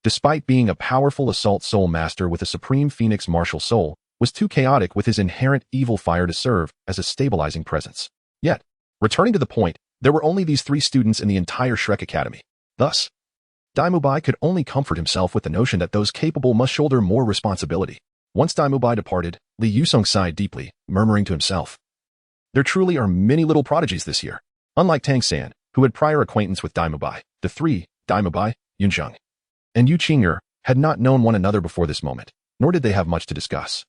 despite being a powerful assault soul master with a supreme phoenix martial soul, was too chaotic with his inherent evil fire to serve as a stabilizing presence. Yet, returning to the point, there were only these 3 students in the entire Shrek Academy. Thus, Dai Mubai could only comfort himself with the notion that those capable must shoulder more responsibility. Once Dai Mubai departed, Li Yusong sighed deeply, murmuring to himself, there truly are many little prodigies this year. Unlike Tang Sect, who had prior acquaintance with Dai Mubai, the 3, Dai Mubai, Yunzheng, and Yuqing, had not known one another before this moment, nor did they have much to discuss.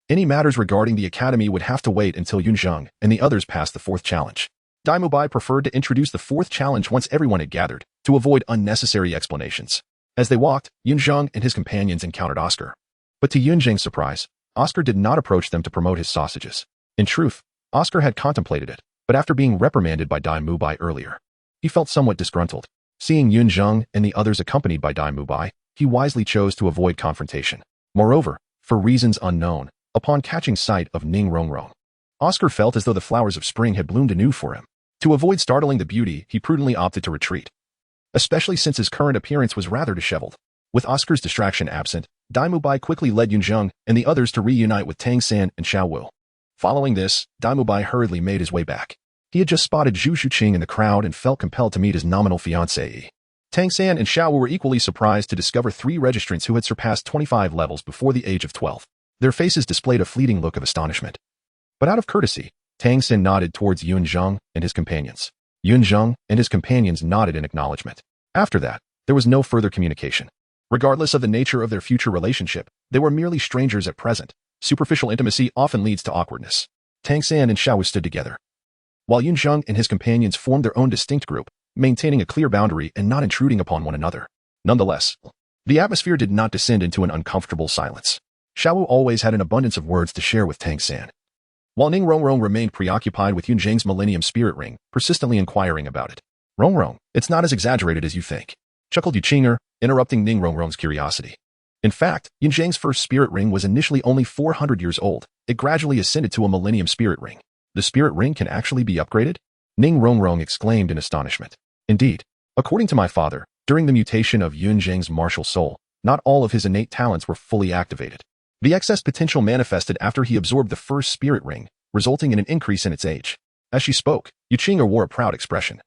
Any matters regarding the academy would have to wait until Yunzheng and the others passed the 4th challenge. Dai Mubai preferred to introduce the 4th challenge once everyone had gathered, to avoid unnecessary explanations. As they walked, Yunzheng and his companions encountered Oscar. But to Yunzheng's surprise, Oscar did not approach them to promote his sausages. In truth, Oscar had contemplated it, but after being reprimanded by Dai Mubai earlier, he felt somewhat disgruntled. Seeing Yunzheng and the others accompanied by Dai Mubai, he wisely chose to avoid confrontation. Moreover, for reasons unknown, upon catching sight of Ning Rongrong, Oscar felt as though the flowers of spring had bloomed anew for him. To avoid startling the beauty, he prudently opted to retreat, especially since his current appearance was rather disheveled. With Oscar's distraction absent, Dai Mubai quickly led Yunzheng and the others to reunite with Tang Sect and Xiao Wu. Following this, Dai Mubai hurriedly made his way back. He had just spotted Zhu Shuqing in the crowd and felt compelled to meet his nominal fiancée. Tang Sect and Xiao Wu were equally surprised to discover 3 registrants who had surpassed 25 levels before the age of 12. Their faces displayed a fleeting look of astonishment. But out of courtesy, Tang Sect nodded towards Yunzheng and his companions. Yunzheng and his companions nodded in acknowledgement. After that, there was no further communication. Regardless of the nature of their future relationship, they were merely strangers at present. Superficial intimacy often leads to awkwardness. Tang Sect and Xiao Wu stood together, while Yunzheng and his companions formed their own distinct group, maintaining a clear boundary and not intruding upon one another. Nonetheless, the atmosphere did not descend into an uncomfortable silence. Xiao Wu always had an abundance of words to share with Tang Sect, while Ning Rongrong remained preoccupied with Yunzheng's Millennium Spirit Ring, persistently inquiring about it. Rongrong, it's not as exaggerated as you think, chuckled Yuqing, interrupting Ning Rongrong's curiosity. In fact, Yunzheng's first spirit ring was initially only 400 years old. It gradually ascended to a Millennium Spirit Ring. The spirit ring can actually be upgraded? Ning Rongrong exclaimed in astonishment. Indeed, according to my father, during the mutation of Yunzheng's martial soul, not all of his innate talents were fully activated. The excess potential manifested after he absorbed the first spirit ring, resulting in an increase in its age. As she spoke, Yuqing wore a proud expression,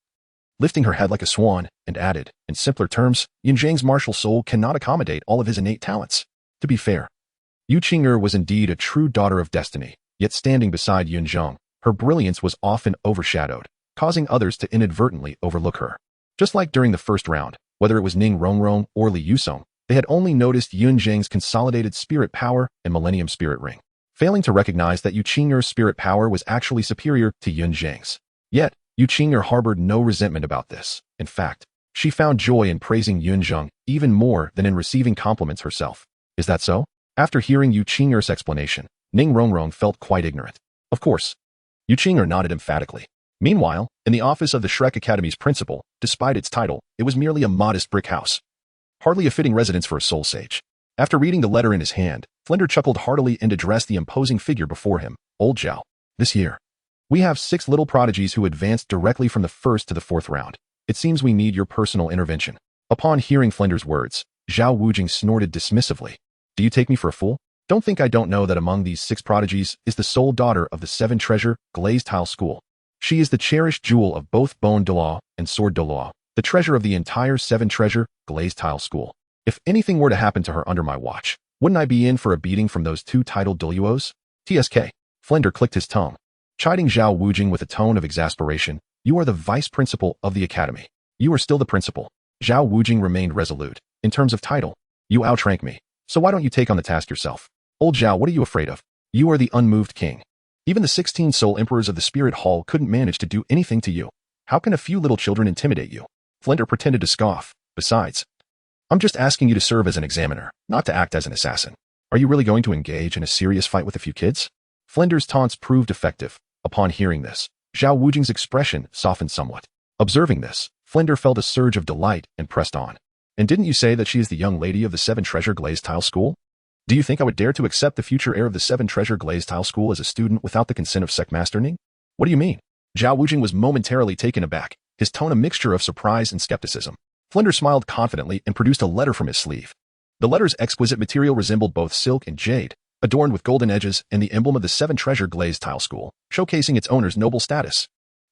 lifting her head like a swan, and added, in simpler terms, Yunzheng's martial soul cannot accommodate all of his innate talents. To be fair, Yuqing was indeed a true daughter of destiny, yet standing beside Yunzheng, her brilliance was often overshadowed, causing others to inadvertently overlook her. Just like during the first round, whether it was Ning Rongrong or Li Yusong, they had only noticed Yunzheng's consolidated spirit power and Millennium Spirit Ring, failing to recognize that Yuqing's spirit power was actually superior to Yunzheng's. Yet, Yuqing harbored no resentment about this. In fact, she found joy in praising Yunzheng even more than in receiving compliments herself. Is that so? After hearing Yuqing's explanation, Ning Rongrong felt quite ignorant. Of course. Yuqing nodded emphatically. Meanwhile, in the office of the Shrek Academy's principal, despite its title, it was merely a modest brick house. Hardly a fitting residence for a soul sage. After reading the letter in his hand, Flender chuckled heartily and addressed the imposing figure before him. Old Zhao. This year, we have 6 little prodigies who advanced directly from the 1st to the 4th round. It seems we need your personal intervention. Upon hearing Flender's words, Zhao Wujing snorted dismissively. Do you take me for a fool? Don't think I don't know that among these 6 prodigies is the sole daughter of the 7 treasure glazed tile school. She is the cherished jewel of both Bone Douluo and Sword Douluo, the treasure of the entire 7 treasure glazed tile school. If anything were to happen to her under my watch, wouldn't I be in for a beating from those 2 titled Douluos? TSK. Flender clicked his tongue, chiding Zhao Wujing with a tone of exasperation. You are the vice principal of the academy. You are still the principal. Zhao Wujing remained resolute. In terms of title, you outrank me. So why don't you take on the task yourself? Old Zhao, what are you afraid of? You are the unmoved king. Even the 16 soul emperors of the spirit hall couldn't manage to do anything to you. How can a few little children intimidate you? Flinder pretended to scoff. Besides, I'm just asking you to serve as an examiner, not to act as an assassin. Are you really going to engage in a serious fight with a few kids? Flinder's taunts proved effective. Upon hearing this, Zhao Wujing's expression softened somewhat. Observing this, Flinder felt a surge of delight and pressed on. And didn't you say that she is the young lady of the 7 Treasure Glazed Tile School? Do you think I would dare to accept the future heir of the 7 Treasure Glazed Tile School as a student without the consent of Sect Master Ning? What do you mean? Zhao Wujing was momentarily taken aback, his tone a mixture of surprise and skepticism. Flinder smiled confidently and produced a letter from his sleeve. The letter's exquisite material resembled both silk and jade, adorned with golden edges and the emblem of the 7 Treasure Glazed Tile School, showcasing its owner's noble status.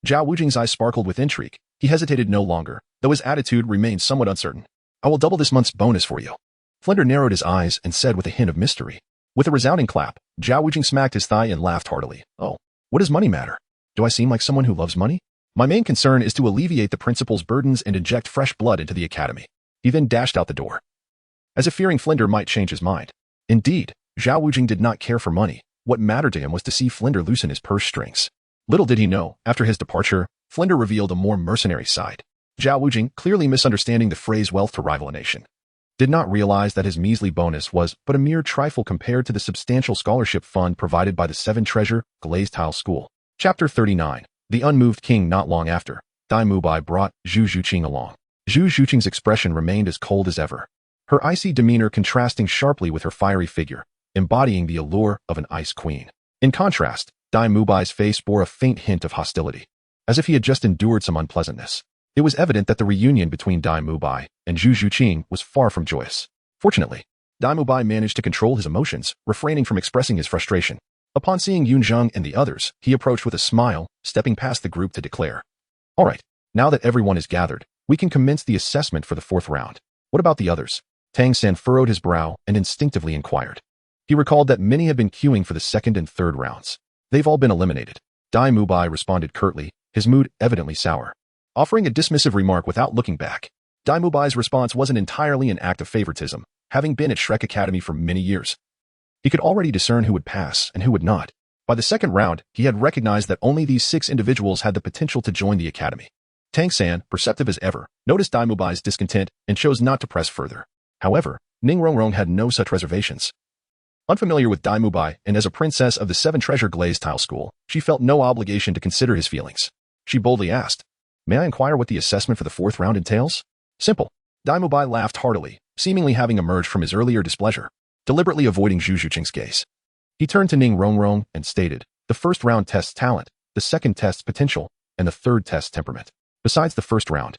Zhao Wujing's eyes sparkled with intrigue. He hesitated no longer, though his attitude remained somewhat uncertain. I will double this month's bonus for you. Flinder narrowed his eyes and said with a hint of mystery. With a resounding clap, Zhao Wujing smacked his thigh and laughed heartily. Oh, what does money matter? Do I seem like someone who loves money? My main concern is to alleviate the principal's burdens and inject fresh blood into the academy. He then dashed out the door, as if fearing Flinder might change his mind. Indeed, Zhao Wujing did not care for money. What mattered to him was to see Flinder loosen his purse strings. Little did he know, after his departure, Flinder revealed a more mercenary side. Zhao Wujing, clearly misunderstanding the phrase wealth to rival a nation, did not realize that his measly bonus was but a mere trifle compared to the substantial scholarship fund provided by the 7 Treasure Glazed Tile School. Chapter 39. The Unmoved King. Not long after, Dai Mubai brought Zhu Zhuqing along. Zhu Zhuqing's expression remained as cold as ever, her icy demeanor contrasting sharply with her fiery figure, embodying the allure of an ice queen. In contrast, Dai Mubai's face bore a faint hint of hostility, as if he had just endured some unpleasantness. It was evident that the reunion between Dai Mubai and Zhu Zhuqing was far from joyous. Fortunately, Dai Mubai managed to control his emotions, refraining from expressing his frustration. Upon seeing Yunzheng and the others, he approached with a smile, stepping past the group to declare, "All right, now that everyone is gathered, we can commence the assessment for the 4th round. What about the others?" Tang Sect furrowed his brow and instinctively inquired. He recalled that many had been queuing for the 2nd and 3rd rounds. They've all been eliminated. Dai Mubai responded curtly, his mood evidently sour. Offering a dismissive remark without looking back, Dai Mubai's response wasn't entirely an act of favoritism, having been at Shrek Academy for many years. He could already discern who would pass and who would not. By the 2nd round, he had recognized that only these 6 individuals had the potential to join the academy. Tang Sect, perceptive as ever, noticed Dai Mubai's discontent and chose not to press further. However, Ning Rongrong had no such reservations. Unfamiliar with Dai Mubai and as a princess of the 7 Treasure Glazed Tile School, she felt no obligation to consider his feelings. She boldly asked, "May I inquire what the assessment for the 4th round entails?" Simple. Dai Mubai laughed heartily, seemingly having emerged from his earlier displeasure, deliberately avoiding Zhu Zhuqing's gaze. He turned to Ning Rongrong and stated, "The 1st round tests talent, the 2nd tests potential, and the 3rd tests temperament. Besides the 1st round,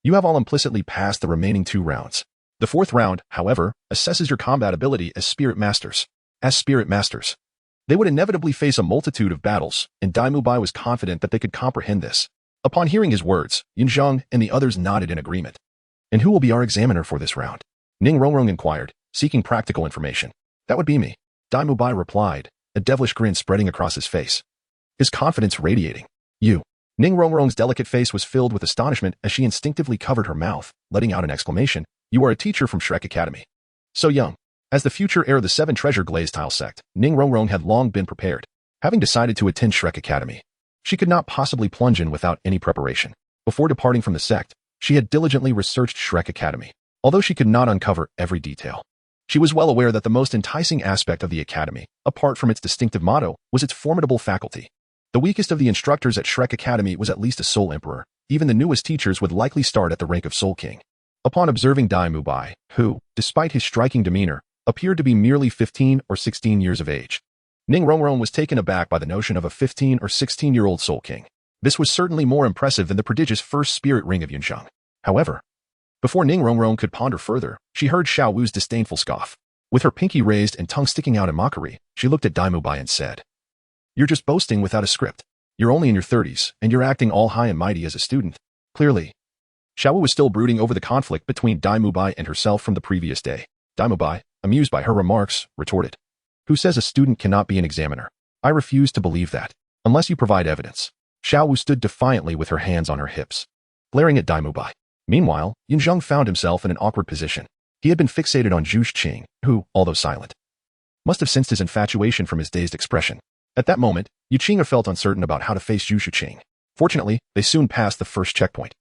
you have all implicitly passed the remaining 2 rounds. The 4th round, however, assesses your combat ability as spirit masters. As spirit masters, they would inevitably face a multitude of battles, and Dai Mubai was confident that they could comprehend this. Upon hearing his words, Yunzheng and the others nodded in agreement. "And who will be our examiner for this round?" Ning Rongrong inquired, seeking practical information. "That would be me," Dai Mubai replied, a devilish grin spreading across his face, his confidence radiating. "You." Ning Rongrong's delicate face was filled with astonishment as she instinctively covered her mouth, letting out an exclamation. "You are a teacher from Shrek Academy. So young." As the future heir of the 7 Treasure Glazed Tile Sect, Ning Rongrong had long been prepared. Having decided to attend Shrek Academy, she could not possibly plunge in without any preparation. Before departing from the sect, she had diligently researched Shrek Academy. Although she could not uncover every detail, she was well aware that the most enticing aspect of the academy, apart from its distinctive motto, was its formidable faculty. The weakest of the instructors at Shrek Academy was at least a Soul Emperor. Even the newest teachers would likely start at the rank of Soul King. Upon observing Dai Mubai, who, despite his striking demeanor, appeared to be merely 15 or 16 years of age, Ning Rongrong was taken aback by the notion of a 15 or 16-year-old Soul King. This was certainly more impressive than the prodigious first spirit ring of Yunzheng. However, before Ning Rongrong could ponder further, she heard Xiao Wu's disdainful scoff. With her pinky raised and tongue sticking out in mockery, she looked at Dai Mubai and said, "You're just boasting without a script. You're only in your 30s, and you're acting all high and mighty as a student." Clearly, Xiao Wu was still brooding over the conflict between Dai Mubai and herself from the previous day. Dai Mubai, amused by her remarks, retorted, "Who says a student cannot be an examiner? I refuse to believe that, unless you provide evidence." Xiao Wu stood defiantly with her hands on her hips, glaring at Dai Mubai. Meanwhile, Yunzheng found himself in an awkward position. He had been fixated on Yunzheng, who, although silent, must have sensed his infatuation from his dazed expression. At that moment, Yunzheng felt uncertain about how to face Yunzheng. Fortunately, they soon passed the first checkpoint,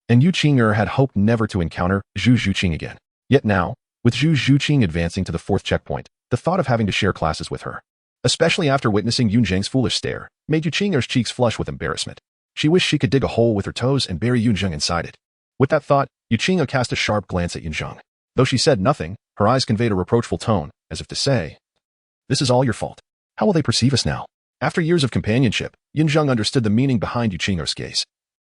and Yunzheng had hoped never to encounter Yunzheng again. Yet now, with Yunzheng advancing to the fourth checkpoint, the thought of having to share classes with her, especially after witnessing Yunzheng's foolish stare, made Yunzheng's cheeks flush with embarrassment. She wished she could dig a hole with her toes and bury Yunzheng inside it. With that thought, Yunzheng cast a sharp glance at Yunzheng. Though she said nothing, her eyes conveyed a reproachful tone, as if to say, "This is all your fault. How will they perceive us now?" After years of companionship, Yunzheng understood the meaning behind Yunzheng's gaze.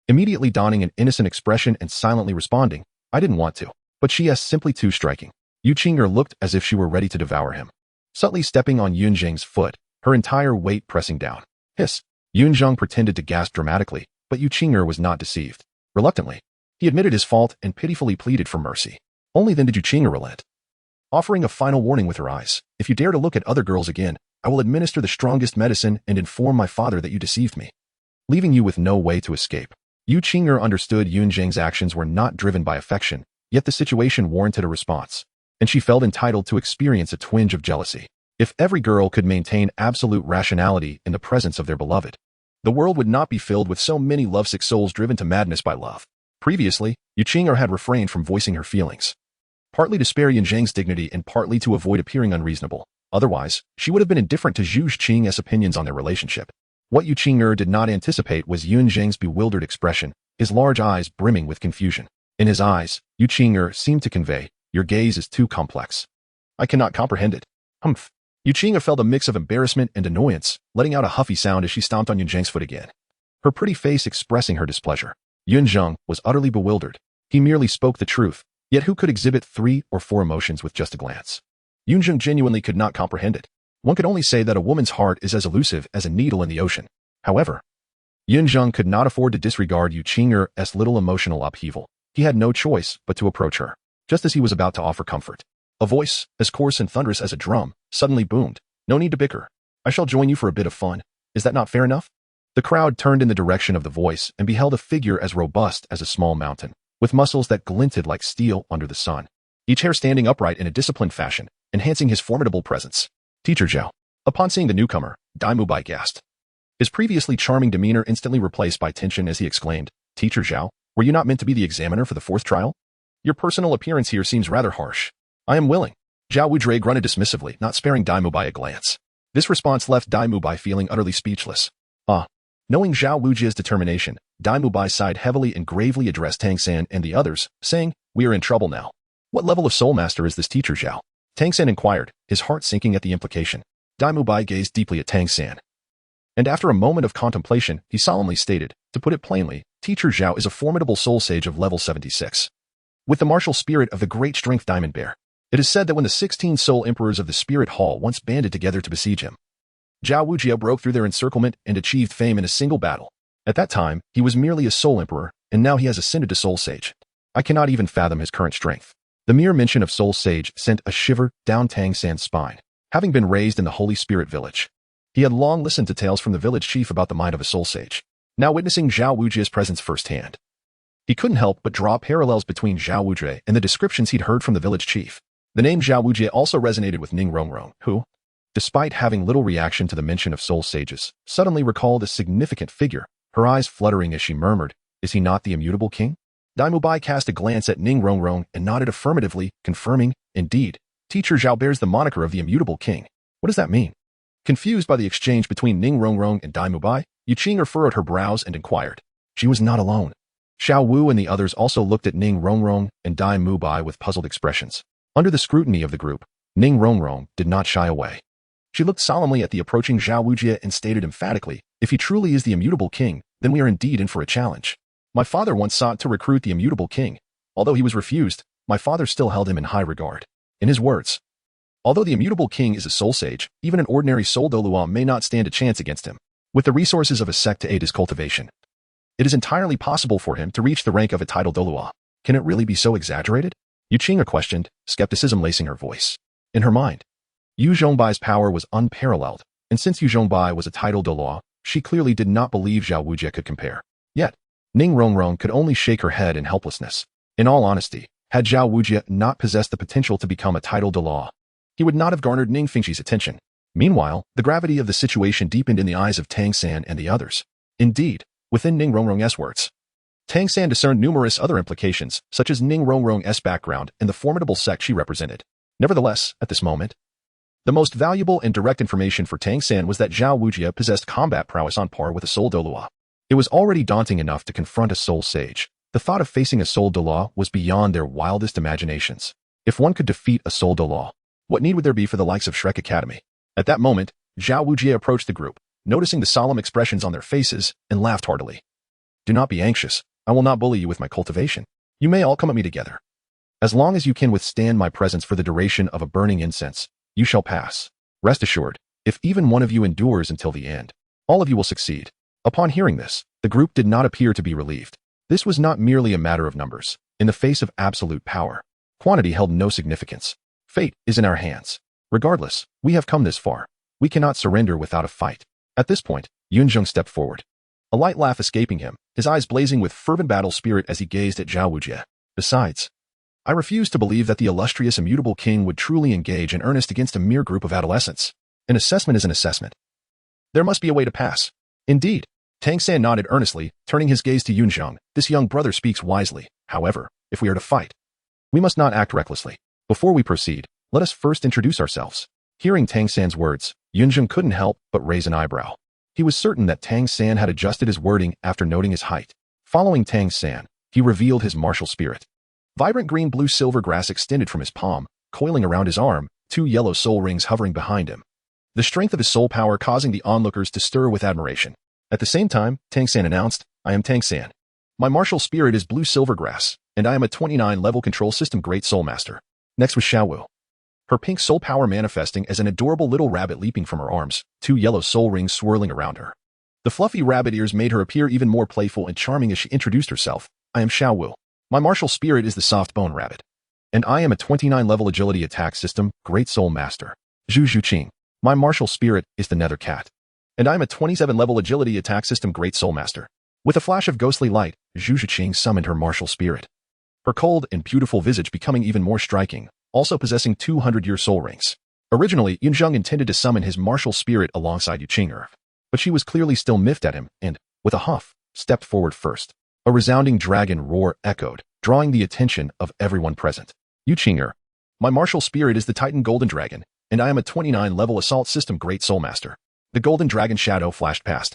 Immediately donning an innocent expression and silently responding, "I didn't want to, but she is simply too striking." Yunzheng looked as if she were ready to devour him. Subtly stepping on Yunzheng's foot, her entire weight pressing down. Hiss. Yunzheng pretended to gasp dramatically, but Yunzheng was not deceived. Reluctantly, he admitted his fault and pitifully pleaded for mercy. Only then did Yunzheng relent, offering a final warning with her eyes. "If you dare to look at other girls again, I will administer the strongest medicine and inform my father that you deceived me, leaving you with no way to escape." Yunzheng understood Yunzheng's actions were not driven by affection, yet the situation warranted a response, and she felt entitled to experience a twinge of jealousy. If every girl could maintain absolute rationality in the presence of their beloved, the world would not be filled with so many lovesick souls driven to madness by love. Previously, Yunzheng had refrained from voicing her feelings, partly to spare Yunzheng's dignity and partly to avoid appearing unreasonable. Otherwise, she would have been indifferent to Yunzheng's opinions on their relationship. What Yunzheng did not anticipate was Yunzheng's bewildered expression, his large eyes brimming with confusion. In his eyes, Yunzheng seemed to convey, "Your gaze is too complex. I cannot comprehend it." Humph. Yunzheng felt a mix of embarrassment and annoyance, letting out a huffy sound as she stomped on Yunzheng's foot again, her pretty face expressing her displeasure. Yunzheng was utterly bewildered. He merely spoke the truth, yet who could exhibit 3 or 4 emotions with just a glance? Yunzheng genuinely could not comprehend it. One could only say that a woman's heart is as elusive as a needle in the ocean. However, Yunzheng could not afford to disregard Yunzheng's little emotional upheaval. He had no choice but to approach her, just as he was about to offer comfort. A voice, as coarse and thunderous as a drum, suddenly boomed. "No need to bicker. I shall join you for a bit of fun. Is that not fair enough?" The crowd turned in the direction of the voice and beheld a figure as robust as a small mountain, with muscles that glinted like steel under the sun, each hair standing upright in a disciplined fashion, enhancing his formidable presence. Teacher Zhao. Upon seeing the newcomer, Dai Mubai gasped, his previously charming demeanor instantly replaced by tension as he exclaimed, "Teacher Zhao, were you not meant to be the examiner for the 4th trial? Your personal appearance here seems rather harsh." "I am willing." Zhao Wuzhe grunted dismissively, not sparing Dai Mubai a glance. This response left Dai Mubai feeling utterly speechless. Knowing Zhao Wuzhe's determination, Dai Mubai sighed heavily and gravely addressed Tang San and the others, saying, "We are in trouble now. What level of soul master is this teacher Zhao?" Tang San inquired, his heart sinking at the implication. Dai Mubai gazed deeply at Tang San, and after a moment of contemplation, he solemnly stated, "To put it plainly, teacher Zhao is a formidable soul sage of level 76. With the martial spirit of the great strength Diamond Bear. It is said that when the 16 soul emperors of the Spirit Hall once banded together to besiege him, Zhao Wujie broke through their encirclement and achieved fame in a single battle. At that time, he was merely a soul emperor, and now he has ascended to soul sage. I cannot even fathom his current strength." The mere mention of soul sage sent a shiver down Tang San's spine. Having been raised in the Holy Spirit village, he had long listened to tales from the village chief about the mind of a soul sage. Now witnessing Zhao Wujie's presence firsthand, he couldn't help but draw parallels between Zhao Wujie and the descriptions he'd heard from the village chief. The name Zhao Wujie also resonated with Ning Rongrong, who, despite having little reaction to the mention of soul sages, suddenly recalled a significant figure, her eyes fluttering as she murmured, "Is he not the immutable king?" Dai Mubai cast a glance at Ning Rongrong and nodded affirmatively, confirming, "Indeed, teacher Zhao bears the moniker of the immutable king. What does that mean?" Confused by the exchange between Ning Rongrong and Dai Mubai, Yunzheng furrowed her brows and inquired. She was not alone. Xiao Wu and the others also looked at Ning Rongrong and Dai Mubai with puzzled expressions. Under the scrutiny of the group, Ning Rongrong did not shy away. She looked solemnly at the approaching Zhao Wujie and stated emphatically, "If he truly is the immutable king, then we are indeed in for a challenge. My father once sought to recruit the immutable king. Although he was refused, my father still held him in high regard." In his words, although the immutable king is a soul sage, even an ordinary soul Douluo may not stand a chance against him. With the resources of a sect to aid his cultivation, it is entirely possible for him to reach the rank of a titled Douluo. Can it really be so exaggerated? Yunzheng questioned, skepticism lacing her voice. In her mind, Yu Zhongbai's power was unparalleled, and since Yu Zhongbai was a titled Douluo, she clearly did not believe Zhao Wujie could compare. Yet, Ning Rongrong could only shake her head in helplessness. In all honesty, Had Zhao Wujie not possessed the potential to become a title Douluo, he would not have garnered Ning Fengxi's attention. Meanwhile, the gravity of the situation deepened in the eyes of Tang San and the others. Indeed, within Ning Rongrong's words, Tang San discerned numerous other implications, such as Ning Rongrong's background and the formidable sect she represented. Nevertheless, at this moment, the most valuable and direct information for Tang San was that Zhao Wujie possessed combat prowess on par with a soul Douluo. It was already daunting enough to confront a soul sage. The thought of facing a soul Douluo was beyond their wildest imaginations. If one could defeat a soul Douluo, what need would there be for the likes of Shrek Academy? At that moment, Zhao Wujie approached the group, noticing the solemn expressions on their faces, and laughed heartily. Do not be anxious. I will not bully you with my cultivation. You may all come at me together. As long as you can withstand my presence for the duration of a burning incense, you shall pass. Rest assured, if even one of you endures until the end, all of you will succeed. Upon hearing this, the group did not appear to be relieved. This was not merely a matter of numbers. In the face of absolute power, quantity held no significance. Fate is in our hands. Regardless, we have come this far. We cannot surrender without a fight. At this point, Yunzheng stepped forward, a light laugh escaping him, his eyes blazing with fervent battle spirit as he gazed at Zhao Wujie. Besides, I refuse to believe that the illustrious immutable king would truly engage in earnest against a mere group of adolescents. An assessment is an assessment. There must be a way to pass. Indeed, Tang San nodded earnestly, turning his gaze to Yunzheng. This young brother speaks wisely. However, if we are to fight, we must not act recklessly. Before we proceed, let us first introduce ourselves. Hearing Tang San's words, Yunzheng couldn't help but raise an eyebrow. He was certain that Tang San had adjusted his wording after noting his height. Following Tang San, he revealed his martial spirit. Vibrant green-blue-silver grass extended from his palm, coiling around his arm, 2 yellow soul rings hovering behind him. The strength of his soul power causing the onlookers to stir with admiration. At the same time, Tang San announced, I am Tang San. My martial spirit is blue-silver grass, and I am a 29-level control system great soul master. Next was Xiaowu. Her pink soul power manifesting as an adorable little rabbit leaping from her arms, 2 yellow soul rings swirling around her. The fluffy rabbit ears made her appear even more playful and charming as she introduced herself. I am Xiaowu. My martial spirit is the soft bone rabbit. And I am a 29-level agility attack system great soul master. Zhu Zhuqing. My martial spirit is the nether cat. And I am a 27-level agility attack system great soul master. With a flash of ghostly light, Zhu Zhuqing summoned her martial spirit. Her cold and beautiful visage becoming even more striking, also possessing 200-year soul rings. Originally, Yunzheng intended to summon his martial spirit alongside Yuqinger, but she was clearly still miffed at him and, with a huff, stepped forward first. A resounding dragon roar echoed, drawing the attention of everyone present. Yuqinger. My martial spirit is the Titan Golden Dragon, and I am a 29-level assault system great soul master. The golden dragon shadow flashed past.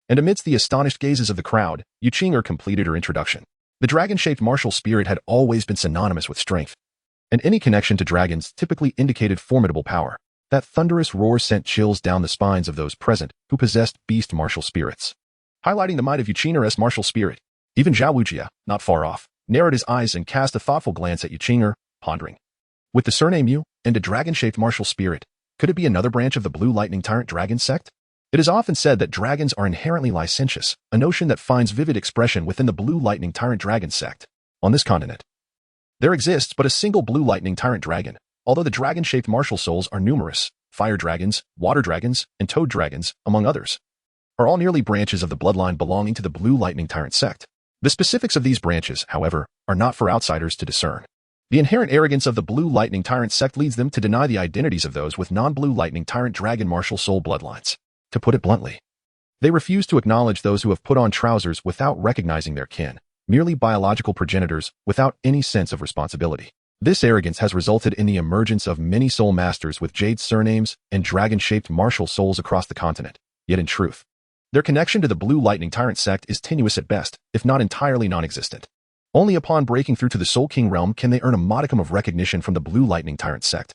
And amidst the astonished gazes of the crowd, Yuqinger completed her introduction. The dragon-shaped martial spirit had always been synonymous with strength, and any connection to dragons typically indicated formidable power. That thunderous roar sent chills down the spines of those present who possessed beast martial spirits, highlighting the might of Yuqinger's martial spirit. Even Zhao Wujie, not far off, narrowed his eyes and cast a thoughtful glance at Yuqinger, pondering. With the surname Yu and a dragon-shaped martial spirit, could it be another branch of the Blue Lightning Tyrant Dragon Sect? It is often said that dragons are inherently licentious, a notion that finds vivid expression within the Blue Lightning Tyrant Dragon Sect. On this continent, there exists but a single Blue Lightning Tyrant Dragon, although the dragon-shaped martial souls are numerous. Fire dragons, water dragons, and toad dragons, among others, are all nearly branches of the bloodline belonging to the Blue Lightning Tyrant Sect. The specifics of these branches, however, are not for outsiders to discern. The inherent arrogance of the Blue Lightning Tyrant Sect leads them to deny the identities of those with non-Blue Lightning Tyrant Dragon martial soul bloodlines. To put it bluntly, they refuse to acknowledge those who have put on trousers without recognizing their kin, merely biological progenitors without any sense of responsibility. This arrogance has resulted in the emergence of many soul masters with jade surnames and dragon-shaped martial souls across the continent. Yet in truth, their connection to the Blue Lightning Tyrant Sect is tenuous at best, if not entirely non-existent. Only upon breaking through to the Soul King realm can they earn a modicum of recognition from the Blue Lightning Tyrant Sect.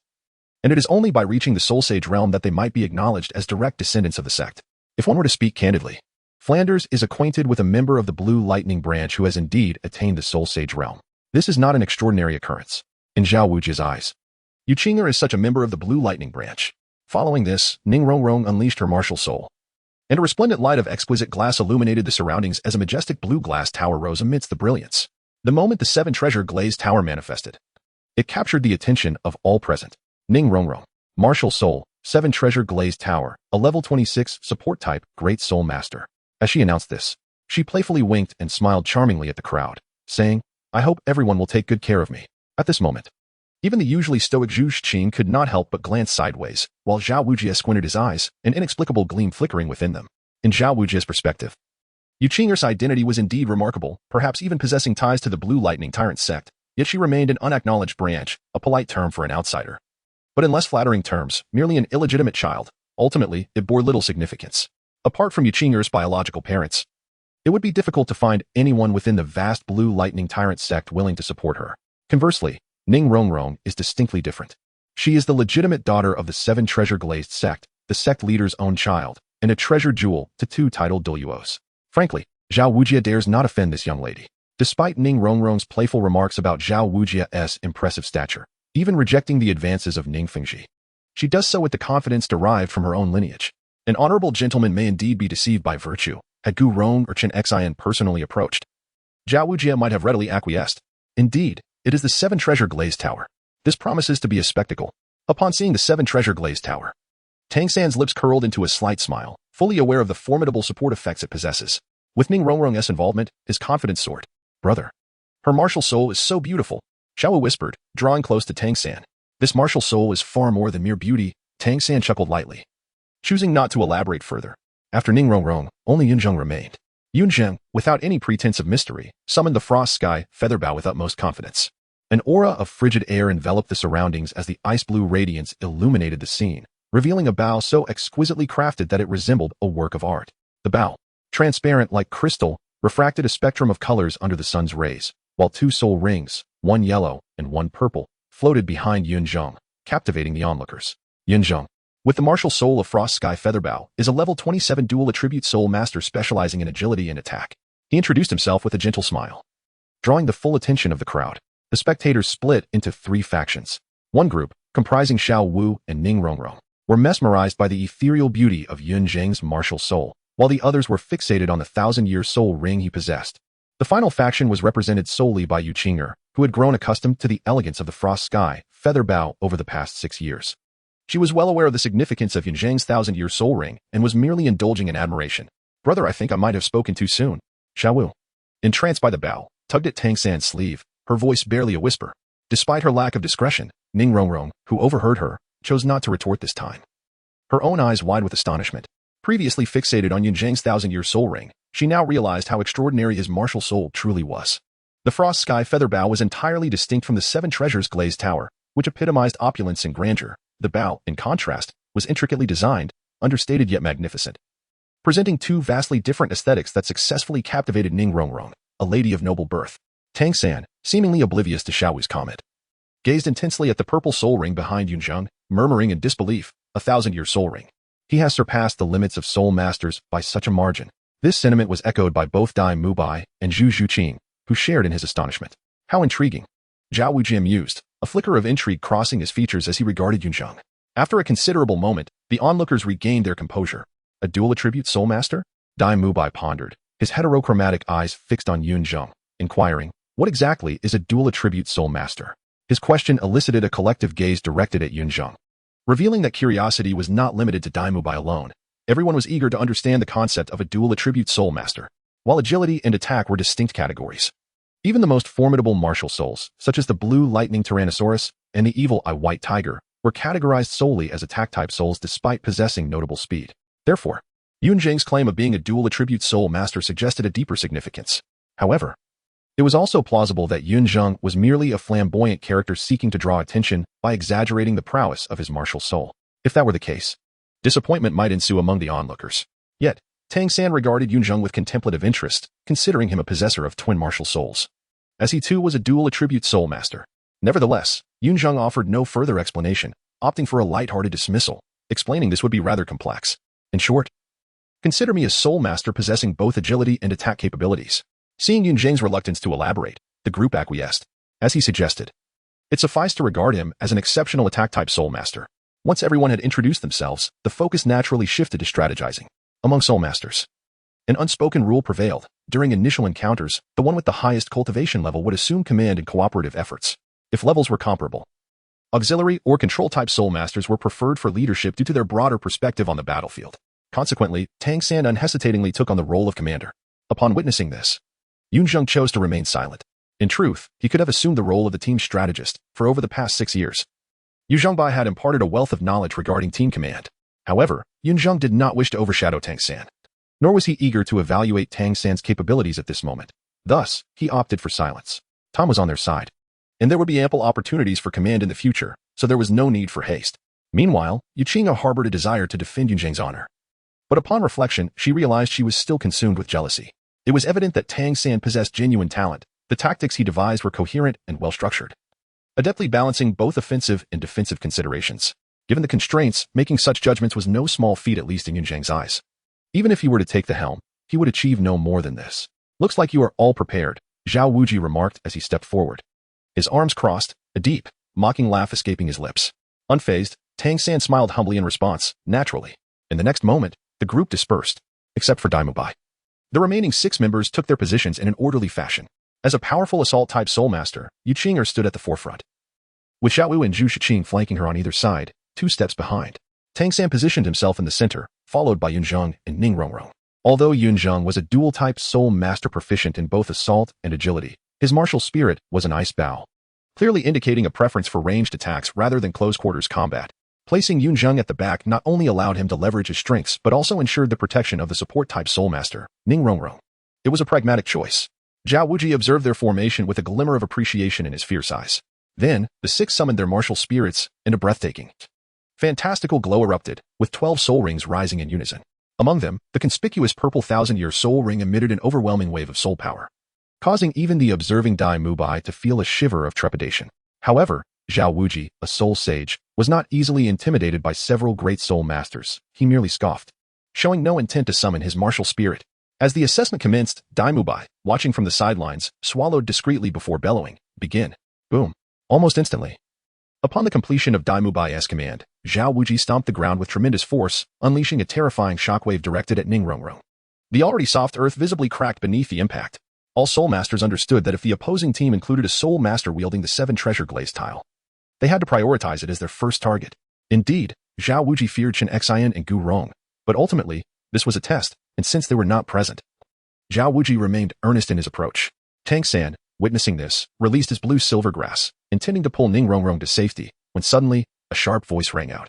And it is only by reaching the Soul Sage realm that they might be acknowledged as direct descendants of the sect. If one were to speak candidly, Flanders is acquainted with a member of the Blue Lightning branch who has indeed attained the Soul Sage realm. This is not an extraordinary occurrence. In Zhao Wujie's eyes, Yuqinger is such a member of the Blue Lightning branch. Following this, Ning Rongrong unleashed her martial soul, and a resplendent light of exquisite glass illuminated the surroundings as a majestic blue glass tower rose amidst the brilliance. The moment the 7-treasure glazed tower manifested, it captured the attention of all present. Ning Rongrong, martial soul, 7-treasure glazed tower, a level 26 support type, great soul master. As she announced this, she playfully winked and smiled charmingly at the crowd, saying, I hope everyone will take good care of me. At this moment, even the usually stoic Zhu Qing could not help but glance sideways, while Zhao Wujie squinted his eyes, an inexplicable gleam flickering within them. In Zhao Wujie's perspective, Yuqing's identity was indeed remarkable, perhaps even possessing ties to the Blue Lightning Tyrant Sect, yet she remained an unacknowledged branch, a polite term for an outsider. But in less flattering terms, merely an illegitimate child. Ultimately, it bore little significance. Apart from Yuqing's biological parents, it would be difficult to find anyone within the vast Blue Lightning Tyrant Sect willing to support her. Conversely, Ning Rongrong is distinctly different. She is the legitimate daughter of the Seven Treasure Glazed Sect, the sect leader's own child, and a treasure jewel to two titled Douluos. Frankly, Zhao Wujie dares not offend this young lady. Despite Ning Rongrong's playful remarks about Zhao Wujie's impressive stature, even rejecting the advances of Ning Fengji, she does so with the confidence derived from her own lineage. An honorable gentleman may indeed be deceived by virtue. Had Gu Rong or Chen Xian personally approached, Zhao Wujie might have readily acquiesced. Indeed, it is the Seven Treasure Glazed Tower. This promises to be a spectacle. Upon seeing the Seven Treasure Glazed Tower, Tang San's lips curled into a slight smile, fully aware of the formidable support effects it possesses. With Ning Rongrong's involvement, his confidence soared. Brother, her martial soul is so beautiful, Xiao Wu whispered, drawing close to Tang San. This martial soul is far more than mere beauty, Tang San chuckled lightly. Choosing not to elaborate further, after Ning Rongrong, only Yunzheng remained. Yunzheng, without any pretense of mystery, summoned the frost sky featherbow with utmost confidence. An aura of frigid air enveloped the surroundings as the ice-blue radiance illuminated the scene, revealing a bow so exquisitely crafted that it resembled a work of art. The bow, transparent like crystal, refracted a spectrum of colors under the sun's rays, while two soul rings, one yellow and one purple, floated behind Yunzheng, captivating the onlookers. Yunzheng, with the martial soul of Frost Sky Featherbow, is a level 27 dual attribute soul master specializing in agility and attack. He introduced himself with a gentle smile. Drawing the full attention of the crowd, the spectators split into three factions. One group, comprising Xiao Wu and Ning Rongrong, were mesmerized by the ethereal beauty of Yunzheng's martial soul, while the others were fixated on the 1,000-year soul ring he possessed. The final faction was represented solely by Yuqing, who had grown accustomed to the elegance of the Frost Sky Featherbow over the past 6 years. She was well aware of the significance of Yunzheng's 1,000-year soul ring and was merely indulging in admiration. Brother, I think I might have spoken too soon. Xiao Wu, entranced by the bow, tugged at Tang San's sleeve, her voice barely a whisper. Despite her lack of discretion, Ning Rongrong, who overheard her, chose not to retort this time. Her own eyes wide with astonishment. Previously fixated on Yunzheng's 1,000-year soul ring, she now realized how extraordinary his martial soul truly was. The Frost Sky Featherbow was entirely distinct from the Seven Treasures Glazed Tower, which epitomized opulence and grandeur. The bow, in contrast, was intricately designed, understated yet magnificent, presenting two vastly different aesthetics that successfully captivated Ning Rongrong, a lady of noble birth. Tang San, seemingly oblivious to Xiao Wu's comment, gazed intensely at the purple soul ring behind Yunzheng, murmuring in disbelief, 1,000-year soul ring. He has surpassed the limits of soul masters by such a margin. This sentiment was echoed by both Dai Mubai and Zhu Zhuqing, who shared in his astonishment. How intriguing! Zhao Wujie mused, a flicker of intrigue crossing his features as he regarded Yunzheng. After a considerable moment, the onlookers regained their composure. A dual attribute soul master? Dai Mubai pondered, his heterochromatic eyes fixed on Yunzheng, inquiring, what exactly is a dual attribute soul master? His question elicited a collective gaze directed at Yunzheng, revealing that curiosity was not limited to Dai Mubai alone. Everyone was eager to understand the concept of a dual attribute soul master, while agility and attack were distinct categories. Even the most formidable martial souls, such as the Blue Lightning Tyrannosaurus and the Evil Eye White Tiger, were categorized solely as attack-type souls despite possessing notable speed. Therefore, Yunzheng's claim of being a dual attribute soul master suggested a deeper significance. However, it was also plausible that Yunzheng was merely a flamboyant character seeking to draw attention by exaggerating the prowess of his martial soul. If that were the case, disappointment might ensue among the onlookers. Yet, Tang San regarded Yunzheng with contemplative interest, considering him a possessor of twin martial souls, as he too was a dual attribute soul master. Nevertheless, Yunzheng offered no further explanation, opting for a light-hearted dismissal. Explaining this would be rather complex. In short, consider me a soul master possessing both agility and attack capabilities. Seeing Yunzheng's reluctance to elaborate, the group acquiesced. As he suggested, it sufficed to regard him as an exceptional attack-type soul master. Once everyone had introduced themselves, the focus naturally shifted to strategizing. Among soul masters, an unspoken rule prevailed. During initial encounters, the one with the highest cultivation level would assume command in cooperative efforts. If levels were comparable, auxiliary or control-type soul masters were preferred for leadership due to their broader perspective on the battlefield. Consequently, Tang San unhesitatingly took on the role of commander. Upon witnessing this, Yunzheng chose to remain silent. In truth, he could have assumed the role of the team's strategist for over the past 6 years. Yunzheng had imparted a wealth of knowledge regarding team command. However, Yunzheng did not wish to overshadow Tang Sect, nor was he eager to evaluate Tang Sect's capabilities at this moment. Thus, he opted for silence. Tom was on their side, and there would be ample opportunities for command in the future, so there was no need for haste. Meanwhile, Yuqing harbored a desire to defend Yunzheng's honor. But upon reflection, she realized she was still consumed with jealousy. It was evident that Tang Sect possessed genuine talent. The tactics he devised were coherent and well-structured, adeptly balancing both offensive and defensive considerations. Given the constraints, making such judgments was no small feat, at least in Yunzheng's eyes. Even if he were to take the helm, he would achieve no more than this. Looks like you are all prepared, Zhao Wuji remarked as he stepped forward. His arms crossed, a deep, mocking laugh escaping his lips. Unfazed, Tang Sect smiled humbly in response, naturally. In the next moment, the group dispersed, except for Daimubai. The remaining 6 members took their positions in an orderly fashion. As a powerful assault-type soul master, Yuqing stood at the forefront, with Xiaowu and Zhu Shiqing flanking her on either side, 2 steps behind. Tang Sect positioned himself in the center, followed by Yunzheng and Ning Rongrong. Although Yunzheng was a dual-type soul master proficient in both assault and agility, his martial spirit was an ice bow, clearly indicating a preference for ranged attacks rather than close-quarters combat. Placing Yunzheng at the back not only allowed him to leverage his strengths but also ensured the protection of the support-type soul master, Ning Rongrong. It was a pragmatic choice. Zhao Wuji observed their formation with a glimmer of appreciation in his fierce eyes. Then, the 6 summoned their martial spirits, and a breathtaking, fantastical glow erupted, with 12 soul rings rising in unison. Among them, the conspicuous purple thousand-year soul ring emitted an overwhelming wave of soul power, causing even the observing Dai Mubai to feel a shiver of trepidation. However, Zhao Wuji, a soul sage, was not easily intimidated by several great soul masters. He merely scoffed, showing no intent to summon his martial spirit. As the assessment commenced, Dai Mubai, watching from the sidelines, swallowed discreetly before bellowing, "Begin." Boom. Almost instantly. Upon the completion of Dai Mubai's command, Zhao Wuji stomped the ground with tremendous force, unleashing a terrifying shockwave directed at Ning Rongrong. The already soft earth visibly cracked beneath the impact. All soul masters understood that if the opposing team included a soul master wielding the 7 treasure glaze tile, they had to prioritize it as their first target. Indeed, Zhao Wuji feared Chen Xian and Gu Rong, but ultimately, this was a test, and since they were not present, Zhao Wuji remained earnest in his approach. Tang Sect, witnessing this, released his blue silver grass, intending to pull Ning Rongrong to safety, when suddenly, a sharp voice rang out.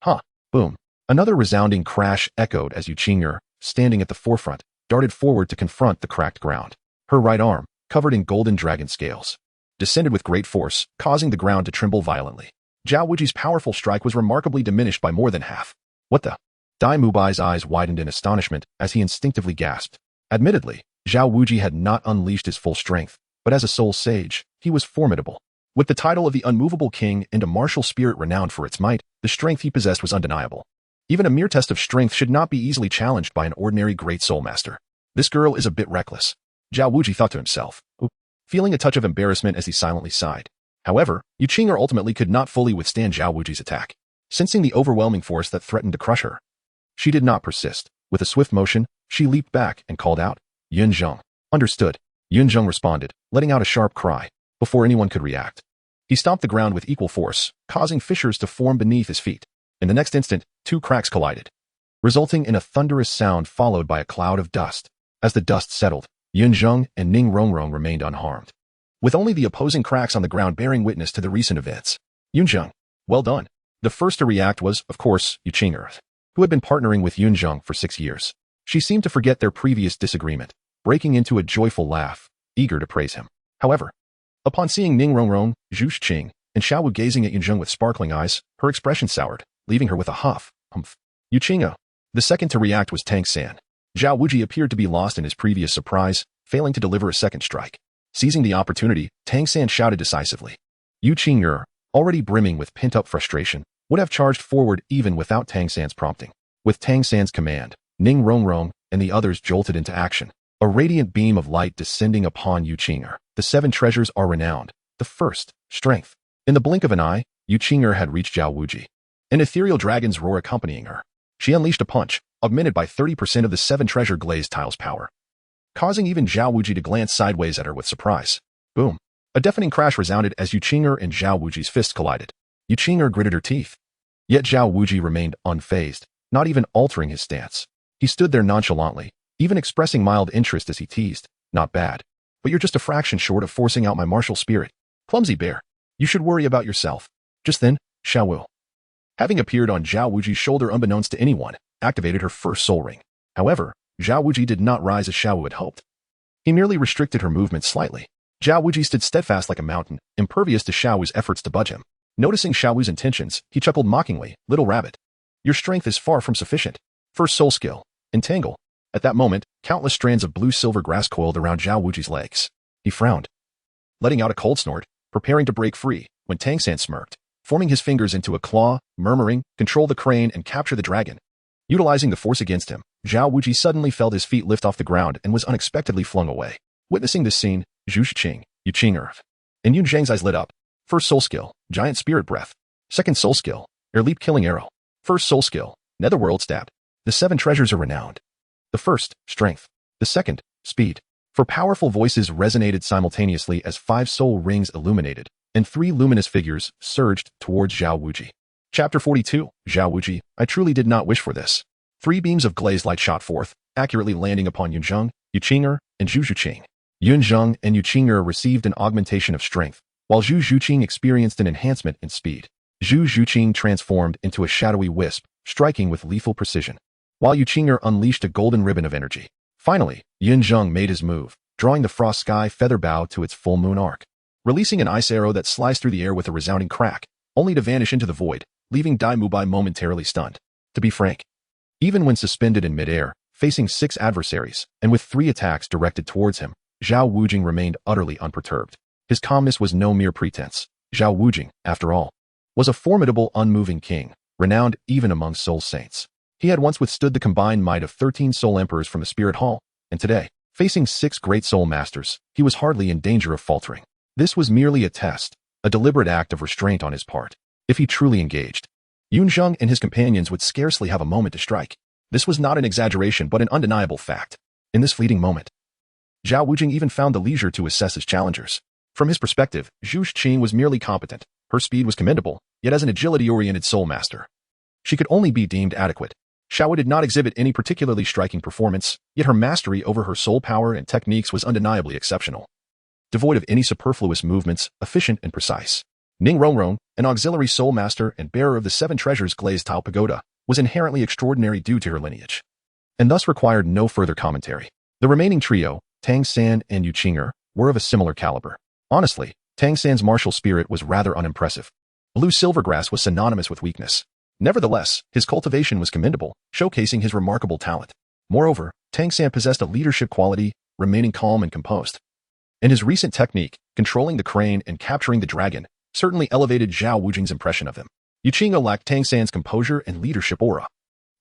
"Huh!" Boom. Another resounding crash echoed as Yuqing, standing at the forefront, darted forward to confront the cracked ground. Her right arm, covered in golden dragon scales, descended with great force, causing the ground to tremble violently. Zhao Wuji's powerful strike was remarkably diminished by more than half. What the? Dai Mubai's eyes widened in astonishment as he instinctively gasped. Admittedly, Zhao Wuji had not unleashed his full strength, but as a soul sage, he was formidable. With the title of the Unmovable King and a martial spirit renowned for its might, the strength he possessed was undeniable. Even a mere test of strength should not be easily challenged by an ordinary great soul master. This girl is a bit reckless, Zhao Wuji thought to himself, feeling a touch of embarrassment as he silently sighed. However, Yuqing ultimately could not fully withstand Zhao Wuji's attack. Sensing the overwhelming force that threatened to crush her, she did not persist. With a swift motion, she leaped back and called out, "Yunzheng." Understood. Yunzheng responded, letting out a sharp cry, before anyone could react. He stomped the ground with equal force, causing fissures to form beneath his feet. In the next instant, 2 cracks collided, resulting in a thunderous sound followed by a cloud of dust. As the dust settled, Yunzheng and Ning Rongrong remained unharmed, with only the opposing cracks on the ground bearing witness to the recent events. Yunzheng, well done. The first to react was, of course, Yuqing, who had been partnering with Yunzheng for 6 years. She seemed to forget their previous disagreement, breaking into a joyful laugh, eager to praise him. However, upon seeing Ning Rongrong, Zhu Shiqing, and Xiaowu gazing at Yunzheng with sparkling eyes, her expression soured, leaving her with a humph. Yuqing. The second to react was Tang Sect. Zhao Wuji appeared to be lost in his previous surprise, failing to deliver a second strike. Seizing the opportunity, Tang Sect shouted decisively. Yuqing, already brimming with pent-up frustration, would have charged forward even without Tang Sect's prompting. With Tang Sect's command, Ning Rongrong and the others jolted into action. A radiant beam of light descending upon Yuqing. The 7 treasures are renowned. The first, strength. In the blink of an eye, Yuqing had reached Zhao Wuji, an ethereal dragon's roar accompanying her. She unleashed a punch, augmented by 30% of the 7 treasure glaze tiles power, causing even Zhao Wuji to glance sideways at her with surprise. Boom. A deafening crash resounded as Yuqing and Zhao Wuji's fists collided. Yuqing gritted her teeth. Yet Zhao Wuji remained unfazed, not even altering his stance. He stood there nonchalantly, even expressing mild interest as he teased, "Not bad." but you're just a fraction short of forcing out my martial spirit. Clumsy bear. You should worry about yourself. Just then, Xiao Wu, having appeared on Zhao Wuji's shoulder unbeknownst to anyone, activated her first soul ring. However, Zhao Wuji did not rise as Xiao Wu had hoped. He merely restricted her movement slightly. Zhao Wuji stood steadfast like a mountain, impervious to Xiao Wu's efforts to budge him. Noticing Xiao Wu's intentions, he chuckled mockingly, "Little rabbit. Your strength is far from sufficient. First soul skill. Entangle." At that moment, countless strands of blue-silver grass coiled around Zhao Wuji's legs. He frowned, letting out a cold snort, preparing to break free, when Tang Sect smirked, forming his fingers into a claw, murmuring, "Control the crane and capture the dragon." Utilizing the force against him, Zhao Wuji suddenly felt his feet lift off the ground and was unexpectedly flung away. Witnessing this scene, Yunzheng, and Yunzheng's eyes lit up. First soul skill, giant spirit breath. Second soul skill, air leap killing arrow. First soul skill, netherworld stab. The 7 treasures are renowned. The first, strength. The second, speed. For powerful voices resonated simultaneously as 5 soul rings illuminated, and 3 luminous figures surged towards Zhao Wuji. Chapter 42, Zhao Wuji, I truly did not wish for this. 3 beams of glazed light shot forth, accurately landing upon Yunzheng, and Zhu Zhuqing. Yunzheng and Yunzheng received an augmentation of strength, while Zhu Zhuqing experienced an enhancement in speed. Zhu Zhuqing transformed into a shadowy wisp, striking with lethal precision, while Yunzheng unleashed a golden ribbon of energy. Finally, Yunzheng made his move, drawing the frost sky feather bow to its full moon arc, releasing an ice arrow that sliced through the air with a resounding crack, only to vanish into the void, leaving Dai Mubai momentarily stunned. To be frank, even when suspended in midair, facing 6 adversaries, and with 3 attacks directed towards him, Zhao Wuji remained utterly unperturbed. His calmness was no mere pretense. Zhao Wuji, after all, was a formidable, unmoving king, renowned even among soul saints. He had once withstood the combined might of 13 soul emperors from the Spirit Hall, and today, facing 6 great soul masters, he was hardly in danger of faltering. This was merely a test, a deliberate act of restraint on his part. If he truly engaged, Yunzheng and his companions would scarcely have a moment to strike. This was not an exaggeration but an undeniable fact. In this fleeting moment, Zhao Wuji even found the leisure to assess his challengers. From his perspective, Zhu Zhuqing was merely competent. Her speed was commendable, yet as an agility-oriented soul master, she could only be deemed adequate. Xiao Wu did not exhibit any particularly striking performance, yet her mastery over her soul power and techniques was undeniably exceptional. Devoid of any superfluous movements, efficient and precise. Ning Rongrong, an auxiliary soul master and bearer of the 7 treasures glazed tile pagoda, was inherently extraordinary due to her lineage, and thus required no further commentary. The remaining trio, Tang Sect and Yunzheng, were of a similar caliber. Honestly, Tang Sect's martial spirit was rather unimpressive. Blue silvergrass was synonymous with weakness. Nevertheless, his cultivation was commendable, showcasing his remarkable talent. Moreover, Tang Sect possessed a leadership quality, remaining calm and composed. And his recent technique, controlling the crane and capturing the dragon, certainly elevated Zhao Wuji's impression of him. Yunzheng lacked Tang Sect's composure and leadership aura.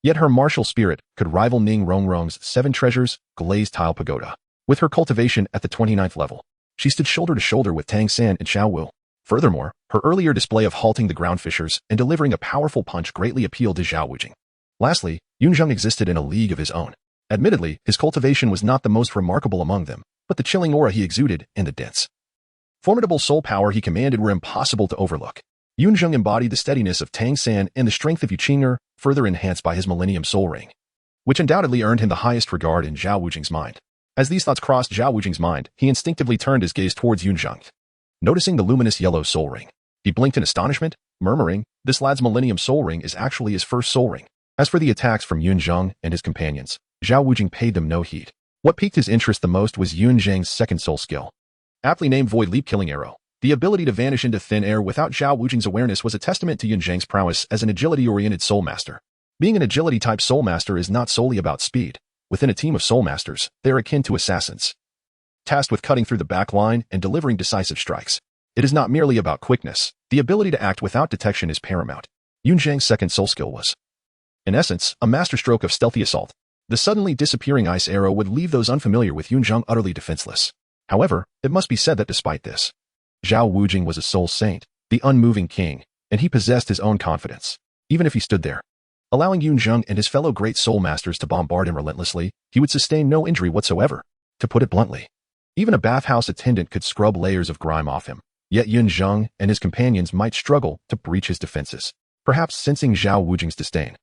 Yet her martial spirit could rival Ning Rongrong's 7 treasures glazed tile pagoda. With her cultivation at the 29th level, she stood shoulder to shoulder with Tang Sect and Xiao Wu. Furthermore, her earlier display of halting the ground fishers and delivering a powerful punch greatly appealed to Zhao Wuji. Lastly, Yunzheng existed in a league of his own. Admittedly, his cultivation was not the most remarkable among them, but the chilling aura he exuded and the dense, formidable soul power he commanded were impossible to overlook. Yunzheng embodied the steadiness of Tang Sect and the strength of Yunzheng, further enhanced by his Millennium Soul Ring, which undoubtedly earned him the highest regard in Zhao Wuji's mind. As these thoughts crossed Zhao Wuji's mind, he instinctively turned his gaze towards Yunzheng. Noticing the luminous yellow soul ring, he blinked in astonishment, murmuring, "This lad's Millennium Soul Ring is actually his first soul ring." As for the attacks from Yunzheng and his companions, Zhao Wuji paid them no heed. What piqued his interest the most was Yunzheng's second soul skill, aptly named Void Leap Killing Arrow. The ability to vanish into thin air without Zhao Wuji's awareness was a testament to Yunzheng's prowess as an agility-oriented soul master. Being an agility-type soul master is not solely about speed. Within a team of soul masters, they are akin to assassins, tasked with cutting through the back line and delivering decisive strikes. It is not merely about quickness. The ability to act without detection is paramount. Yunzheng's second soul skill was, in essence, a masterstroke of stealthy assault. The suddenly disappearing ice arrow would leave those unfamiliar with Yunzheng utterly defenseless. However, it must be said that despite this, Zhao Wuji was a soul saint, the unmoving king, and he possessed his own confidence. Even if he stood there, allowing Yunzheng and his fellow great soul masters to bombard him relentlessly, he would sustain no injury whatsoever. To put it bluntly, even a bathhouse attendant could scrub layers of grime off him. Yet Yunzheng and his companions might struggle to breach his defenses, perhaps sensing Zhao Wuji's disdain.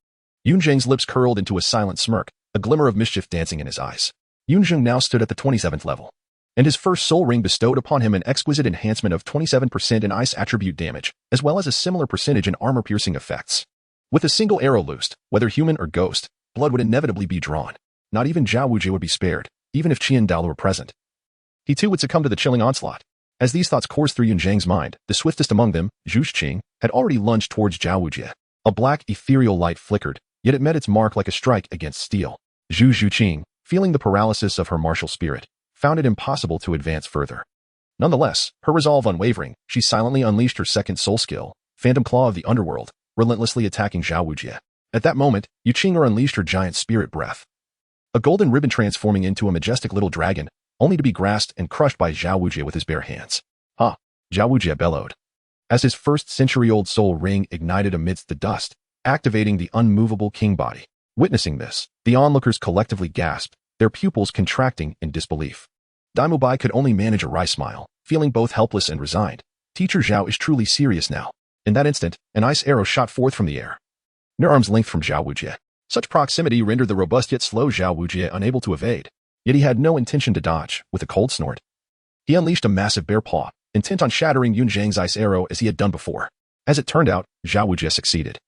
Yunzheng's lips curled into a silent smirk, a glimmer of mischief dancing in his eyes. Yunzheng now stood at the 27th level. and his first soul ring bestowed upon him an exquisite enhancement of 27% in ice attribute damage, as well as a similar percentage in armor-piercing effects. With a single arrow loosed, whether human or ghost, blood would inevitably be drawn. Not even Zhao Wujie would be spared, even if Qian Daolu were present. He too would succumb to the chilling onslaught. As these thoughts coursed through Yunzheng's mind, the swiftest among them, Zhu Xing, had already lunged towards Zhao Wujie. A black, ethereal light flickered, yet it met its mark like a strike against steel. Zhu Xing, feeling the paralysis of her martial spirit, found it impossible to advance further. Nonetheless, her resolve unwavering, she silently unleashed her second soul skill, Phantom Claw of the Underworld, relentlessly attacking Zhao Wujie. At that moment, Yuqing'er unleashed her giant spirit breath. A golden ribbon transforming into a majestic little dragon, only to be grasped and crushed by Zhao Wujie with his bare hands. Ha! Zhao Wujie bellowed, as his first century-old soul ring ignited amidst the dust, activating the unmovable king body. Witnessing this, the onlookers collectively gasped, their pupils contracting in disbelief. Daimu Bai could only manage a wry smile, feeling both helpless and resigned. Teacher Zhao is truly serious now. In that instant, an ice arrow shot forth from the air, near arm's length from Zhao Wujie. Such proximity rendered the robust yet slow Zhao Wujie unable to evade. Yet he had no intention to dodge. With a cold snort, he unleashed a massive bare paw, intent on shattering Yunzheng's ice arrow as he had done before. As it turned out, Zhao Wujie succeeded.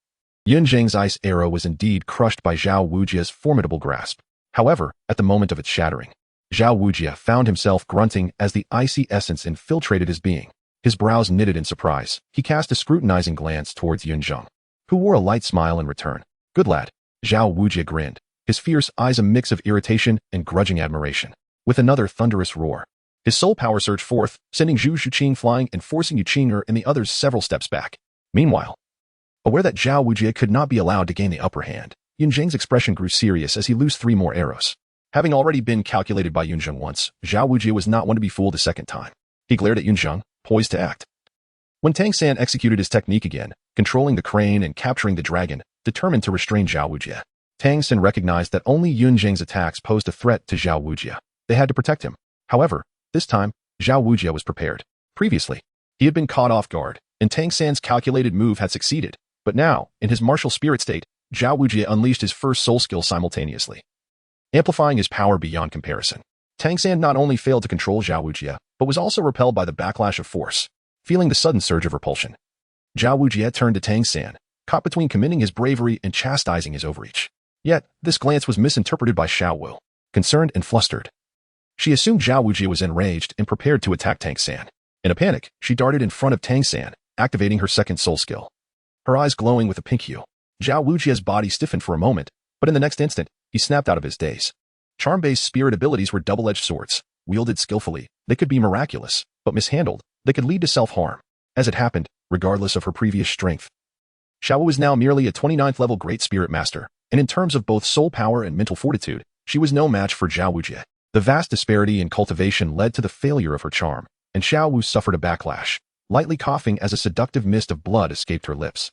Yunzheng's ice arrow was indeed crushed by Zhao Wujie's formidable grasp. However, at the moment of its shattering, Zhao Wujie found himself grunting as the icy essence infiltrated his being. His brows knitted in surprise. He cast a scrutinizing glance towards Yunzheng, who wore a light smile in return. Good lad. Zhao Wujie grinned, his fierce eyes a mix of irritation and grudging admiration. With another thunderous roar, his soul power surged forth, sending Zhu Xuqing flying and forcing Yuqing'er and the others several steps back. Meanwhile, aware that Zhao Wujie could not be allowed to gain the upper hand, Yunzheng's expression grew serious as he loosed 3 more arrows. Having already been calculated by Yunzheng once, Zhao Wujie was not one to be fooled a second time. He glared at Yunzheng, poised to act. When Tang Sect executed his technique again, controlling the crane and capturing the dragon, determined to restrain Zhao Wujie, Tang Sect recognized that only Yunzheng's attacks posed a threat to Zhao Wujie. They had to protect him. However, this time, Zhao Wujie was prepared. Previously, he had been caught off guard, and Tang Sect's calculated move had succeeded. But now, in his martial spirit state, Zhao Wujie unleashed his first soul skill simultaneously, amplifying his power beyond comparison. Tang Sect not only failed to control Zhao Wujie, but was also repelled by the backlash of force. Feeling the sudden surge of repulsion, Zhao Wujie turned to Tang Sect, caught between commending his bravery and chastising his overreach. Yet, this glance was misinterpreted by Xiao Wu, concerned and flustered. She assumed Zhao Wujie was enraged and prepared to attack Tang Sect. In a panic, she darted in front of Tang Sect, activating her second soul skill. Her eyes glowing with a pink hue. Zhao Wujie's body stiffened for a moment, but in the next instant, he snapped out of his daze. Charm-based spirit abilities were double-edged swords. Wielded skillfully, they could be miraculous, but mishandled, they could lead to self-harm. As it happened, regardless of her previous strength, Xiao Wu was now merely a 29th level Great Spirit Master, and in terms of both soul power and mental fortitude, she was no match for Zhao Wujie. The vast disparity in cultivation led to the failure of her charm, and Xiao Wu suffered a backlash, lightly coughing as a seductive mist of blood escaped her lips,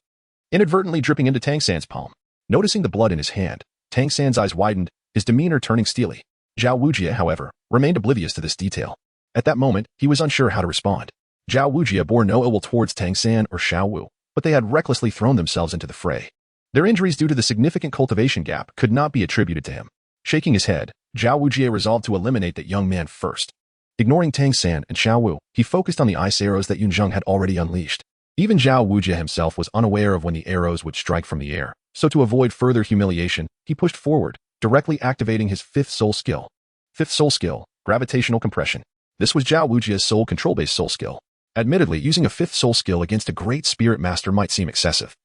inadvertently dripping into Tang Sect's palm. Noticing the blood in his hand, Tang Sect's eyes widened, his demeanor turning steely. Zhao Wujie, however, remained oblivious to this detail. At that moment, he was unsure how to respond. Zhao Wujie bore no ill will towards Tang Sect or Xiao Wu, but they had recklessly thrown themselves into the fray. Their injuries due to the significant cultivation gap could not be attributed to him. Shaking his head, Zhao Wujie resolved to eliminate that young man first. Ignoring Tang Sect and Xiao Wu, he focused on the ice arrows that Yunzheng had already unleashed. Even Zhao Wujie himself was unaware of when the arrows would strike from the air, so to avoid further humiliation, he pushed forward, directly activating his 5th soul skill. 5th soul skill, gravitational compression. This was Zhao Wujie's soul control-based soul skill. Admittedly, using a 5th soul skill against a great spirit master might seem excessive.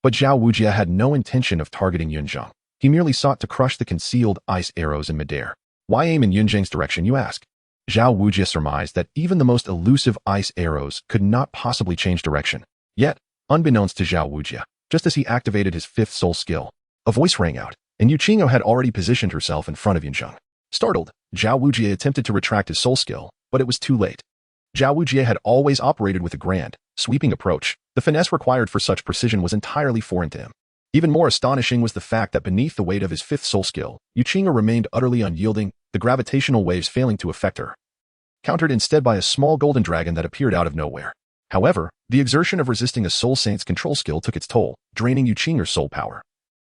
But Zhao Wujie had no intention of targeting Yunzheng. He merely sought to crush the concealed ice arrows in midair. Why aim in Yunzheng's direction, you ask? Zhao Wujie surmised that even the most elusive ice arrows could not possibly change direction. Yet, unbeknownst to Zhao Wujie, just as he activated his 5th soul skill, a voice rang out, and Yuqing'er had already positioned herself in front of Yunzheng. Startled, Zhao Wujie attempted to retract his soul skill, but it was too late. Zhao Wujie had always operated with a grand, sweeping approach. The finesse required for such precision was entirely foreign to him. Even more astonishing was the fact that beneath the weight of his 5th soul skill, Yuqing'er remained utterly unyielding, the gravitational waves failing to affect her, countered instead by a small golden dragon that appeared out of nowhere. However, the exertion of resisting a soul saint's control skill took its toll, draining Yuqing'er's soul power,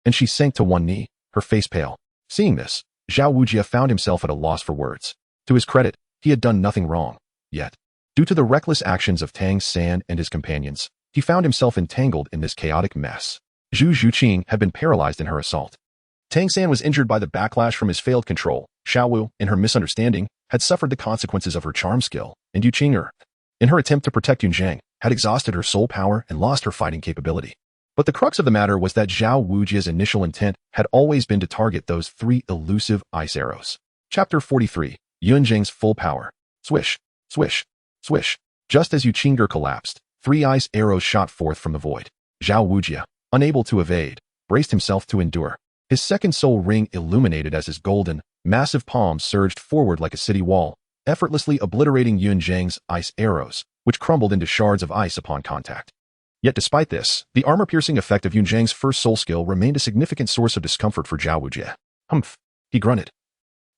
and she sank to one knee, her face pale. Seeing this, Zhao Wujie found himself at a loss for words. To his credit, He had done nothing wrong. Yet, due to the reckless actions of Tang Sect and his companions, he found himself entangled in this chaotic mess. Zhu Zhuqing had been paralyzed in her assault. Tang Sect was injured by the backlash from his failed control. Xiaowu, in her misunderstanding, had suffered the consequences of her charm skill, and Yu Qing'er, in her attempt to protect Yunzheng, had exhausted her soul power and lost her fighting capability. But the crux of the matter was that Zhao Wujia's initial intent had always been to target those 3 elusive ice arrows. Chapter 43, Yunzheng's Full Power. Swish, swish, swish. Just as Yu Qing'er collapsed, 3 ice arrows shot forth from the void. Zhao Wujia, unable to evade, braced himself to endure. His second soul ring illuminated as his golden, massive palm surged forward like a city wall, effortlessly obliterating Yunzheng's ice arrows, which crumbled into shards of ice upon contact. Yet despite this, the armor-piercing effect of Yunzheng's first soul skill remained a significant source of discomfort for Zhao Wujia. Humph, he grunted,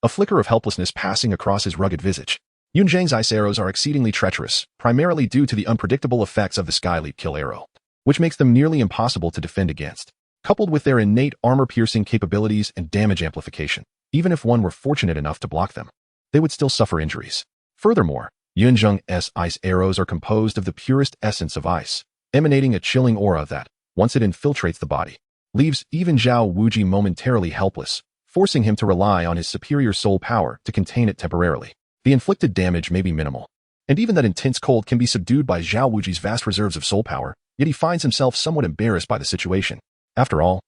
a flicker of helplessness passing across his rugged visage. Yunzheng's ice arrows are exceedingly treacherous, primarily due to the unpredictable effects of the Skyleap kill arrow, which makes them nearly impossible to defend against. Coupled with their innate armor-piercing capabilities and damage amplification, even if one were fortunate enough to block them, they would still suffer injuries. Furthermore, Yunzheng's ice arrows are composed of the purest essence of ice, emanating a chilling aura that, once it infiltrates the body, leaves even Zhao Wuji momentarily helpless, forcing him to rely on his superior soul power to contain it temporarily. The inflicted damage may be minimal, and even that intense cold can be subdued by Zhao Wuji's vast reserves of soul power, yet he finds himself somewhat embarrassed by the situation. After all,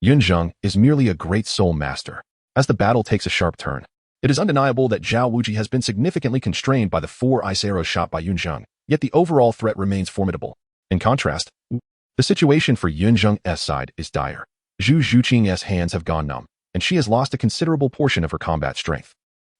Yunzheng is merely a great soul master. As the battle takes a sharp turn, it is undeniable that Zhao Wuji has been significantly constrained by the 4 ice arrows shot by Yunzheng, yet the overall threat remains formidable. In contrast, the situation for Yunzheng's side is dire. Zhu Zhuqing's hands have gone numb, and she has lost a considerable portion of her combat strength.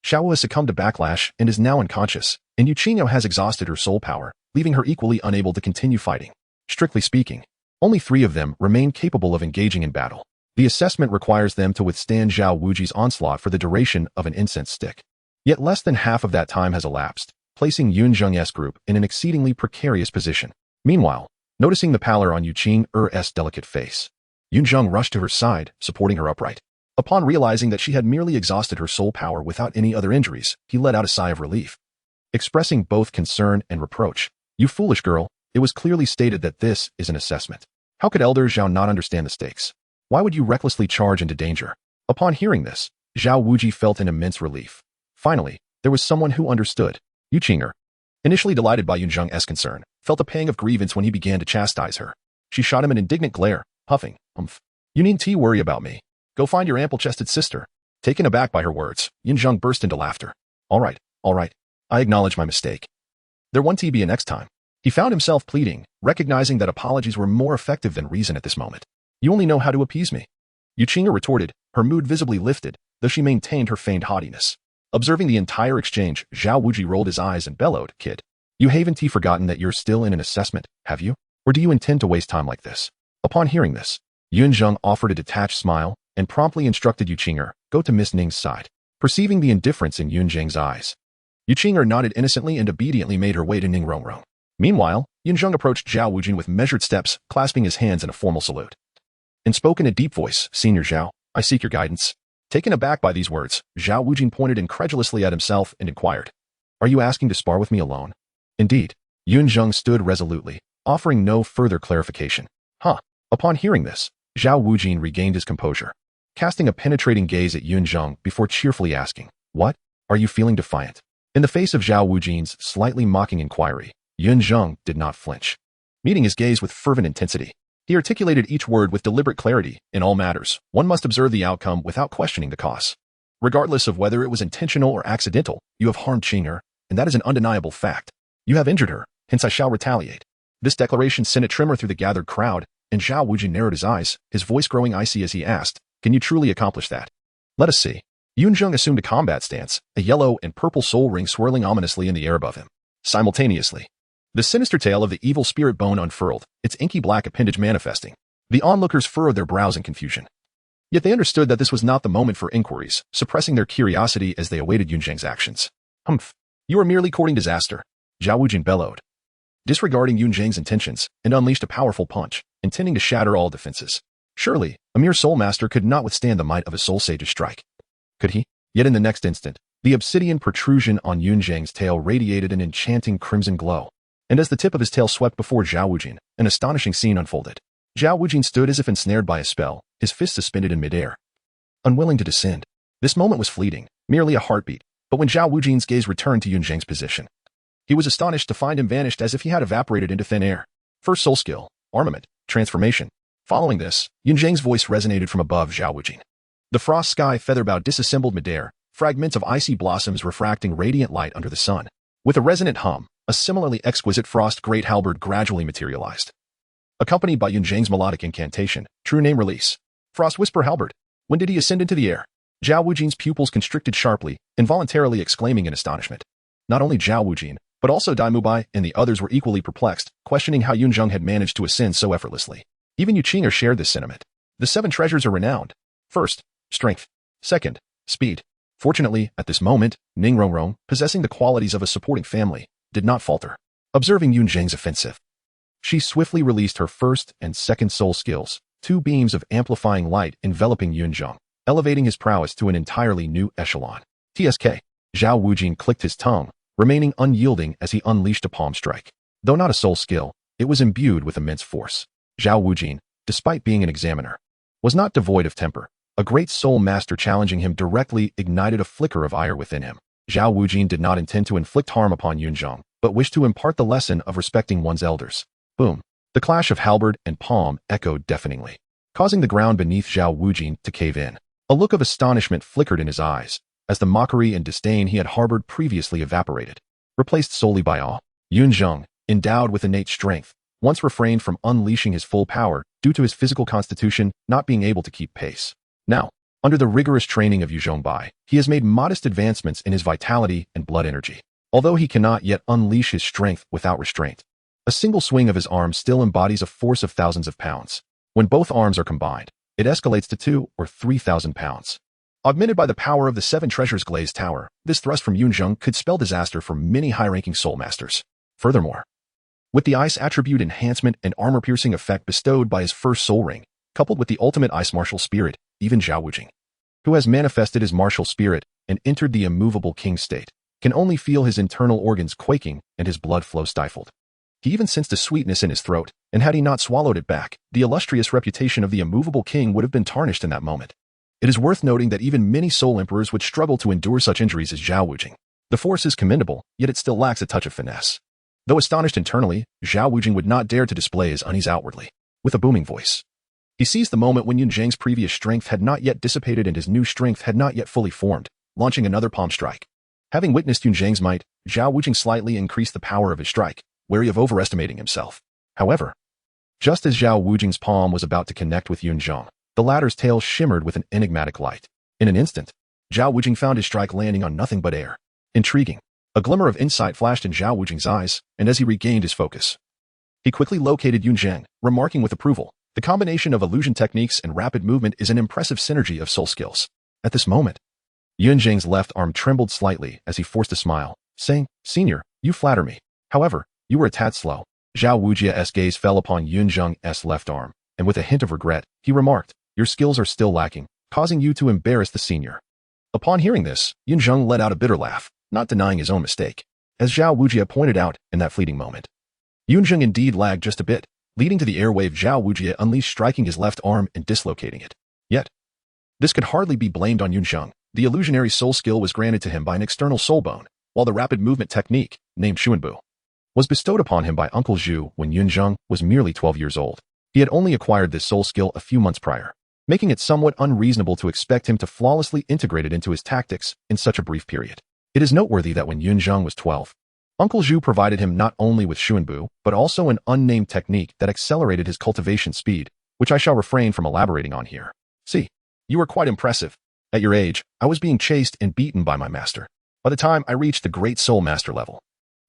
Xiaowu has succumbed to backlash and is now unconscious, and Yu Qing'er has exhausted her soul power, leaving her equally unable to continue fighting. Strictly speaking, only 3 of them remain capable of engaging in battle. The assessment requires them to withstand Zhao Wuji's onslaught for the duration of an incense stick. Yet less than half of that time has elapsed, placing Yunzheng's group in an exceedingly precarious position. Meanwhile, noticing the pallor on Yu Qing'er's delicate face, Yunzheng rushed to her side, supporting her upright. Upon realizing that she had merely exhausted her soul power without any other injuries, he let out a sigh of relief. Expressing both concern and reproach, "You foolish girl, it was clearly stated that this is an assessment. How could Elder Zhao not understand the stakes? Why would you recklessly charge into danger?" Upon hearing this, Zhao Wuji felt an immense relief. Finally, there was someone who understood. Yu Qing'er, initially delighted by Yunzheng's concern, felt a pang of grievance when he began to chastise her. She shot him an indignant glare, huffing, "Umph. You needn't worry about me. Go find your ample-chested sister." Taken aback by her words, Yunzheng burst into laughter. All right. I acknowledge my mistake. There won't be a next time." He found himself pleading, recognizing that apologies were more effective than reason at this moment. "You only know how to appease me." Yu Qing'er retorted, her mood visibly lifted, though she maintained her feigned haughtiness. Observing the entire exchange, Zhao Wuji rolled his eyes and bellowed, "Kid, you haven't forgotten that you're still in an assessment, have you? Or do you intend to waste time like this?" Upon hearing this, Yunzheng offered a detached smile and promptly instructed Yu Qing'er, "Go to Miss Ning's side." Perceiving the indifference in Yunzheng's eyes, Yu Qing'er nodded innocently and obediently made her way to Ning Rongrong. Meanwhile, Yunzheng approached Zhao Wujin with measured steps, clasping his hands in a formal salute. And spoke in a deep voice, "Senior Zhao, I seek your guidance." Taken aback by these words, Zhao Wujin pointed incredulously at himself and inquired, "Are you asking to spar with me alone?" Indeed, Yunzheng stood resolutely, offering no further clarification. Upon hearing this, Zhao Wujin regained his composure, casting a penetrating gaze at Yunzheng before cheerfully asking, "What? Are you feeling defiant?" In the face of Zhao Wujin's slightly mocking inquiry, Yunzheng did not flinch. Meeting his gaze with fervent intensity, he articulated each word with deliberate clarity. "In all matters, one must observe the outcome without questioning the cause. Regardless of whether it was intentional or accidental, you have harmed Qing'er, and that is an undeniable fact. You have injured her, hence I shall retaliate." This declaration sent a tremor through the gathered crowd, and Zhao Wujin narrowed his eyes, his voice growing icy as he asked, "Can you truly accomplish that?" "Let us see." Yunzheng assumed a combat stance, a yellow and purple soul ring swirling ominously in the air above him. Simultaneously, the sinister tail of the evil spirit bone unfurled, its inky black appendage manifesting. The onlookers furrowed their brows in confusion. Yet they understood that this was not the moment for inquiries, suppressing their curiosity as they awaited Yunzheng's actions. "Humph. You are merely courting disaster," Zhao Wujin bellowed, disregarding Yunzheng's intentions, and unleashed a powerful punch, intending to shatter all defenses. Surely, a mere soul master could not withstand the might of a soul sage's strike. Could he? Yet in the next instant, The obsidian protrusion on Yunzheng's tail radiated an enchanting crimson glow, and as the tip of his tail swept before Zhao Wujin, an astonishing scene unfolded. Zhao Wujin stood as if ensnared by a spell, his fist suspended in midair, unwilling to descend. This moment was fleeting, merely a heartbeat, but when Zhao Wujin's gaze returned to Yunzheng's position, he was astonished to find him vanished as if he had evaporated into thin air. First soul skill, armament, transformation. Following this, Yunzheng's voice resonated from above Zhao Wujin. The frost sky featherbow disassembled midair, fragments of icy blossoms refracting radiant light under the sun. With a resonant hum, a similarly exquisite frost great halberd gradually materialized, accompanied by Yunzheng's melodic incantation, true name release. Frost whisper halberd. When did he ascend into the air? Zhao Wujin's pupils constricted sharply, involuntarily exclaiming in astonishment. Not only Zhao Wujin, but also Dai Mubai and the others were equally perplexed, questioning how Yunzheng had managed to ascend so effortlessly. Even Yu Qing'er shared this sentiment. The 7 treasures are renowned. First, strength. Second, speed. Fortunately, at this moment, Ning Rongrong, possessing the qualities of a supporting family, did not falter. Observing Yunzheng's offensive, she swiftly released her first and second soul skills, 2 beams of amplifying light enveloping Yunzheng, elevating his prowess to an entirely new echelon. TSK. Zhao Wujin clicked his tongue, remaining unyielding as he unleashed a palm strike. Though not a soul skill, it was imbued with immense force. Zhao Wujin, despite being an examiner, was not devoid of temper. A great soul master challenging him directly ignited a flicker of ire within him. Zhao Wujin did not intend to inflict harm upon Yunzheng, but wished to impart the lesson of respecting one's elders. Boom. The clash of halberd and palm echoed deafeningly, causing the ground beneath Zhao Wujin to cave in. A look of astonishment flickered in his eyes, as the mockery and disdain he had harbored previously evaporated, replaced solely by awe. Yunzheng, endowed with innate strength, once refrained from unleashing his full power due to his physical constitution not being able to keep pace. Now, under the rigorous training of Yu Zhongbai, he has made modest advancements in his vitality and blood energy. Although he cannot yet unleash his strength without restraint, a single swing of his arm still embodies a force of thousands of pounds. When both arms are combined, it escalates to 2,000 or 3,000 pounds. Augmented by the power of the 7 treasures glazed tower, this thrust from Yunzheng could spell disaster for many high-ranking soul masters. Furthermore, with the ice attribute enhancement and armor-piercing effect bestowed by his first soul ring, coupled with the ultimate ice martial spirit, even Zhao Wujing, who has manifested his martial spirit and entered the immovable king state, can only feel his internal organs quaking and his blood flow stifled. He even sensed a sweetness in his throat, and had he not swallowed it back, the illustrious reputation of the immovable king would have been tarnished in that moment. It is worth noting that even many soul emperors would struggle to endure such injuries as Zhao Wujing. The force is commendable, yet it still lacks a touch of finesse. Though astonished internally, Zhao Wujing would not dare to display his unease outwardly. With a booming voice, he seized the moment when Yunzheng's previous strength had not yet dissipated and his new strength had not yet fully formed, launching another palm strike. Having witnessed Yunzheng's might, Zhao Wujing slightly increased the power of his strike, wary of overestimating himself. However, just as Zhao Wujing's palm was about to connect with Yunzheng, the latter's tail shimmered with an enigmatic light. In an instant, Zhao Wujing found his strike landing on nothing but air. Intriguing. A glimmer of insight flashed in Zhao Wujing's eyes, and as he regained his focus, he quickly located Yunzheng, remarking with approval, the combination of illusion techniques and rapid movement is an impressive synergy of soul skills. At this moment, Yunzheng's left arm trembled slightly as he forced a smile, saying, "Senior, you flatter me. However, you were a tad slow." Zhao Wujia's gaze fell upon Yunzheng's left arm, and with a hint of regret, he remarked, "Your skills are still lacking, causing you to embarrass the senior." Upon hearing this, Yunzheng let out a bitter laugh, not denying his own mistake. As Zhao Wujia pointed out in that fleeting moment, Yunzheng indeed lagged just a bit, leading to the airwave Zhao Wujia unleashed, striking his left arm and dislocating it. Yet, this could hardly be blamed on Yunzheng. The illusionary soul skill was granted to him by an external soul bone, while the rapid movement technique, named Xuanbu, was bestowed upon him by Uncle Zhu when Yunzheng was merely 12 years old. He had only acquired this soul skill a few months prior, making it somewhat unreasonable to expect him to flawlessly integrate it into his tactics in such a brief period. It is noteworthy that when Yunzheng was 12, Uncle Zhu provided him not only with Xuanbu, but also an unnamed technique that accelerated his cultivation speed, which I shall refrain from elaborating on here. See, you are quite impressive. At your age, I was being chased and beaten by my master. By the time I reached the great soul master level,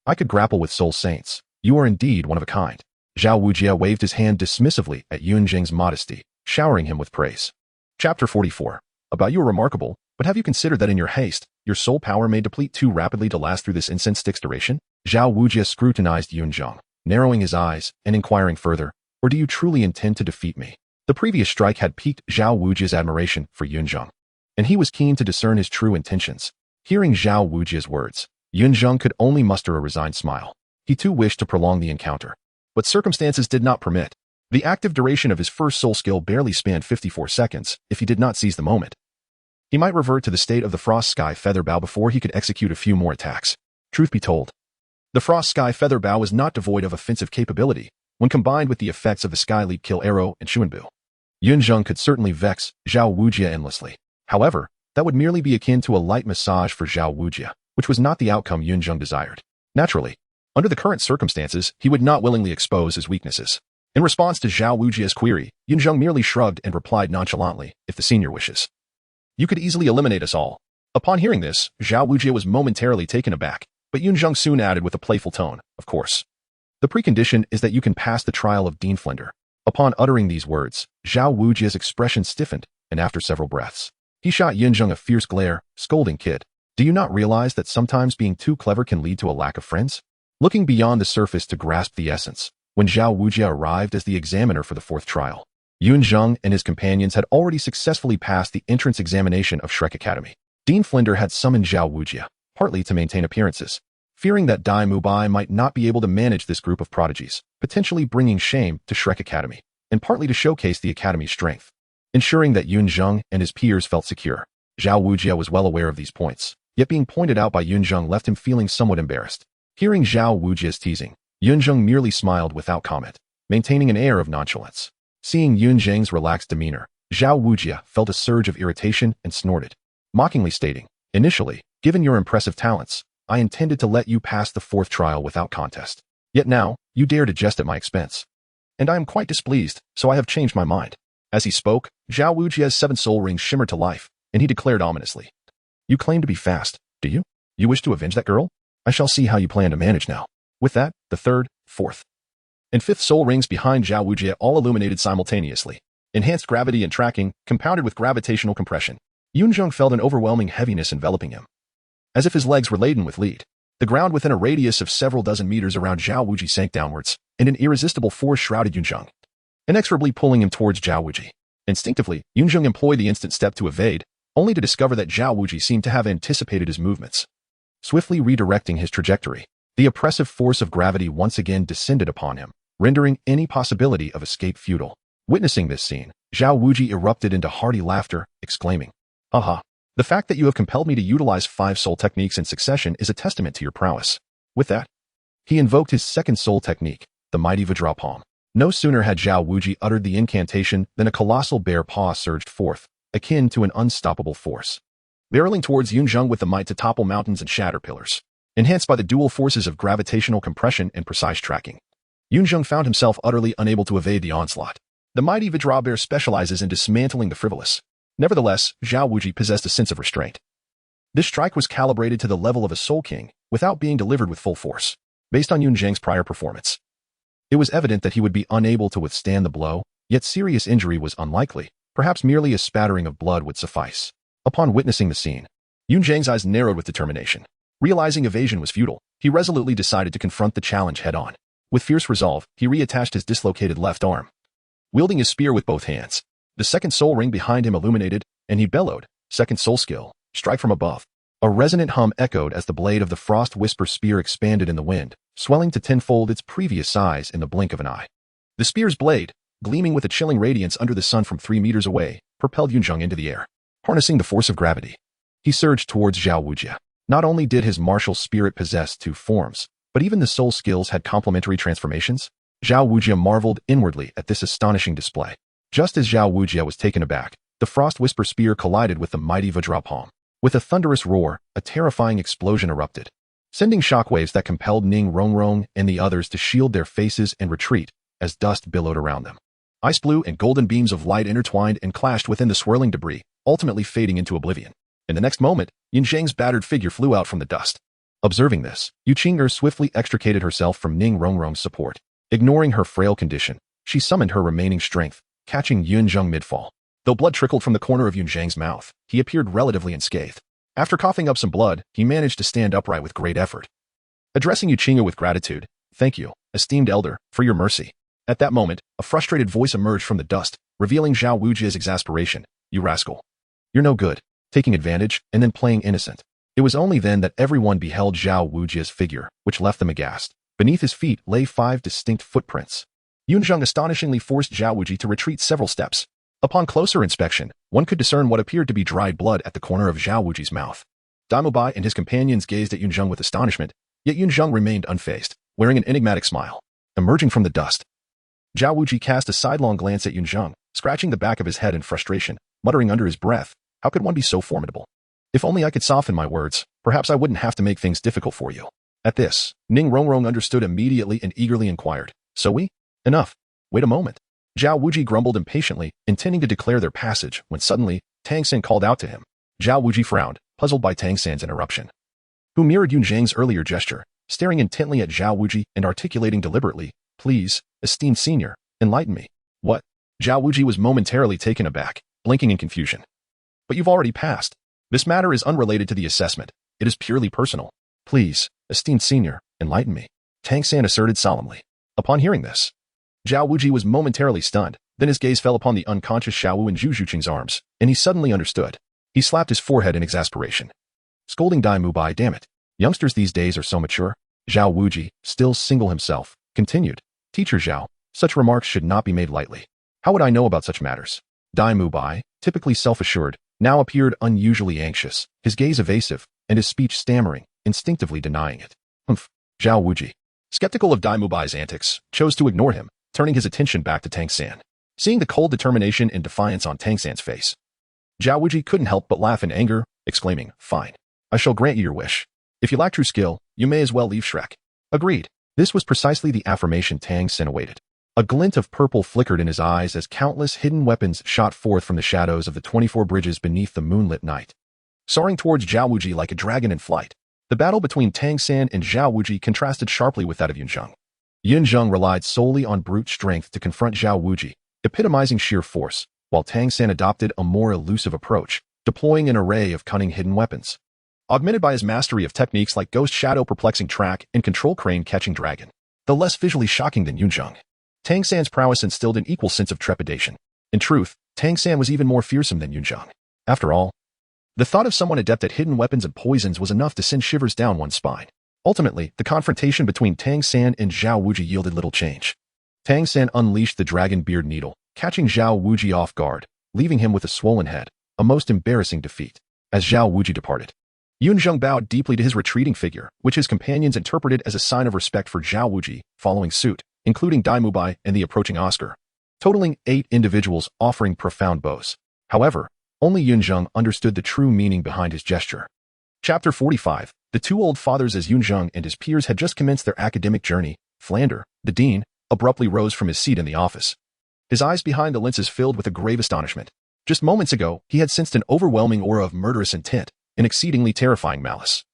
I could grapple with soul saints. You are indeed one of a kind. Zhao Wujia waved his hand dismissively at Yunzheng's modesty, showering him with praise. Chapter 44. About you are remarkable, but have you considered that in your haste, your soul power may deplete too rapidly to last through this incense stick's duration? Zhao Wujia scrutinized Yunzheng, narrowing his eyes and inquiring further, or do you truly intend to defeat me? The previous strike had piqued Zhao Wujia's admiration for Yunzheng, and he was keen to discern his true intentions. Hearing Zhao Wujia's words, Yunzheng could only muster a resigned smile. He too wished to prolong the encounter, but circumstances did not permit. The active duration of his first soul skill barely spanned 54 seconds if he did not seize the moment. He might revert to the state of the Frost Sky Feather Bow before he could execute a few more attacks. Truth be told, the Frost Sky Feather Bow was not devoid of offensive capability when combined with the effects of the Sky Leap Kill Arrow and Xuanbu. Yunzheng could certainly vex Zhao Wujia endlessly. However, that would merely be akin to a light massage for Zhao Wujia, which was not the outcome Yunzheng desired. Naturally, under the current circumstances, he would not willingly expose his weaknesses. In response to Zhao Wujia's query, Yunzheng merely shrugged and replied nonchalantly, "If the senior wishes. You could easily eliminate us all." Upon hearing this, Zhao Wujia was momentarily taken aback, but Yunzheng soon added with a playful tone, "Of course. The precondition is that you can pass the trial of Dean Flinder." Upon uttering these words, Zhao Wujia's expression stiffened, and after several breaths, he shot Yunzheng a fierce glare, scolding, "Kid, do you not realize that sometimes being too clever can lead to a lack of friends?" Looking beyond the surface to grasp the essence, when Zhao Wujia arrived as the examiner for the fourth trial, Yunzheng and his companions had already successfully passed the entrance examination of Shrek Academy. Dean Flinder had summoned Zhao Wujia, partly to maintain appearances, fearing that Dai Mubai might not be able to manage this group of prodigies, potentially bringing shame to Shrek Academy, and partly to showcase the Academy's strength. Ensuring that Yunzheng and his peers felt secure, Zhao Wujia was well aware of these points, yet being pointed out by Yunzheng left him feeling somewhat embarrassed. Hearing Zhao Wujia's teasing, Yunzheng merely smiled without comment, maintaining an air of nonchalance. Seeing Yunzheng's relaxed demeanor, Zhao Wujia felt a surge of irritation and snorted, mockingly stating, "Initially, given your impressive talents, I intended to let you pass the fourth trial without contest. Yet now, you dare to jest at my expense. And I am quite displeased, so I have changed my mind." As he spoke, Zhao Wujia's 7 soul rings shimmered to life, and he declared ominously, "You claim to be fast, do you? You wish to avenge that girl? I shall see how you plan to manage now." With that, the 3rd, 4th, and 5th soul rings behind Zhao Wujia all illuminated simultaneously. Enhanced gravity and tracking, compounded with gravitational compression. Yunzheng felt an overwhelming heaviness enveloping him, as if his legs were laden with lead. The ground within a radius of several dozen meters around Zhao Wuji sank downwards, and an irresistible force shrouded Yunzheng, inexorably pulling him towards Zhao Wuji. Instinctively, Yunzheng employed the instant step to evade, only to discover that Zhao Wuji seemed to have anticipated his movements. Swiftly redirecting his trajectory, the oppressive force of gravity once again descended upon him, rendering any possibility of escape futile. Witnessing this scene, Zhao Wuji erupted into hearty laughter, exclaiming, "Aha! The fact that you have compelled me to utilize 5 soul techniques in succession is a testament to your prowess." With that, he invoked his 2nd soul technique, the mighty Vajra Palm. No sooner had Zhao Wuji uttered the incantation than a colossal bear paw surged forth, akin to an unstoppable force, barreling towards Yunzheng with the might to topple mountains and shatter pillars. Enhanced by the dual forces of gravitational compression and precise tracking, Yunzheng found himself utterly unable to evade the onslaught. The mighty Vajra bear specializes in dismantling the frivolous. Nevertheless, Zhao Wuji possessed a sense of restraint. This strike was calibrated to the level of a Soul King without being delivered with full force. Based on Yunzheng's prior performance, it was evident that he would be unable to withstand the blow, yet serious injury was unlikely. Perhaps merely a spattering of blood would suffice. Upon witnessing the scene, Yunzheng's eyes narrowed with determination. Realizing evasion was futile, he resolutely decided to confront the challenge head-on. With fierce resolve, he reattached his dislocated left arm, wielding his spear with both hands. The 2nd soul ring behind him illuminated, and he bellowed, "2nd soul skill, strike from above." A resonant hum echoed as the blade of the Frost Whisper spear expanded in the wind, swelling to tenfold its previous size in the blink of an eye. The spear's blade, gleaming with a chilling radiance under the sun from 3 meters away, propelled Yunzheng into the air. Harnessing the force of gravity, he surged towards Zhao Wujia. Not only did his martial spirit possess 2 forms, but even the soul skills had complementary transformations. Zhao Wujia marveled inwardly at this astonishing display. Just as Zhao Wujia was taken aback, the Frost Whisper spear collided with the mighty Vajra Palm. With a thunderous roar, a terrifying explosion erupted, sending shockwaves that compelled Ning Rongrong and the others to shield their faces and retreat as dust billowed around them. Ice blue and golden beams of light intertwined and clashed within the swirling debris, ultimately fading into oblivion. In the next moment, Yunzheng's battered figure flew out from the dust. Observing this, Yuqing'er swiftly extricated herself from Ning Rongrong's support. Ignoring her frail condition, she summoned her remaining strength, catching Yunzheng mid-fall. Though blood trickled from the corner of Yunzheng's mouth, he appeared relatively unscathed. After coughing up some blood, he managed to stand upright with great effort. Addressing Yuqing'er with gratitude, "Thank you, esteemed elder, for your mercy." At that moment, a frustrated voice emerged from the dust, revealing Zhao Wujia's exasperation. "You rascal. You're no good, taking advantage and then playing innocent." It was only then that everyone beheld Zhao Wuji's figure, which left them aghast. Beneath his feet lay 5 distinct footprints. Yunzheng astonishingly forced Zhao Wuji to retreat several steps. Upon closer inspection, one could discern what appeared to be dried blood at the corner of Zhao Wuji's mouth. Daimubai and his companions gazed at Yunzheng with astonishment, yet Yunzheng remained unfazed, wearing an enigmatic smile. Emerging from the dust, Zhao Wuji cast a sidelong glance at Yunzheng, scratching the back of his head in frustration, muttering under his breath, "How could one be so formidable? If only I could soften my words, perhaps I wouldn't have to make things difficult for you." At this, Ning Rongrong understood immediately and eagerly inquired, "So we? Enough. Wait a moment." Zhao Wuji grumbled impatiently, intending to declare their passage, when suddenly, Tang Sect called out to him. Zhao Wuji frowned, puzzled by Tang Sect's interruption, who mirrored Yunzheng's earlier gesture, staring intently at Zhao Wuji and articulating deliberately, "Please, esteemed senior, enlighten me." "What?" Zhao Wuji was momentarily taken aback, blinking in confusion. "But you've already passed. This matter is unrelated to the assessment. It is purely personal. Please, esteemed senior, enlighten me," Tang Sect asserted solemnly. Upon hearing this, Zhao Wuji was momentarily stunned, then his gaze fell upon the unconscious Xiaowu in Zhu Zhuqing's arms, and he suddenly understood. He slapped his forehead in exasperation, scolding Daimubai, "Damn it. Youngsters these days are so mature." Zhao Wuji, still single himself, continued, "Teacher Zhao, such remarks should not be made lightly. How would I know about such matters?" Daimubai, typically self-assured, now appeared unusually anxious, his gaze evasive, and his speech stammering, instinctively denying it. Zhao Wuji, skeptical of Daimubai's antics, chose to ignore him, turning his attention back to Tang Sect. Seeing the cold determination and defiance on Tang Sect's face, Zhao Wuji couldn't help but laugh in anger, exclaiming, "Fine. I shall grant you your wish. If you lack true skill, you may as well leave Shrek." Agreed. This was precisely the affirmation Tang Sect awaited. A glint of purple flickered in his eyes as countless hidden weapons shot forth from the shadows of the 24 bridges beneath the moonlit night. Soaring towards Zhao Wuji like a dragon in flight, the battle between Tang Sect and Zhao Wuji contrasted sharply with that of Yunzheng. Yunzheng relied solely on brute strength to confront Zhao Wuji, epitomizing sheer force, while Tang Sect adopted a more elusive approach, deploying an array of cunning hidden weapons. Augmented by his mastery of techniques like Ghost Shadow Perplexing Track and Control Crane Catching Dragon, though less visually shocking than Yunzheng, Tang Sect's prowess instilled an equal sense of trepidation. In truth, Tang Sect was even more fearsome than Yunzheng. After all, the thought of someone adept at hidden weapons and poisons was enough to send shivers down one's spine. Ultimately, the confrontation between Tang Sect and Zhao Wuji yielded little change. Tang Sect unleashed the dragon beard needle, catching Zhao Wuji off guard, leaving him with a swollen head, a most embarrassing defeat. As Zhao Wuji departed, Yunzheng bowed deeply to his retreating figure, which his companions interpreted as a sign of respect for Zhao Wuji, following suit, including Daimubai and the approaching Oscar, totaling 8 individuals offering profound bows. However, only Yunzheng understood the true meaning behind his gesture. Chapter 45. The two old fathers. As Yunzheng and his peers had just commenced their academic journey, Flander, the dean, abruptly rose from his seat in the office. His eyes behind the lenses filled with a grave astonishment. Just moments ago, he had sensed an overwhelming aura of murderous intent, an exceedingly terrifying malice.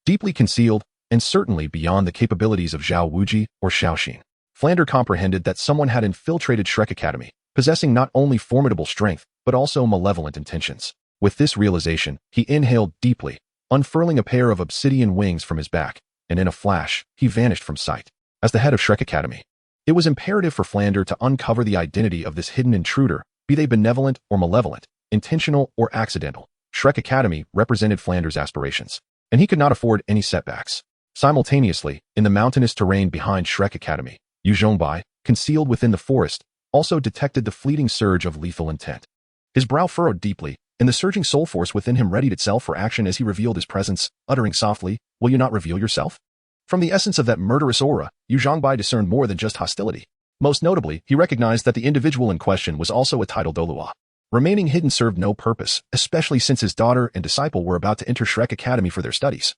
Deeply concealed, and certainly beyond the capabilities of Zhao Wuji or Shaoxin, Flander comprehended that someone had infiltrated Shrek Academy, possessing not only formidable strength, but also malevolent intentions. With this realization, he inhaled deeply, unfurling a pair of obsidian wings from his back, and in a flash, he vanished from sight. As the head of Shrek Academy, it was imperative for Flander to uncover the identity of this hidden intruder, be they benevolent or malevolent, intentional or accidental. Shrek Academy represented Flander's aspirations, and he could not afford any setbacks. Simultaneously, in the mountainous terrain behind Shrek Academy, Yunzheng, concealed within the forest, also detected the fleeting surge of lethal intent. His brow furrowed deeply, and the surging soul force within him readied itself for action as he revealed his presence, uttering softly, "Will you not reveal yourself?" From the essence of that murderous aura, Yunzheng discerned more than just hostility. Most notably, he recognized that the individual in question was also a titled Douluo. Remaining hidden served no purpose, especially since his daughter and disciple were about to enter Shrek Academy for their studies.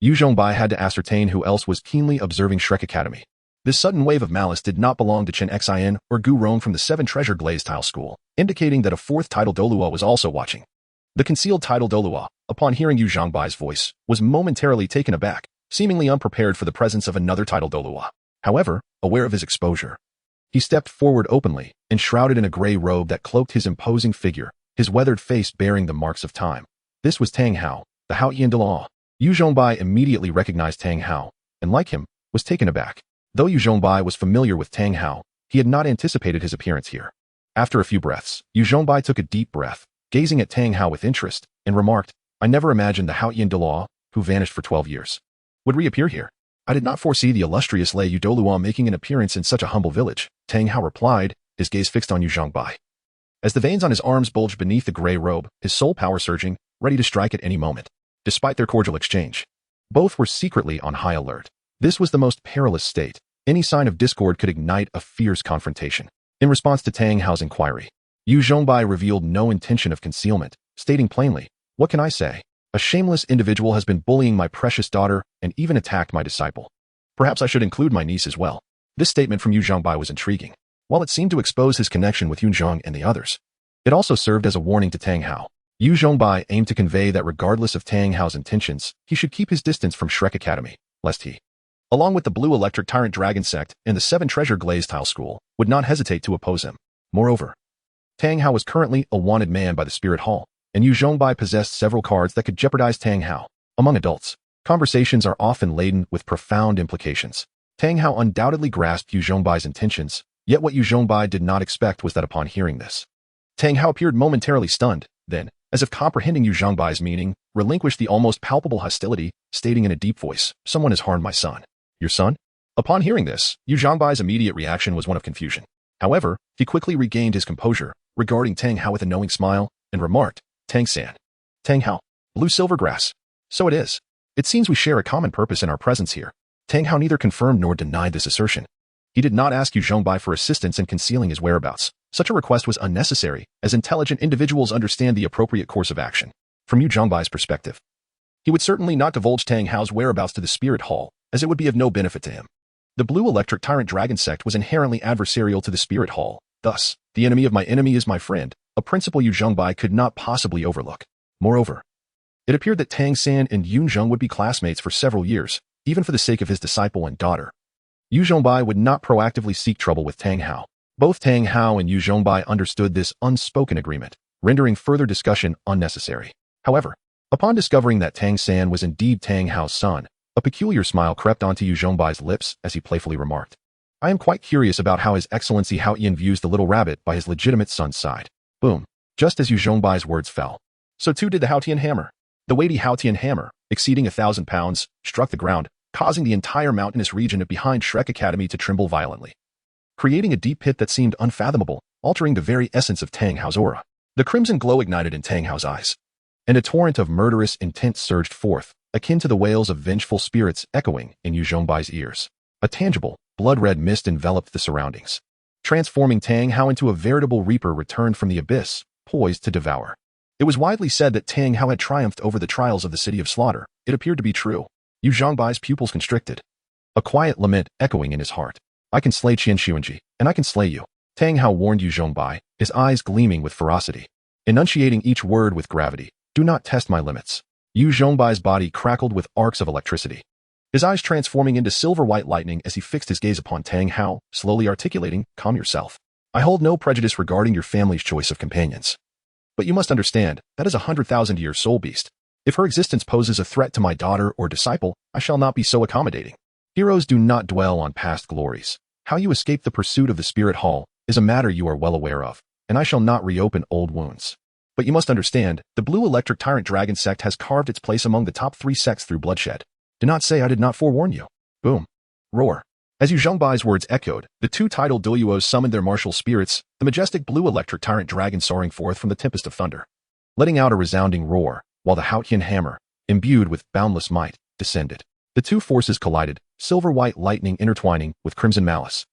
Yunzheng had to ascertain who else was keenly observing Shrek Academy. This sudden wave of malice did not belong to Chen Xin or Gu Rong from the 7 Treasure Glaze Tile School, indicating that a 4th titled Douluo was also watching. The concealed titled Douluo, upon hearing Yunzheng's voice, was momentarily taken aback, seemingly unprepared for the presence of another titled Douluo. However, aware of his exposure, he stepped forward openly, enshrouded in a gray robe that cloaked his imposing figure, his weathered face bearing the marks of time. This was Tang Hao, the Haoyan de Law. Yunzheng immediately recognized Tang Hao, and like him, was taken aback. Though Yunzheng was familiar with Tang Hao, he had not anticipated his appearance here. After a few breaths, Yunzheng took a deep breath, gazing at Tang Hao with interest, and remarked, I never imagined the Douluo, who vanished for 12 years, would reappear here. I did not foresee the illustrious Lei Douluo making an appearance in such a humble village, Tang Hao replied, his gaze fixed on Yunzheng. As the veins on his arms bulged beneath the gray robe, his soul power surging, ready to strike at any moment. Despite their cordial exchange, both were secretly on high alert. This was the most perilous state. Any sign of discord could ignite a fierce confrontation. In response to Tang Hao's inquiry, Yunzheng revealed no intention of concealment, stating plainly, "What can I say? A shameless individual has been bullying my precious daughter and even attacked my disciple. Perhaps I should include my niece as well." This statement from Yunzheng was intriguing. While it seemed to expose his connection with Yunzheng and the others, it also served as a warning to Tang Hao. Yunzheng aimed to convey that regardless of Tang Hao's intentions, he should keep his distance from Shrek Academy, lest he, along with the Blue Electric Tyrant Dragon Sect and the 7 Treasure Glaze Tile School, would not hesitate to oppose him. Moreover, Tang Hao was currently a wanted man by the Spirit Hall, and Yunzheng possessed several cards that could jeopardize Tang Hao. Among adults, conversations are often laden with profound implications. Tang Hao undoubtedly grasped Yunzheng's intentions, yet what Yunzheng did not expect was that upon hearing this, Tang Hao appeared momentarily stunned, then, as if comprehending Yunzheng's meaning, relinquished the almost palpable hostility, stating in a deep voice, "Someone has harmed my son." "Your son?" Upon hearing this, Yunzheng's immediate reaction was one of confusion. However, he quickly regained his composure, regarding Tang Hao with a knowing smile, and remarked, "Tang-san." "Tang Hao. Blue Silvergrass. So it is. It seems we share a common purpose in our presence here." Tang Hao neither confirmed nor denied this assertion. He did not ask Yunzheng for assistance in concealing his whereabouts. Such a request was unnecessary, as intelligent individuals understand the appropriate course of action. From Yunzheng's perspective, he would certainly not divulge Tang Hao's whereabouts to the Spirit Hall, as it would be of no benefit to him. The Blue Electric Tyrant Dragon Sect was inherently adversarial to the Spirit Hall. Thus, the enemy of my enemy is my friend, a principle Yunzheng could not possibly overlook. Moreover, it appeared that Tang San and Yunzheng would be classmates for several years, even for the sake of his disciple and daughter. Yunzheng would not proactively seek trouble with Tang Hao. Both Tang Hao and Yunzheng understood this unspoken agreement, rendering further discussion unnecessary. However, upon discovering that Tang San was indeed Tang Hao's son, a peculiar smile crept onto Yunzheng's lips as he playfully remarked, "I am quite curious about how His Excellency Hao Yan views the little rabbit by his legitimate son's side." Boom. Just as Yunzheng's words fell, so too did the Haotian hammer. The weighty Haotian hammer, exceeding 1,000 pounds, struck the ground, causing the entire mountainous region behind Shrek Academy to tremble violently, creating a deep pit that seemed unfathomable, altering the very essence of Tang Hao's aura. The crimson glow ignited in Tang Hao's eyes, and a torrent of murderous intent surged forth, akin to the wails of vengeful spirits echoing in Yunzheng's ears. A tangible, blood-red mist enveloped the surroundings, transforming Tang Hao into a veritable reaper returned from the abyss, poised to devour. It was widely said that Tang Hao had triumphed over the trials of the City of Slaughter. It appeared to be true. Yunzheng's pupils constricted, a quiet lament echoing in his heart. "I can slay Qian Xuanji, and I can slay you," Tang Hao warned Yunzheng, his eyes gleaming with ferocity, enunciating each word with gravity. "Do not test my limits." Yunzheng's body crackled with arcs of electricity, his eyes transforming into silver-white lightning as he fixed his gaze upon Tang Hao, slowly articulating, "Calm yourself. I hold no prejudice regarding your family's choice of companions. But you must understand, that is a 100,000-year soul beast. If her existence poses a threat to my daughter or disciple, I shall not be so accommodating. Heroes do not dwell on past glories. How you escaped the pursuit of the Spirit Hall is a matter you are well aware of, and I shall not reopen old wounds. But you must understand, the Blue Electric Tyrant Dragon Sect has carved its place among the top 3 sects through bloodshed. Do not say I did not forewarn you." Boom. Roar. As Yunzheng's words echoed, the 2 titled Douluos summoned their martial spirits, the majestic Blue Electric Tyrant Dragon soaring forth from the tempest of thunder, letting out a resounding roar, while the Haotian hammer, imbued with boundless might, descended. The 2 forces collided, silver-white lightning intertwining with crimson malice,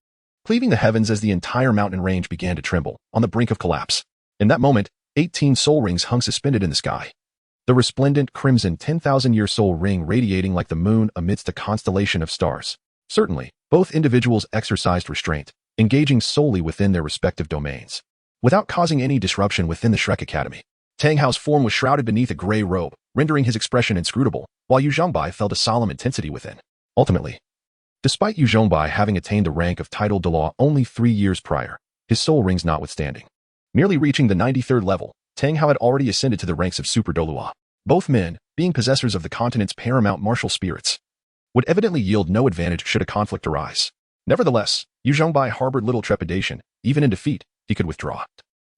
cleaving the heavens as the entire mountain range began to tremble, on the brink of collapse. In that moment, 18 soul rings hung suspended in the sky, the resplendent crimson 10,000-year soul ring radiating like the moon amidst a constellation of stars. Certainly, both individuals exercised restraint, engaging solely within their respective domains, without causing any disruption within the Shrek Academy. Tang Hao's form was shrouded beneath a gray robe, rendering his expression inscrutable, while Yunzheng felt a solemn intensity within. Ultimately, despite Yunzheng having attained the rank of titled Douluo only 3 years prior, his soul rings notwithstanding, merely reaching the 93rd level, Tang Hao had already ascended to the ranks of Super Douluo. Both men, being possessors of the continent's paramount martial spirits, would evidently yield no advantage should a conflict arise. Nevertheless, Yunzheng harbored little trepidation. Even in defeat, he could withdraw.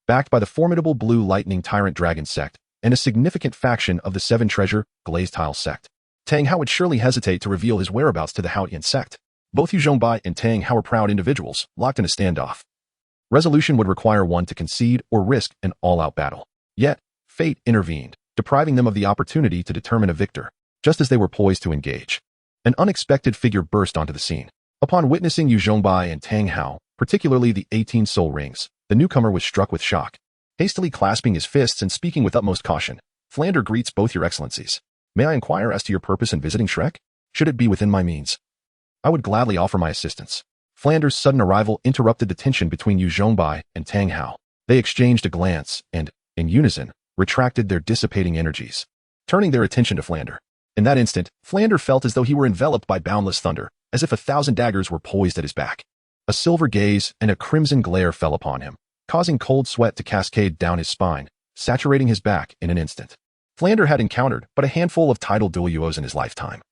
Backed by the formidable Blue Lightning Tyrant Dragon Sect, and a significant faction of the Seven Treasure Glazed Tile Sect. Tang Hao would surely hesitate to reveal his whereabouts to the Haotian sect. Both Yunzheng and Tang Hao were proud individuals, locked in a standoff. Resolution would require one to concede or risk an all-out battle. Yet, fate intervened, depriving them of the opportunity to determine a victor, just as they were poised to engage. An unexpected figure burst onto the scene. Upon witnessing Yunzheng and Tang Hao, particularly the 18 soul rings, the newcomer was struck with shock. Hastily clasping his fists and speaking with utmost caution, "Flander greets both your excellencies. May I inquire as to your purpose in visiting Shrek? Should it be within my means, I would gladly offer my assistance." Flander's sudden arrival interrupted the tension between Yunzheng and Tang Hao. They exchanged a glance and, in unison, retracted their dissipating energies, turning their attention to Flander. In that instant, Flander felt as though he were enveloped by boundless thunder, as if 1,000 daggers were poised at his back. A silver gaze and a crimson glare fell upon him, causing cold sweat to cascade down his spine, saturating his back in an instant. Flander had encountered but a handful of tidal duos in his lifetime.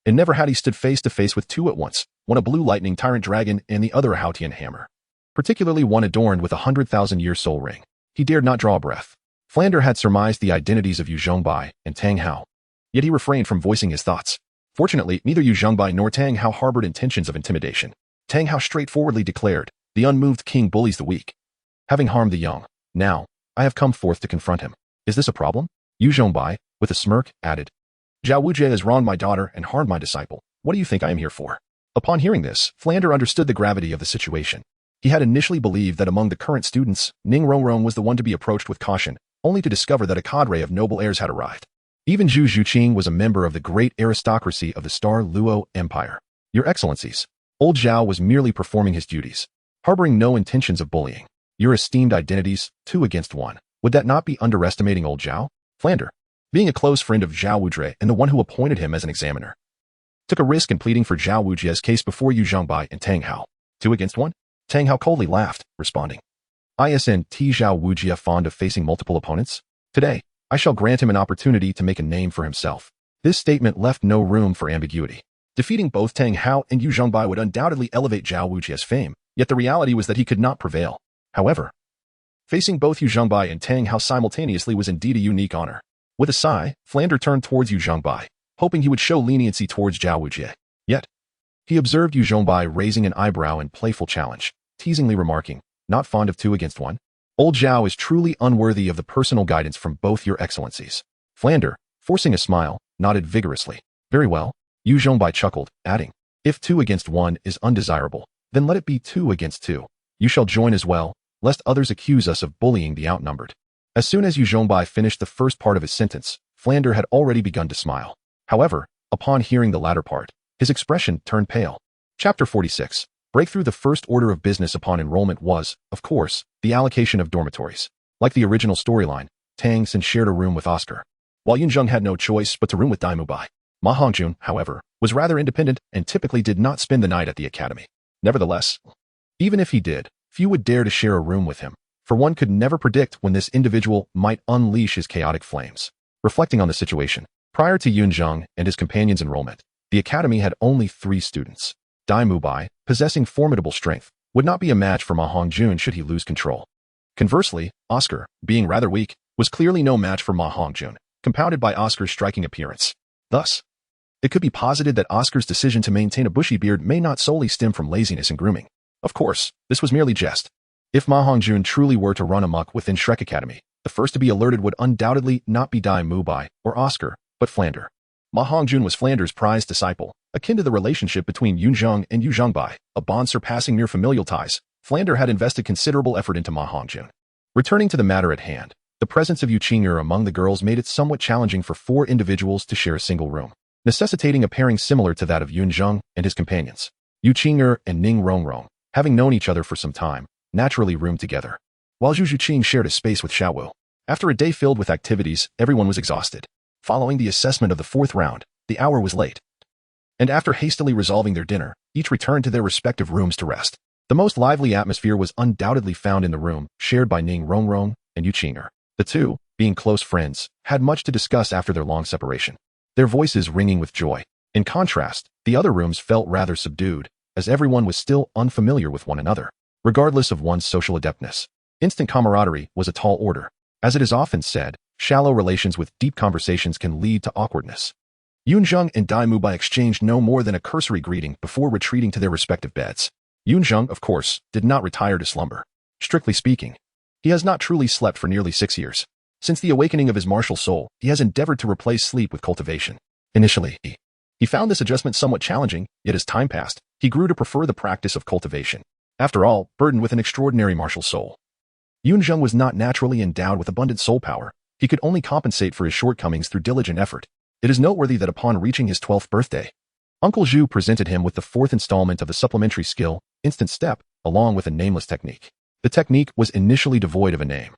And never had he stood face to face with two at once, one a blue lightning tyrant dragon and the other a Haotian hammer. Particularly one adorned with a 100,000-year soul ring. He dared not draw a breath. Flander had surmised the identities of Yunzheng and Tang Hao, yet he refrained from voicing his thoughts. Fortunately, neither Yunzheng nor Tang Hao harbored intentions of intimidation. Tang Hao straightforwardly declared, "The unmoved king bullies the weak, having harmed the young. Now, I have come forth to confront him. Is this a problem?" Yunzheng, with a smirk, added, "Zhao Wujie has wronged my daughter and harmed my disciple. What do you think I am here for?" Upon hearing this, Flander understood the gravity of the situation. He had initially believed that among the current students, Ning Rongrong was the one to be approached with caution, only to discover that a cadre of noble heirs had arrived. Even Zhu Zhuqing was a member of the great aristocracy of the Star Luo Empire. "Your Excellencies, old Zhao was merely performing his duties, harboring no intentions of bullying. Your esteemed identities, 2 against 1. Would that not be underestimating old Zhao?" Flander, being a close friend of Zhao Wujie and the one who appointed him as an examiner, took a risk in pleading for Zhao Wujie's case before Yunzheng and Tang Hao. 2 against 1? Tang Hao coldly laughed, responding, "Isn't Zhao Wujie fond of facing multiple opponents? Today, I shall grant him an opportunity to make a name for himself." This statement left no room for ambiguity. Defeating both Tang Hao and Yunzheng would undoubtedly elevate Zhao Wujie's fame, yet the reality was that he could not prevail. However, facing both Yunzheng and Tang Hao simultaneously was indeed a unique honor. With a sigh, Flander turned towards Yunzheng, hoping he would show leniency towards Zhao Wujie. Yet, he observed Yunzheng raising an eyebrow in playful challenge, teasingly remarking, "Not fond of 2 against 1? Old Zhao is truly unworthy of the personal guidance from both your excellencies." Flander, forcing a smile, nodded vigorously. "Very well." Yunzheng chuckled, adding, "If 2 against 1 is undesirable, then let it be 2 against 2. You shall join as well, lest others accuse us of bullying the outnumbered." As soon as Yunzheng finished the first part of his sentence, Flander had already begun to smile. However, upon hearing the latter part, his expression turned pale. Chapter 46. Breakthrough. The first order of business upon enrollment was, of course, the allocation of dormitories. Like the original storyline, Tang Sect shared a room with Oscar, while Yunzheng had no choice but to room with Daimubai. Ma Hongjun, however, was rather independent and typically did not spend the night at the academy. Nevertheless, even if he did, few would dare to share a room with him, for one could never predict when this individual might unleash his chaotic flames. Reflecting on the situation, prior to Yunzheng and his companion's enrollment, the academy had only 3 students. Daimubai, possessing formidable strength, would not be a match for Ma Hongjun should he lose control. Conversely, Oscar, being rather weak, was clearly no match for Ma Hongjun, compounded by Oscar's striking appearance. Thus, it could be posited that Oscar's decision to maintain a bushy beard may not solely stem from laziness and grooming. Of course, this was merely jest. If Ma Hongjun truly were to run amok within Shrek Academy, the first to be alerted would undoubtedly not be Daimubai or Oscar, but Flander. Ma Hongjun was Flander's prized disciple, akin to the relationship between Yunzheng and Yunzheng, a bond surpassing mere familial ties. Flander had invested considerable effort into Ma Hongjun. Returning to the matter at hand, the presence of Yuqing'er among the girls made it somewhat challenging for 4 individuals to share a single room, necessitating a pairing similar to that of Yunzheng and his companions. Yuqing'er and Ning Rongrong, having known each other for some time, naturally roomed together, while Zhu Zhuqing shared a space with Xiaowu. After a day filled with activities, everyone was exhausted. Following the assessment of the 4th round, the hour was late, and after hastily resolving their dinner, each returned to their respective rooms to rest. The most lively atmosphere was undoubtedly found in the room shared by Ning Rongrong and Yuqing'er. The two, being close friends, had much to discuss after their long separation, their voices ringing with joy. In contrast, the other rooms felt rather subdued, as everyone was still unfamiliar with one another. Regardless of one's social adeptness, instant camaraderie was a tall order. As it is often said, Shallow relations with deep conversations can lead to awkwardness. Yunzheng and Dai Mubai exchanged no more than a cursory greeting before retreating to their respective beds. Yunzheng, of course, did not retire to slumber. Strictly speaking, he has not truly slept for nearly 6 years. Since the awakening of his martial soul, he has endeavored to replace sleep with cultivation. Initially, he found this adjustment somewhat challenging, yet as time passed, he grew to prefer the practice of cultivation. After all, burdened with an extraordinary martial soul, Yunzheng was not naturally endowed with abundant soul power. He could only compensate for his shortcomings through diligent effort. It is noteworthy that upon reaching his 12th birthday, Uncle Zhu presented him with the 4th installment of the supplementary skill, Instant Step, along with a nameless technique. The technique was initially devoid of a name.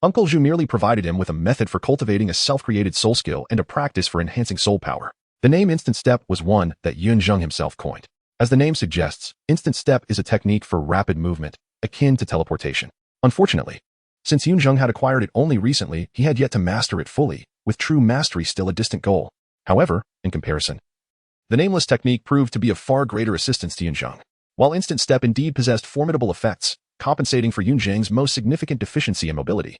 Uncle Zhu merely provided him with a method for cultivating a self-created soul skill and a practice for enhancing soul power. The name Instant Step was one that Yunzheng himself coined. As the name suggests, Instant Step is a technique for rapid movement, akin to teleportation. Unfortunately, since Yunzheng had acquired it only recently, he had yet to master it fully, with true mastery still a distant goal. However, in comparison, the nameless technique proved to be of far greater assistance to Yunzheng. While Instant Step indeed possessed formidable effects, compensating for Yunzheng's most significant deficiency in mobility,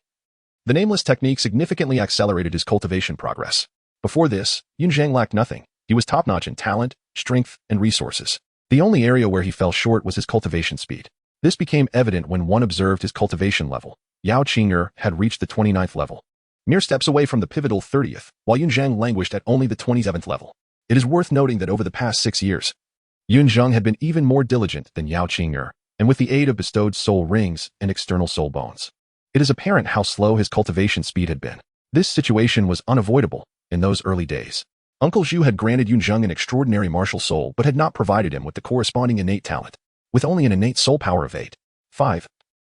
the nameless technique significantly accelerated his cultivation progress. Before this, Yunzheng lacked nothing. He was top-notch in talent, strength, and resources. The only area where he fell short was his cultivation speed. This became evident when one observed his cultivation level. Yao Qing'er had reached the 29th level, mere steps away from the pivotal 30th, while Yunzheng languished at only the 27th level. It is worth noting that over the past 6 years, Yunzheng had been even more diligent than Yao Qing'er, and with the aid of bestowed soul rings and external soul bones, it is apparent how slow his cultivation speed had been. This situation was unavoidable in those early days. Uncle Zhu had granted Yunzheng an extraordinary martial soul but had not provided him with the corresponding innate talent. With only an innate soul power of 5,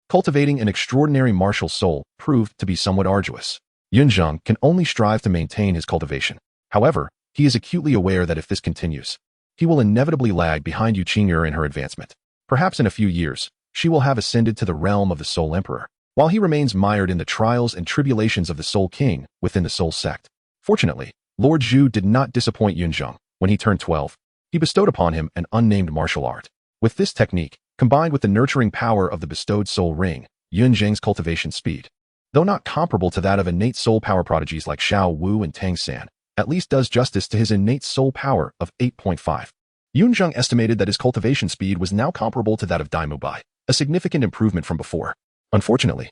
cultivating an extraordinary martial soul proved to be somewhat arduous. Yunzheng can only strive to maintain his cultivation. However, he is acutely aware that if this continues, he will inevitably lag behind Yu Qing'er in her advancement. Perhaps in a few years, she will have ascended to the realm of the Soul Emperor, while he remains mired in the trials and tribulations of the Soul King within the Soul Sect. Fortunately, Lord Zhu did not disappoint Yunzheng. When he turned 12, he bestowed upon him an unnamed martial art. With this technique, combined with the nurturing power of the bestowed soul ring, Yunzheng's cultivation speed, though not comparable to that of innate soul power prodigies like Xiao Wu and Tang Sect, at least does justice to his innate soul power of 8.5. Yunzheng estimated that his cultivation speed was now comparable to that of Dai Mubai, a significant improvement from before. Unfortunately,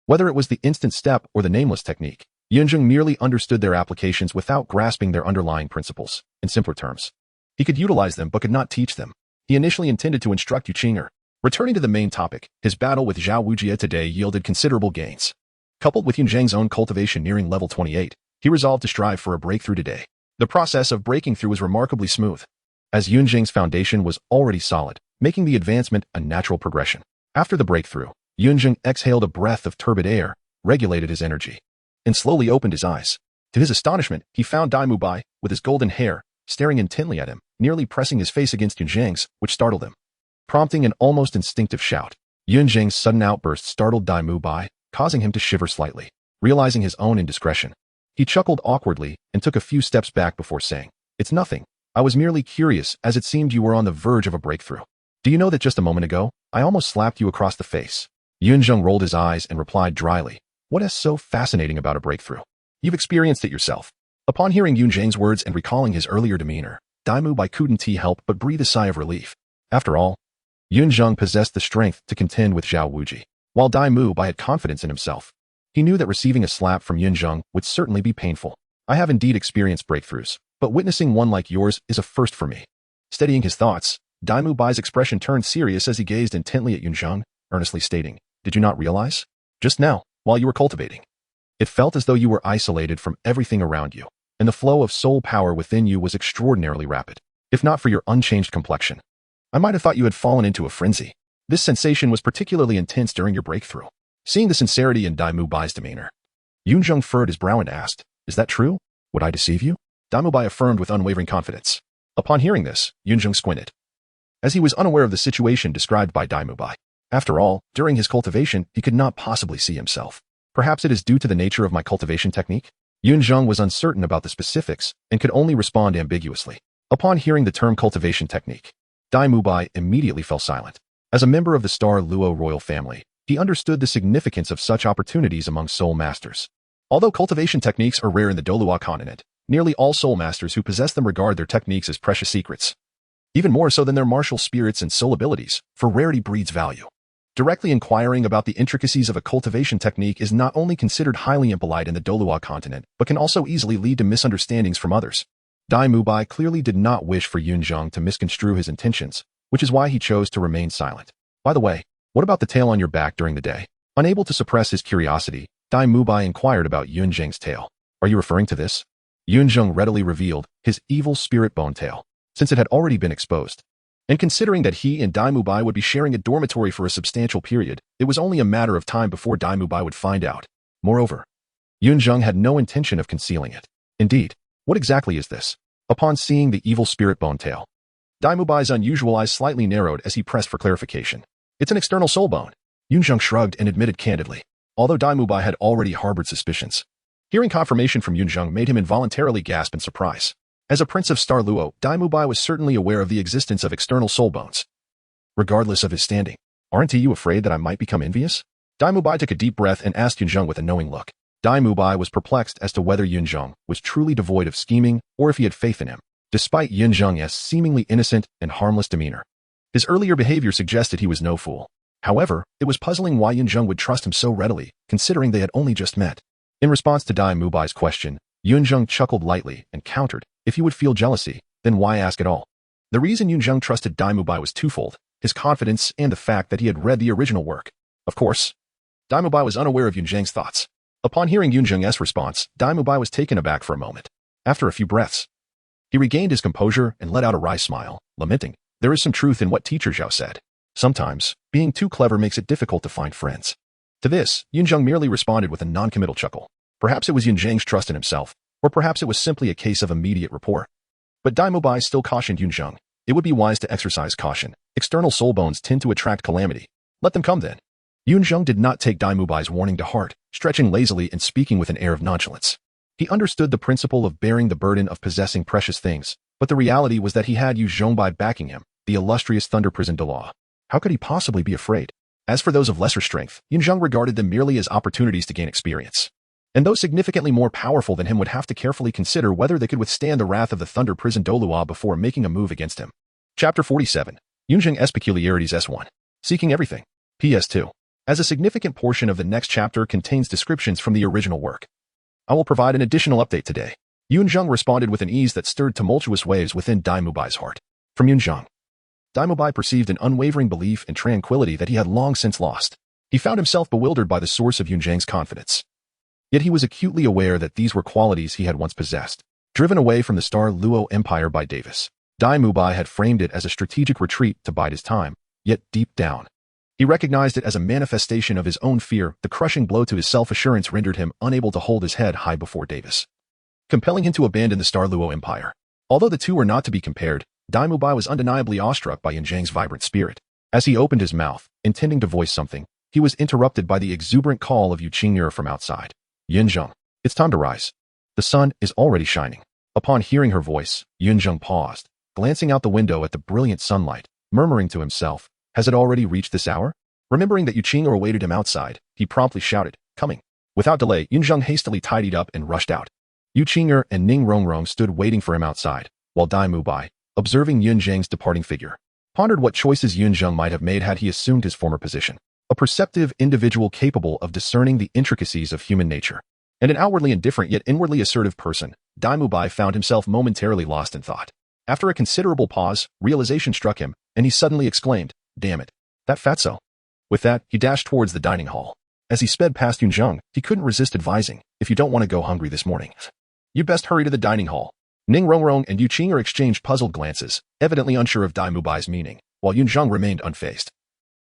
whether it was the Instant Step or the nameless technique, Yunzheng merely understood their applications without grasping their underlying principles. In simpler terms, he could utilize them but could not teach them. He initially intended to instruct Yu Qing'er. Returning to the main topic, his battle with Zhao Wujie today yielded considerable gains. Coupled with Yunzheng's own cultivation nearing level 28, he resolved to strive for a breakthrough today. The process of breaking through was remarkably smooth, as Yunzheng's foundation was already solid, making the advancement a natural progression. After the breakthrough, Yunzheng exhaled a breath of turbid air, regulated his energy, and slowly opened his eyes. To his astonishment, he found Dai Mubai, with his golden hair, staring intently at him, nearly pressing his face against Yunzheng's, which startled him. Prompting an almost instinctive shout, Yunzheng's sudden outburst startled Dai Mubai, causing him to shiver slightly. Realizing his own indiscretion, he chuckled awkwardly and took a few steps back before saying, "It's nothing. I was merely curious as it seemed you were on the verge of a breakthrough. Do you know that just a moment ago, I almost slapped you across the face?" Yunzheng rolled his eyes and replied dryly, "What is so fascinating about a breakthrough? You've experienced it yourself." Upon hearing Yunzheng's words and recalling his earlier demeanor, Dai Mubai couldn't help but breathe a sigh of relief. After all, Yunzheng possessed the strength to contend with Zhao Wujie, while Dai Mubai had confidence in himself. He knew that receiving a slap from Yunzheng would certainly be painful. "I have indeed experienced breakthroughs, but witnessing one like yours is a first for me." Steadying his thoughts, Dai Mubai's expression turned serious as he gazed intently at Yunzheng, earnestly stating, "Did you not realize? Just now, while you were cultivating, it felt as though you were isolated from everything around you, and the flow of soul power within you was extraordinarily rapid. If not for your unchanged complexion, I might have thought you had fallen into a frenzy. This sensation was particularly intense during your breakthrough." Seeing the sincerity in Dai Mubai's demeanor, Yunzheng furrowed his brow and asked, "Is that true? Would I deceive you?" Dai Mubai affirmed with unwavering confidence. Upon hearing this, Yunzheng squinted, as he was unaware of the situation described by Dai Mubai. After all, during his cultivation, he could not possibly see himself. "Perhaps it is due to the nature of my cultivation technique?" Yunzheng was uncertain about the specifics and could only respond ambiguously. Upon hearing the term cultivation technique, Dai Mubai immediately fell silent. As a member of the Star Luo royal family, he understood the significance of such opportunities among soul masters. Although cultivation techniques are rare in the Douluo Continent, nearly all soul masters who possess them regard their techniques as precious secrets. Even more so than their martial spirits and soul abilities, for rarity breeds value. Directly inquiring about the intricacies of a cultivation technique is not only considered highly impolite in the Douluo Continent, but can also easily lead to misunderstandings from others. Dai Mubai clearly did not wish for Yunzheng to misconstrue his intentions, which is why he chose to remain silent. By the way, what about the tail on your back during the day? Unable to suppress his curiosity, Dai Mubai inquired about Yunzheng's tail. Are you referring to this? Yunzheng readily revealed his evil spirit bone tail, since it had already been exposed. And considering that he and Dai Mubai would be sharing a dormitory for a substantial period, it was only a matter of time before Dai Mubai would find out. Moreover, Yunzheng had no intention of concealing it. Indeed, what exactly is this? Upon seeing the evil spirit bone tail, Dai Mubai's unusual eyes slightly narrowed as he pressed for clarification. It's an external soul bone. Yunzheng shrugged and admitted candidly, although Dai Mubai had already harbored suspicions. Hearing confirmation from Yunzheng made him involuntarily gasp in surprise. As a prince of Star Luo, Dai Mubai was certainly aware of the existence of external soul bones. Regardless of his standing, aren't you afraid that I might become envious? Dai Mubai took a deep breath and asked Yunzheng with a knowing look. Dai Mubai was perplexed as to whether Yunzheng was truly devoid of scheming or if he had faith in him, despite Yunzheng's seemingly innocent and harmless demeanor. His earlier behavior suggested he was no fool. However, it was puzzling why Yunzheng would trust him so readily, considering they had only just met. In response to Dai Mubai's question, Yunzheng chuckled lightly and countered, if you would feel jealousy, then why ask at all? The reason Yunzheng trusted Dai Mubai was twofold, his confidence and the fact that he had read the original work. Of course, Dai Mubai was unaware of Yunzheng's thoughts. Upon hearing Yunzheng's response, Dai Mubai was taken aback for a moment. After a few breaths, he regained his composure and let out a wry smile, lamenting, there is some truth in what Teacher Zhao said. Sometimes, being too clever makes it difficult to find friends. To this, Yunzheng merely responded with a non-committal chuckle. Perhaps it was Yunzheng's trust in himself, or perhaps it was simply a case of immediate rapport. But Dai Mubai still cautioned Yunzheng. It would be wise to exercise caution. External soul bones tend to attract calamity. Let them come then. Yunzheng did not take Dai Mubai's warning to heart, stretching lazily and speaking with an air of nonchalance. He understood the principle of bearing the burden of possessing precious things, but the reality was that he had Yunzheng Bai backing him, the illustrious Thunder Prison Douluo. How could he possibly be afraid? As for those of lesser strength, Yunzheng regarded them merely as opportunities to gain experience. And those significantly more powerful than him would have to carefully consider whether they could withstand the wrath of the Thunder Prison Douluo before making a move against him. Chapter 47. Yunzheng's Peculiarities S1. Seeking Everything. PS2. As a significant portion of the next chapter contains descriptions from the original work, I will provide an additional update today. Yunzheng responded with an ease that stirred tumultuous waves within Dai Mubai's heart. From Yunzheng, Dai Mubai perceived an unwavering belief and tranquility that he had long since lost. He found himself bewildered by the source of Yunzheng's confidence. Yet he was acutely aware that these were qualities he had once possessed. Driven away from the Star Luo Empire by Davis, Dai Mubai had framed it as a strategic retreat to bide his time, yet deep down, he recognized it as a manifestation of his own fear. The crushing blow to his self-assurance rendered him unable to hold his head high before Davis, compelling him to abandon the Star Luo Empire. Although the two were not to be compared, Dai Mubai was undeniably awestruck by Yunzheng's vibrant spirit. As he opened his mouth, intending to voice something, he was interrupted by the exuberant call of Yunzheng from outside. Yunzheng, it's time to rise. The sun is already shining. Upon hearing her voice, Yunzheng paused, glancing out the window at the brilliant sunlight, murmuring to himself, has it already reached this hour? Remembering that Yunzheng awaited him outside, he promptly shouted, coming. Without delay, Yunzheng hastily tidied up and rushed out. Yunzheng and Ning Rongrong stood waiting for him outside, while Dai Mubai, observing Yunzheng's departing figure, pondered what choices Yunzheng might have made had he assumed his former position. A perceptive individual capable of discerning the intricacies of human nature, and an outwardly indifferent yet inwardly assertive person, Dai Mubai found himself momentarily lost in thought. After a considerable pause, realization struck him, and he suddenly exclaimed, damn it, that fatso. With that, he dashed towards the dining hall. As he sped past Yunzheng, he couldn't resist advising, if you don't want to go hungry this morning, you'd best hurry to the dining hall. Ning Rongrong and Yunzheng exchanged puzzled glances, evidently unsure of Dai Mubai's meaning, while Yunzheng remained unfazed,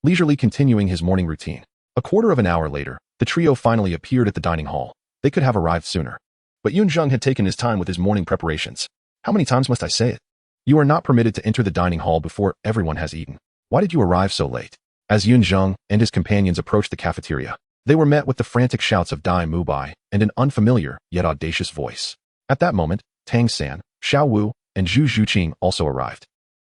leisurely continuing his morning routine. A quarter of an hour later, the trio finally appeared at the dining hall. They could have arrived sooner. But Yunzheng had taken his time with his morning preparations. How many times must I say it? You are not permitted to enter the dining hall before everyone has eaten. Why did you arrive so late? As Yunzheng and his companions approached the cafeteria, they were met with the frantic shouts of Dai Mubai and an unfamiliar yet audacious voice. At that moment, Tang San, Xiao Wu, and Zhu Zhuqing also arrived,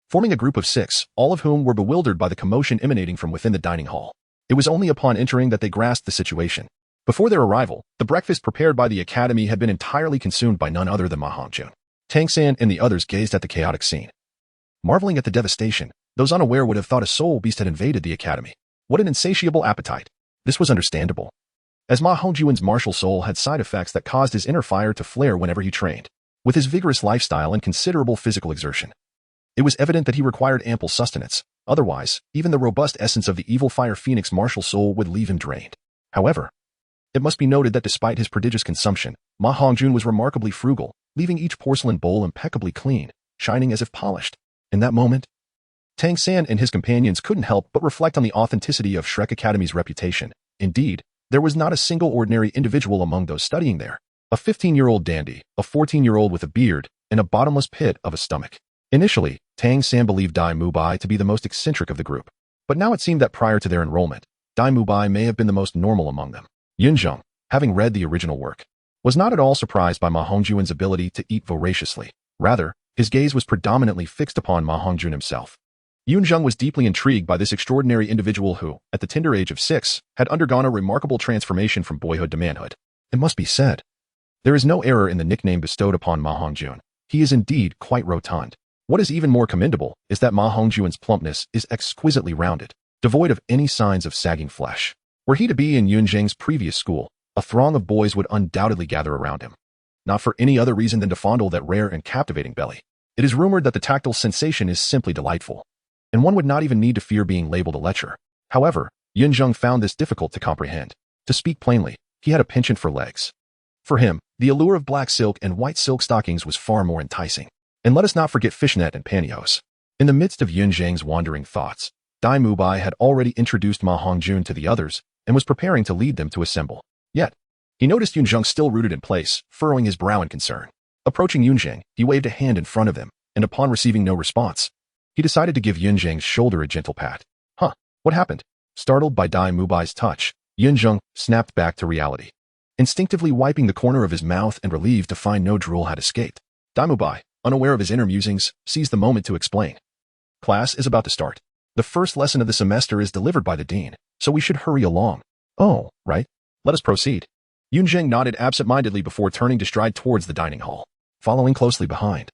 forming a group of 6, all of whom were bewildered by the commotion emanating from within the dining hall. It was only upon entering that they grasped the situation. Before their arrival, the breakfast prepared by the academy had been entirely consumed by none other than Ma Hongjun. Tang Sect and the others gazed at the chaotic scene. Marveling at the devastation, those unaware would have thought a soul beast had invaded the academy. What an insatiable appetite. This was understandable, as Ma Hongjun's martial soul had side effects that caused his inner fire to flare whenever he trained. With his vigorous lifestyle and considerable physical exertion, it was evident that he required ample sustenance. Otherwise, even the robust essence of the evil fire phoenix martial soul would leave him drained. However, it must be noted that despite his prodigious consumption, Ma Hongjun was remarkably frugal, leaving each porcelain bowl impeccably clean, shining as if polished. In that moment, Tang Sect and his companions couldn't help but reflect on the authenticity of Shrek Academy's reputation. Indeed, there was not a single ordinary individual among those studying there. A 15-year-old dandy, a 14-year-old with a beard, and a bottomless pit of a stomach. Initially, Tang Sect believed Dai Mubai to be the most eccentric of the group. But now it seemed that prior to their enrollment, Dai Mubai may have been the most normal among them. Yunzheng, having read the original work, was not at all surprised by Ma Hongjun's ability to eat voraciously. Rather, his gaze was predominantly fixed upon Ma Hongjun himself. Yunzheng was deeply intrigued by this extraordinary individual who, at the tender age of 6, had undergone a remarkable transformation from boyhood to manhood. It must be said, there is no error in the nickname bestowed upon Ma Hongjun. He is indeed quite rotund. What is even more commendable is that Ma Hongjun's plumpness is exquisitely rounded, devoid of any signs of sagging flesh. Were he to be in Yunzheng's previous school, a throng of boys would undoubtedly gather around him. Not for any other reason than to fondle that rare and captivating belly. It is rumored that the tactile sensation is simply delightful, and one would not even need to fear being labeled a lecher. However, Yunzheng found this difficult to comprehend. To speak plainly, he had a penchant for legs. For him, the allure of black silk and white silk stockings was far more enticing. And let us not forget fishnet and pantyhose. In the midst of Yunzheng's wandering thoughts, Dai Mubai had already introduced Ma Hongjun to the others and was preparing to lead them to assemble. Yet, he noticed Yunzheng still rooted in place, furrowing his brow in concern. Approaching Yunzheng, he waved a hand in front of him, and upon receiving no response, he decided to give Yunzheng's shoulder a gentle pat. Huh, what happened? Startled by Dai Mubai's touch, Yunzheng snapped back to reality, instinctively wiping the corner of his mouth and relieved to find no drool had escaped. Dai Mubai, unaware of his inner musings, seized the moment to explain. Class is about to start. The first lesson of the semester is delivered by the dean, so we should hurry along. Oh, right. Let us proceed. Yunzheng nodded absent-mindedly before turning to stride towards the dining hall. Following closely behind,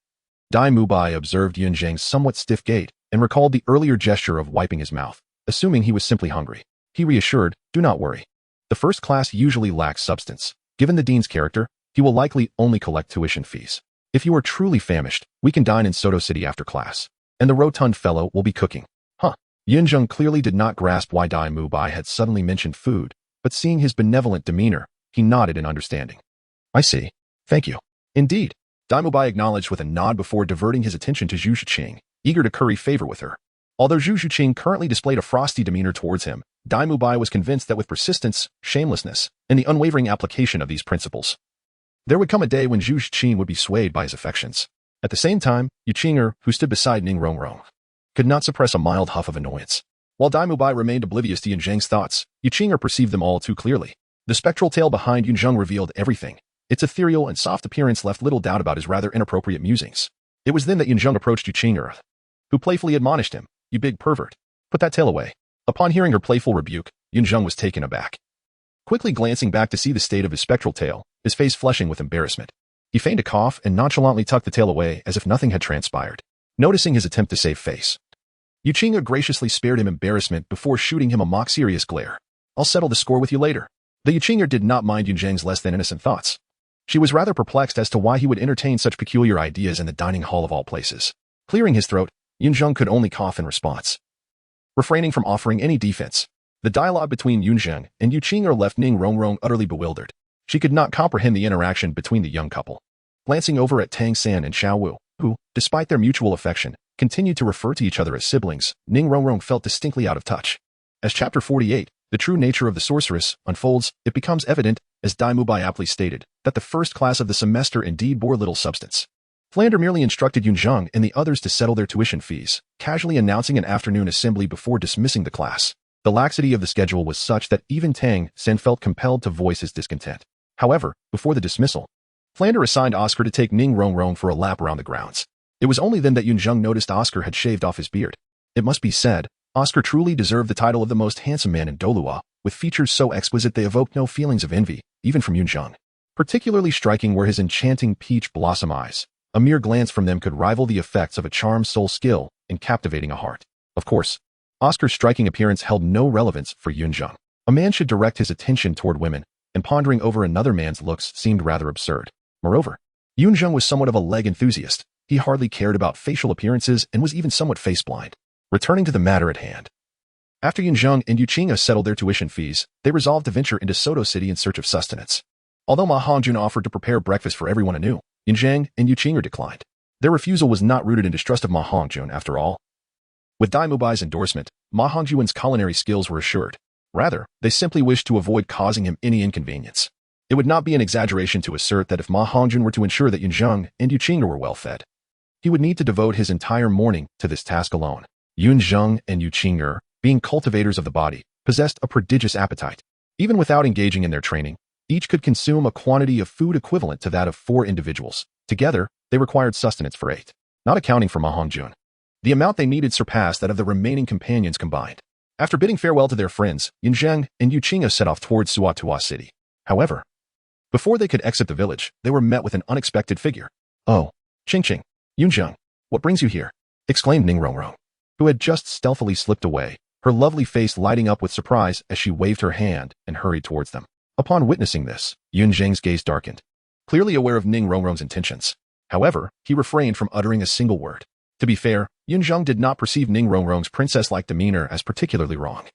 Dai Mubai observed Yunzheng's somewhat stiff gait and recalled the earlier gesture of wiping his mouth, assuming he was simply hungry. He reassured, do not worry. The first class usually lacks substance. Given the dean's character, he will likely only collect tuition fees. If you are truly famished, we can dine in Soto City after class, and the rotund fellow will be cooking. Huh. Yunzheng clearly did not grasp why Dai Mubai had suddenly mentioned food, but seeing his benevolent demeanor, he nodded in understanding. I see. Thank you. Indeed. Dai Mubai acknowledged with a nod before diverting his attention to Zhu Zhiqing, eager to curry favor with her. Although Zhu Zhiqing currently displayed a frosty demeanor towards him, Dai Mubai was convinced that with persistence, shamelessness, and the unwavering application of these principles, there would come a day when Zhu Zhiqing would be swayed by his affections. At the same time, Yuqinger, who stood beside Ning Rongrong, could not suppress a mild huff of annoyance. While Dai Mubai remained oblivious to Yunzheng's thoughts, Yuqinger perceived them all too clearly. The spectral tail behind Yunzheng revealed everything. Its ethereal and soft appearance left little doubt about his rather inappropriate musings. It was then that Yunzheng approached Yuqinger, who playfully admonished him, "You big pervert. Put that tail away." Upon hearing her playful rebuke, Yunzheng was taken aback. Quickly glancing back to see the state of his spectral tail, his face flushing with embarrassment, he feigned a cough and nonchalantly tucked the tail away as if nothing had transpired. Noticing his attempt to save face, Yuqinger graciously spared him embarrassment before shooting him a mock-serious glare. "I'll settle the score with you later." The Yuqinger did not mind Yunzheng's less than innocent thoughts. She was rather perplexed as to why he would entertain such peculiar ideas in the dining hall of all places. Clearing his throat, Yunzheng could only cough in response, refraining from offering any defense. The dialogue between Yunzheng and Yuqinger left Ning Rongrong utterly bewildered. She could not comprehend the interaction between the young couple. Glancing over at Tang Sect and Xiao Wu, who, despite their mutual affection, continued to refer to each other as siblings, Ning Rongrong felt distinctly out of touch. As Chapter 48, the true nature of the sorceress, unfolds, it becomes evident, as Dai Mubai aptly stated, that the first class of the semester indeed bore little substance. Flander merely instructed Yunzheng and the others to settle their tuition fees, casually announcing an afternoon assembly before dismissing the class. The laxity of the schedule was such that even Tang Sect felt compelled to voice his discontent. However, before the dismissal, Flander assigned Oscar to take Ning Rongrong for a lap around the grounds. It was only then that Yunzheng noticed Oscar had shaved off his beard. It must be said, Oscar truly deserved the title of the most handsome man in Douluo. with features so exquisite they evoked no feelings of envy, even from Yunzheng. Particularly striking were his enchanting peach blossom eyes. A mere glance from them could rival the effects of a charmed soul skill in captivating a heart. Of course, Oscar's striking appearance held no relevance for Yunzheng. A man should direct his attention toward women, and pondering over another man's looks seemed rather absurd. Moreover, Yunzheng was somewhat of a leg enthusiast. He hardly cared about facial appearances and was even somewhat face-blind. Returning to the matter at hand. After Yunzheng and Yuqing settled their tuition fees, they resolved to venture into Soto City in search of sustenance. Although Ma Hongjun offered to prepare breakfast for everyone anew, Yunzheng and Yuqing declined. Their refusal was not rooted in distrust of Ma Hongjun after all. With Dai Mubai's endorsement, Ma Hongjun's culinary skills were assured. Rather, they simply wished to avoid causing him any inconvenience. It would not be an exaggeration to assert that if Ma Hongjun were to ensure that Yunzheng and Yuqing were well fed, he would need to devote his entire morning to this task alone. Yunzheng and Yuqing, being cultivators of the body, possessed a prodigious appetite. Even without engaging in their training, each could consume a quantity of food equivalent to that of 4 individuals. Together, they required sustenance for 8, not accounting for Ma Hongjun. The amount they needed surpassed that of the remaining companions combined. After bidding farewell to their friends, Yunzheng and Yuqing set off towards Suatua City. However, before they could exit the village, they were met with an unexpected figure. "Oh, Qingqing, Yunzheng, what brings you here?" exclaimed Ning Rongrong, who had just stealthily slipped away, her lovely face lighting up with surprise as she waved her hand and hurried towards them. Upon witnessing this, Yunzheng's gaze darkened, clearly aware of Ning Rongrong's intentions. However, he refrained from uttering a single word. To be fair, Yunzheng did not perceive Ning Rongrong's princess-like demeanor as particularly wrong.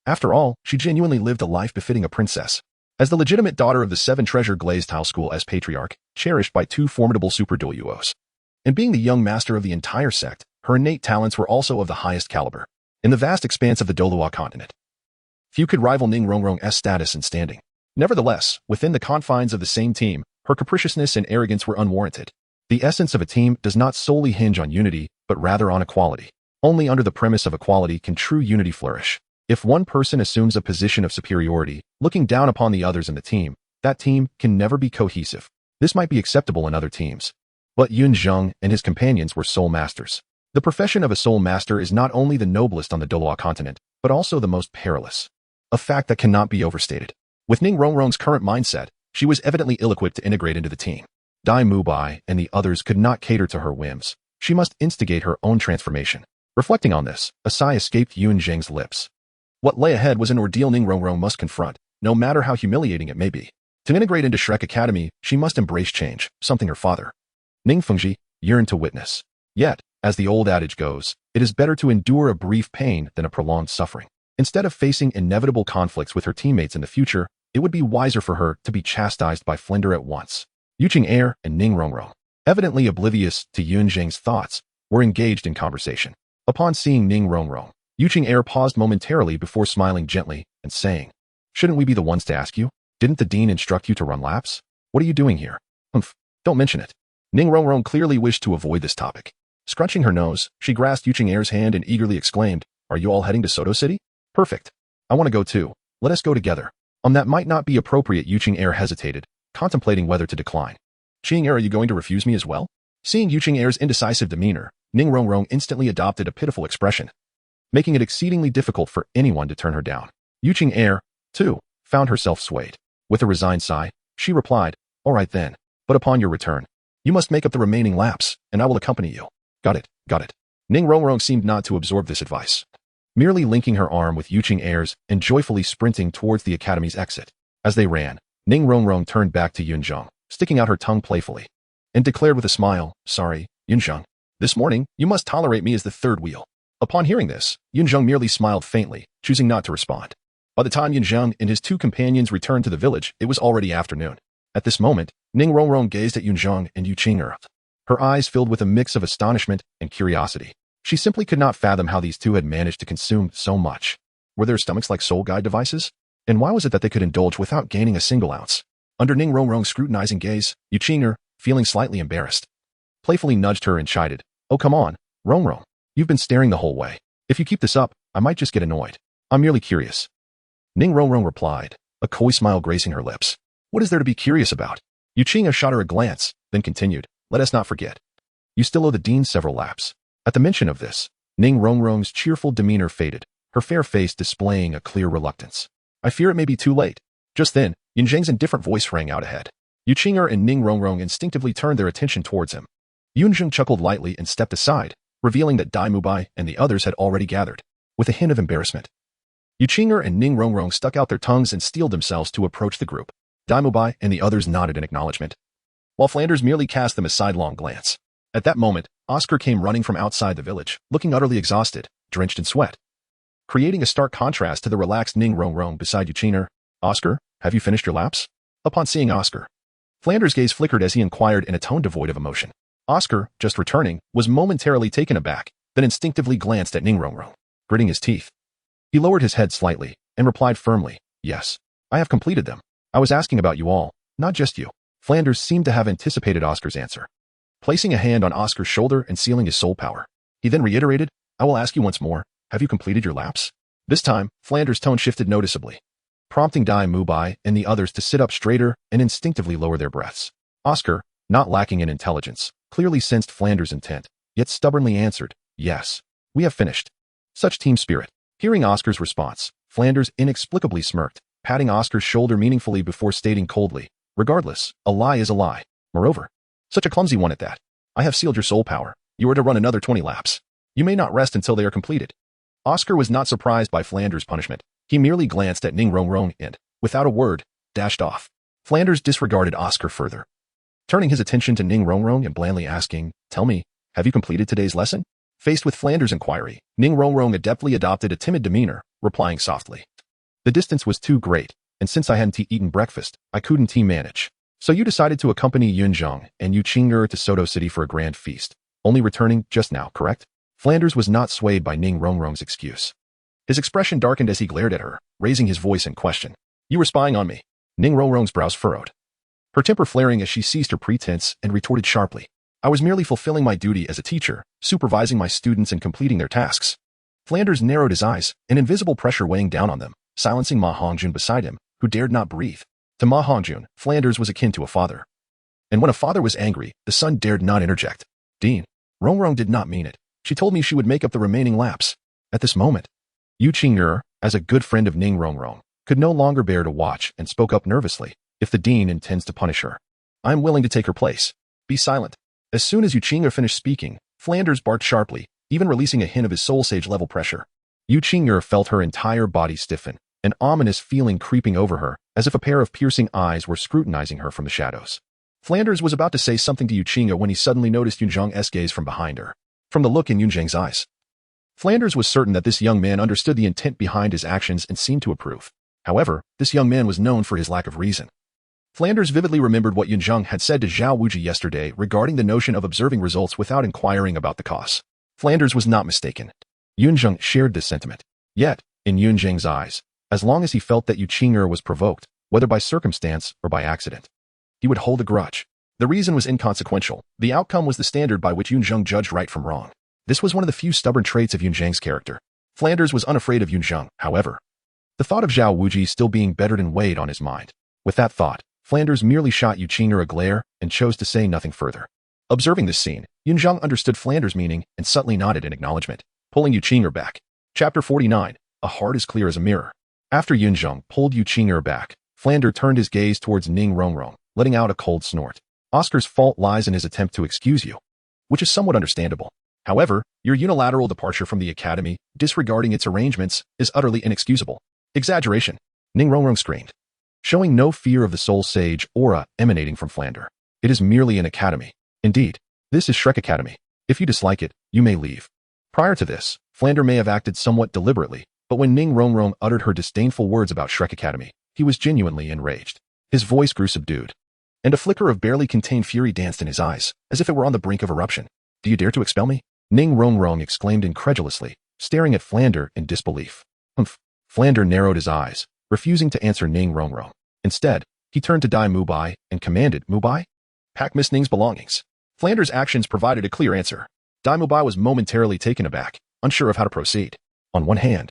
After all, she genuinely lived a life befitting a princess. As the legitimate daughter of the 7-treasure glazed tile school as patriarch, cherished by 2 formidable super Douluos. And being the young master of the entire sect, her innate talents were also of the highest caliber. In the vast expanse of the Douluo Continent, few could rival Ning Rongrong's status and standing. Nevertheless, within the confines of the same team, her capriciousness and arrogance were unwarranted. The essence of a team does not solely hinge on unity, but rather on equality. Only under the premise of equality can true unity flourish. If one person assumes a position of superiority, looking down upon the others in the team, that team can never be cohesive. This might be acceptable in other teams. But Yunzheng and his companions were soul masters. The profession of a soul master is not only the noblest on the Douluo Continent, but also the most perilous. A fact that cannot be overstated. With Ning Rongrong's current mindset, she was evidently ill-equipped to integrate into the team. Dai Mubai and the others could not cater to her whims. She must instigate her own transformation. Reflecting on this, a sigh escaped Yunzheng's lips. What lay ahead was an ordeal Ning Rongrong must confront, no matter how humiliating it may be. To integrate into Shrek Academy, she must embrace change, something her father, Ning Fengji, yearned to witness. Yet, as the old adage goes, it is better to endure a brief pain than a prolonged suffering. Instead of facing inevitable conflicts with her teammates in the future, it would be wiser for her to be chastised by Flender at once. Yuqing and Ning Rongrong, evidently oblivious to Yunzheng's thoughts, were engaged in conversation. Upon seeing Ning Rongrong, Yuqing paused momentarily before smiling gently and saying, "Shouldn't we be the ones to ask you? Didn't the dean instruct you to run laps? What are you doing here?" "Humph, don't mention it." Ning Rongrong clearly wished to avoid this topic. Scrunching her nose, she grasped Yuqing's hand and eagerly exclaimed, "Are you all heading to Soto City? Perfect. I want to go too. Let us go together." That might not be appropriate. Yuqing hesitated, contemplating whether to decline. "Qing, are you going to refuse me as well?" Seeing Yuqing's indecisive demeanor, Ning Rongrong instantly adopted a pitiful expression, making it exceedingly difficult for anyone to turn her down. Yuqing, too, found herself swayed. With a resigned sigh, she replied, "All right then, but upon your return, you must make up the remaining laps, and I will accompany you." Got it. Ning Rongrong seemed not to absorb this advice, merely linking her arm with Yuqing's and joyfully sprinting towards the academy's exit. As they ran, Ning Rongrong turned back to Yunzheng, sticking out her tongue playfully, and declared with a smile, "Sorry, Yunzheng. This morning, you must tolerate me as the third wheel." Upon hearing this, Yunzheng merely smiled faintly, choosing not to respond. By the time Yunzheng and his 2 companions returned to the village, it was already afternoon. At this moment, Ning Rongrong gazed at Yunzheng and Yuqing. Her eyes filled with a mix of astonishment and curiosity. She simply could not fathom how these 2 had managed to consume so much. Were their stomachs like soul guide devices? And why was it that they could indulge without gaining a single ounce? Under Ning Rongrong's scrutinizing gaze, Yuqing, feeling slightly embarrassed, playfully nudged her and chided, "Oh come on, Rongrong. You've been staring the whole way. If you keep this up, I might just get annoyed. I'm merely curious." Ning Rongrong replied, a coy smile gracing her lips. "What is there to be curious about?" Yuqing shot her a glance, then continued, "Let us not forget. You still owe the dean several laps." At the mention of this, Ning Rongrong's cheerful demeanor faded, her fair face displaying a clear reluctance. I fear it may be too late. Just then, Yunzheng's indifferent voice rang out ahead. Yuqing'er and Ning Rongrong instinctively turned their attention towards him. Yunzheng chuckled lightly and stepped aside, revealing that Dai Mubai and the others had already gathered, with a hint of embarrassment. Yuqing'er and Ning Rongrong stuck out their tongues and steeled themselves to approach the group. Dai Mubai and the others nodded in acknowledgement, while Flanders merely cast them a sidelong glance. At that moment, Oscar came running from outside the village, looking utterly exhausted, drenched in sweat, creating a stark contrast to the relaxed Ning Rongrong beside Yuqing'er. Oscar, have you finished your laps? Upon seeing Oscar, Flanders' gaze flickered as he inquired in a tone devoid of emotion. Oscar, just returning, was momentarily taken aback, then instinctively glanced at Ning Rongrong, gritting his teeth. He lowered his head slightly and replied firmly, yes, I have completed them. I was asking about you all, not just you. Flanders seemed to have anticipated Oscar's answer. Placing a hand on Oscar's shoulder and sealing his soul power, he then reiterated, I will ask you once more, have you completed your laps? This time, Flanders' tone shifted noticeably, prompting Dai Mubai and the others to sit up straighter and instinctively lower their breaths. Oscar, not lacking in intelligence, clearly sensed Flanders' intent, yet stubbornly answered, yes, we have finished. Such team spirit. Hearing Oscar's response, Flanders inexplicably smirked, patting Oscar's shoulder meaningfully before stating coldly, regardless, a lie is a lie. Moreover, such a clumsy one at that. I have sealed your soul power. You are to run another 20 laps. You may not rest until they are completed. Oscar was not surprised by Flanders' punishment. He merely glanced at Ning Rongrong and, without a word, dashed off. Flanders disregarded Oscar further, turning his attention to Ning Rongrong and blandly asking, tell me, have you completed today's lesson? Faced with Flanders' inquiry, Ning Rongrong adeptly adopted a timid demeanor, replying softly. The distance was too great, and since I hadn't eaten breakfast, I couldn't manage. So you decided to accompany Yunzheng and Yuqing'er to Soto City for a grand feast, only returning just now, correct? Flanders was not swayed by Ning Rongrong's excuse. His expression darkened as he glared at her, raising his voice in question. You were spying on me. Ning Rongrong's brows furrowed, her temper flaring as she ceased her pretense and retorted sharply. I was merely fulfilling my duty as a teacher, supervising my students and completing their tasks. Flanders narrowed his eyes, an invisible pressure weighing down on them, silencing Ma Hongjun beside him, who dared not breathe. To Ma Hongjun, Flanders was akin to a father. And when a father was angry, the son dared not interject. Dean, Rongrong did not mean it. She told me she would make up the remaining laps. At this moment, Yuqing'er, as a good friend of Ning Rongrong, could no longer bear to watch and spoke up nervously. If the dean intends to punish her, I am willing to take her place. Be silent. As soon as Yuqing'er finished speaking, Flanders barked sharply, even releasing a hint of his soul sage level pressure. Yuqing'er felt her entire body stiffen, an ominous feeling creeping over her, as if a pair of piercing eyes were scrutinizing her from the shadows. Flanders was about to say something to Yuqing'er when he suddenly noticed Yunzheng's gaze from behind her. From the look in Yunzheng's eyes, Flanders was certain that this young man understood the intent behind his actions and seemed to approve. However, this young man was known for his lack of reason. Flanders vividly remembered what Yunzheng had said to Zhao Wuji yesterday regarding the notion of observing results without inquiring about the cause. Flanders was not mistaken. Yunzheng shared this sentiment. Yet, in Yunzheng's eyes, as long as he felt that Yuqing'er was provoked, whether by circumstance or by accident, he would hold a grudge. The reason was inconsequential. The outcome was the standard by which Yunzheng judged right from wrong. This was one of the few stubborn traits of Yunzheng's character. Flanders was unafraid of Yunzheng, however. The thought of Zhao Wuji still being bettered and weighed on his mind. With that thought, Flanders merely shot Yuqing'er a glare and chose to say nothing further. Observing this scene, Yunzheng understood Flanders' meaning and subtly nodded in acknowledgement, pulling Yuqing'er back. Chapter 49. A heart as clear as a mirror. After Yunzheng pulled Yuqing'er back, Flanders turned his gaze towards Ning Rongrong, letting out a cold snort. Oscar's fault lies in his attempt to excuse you, which is somewhat understandable. However, your unilateral departure from the academy, disregarding its arrangements, is utterly inexcusable. Exaggeration. Ning Rongrong screamed, showing no fear of the soul sage aura emanating from Flanders. It is merely an academy. Indeed, this is Shrek Academy. If you dislike it, you may leave. Prior to this, Flanders may have acted somewhat deliberately, but when Ning Rongrong uttered her disdainful words about Shrek Academy, he was genuinely enraged. His voice grew subdued, and a flicker of barely contained fury danced in his eyes, as if it were on the brink of eruption. Do you dare to expel me? Ning Rongrong exclaimed incredulously, staring at Flanders in disbelief. Humph. Flanders narrowed his eyes, refusing to answer Ning Rongrong. Instead, he turned to Dai Mubai and commanded, Mubai, pack Miss Ning's belongings. Flanders' actions provided a clear answer. Dai Mubai was momentarily taken aback, unsure of how to proceed. On one hand,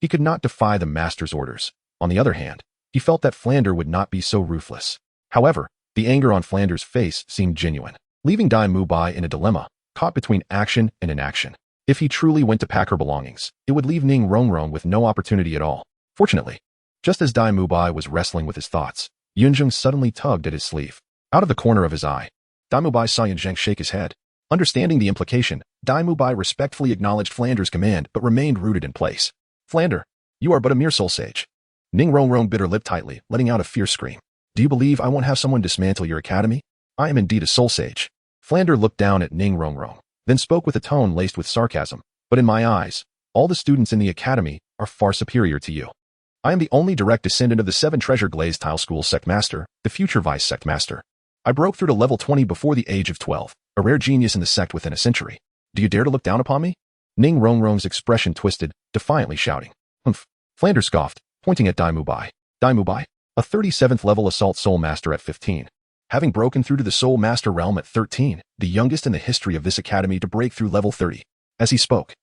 he could not defy the master's orders. On the other hand, he felt that Flanders would not be so ruthless. However, the anger on Flanders' face seemed genuine, leaving Dai Mubai in a dilemma, caught between action and inaction. If he truly went to pack her belongings, it would leave Ning Rongrong with no opportunity at all. Fortunately, Just as Dai Mubai was wrestling with his thoughts, Yunzheng suddenly tugged at his sleeve. Out of the corner of his eye, Dai Mubai saw Yunzheng shake his head. Understanding the implication, Dai Mubai respectfully acknowledged Flander's command but remained rooted in place. Flander, you are but a mere soul sage. Ning Rongrong bit her lip tightly, letting out a fierce scream. Do you believe I won't have someone dismantle your academy? I am indeed a soul sage. Flander looked down at Ning Rongrong, then spoke with a tone laced with sarcasm. But in my eyes, all the students in the academy are far superior to you. I am the only direct descendant of the 7 Treasure Glazed Tile School Sect Master, the future Vice Sect Master. I broke through to level 20 before the age of 12, a rare genius in the sect within a century. Do you dare to look down upon me? Ning Rongrong's expression twisted, defiantly shouting. Humph. Flander scoffed, pointing at Dai Mubai. Dai Mubai, a 37th level Assault Soul Master at 15. Having broken through to the Soul Master realm at 13, the youngest in the history of this academy to break through level 30. As he spoke,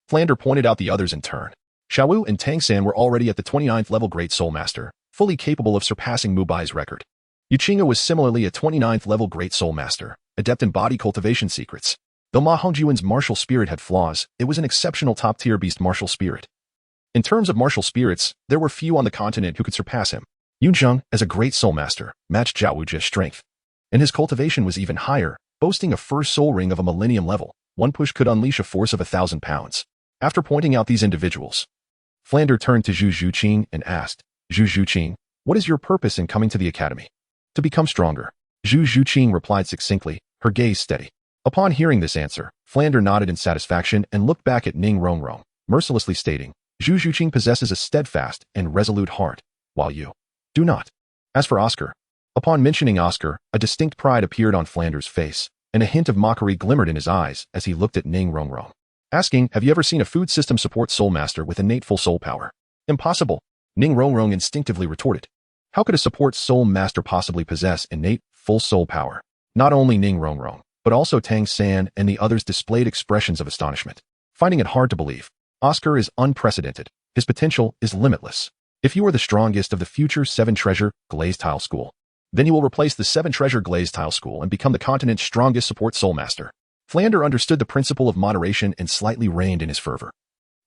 Flander pointed out the others in turn. Xiaowu and Tang San were already at the 29th level Great Soul Master, fully capable of surpassing Mubai's record. Yuqinga was similarly a 29th level Great Soul Master, adept in body cultivation secrets. Though Ma Hongjuan's martial spirit had flaws, it was an exceptional top-tier beast martial spirit. In terms of martial spirits, there were few on the continent who could surpass him. Yunzheng, as a Great Soul Master, matched Zhao Wuji's strength. And his cultivation was even higher, boasting a first soul ring of a millennium level. One push could unleash a force of 1,000 pounds. After pointing out these individuals, Flander turned to Zhu Zhuqing and asked, Zhu Zhuqing, what is your purpose in coming to the academy? To become stronger. Zhu Zhuqing replied succinctly, her gaze steady. Upon hearing this answer, Flander nodded in satisfaction and looked back at Ning Rongrong, mercilessly stating, Zhu Zhuqing possesses a steadfast and resolute heart, while you do not. As for Oscar, upon mentioning Oscar, a distinct pride appeared on Flander's face, and a hint of mockery glimmered in his eyes as he looked at Ning Rongrong, asking, have you ever seen a food system support soul master with innate full soul power? Impossible. Ning Rongrong instinctively retorted. How could a support soul master possibly possess innate full soul power? Not only Ning Rongrong, but also Tang San and the others displayed expressions of astonishment. Finding it hard to believe, Oscar is unprecedented. His potential is limitless. If you are the strongest of the future 7 Treasure Glazed Tile School, then you will replace the 7 Treasure Glazed Tile School and become the continent's strongest support soul master. Flander understood the principle of moderation and slightly reined in his fervor.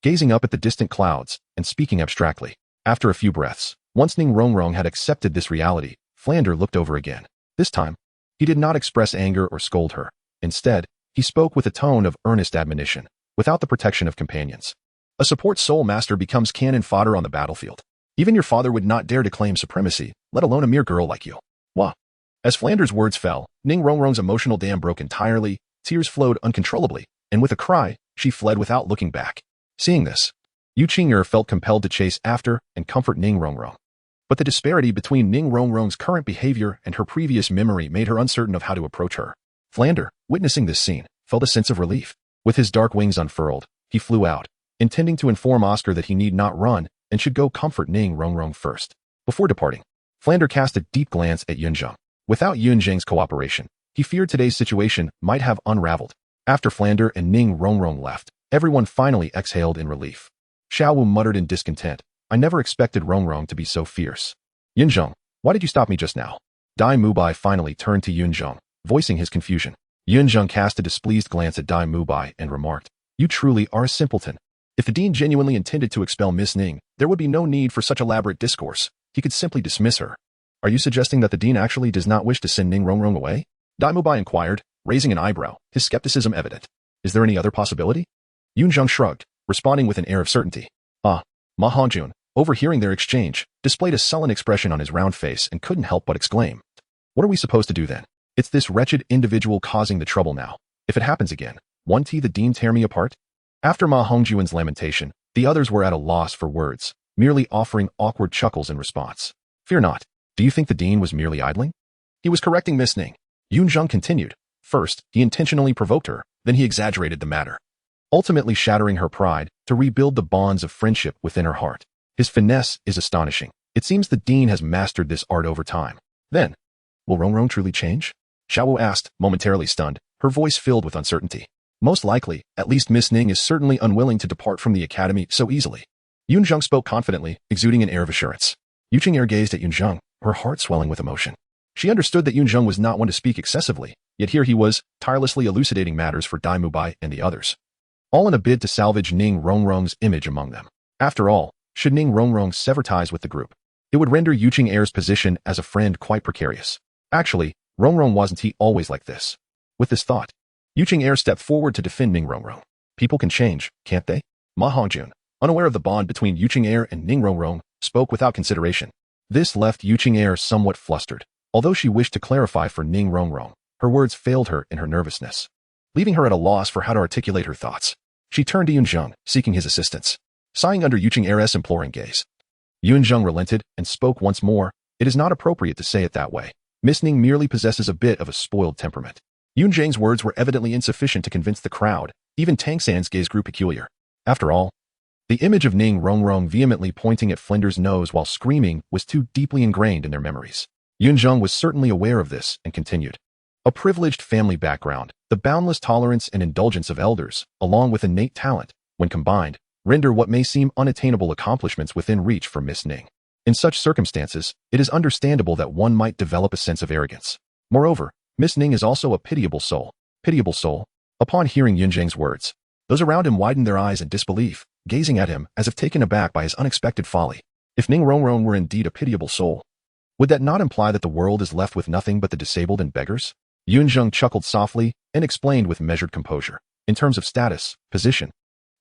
Gazing up at the distant clouds and speaking abstractly, after a few breaths, once Ning Rongrong had accepted this reality, Flander looked over again. This time, he did not express anger or scold her. Instead, he spoke with a tone of earnest admonition, without the protection of companions. A support soul master becomes cannon fodder on the battlefield. Even your father would not dare to claim supremacy, let alone a mere girl like you. Wah. As Flander's words fell, Ning Rongrong's emotional dam broke entirely, tears flowed uncontrollably, and with a cry, she fled without looking back. Seeing this, Yuqinga felt compelled to chase after and comfort Ning Rongrong. But the disparity between Ning Rongrong's current behavior and her previous memory made her uncertain of how to approach her. Flander, witnessing this scene, felt a sense of relief. With his dark wings unfurled, he flew out, intending to inform Oscar that he need not run and should go comfort Ning Rongrong first. Before departing, Flander cast a deep glance at Yunzheng. Without Yunzheng's cooperation, he feared today's situation might have unraveled. After Flander and Ning Rongrong left, everyone finally exhaled in relief. Xiaowu muttered in discontent, I never expected Rongrong to be so fierce. Yunzheng, why did you stop me just now? Dai Mubai finally turned to Yunzheng, voicing his confusion. Yunzheng cast a displeased glance at Dai Mubai and remarked, you truly are a simpleton. If the dean genuinely intended to expel Miss Ning, there would be no need for such elaborate discourse. He could simply dismiss her. Are you suggesting that the dean actually does not wish to send Ning Rongrong away? Dai Mubai inquired, raising an eyebrow, his skepticism evident. Is there any other possibility? Yunzheng shrugged, responding with an air of certainty. Ma Hongjun, overhearing their exchange, displayed a sullen expression on his round face and couldn't help but exclaim. What are we supposed to do then? It's this wretched individual causing the trouble now. If it happens again, won't the dean tear me apart? After Ma Hongjuan's lamentation, the others were at a loss for words, merely offering awkward chuckles in response. Fear not. Do you think the dean was merely idling? He was correcting Miss Ning. Yunzheng continued. First, he intentionally provoked her, then he exaggerated the matter, ultimately shattering her pride to rebuild the bonds of friendship within her heart. His finesse is astonishing. It seems the dean has mastered this art over time. Then, will Rongrong truly change? Xiaowu asked, momentarily stunned, her voice filled with uncertainty. Most likely, at least Miss Ning is certainly unwilling to depart from the academy so easily. Yunzheng spoke confidently, exuding an air of assurance. Yuqinga gazed at Yunzheng, her heart swelling with emotion. She understood that Yunzheng was not one to speak excessively, yet here he was, tirelessly elucidating matters for Dai Mubai and the others, all in a bid to salvage Ning Rongrong's image among them. After all, should Ning Rongrong sever ties with the group. It would render Yuqing Heir's position as a friend quite precarious. Actually, Rongrong wasn't he always like this? With this thought, Yuqing Heir stepped forward to defend Ning Rongrong. People can change, can't they? Ma Hongjun, unaware of the bond between Yuqing Heir and Ning Rongrong, spoke without consideration. This left Yuqing Heir somewhat flustered. Although she wished to clarify for Ning Rongrong, her words failed her in her nervousness, leaving her at a loss for how to articulate her thoughts. She turned to Yunzheng, seeking his assistance, sighing under Yuqing Heir's imploring gaze. Yunzheng relented and spoke once more. It is not appropriate to say it that way. Miss Ning merely possesses a bit of a spoiled temperament. Yunzheng's words were evidently insufficient to convince the crowd. Even Tang Sect's gaze grew peculiar. After all, the image of Ning Rongrong vehemently pointing at Flinder's nose while screaming was too deeply ingrained in their memories. Yunzheng was certainly aware of this and continued. A privileged family background, the boundless tolerance and indulgence of elders, along with innate talent, when combined, render what may seem unattainable accomplishments within reach for Miss Ning. In such circumstances, it is understandable that one might develop a sense of arrogance. Moreover, Miss Ning is also a pitiable soul. Pitiable soul? Upon hearing Yunzheng's words, those around him widened their eyes in disbelief, gazing at him as if taken aback by his unexpected folly. If Ning Rongrong were indeed a pitiable soul, would that not imply that the world is left with nothing but the disabled and beggars? Yunzheng chuckled softly and explained with measured composure. In terms of status, position,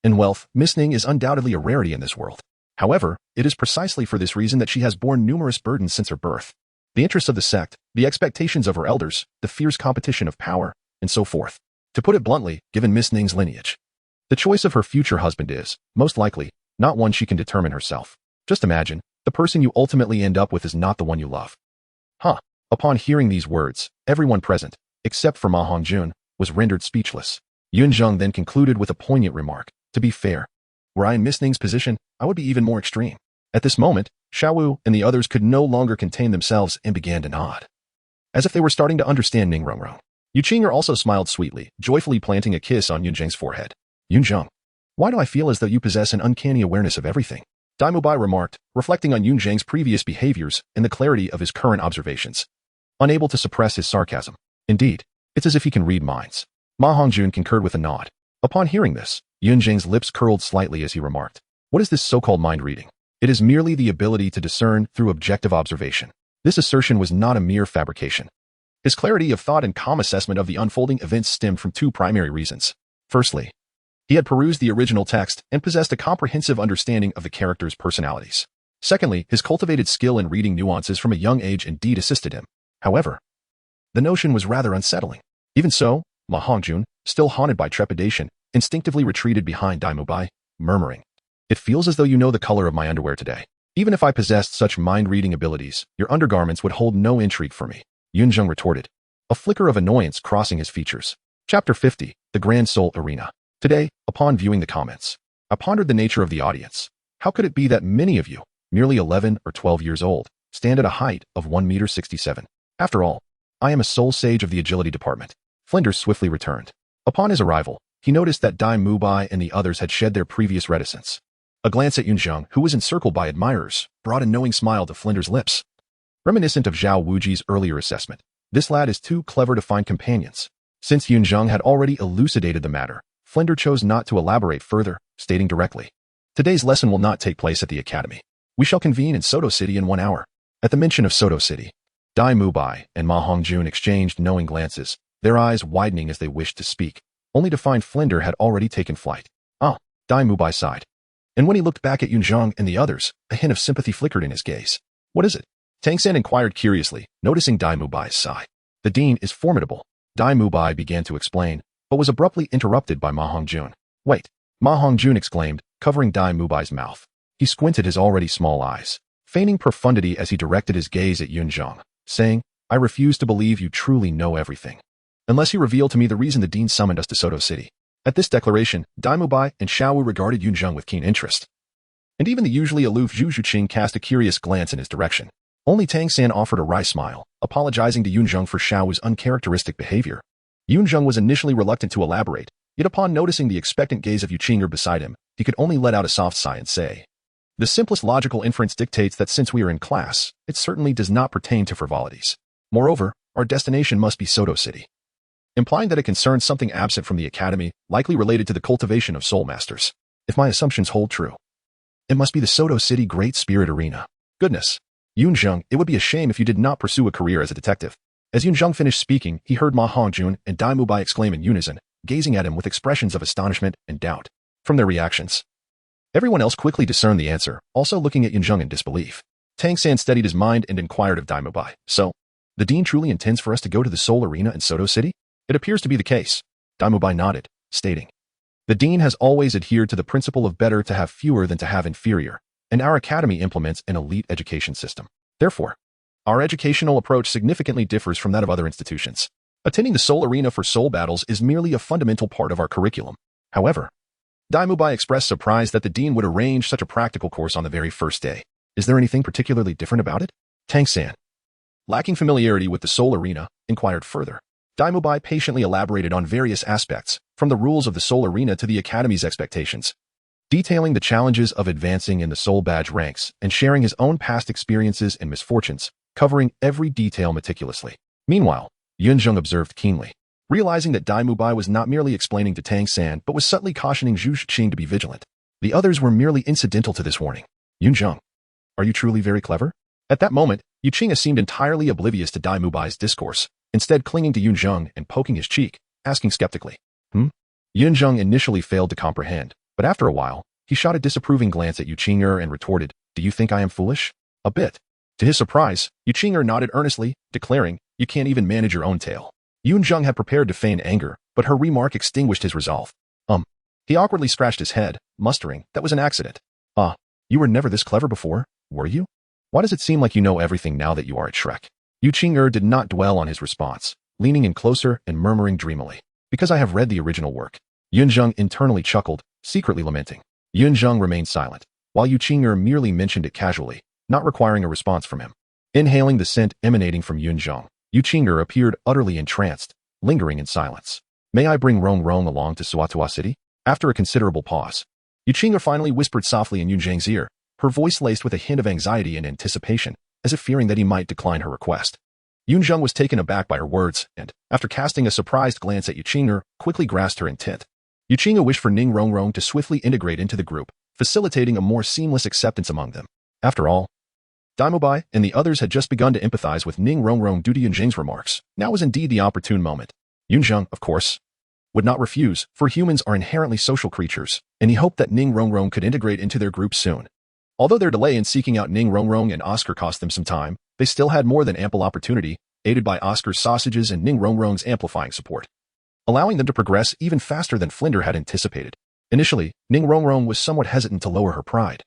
and wealth, Miss Ning is undoubtedly a rarity in this world. However, it is precisely for this reason that she has borne numerous burdens since her birth. The interests of the sect, the expectations of her elders, the fierce competition of power, and so forth. To put it bluntly, given Miss Ning's lineage, the choice of her future husband is, most likely, not one she can determine herself. Just imagine, the person you ultimately end up with is not the one you love. Huh. Upon hearing these words, everyone present, except for Ma Hongjun, was rendered speechless. Yunzheng then concluded with a poignant remark. To be fair, were I in Miss Ning's position, I would be even more extreme. At this moment, Xiaowu and the others could no longer contain themselves and began to nod, as if they were starting to understand Ning Rongrong. Yuqing also smiled sweetly, joyfully planting a kiss on Yunzheng's forehead. Yunzheng, why do I feel as though you possess an uncanny awareness of everything? Daimubai remarked, reflecting on Yunzheng's previous behaviors and the clarity of his current observations. Unable to suppress his sarcasm. Indeed, it's as if he can read minds. Ma Hongjun concurred with a nod. Upon hearing this, Yunzheng's lips curled slightly as he remarked, what is this so-called mind reading? It is merely the ability to discern through objective observation. This assertion was not a mere fabrication. His clarity of thought and calm assessment of the unfolding events stemmed from two primary reasons. Firstly, he had perused the original text and possessed a comprehensive understanding of the characters' personalities. Secondly, his cultivated skill in reading nuances from a young age indeed assisted him. However, the notion was rather unsettling. Even so, Ma Hongjun, still haunted by trepidation, instinctively retreated behind Daimubai, murmuring, it feels as though you know the color of my underwear today. Even if I possessed such mind-reading abilities, your undergarments would hold no intrigue for me. Yunzheng retorted, a flicker of annoyance crossing his features. Chapter 50, The Grand Soul Arena. Today, upon viewing the comments, I pondered the nature of the audience. How could it be that many of you, merely 11 or 12 years old, stand at a height of 1.67 meters? After all, I am a sole sage of the agility department. Flinders swiftly returned. Upon his arrival, he noticed that Dai Mubai and the others had shed their previous reticence. A glance at Yunzheng, who was encircled by admirers, brought a knowing smile to Flinders' lips. Reminiscent of Zhao Wuji's earlier assessment, this lad is too clever to find companions. Since Yunzheng had already elucidated the matter, Flinder chose not to elaborate further, stating directly, today's lesson will not take place at the academy. We shall convene in Soto City in 1 hour. At the mention of Soto City, Dai Mubai and Ma Hongjun exchanged knowing glances, their eyes widening as they wished to speak, only to find Flinder had already taken flight. Ah, Dai Mubai sighed. And when he looked back at Yunzheng and the others, a hint of sympathy flickered in his gaze. What is it? Tang Sect inquired curiously, noticing Dai Mubai's sigh. The dean is formidable. Dai Mubai began to explain, but was abruptly interrupted by Ma Hongjun. Wait, Ma Hongjun exclaimed, covering Dai Mubai's mouth. He squinted his already small eyes, feigning profundity as he directed his gaze at Yunzheng, saying, I refuse to believe you truly know everything, unless you reveal to me the reason the dean summoned us to Soto City. At this declaration, Dai Mubai and Xiaowu regarded Yunzheng with keen interest. And even the usually aloof Zhu Zhuqing cast a curious glance in his direction. Only Tang San offered a wry smile, apologizing to Yunzheng for Xiaowu's uncharacteristic behavior. Yunzheng was initially reluctant to elaborate, yet upon noticing the expectant gaze of Yuqing beside him, he could only let out a soft sigh and say, the simplest logical inference dictates that since we are in class, it certainly does not pertain to frivolities. Moreover, our destination must be Soto City, implying that it concerns something absent from the academy, likely related to the cultivation of soul masters. If my assumptions hold true, It must be the Soto City Great Spirit Arena. Goodness. Yunzheng, it would be a shame if you did not pursue a career as a detective. As Yunzheng finished speaking, he heard Ma Hongjun and Dai Mubai exclaim in unison, gazing at him with expressions of astonishment and doubt. From their reactions, everyone else quickly discerned the answer, also looking at Yunzheng in disbelief. Tang Sect steadied his mind and inquired of Dai Mubai. So, the dean truly intends for us to go to the Seoul Arena in Soto City? It appears to be the case. Dai Mubai nodded, stating, the dean has always adhered to the principle of better to have fewer than to have inferior, and our academy implements an elite education system. Therefore, our educational approach significantly differs from that of other institutions. Attending the Seoul Arena for soul battles is merely a fundamental part of our curriculum. However, Dai Mubai expressed surprise that the dean would arrange such a practical course on the very first day. Is there anything particularly different about it? Tang Sect, lacking familiarity with the Seoul Arena, inquired further. Dai Mubai patiently elaborated on various aspects, from the rules of the Seoul Arena to the Academy's expectations, detailing the challenges of advancing in the Soul Badge ranks and sharing his own past experiences and misfortunes, covering every detail meticulously. Meanwhile, Yunzheng observed keenly, realizing that Dai Mubai was not merely explaining to Tang Sect but was subtly cautioning Zhu Xing to be vigilant. The others were merely incidental to this warning. Yunzheng, are you truly very clever? At that moment, Yunzheng seemed entirely oblivious to Dai Mubai's discourse, instead clinging to Yunzheng and poking his cheek, asking skeptically, Yunzheng initially failed to comprehend, but after a while, he shot a disapproving glance at Yunzheng and retorted, do you think I am foolish? A bit. To his surprise, Yunzheng nodded earnestly, declaring, you can't even manage your own tail. Yunzheng had prepared to feign anger, but her remark extinguished his resolve. He awkwardly scratched his head, mustering, that was an accident. You were never this clever before, were you? Why does it seem like you know everything now that you are at Shrek? Yunzheng did not dwell on his response, leaning in closer and murmuring dreamily, because I have read the original work. Yunzheng internally chuckled, secretly lamenting. Yunzheng remained silent, while Yunzheng merely mentioned it casually, not requiring a response from him. Inhaling the scent emanating from Yunzheng, Yunzheng appeared utterly entranced, lingering in silence. May I bring Rong Rong along to Suatua City? After a considerable pause, Yunzheng finally whispered softly in Yunzheng's ear, her voice laced with a hint of anxiety and anticipation, as if fearing that he might decline her request. Yunzheng was taken aback by her words and, after casting a surprised glance at Yunzheng, quickly grasped her intent. Yunzheng wished for Ning Rongrong to swiftly integrate into the group, facilitating a more seamless acceptance among them. After all, Dai Mubai and the others had just begun to empathize with Ning Rongrong due to Yunzheng's remarks. Now was indeed the opportune moment. Yunzheng, of course, would not refuse, for humans are inherently social creatures, and he hoped that Ning Rongrong could integrate into their group soon. Although their delay in seeking out Ning Rongrong and Oscar cost them some time, they still had more than ample opportunity, aided by Oscar's sausages and Ning Rongrong's amplifying support, allowing them to progress even faster than Flinder had anticipated. Initially, Ning Rongrong was somewhat hesitant to lower her pride.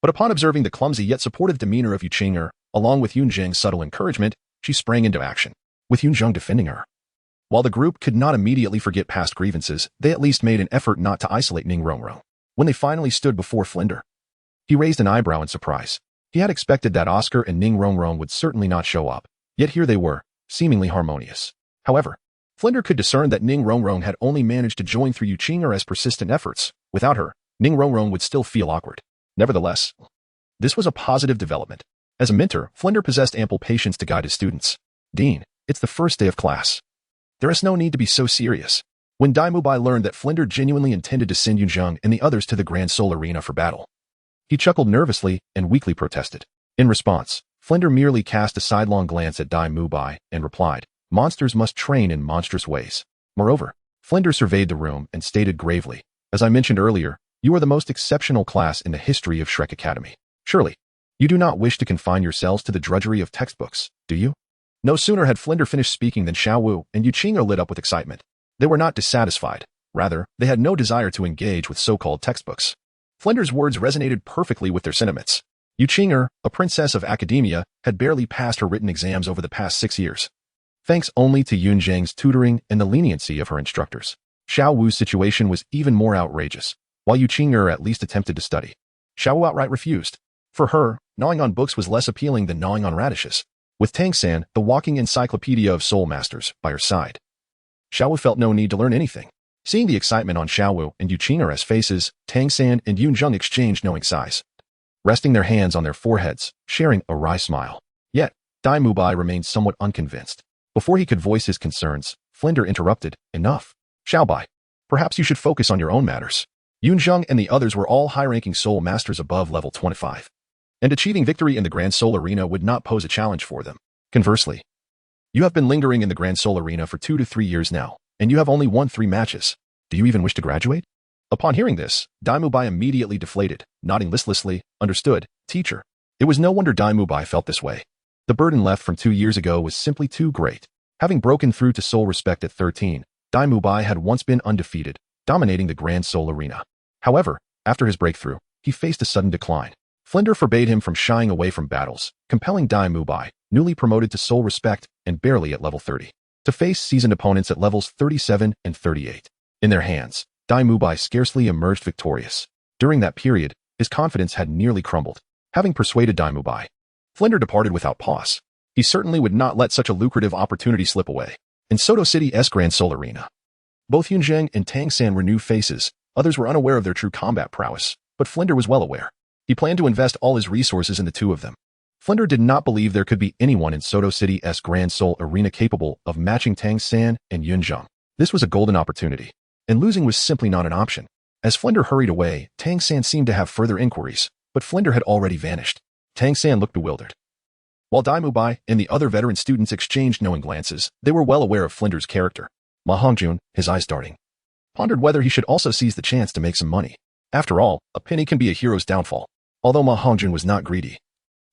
But upon observing the clumsy yet supportive demeanor of Yunzheng, along with Yunzheng's subtle encouragement, she sprang into action, with Yunzheng defending her. While the group could not immediately forget past grievances, they at least made an effort not to isolate Ning Rongrong. When they finally stood before Flinder, he raised an eyebrow in surprise. He had expected that Oscar and Ning Rongrong would certainly not show up, yet here they were, seemingly harmonious. However, Flinder could discern that Ning Rongrong had only managed to join through Yunzheng as persistent efforts. Without her, Ning Rongrong would still feel awkward. Nevertheless, this was a positive development. As a mentor, Flinder possessed ample patience to guide his students. Dean, it's the first day of class. There is no need to be so serious. When Dai Mubai learned that Flinder genuinely intended to send Yunzheng and the others to the Grand Soul Arena for battle, he chuckled nervously and weakly protested. In response, Flinder merely cast a sidelong glance at Dai Mubai and replied, monsters must train in monstrous ways. Moreover, Flinder surveyed the room and stated gravely, as I mentioned earlier, you are the most exceptional class in the history of Shrek Academy. Surely, you do not wish to confine yourselves to the drudgery of textbooks, do you? No sooner had Flinder finished speaking than Xiao Wu and Yunzheng lit up with excitement. They were not dissatisfied. Rather, they had no desire to engage with so-called textbooks. Flinder's words resonated perfectly with their sentiments. Yunzheng, a princess of academia, had barely passed her written exams over the past 6 years, thanks only to Yunzheng's tutoring and the leniency of her instructors. Xiao Wu's situation was even more outrageous. While Yunzheng at least attempted to study, Xiao Wu outright refused. For her, gnawing on books was less appealing than gnawing on radishes. With Tang Sect, the walking encyclopedia of soul masters, by her side, Xiao Wu felt no need to learn anything. Seeing the excitement on Xiao Wu and Yunzheng's faces, Tang Sect and Yunzheng exchanged knowing sighs, resting their hands on their foreheads, sharing a wry smile. Yet, Dai Mubai remained somewhat unconvinced. Before he could voice his concerns, Flinder interrupted, enough. Xiaobai, perhaps you should focus on your own matters. Yunzheng and the others were all high-ranking soul masters above level 25. And achieving victory in the Grand Soul Arena would not pose a challenge for them. Conversely, you have been lingering in the Grand Soul Arena for 2 to 3 years now, and you have only won 3 matches. Do you even wish to graduate? Upon hearing this, Daimubai immediately deflated, nodding listlessly. Understood, teacher. It was no wonder Daimubai felt this way. The burden left from 2 years ago was simply too great. Having broken through to soul respect at 13, Daimubai had once been undefeated, dominating the Grand Soul Arena. However, after his breakthrough, he faced a sudden decline. Flinder forbade him from shying away from battles, compelling Daimubai, newly promoted to soul respect and barely at level 30, to face seasoned opponents at levels 37 and 38. In their hands, Daimubai scarcely emerged victorious. During that period, his confidence had nearly crumbled. Having persuaded Daimubai, Flinder departed without pause. He certainly would not let such a lucrative opportunity slip away. In Soto City's Grand Soul Arena, both Yunzheng and Tang Sect were new faces. Others were unaware of their true combat prowess, but Flinder was well aware. He planned to invest all his resources in the two of them. Flinder did not believe there could be anyone in Soto City's Grand Soul Arena capable of matching Tang Sect and Yunzheng. This was a golden opportunity, and losing was simply not an option. As Flinder hurried away, Tang Sect seemed to have further inquiries, but Flinder had already vanished. Tang Sect looked bewildered. While Daimubai and the other veteran students exchanged knowing glances, they were well aware of Flinder's character. Ma Hongjun, his eyes darting, pondered whether he should also seize the chance to make some money. After all, a penny can be a hero's downfall. Although Ma Hongjun was not greedy,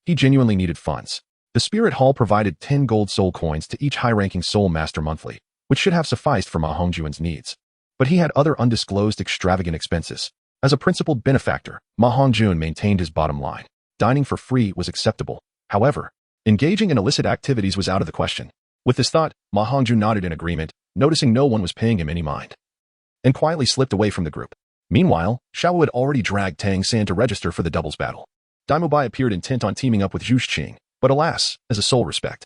he genuinely needed funds. The Spirit Hall provided 10 gold soul coins to each high-ranking soul master monthly, which should have sufficed for Ma Hongjun's needs. But he had other undisclosed extravagant expenses. As a principled benefactor, Ma Hongjun maintained his bottom line. Dining for free was acceptable. However, engaging in illicit activities was out of the question. With this thought, Ma Hongjun nodded in agreement, noticing no one was paying him any mind, and quietly slipped away from the group. Meanwhile, Xiao had already dragged Tang Sect to register for the doubles battle. Daimubai appeared intent on teaming up with Yunzheng, but alas, as a soul respect,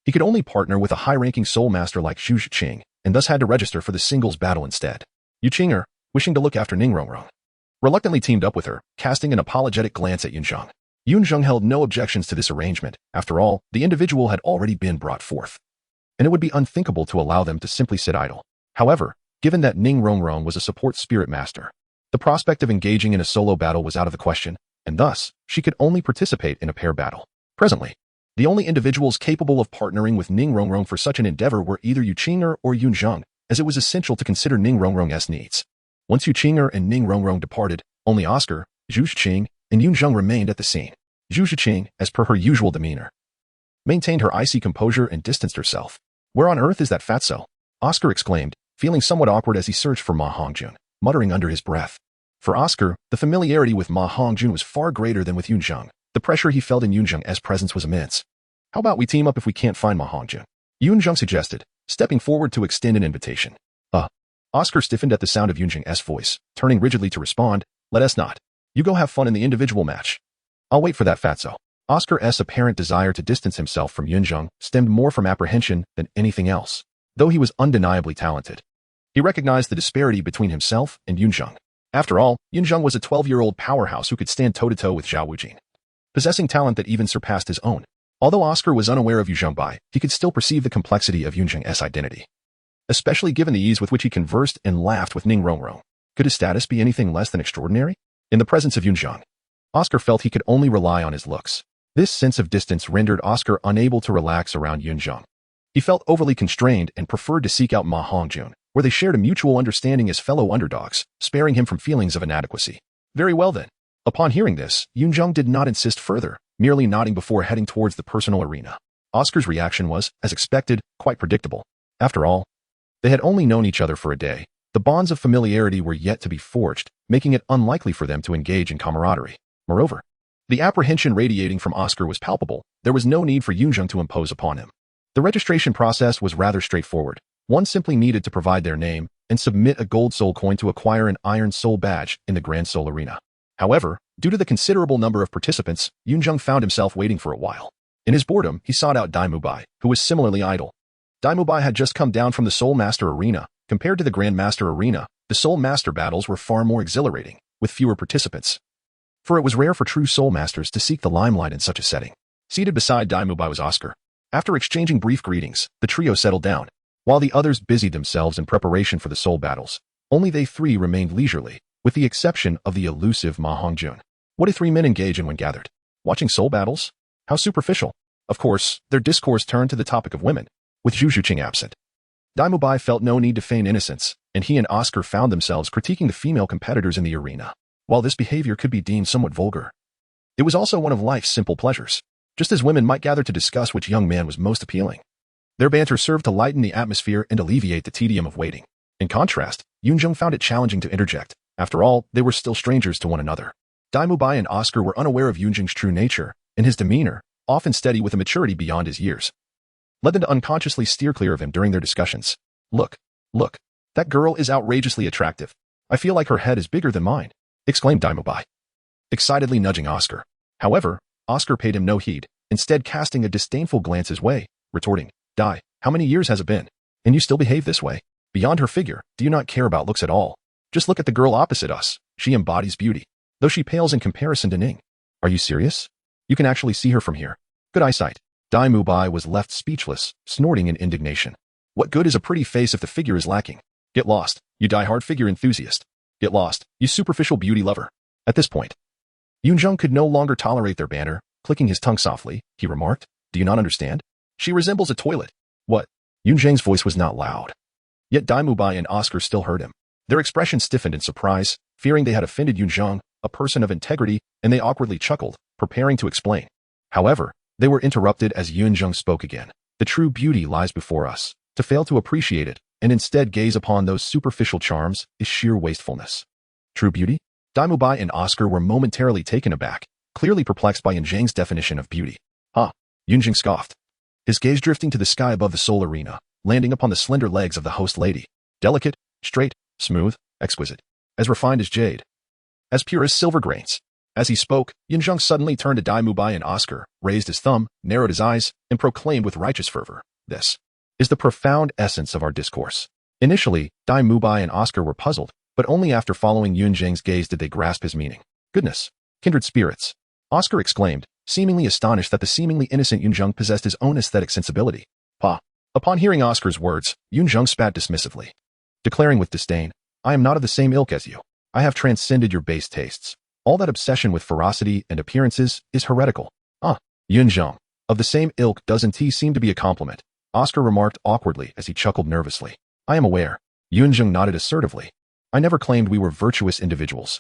he could only partner with a high-ranking soul master like Yunzheng, and thus had to register for the singles battle instead. Yunzheng, wishing to look after Ningrongrong, reluctantly teamed up with her, casting an apologetic glance at Yunzheng. Yunzheng held no objections to this arrangement. After all, the individual had already been brought forth, and it would be unthinkable to allow them to simply sit idle. However, given that Ningrongrong was a support spirit master, the prospect of engaging in a solo battle was out of the question, and thus, she could only participate in a pair battle. Presently, the only individuals capable of partnering with Ningrongrong for such an endeavor were either Yunzheng or Yunzheng, as it was essential to consider Ningrongrong's needs. Once Yunzheng and Ningrongrong departed, only Oscar, Yunzheng, and Yunzheng remained at the scene. Yunzheng, as per her usual demeanor, maintained her icy composure and distanced herself. "Where on earth is that fatso?" Oscar exclaimed, feeling somewhat awkward as he searched for Ma Hongjun, muttering under his breath. For Oscar, the familiarity with Ma Hongjun was far greater than with Yunzheng. The pressure he felt in Yunzheng's presence was immense. "How about we team up if we can't find Ma Hongjun?" Yunzheng suggested, stepping forward to extend an invitation. Oscar stiffened at the sound of Yunzheng's voice, turning rigidly to respond, "Let us not. You go have fun in the individual match. I'll wait for that fatso." Oscar's apparent desire to distance himself from Yunzheng stemmed more from apprehension than anything else. Though he was undeniably talented, he recognized the disparity between himself and Yunzheng. After all, Yunzheng was a 12-year-old powerhouse who could stand toe-to-toe with Zhao Wujin, possessing talent that even surpassed his own. Although Oscar was unaware of Yunzheng, he could still perceive the complexity of Yunzheng's identity, especially given the ease with which he conversed and laughed with Ningrongrong. Could his status be anything less than extraordinary? In the presence of Yunzheng, Oscar felt he could only rely on his looks. This sense of distance rendered Oscar unable to relax around Yunzheng. He felt overly constrained and preferred to seek out Ma Hongjun, where they shared a mutual understanding as fellow underdogs, sparing him from feelings of inadequacy. Very well then. Upon hearing this, Yunzheng did not insist further, merely nodding before heading towards the personal arena. Oscar's reaction was, as expected, quite predictable. After all, they had only known each other for a day. The bonds of familiarity were yet to be forged, making it unlikely for them to engage in camaraderie. Moreover, the apprehension radiating from Oscar was palpable. There was no need for Yunzheng to impose upon him. The registration process was rather straightforward. One simply needed to provide their name and submit a gold soul coin to acquire an iron soul badge in the Grand Soul Arena. However, due to the considerable number of participants, Yunzheng found himself waiting for a while. In his boredom, he sought out Daimubai, who was similarly idle. Daimubai had just come down from the Soul Master Arena. Compared to the Grand Master Arena, the Soul Master battles were far more exhilarating, with fewer participants. For it was rare for true Soul Masters to seek the limelight in such a setting. Seated beside Daimubai was Oscar. After exchanging brief greetings, the trio settled down. While the others busied themselves in preparation for the soul battles, only they three remained leisurely, with with the exception of the elusive Ma Hongjun. What do three men engage in when gathered? Watching soul battles? How superficial. Of course, their discourse turned to the topic of women, with Zhu Zhuqing absent. Dai Mubai felt no need to feign innocence, and he and Oscar found themselves critiquing the female competitors in the arena. While this behavior could be deemed somewhat vulgar, it was also one of life's simple pleasures, just as women might gather to discuss which young man was most appealing. Their banter served to lighten the atmosphere and alleviate the tedium of waiting. In contrast, Yunzheng found it challenging to interject. After all, they were still strangers to one another. Dai Mubai and Oscar were unaware of Yunzheng's true nature, and his demeanor, often steady with a maturity beyond his years, led them to unconsciously steer clear of him during their discussions. Look, that girl is outrageously attractive. I feel like her head is bigger than mine, exclaimed Dai Mubai, excitedly nudging Oscar. However, Oscar paid him no heed, instead casting a disdainful glance his way, retorting, Dai, how many years has it been? And you still behave this way? Beyond her figure, do you not care about looks at all? Just look at the girl opposite us. She embodies beauty, though she pales in comparison to Ning. Are you serious? You can actually see her from here. Good eyesight. Dai Mubai was left speechless, snorting in indignation. What good is a pretty face if the figure is lacking? Get lost, you die-hard figure enthusiast. Get lost, you superficial beauty lover. At this point, Yunzheng could no longer tolerate their banter. Clicking his tongue softly, he remarked, Do you not understand? She resembles a toilet. What? Yunzheng's voice was not loud. Yet Dai Mubai and Oscar still heard him. Their expressions stiffened in surprise, fearing they had offended Yunzheng, a person of integrity, and they awkwardly chuckled, preparing to explain. However, they were interrupted as Yunzheng spoke again. The true beauty lies before us. To fail to appreciate it, and instead gaze upon those superficial charms, is sheer wastefulness. True beauty? Dai Mubai and Oscar were momentarily taken aback, clearly perplexed by Yunzheng's definition of beauty. Huh? Yunzheng scoffed, his gaze drifting to the sky above the soul arena, landing upon the slender legs of the host lady. Delicate, straight, smooth, exquisite, as refined as jade, as pure as silver grains. As he spoke, Yunzheng suddenly turned to Dai Mubai and Oscar, raised his thumb, narrowed his eyes, and proclaimed with righteous fervor, This is the profound essence of our discourse. Initially, Dai Mubai and Oscar were puzzled, but only after following Yunzheng's gaze did they grasp his meaning. Goodness! Kindred spirits! Oscar exclaimed, seemingly astonished that the seemingly innocent Yunzheng possessed his own aesthetic sensibility. Pa! Upon hearing Oscar's words, Yunzheng spat dismissively, declaring with disdain, I am not of the same ilk as you. I have transcended your base tastes. All that obsession with ferocity and appearances is heretical. Yunzheng, of the same ilk doesn't he seem to be a compliment? Oscar remarked awkwardly as he chuckled nervously. I am aware. Yunzheng nodded assertively. I never claimed we were virtuous individuals.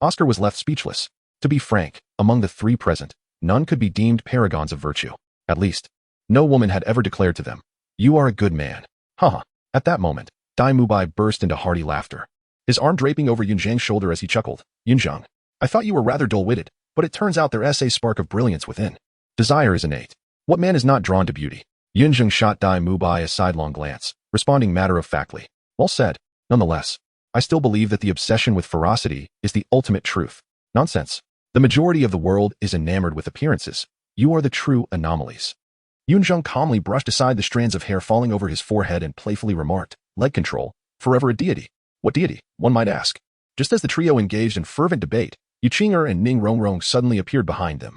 Oscar was left speechless. To be frank, among the three present, none could be deemed paragons of virtue. At least, no woman had ever declared to them, You are a good man. At that moment, Dai Mubai burst into hearty laughter, his arm draping over Yunzheng's shoulder as he chuckled. Yunzheng, I thought you were rather dull-witted, but it turns out there is a spark of brilliance within. Desire is innate. What man is not drawn to beauty? Yunzheng shot Dai Mubai a sidelong glance, responding matter-of-factly. Well said. Nonetheless, I still believe that the obsession with ferocity is the ultimate truth. Nonsense. The majority of the world is enamored with appearances. You are the true anomalies. Yunzheng calmly brushed aside the strands of hair falling over his forehead and playfully remarked, Leg control, forever a deity. What deity, one might ask? Just as the trio engaged in fervent debate, Yuqing'er and Ning Rongrong suddenly appeared behind them.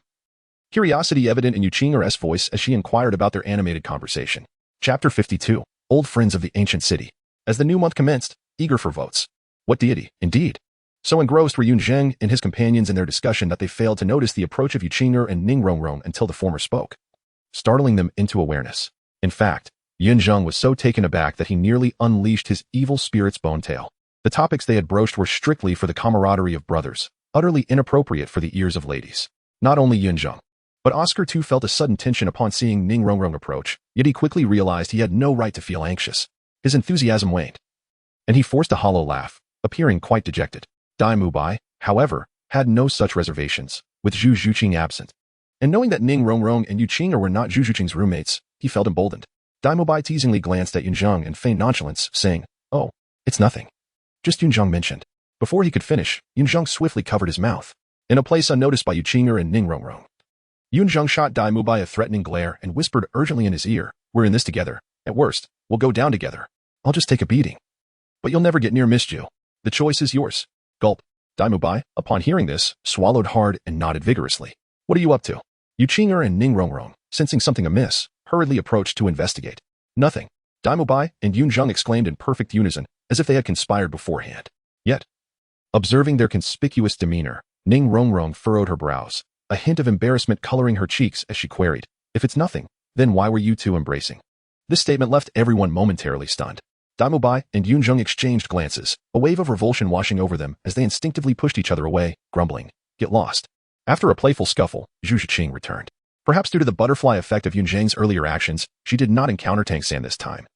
Curiosity evident in Yuqing'er's voice as she inquired about their animated conversation. Chapter 52. Old Friends of the Ancient City. As the new month commenced, eager for votes. What deity, indeed? So engrossed were Yunzheng and his companions in their discussion that they failed to notice the approach of Yuqing'er and Ning Rongrong until the former spoke, startling them into awareness. In fact, Yunzheng was so taken aback that he nearly unleashed his evil spirit's bone tail. The topics they had broached were strictly for the camaraderie of brothers, utterly inappropriate for the ears of ladies. Not only Yunzheng, but Oscar too felt a sudden tension upon seeing Ning Rongrong approach, yet he quickly realized he had no right to feel anxious. His enthusiasm waned, and he forced a hollow laugh, appearing quite dejected. Dai Mubai, however, had no such reservations, with Zhu Zhuqing absent. And knowing that Ning Rongrong and Yuqing'er were not Zhu Zhuqing's roommates, he felt emboldened. Dai Mubai teasingly glanced at Yunzheng and feigned nonchalance, saying, Oh, it's nothing. Just Yunzheng mentioned. Before he could finish, Yunzheng swiftly covered his mouth, in a place unnoticed by Yuqing'er and Ning Rongrong. Yunzheng shot Dai Mubai a threatening glare and whispered urgently in his ear, We're in this together. At worst, we'll go down together. I'll just take a beating. But you'll never get near Miss Ju. The choice is yours. Gulp. Dai Mubai, upon hearing this, swallowed hard and nodded vigorously. What are you up to? Yuqing'er and Ning Rongrong, sensing something amiss, hurriedly approached to investigate. Nothing. Dai Mubai and Yunzheng exclaimed in perfect unison, as if they had conspired beforehand. Yet, Observing their conspicuous demeanor, Ning Rongrong furrowed her brows, a hint of embarrassment coloring her cheeks as she queried, "If it's nothing, then why were you two embracing?" This statement left everyone momentarily stunned. Daimubai and Yunzheng exchanged glances, a wave of revulsion washing over them as they instinctively pushed each other away, grumbling, "Get lost." After a playful scuffle, Zhu Zhiqing returned. Perhaps due to the butterfly effect of Yunzheng's earlier actions, she did not encounter Tang San this time,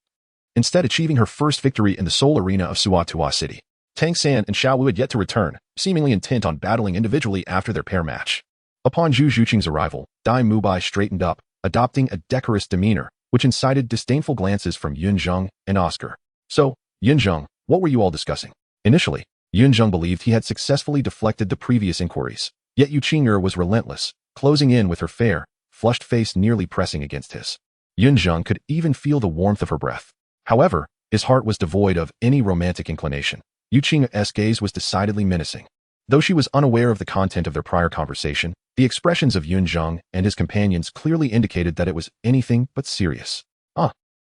instead achieving her first victory in the Soul Arena of Suatua City. Tang San and Xiao Wu had yet to return, seemingly intent on battling individually after their pair match. Upon Zhu Zhiqing's arrival, Dai Mubai straightened up, adopting a decorous demeanor, which incited disdainful glances from Yunzheng and Oscar. "So, Yunzheng, what were you all discussing?" Initially, Yunzheng believed he had successfully deflected the previous inquiries, yet Yuqing'er was relentless, closing in with her fair, flushed face nearly pressing against his. Yunzheng could even feel the warmth of her breath. However, his heart was devoid of any romantic inclination. Yuqing'er's gaze was decidedly menacing. Though she was unaware of the content of their prior conversation, the expressions of Yunzheng and his companions clearly indicated that it was anything but serious.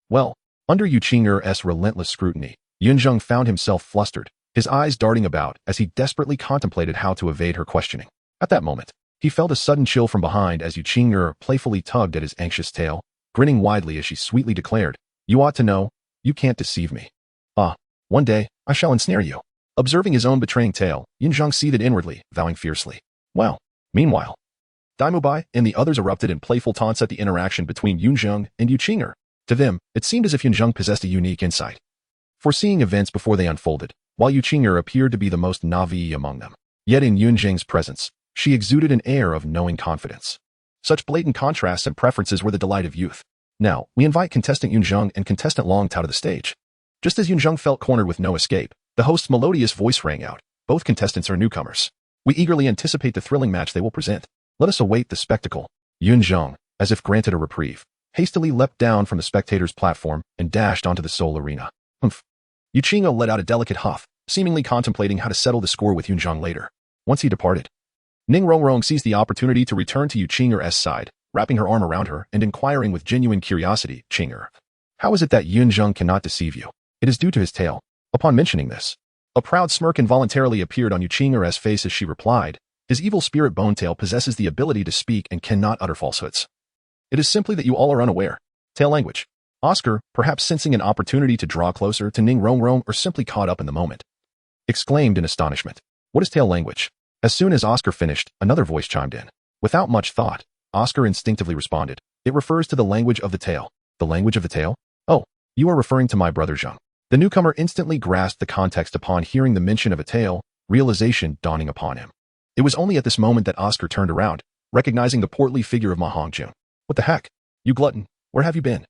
Well, under Yuqing'er's relentless scrutiny, Yunzheng found himself flustered, his eyes darting about as he desperately contemplated how to evade her questioning. At that moment, he felt a sudden chill from behind as Yuqing'er playfully tugged at his anxious tail, grinning widely as she sweetly declared, "You ought to know, you can't deceive me. One day, I shall ensnare you." Observing his own betraying tale, Yunzheng seethed inwardly, vowing fiercely. Well, meanwhile, Daimubai and the others erupted in playful taunts at the interaction between Yunzheng and Yuqing'er. To them, it seemed as if Yunzheng possessed a unique insight, foreseeing events before they unfolded, while Yuqing'er appeared to be the most naive among them. Yet in Yunzheng's presence, she exuded an air of knowing confidence. Such blatant contrasts and preferences were the delight of youth. Now, we invite contestant Yunzheng and contestant Long Tao to the stage. Just as Yunzheng felt cornered with no escape, the host's melodious voice rang out. Both contestants are newcomers. We eagerly anticipate the thrilling match they will present. Let us await the spectacle. Yunzheng, as if granted a reprieve, hastily leapt down from the spectators' platform and dashed onto the Soul Arena. Yuqing'er let out a delicate huff, seemingly contemplating how to settle the score with Yunzheng later. Once he departed, Ning Rongrong seized the opportunity to return to Yuqing'er's side, wrapping her arm around her and inquiring with genuine curiosity, "Qing'er, how is it that Yunzheng cannot deceive you?" "It is due to his tail." Upon mentioning this, a proud smirk involuntarily appeared on Yuqing'er's face as she replied, "His evil spirit Bonetail possesses the ability to speak and cannot utter falsehoods. It is simply that you all are unaware." Tail language. Oscar, perhaps sensing an opportunity to draw closer to Ning Rongrong or simply caught up in the moment, exclaimed in astonishment, "What is tail language?" As soon as Oscar finished, another voice chimed in. Without much thought, Oscar instinctively responded, "It refers to the language of the tail." "The language of the tail? Oh, you are referring to my brother Zheng." The newcomer instantly grasped the context upon hearing the mention of a tail, realization dawning upon him. It was only at this moment that Oscar turned around, recognizing the portly figure of Ma Hongjun. "What the heck? You glutton, where have you been?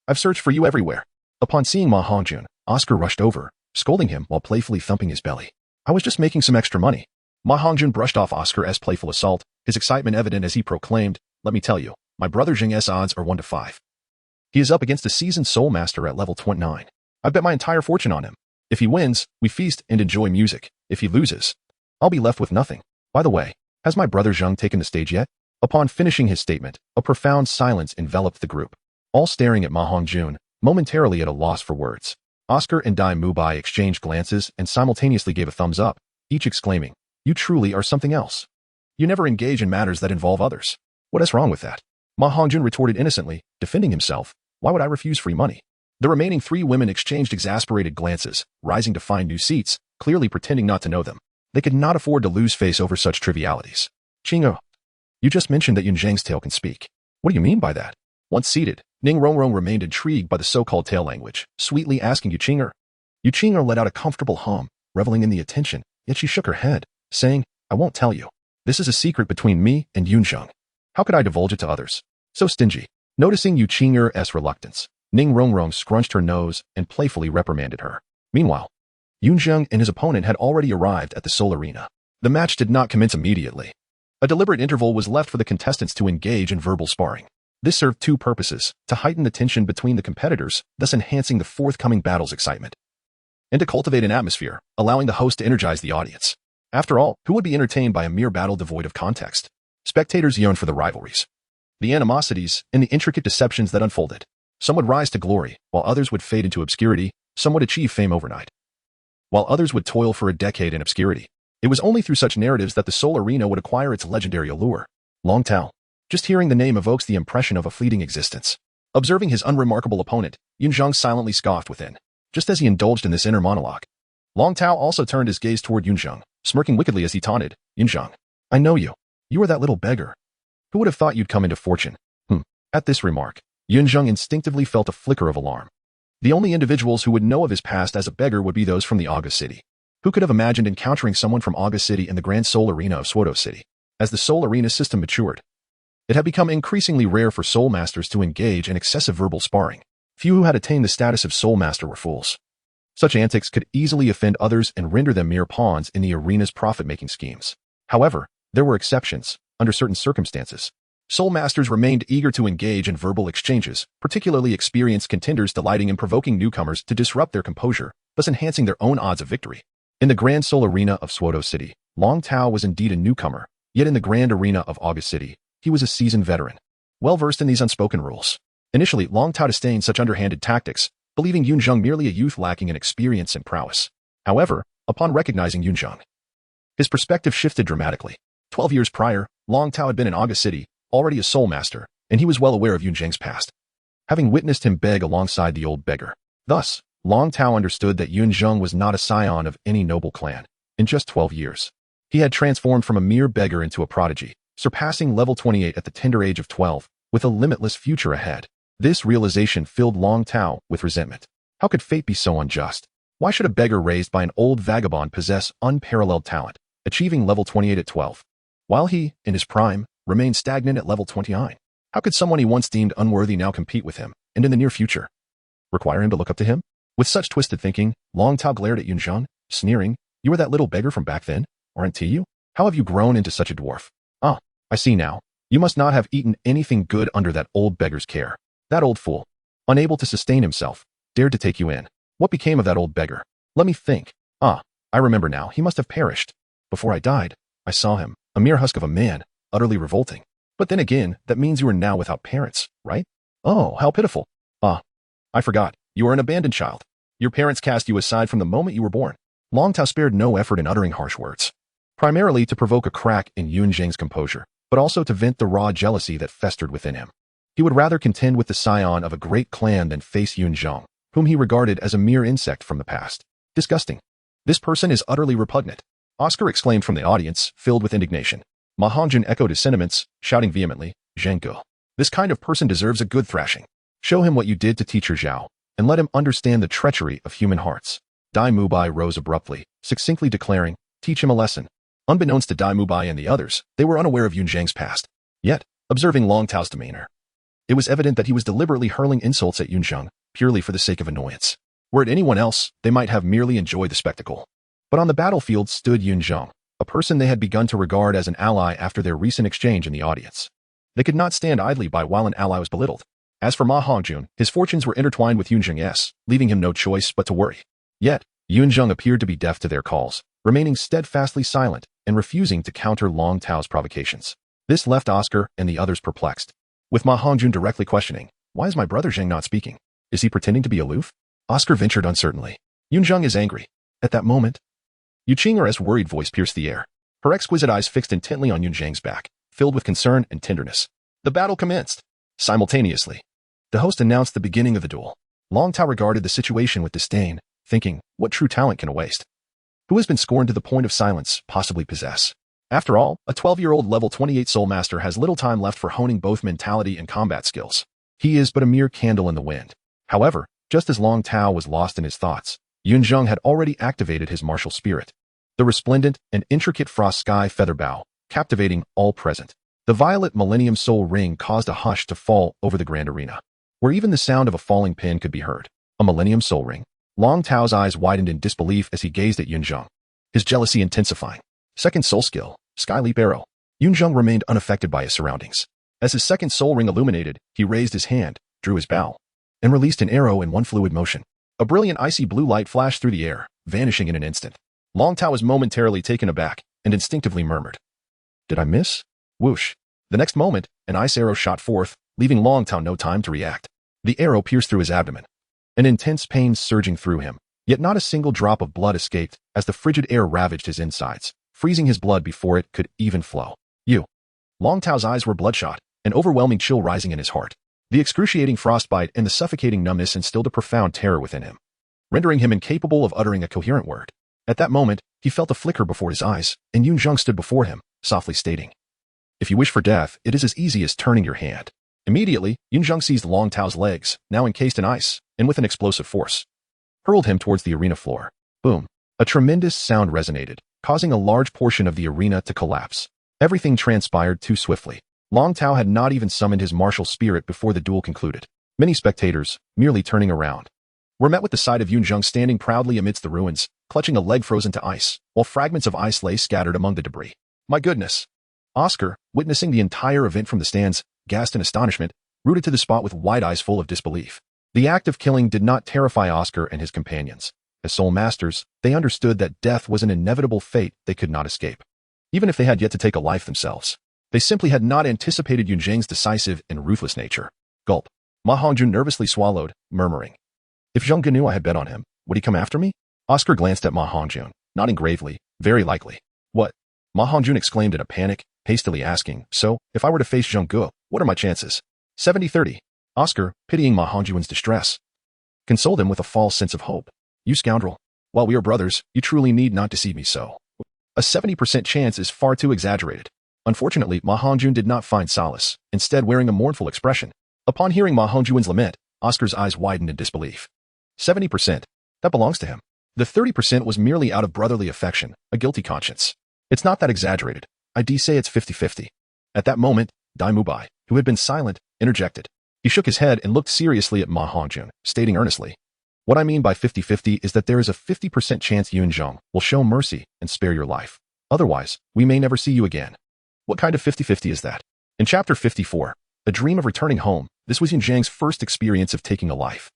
I've searched for you everywhere." Upon seeing Ma Hongjun, Oscar rushed over, scolding him while playfully thumping his belly. "I was just making some extra money." Ma Hongjun brushed off Oscar's playful assault, his excitement evident as he proclaimed, "Let me tell you, my brother Zheng's odds are 1 to 5. He is up against a seasoned soul master at level 29. I bet my entire fortune on him. If he wins, we feast and enjoy music. If he loses, I'll be left with nothing. By the way, has my brother Zheng taken the stage yet?" Upon finishing his statement, a profound silence enveloped the group, all staring at Ma Hongjun, momentarily at a loss for words. Oscar and Dai Mubai exchanged glances and simultaneously gave a thumbs up, each exclaiming, "You truly are something else. You never engage in matters that involve others." "What is wrong with that?" Ma Hongjun retorted innocently, defending himself. "Why would I refuse free money?" The remaining 3 women exchanged exasperated glances, rising to find new seats, clearly pretending not to know them. They could not afford to lose face over such trivialities. "Qing'er, you just mentioned that Yunzheng's tail can speak. What do you mean by that?" Once seated, Ning Rongrong remained intrigued by the so-called tail language, sweetly asking Yuqing'er. Yuqing'er let out a comfortable hum, reveling in the attention, yet she shook her head, saying, "I won't tell you. This is a secret between me and Yunzheng. How could I divulge it to others? So stingy." Noticing Yuqing'er's reluctance, Ning Rongrong scrunched her nose and playfully reprimanded her. Meanwhile, Yunzheng and his opponent had already arrived at the Soul Arena. The match did not commence immediately. A deliberate interval was left for the contestants to engage in verbal sparring. This served 2 purposes: to heighten the tension between the competitors, thus enhancing the forthcoming battle's excitement, and to cultivate an atmosphere, allowing the host to energize the audience. After all, who would be entertained by a mere battle devoid of context? Spectators yearned for the rivalries, the animosities, and the intricate deceptions that unfolded. Some would rise to glory, while others would fade into obscurity. Some would achieve fame overnight, while others would toil for a decade in obscurity. It was only through such narratives that the soul arena would acquire its legendary allure. Long Tao. Just hearing the name evokes the impression of a fleeting existence. Observing his unremarkable opponent, Yunzheng silently scoffed within, just as he indulged in this inner monologue. Long Tao also turned his gaze toward Yunzheng, smirking wickedly as he taunted, Yunzheng, I know you. You are that little beggar. Who would have thought you'd come into fortune? At this remark, Yunzheng instinctively felt a flicker of alarm. The only individuals who would know of his past as a beggar would be those from the August City. Who could have imagined encountering someone from August City in the Grand Soul Arena of Swado City? As the Soul Arena system matured, it had become increasingly rare for Soul Masters to engage in excessive verbal sparring. Few who had attained the status of Soul Master were fools. Such antics could easily offend others and render them mere pawns in the arena's profit-making schemes. However, there were exceptions, under certain circumstances. Soul Masters remained eager to engage in verbal exchanges, particularly experienced contenders delighting in provoking newcomers to disrupt their composure, thus enhancing their own odds of victory. In the Grand Soul Arena of Swado City, Long Tao was indeed a newcomer, yet in the Grand Arena of August City, he was a seasoned veteran, well-versed in these unspoken rules. Initially, Long Tao disdained such underhanded tactics, believing Yunzheng merely a youth lacking in experience and prowess. However, upon recognizing Yunzheng, his perspective shifted dramatically. 12 years prior, Long Tao had been in August City, already a Soul Master, and he was well aware of Yunzheng's past, having witnessed him beg alongside the old beggar. Thus, Long Tao understood that Yunzheng was not a scion of any noble clan. In just 12 years, he had transformed from a mere beggar into a prodigy, surpassing level 28 at the tender age of 12, with a limitless future ahead. This realization filled Long Tao with resentment. How could fate be so unjust? Why should a beggar raised by an old vagabond possess unparalleled talent, achieving level 28 at 12, while he, in his prime, remained stagnant at level 29? How could someone he once deemed unworthy now compete with him, and in the near future require him to look up to him? With such twisted thinking, Long Tao glared at Yunzheng, sneering, You were that little beggar from back then, aren't you? How have you grown into such a dwarf? Ah, I see now. You must not have eaten anything good under that old beggar's care. That old fool, unable to sustain himself, dared to take you in. What became of that old beggar? Let me think. Ah, I remember now. He must have perished. Before I died, I saw him, a mere husk of a man, utterly revolting. But then again, that means you are now without parents, right? Oh, how pitiful. Ah, I forgot. You are an abandoned child. Your parents cast you aside from the moment you were born. Long Tao spared no effort in uttering harsh words, primarily to provoke a crack in Yunzheng's composure, but also to vent the raw jealousy that festered within him. He would rather contend with the scion of a great clan than face Yunzheng, whom he regarded as a mere insect from the past. Disgusting. This person is utterly repugnant. Oscar exclaimed from the audience, filled with indignation. Ma Hongjun echoed his sentiments, shouting vehemently, Zhengge. This kind of person deserves a good thrashing. Show him what you did to teacher Zhao, and let him understand the treachery of human hearts. Dai Mubai rose abruptly, succinctly declaring, Teach him a lesson. Unbeknownst to Dai Mubai and the others, they were unaware of Yunzheng's past. Yet, observing Long Tao's demeanor, it was evident that he was deliberately hurling insults at Yunzheng, purely for the sake of annoyance. Were it anyone else, they might have merely enjoyed the spectacle. But on the battlefield stood Yunzheng, a person they had begun to regard as an ally after their recent exchange in the audience. They could not stand idly by while an ally was belittled. As for Ma Hongjun, his fortunes were intertwined with Yunzheng's, leaving him no choice but to worry. Yet, Yunzheng appeared to be deaf to their calls, remaining steadfastly silent and refusing to counter Long Tao's provocations. This left Oscar and the others perplexed, with Ma Hongjun directly questioning, Why is my brother Zheng not speaking? Is he pretending to be aloof? Oscar ventured uncertainly, Yunzheng is angry. At that moment, Yu Qing'er's worried voice pierced the air, her exquisite eyes fixed intently on Yunzheng's back, filled with concern and tenderness. The battle commenced. Simultaneously, the host announced the beginning of the duel. Long Tao regarded the situation with disdain, thinking, what true talent can a waste? Who has been scorned to the point of silence possibly possess? After all, a 12-year-old level 28 Soul Master has little time left for honing both mentality and combat skills. He is but a mere candle in the wind. However, just as Long Tao was lost in his thoughts, Yunzheng had already activated his martial spirit. The resplendent and intricate frost sky feather bow, captivating all present. The violet Millennium Soul Ring caused a hush to fall over the grand arena, where even the sound of a falling pin could be heard. A Millennium Soul Ring. Long Tao's eyes widened in disbelief as he gazed at Yunzheng, his jealousy intensifying. Second soul skill, Sky Leap Arrow. Yunzheng remained unaffected by his surroundings. As his second soul ring illuminated, he raised his hand, drew his bow, and released an arrow in one fluid motion. A brilliant icy blue light flashed through the air, vanishing in an instant. Long Tao was momentarily taken aback and instinctively murmured, Did I miss? Whoosh. The next moment, an ice arrow shot forth, leaving Long Tao no time to react. The arrow pierced through his abdomen, an intense pain surging through him, yet not a single drop of blood escaped as the frigid air ravaged his insides, freezing his blood before it could even flow. You. Long Tao's eyes were bloodshot, an overwhelming chill rising in his heart. The excruciating frostbite and the suffocating numbness instilled a profound terror within him, rendering him incapable of uttering a coherent word. At that moment, he felt a flicker before his eyes, and Yunzheng stood before him, softly stating, "If you wish for death, it is as easy as turning your hand." Immediately, Yunzheng seized Long Tao's legs, now encased in ice, and with an explosive force, hurled him towards the arena floor. Boom. A tremendous sound resonated, causing a large portion of the arena to collapse. Everything transpired too swiftly. Long Tao had not even summoned his martial spirit before the duel concluded. Many spectators, merely turning around, were met with the sight of Yunzheng standing proudly amidst the ruins, clutching a leg frozen to ice, while fragments of ice lay scattered among the debris. My goodness! Oscar, witnessing the entire event from the stands, gasped in astonishment, rooted to the spot with wide eyes full of disbelief. The act of killing did not terrify Oscar and his companions. As soul masters, they understood that death was an inevitable fate they could not escape. Even if they had yet to take a life themselves, they simply had not anticipated Yunzheng's decisive and ruthless nature. Gulp. Ma Hongjun nervously swallowed, murmuring, "If Zheng knew I had bet on him, would he come after me?" Oscar glanced at Ma Hongjun, nodding gravely, "Very likely." "What?" Ma Hongjun exclaimed in a panic, hastily asking, "So, if I were to face Zheng Ge, what are my chances?" 70-30. Oscar, pitying Ma Hongjun's distress, consoled him with a false sense of hope. "You scoundrel. While we are brothers, you truly need not deceive me so. A 70% chance is far too exaggerated." Unfortunately, Ma Hongjun did not find solace, instead wearing a mournful expression. Upon hearing Ma Hongjun's lament, Oscar's eyes widened in disbelief. 70%. That belongs to him. The 30% was merely out of brotherly affection, a guilty conscience. It's not that exaggerated. I'd say it's 50-50. At that moment, Dai Mubai, who had been silent, interjected. He shook his head and looked seriously at Ma Hongjun, stating earnestly, "What I mean by 50-50 is that there is a 50% chance Yunzheng will show mercy and spare your life. Otherwise, we may never see you again." What kind of 50-50 is that? In Chapter 54, A Dream of Returning Home, this was Yunzheng's first experience of taking a life.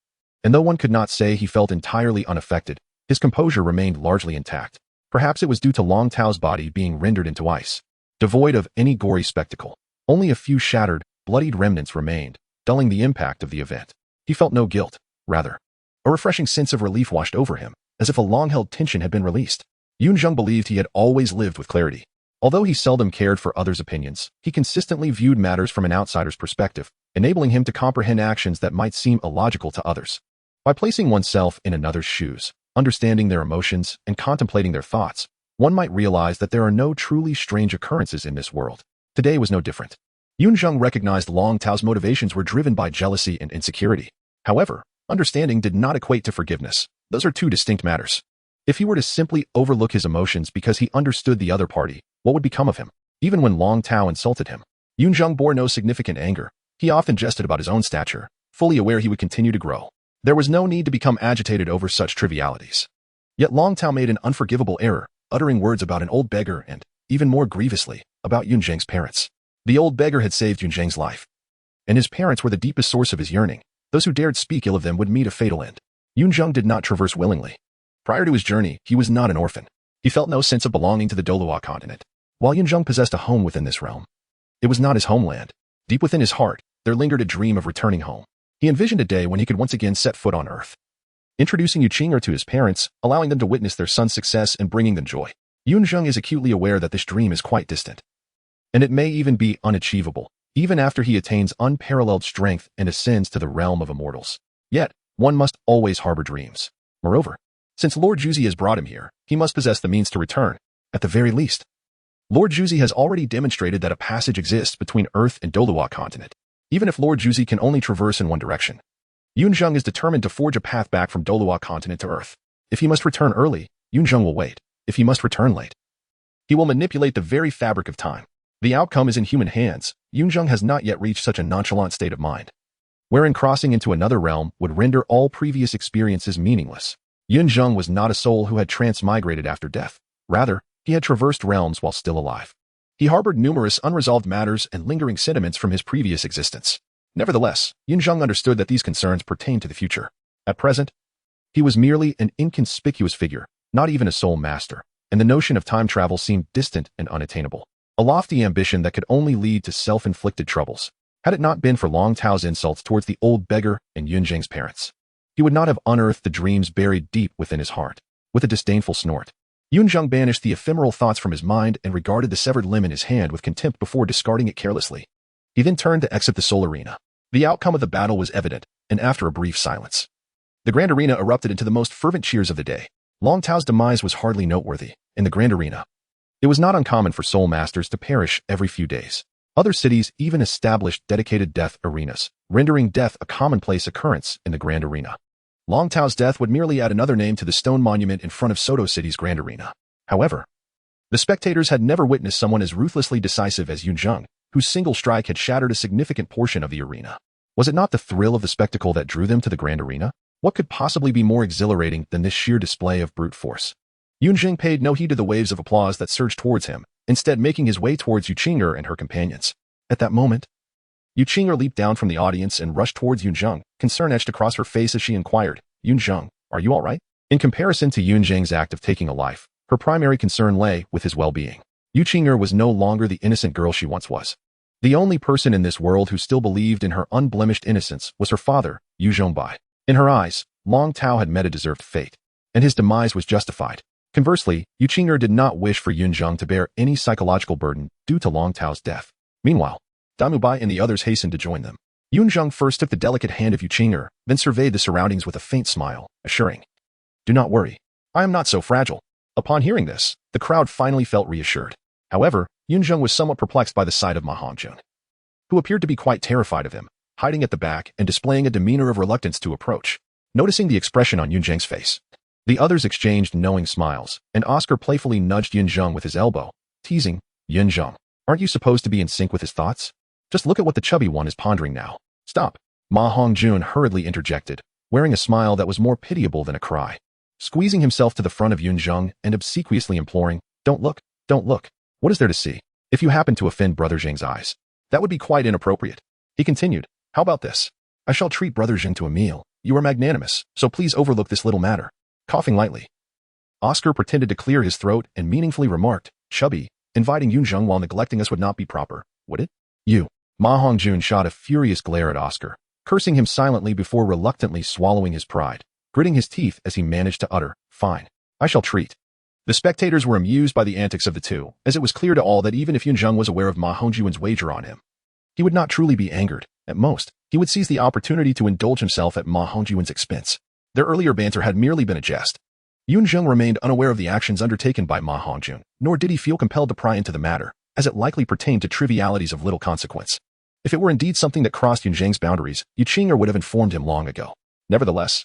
And though one could not say he felt entirely unaffected, his composure remained largely intact. Perhaps it was due to Long Tao's body being rendered into ice, devoid of any gory spectacle. Only a few shattered, bloodied remnants remained, dulling the impact of the event. He felt no guilt. Rather, a refreshing sense of relief washed over him, as if a long-held tension had been released. Yunzheng believed he had always lived with clarity. Although he seldom cared for others' opinions, he consistently viewed matters from an outsider's perspective, enabling him to comprehend actions that might seem illogical to others. By placing oneself in another's shoes, understanding their emotions, and contemplating their thoughts, one might realize that there are no truly strange occurrences in this world. Today was no different. Yunzheng recognized Long Tao's motivations were driven by jealousy and insecurity. However, understanding did not equate to forgiveness. Those are two distinct matters. If he were to simply overlook his emotions because he understood the other party, what would become of him? Even when Long Tao insulted him, Yunzheng bore no significant anger. He often jested about his own stature, fully aware he would continue to grow. There was no need to become agitated over such trivialities. Yet Long Tao made an unforgivable error, uttering words about an old beggar and, even more grievously, about Yunzheng's parents. The old beggar had saved Yunzheng's life, and his parents were the deepest source of his yearning. Those who dared speak ill of them would meet a fatal end. Yunzheng did not traverse willingly. Prior to his journey, he was not an orphan. He felt no sense of belonging to the Douluo Continent. While Yunzheng possessed a home within this realm, it was not his homeland. Deep within his heart, there lingered a dream of returning home. He envisioned a day when he could once again set foot on Earth, introducing Yunzheng to his parents, allowing them to witness their son's success and bringing them joy. Yunzheng is acutely aware that this dream is quite distant, and it may even be unachievable, even after he attains unparalleled strength and ascends to the realm of immortals. Yet, one must always harbor dreams. Moreover, since Lord Juzi has brought him here, he must possess the means to return, at the very least. Lord Juzi has already demonstrated that a passage exists between Earth and Douluo Continent, even if Lord Juzi can only traverse in one direction. Yunzheng is determined to forge a path back from Douluo Continent to Earth. If he must return early, Yunzheng will wait. If he must return late, he will manipulate the very fabric of time. The outcome is in human hands. Yunzheng has not yet reached such a nonchalant state of mind, wherein crossing into another realm would render all previous experiences meaningless. Yunzheng was not a soul who had transmigrated after death. Rather, he had traversed realms while still alive. He harbored numerous unresolved matters and lingering sentiments from his previous existence. Nevertheless, Yunzheng understood that these concerns pertained to the future. At present, he was merely an inconspicuous figure, not even a soul master, and the notion of time travel seemed distant and unattainable. A lofty ambition that could only lead to self-inflicted troubles. Had it not been for Long Tao's insults towards the old beggar and Yunzheng's parents, he would not have unearthed the dreams buried deep within his heart. With a disdainful snort, Yunzheng banished the ephemeral thoughts from his mind and regarded the severed limb in his hand with contempt before discarding it carelessly. He then turned to exit the Soul Arena. The outcome of the battle was evident, and after a brief silence, the Grand Arena erupted into the most fervent cheers of the day. Long Tao's demise was hardly noteworthy. In the Grand Arena, it was not uncommon for Soul Masters to perish every few days. Other cities even established dedicated death arenas, rendering death a commonplace occurrence in the Grand Arena. Long Tao's death would merely add another name to the stone monument in front of Soto City's Grand Arena. However, the spectators had never witnessed someone as ruthlessly decisive as Yunzheng, whose single strike had shattered a significant portion of the arena. Was it not the thrill of the spectacle that drew them to the Grand Arena? What could possibly be more exhilarating than this sheer display of brute force? Yunzheng paid no heed to the waves of applause that surged towards him, instead making his way towards Yuqing'er and her companions. At that moment, Yuqing'er leaped down from the audience and rushed towards Yunzheng, concern etched across her face as she inquired, "Yunzheng, are you all right?" In comparison to Yunzheng's act of taking a life, her primary concern lay with his well-being. Yuqing'er was no longer the innocent girl she once was. The only person in this world who still believed in her unblemished innocence was her father, Yu Zhongbai. In her eyes, Long Tao had met a deserved fate, and his demise was justified. Conversely, Yuqing'er did not wish for Yunzheng to bear any psychological burden due to Long Tao's death. Meanwhile, Damubai and the others hastened to join them. Yunzheng first took the delicate hand of Yuqing'er, then surveyed the surroundings with a faint smile, assuring, "Do not worry. I am not so fragile." Upon hearing this, the crowd finally felt reassured. However, Yunzheng was somewhat perplexed by the sight of Ma Hongjun, who appeared to be quite terrified of him, hiding at the back and displaying a demeanor of reluctance to approach. Noticing the expression on Yunzheng's face, the others exchanged knowing smiles, and Oscar playfully nudged Yunzheng with his elbow, teasing, "Yunzheng, aren't you supposed to be in sync with his thoughts? Just look at what the chubby one is pondering now." "Stop," Ma Hongjun hurriedly interjected, wearing a smile that was more pitiable than a cry. Squeezing himself to the front of Yunzheng and obsequiously imploring, "Don't look, don't look. What is there to see? If you happen to offend Brother Zheng's eyes, that would be quite inappropriate." He continued, "How about this? I shall treat Brother Zheng to a meal. You are magnanimous, so please overlook this little matter." Coughing lightly, Oscar pretended to clear his throat and meaningfully remarked, "Chubby, inviting Yunzheng while neglecting us would not be proper, would it?" "You." Ma Hongjun shot a furious glare at Oscar, cursing him silently before reluctantly swallowing his pride, gritting his teeth as he managed to utter, "Fine. I shall treat." The spectators were amused by the antics of the two, as it was clear to all that even if Yunzheng was aware of Ma Hongjun's wager on him, he would not truly be angered. At most, he would seize the opportunity to indulge himself at Ma Hongjun's expense. Their earlier banter had merely been a jest. Yunzheng remained unaware of the actions undertaken by Ma Hongjun, nor did he feel compelled to pry into the matter, as it likely pertained to trivialities of little consequence. If it were indeed something that crossed Yunzheng's boundaries, Yuqing'er would have informed him long ago. Nevertheless,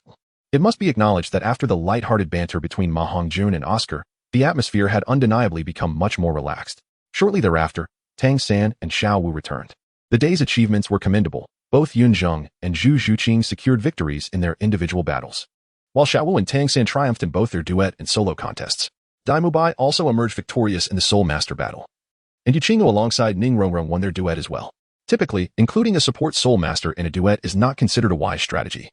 it must be acknowledged that after the light-hearted banter between Ma Hongjun and Oscar, the atmosphere had undeniably become much more relaxed. Shortly thereafter, Tang San and Xiao Wu returned. The day's achievements were commendable. Both Yunzheng and Zhu Zhuqing secured victories in their individual battles, while Xiao Wu and Tang San triumphed in both their duet and solo contests. Daimubai also emerged victorious in the Soul Master battle, and Yuqing'er alongside Ning Rongrong won their duet as well. Typically, including a support Soul Master in a duet is not considered a wise strategy,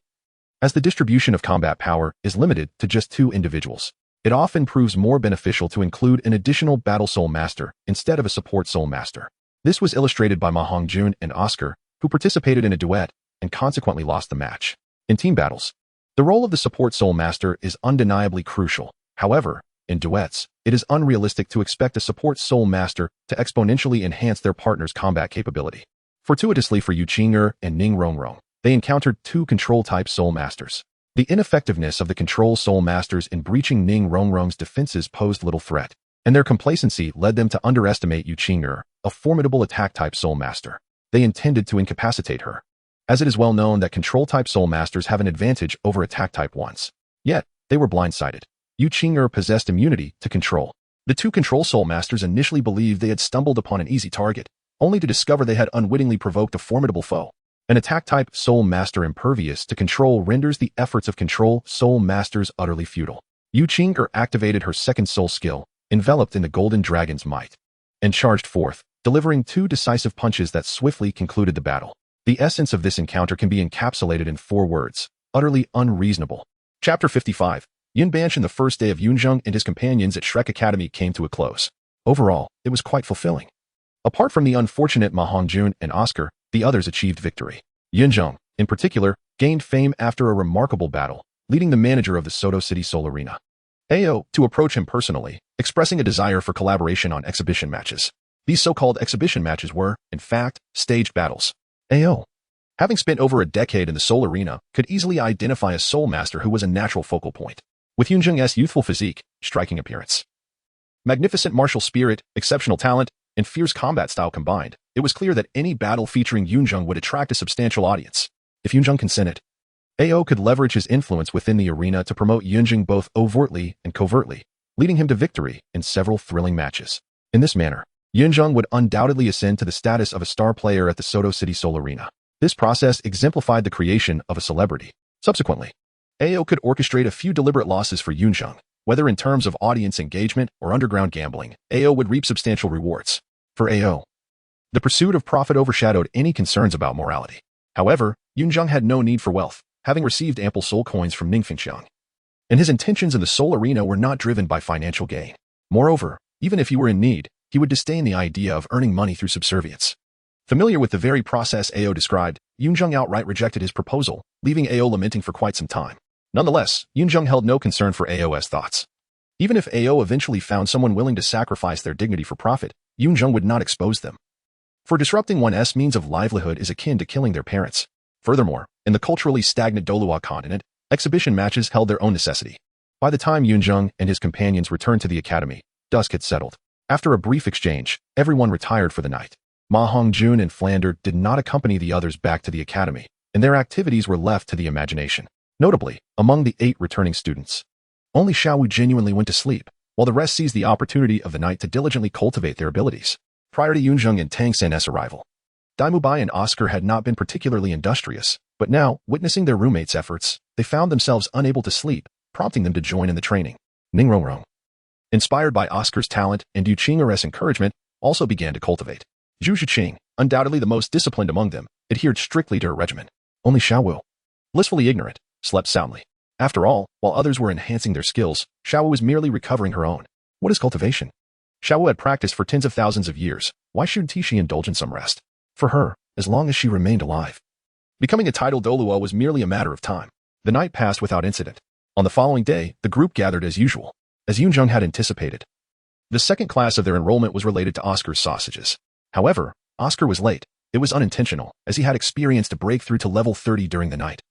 as the distribution of combat power is limited to just two individuals. It often proves more beneficial to include an additional battle Soul Master instead of a support Soul Master. This was illustrated by Ma Hongjun and Oscar, who participated in a duet and consequently lost the match. In team battles, the role of the support Soul Master is undeniably crucial. However, in duets, it is unrealistic to expect a support Soul Master to exponentially enhance their partner's combat capability. Fortuitously for Yuqing'er and Ning Rongrong, they encountered two control-type Soul Masters. The ineffectiveness of the control Soul Masters in breaching Ning Rongrong's defenses posed little threat, and their complacency led them to underestimate Yuqing'er, a formidable attack-type Soul Master. They intended to incapacitate her, as it is well known that control-type Soul Masters have an advantage over attack-type ones. Yet, they were blindsided. Yuqing'er possessed immunity to control. The two control Soul Masters initially believed they had stumbled upon an easy target, only to discover they had unwittingly provoked a formidable foe. An attack-type Soul Master impervious to control renders the efforts of control Soul Masters utterly futile. Yuqing'er activated her second soul skill, enveloped in the Golden Dragon's might, and charged forth, delivering two decisive punches that swiftly concluded the battle. The essence of this encounter can be encapsulated in 4 words: utterly unreasonable. Chapter 55. Yunban and the first day of Yunzheng and his companions at Shrek Academy came to a close. Overall, it was quite fulfilling. Apart from the unfortunate Ma Hongjun and Oscar, the others achieved victory. Yunzheng, in particular, gained fame after a remarkable battle, leading the manager of the Soto City Soul Arena. Ao to approach him personally, expressing a desire for collaboration on exhibition matches. These so-called exhibition matches were, in fact, staged battles. Ao, having spent over a decade in the soul arena, could easily identify a soul master who was a natural focal point. With Yunzheng's youthful physique, striking appearance, magnificent martial spirit, exceptional talent, and fierce combat style combined, it was clear that any battle featuring Yunzheng would attract a substantial audience. If Yunzheng consented, Ao could leverage his influence within the arena to promote Yunzheng both overtly and covertly, leading him to victory in several thrilling matches. In this manner, Yunzheng would undoubtedly ascend to the status of a star player at the Soto City Soul Arena. This process exemplified the creation of a celebrity. Subsequently, Ao could orchestrate a few deliberate losses for Yunzheng. Whether in terms of audience engagement or underground gambling, Ao would reap substantial rewards. For Ao, the pursuit of profit overshadowed any concerns about morality. However, Yunzheng had no need for wealth, having received ample soul coins from Ningfengxiang. And his intentions in the soul arena were not driven by financial gain. Moreover, even if he were in need, he would disdain the idea of earning money through subservience. Familiar with the very process Ao described, Yunzheng outright rejected his proposal, leaving Ao lamenting for quite some time. Nonetheless, Yunzheng held no concern for Ao's thoughts. Even if Ao eventually found someone willing to sacrifice their dignity for profit, Yunzheng would not expose them. For disrupting one's means of livelihood is akin to killing their parents. Furthermore, in the culturally stagnant Douluo Continent, exhibition matches held their own necessity. By the time Yunzheng and his companions returned to the academy, dusk had settled. After a brief exchange, everyone retired for the night. Ma Hongjun and Flander did not accompany the others back to the academy, and their activities were left to the imagination. Notably, among the 8 returning students, only Xiaowu genuinely went to sleep, while the rest seized the opportunity of the night to diligently cultivate their abilities. Prior to Yunzheng and Tang Sect's arrival, Daimubai and Oscar had not been particularly industrious, but now, witnessing their roommates' efforts, they found themselves unable to sleep, prompting them to join in the training. Ningrongrong, inspired by Oscar's talent and Yu Qing'er's encouragement, also began to cultivate. Zhu Zhiqing, undoubtedly the most disciplined among them, adhered strictly to her regimen. Only Xiaowu, blissfully ignorant, slept soundly. After all, while others were enhancing their skills, Xiaowu was merely recovering her own. What is cultivation? Xiaowu had practiced for tens of thousands of years. Why shouldn't she indulge in some rest? For her, as long as she remained alive. Becoming a titled Douluo was merely a matter of time. The night passed without incident. On the following day, the group gathered as usual, as Yunzheng had anticipated. The second class of their enrollment was related to Oscar's sausages. However, Oscar was late. It was unintentional, as he had experienced a breakthrough to level 30 during the night,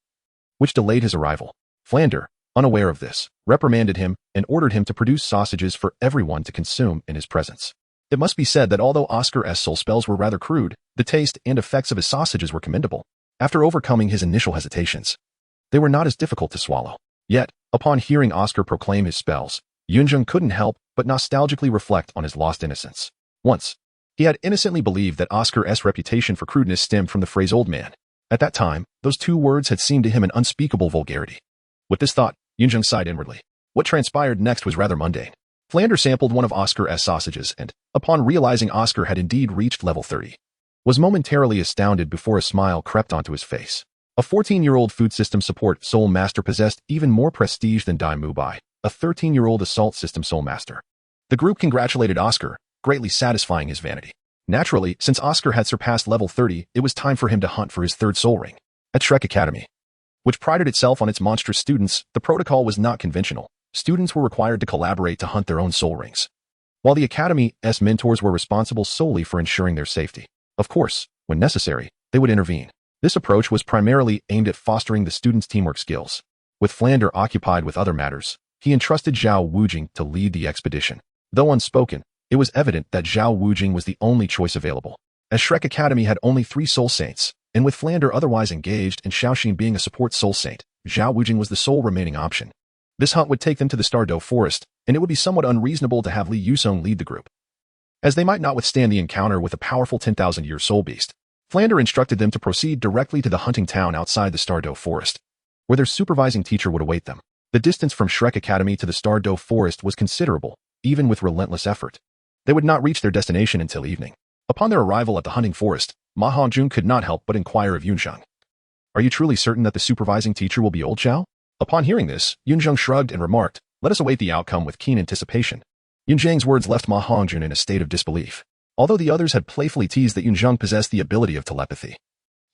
which delayed his arrival. Flander, unaware of this, reprimanded him and ordered him to produce sausages for everyone to consume in his presence. It must be said that although Oscar's soul spells were rather crude, the taste and effects of his sausages were commendable. After overcoming his initial hesitations, they were not as difficult to swallow. Yet, upon hearing Oscar proclaim his spells, Yunzheng couldn't help but nostalgically reflect on his lost innocence. Once, he had innocently believed that Oscar's reputation for crudeness stemmed from the phrase old man. At that time, those 2 words had seemed to him an unspeakable vulgarity. With this thought, Yunzheng sighed inwardly. What transpired next was rather mundane. Flander sampled one of Oscar's sausages and, upon realizing Oscar had indeed reached level 30, was momentarily astounded before a smile crept onto his face. A 14-year-old food system support soul master possessed even more prestige than Dai Mubai, a 13-year-old assault system soul master. The group congratulated Oscar, greatly satisfying his vanity. Naturally, since Oscar had surpassed level 30, it was time for him to hunt for his 3rd soul ring. At Shrek Academy, which prided itself on its monstrous students, the protocol was not conventional. Students were required to collaborate to hunt their own soul rings, while the Academy's mentors were responsible solely for ensuring their safety. Of course, when necessary, they would intervene. This approach was primarily aimed at fostering the students' teamwork skills. With Flander occupied with other matters, he entrusted Zhao Wujing to lead the expedition. Though unspoken, it was evident that Zhao Wujing was the only choice available. As Shrek Academy had only 3 soul saints, and with Flander otherwise engaged and Xiaoxin being a support soul saint, Zhao Wujing was the sole remaining option. This hunt would take them to the Stardow Forest, and it would be somewhat unreasonable to have Li Yusong lead the group, as they might not withstand the encounter with a powerful 10,000-year soul beast. Flander instructed them to proceed directly to the hunting town outside the Stardow Forest, where their supervising teacher would await them. The distance from Shrek Academy to the Stardow Forest was considerable, even with relentless effort. They would not reach their destination until evening. Upon their arrival at the hunting forest, Ma Hongjun could not help but inquire of Yunzheng. Are you truly certain that the supervising teacher will be old Zhao? Upon hearing this, Yunzheng shrugged and remarked, let us await the outcome with keen anticipation. Yunzheng's words left Ma Hongjun in a state of disbelief. Although the others had playfully teased that Yunzheng possessed the ability of telepathy,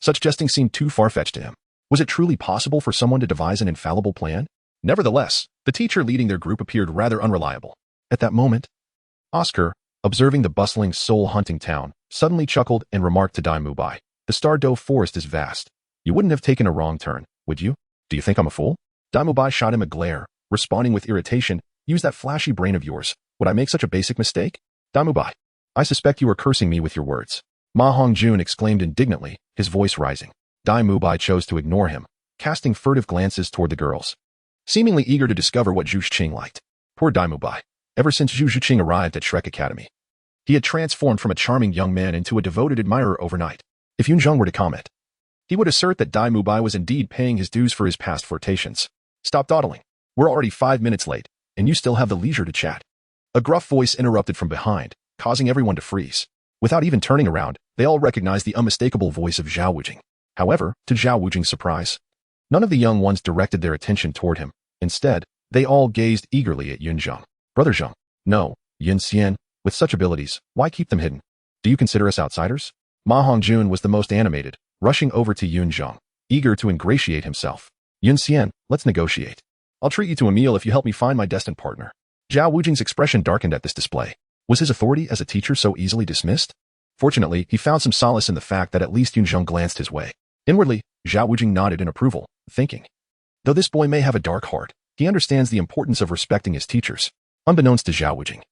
such jesting seemed too far-fetched to him. Was it truly possible for someone to devise an infallible plan? Nevertheless, The teacher leading their group appeared rather unreliable. At that moment, Oscar, observing the bustling soul-hunting town, suddenly chuckled and remarked to Dai Mubai, "The Stardow Forest is vast. You wouldn't have taken a wrong turn, would you? Do you think I'm a fool?" Dai Mubai shot him a glare, responding with irritation, "Use that flashy brain of yours. Would I make such a basic mistake?" "Dai Mubai, I suspect you are cursing me with your words," Ma Hongjun exclaimed indignantly, his voice rising. Dai Mubai chose to ignore him, casting furtive glances toward the girls, seemingly eager to discover what Zhu Xing liked. Poor Dai Mubai. Ever since Zhu Xing arrived at Shrek Academy, he had transformed from a charming young man into a devoted admirer overnight. If Yunzheng were to comment, he would assert that Dai Mubai was indeed paying his dues for his past flirtations. "Stop dawdling. We're already 5 minutes late, and you still have the leisure to chat." A gruff voice interrupted from behind, causing everyone to freeze. Without even turning around, they all recognized the unmistakable voice of Zhao Wujing. However, to Zhao Wujing's surprise, none of the young ones directed their attention toward him. Instead, they all gazed eagerly at Yunzheng. "Brother Zheng." "No, Yunxian. With such abilities, why keep them hidden? Do you consider us outsiders?" Ma Hongjun was the most animated, rushing over to Yunzheng, eager to ingratiate himself. "Yunxian, let's negotiate. I'll treat you to a meal if you help me find my destined partner." Zhao Wujing's expression darkened at this display. Was his authority as a teacher so easily dismissed? Fortunately, he found some solace in the fact that at least Yunzheng glanced his way. Inwardly, Zhao Wujing nodded in approval, thinking, though this boy may have a dark heart, he understands the importance of respecting his teachers. Unbeknownst to Zhao Wujing,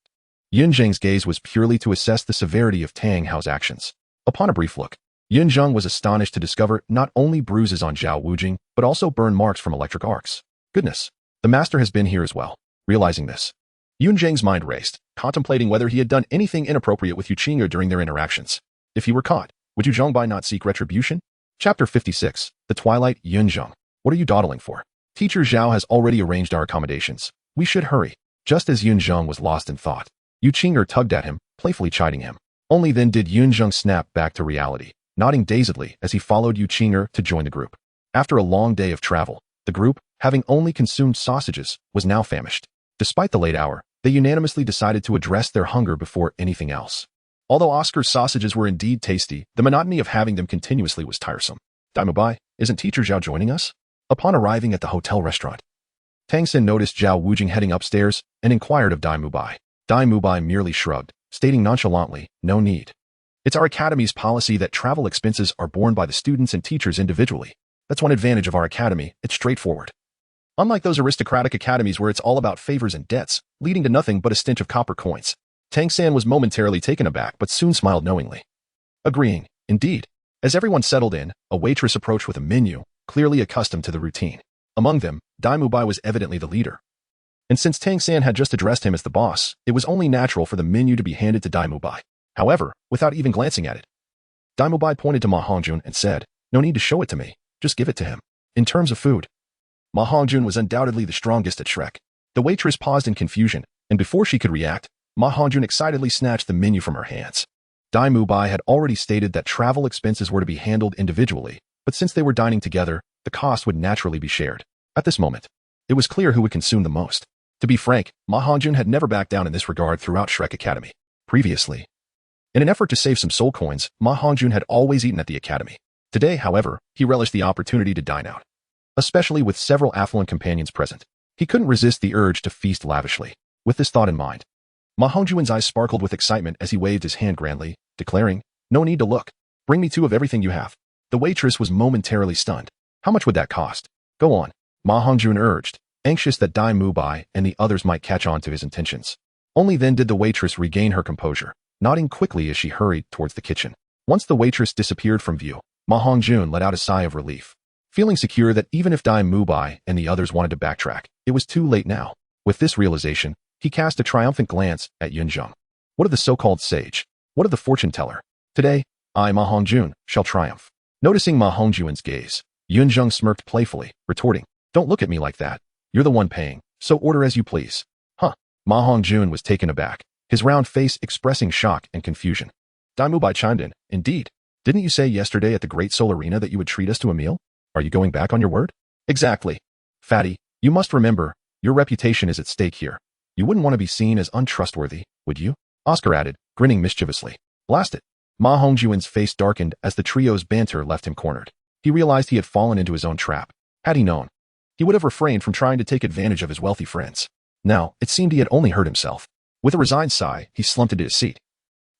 Yunzheng's gaze was purely to assess the severity of Tang Hao's actions. Upon a brief look, Yunzheng was astonished to discover not only bruises on Zhao Wujing, but also burn marks from electric arcs. Goodness, the master has been here as well. Realizing this, Yunzheng's mind raced, contemplating whether he had done anything inappropriate with Yuqing'er during their interactions. If he were caught, would Yunzheng not seek retribution? Chapter 56, The Twilight. Yunzheng, what are you dawdling for? Teacher Zhao has already arranged our accommodations. We should hurry. Just as Yunzheng was lost in thought, Yuqing'er tugged at him, playfully chiding him. Only then did Yunzheng snap back to reality, nodding dazedly as he followed Yuqing'er to join the group. After a long day of travel, the group, having only consumed sausages, was now famished. Despite the late hour, they unanimously decided to address their hunger before anything else. Although Oscar's sausages were indeed tasty, the monotony of having them continuously was tiresome. "Dai Mubai, isn't Teacher Zhao joining us?" Upon arriving at the hotel restaurant, Tang Sect noticed Zhao Wujing heading upstairs and inquired of Dai Mubai. Dai Mubai merely shrugged, stating nonchalantly, "No need. It's our academy's policy that travel expenses are borne by the students and teachers individually. That's one advantage of our academy, it's straightforward. Unlike those aristocratic academies where it's all about favors and debts, leading to nothing but a stench of copper coins." Tang San was momentarily taken aback but soon smiled knowingly. Agreeing, indeed. As everyone settled in, a waitress approached with a menu, clearly accustomed to the routine. Among them, Dai Mubai was evidently the leader. And since Tang San had just addressed him as the boss, it was only natural for the menu to be handed to Dai Mubai. However, without even glancing at it, Dai Mubai pointed to Ma Hongjun and said, "No need to show it to me, just give it to him." In terms of food, Ma Hongjun was undoubtedly the strongest at Shrek. The waitress paused in confusion, and before she could react, Ma Hongjun excitedly snatched the menu from her hands. Dai Mubai had already stated that travel expenses were to be handled individually, but since they were dining together, the cost would naturally be shared. At this moment, it was clear who would consume the most. To be frank, Ma Hongjun had never backed down in this regard throughout Shrek Academy. Previously, in an effort to save some soul coins, Ma Hongjun had always eaten at the academy. Today, however, he relished the opportunity to dine out. Especially with several affluent companions present, he couldn't resist the urge to feast lavishly. With this thought in mind, Ma Hongjun's eyes sparkled with excitement as he waved his hand grandly, declaring, "No need to look. Bring me 2 of everything you have." The waitress was momentarily stunned. How much would that cost? "Go on," Ma Hongjun urged, anxious that Dai Mubai and the others might catch on to his intentions. Only then did the waitress regain her composure, nodding quickly as she hurried towards the kitchen. Once the waitress disappeared from view, Ma Hongjun let out a sigh of relief, feeling secure that even if Dai Mubai and the others wanted to backtrack, it was too late now. With this realization, he cast a triumphant glance at Yunzheng. What of the so-called sage? What of the fortune teller? Today, I, Ma Hongjun, shall triumph. Noticing Ma Hongjun's gaze, Yunzheng smirked playfully, retorting, "Don't look at me like that. You're the one paying, so order as you please." Huh. Ma Hongjun was taken aback, his round face expressing shock and confusion. Dai Mubai chimed in, "Indeed. Didn't you say yesterday at the Great Soul Arena that you would treat us to a meal? Are you going back on your word?" "Exactly. Fatty, you must remember, your reputation is at stake here. You wouldn't want to be seen as untrustworthy, would you?" Oscar added, grinning mischievously. "Blast it." Ma Hongjun's face darkened as the trio's banter left him cornered. He realized he had fallen into his own trap. Had he known, he would have refrained from trying to take advantage of his wealthy friends. Now, it seemed he had only hurt himself. With a resigned sigh, he slumped into his seat,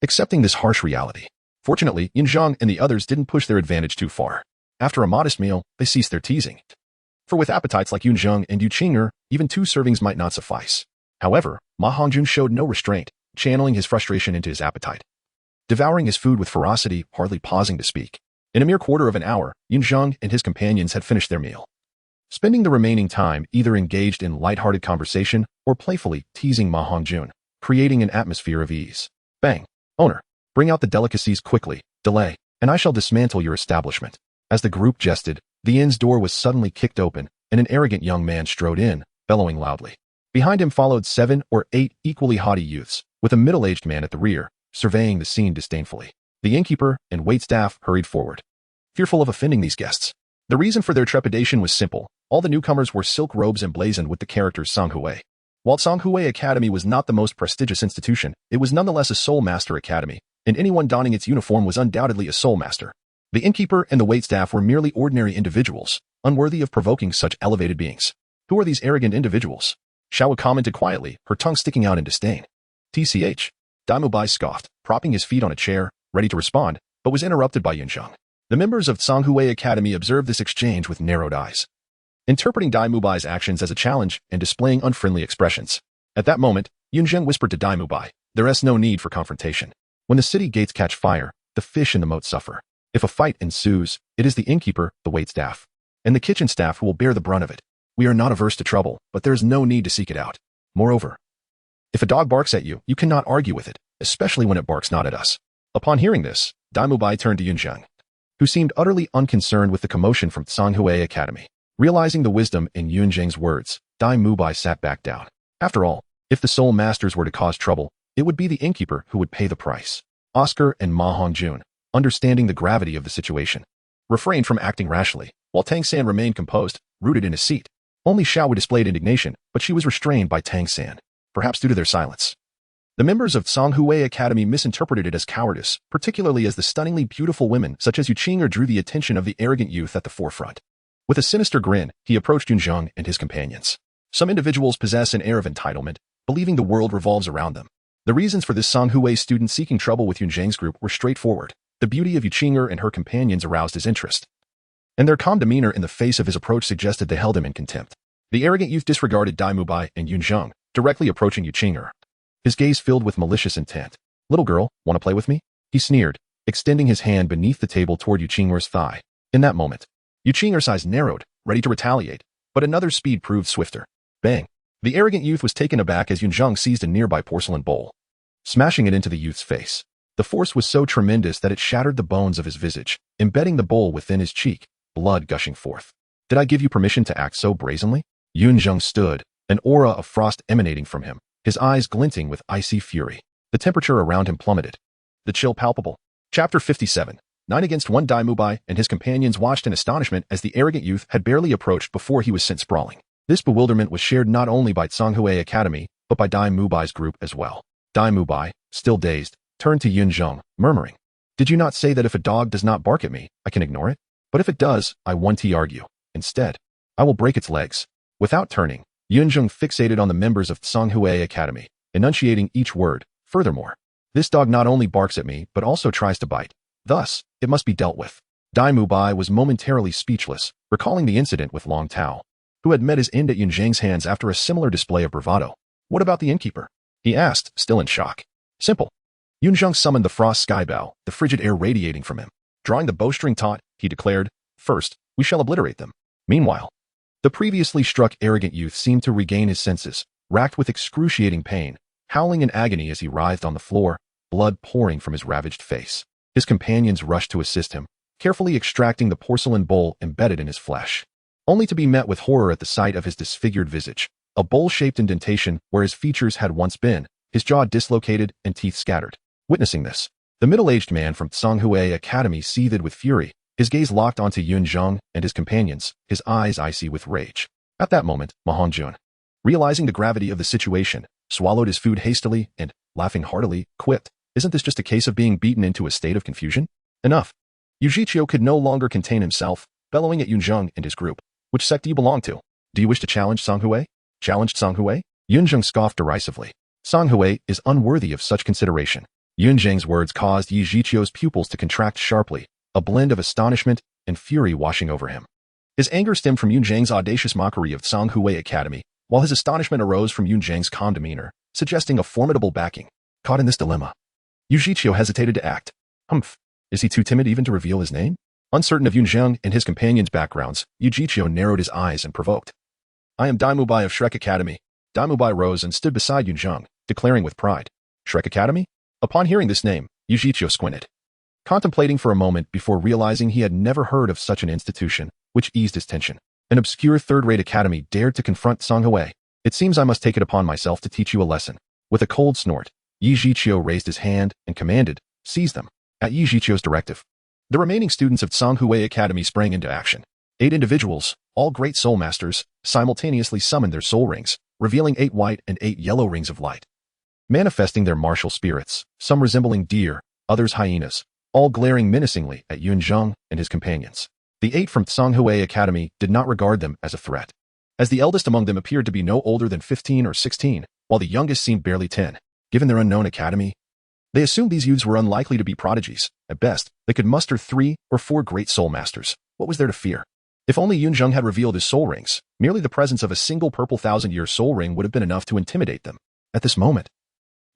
accepting this harsh reality. Fortunately, Yunzheng and the others didn't push their advantage too far. After a modest meal, they ceased their teasing. For with appetites like Yunzheng and Yuqing'er, even 2 servings might not suffice. However, Ma Hongjun showed no restraint, channeling his frustration into his appetite. Devouring his food with ferocity, hardly pausing to speak. In a mere quarter of an hour, Yunzheng and his companions had finished their meal, spending the remaining time either engaged in light-hearted conversation or playfully teasing Ma Hongjun, creating an atmosphere of ease. Bang! Owner, bring out the delicacies quickly, delay, and I shall dismantle your establishment. As the group jested, the inn's door was suddenly kicked open, and an arrogant young man strode in, bellowing loudly. Behind him followed 7 or 8 equally haughty youths, with a middle-aged man at the rear, surveying the scene disdainfully. The innkeeper and waitstaff hurried forward, fearful of offending these guests. The reason for their trepidation was simple. All the newcomers wore silk robes emblazoned with the characters Sanghui. While Sanghui Academy was not the most prestigious institution, it was nonetheless a soul master academy, and anyone donning its uniform was undoubtedly a soul master. The innkeeper and the waitstaff were merely ordinary individuals, unworthy of provoking such elevated beings. Who are these arrogant individuals? Xiao commented quietly, her tongue sticking out in disdain. TCH. Daimubai scoffed, propping his feet on a chair, ready to respond, but was interrupted by Yunzheng. The members of Sanghui Academy observed this exchange with narrowed eyes, interpreting Daimubai's actions as a challenge and displaying unfriendly expressions. At that moment, Yunzheng whispered to Daimubai, "There is no need for confrontation. When the city gates catch fire, the fish in the moat suffer. If a fight ensues, it is the innkeeper, the waitstaff, and the kitchen staff who will bear the brunt of it. We are not averse to trouble, but there is no need to seek it out. Moreover, if a dog barks at you, you cannot argue with it, especially when it barks not at us." Upon hearing this, Daimubai turned to Yunzheng, who seemed utterly unconcerned with the commotion from Sanghui Academy. Realizing the wisdom in Yunzheng's words, Daimubai sat back down. After all, if the soul masters were to cause trouble, it would be the innkeeper who would pay the price. Oscar and Ma Hongjun, understanding the gravity of the situation, refrained from acting rashly, while Tang San remained composed, rooted in his seat. Only Xiao displayed indignation, but she was restrained by Tang San, perhaps due to their silence. The members of Sanghui Academy misinterpreted it as cowardice, particularly as the stunningly beautiful women such as Yuqing'er drew the attention of the arrogant youth at the forefront. With a sinister grin, he approached Yunzheng and his companions. Some individuals possess an air of entitlement, believing the world revolves around them. The reasons for this Sanghui student seeking trouble with Yunzheng's group were straightforward. The beauty of Yuqing'er and her companions aroused his interest, and their calm demeanor in the face of his approach suggested they held him in contempt. The arrogant youth disregarded Daimubai and Yunzheng, directly approaching Yuqing'er, his gaze filled with malicious intent. "Little girl, want to play with me?" he sneered, extending his hand beneath the table toward Yuqing'er's thigh. In that moment, Yuqing'er's eyes narrowed, ready to retaliate, but another speed proved swifter. Bang! The arrogant youth was taken aback as Yunzheng seized a nearby porcelain bowl, smashing it into the youth's face. The force was so tremendous that it shattered the bones of his visage, embedding the bowl within his cheek, blood gushing forth. "Did I give you permission to act so brazenly?" Yunzheng stood, an aura of frost emanating from him, his eyes glinting with icy fury. The temperature around him plummeted, the chill palpable. Chapter 57. 9 against 1. Daimubai and his companions watched in astonishment as the arrogant youth had barely approached before he was sent sprawling. This bewilderment was shared not only by Sanghui Academy, but by Daimubai's group as well. Daimubai, still dazed, turned to Yunzheng, murmuring, "Did you not say that if a dog does not bark at me, I can ignore it? But if it does, I won't argue. Instead, I will break its legs." Without turning, Yunzheng fixated on the members of Sanghui Academy, enunciating each word. "Furthermore, this dog not only barks at me, but also tries to bite. Thus, it must be dealt with." Daimubai was momentarily speechless, recalling the incident with Long Tao, who had met his end at Yunzheng's hands after a similar display of bravado. "What about the innkeeper?" he asked, still in shock. "Simple." Yunzheng summoned the frost skybow, the frigid air radiating from him. Drawing the bowstring taut, he declared, "First, we shall obliterate them." Meanwhile, the previously struck arrogant youth seemed to regain his senses, racked with excruciating pain, howling in agony as he writhed on the floor, blood pouring from his ravaged face. His companions rushed to assist him, carefully extracting the porcelain bowl embedded in his flesh, only to be met with horror at the sight of his disfigured visage, a bowl-shaped indentation where his features had once been, his jaw dislocated and teeth scattered. Witnessing this, the middle-aged man from Sanghui Academy seethed with fury, his gaze locked onto Yunzheng and his companions, his eyes icy with rage. At that moment, Ma Hongjun, realizing the gravity of the situation, swallowed his food hastily and, laughing heartily, quipped, "Isn't this just a case of being beaten into a state of confusion? Enough." Yujichio could no longer contain himself, bellowing at Yunzheng and his group. "Which sect do you belong to?" Do you wish to challenge Songhui? Challenged Songhui? Yunzheng scoffed derisively. Songhui is unworthy of such consideration. Yunzheng's words caused Yi Zhiqiu's pupils to contract sharply, a blend of astonishment and fury washing over him. His anger stemmed from Yunzheng's audacious mockery of Songhui Academy, while his astonishment arose from Yunzheng's calm demeanor, suggesting a formidable backing. Caught in this dilemma, Yi Zhiqiu hesitated to act. Humph. Is he too timid even to reveal his name? Uncertain of Yunzheng and his companions' backgrounds, Yi Zhiqiu narrowed his eyes and provoked. I am Daimubai of Shrek Academy. Daimubai rose and stood beside Yunzheng, declaring with pride. Shrek Academy? Upon hearing this name, Yi Zhiqiu squinted, contemplating for a moment before realizing he had never heard of such an institution, which eased his tension. An obscure third-rate academy dared to confront Songhui. It seems I must take it upon myself to teach you a lesson. With a cold snort, Yi Zhiqiu raised his hand and commanded, seize them. At Yi Zhiqiu's directive, the remaining students of Songhui Academy sprang into action. 8 individuals, all great soul masters, simultaneously summoned their soul rings, revealing 8 white and 8 yellow rings of light. Manifesting their martial spirits, some resembling deer, others hyenas, all glaring menacingly at Yunzheng and his companions. The 8 from Songhui Academy did not regard them as a threat, as the eldest among them appeared to be no older than 15 or 16, while the youngest seemed barely 10. Given their unknown academy, they assumed these youths were unlikely to be prodigies. At best, they could muster 3 or 4 great soul masters. What was there to fear? If only Yunzheng had revealed his soul rings, merely the presence of a single purple 1,000-year soul ring would have been enough to intimidate them. At this moment,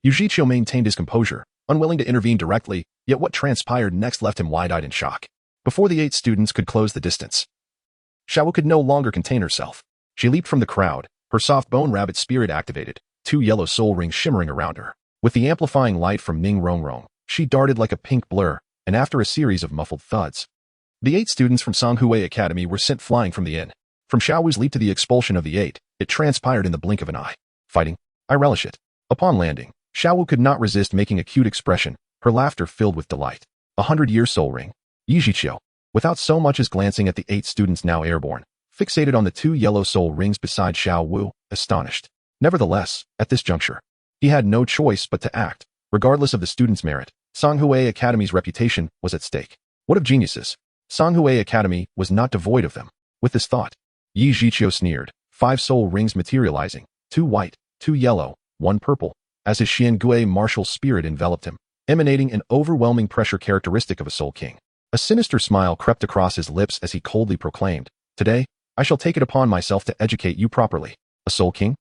Yi Zhiqiu maintained his composure, unwilling to intervene directly, yet what transpired next left him wide-eyed in shock. Before the 8 students could close the distance, Xiaowu could no longer contain herself. She leaped from the crowd, her soft bone rabbit spirit activated, 2 yellow soul rings shimmering around her. With the amplifying light from Ning Rongrong, she darted like a pink blur, and after a series of muffled thuds, the 8 students from Songhui Academy were sent flying from the inn. From Xiaowu's leap to the expulsion of the 8, it transpired in the blink of an eye. Fighting? I relish it. Upon landing, Xiaowu could not resist making a cute expression, her laughter filled with delight. 100-year soul ring. Yi Zhiqiu, without so much as glancing at the 8 students now airborne, fixated on the 2 yellow soul rings beside Xiaowu, astonished. Nevertheless, at this juncture, he had no choice but to act. Regardless of the student's merit, Songhui Academy's reputation was at stake. What of geniuses? Songhui Academy was not devoid of them. With this thought, Yi Zhiqiu sneered, 5 soul rings materializing, 2 white, 2 yellow, 1 purple, as his Xiangui martial spirit enveloped him, emanating an overwhelming pressure characteristic of a soul king. A sinister smile crept across his lips as he coldly proclaimed, Today, I shall take it upon myself to educate you properly. A soul king?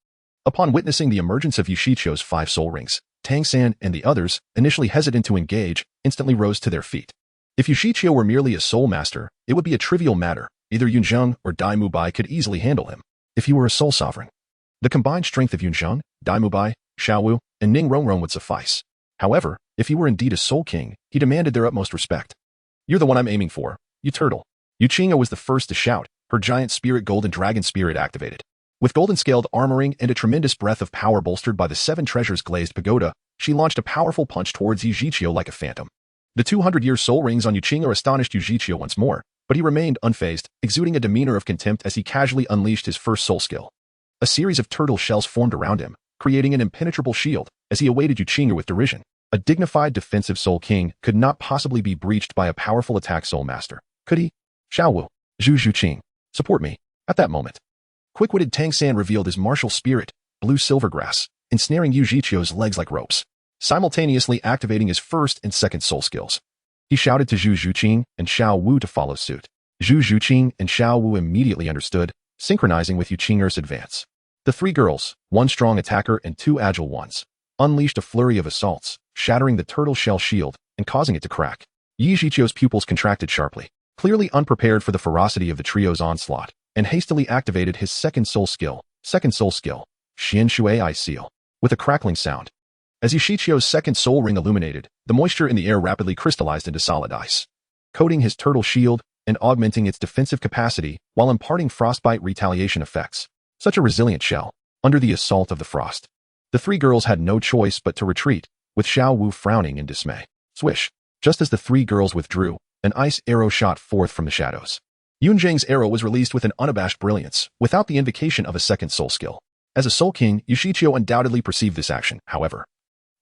Upon witnessing the emergence of Yi Zhiqiu's 5 soul rings, Tang Sect and the others, initially hesitant to engage, instantly rose to their feet. If Yi Zhiqiu were merely a soul master, it would be a trivial matter. Either Yunzheng or Daimubai could easily handle him. If he were a soul sovereign, the combined strength of Yunzheng, Daimubai, Xiaowu, and Ning Rongrong would suffice. However, if he were indeed a soul king, he demanded their utmost respect. You're the one I'm aiming for, you turtle. Yunzheng was the first to shout, her giant spirit golden dragon spirit activated. With golden-scaled armoring and a tremendous breath of power bolstered by the 7 treasures glazed pagoda, she launched a powerful punch towards Yi Zhiqiu like a phantom. The 200-year soul rings on Yunzheng astonished Yi Zhiqiu once more, but he remained unfazed, exuding a demeanor of contempt as he casually unleashed his first soul skill. A series of turtle shells formed around him, creating an impenetrable shield, as he awaited Yunzheng with derision. A dignified defensive soul king could not possibly be breached by a powerful attack soul master, could he? Xiaowu, Yunzheng, support me. At that moment, quick-witted Tang Sect revealed his martial spirit, blue silvergrass, ensnaring Yi Zhiqiu's legs like ropes, simultaneously activating his first and second soul skills. He shouted to Yunzheng and Xiaowu to follow suit. Yunzheng and Xiaowu immediately understood, synchronizing with Yunzheng's advance. The 3 girls, 1 strong attacker and 2 agile ones, unleashed a flurry of assaults, shattering the turtle shell shield and causing it to crack. Yi Zhiqiu's pupils contracted sharply, clearly unprepared for the ferocity of the trio's onslaught, and hastily activated his second soul skill, Xian Shui I Seal, with a crackling sound. As Yi Zhiqiu's second soul ring illuminated, the moisture in the air rapidly crystallized into solid ice, coating his turtle shield and augmenting its defensive capacity while imparting frostbite retaliation effects. Such a resilient shell, under the assault of the frost. The 3 girls had no choice but to retreat, with Xiaowu frowning in dismay. Swish! Just as the 3 girls withdrew, an ice arrow shot forth from the shadows. Yunzheng's arrow was released with an unabashed brilliance, without the invocation of a second soul skill. As a soul king, Yi Zhiqiu undoubtedly perceived this action, however.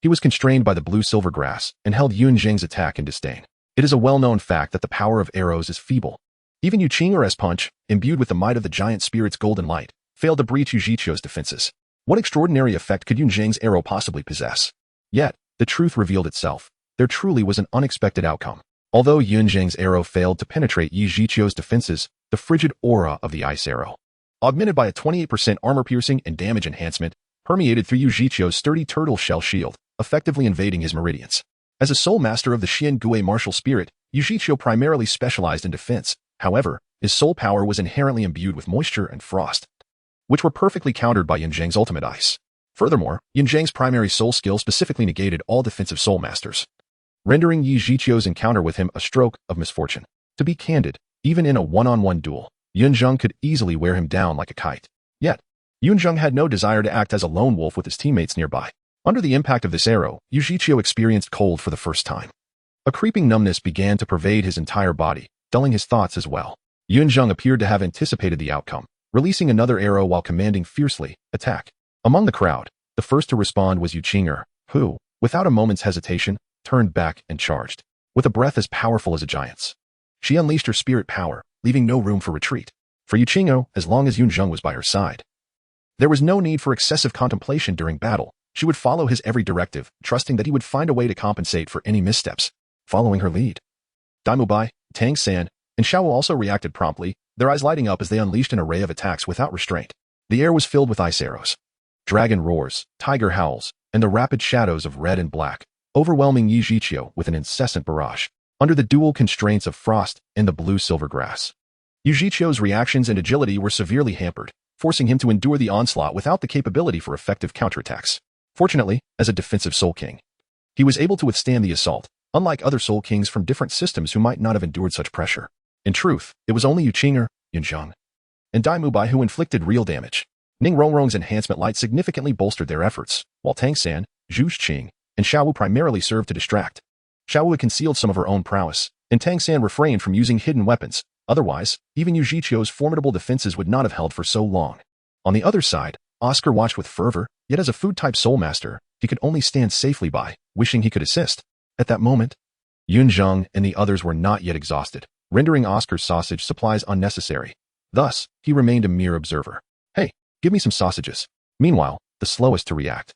He was constrained by the blue-silver grass and held Yunzheng's attack in disdain. It is a well-known fact that the power of arrows is feeble. Even Yunzheng punch, imbued with the might of the giant spirit's golden light, failed to breach Yunzheng's defenses. What extraordinary effect could Yunzheng's arrow possibly possess? Yet, the truth revealed itself. There truly was an unexpected outcome. Although Yunzheng's arrow failed to penetrate Yunzheng's defenses, the frigid aura of the ice arrow, augmented by a 28% armor-piercing and damage enhancement, permeated through Yunzheng's sturdy turtle shell shield, effectively invading his meridians. As a soul master of the Xian Gui martial spirit, Yunzheng primarily specialized in defense. However, his soul power was inherently imbued with moisture and frost, which were perfectly countered by Yunzheng's ultimate ice. Furthermore, Yunzheng's primary soul skill specifically negated all defensive soul masters, rendering Yunzheng's encounter with him a stroke of misfortune. To be candid, even in a one-on-one duel, Yunzheng could easily wear him down like a kite. Yet, Yunzheng had no desire to act as a lone wolf with his teammates nearby. Under the impact of this arrow, Yunzheng experienced cold for the first time. A creeping numbness began to pervade his entire body, dulling his thoughts as well. Yunzheng appeared to have anticipated the outcome, releasing another arrow while commanding fiercely, "Attack." Among the crowd, the first to respond was Yunzheng, who, without a moment's hesitation, turned back and charged. With a breath as powerful as a giant's, she unleashed her spirit power, leaving no room for retreat. For Yunzheng, as long as Yunzheng was by her side, there was no need for excessive contemplation during battle. She would follow his every directive, trusting that he would find a way to compensate for any missteps. Following her lead, Daimubai, Tang Sect, and Xiao also reacted promptly, their eyes lighting up as they unleashed an array of attacks without restraint. The air was filled with ice arrows, dragon roars, tiger howls, and the rapid shadows of red and black, overwhelming Yunzheng with an incessant barrage. Under the dual constraints of frost and the blue-silver grass, Yunzheng's reactions and agility were severely hampered, forcing him to endure the onslaught without the capability for effective counterattacks. Fortunately, as a defensive Soul King, he was able to withstand the assault, unlike other Soul Kings from different systems who might not have endured such pressure. In truth, it was only Yunzheng, and Daimubai who inflicted real damage. Ning Rongrong's enhancement light significantly bolstered their efforts, while Tang Sect, Zhu Qing, and Xiao primarily served to distract. Xiao had concealed some of her own prowess, and Tang Sect refrained from using hidden weapons. Otherwise, even Yunzheng's formidable defenses would not have held for so long. On the other side, Oscar watched with fervor, yet as a food-type soul master, he could only stand safely by, wishing he could assist. At that moment, Yunzheng and the others were not yet exhausted, rendering Oscar's sausage supplies unnecessary. Thus, he remained a mere observer. "Hey, give me some sausages." Meanwhile, the slowest to react,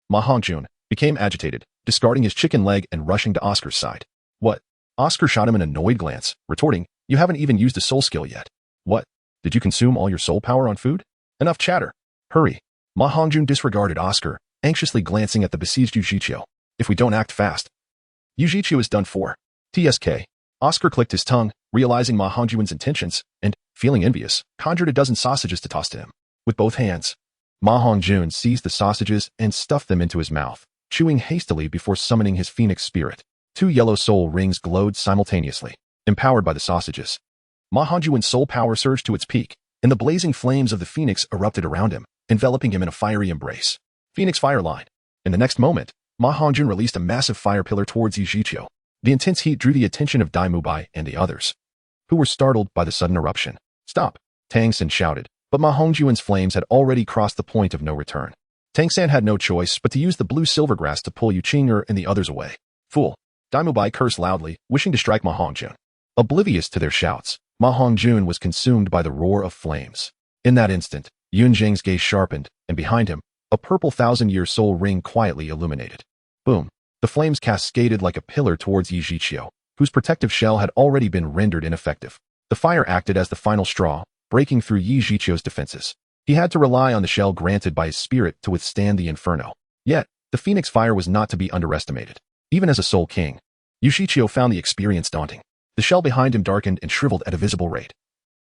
Ma Hongjun, became agitated, discarding his chicken leg and rushing to Oscar's side. "What?" Oscar shot him an annoyed glance, retorting, "You haven't even used a soul skill yet." "What? Did you consume all your soul power on food?" "Enough chatter. Hurry." Ma Hongjun disregarded Oscar, anxiously glancing at the besieged Yunzheng. "If we don't act fast, Yunzheng is done for." TSK. Oscar clicked his tongue, realizing Ma Hongjun's intentions, and, feeling envious, conjured a dozen sausages to toss to him. With both hands, Ma Hongjun seized the sausages and stuffed them into his mouth, chewing hastily before summoning his phoenix spirit. 2 yellow soul rings glowed simultaneously, empowered by the sausages. Ma Hongjun's soul power surged to its peak, and the blazing flames of the phoenix erupted around him, enveloping him in a fiery embrace. Phoenix fire line. In the next moment, Ma Hongjun released a massive fire pillar towards Yunzheng. The intense heat drew the attention of Daimubai and the others, who were startled by the sudden eruption. "Stop!" Tang Sect shouted, but Ma Hongjun's flames had already crossed the point of no return. Tang Sect had no choice but to use the blue-silver grass to pull Yunzheng and the others away. "Fool!" Daimubai cursed loudly, wishing to strike Ma Hongjun. Oblivious to their shouts, Ma Hongjun was consumed by the roar of flames. In that instant, Yunzheng's gaze sharpened, and behind him, a purple thousand-year soul ring quietly illuminated. Boom! The flames cascaded like a pillar towards Yunzheng, whose protective shell had already been rendered ineffective. The fire acted as the final straw, breaking through Yunzheng's defenses. He had to rely on the shell granted by his spirit to withstand the inferno. Yet, the phoenix fire was not to be underestimated. Even as a Soul King, Yunzheng found the experience daunting. The shell behind him darkened and shriveled at a visible rate,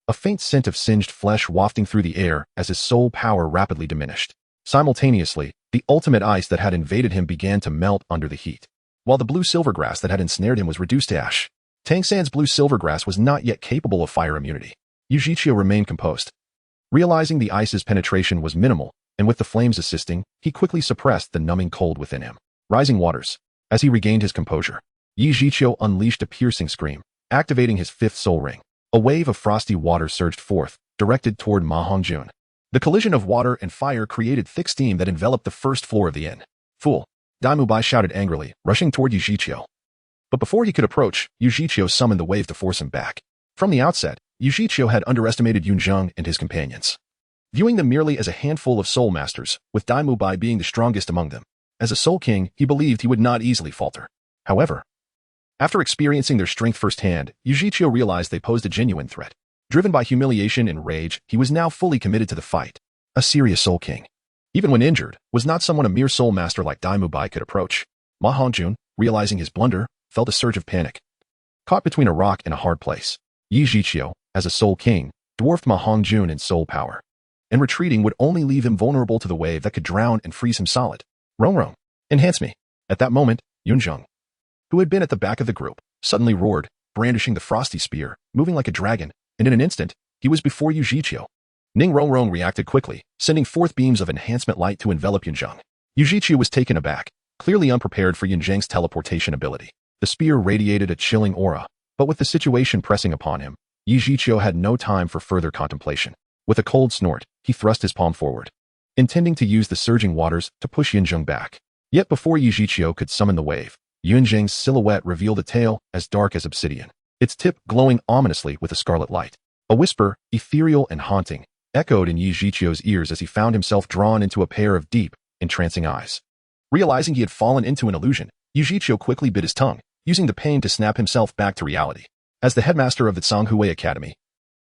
a faint scent of singed flesh wafting through the air as his soul power rapidly diminished. Simultaneously, the ultimate ice that had invaded him began to melt under the heat, while the blue-silver grass that had ensnared him was reduced to ash. Tang Sect's blue-silver grass was not yet capable of fire immunity. Yunzheng remained composed. Realizing the ice's penetration was minimal, and with the flames assisting, he quickly suppressed the numbing cold within him. Rising waters. As he regained his composure, Yunzheng unleashed a piercing scream, activating his 5th soul ring. A wave of frosty water surged forth, directed toward Ma Hongjun. The collision of water and fire created thick steam that enveloped the first floor of the inn. "Fool!" Daimubai shouted angrily, rushing toward Yunzheng. But before he could approach, Yunzheng summoned the wave to force him back. From the outset, Yunzheng had underestimated Yunzheng and his companions. viewing them merely as a handful of soul masters, with Daimu Bai being the strongest among them. As a soul king, he believed he would not easily falter. However, after experiencing their strength firsthand, Yunzheng realized they posed a genuine threat. Driven by humiliation and rage, he was now fully committed to the fight. A serious soul king, even when injured, was not someone a mere soul master like Daimu Bai could approach. Ma Hongjun, realizing his blunder, felt a surge of panic. Caught between a rock and a hard place, Yi Zhiqiu, as a soul king, dwarfed Ma Hongjun in soul power, and retreating would only leave him vulnerable to the wave that could drown and freeze him solid. Rong, enhance me. At that moment, Yunzheng, who had been at the back of the group, suddenly roared, brandishing the frosty spear, moving like a dragon, and in an instant, he was before Yu Zhiqiu. Ning Rong reacted quickly, sending forth beams of enhancement light to envelop Yunzheng. Yu Zhiqiu was taken aback, clearly unprepared for Yunzheng's teleportation ability. The spear radiated a chilling aura, but with the situation pressing upon him, Yu Zhiqiu had no time for further contemplation. With a cold snort, he thrust his palm forward, intending to use the surging waters to push Yunzheng back. Yet before Yu Zhiqiu could summon the wave, Yunzheng's silhouette revealed a tail as dark as obsidian, its tip glowing ominously with a scarlet light. A whisper, ethereal and haunting, echoed in Yu Zhiqiu's ears as he found himself drawn into a pair of deep, entrancing eyes. Realizing he had fallen into an illusion, Yu Zhiqiu quickly bit his tongue, using the pain to snap himself back to reality. As the headmaster of the Tsanghui Academy,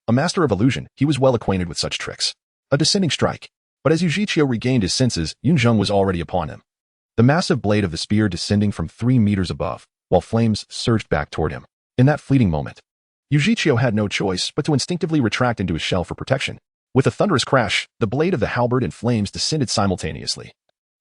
a master of illusion, he was well acquainted with such tricks. A descending strike. But as Yu Zhiqiu regained his senses, Yunzheng was already upon him. The massive blade of the spear descending from 3 meters above, while flames surged back toward him. In that fleeting moment, Yu Zhiqiu had no choice but to instinctively retract into his shell for protection. With a thunderous crash, the blade of the halberd and flames descended simultaneously,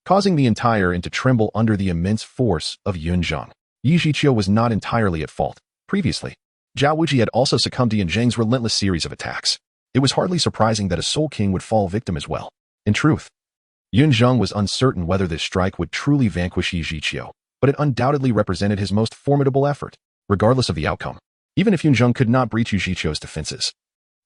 causing the entire inn to tremble under the immense force of Yunzheng. Yu Zhiqiu was not entirely at fault. Previously, Zhao Wuji had also succumbed to Yunzheng's relentless series of attacks. It was hardly surprising that a soul king would fall victim as well. In truth, Yunzheng was uncertain whether this strike would truly vanquish Yu Zhiqiu, but it undoubtedly represented his most formidable effort, regardless of the outcome. Even if Yunzheng could not breach Yu Zhiqiu's defenses,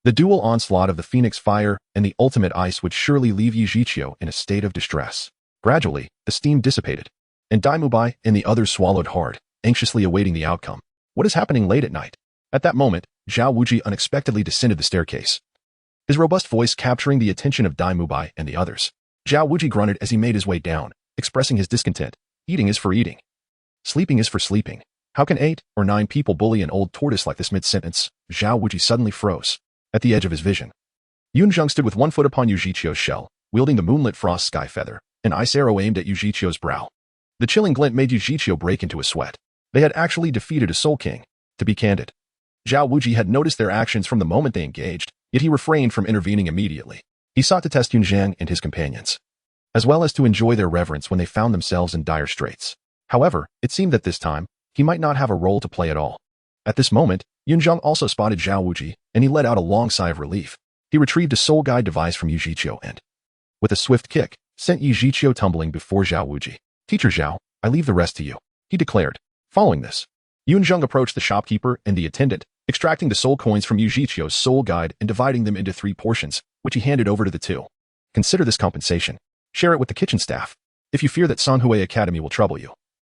the dual onslaught of the Phoenix Fire and the ultimate ice would surely leave Yu Zhiqiu in a state of distress. Gradually, the steam dissipated, and Daimu Bai and the others swallowed hard, anxiously awaiting the outcome. What is happening late at night? At that moment, Zhao Wuji unexpectedly descended the staircase, his robust voice capturing the attention of Daimu Bai and the others. Zhao Wuji grunted as he made his way down, expressing his discontent. Eating is for eating. Sleeping is for sleeping. How can 8 or 9 people bully an old tortoise like this mid-sentence? Zhao Wuji suddenly froze. At the edge of his vision, Yunzheng stood with one foot upon Yu Zhiqiu's shell, wielding the moonlit frost sky feather, an ice arrow aimed at Yu Zhiqiu's brow. The chilling glint made Yu Zhiqiu break into a sweat. They had actually defeated a soul king. To be candid, Zhao Wuji had noticed their actions from the moment they engaged, yet he refrained from intervening immediately. He sought to test Yunzheng and his companions, as well as to enjoy their reverence when they found themselves in dire straits. However, it seemed that this time, he might not have a role to play at all. At this moment, Yunzheng also spotted Zhao Wuji, and he let out a long sigh of relief. He retrieved a soul guide device from Yu Zhiqiu and, with a swift kick, sent Yu Zhiqiu tumbling before Zhao Wuji. Teacher Zhao, I leave the rest to you, he declared. Following this, Yunzheng approached the shopkeeper and the attendant, extracting the soul coins from Yu Zhiqiu's soul guide and dividing them into 3 portions, which he handed over to the 2. Consider this compensation. Share it with the kitchen staff, if you fear that Tsanghui Academy will trouble you.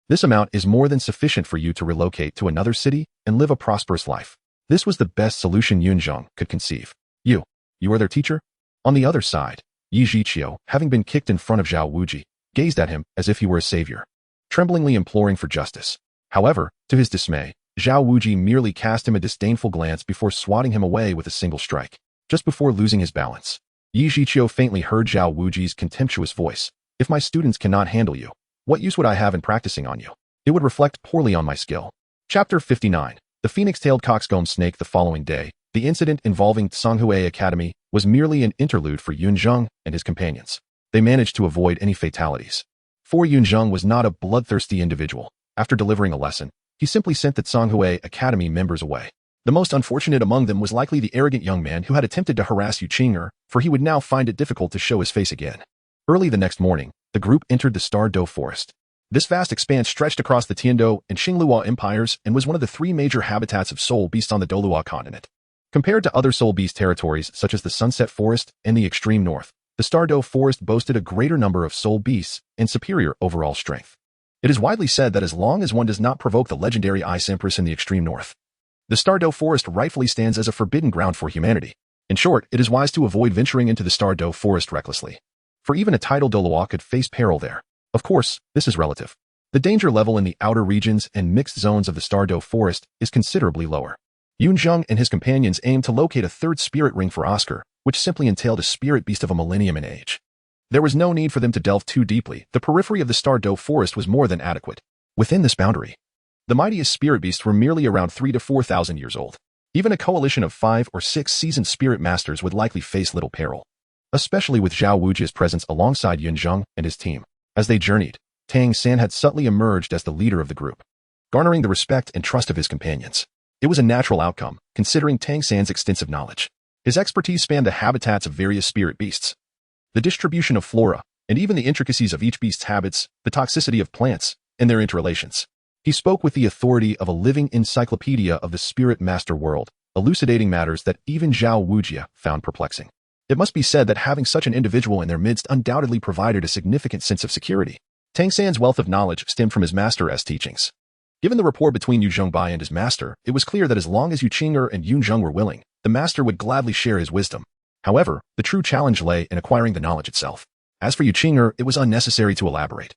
This amount is more than sufficient for you to relocate to another city and live a prosperous life. This was the best solution Yunzheng could conceive. You are their teacher? On the other side, Yu Zhiqiu, having been kicked in front of Zhao Wuji, gazed at him as if he were a savior, tremblingly imploring for justice. However, to his dismay, Zhao Wuji merely cast him a disdainful glance before swatting him away with a single strike. Just before losing his balance, Yu Zhiqiu faintly heard Zhao Wuji's contemptuous voice. If my students cannot handle you, what use would I have in practicing on you? It would reflect poorly on my skill. Chapter 59. The Phoenix-tailed coxcomb snake. The following day, the incident involving Tsanghui Academy was merely an interlude for Yunzheng and his companions. They managed to avoid any fatalities. For Yunzheng was not a bloodthirsty individual. After delivering a lesson, he simply sent the Tsanghui Academy members away. The most unfortunate among them was likely the arrogant young man who had attempted to harass Yu Qing'er, for he would now find it difficult to show his face again. Early the next morning, the group entered the Star-Do Forest. This vast expanse stretched across the Tiandu and Xinglua empires and was one of the 3 major habitats of soul beasts on the Douluo Continent. Compared to other soul beast territories such as the Sunset Forest and the extreme north, the Star-Do Forest boasted a greater number of soul beasts and superior overall strength. It is widely said that as long as one does not provoke the legendary Ice Empress in the extreme north, the Star-Do Forest rightfully stands as a forbidden ground for humanity. In short, it is wise to avoid venturing into the Douluo forest recklessly. For even a titled Douluo could face peril there. Of course, this is relative. The danger level in the outer regions and mixed zones of the Douluo forest is considerably lower. Yunzheng and his companions aimed to locate a third spirit ring for Oscar, which simply entailed a spirit beast of a millennium in age. There was no need for them to delve too deeply. The periphery of the Douluo forest was more than adequate. Within this boundary, the mightiest spirit beasts were merely around 3,000 to 4,000 years old. Even a coalition of 5 or 6 seasoned spirit masters would likely face little peril, especially with Zhao Wujia's presence alongside Yunzheng and his team. As they journeyed, Tang Sect had subtly emerged as the leader of the group, garnering the respect and trust of his companions. It was a natural outcome, considering Tang Sect's extensive knowledge. His expertise spanned the habitats of various spirit beasts, the distribution of flora, and even the intricacies of each beast's habits, the toxicity of plants, and their interrelations. He spoke with the authority of a living encyclopedia of the spirit master world, elucidating matters that even Zhao Wujia found perplexing. It must be said that having such an individual in their midst undoubtedly provided a significant sense of security. Tang Sect's wealth of knowledge stemmed from his master's teachings. Given the rapport between Yu Zhongbai and his master, it was clear that as long as Yu Qing'er and Yunzheng were willing, the master would gladly share his wisdom. However, the true challenge lay in acquiring the knowledge itself. As for Yu Qing'er, it was unnecessary to elaborate.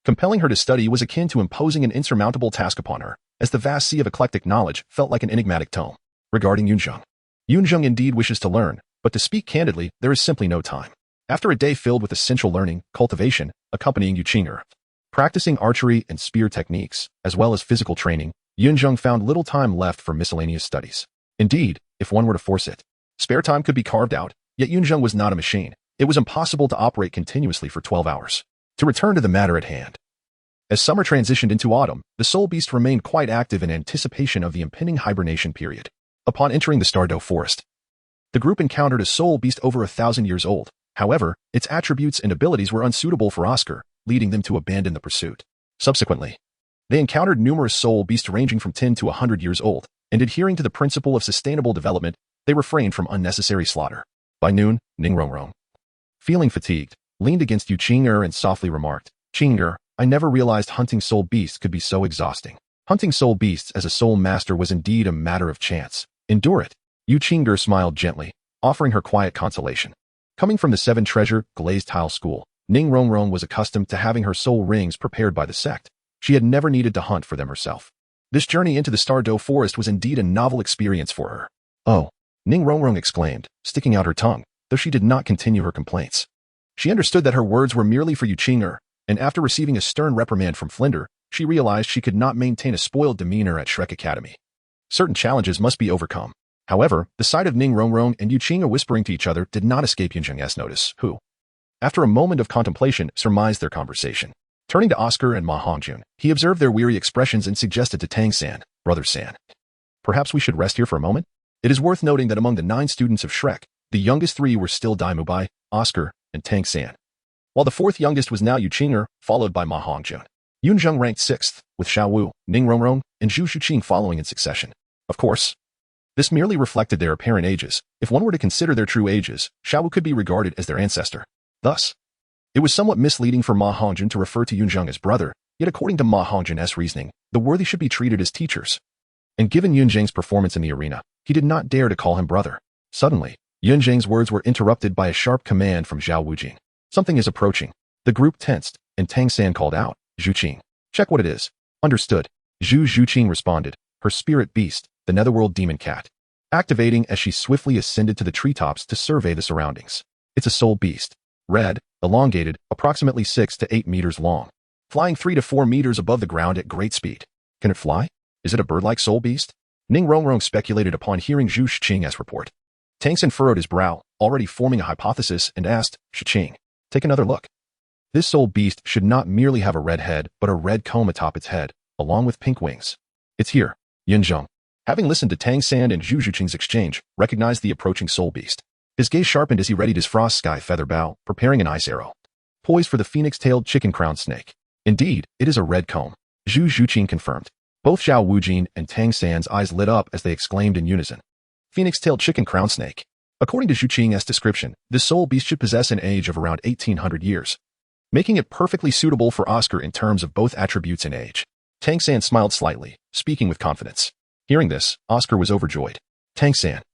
Compelling her to study was akin to imposing an insurmountable task upon her, as the vast sea of eclectic knowledge felt like an enigmatic tome. Regarding Yunzheng, Yunzheng indeed wishes to learn, but to speak candidly, there is simply no time. After a day filled with essential learning, cultivation, accompanying Yu Qing'er, practicing archery and spear techniques, as well as physical training, Yunzheng found little time left for miscellaneous studies. Indeed, if one were to force it, spare time could be carved out, yet Yunzheng was not a machine. It was impossible to operate continuously for 12 hours. To return to the matter at hand. As summer transitioned into autumn, the soul beast remained quite active in anticipation of the impending hibernation period. Upon entering the Douluo forest, the group encountered a soul beast over 1,000 years old. However, its attributes and abilities were unsuitable for Oscar, leading them to abandon the pursuit. Subsequently, they encountered numerous soul beasts ranging from 10 to 100 years old, and adhering to the principle of sustainable development, they refrained from unnecessary slaughter. By noon, Ning Rongrong, feeling fatigued, leaned against Yu Qing'er and softly remarked, "Qing'er, I never realized hunting soul beasts could be so exhausting." Hunting soul beasts as a soul master was indeed a matter of chance. Endure it. Yu Qing'er smiled gently, offering her quiet consolation. Coming from the 7-treasure glazed tile school, Ning Rongrong was accustomed to having her soul rings prepared by the sect. She had never needed to hunt for them herself. This journey into the Douluo forest was indeed a novel experience for her. "Oh," Ning Rongrong exclaimed, sticking out her tongue, though she did not continue her complaints. She understood that her words were merely for Yu Qing'er, and after receiving a stern reprimand from Flinder, she realized she could not maintain a spoiled demeanor at Shrek Academy. Certain challenges must be overcome. However, the sight of Ning Rongrong and Yu Qing'er whispering to each other did not escape Yunzheng's notice, who, after a moment of contemplation, surmised their conversation. Turning to Oscar and Ma Hongjun, he observed their weary expressions and suggested to Tang Sect, "Brother San, perhaps we should rest here for a moment?" It is worth noting that among the 9 students of Shrek, the youngest 3 were still Daimubai, Oscar, and Tang Sect, while the 4th youngest was now Yu Qing'er, followed by Ma Hongjun. Yunzheng ranked 6th, with Xiao Wu, Ning Rongrong, and Zhu Shuqing following in succession. Of course, this merely reflected their apparent ages. If one were to consider their true ages, Xiao Wu could be regarded as their ancestor. Thus, it was somewhat misleading for Ma Hongjun to refer to Yunzheng as brother, yet according to Ma Hongjun's reasoning, the worthy should be treated as teachers. And given Yunzheng's performance in the arena, he did not dare to call him brother. Suddenly, Yunzheng's words were interrupted by a sharp command from Zhao Wujing. "Something is approaching." The group tensed, and Tang Sect called out, "Zhuqing, check what it is." "Understood." Zhuqing responded, her spirit beast, the netherworld demon cat, activating as she swiftly ascended to the treetops to survey the surroundings. It's a soul beast. Red, elongated, approximately 6 to 8 meters long, flying 3 to 4 meters above the ground at great speed. Can it fly? Is it a bird-like soul beast? Ning Rongrong speculated upon hearing Zhu Shiqing's report. Tang Sect furrowed his brow, already forming a hypothesis, and asked, "Shiqing, take another look. This soul beast should not merely have a red head, but a red comb atop its head, along with pink wings." "It's here." Yunzheng, having listened to Tang Sect and Zhu Shiqing's exchange, recognized the approaching soul beast. His gaze sharpened as he readied his frost sky feather bow, preparing an ice arrow, poised for the phoenix-tailed chicken-crowned snake. Indeed, it is a red comb, Zhu Shiqing confirmed. Both Zhao Wujing and Tang Sect's eyes lit up as they exclaimed in unison, "Phoenix-tailed chicken-crowned snake." According to Zhu Qing's description, this soul beast should possess an age of around 1,800 years, making it perfectly suitable for Oscar in terms of both attributes and age. Tang Sect smiled slightly, speaking with confidence. Hearing this, Oscar was overjoyed. "Tang Sect,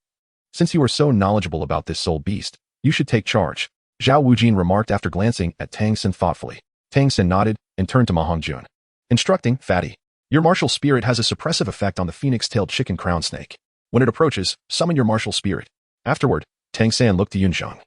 Since you are so knowledgeable about this soul beast, you should take charge, Zhao Wujin remarked after glancing at Tang Sen thoughtfully. Tang Sen nodded and turned to Ma Hongjun. Instructing, Fatty. Your martial spirit has a suppressive effect on the phoenix-tailed chicken crown snake. When it approaches, summon your martial spirit. Afterward, Tang San looked to Yunzheng,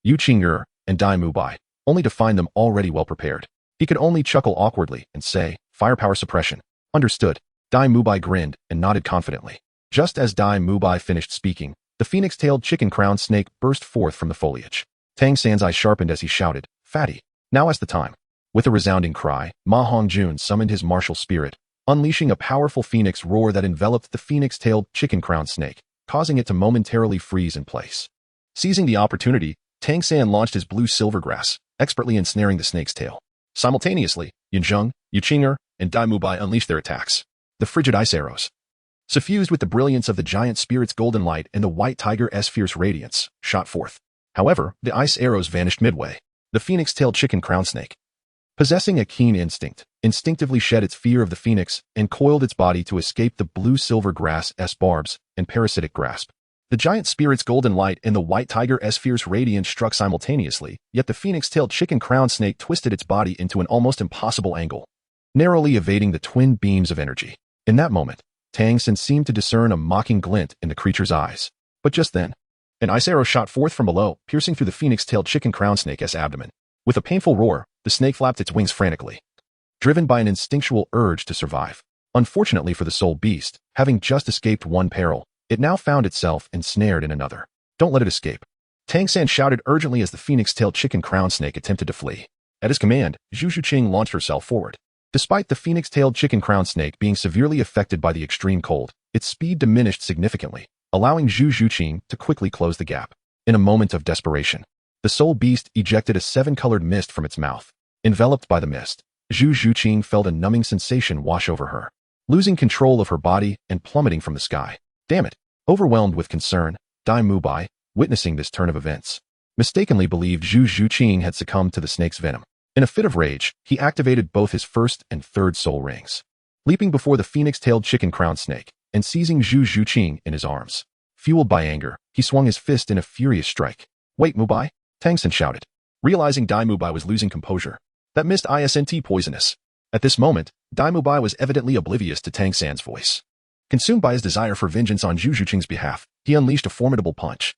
Yu Qing'er, and Dai Mubai, only to find them already well prepared. He could only chuckle awkwardly and say, firepower suppression. Understood. Dai Mubai grinned and nodded confidently. Just as Dai Mubai finished speaking, the phoenix-tailed chicken crown snake burst forth from the foliage. Tang San's eyes sharpened as he shouted, Fatty, now is the time. With a resounding cry, Ma Hongjun summoned his martial spirit, unleashing a powerful phoenix roar that enveloped the phoenix-tailed chicken crown snake, causing it to momentarily freeze in place. Seizing the opportunity, Tang San launched his blue silvergrass, expertly ensnaring the snake's tail. Simultaneously, Yunzheng, Yu Qing'er, and Dai Mubai unleashed their attacks. The frigid ice arrows, suffused with the brilliance of the giant spirit's golden light and the white tiger's fierce radiance, shot forth. However, the ice arrows vanished midway. The phoenix-tailed chicken crown snake, possessing a keen instinct, instinctively shed its fear of the phoenix and coiled its body to escape the blue-silver grass's barbs and parasitic grasp. The giant spirit's golden light and the white tiger's fierce radiance struck simultaneously, yet the phoenix-tailed chicken crown snake twisted its body into an almost impossible angle, narrowly evading the twin beams of energy. In that moment, Tang Sen seemed to discern a mocking glint in the creature's eyes. But just then, an ice arrow shot forth from below, piercing through the phoenix-tailed chicken crown snake's abdomen. With a painful roar, the snake flapped its wings frantically, driven by an instinctual urge to survive. Unfortunately for the soul beast, having just escaped one peril, it now found itself ensnared in another. Don't let it escape. Tang San shouted urgently as the phoenix-tailed chicken crown snake attempted to flee. At his command, Zhu Zhuqing launched herself forward. Despite the phoenix-tailed chicken crown snake being severely affected by the extreme cold, its speed diminished significantly, allowing Zhu Zhuqing to quickly close the gap. In a moment of desperation, the soul beast ejected a seven-colored mist from its mouth. Enveloped by the mist, Zhu Zhuqing felt a numbing sensation wash over her, losing control of her body and plummeting from the sky. Damn it! Overwhelmed with concern, Dai Mubai, witnessing this turn of events, mistakenly believed Zhu Zhuqing had succumbed to the snake's venom. In a fit of rage, he activated both his first and third soul rings, leaping before the phoenix-tailed chicken crown snake and seizing Zhu Zhuqing in his arms. Fueled by anger, he swung his fist in a furious strike. Wait, Mubai! Tang Sen shouted, realizing Dai Mubai was losing composure. That mist isn't poisonous. At this moment, Dai Mubai was evidently oblivious to Tang San's voice. Consumed by his desire for vengeance on Zhu Zhuqing's behalf, he unleashed a formidable punch,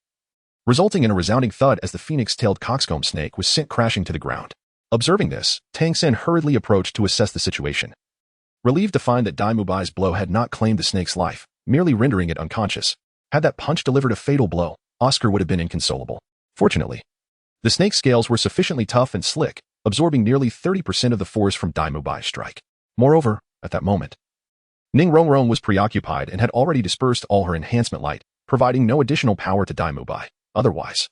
resulting in a resounding thud as the phoenix-tailed coxcomb snake was sent crashing to the ground. Observing this, Tang Sen hurriedly approached to assess the situation. Relieved to find that Dai Mubai's blow had not claimed the snake's life, merely rendering it unconscious. Had that punch delivered a fatal blow, Oscar would have been inconsolable. Fortunately, the snake's scales were sufficiently tough and slick, absorbing nearly 30% of the force from Dai Mubai's strike. Moreover, at that moment, Ning Rongrong was preoccupied and had already dispersed all her enhancement light, providing no additional power to Dai Mubai. Otherwise,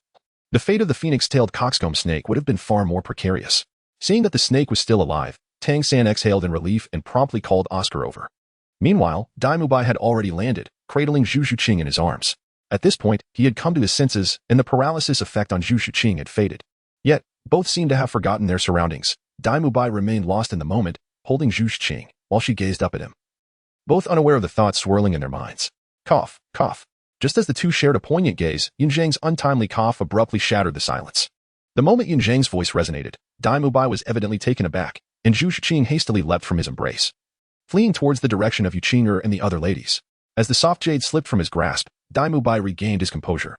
the fate of the phoenix-tailed coxcomb snake would have been far more precarious. Seeing that the snake was still alive, Tang San exhaled in relief and promptly called Oscar over. Meanwhile, Dai Mubai had already landed, cradling Zhu Zhuqing in his arms. At this point, he had come to his senses, and the paralysis effect on Zhu Zhuqing had faded. Yet, both seemed to have forgotten their surroundings. Dai Mubai remained lost in the moment, holding Zhu Zhuqing, while she gazed up at him, both unaware of the thoughts swirling in their minds. Cough, cough. Just as the two shared a poignant gaze, Yunzheng's untimely cough abruptly shattered the silence. The moment Yunzheng's voice resonated, Dai Mubai was evidently taken aback, and Zhu Zhuqing hastily leapt from his embrace, fleeing towards the direction of Yu Qing'er and the other ladies. As the soft jade slipped from his grasp, Dai Mubai regained his composure,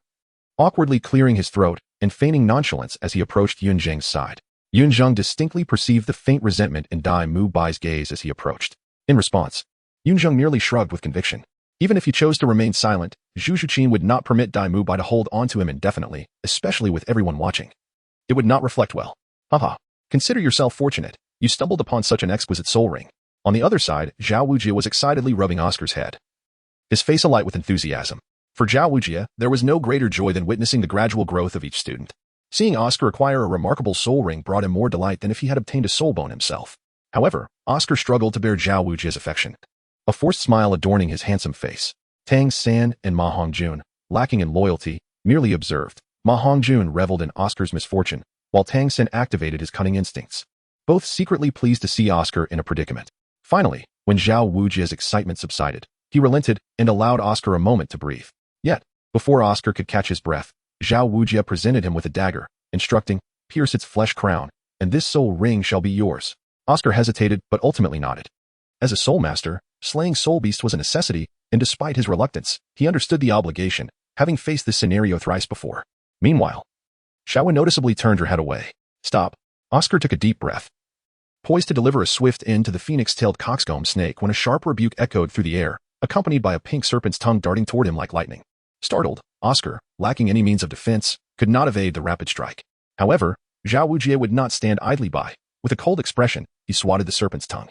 awkwardly clearing his throat and feigning nonchalance as he approached Yunzheng's side. Yunzheng distinctly perceived the faint resentment in Dai Mubai's gaze as he approached. In response, Yunzheng merely shrugged with conviction. Even if he chose to remain silent, Zhu Zhuqing would not permit Dai Mubai to hold onto him indefinitely, especially with everyone watching. It would not reflect well. Haha. Consider yourself fortunate. You stumbled upon such an exquisite soul ring. On the other side, Zhao Wujie was excitedly rubbing Oscar's head, his face alight with enthusiasm. For Zhao Wujie, there was no greater joy than witnessing the gradual growth of each student. Seeing Oscar acquire a remarkable soul ring brought him more delight than if he had obtained a soul bone himself. However, Oscar struggled to bear Zhao Wujie's affection, a forced smile adorning his handsome face. Tang San and Ma Hongjun, lacking in loyalty, merely observed. Ma Hongjun reveled in Oscar's misfortune, while Tang San activated his cunning instincts, both secretly pleased to see Oscar in a predicament. Finally, when Zhao Wujie's excitement subsided, he relented and allowed Oscar a moment to breathe. Yet, Before Oscar could catch his breath, Zhao Wujie presented him with a dagger, instructing, "Pierce its flesh crown, and this soul ring shall be yours." Oscar hesitated, but ultimately nodded. As a soul master, slaying soul beasts was a necessity, and despite his reluctance, he understood the obligation, having faced this scenario thrice before. Meanwhile, Xiaowen noticeably turned her head away. "Stop." Oscar took a deep breath, poised to deliver a swift end to the phoenix-tailed coxcomb snake when a sharp rebuke echoed through the air, accompanied by a pink serpent's tongue darting toward him like lightning. Startled, Oscar, lacking any means of defense, could not evade the rapid strike. However, Zhao Wujie would not stand idly by. With a cold expression, he swatted the serpent's tongue,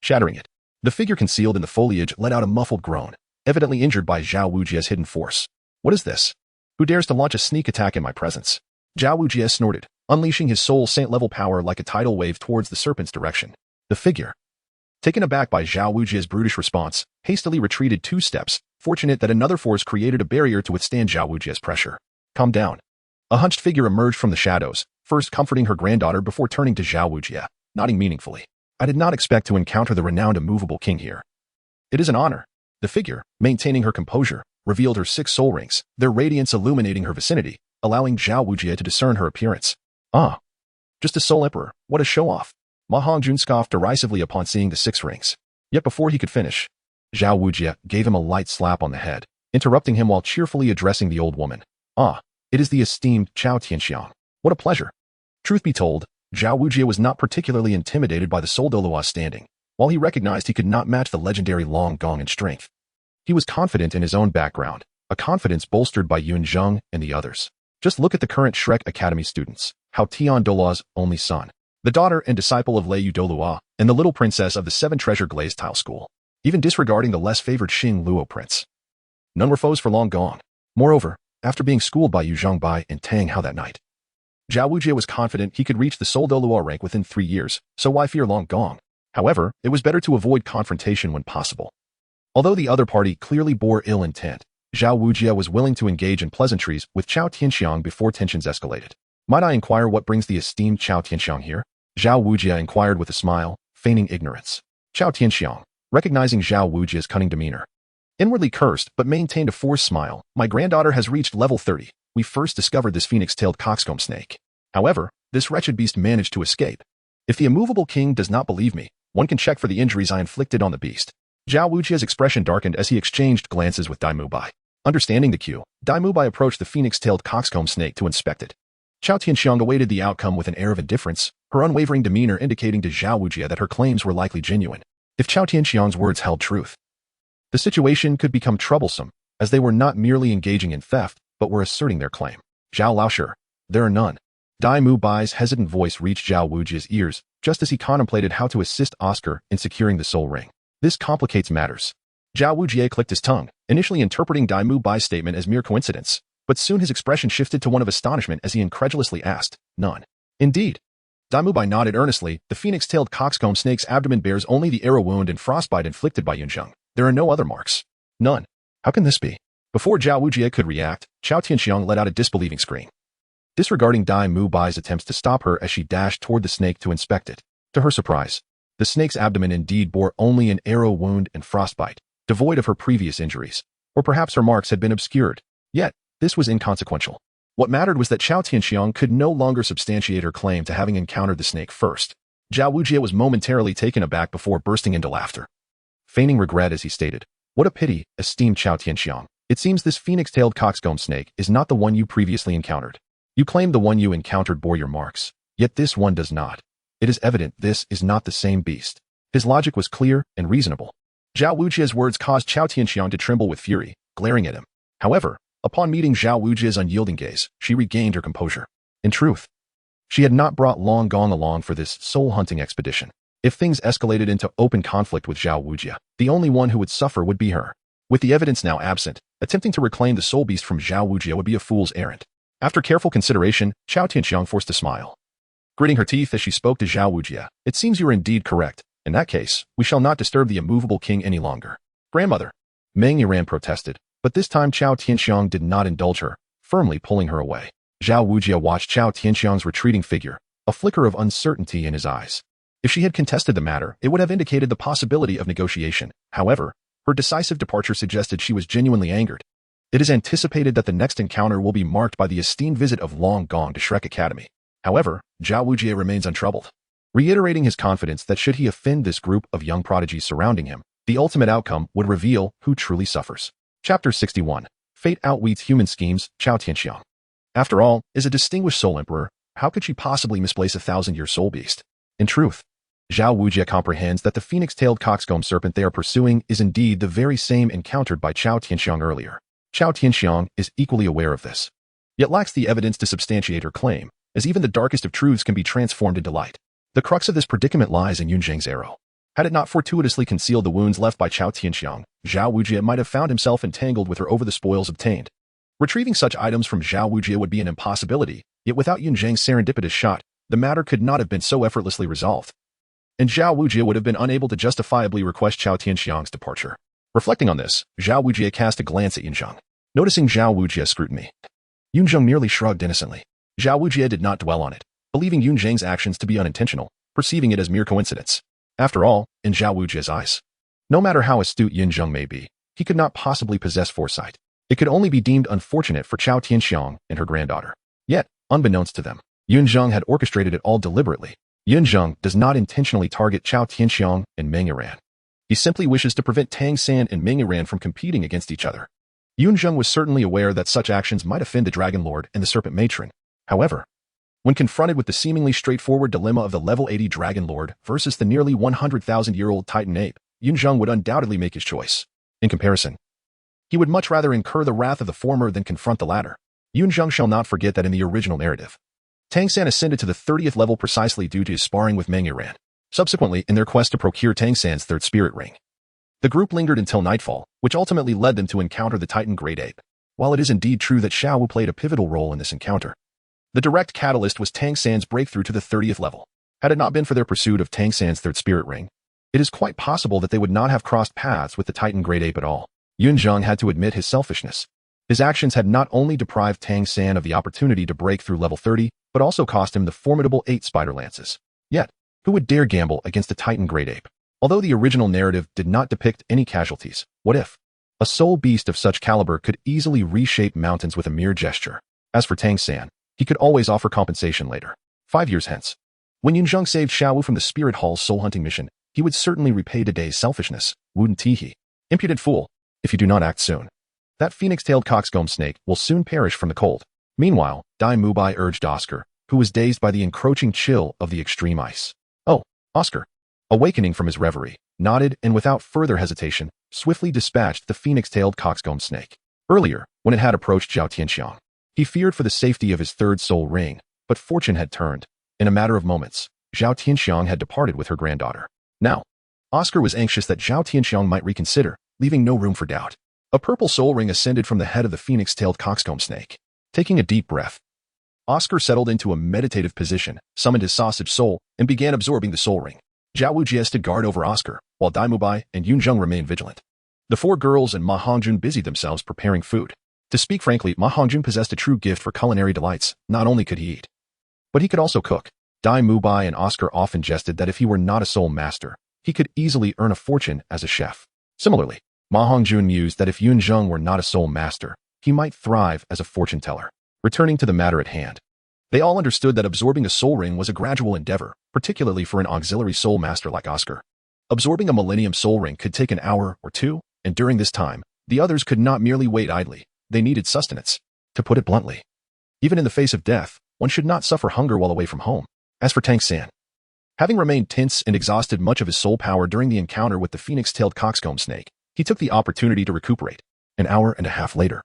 shattering it. The figure concealed in the foliage let out a muffled groan, evidently injured by Zhao Wujie's hidden force. "What is this? Who dares to launch a sneak attack in my presence?" Zhao Wujie snorted, unleashing his soul saint-level power like a tidal wave towards the serpent's direction. The figure, taken aback by Zhao Wujie's brutish response, hastily retreated 2 steps, fortunate that another force created a barrier to withstand Zhao Wujie's pressure. "Calm down." A hunched figure emerged from the shadows, first comforting her granddaughter before turning to Zhao Wujie, nodding meaningfully. "I did not expect to encounter the renowned immovable king here. It is an honor." The figure, maintaining her composure, revealed her 6 soul rings, their radiance illuminating her vicinity, allowing Zhao Wujie to discern her appearance. "Ah, just a soul emperor, what a show-off." Ma Hongjun scoffed derisively upon seeing the 6 rings. Yet before he could finish, Zhao Wujie gave him a light slap on the head, interrupting him while cheerfully addressing the old woman. "Ah, it is the esteemed Chao Tianxiang. What a pleasure." Truth be told, Zhao Wujie was not particularly intimidated by the Soul Douluo's standing, while he recognized he could not match the legendary Long Gong in strength. He was confident in his own background, a confidence bolstered by Yunzheng and the others. Just look at the current Shrek Academy students, Hao Tian Douluo's only son, the daughter and disciple of Lei Douluo, and the little princess of the 7 Treasure Glazed Tile School, even disregarding the less favored Xing Luo prince. None were foes for Long Gong. Moreover, after being schooled by Yu Zhongbai and Tang Hao that night, Zhao Wujie was confident he could reach the Soul Douluo rank within 3 years, so why fear Long Gong? However, it was better to avoid confrontation when possible. Although the other party clearly bore ill intent, Zhao Wujie was willing to engage in pleasantries with Chao Tianxiang before tensions escalated. "Might I inquire what brings the esteemed Chao Tianxiang here?" Zhao Wujie inquired with a smile, feigning ignorance. Chao Tianxiang, recognizing Zhao Wujie's cunning demeanor, inwardly cursed but maintained a forced smile. "My granddaughter has reached level 30. We first discovered this phoenix-tailed coxcomb snake. However, this wretched beast managed to escape. If the immovable king does not believe me, one can check for the injuries I inflicted on the beast." Zhao Wujie's expression darkened as he exchanged glances with Dai Mubai. Understanding the cue, Dai Mubai approached the phoenix-tailed coxcomb snake to inspect it. Chao Tianxiang awaited the outcome with an air of indifference, her unwavering demeanor indicating to Zhao Wujie that her claims were likely genuine. If Chao Tianxiang's words held truth, the situation could become troublesome, as they were not merely engaging in theft, but were asserting their claim. "Zhao Laoshi, there are none." Dai Mubai's hesitant voice reached Zhao Wujie's ears, just as he contemplated how to assist Oscar in securing the soul ring. "This complicates matters." Zhao Wujie clicked his tongue, initially interpreting Dai Mubai's statement as mere coincidence, but soon his expression shifted to one of astonishment as he incredulously asked, "None?" "Indeed." Dai Mubai nodded earnestly. "The phoenix-tailed coxcomb snake's abdomen bears only the arrow wound and frostbite inflicted by Yunzheng. There are no other marks." "None? How can this be?" Before Zhao Wujie could react, Chao Tianxiang let out a disbelieving scream, disregarding Dai Mubai's attempts to stop her as she dashed toward the snake to inspect it. To her surprise, the snake's abdomen indeed bore only an arrow wound and frostbite, devoid of her previous injuries. Or perhaps her marks had been obscured. Yet, this was inconsequential. What mattered was that Chao Tianxiang could no longer substantiate her claim to having encountered the snake first. Zhao Wujie was momentarily taken aback before bursting into laughter, feigning regret as he stated, "What a pity, esteemed Chao Tianxiang. It seems this phoenix-tailed coxcomb snake is not the one you previously encountered. You claimed the one you encountered bore your marks, yet this one does not. It is evident this is not the same beast." His logic was clear and reasonable. Zhao Wujie's words caused Chao Tianxiang to tremble with fury, glaring at him. However, upon meeting Zhao Wujie's unyielding gaze, she regained her composure. In truth, she had not brought Long Gong along for this soul-hunting expedition. If things escalated into open conflict with Zhao Wujie, the only one who would suffer would be her. With the evidence now absent, attempting to reclaim the soul beast from Zhao Wujie would be a fool's errand. After careful consideration, Chao Tianxiang forced a smile, gritting her teeth as she spoke to Zhao Wujie. "It seems you are indeed correct. In that case, we shall not disturb the immovable king any longer." "Grandmother," Meng Yiran protested, but this time Chao Tianxiang did not indulge her, firmly pulling her away. Zhao Wujie watched Chao Tianxiang's retreating figure, a flicker of uncertainty in his eyes. If she had contested the matter, it would have indicated the possibility of negotiation. However, her decisive departure suggested she was genuinely angered. It is anticipated that the next encounter will be marked by the esteemed visit of Long Gong to Shrek Academy. However, Zhao Wujie remains untroubled, reiterating his confidence that should he offend this group of young prodigies surrounding him, the ultimate outcome would reveal who truly suffers. Chapter 61. Fate outwits human schemes, Chao Tianxiang. After all, as a distinguished soul emperor, how could she possibly misplace a 1,000-year soul beast? In truth, Zhao Wujie comprehends that the phoenix-tailed coxcomb serpent they are pursuing is indeed the very same encountered by Chao Tianxiang earlier. Chao Tianxiang is equally aware of this, yet lacks the evidence to substantiate her claim, as even the darkest of truths can be transformed into light. The crux of this predicament lies in Yunzheng's arrow. Had it not fortuitously concealed the wounds left by Chao Tianxiang, Zhao Wujie might have found himself entangled with her over the spoils obtained. Retrieving such items from Zhao Wujie would be an impossibility, yet without Yunzheng's serendipitous shot, the matter could not have been so effortlessly resolved. And Zhao Wujie would have been unable to justifiably request Chao Tianxiang's departure. Reflecting on this, Zhao Wujie cast a glance at Yunzheng. Noticing Zhao Wujie's scrutiny, Yunzheng merely shrugged innocently. Zhao Wujie did not dwell on it, believing Yunzheng's actions to be unintentional, perceiving it as mere coincidence. After all, in Zhao Wujie's eyes, no matter how astute Yunzheng may be, he could not possibly possess foresight. It could only be deemed unfortunate for Chao Tianxiang and her granddaughter. Yet, unbeknownst to them, Yunzheng had orchestrated it all deliberately. Yunzheng does not intentionally target Chao Tianxiang and Meng Yiran. He simply wishes to prevent Tang Sect and Meng Yiran from competing against each other. Yunzheng was certainly aware that such actions might offend the Dragon Lord and the Serpent Matron. However, when confronted with the seemingly straightforward dilemma of the level 80 Dragon Lord versus the nearly 100,000-year-old Titan Ape, Yunzheng would undoubtedly make his choice. In comparison, he would much rather incur the wrath of the former than confront the latter. Yunzheng shall not forget that in the original narrative, Tang Sect ascended to the 30th level precisely due to his sparring with Meng Yiran. Subsequently, in their quest to procure Tang Sect's third spirit ring, the group lingered until nightfall, which ultimately led them to encounter the Titan Great Ape. While it is indeed true that Xiao Wu played a pivotal role in this encounter, the direct catalyst was Tang Sect's breakthrough to the 30th level. Had it not been for their pursuit of Tang Sect's third spirit ring, it is quite possible that they would not have crossed paths with the Titan Great Ape at all. Yunzheng had to admit his selfishness. His actions had not only deprived Tang Sect of the opportunity to break through level 30, but also cost him the formidable 8 spider lances. Yet, who would dare gamble against the Titan Great Ape? Although the original narrative did not depict any casualties, what if a soul beast of such caliber could easily reshape mountains with a mere gesture? As for Tang Sect, he could always offer compensation later. 5 years hence, when Yunzheng saved Xiao Wu from the Spirit Hall's soul-hunting mission, he would certainly repay today's selfishness. Wouldn't he? Impudent fool, if you do not act soon, that phoenix-tailed coxcomb snake will soon perish from the cold. Meanwhile, Dai Mubai urged Oscar, who was dazed by the encroaching chill of the extreme ice. Oh, Oscar, awakening from his reverie, nodded and without further hesitation, swiftly dispatched the phoenix-tailed coxcomb snake. Earlier, when it had approached Zhao Tianxiang, he feared for the safety of his third soul ring, but fortune had turned. In a matter of moments, Zhao Tianxiang had departed with her granddaughter. Now, Oscar was anxious that Zhao Tianxiang might reconsider, leaving no room for doubt. A purple soul ring ascended from the head of the phoenix-tailed coxcomb snake. Taking a deep breath, Oscar settled into a meditative position, summoned his sausage soul, and began absorbing the soul ring. Zhao Wujie stood guard over Oscar, while Dai Mubai and Yunzheng remained vigilant. The 4 girls and Ma Hongjun busied themselves preparing food. To speak frankly, Ma Hongjun possessed a true gift for culinary delights. Not only could he eat, but he could also cook. Dai Mubai and Oscar often jested that if he were not a soul master, he could easily earn a fortune as a chef. Similarly, Ma Hongjun mused that if Yunzheng were not a soul master, he might thrive as a fortune teller. Returning to the matter at hand, they all understood that absorbing a soul ring was a gradual endeavor, particularly for an auxiliary soul master like Oscar. Absorbing a millennium soul ring could take an hour or 2, and during this time, the others could not merely wait idly. They needed sustenance. To put it bluntly, even in the face of death, one should not suffer hunger while away from home. As for Tang Sect, having remained tense and exhausted much of his soul power during the encounter with the phoenix-tailed coxcomb snake, he took the opportunity to recuperate. An hour and a half later,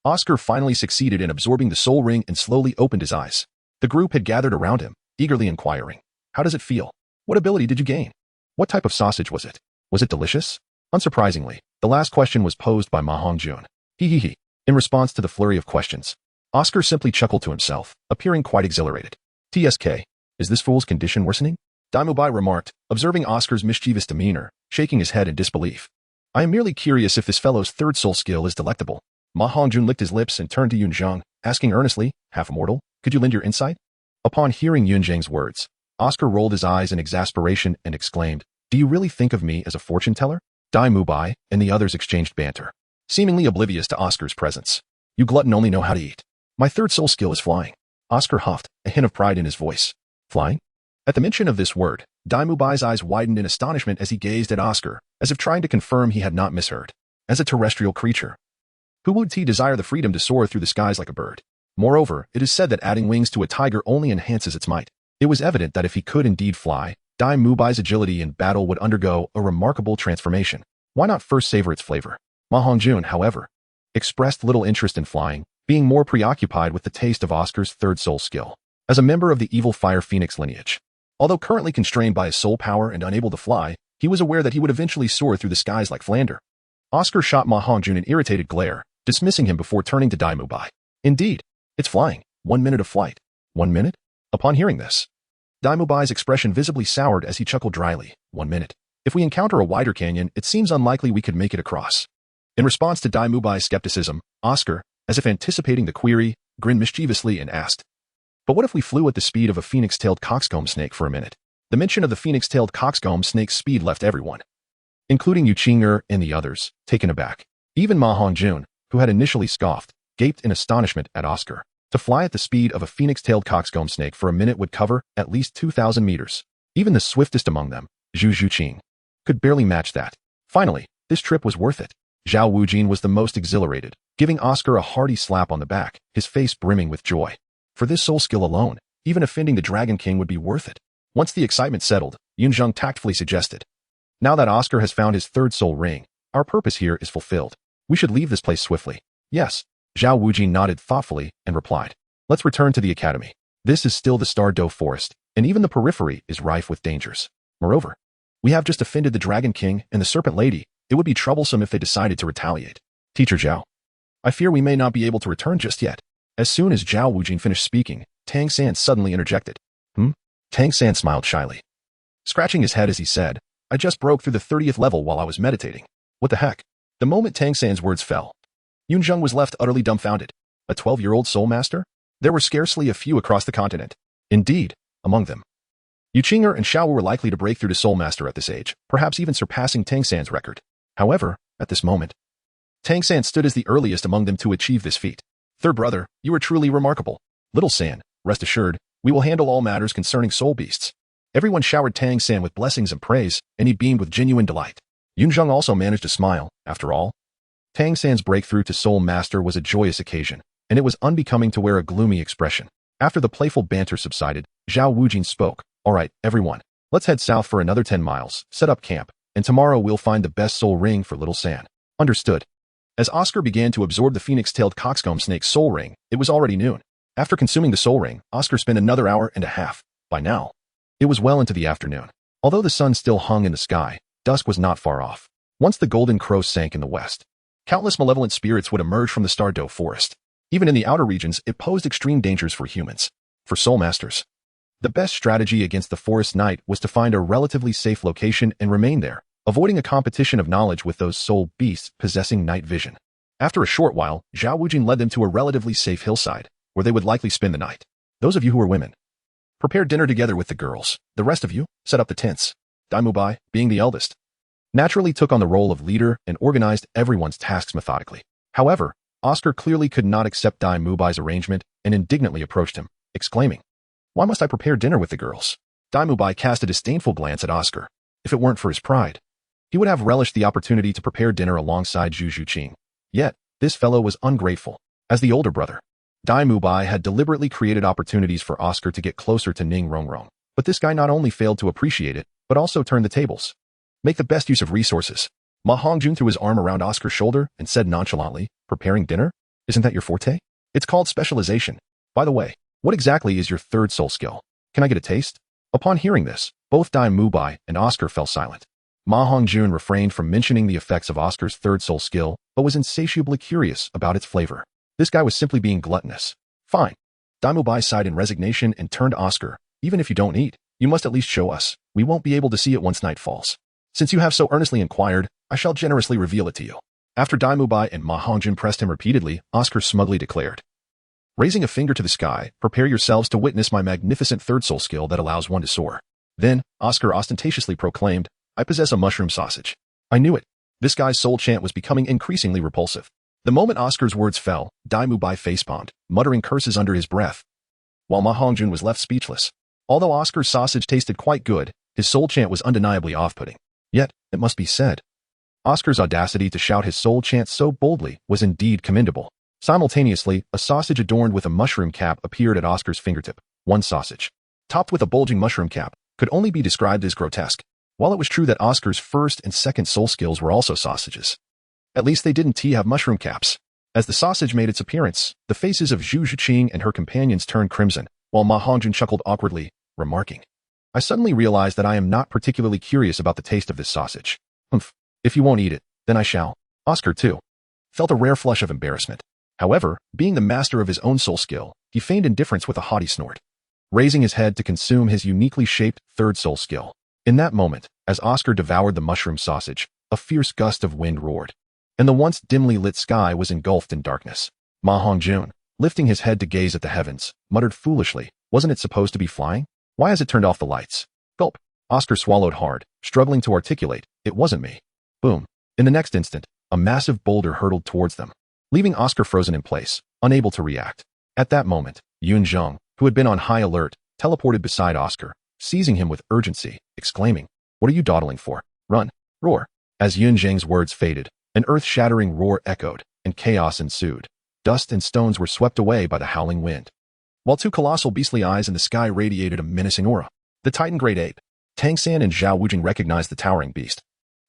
Oscar finally succeeded in absorbing the soul ring and slowly opened his eyes. The group had gathered around him, eagerly inquiring, "How does it feel? What ability did you gain? What type of sausage was it? Was it delicious?" Unsurprisingly, the last question was posed by Ma Hongjun. He. In response to the flurry of questions, Oscar simply chuckled to himself, appearing quite exhilarated. "TSK, is this fool's condition worsening?" Dai Mubai remarked, observing Oscar's mischievous demeanor, shaking his head in disbelief. "I am merely curious if this fellow's third soul skill is delectable." Ma Hongjun licked his lips and turned to Yunzheng, asking earnestly, "Half immortal, could you lend your insight?" Upon hearing Yunzheng's words, Oscar rolled his eyes in exasperation and exclaimed, "Do you really think of me as a fortune teller?" Dai Mubai and the others exchanged banter. seemingly oblivious to Oscar's presence. You glutton only know how to eat. My third soul skill is flying. Oscar huffed, a hint of pride in his voice. Flying? At the mention of this word, Daimubai's eyes widened in astonishment as he gazed at Oscar, as if trying to confirm he had not misheard. As a terrestrial creature, who would he desire the freedom to soar through the skies like a bird? Moreover, it is said that adding wings to a tiger only enhances its might. It was evident that if he could indeed fly, Daimubai's agility in battle would undergo a remarkable transformation. Why not first savor its flavor? Ma Hongjun, however, expressed little interest in flying, being more preoccupied with the taste of Oscar's third soul skill. As a member of the evil Fire Phoenix lineage, although currently constrained by his soul power and unable to fly, he was aware that he would eventually soar through the skies like Flander. Oscar shot Ma Hongjun an irritated glare, dismissing him before turning to Daimubai. Indeed, it's flying. 1 minute of flight. 1 minute? Upon hearing this, Daimubai's expression visibly soured as he chuckled dryly. 1 minute. If we encounter a wider canyon, it seems unlikely we could make it across. In response to Daimubai's skepticism, Oscar, as if anticipating the query, grinned mischievously and asked, "But what if we flew at the speed of a phoenix-tailed coxcomb snake for a minute?" The mention of the phoenix-tailed coxcomb snake's speed left everyone, including Yunzheng and the others, taken aback. Even Ma Hongjun, who had initially scoffed, gaped in astonishment at Oscar. To fly at the speed of a phoenix-tailed coxcomb snake for a minute would cover at least 2,000 meters. Even the swiftest among them, Zhu Zhuqing, could barely match that. Finally, this trip was worth it. Zhao Wujin was the most exhilarated, giving Oscar a hearty slap on the back, his face brimming with joy. For this soul skill alone, even offending the Dragon King would be worth it. Once the excitement settled, Yunzheng tactfully suggested, "Now that Oscar has found his third soul ring, our purpose here is fulfilled. We should leave this place swiftly." "Yes." Zhao Wujin nodded thoughtfully and replied, "Let's return to the academy. This is still the Star Doe Forest, and even the periphery is rife with dangers. Moreover, we have just offended the Dragon King and the Serpent Lady. It would be troublesome if they decided to retaliate. Teacher Zhao, I fear we may not be able to return just yet." As soon as Zhao Wujin finished speaking, Tang Sect suddenly interjected. Tang Sect smiled shyly, scratching his head as he said, "I just broke through the 30th level while I was meditating." What the heck? The moment Tang Sect's words fell, Yunzheng was left utterly dumbfounded. A 12-year-old soul master? There were scarcely a few across the continent. Indeed, among them, Yuqinger and Xiao were likely to break through to soul master at this age, perhaps even surpassing Tang Sect's record. However, at this moment, Tang Sect stood as the earliest among them to achieve this feat. "Third brother, you are truly remarkable. Little San, rest assured, we will handle all matters concerning soul beasts." Everyone showered Tang Sect with blessings and praise, and he beamed with genuine delight. Yunzheng also managed to smile. After all, Tang Sect's breakthrough to soul master was a joyous occasion, and it was unbecoming to wear a gloomy expression. After the playful banter subsided, Zhao Wujin spoke. "All right, everyone, let's head south for another 10 miles, set up camp, and tomorrow we'll find the best soul ring for Little San." Understood. As Oscar began to absorb the phoenix-tailed coxcomb snake's soul ring, it was already noon. After consuming the soul ring, Oscar spent another hour and a half. By now, it was well into the afternoon. Although the sun still hung in the sky, dusk was not far off. Once the golden crow sank in the west, countless malevolent spirits would emerge from the Star Doe Forest. Even in the outer regions, it posed extreme dangers for humans. For soul masters, the best strategy against the forest night was to find a relatively safe location and remain there, avoiding a competition of knowledge with those soul beasts possessing night vision. After a short while, Zhao Wujin led them to a relatively safe hillside, where they would likely spend the night. Those of you who are women, prepare dinner together with the girls. The rest of you, set up the tents. Daimubai, being the eldest, naturally took on the role of leader and organized everyone's tasks methodically. However, Oscar clearly could not accept Daimubai's arrangement and indignantly approached him, exclaiming, "Why must I prepare dinner with the girls?" Daimubai cast a disdainful glance at Oscar. If it weren't for his pride, he would have relished the opportunity to prepare dinner alongside Zhu Zhuqing. Yet, this fellow was ungrateful. As the older brother, Daimubai had deliberately created opportunities for Oscar to get closer to Ning Rongrong. But this guy not only failed to appreciate it, but also turned the tables. "Make the best use of resources." Ma Hongjun threw his arm around Oscar's shoulder and said nonchalantly, "Preparing dinner? Isn't that your forte? It's called specialization. By the way, what exactly is your third soul skill? Can I get a taste?" Upon hearing this, both Daimubai and Oscar fell silent. Ma Hongjun refrained from mentioning the effects of Oscar's third soul skill, but was insatiably curious about its flavor. This guy was simply being gluttonous. "Fine." Daimubai sighed in resignation and turned to Oscar. "Even if you don't eat, you must at least show us. We won't be able to see it once night falls. Since you have so earnestly inquired, I shall generously reveal it to you." After Daimubai and Ma Hongjun pressed him repeatedly, Oscar smugly declared, "Raising a finger to the sky, prepare yourselves to witness my magnificent third soul skill that allows one to soar." Then, Oscar ostentatiously proclaimed, "I possess a mushroom sausage." "I knew it." This guy's soul chant was becoming increasingly repulsive. The moment Oscar's words fell, Dai Mubai facepalmed, muttering curses under his breath, while Ma Hongjun was left speechless. Although Oscar's sausage tasted quite good, his soul chant was undeniably off-putting. Yet, it must be said, Oscar's audacity to shout his soul chant so boldly was indeed commendable. Simultaneously, a sausage adorned with a mushroom cap appeared at Oscar's fingertip. One sausage, topped with a bulging mushroom cap, could only be described as grotesque. While it was true that Oscar's first and second soul skills were also sausages, at least they didn't have mushroom caps. As the sausage made its appearance, the faces of Zhu Zhiqing and her companions turned crimson, while Ma Hongjun chuckled awkwardly, remarking, I suddenly realized that I am not particularly curious about the taste of this sausage. Humph. If you won't eat it, then I shall. Oscar, too, felt a rare flush of embarrassment. However, being the master of his own soul skill, he feigned indifference with a haughty snort, raising his head to consume his uniquely shaped third soul skill. In that moment, as Oscar devoured the mushroom sausage, a fierce gust of wind roared, and the once dimly lit sky was engulfed in darkness. Ma Hongjun, lifting his head to gaze at the heavens, muttered foolishly, wasn't it supposed to be flying? Why has it turned off the lights? Gulp. Oscar swallowed hard, struggling to articulate, it wasn't me. Boom. In the next instant, a massive boulder hurtled towards them, leaving Oscar frozen in place, unable to react. At that moment, Yunzheng, who had been on high alert, teleported beside Oscar, seizing him with urgency, exclaiming, what are you dawdling for? Run. Roar. As Yunzheng's words faded, an earth-shattering roar echoed, and chaos ensued. Dust and stones were swept away by the howling wind, while two colossal beastly eyes in the sky radiated a menacing aura. The Titan Great Ape. Tang Sect and Zhao Wujing recognized the towering beast,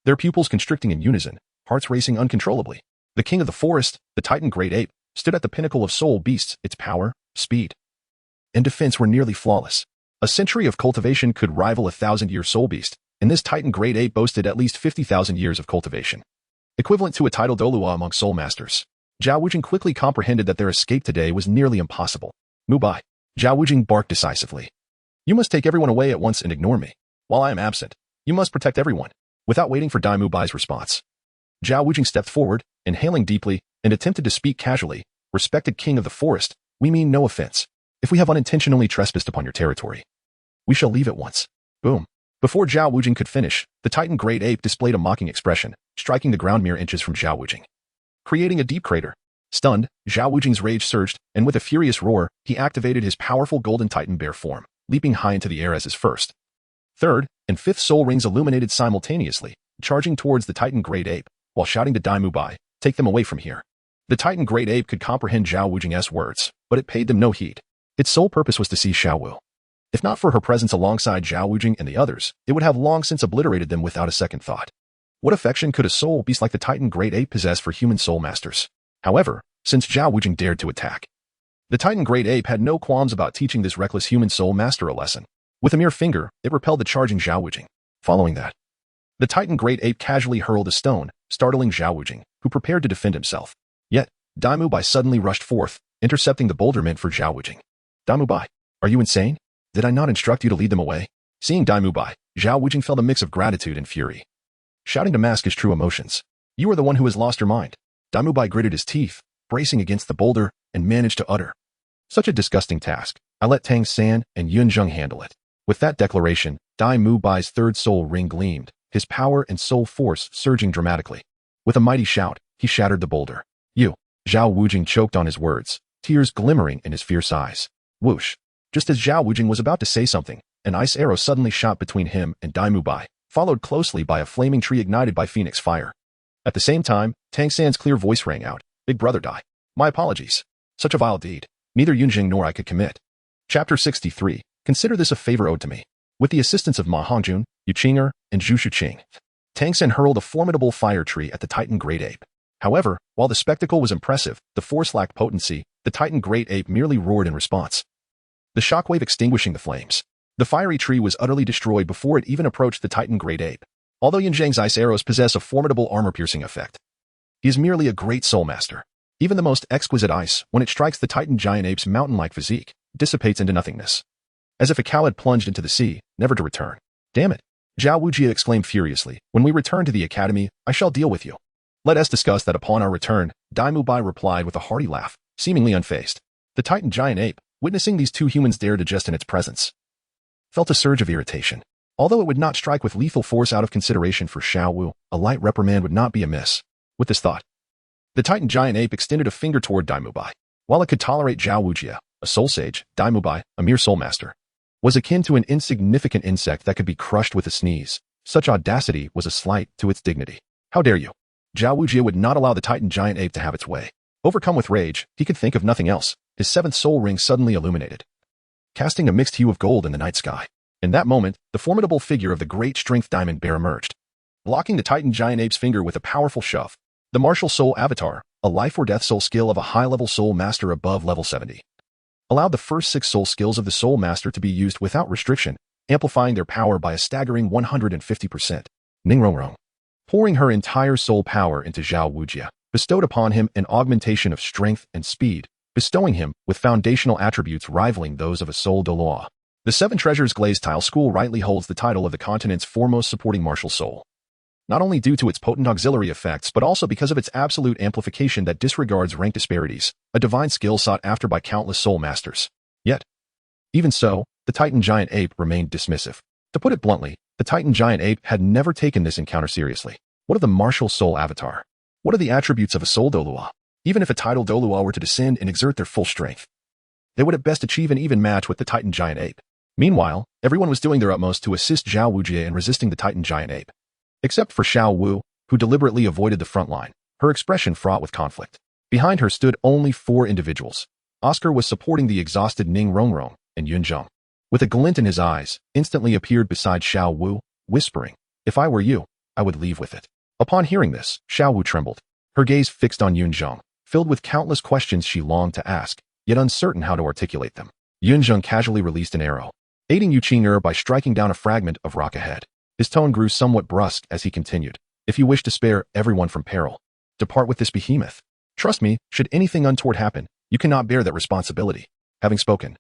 their pupils constricting in unison, hearts racing uncontrollably. The king of the forest, the Titan Great Ape, stood at the pinnacle of soul beasts. Its power, speed, and defense were nearly flawless. A century of cultivation could rival 1,000-year soul beast, and this Titan Great Ape boasted at least 50,000 years of cultivation, equivalent to a title Douluo among soul masters. Zhao Wujing quickly comprehended that their escape today was nearly impossible. Mubai. Zhao Wujing barked decisively. You must take everyone away at once and ignore me. While I am absent, you must protect everyone. Without waiting for Dai Mubai's response, Zhao Wujing stepped forward, inhaling deeply, and attempted to speak casually. Respected king of the forest, we mean no offense. If we have unintentionally trespassed upon your territory, we shall leave at once. Boom. Before Zhao Wujing could finish, the Titan Great Ape displayed a mocking expression, striking the ground mere inches from Zhao Wujing, creating a deep crater. Stunned, Zhao Wujing's rage surged, and with a furious roar, he activated his powerful golden Titan bear form, leaping high into the air as his first, third, and fifth soul rings illuminated simultaneously, charging towards the Titan Great Ape, while shouting to Dai Mubai, take them away from here. The Titan Great Ape could comprehend Zhao Wujing's words, but it paid them no heed. Its sole purpose was to see Xiao Wu. If not for her presence alongside Zhao Wujing and the others, it would have long since obliterated them without a second thought. What affection could a soul beast like the Titan Great Ape possess for human soul masters? However, since Zhao Wujing dared to attack, the Titan Great Ape had no qualms about teaching this reckless human soul master a lesson. With a mere finger, it repelled the charging Zhao Wujing. Following that, the Titan Great Ape casually hurled a stone, startling Zhao Wujing, who prepared to defend himself. Yet, Dai Mubai suddenly rushed forth, intercepting the boulder meant for Zhao Wujing. Dai Mubai, are you insane? Did I not instruct you to lead them away? Seeing Dai Mubai, Zhao Wujing felt a mix of gratitude and fury, shouting to mask his true emotions. You are the one who has lost your mind. Dai Mubai gritted his teeth, bracing against the boulder, and managed to utter, such a disgusting task. I let Tang Sect and Yunzheng handle it. With that declaration, Dai Mubai's third soul ring gleamed, his power and soul force surging dramatically. With a mighty shout, he shattered the boulder. You. Zhao Wujing choked on his words, tears glimmering in his fierce eyes. Whoosh. Just as Zhao Wujing was about to say something, an ice arrow suddenly shot between him and Dai Mubai, followed closely by a flaming tree ignited by phoenix fire. At the same time, Tang Sect's clear voice rang out. Big brother Dai. My apologies. Such a vile deed, neither Yunzheng nor I could commit. Chapter 63. Consider this a favor owed to me. With the assistance of Ma Hongjun, Yuqinger, and Zhu Zhiqing, Tang Sect hurled a formidable fire tree at the Titan Great Ape. However, while the spectacle was impressive, the force lacked potency. The Titan Great Ape merely roared in response, the shockwave extinguishing the flames. The fiery tree was utterly destroyed before it even approached the Titan Great Ape. Although Yunzheng's ice arrows possess a formidable armor-piercing effect, he is merely a great soul master. Even the most exquisite ice, when it strikes the Titan Giant Ape's mountain-like physique, dissipates into nothingness, as if a cow had plunged into the sea, never to return. Damn it! Zhao Wujie exclaimed furiously. When we return to the academy, I shall deal with you. Let us discuss that upon our return, Dai Mubai replied with a hearty laugh, seemingly unfazed. The Titan Giant Ape, witnessing these two humans dare to jest in its presence, felt a surge of irritation. Although it would not strike with lethal force out of consideration for Xiao Wu, a light reprimand would not be amiss. With this thought, the Titan giant ape extended a finger toward Daimubai. While it could tolerate Zhao Wujie, a soul sage, Daimubai, a mere soul master, was akin to an insignificant insect that could be crushed with a sneeze. Such audacity was a slight to its dignity. How dare you? Zhao Wujie would not allow the Titan giant ape to have its way. Overcome with rage, he could think of nothing else. His seventh soul ring suddenly illuminated, casting a mixed hue of gold in the night sky. In that moment, the formidable figure of the great strength diamond bear emerged, blocking the Titan giant ape's finger with a powerful shove. The martial soul avatar, a life or death soul skill of a high-level soul master above level 70, allowed the first 6 soul skills of the soul master to be used without restriction, amplifying their power by a staggering 150%. Ningrongrong, pouring her entire soul power into Zhao Wujie, bestowed upon him an augmentation of strength and speed, bestowing him with foundational attributes rivaling those of a soul Douluo. The Seven Treasures Glazed Tile School rightly holds the title of the continent's foremost supporting martial soul, not only due to its potent auxiliary effects but also because of its absolute amplification that disregards rank disparities, a divine skill sought after by countless soul masters. Yet, even so, the Titan giant ape remained dismissive. To put it bluntly, the Titan giant ape had never taken this encounter seriously. What of the martial soul avatar? What are the attributes of a soul Douluo? Even if a title Douluo were to descend and exert their full strength, they would at best achieve an even match with the Titan giant ape. Meanwhile, everyone was doing their utmost to assist Zhao Wujie in resisting the Titan giant ape. Except for Xiao Wu, who deliberately avoided the front line, her expression fraught with conflict. Behind her stood only 4 individuals. Oscar was supporting the exhausted Ning Rongrong, and Yunzheng, with a glint in his eyes, instantly appeared beside Xiao Wu, whispering, "If I were you, I would leave with it." Upon hearing this, Xiao Wu trembled, her gaze fixed on Yunzheng, filled with countless questions she longed to ask, yet uncertain how to articulate them. Yunzheng casually released an arrow, aiding Yuqing by striking down a fragment of rock ahead. His tone grew somewhat brusque as he continued, "If you wish to spare everyone from peril, depart with this behemoth. Trust me, should anything untoward happen, you cannot bear that responsibility." Having spoken,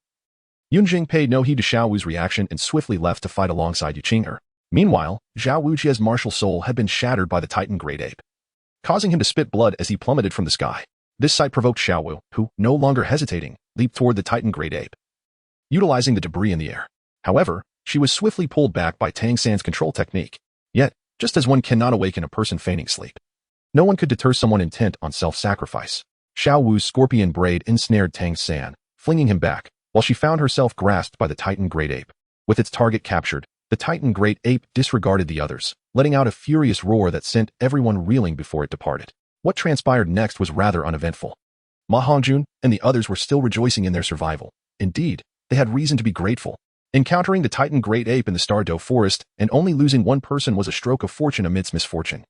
Yunzheng paid no heed to Xiao Wu's reaction and swiftly left to fight alongside Yuqing. Meanwhile, Zhao Wujie's martial soul had been shattered by the Titan great ape, causing him to spit blood as he plummeted from the sky. This sight provoked Xiao Wu, who, no longer hesitating, leaped toward the Titan great ape, utilizing the debris in the air. However, she was swiftly pulled back by Tang Sect's control technique. Yet, just as one cannot awaken a person feigning sleep, no one could deter someone intent on self-sacrifice. Xiao Wu's scorpion braid ensnared Tang Sect, flinging him back, while she found herself grasped by the Titan great ape. With its target captured, the Titan great ape disregarded the others, letting out a furious roar that sent everyone reeling before it departed. What transpired next was rather uneventful. Ma Hongjun and the others were still rejoicing in their survival. Indeed, they had reason to be grateful. Encountering the Titan great ape in the Stardow forest and only losing one person was a stroke of fortune amidst misfortune.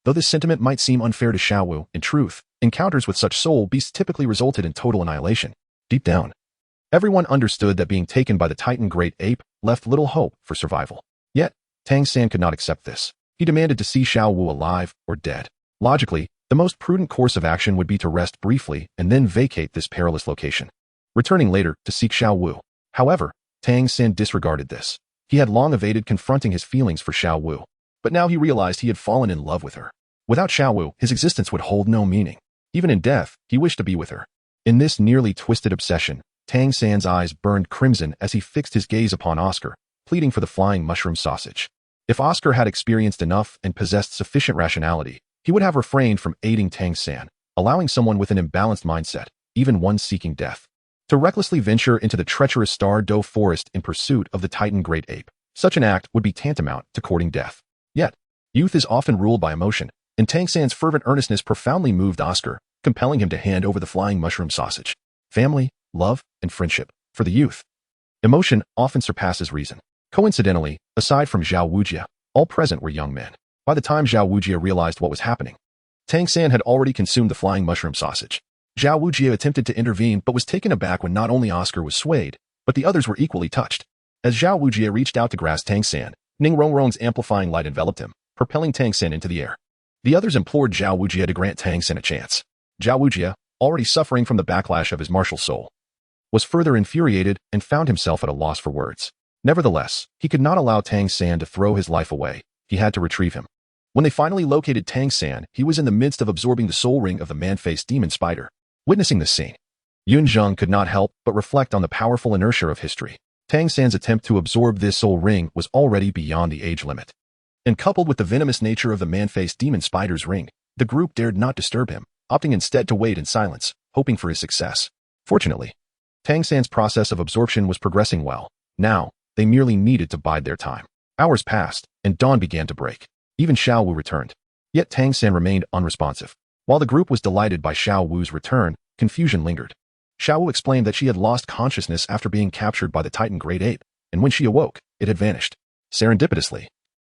Though this sentiment might seem unfair to Xiao Wu, in truth, encounters with such soul beasts typically resulted in total annihilation. Deep down, everyone understood that being taken by the Titan great ape left little hope for survival. Yet, Tang Sect could not accept this. He demanded to see Xiao Wu alive or dead. Logically, the most prudent course of action would be to rest briefly and then vacate this perilous location, returning later to seek Xiao Wu. However, Tang Sect disregarded this. He had long evaded confronting his feelings for Xiao Wu, but now he realized he had fallen in love with her. Without Xiao Wu, his existence would hold no meaning. Even in death, he wished to be with her. In this nearly twisted obsession, Tang Sect's eyes burned crimson as he fixed his gaze upon Oscar, pleading for the flying mushroom sausage. If Oscar had experienced enough and possessed sufficient rationality, he would have refrained from aiding Tang Sect, allowing someone with an imbalanced mindset, even one seeking death, to recklessly venture into the treacherous Stardow forest in pursuit of the Titan great ape. Such an act would be tantamount to courting death. Yet, youth is often ruled by emotion, and Tang Sect's fervent earnestness profoundly moved Oscar, compelling him to hand over the flying mushroom sausage. Family, love, and friendship. For the youth, emotion often surpasses reason. Coincidentally, aside from Zhao Wujie, all present were young men. By the time Zhao Wujie realized what was happening, Tang Sect had already consumed the flying mushroom sausage. Zhao Wujie attempted to intervene but was taken aback when not only Oscar was swayed, but the others were equally touched. As Zhao Wujie reached out to grasp Tang Sect, Ning Rongrong's amplifying light enveloped him, propelling Tang Sect into the air. The others implored Zhao Wujie to grant Tang Sect a chance. Zhao Wujie, already suffering from the backlash of his martial soul, was further infuriated and found himself at a loss for words. Nevertheless, he could not allow Tang Sect to throw his life away. He had to retrieve him. When they finally located Tang Sect, he was in the midst of absorbing the soul ring of the man-faced demon spider. Witnessing this scene, Yunzheng could not help but reflect on the powerful inertia of history. Tang San's attempt to absorb this soul ring was already beyond the age limit. And coupled with the venomous nature of the man-faced demon spider's ring, the group dared not disturb him, opting instead to wait in silence, hoping for his success. Fortunately, Tang San's process of absorption was progressing well. Now, they merely needed to bide their time. Hours passed, and dawn began to break. Even Xiao Wu returned. Yet Tang San remained unresponsive. While the group was delighted by Xiao Wu's return, confusion lingered. Xiao Wu explained that she had lost consciousness after being captured by the Titan Great Ape, and when she awoke, it had vanished. Serendipitously,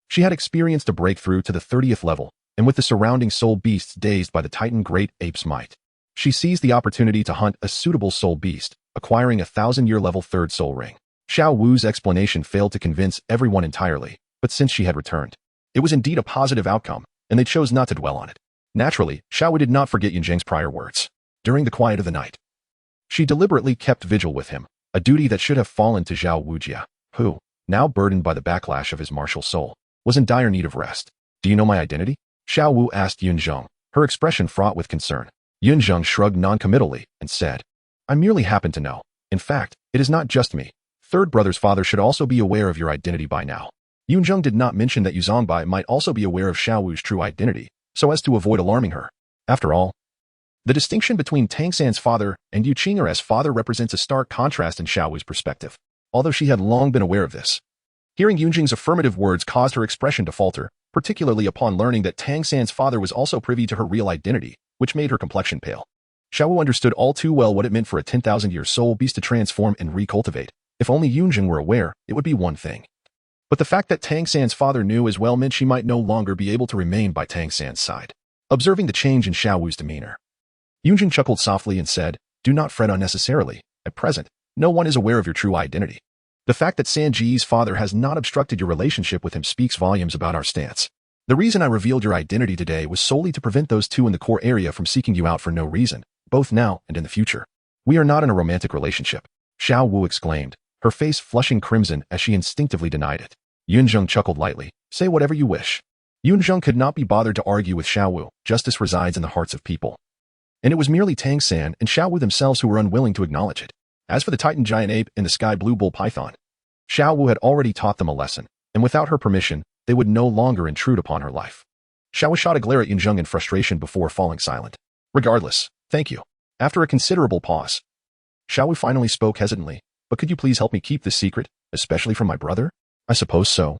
she had experienced a breakthrough to the 30th level, and with the surrounding soul beasts dazed by the Titan Great Ape's might, she seized the opportunity to hunt a suitable soul beast, acquiring a 1,000-year level 3rd soul ring. Xiao Wu's explanation failed to convince everyone entirely, but since she had returned, it was indeed a positive outcome, and they chose not to dwell on it. Naturally, Xiao Wu did not forget Yunzheng's prior words. During the quiet of the night, she deliberately kept vigil with him, a duty that should have fallen to Zhao Wujia, who, now burdened by the backlash of his martial soul, was in dire need of rest. Do you know my identity? Xiao Wu asked Yunzheng, her expression fraught with concern. Yunzheng shrugged non-committally and said, I merely happen to know. In fact, it is not just me. Third brother's father should also be aware of your identity by now. Yunzheng did not mention that Yuzongbai might also be aware of Xiao Wu's true identity, so as to avoid alarming her. After all, the distinction between Tang San's father and Yu Qing'er's father represents a stark contrast in Xiao Wu's perspective, although she had long been aware of this. Hearing Yunzheng's affirmative words caused her expression to falter, particularly upon learning that Tang San's father was also privy to her real identity, which made her complexion pale. Xiao Wu understood all too well what it meant for a 10,000-year soul beast to transform and recultivate. If only Yunzheng were aware, it would be one thing. But the fact that Tang San's father knew as well meant she might no longer be able to remain by Tang San's side. Observing the change in Xiao Wu's demeanor, Yunzheng chuckled softly and said, Do not fret unnecessarily. At present, no one is aware of your true identity. The fact that Sanji's father has not obstructed your relationship with him speaks volumes about our stance. The reason I revealed your identity today was solely to prevent those two in the core area from seeking you out for no reason, both now and in the future. We are not in a romantic relationship, Xiao Wu exclaimed, her face flushing crimson as she instinctively denied it. Yunzheng chuckled lightly. Say whatever you wish. Yunzheng could not be bothered to argue with Xiao Wu. Justice resides in the hearts of people. And it was merely Tang San and Xiao Wu themselves who were unwilling to acknowledge it. As for the Titan Giant Ape and the Sky Blue Bull Python, Xiao Wu had already taught them a lesson, and without her permission, they would no longer intrude upon her life. Xiao Wu shot a glare at Yunzheng in frustration before falling silent. Regardless, thank you. After a considerable pause, Xiao Wu finally spoke hesitantly. But could you please help me keep this secret, especially from my brother? I suppose so.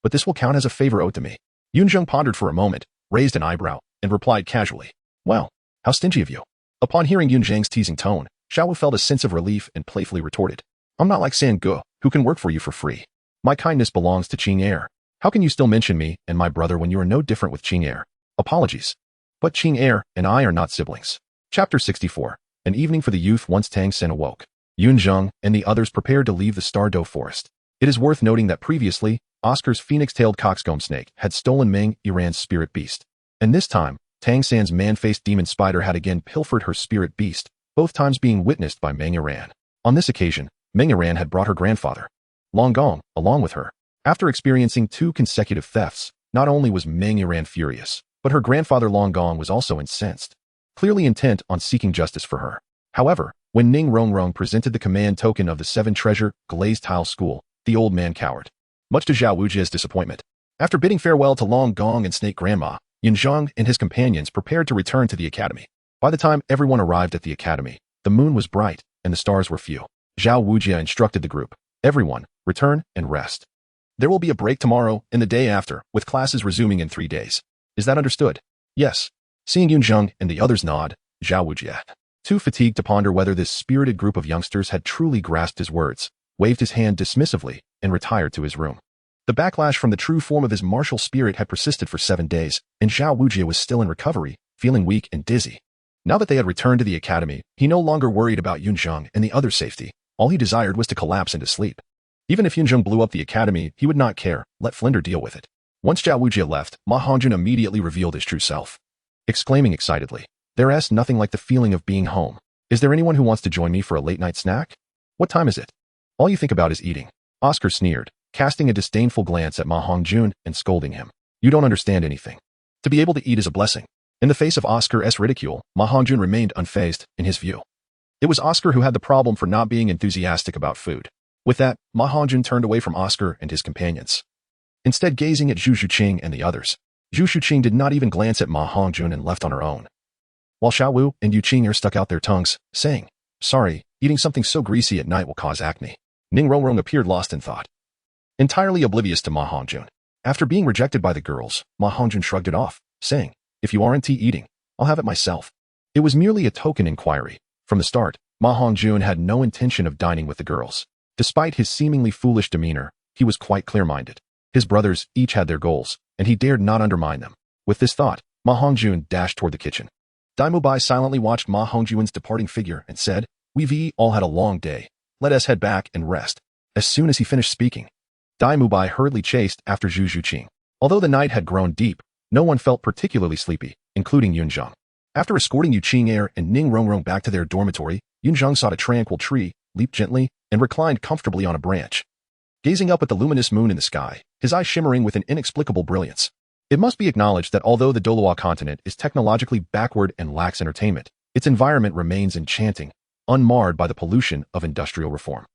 But this will count as a favor owed to me. Yunzheng pondered for a moment, raised an eyebrow, and replied casually. Well, how stingy of you. Upon hearing Yunzheng's teasing tone, Xiao Wu felt a sense of relief and playfully retorted. I'm not like San Ge, who can work for you for free. My kindness belongs to Qing'er. How can you still mention me and my brother when you are no different with Qing'er? Apologies. But Qing'er and I are not siblings. Chapter 64. An evening for the youth. Once Tang Sen awoke, Yunzheng and the others prepared to leave the Stardow Forest. It is worth noting that previously, Oscar's phoenix-tailed coxcomb snake had stolen Meng Yiran's spirit beast. And this time, Tang San's man-faced demon spider had again pilfered her spirit beast, both times being witnessed by Meng Yiran. On this occasion, Meng Yiran had brought her grandfather, Long Gong, along with her. After experiencing 2 consecutive thefts, not only was Meng Yiran furious, but her grandfather Long Gong was also incensed, clearly intent on seeking justice for her. However, when Ning Rongrong presented the command token of the 7-treasure glazed tile school, the old man cowered, much to Zhao Wujia's disappointment. After bidding farewell to Long Gong and Snake Grandma, Yunzheng and his companions prepared to return to the academy. By the time everyone arrived at the academy, the moon was bright and the stars were few. Zhao Wujia instructed the group, everyone, return and rest. There will be a break tomorrow and the day after, with classes resuming in 3 days. Is that understood? Yes. Seeing Yunzheng and the others nod, Zhao Wujia, too fatigued to ponder whether this spirited group of youngsters had truly grasped his words, waved his hand dismissively and retired to his room. The backlash from the true form of his martial spirit had persisted for 7 days, and Zhao Wujia was still in recovery, feeling weak and dizzy. Now that they had returned to the academy, he no longer worried about Yunzheng and the other safety. All he desired was to collapse into sleep. Even if Yunzheng blew up the academy, he would not care. Let Flinder deal with it. Once Zhao Wujia left, Ma Hongjun immediately revealed his true self, exclaiming excitedly, "There's nothing like the feeling of being home. Is there anyone who wants to join me for a late-night snack? What time is it? All you think about is eating." Oscar sneered, casting a disdainful glance at Ma Hongjun and scolding him. "You don't understand anything. To be able to eat is a blessing." In the face of Oscar's ridicule, Ma Hongjun remained unfazed, in his view. It was Oscar who had the problem for not being enthusiastic about food. With that, Ma Hongjun turned away from Oscar and his companions, instead gazing at Zhu Shuqing and the others. Zhu Shuqing did not even glance at Ma Hongjun and left on her own, while Xiaowu and Yu Qing'er stuck out their tongues, saying, "Sorry, eating something so greasy at night will cause acne." Ning Rongrong appeared lost in thought, entirely oblivious to Ma Hongjun. After being rejected by the girls, Ma Hongjun shrugged it off, saying, "If you aren't eating, I'll have it myself." It was merely a token inquiry. From the start, Ma Hongjun had no intention of dining with the girls. Despite his seemingly foolish demeanor, he was quite clear-minded. His brothers each had their goals, and he dared not undermine them. With this thought, Ma Hongjun dashed toward the kitchen. Dai Mubai silently watched Ma Hongjun's departing figure and said, "We've all had a long day. Let us head back and rest." As soon as he finished speaking, Dai Mubai hurriedly chased after Zhu Shuqing. Although the night had grown deep, no one felt particularly sleepy, including Yunzheng. After escorting Yu Qing'er and Ning Rongrong back to their dormitory, Yunzheng sought a tranquil tree, leaped gently, and reclined comfortably on a branch, gazing up at the luminous moon in the sky, his eyes shimmering with an inexplicable brilliance. It must be acknowledged that although the Douluo Continent is technologically backward and lacks entertainment, its environment remains enchanting, unmarred by the pollution of industrial reform.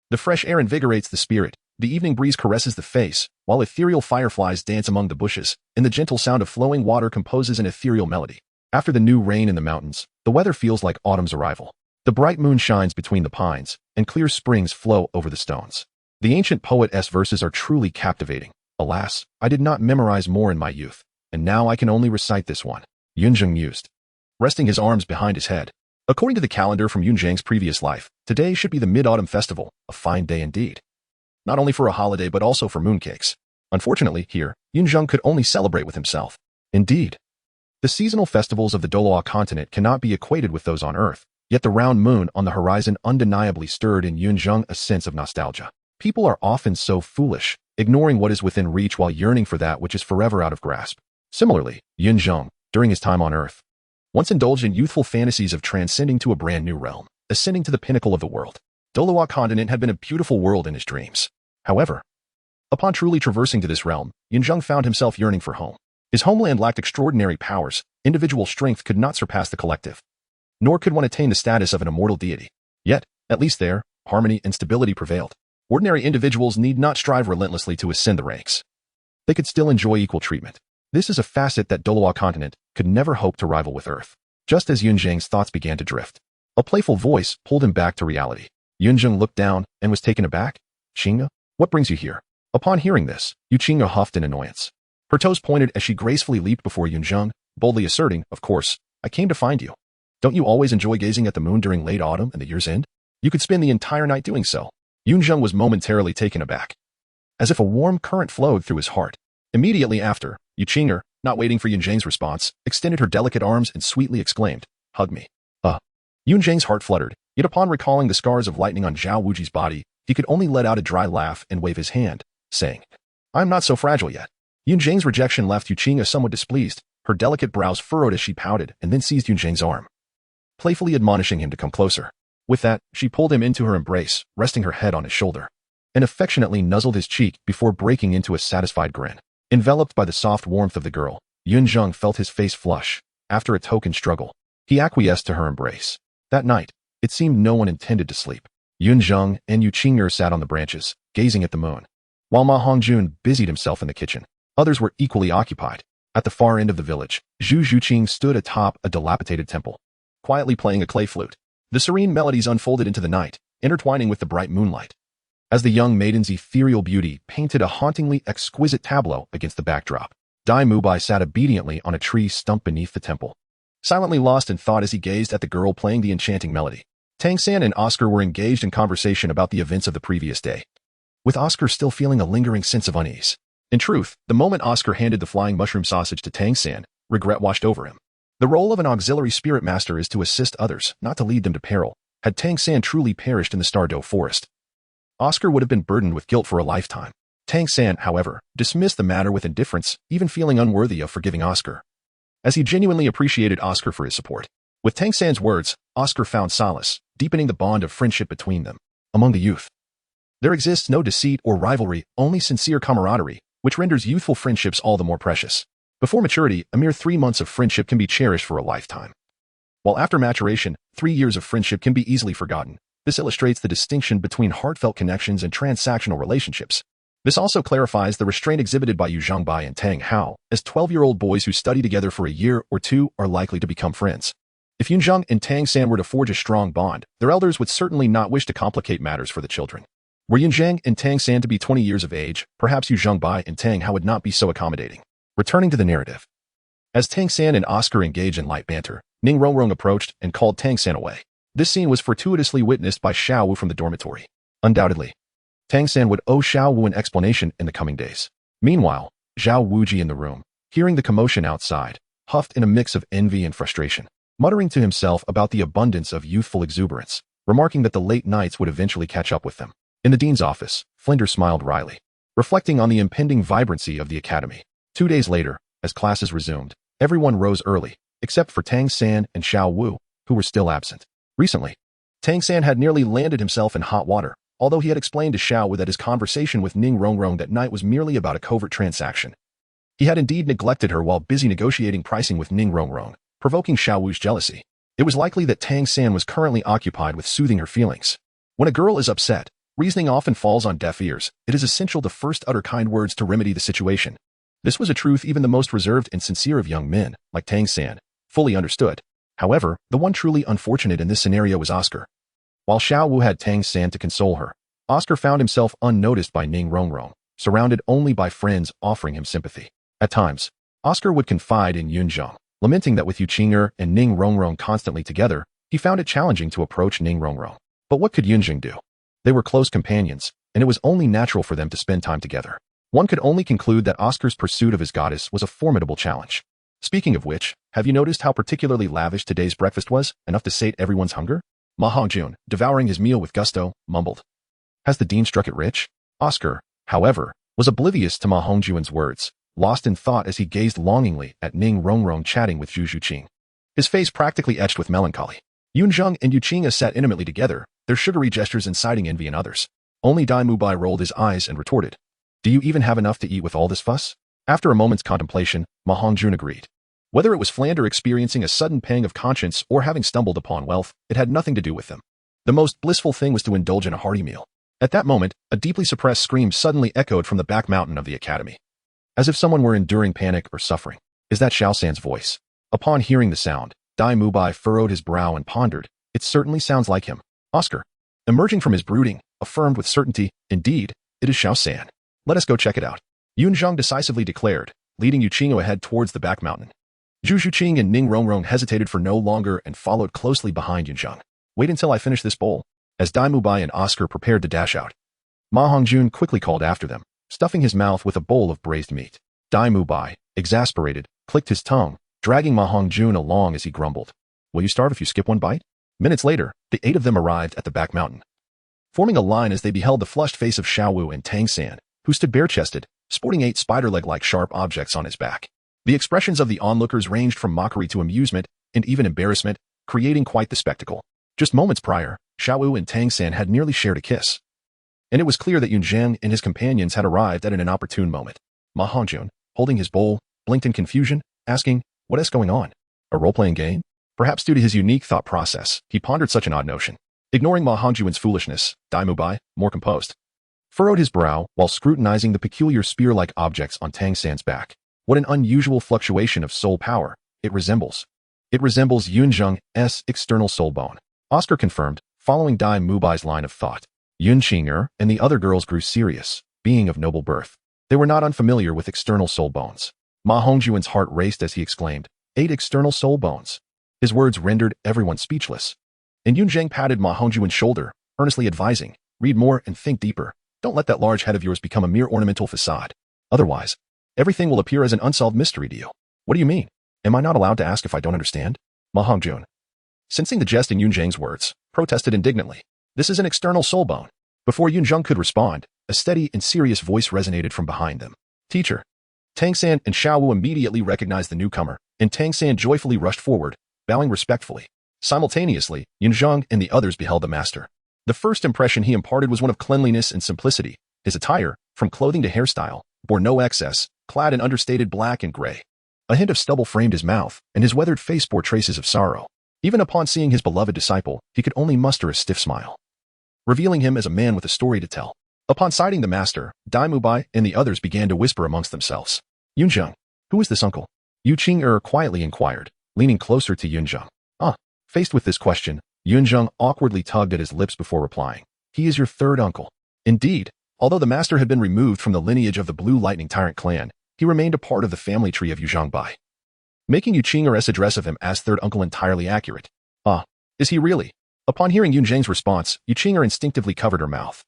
The fresh air invigorates the spirit, the evening breeze caresses the face, while ethereal fireflies dance among the bushes, and the gentle sound of flowing water composes an ethereal melody. After the new rain in the mountains, the weather feels like autumn's arrival. The bright moon shines between the pines, and clear springs flow over the stones. The ancient poet's verses are truly captivating. Alas, I did not memorize more in my youth, and now I can only recite this one. Yunzheng mused, resting his arms behind his head. According to the calendar from Yunzheng's previous life, today should be the Mid-Autumn Festival, a fine day indeed. Not only for a holiday but also for mooncakes. Unfortunately, here, Yunzheng could only celebrate with himself. Indeed, the seasonal festivals of the Douluo Continent cannot be equated with those on Earth, yet the round moon on the horizon undeniably stirred in Yunzheng a sense of nostalgia. People are often so foolish, ignoring what is within reach while yearning for that which is forever out of grasp. Similarly, Yunzheng, during his time on Earth, once indulged in youthful fantasies of transcending to a brand new realm, ascending to the pinnacle of the world. Douluo Continent had been a beautiful world in his dreams. However, upon truly traversing to this realm, Yunzheng found himself yearning for home. His homeland lacked extraordinary powers, individual strength could not surpass the collective, nor could one attain the status of an immortal deity. Yet, at least there, harmony and stability prevailed. Ordinary individuals need not strive relentlessly to ascend the ranks. They could still enjoy equal treatment. This is a facet that Douluo Continent could never hope to rival with Earth. Just as Yunzheng's thoughts began to drift, a playful voice pulled him back to reality. Yunzheng looked down and was taken aback. "Qing'er, what brings you here?" Upon hearing this, Yu Qing'er huffed in annoyance. Her toes pointed as she gracefully leaped before Yunzheng, boldly asserting, "Of course, I came to find you. Don't you always enjoy gazing at the moon during late autumn and the year's end? You could spend the entire night doing so." Yunzheng was momentarily taken aback, as if a warm current flowed through his heart. Immediately after, Yu Qing'er, not waiting for Yunzheng's response, extended her delicate arms and sweetly exclaimed, "Hug me." Yunzheng's heart fluttered, yet upon recalling the scars of lightning on Zhao Wuji's body, he could only let out a dry laugh and wave his hand, saying, "I am not so fragile yet." Yunzheng's rejection left Yu Qing'er somewhat displeased. Her delicate brows furrowed as she pouted and then seized Yunzheng's arm, playfully admonishing him to come closer. With that, she pulled him into her embrace, resting her head on his shoulder, and affectionately nuzzled his cheek before breaking into a satisfied grin. Enveloped by the soft warmth of the girl, Yunzheng felt his face flush. After a token struggle, he acquiesced to her embrace. That night, it seemed no one intended to sleep. Yunzheng and Yu Qing'er sat on the branches, gazing at the moon, while Ma Hongjun busied himself in the kitchen. Others were equally occupied. At the far end of the village, Zhu Shuqing stood atop a dilapidated temple, quietly playing a clay flute. The serene melodies unfolded into the night, intertwining with the bright moonlight, as the young maiden's ethereal beauty painted a hauntingly exquisite tableau against the backdrop. Dai Mubai sat obediently on a tree stump beneath the temple, silently lost in thought as he gazed at the girl playing the enchanting melody. Tang Sect and Oscar were engaged in conversation about the events of the previous day, with Oscar still feeling a lingering sense of unease. In truth, the moment Oscar handed the flying mushroom sausage to Tang Sect, regret washed over him. The role of an auxiliary spirit master is to assist others, not to lead them to peril. Had Tang Sect truly perished in the Stardow forest, Oscar would have been burdened with guilt for a lifetime. Tang Sect, however, dismissed the matter with indifference, even feeling unworthy of forgiving Oscar, as he genuinely appreciated Oscar for his support. With Tang Sect's words, Oscar found solace, deepening the bond of friendship between them. Among the youth, there exists no deceit or rivalry, only sincere camaraderie, which renders youthful friendships all the more precious. Before maturity, a mere 3 months of friendship can be cherished for a lifetime, while after maturation, 3 years of friendship can be easily forgotten. This illustrates the distinction between heartfelt connections and transactional relationships. This also clarifies the restraint exhibited by Yunzheng Bai and Tang Hao, as 12-year-old boys who study together for a year or two are likely to become friends. If Yunzheng and Tang San were to forge a strong bond, their elders would certainly not wish to complicate matters for the children. Were Yunzheng and Tang San to be 20 years of age, perhaps Yunzheng Bai and Tang Hao would not be so accommodating. Returning to the narrative. As Tang San and Oscar engaged in light banter, Ning Rongrong approached and called Tang San away. This scene was fortuitously witnessed by Xiao Wu from the dormitory. Undoubtedly, Tang San would owe Xiao Wu an explanation in the coming days. Meanwhile, Zhao Wuji in the room, hearing the commotion outside, huffed in a mix of envy and frustration, muttering to himself about the abundance of youthful exuberance, remarking that the late nights would eventually catch up with them. In the dean's office, Flinders smiled wryly, reflecting on the impending vibrancy of the academy. 2 days later, as classes resumed, everyone rose early, except for Tang San and Xiao Wu, who were still absent. Recently, Tang San had nearly landed himself in hot water, although he had explained to Xiao Wu that his conversation with Ning Rongrong that night was merely about a covert transaction. He had indeed neglected her while busy negotiating pricing with Ning Rongrong, provoking Xiao Wu's jealousy. It was likely that Tang San was currently occupied with soothing her feelings. When a girl is upset, reasoning often falls on deaf ears. It is essential to first utter kind words to remedy the situation. This was a truth even the most reserved and sincere of young men, like Tang San, fully understood. However, the one truly unfortunate in this scenario was Oscar. While Xiao Wu had Tang San to console her, Oscar found himself unnoticed by Ning Rongrong, surrounded only by friends offering him sympathy. At times, Oscar would confide in Yunzheng, lamenting that with Yuqing'er and Ning Rongrong constantly together, he found it challenging to approach Ning Rongrong. But what could Yunzheng do? They were close companions, and it was only natural for them to spend time together. One could only conclude that Oscar's pursuit of his goddess was a formidable challenge. Speaking of which, have you noticed how particularly lavish today's breakfast was, enough to sate everyone's hunger? Ma Hongjun, devouring his meal with gusto, mumbled. Has the dean struck it rich? Oscar, however, was oblivious to Ma Hongjun's words, lost in thought as he gazed longingly at Ning Rongrong chatting with Zhu Zhuqing. His face practically etched with melancholy. Yunzheng and Yuqing sat intimately together, their sugary gestures inciting envy in others. Only Dai Mubai rolled his eyes and retorted, "Do you even have enough to eat with all this fuss?" After a moment's contemplation, Ma Hongjun agreed. Whether it was Flander experiencing a sudden pang of conscience or having stumbled upon wealth, it had nothing to do with them. The most blissful thing was to indulge in a hearty meal. At that moment, a deeply suppressed scream suddenly echoed from the back mountain of the academy, as if someone were enduring panic or suffering. Is that Xiao San's voice? Upon hearing the sound, Dai Mubai furrowed his brow and pondered. It certainly sounds like him. Oscar, emerging from his brooding, affirmed with certainty, indeed, it is Xiao San. Let us go check it out. Yunzheng decisively declared, leading Yuqing ahead towards the back mountain. Zhu Zhuqing and Ning Rongrong hesitated for no longer and followed closely behind Yunzheng. Wait until I finish this bowl. As Dai Mubai and Oscar prepared to dash out, Ma Hongjun quickly called after them, stuffing his mouth with a bowl of braised meat. Dai Mubai, exasperated, clicked his tongue, dragging Ma Hongjun along as he grumbled. Will you starve if you skip one bite? Minutes later, the 8 of them arrived at the back mountain, forming a line as they beheld the flushed face of Xiao Wu and Tang San, who stood bare-chested, sporting 8 spider-leg-like sharp objects on his back. The expressions of the onlookers ranged from mockery to amusement and even embarrassment, creating quite the spectacle. Just moments prior, Xiao Wu and Tang San had nearly shared a kiss. And it was clear that Yunzheng and his companions had arrived at an inopportune moment. Ma Hongjun, holding his bowl, blinked in confusion, asking, what is going on? A role-playing game? Perhaps due to his unique thought process, he pondered such an odd notion. Ignoring Ma Hongjun's foolishness, Dai Mubai, more composed, furrowed his brow while scrutinizing the peculiar spear-like objects on Tang San's back. What an unusual fluctuation of soul power. It resembles Yunzheng's external soul bone. Oscar confirmed, following Dai Mubai's line of thought. Yunqing'er and the other girls grew serious, being of noble birth. They were not unfamiliar with external soul bones. Ma Hongjun's heart raced as he exclaimed, 8 external soul bones. His words rendered everyone speechless. And Yunzheng patted Ma Hongjun's shoulder, earnestly advising, read more and think deeper. Don't let that large head of yours become a mere ornamental facade. Otherwise, everything will appear as an unsolved mystery to you. What do you mean? Am I not allowed to ask if I don't understand? Ma Hongjun, sensing the jest in Yunzheng's words, protested indignantly. This is an external soul bone. Before Yunzheng could respond, a steady and serious voice resonated from behind them. Teacher. Tang San and Xiao Wu immediately recognized the newcomer, and Tang San joyfully rushed forward, bowing respectfully. Simultaneously, Yunzheng and the others beheld the master. The first impression he imparted was one of cleanliness and simplicity. His attire, from clothing to hairstyle, bore no excess, clad in understated black and gray. A hint of stubble framed his mouth, and his weathered face bore traces of sorrow. Even upon seeing his beloved disciple, he could only muster a stiff smile. revealing him as a man with a story to tell. Upon sighting the master, Dai Mubai and the others began to whisper amongst themselves. Yunzheng, who is this uncle? Yu Qing'er quietly inquired, leaning closer to Yunzheng. Faced with this question, Yunzheng awkwardly tugged at his lips before replying. He is your third uncle. Indeed, although the master had been removed from the lineage of the Blue Lightning Tyrant clan, he remained a part of the family tree of Yunzheng Bai, making Yu Qing'er's address of him as third uncle entirely accurate. Is he really? Upon hearing Yunzheng's response, Yu Qing'er instinctively covered her mouth,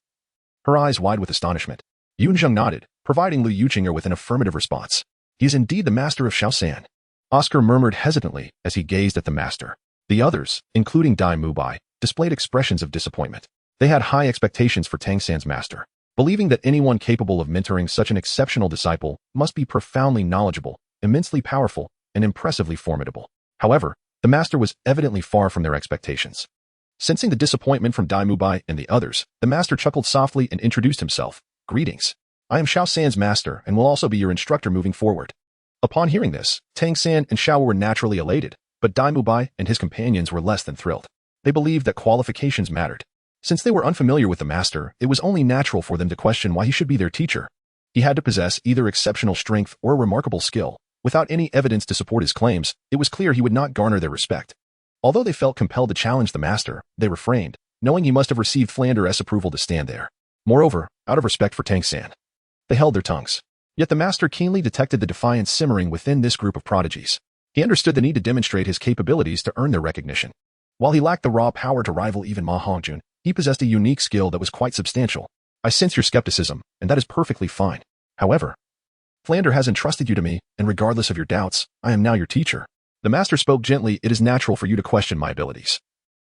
her eyes wide with astonishment. Yunzheng nodded, providing Lu Yuqing'er with an affirmative response. He is indeed the master of Shaosan. Oscar murmured hesitantly as he gazed at the master. The others, including Dai Mubai, displayed expressions of disappointment. They had high expectations for Tang Sect's master, believing that anyone capable of mentoring such an exceptional disciple must be profoundly knowledgeable, immensely powerful, and impressively formidable. However, the master was evidently far from their expectations. Sensing the disappointment from Dai Mubai and the others, the master chuckled softly and introduced himself. Greetings. I am Shaosan's master and will also be your instructor moving forward. Upon hearing this, Tang San and Xiao were naturally elated, but Dai Mubai and his companions were less than thrilled. They believed that qualifications mattered. Since they were unfamiliar with the master, it was only natural for them to question why he should be their teacher. He had to possess either exceptional strength or remarkable skill. Without any evidence to support his claims, it was clear he would not garner their respect. Although they felt compelled to challenge the master, they refrained, knowing he must have received Flander's approval to stand there. Moreover, out of respect for Tang San, they held their tongues. Yet the master keenly detected the defiance simmering within this group of prodigies. He understood the need to demonstrate his capabilities to earn their recognition. While he lacked the raw power to rival even Ma Hongjun, he possessed a unique skill that was quite substantial. I sense your skepticism, and that is perfectly fine. However, Flander has entrusted you to me, and regardless of your doubts, I am now your teacher. The master spoke gently. It is natural for you to question my abilities,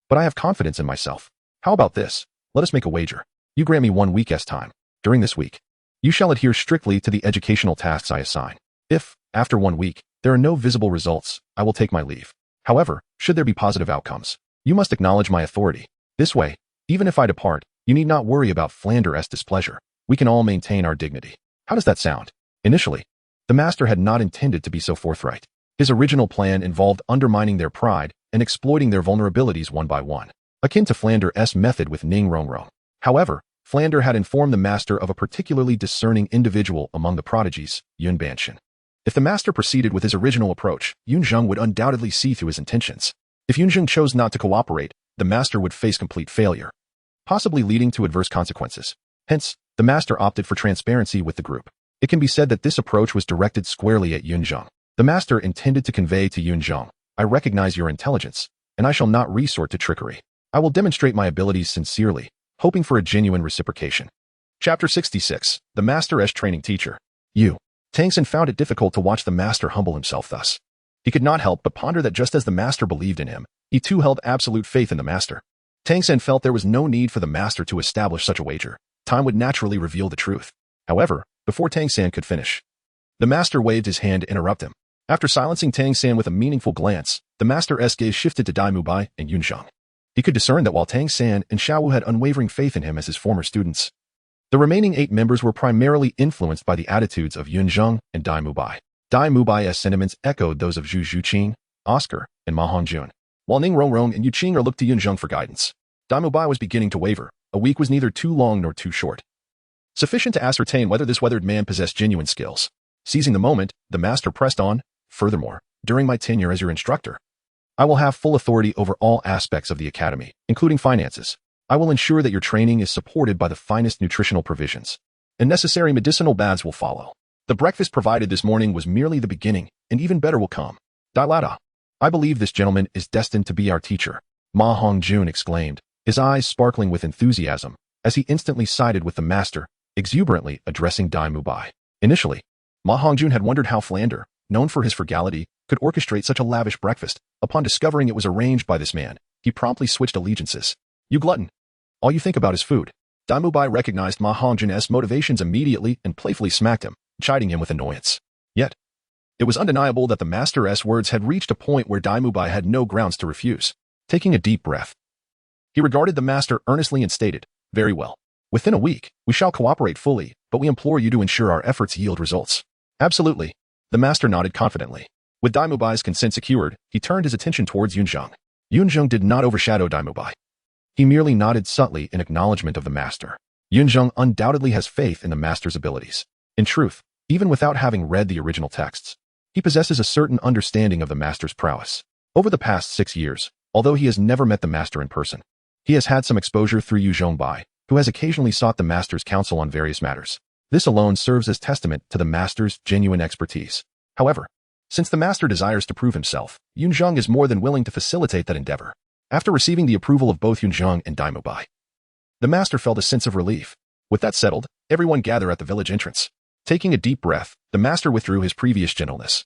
but I have confidence in myself. How about this? Let us make a wager. You grant me 1 week's time. During this week, you shall adhere strictly to the educational tasks I assign. If, after 1 week, there are no visible results, I will take my leave. However, should there be positive outcomes, you must acknowledge my authority. This way, even if I depart, you need not worry about Flander's displeasure. We can all maintain our dignity. How does that sound? Initially, the master had not intended to be so forthright. His original plan involved undermining their pride and exploiting their vulnerabilities one by one, akin to Flander's method with Ning Rongrong. However, Flander had informed the master of a particularly discerning individual among the prodigies, Yun Banshan. If the master proceeded with his original approach, Yunzheng would undoubtedly see through his intentions. If Yunzheng chose not to cooperate, the master would face complete failure, possibly leading to adverse consequences. Hence, the master opted for transparency with the group. It can be said that this approach was directed squarely at Yunzheng. The master intended to convey to Yunzheng, I recognize your intelligence, and I shall not resort to trickery. I will demonstrate my abilities sincerely, hoping for a genuine reciprocation. Chapter 66. The Master-esh Training Teacher. Tang Sen found it difficult to watch the master humble himself thus. He could not help but ponder that just as the master believed in him, he too held absolute faith in the master. Tang Sen felt there was no need for the master to establish such a wager. Time would naturally reveal the truth. However, before Tang San could finish, the master waved his hand to interrupt him. After silencing Tang San with a meaningful glance, the master's gaze shifted to Dai Mubai and Yunzheng. He could discern that while Tang San and Xiao Wu had unwavering faith in him as his former students, the remaining 8 members were primarily influenced by the attitudes of Yunzheng and Dai Mubai. Dai Mubai's sentiments echoed those of Zhu Zhuqing, Oscar, and Ma Hongjun, while Ning Rongrong and Yu Qing'er looked to Yunzheng for guidance. Dai Mubai was beginning to waver. A week was neither too long nor too short, sufficient to ascertain whether this weathered man possessed genuine skills. Seizing the moment, the master pressed on. Furthermore, during my tenure as your instructor, I will have full authority over all aspects of the academy, including finances. I will ensure that your training is supported by the finest nutritional provisions, and necessary medicinal baths will follow. The breakfast provided this morning was merely the beginning, and even better will come. Dailata, I believe this gentleman is destined to be our teacher, Ma Hongjun exclaimed, his eyes sparkling with enthusiasm, as he instantly sided with the master, exuberantly addressing Dai Mubai. Initially, Ma Hongjun had wondered how Flander, known for his frugality, could orchestrate such a lavish breakfast. Upon discovering it was arranged by this man, he promptly switched allegiances. You glutton! All you think about is food. Dai Mubai recognized Ma Hongjun's motivations immediately and playfully smacked him, chiding him with annoyance. Yet, it was undeniable that the master's words had reached a point where Dai Mubai had no grounds to refuse. Taking a deep breath, he regarded the master earnestly and stated, Very well. Within a week, we shall cooperate fully, but we implore you to ensure our efforts yield results. Absolutely. The master nodded confidently. With Dai Mubai's consent secured, he turned his attention towards Yunzheng. Yunzheng did not overshadow Dai Mubai. He merely nodded subtly in acknowledgement of the master. Yunzheng undoubtedly has faith in the master's abilities. In truth, even without having read the original texts, he possesses a certain understanding of the master's prowess. Over the past 6 years, although he has never met the master in person, he has had some exposure through Yunzheng, who has occasionally sought the master's counsel on various matters. This alone serves as testament to the master's genuine expertise. However, since the master desires to prove himself, Yunzheng is more than willing to facilitate that endeavor. After receiving the approval of both Yunzheng and Daimubai, the master felt a sense of relief. With that settled, everyone gathered at the village entrance. Taking a deep breath, the master withdrew his previous gentleness,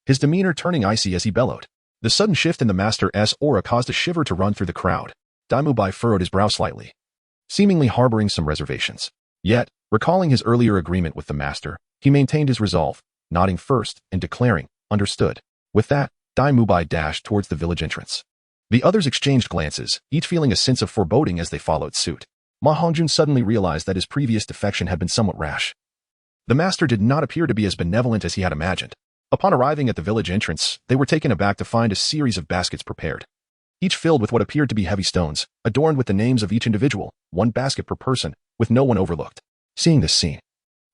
his demeanor turning icy as he bellowed. The sudden shift in the master's aura caused a shiver to run through the crowd. Daimubai furrowed his brow slightly, seemingly harboring some reservations. Yet, recalling his earlier agreement with the master, he maintained his resolve, nodding first and declaring, "Understood." With that, Daimubai dashed towards the village entrance. The others exchanged glances, each feeling a sense of foreboding as they followed suit. Ma Hongjun suddenly realized that his previous defection had been somewhat rash. The master did not appear to be as benevolent as he had imagined. Upon arriving at the village entrance, they were taken aback to find a series of baskets prepared, each filled with what appeared to be heavy stones, adorned with the names of each individual, one basket per person, with no one overlooked. Seeing this scene,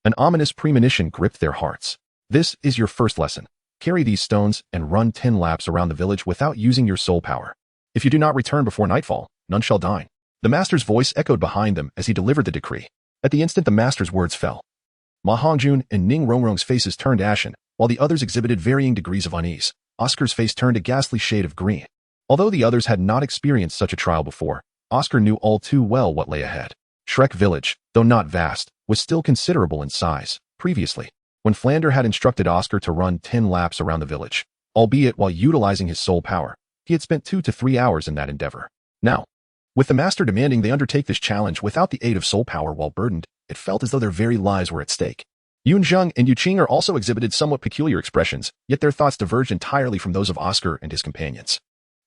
an ominous premonition gripped their hearts. This is your first lesson. Carry these stones and run 10 laps around the village without using your soul power. If you do not return before nightfall, none shall dine. The master's voice echoed behind them as he delivered the decree. At the instant the master's words fell, Ma Hongjun and Ning Rongrong's faces turned ashen, while the others exhibited varying degrees of unease. Oscar's face turned a ghastly shade of green. Although the others had not experienced such a trial before, Oscar knew all too well what lay ahead. Shrek Village, though not vast, was still considerable in size. Previously, when Flander had instructed Oscar to run 10 laps around the village, albeit while utilizing his soul power, he had spent 2 to 3 hours in that endeavor. Now, with the master demanding they undertake this challenge without the aid of soul power while burdened, it felt as though their very lives were at stake. Yunzheng and Yuqing also exhibited somewhat peculiar expressions, yet their thoughts diverged entirely from those of Oscar and his companions.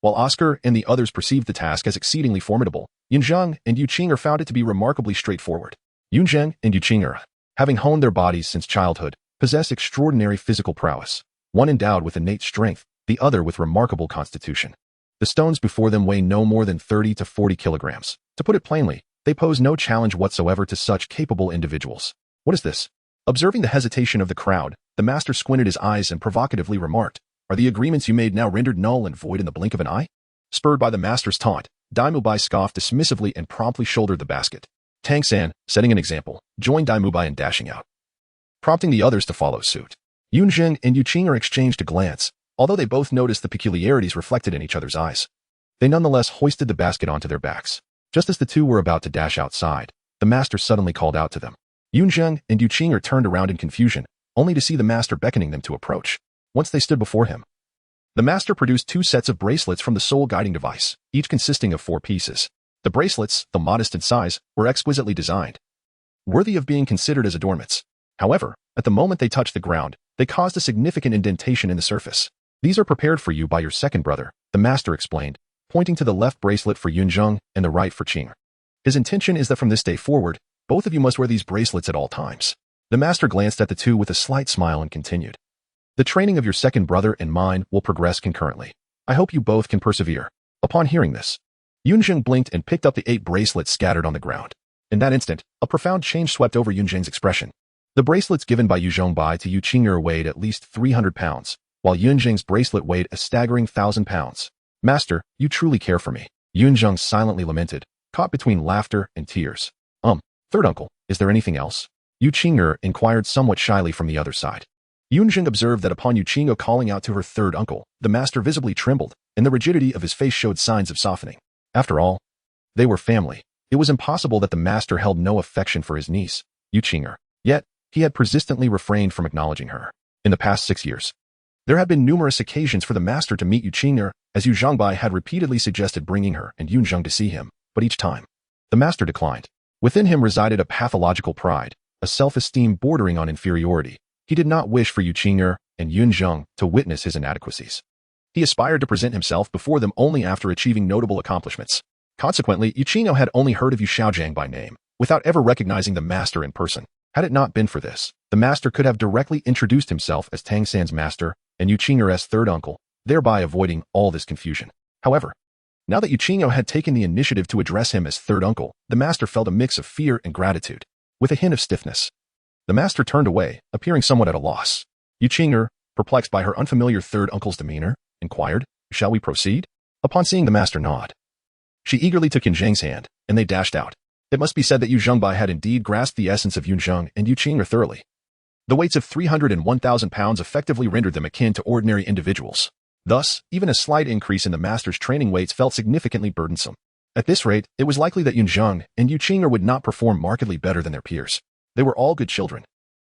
While Oscar and the others perceived the task as exceedingly formidable, Yunzheng and Yuqing found it to be remarkably straightforward. Yunzheng and Yuqing, having honed their bodies since childhood, possess extraordinary physical prowess, one endowed with innate strength, the other with remarkable constitution. The stones before them weigh no more than 30 to 40 kilograms. To put it plainly, they pose no challenge whatsoever to such capable individuals. What is this? Observing the hesitation of the crowd, the master squinted his eyes and provocatively remarked, "Are the agreements you made now rendered null and void in the blink of an eye?" Spurred by the master's taunt, Daimubai scoffed dismissively and promptly shouldered the basket. Tang San, setting an example, joined Daimubai in dashing out, prompting the others to follow suit. Yunzheng and Yuqing exchanged a glance. Although they both noticed the peculiarities reflected in each other's eyes, they nonetheless hoisted the basket onto their backs. Just as the two were about to dash outside, the master suddenly called out to them. Yunzheng and Yuqing turned around in confusion, only to see the master beckoning them to approach. Once they stood before him, the master produced 2 sets of bracelets from the soul guiding device, each consisting of 4 pieces. The bracelets, though modest in size, were exquisitely designed, worthy of being considered as adornments. However, at the moment they touched the ground, they caused a significant indentation in the surface. "These are prepared for you by your second brother," the master explained, pointing to the left bracelet for Yunzheng and the right for Qing. "His intention is that from this day forward, both of you must wear these bracelets at all times." The master glanced at the two with a slight smile and continued, "The training of your second brother and mine will progress concurrently. I hope you both can persevere." Upon hearing this, Yunzheng blinked and picked up the 8 bracelets scattered on the ground. In that instant, a profound change swept over Yunzheng's expression. The bracelets given by Yuzhongbai to Yuqing weighed at least 300 pounds, while Yunzheng's bracelet weighed a staggering 1,000 pounds. "Master, you truly care for me," Yunzheng silently lamented, caught between laughter and tears. Third uncle, is there anything else?" Yuqing inquired somewhat shyly from the other side. Yunzheng observed that upon Yuqing calling out to her third uncle, the master visibly trembled, and the rigidity of his face showed signs of softening. After all, they were family. It was impossible that the master held no affection for his niece, Yuqing. Yet, he had persistently refrained from acknowledging her. In the past 6 years, there had been numerous occasions for the master to meet Yuqing, as Yuzhongbai had repeatedly suggested bringing her and Yunzheng to see him, but each time, the master declined. Within him resided a pathological pride, a self-esteem bordering on inferiority. He did not wish for Yuqing and Yunzheng to witness his inadequacies. He aspired to present himself before them only after achieving notable accomplishments. Consequently, Yuqing had only heard of Yu Shaojiang by name, without ever recognizing the master in person. Had it not been for this, the master could have directly introduced himself as Tang San's master and Yuqing's third uncle, thereby avoiding all this confusion. However, Now that Yunzheng had taken the initiative to address him as third uncle, the master felt a mix of fear and gratitude, with a hint of stiffness. The master turned away, appearing somewhat at a loss. Yunzheng, perplexed by her unfamiliar third uncle's demeanor, inquired, "Shall we proceed?" Upon seeing the master nod, she eagerly took Yunzheng's hand, and they dashed out. It must be said that Yu Zhengbai had indeed grasped the essence of Yunzheng and Yunzheng thoroughly. The weights of 300 and 1,000 pounds effectively rendered them akin to ordinary individuals. Thus, even a slight increase in the master's training weights felt significantly burdensome. At this rate, it was likely that Yunzheng and Yunzheng would not perform markedly better than their peers. They were all good children.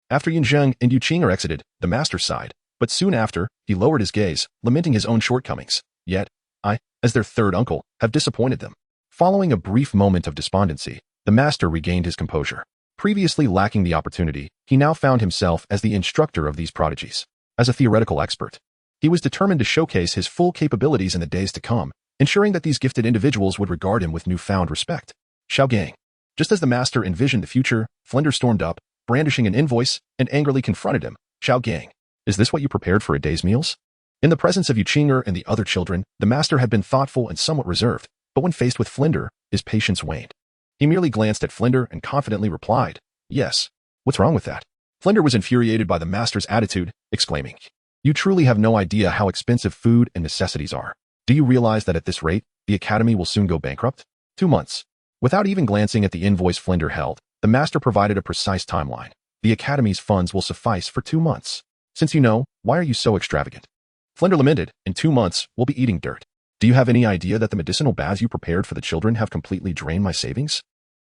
After Yunzheng and Yunzheng exited, the master sighed, but soon after, he lowered his gaze, lamenting his own shortcomings. Yet, I, as their third uncle, have disappointed them. Following a brief moment of despondency, the master regained his composure. Previously lacking the opportunity, he now found himself as the instructor of these prodigies. As a theoretical expert, he was determined to showcase his full capabilities in the days to come, ensuring that these gifted individuals would regard him with newfound respect. Xiaogang. Just as the master envisioned the future, Flinder stormed up, brandishing an invoice, and angrily confronted him. Xiaogang, is this what you prepared for a day's meals? In the presence of Yunzheng and the other children, the master had been thoughtful and somewhat reserved, but when faced with Flinder, his patience waned. He merely glanced at Flinder and confidently replied, "Yes. What's wrong with that?" Flinder was infuriated by the master's attitude, exclaiming, "You truly have no idea how expensive food and necessities are. Do you realize that at this rate, the academy will soon go bankrupt? 2 months. Without even glancing at the invoice Flinder held, the master provided a precise timeline. The academy's funds will suffice for 2 months. Since you know, why are you so extravagant? Flinder lamented, "In 2 months, we'll be eating dirt. Do you have any idea that the medicinal baths you prepared for the children have completely drained my savings?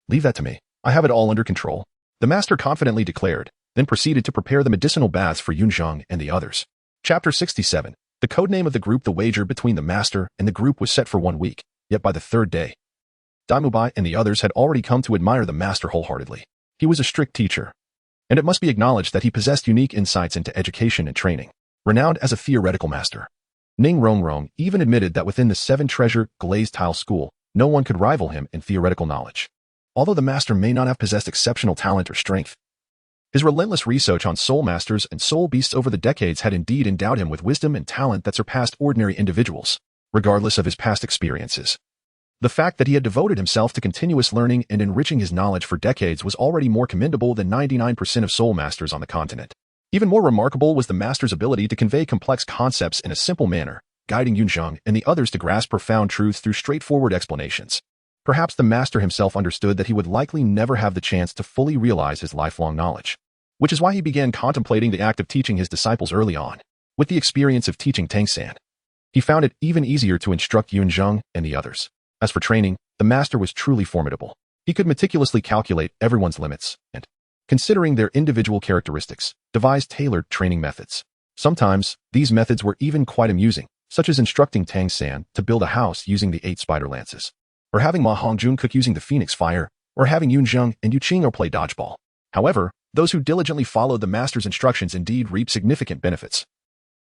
Leave that to me. I have it all under control." The master confidently declared, then proceeded to prepare the medicinal baths for Yunzheng and the others. Chapter 67. The codename of the group. The wager between the master and the group was set for 1 week, yet by the 3rd day, Daimubai and the others had already come to admire the master wholeheartedly. He was a strict teacher, and it must be acknowledged that he possessed unique insights into education and training. Renowned as a theoretical master, Ning Rongrong even admitted that within the 7-treasure glazed tile school, no one could rival him in theoretical knowledge. Although the master may not have possessed exceptional talent or strength, his relentless research on soul masters and soul beasts over the decades had indeed endowed him with wisdom and talent that surpassed ordinary individuals, regardless of his past experiences. The fact that he had devoted himself to continuous learning and enriching his knowledge for decades was already more commendable than 99% of soul masters on the continent. Even more remarkable was the master's ability to convey complex concepts in a simple manner, guiding Yunzheng and the others to grasp profound truths through straightforward explanations. Perhaps the master himself understood that he would likely never have the chance to fully realize his lifelong knowledge, which is why he began contemplating the act of teaching his disciples early on. With the experience of teaching Tang Sect, he found it even easier to instruct Yunzheng and the others. As for training, the master was truly formidable. He could meticulously calculate everyone's limits and, considering their individual characteristics, devised tailored training methods. Sometimes, these methods were even quite amusing, such as instructing Tang Sect to build a house using the 8 spider lances, or having Ma Hongjun cook using the phoenix fire, or having Yunzheng and Yunqing play dodgeball. However, those who diligently followed the master's instructions indeed reaped significant benefits,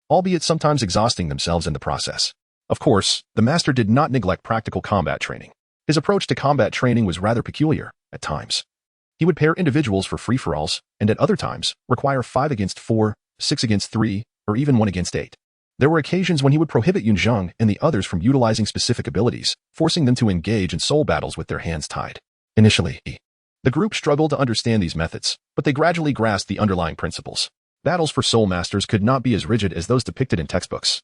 albeit sometimes exhausting themselves in the process. Of course, the master did not neglect practical combat training. His approach to combat training was rather peculiar, at times. He would pair individuals for free-for-alls, and at other times, require 5 against 4, 6 against 3, or even 1 against 8. There were occasions when he would prohibit Yunzheng and the others from utilizing specific abilities, forcing them to engage in soul battles with their hands tied. Initially, the group struggled to understand these methods, but they gradually grasped the underlying principles. Battles for soul masters could not be as rigid as those depicted in textbooks.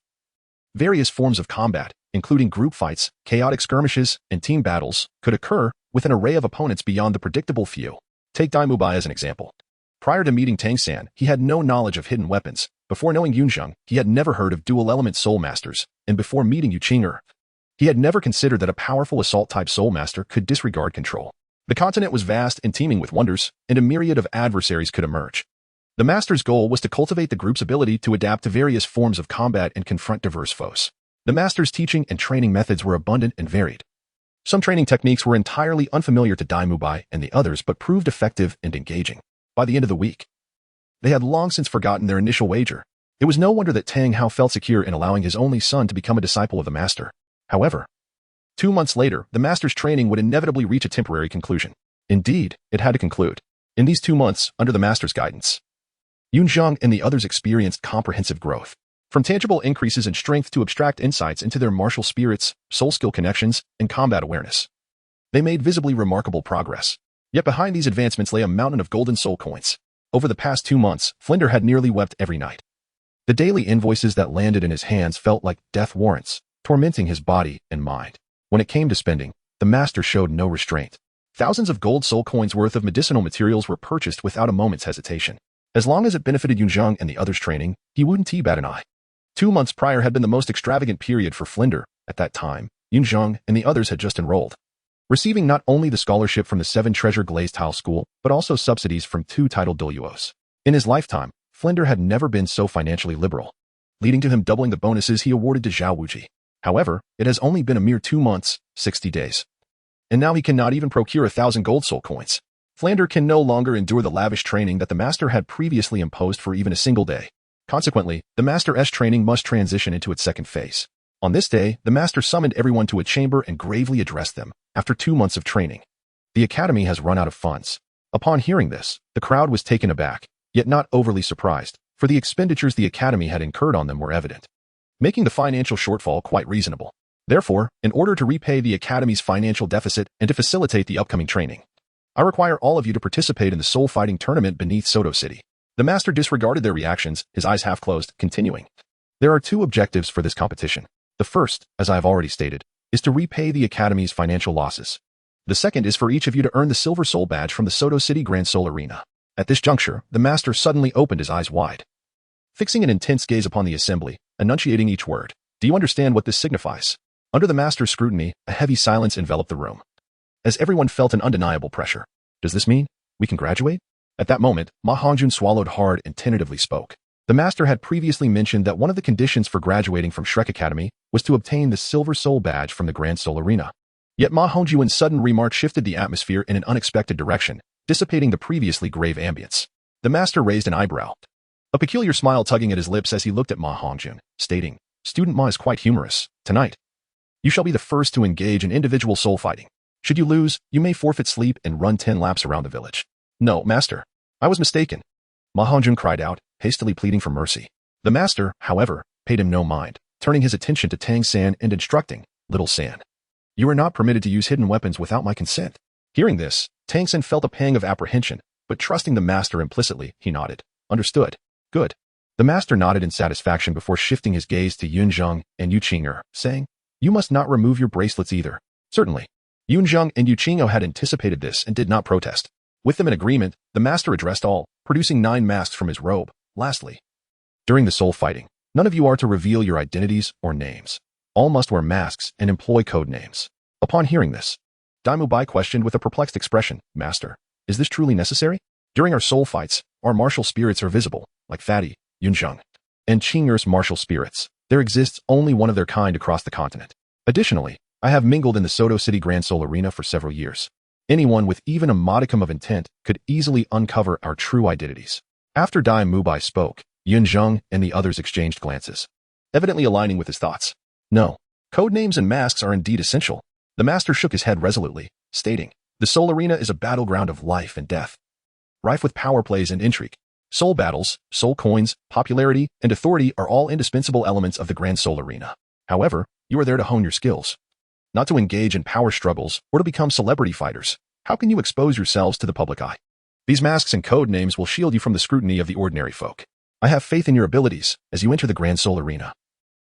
Various forms of combat, including group fights, chaotic skirmishes, and team battles, could occur with an array of opponents beyond the predictable few. Take Daimubai as an example. Prior to meeting Tang Sect, he had no knowledge of hidden weapons. Before knowing Yunzheng, he had never heard of dual-element soul masters, and before meeting Yunqing, he had never considered that a powerful assault-type soul master could disregard control. The continent was vast and teeming with wonders, and a myriad of adversaries could emerge. The master's goal was to cultivate the group's ability to adapt to various forms of combat and confront diverse foes. The master's teaching and training methods were abundant and varied. Some training techniques were entirely unfamiliar to Daimubai and the others but proved effective and engaging. By the end of the week, they had long since forgotten their initial wager. It was no wonder that Tang Hao felt secure in allowing his only son to become a disciple of the master. However, 2 months later, the master's training would inevitably reach a temporary conclusion. Indeed, it had to conclude. In these 2 months, under the master's guidance, Yunzheng and the others experienced comprehensive growth. From tangible increases in strength to abstract insights into their martial spirits, soul skill connections, and combat awareness. They made visibly remarkable progress. Yet behind these advancements lay a mountain of golden soul coins. Over the past 2 months, Flinder had nearly wept every night. The daily invoices that landed in his hands felt like death warrants, tormenting his body and mind. When it came to spending, the master showed no restraint. Thousands of gold soul coins worth of medicinal materials were purchased without a moment's hesitation. As long as it benefited Yunzheng and the others' training, he wouldn't bat an eye. 2 months prior had been the most extravagant period for Flinder. At that time, Yunzheng and the others had just enrolled, receiving not only the scholarship from the 7 treasure glazed tile school, but also subsidies from 2 titled Douluos. In his lifetime, Flinder had never been so financially liberal, leading to him doubling the bonuses he awarded to Zhao Wuji. However, it has only been a mere 2 months, 60 days. And now he cannot even procure 1,000 gold soul coins. Flinder can no longer endure the lavish training that the master had previously imposed for even a single day. Consequently, the master's training must transition into its second phase. On this day, the master summoned everyone to a chamber and gravely addressed them. After 2 months of training, the academy has run out of funds. Upon hearing this, the crowd was taken aback, yet not overly surprised, for the expenditures the academy had incurred on them were evident, making the financial shortfall quite reasonable. Therefore, in order to repay the academy's financial deficit and to facilitate the upcoming training, I require all of you to participate in the soul fighting tournament beneath Soto City. The master disregarded their reactions, his eyes half closed, continuing. There are 2 objectives for this competition. The first, as I have already stated, is to repay the academy's financial losses. The second is for each of you to earn the Silver Soul Badge from the Soto City Grand Soul Arena. At this juncture, the master suddenly opened his eyes wide, fixing an intense gaze upon the assembly, enunciating each word. Do you understand what this signifies? Under the master's scrutiny, a heavy silence enveloped the room, as everyone felt an undeniable pressure. Does this mean we can graduate? At that moment, Ma Hongjun swallowed hard and tentatively spoke. The master had previously mentioned that one of the conditions for graduating from Shrek Academy was to obtain the Silver Soul Badge from the Grand Soul Arena. Yet Ma Hongjun's sudden remark shifted the atmosphere in an unexpected direction, dissipating the previously grave ambience. The master raised an eyebrow, a peculiar smile tugging at his lips as he looked at Ma Hongjun, stating, Student Ma is quite humorous. Tonight, you shall be the first to engage in individual soul fighting. Should you lose, you may forfeit sleep and run 10 laps around the village. No, master. I was mistaken. Ma Hongjun cried out, hastily pleading for mercy. The master, however, paid him no mind, turning his attention to Tang San and instructing, Little San, you are not permitted to use hidden weapons without my consent. Hearing this, Tang San felt a pang of apprehension, but trusting the master implicitly, he nodded. Understood. Good. The master nodded in satisfaction before shifting his gaze to Yunzheng and Yuqing'er, saying, You must not remove your bracelets either. Certainly. Yunzheng and Yuqing'er had anticipated this and did not protest. With them in agreement, the master addressed all, producing 9 masks from his robe. Lastly, during the soul fighting, none of you are to reveal your identities or names. All must wear masks and employ code names. Upon hearing this, Daimu Bai questioned with a perplexed expression, Master, is this truly necessary? During our soul fights, our martial spirits are visible, like Fatty, Yunzheng, and Qing'er's martial spirits. There exists only one of their kind across the continent. Additionally, I have mingled in the Soto City Grand Soul Arena for several years. Anyone with even a modicum of intent could easily uncover our true identities. After Dai Mubai spoke, Yunzheng and the others exchanged glances, evidently aligning with his thoughts. No, code names and masks are indeed essential. The master shook his head resolutely, stating, The Soul Arena is a battleground of life and death, rife with power plays and intrigue. Soul battles, soul coins, popularity, and authority are all indispensable elements of the Grand Soul Arena. However, you are there to hone your skills, not to engage in power struggles or to become celebrity fighters. How can you expose yourselves to the public eye? These masks and code names will shield you from the scrutiny of the ordinary folk. I have faith in your abilities as you enter the Grand Soul Arena.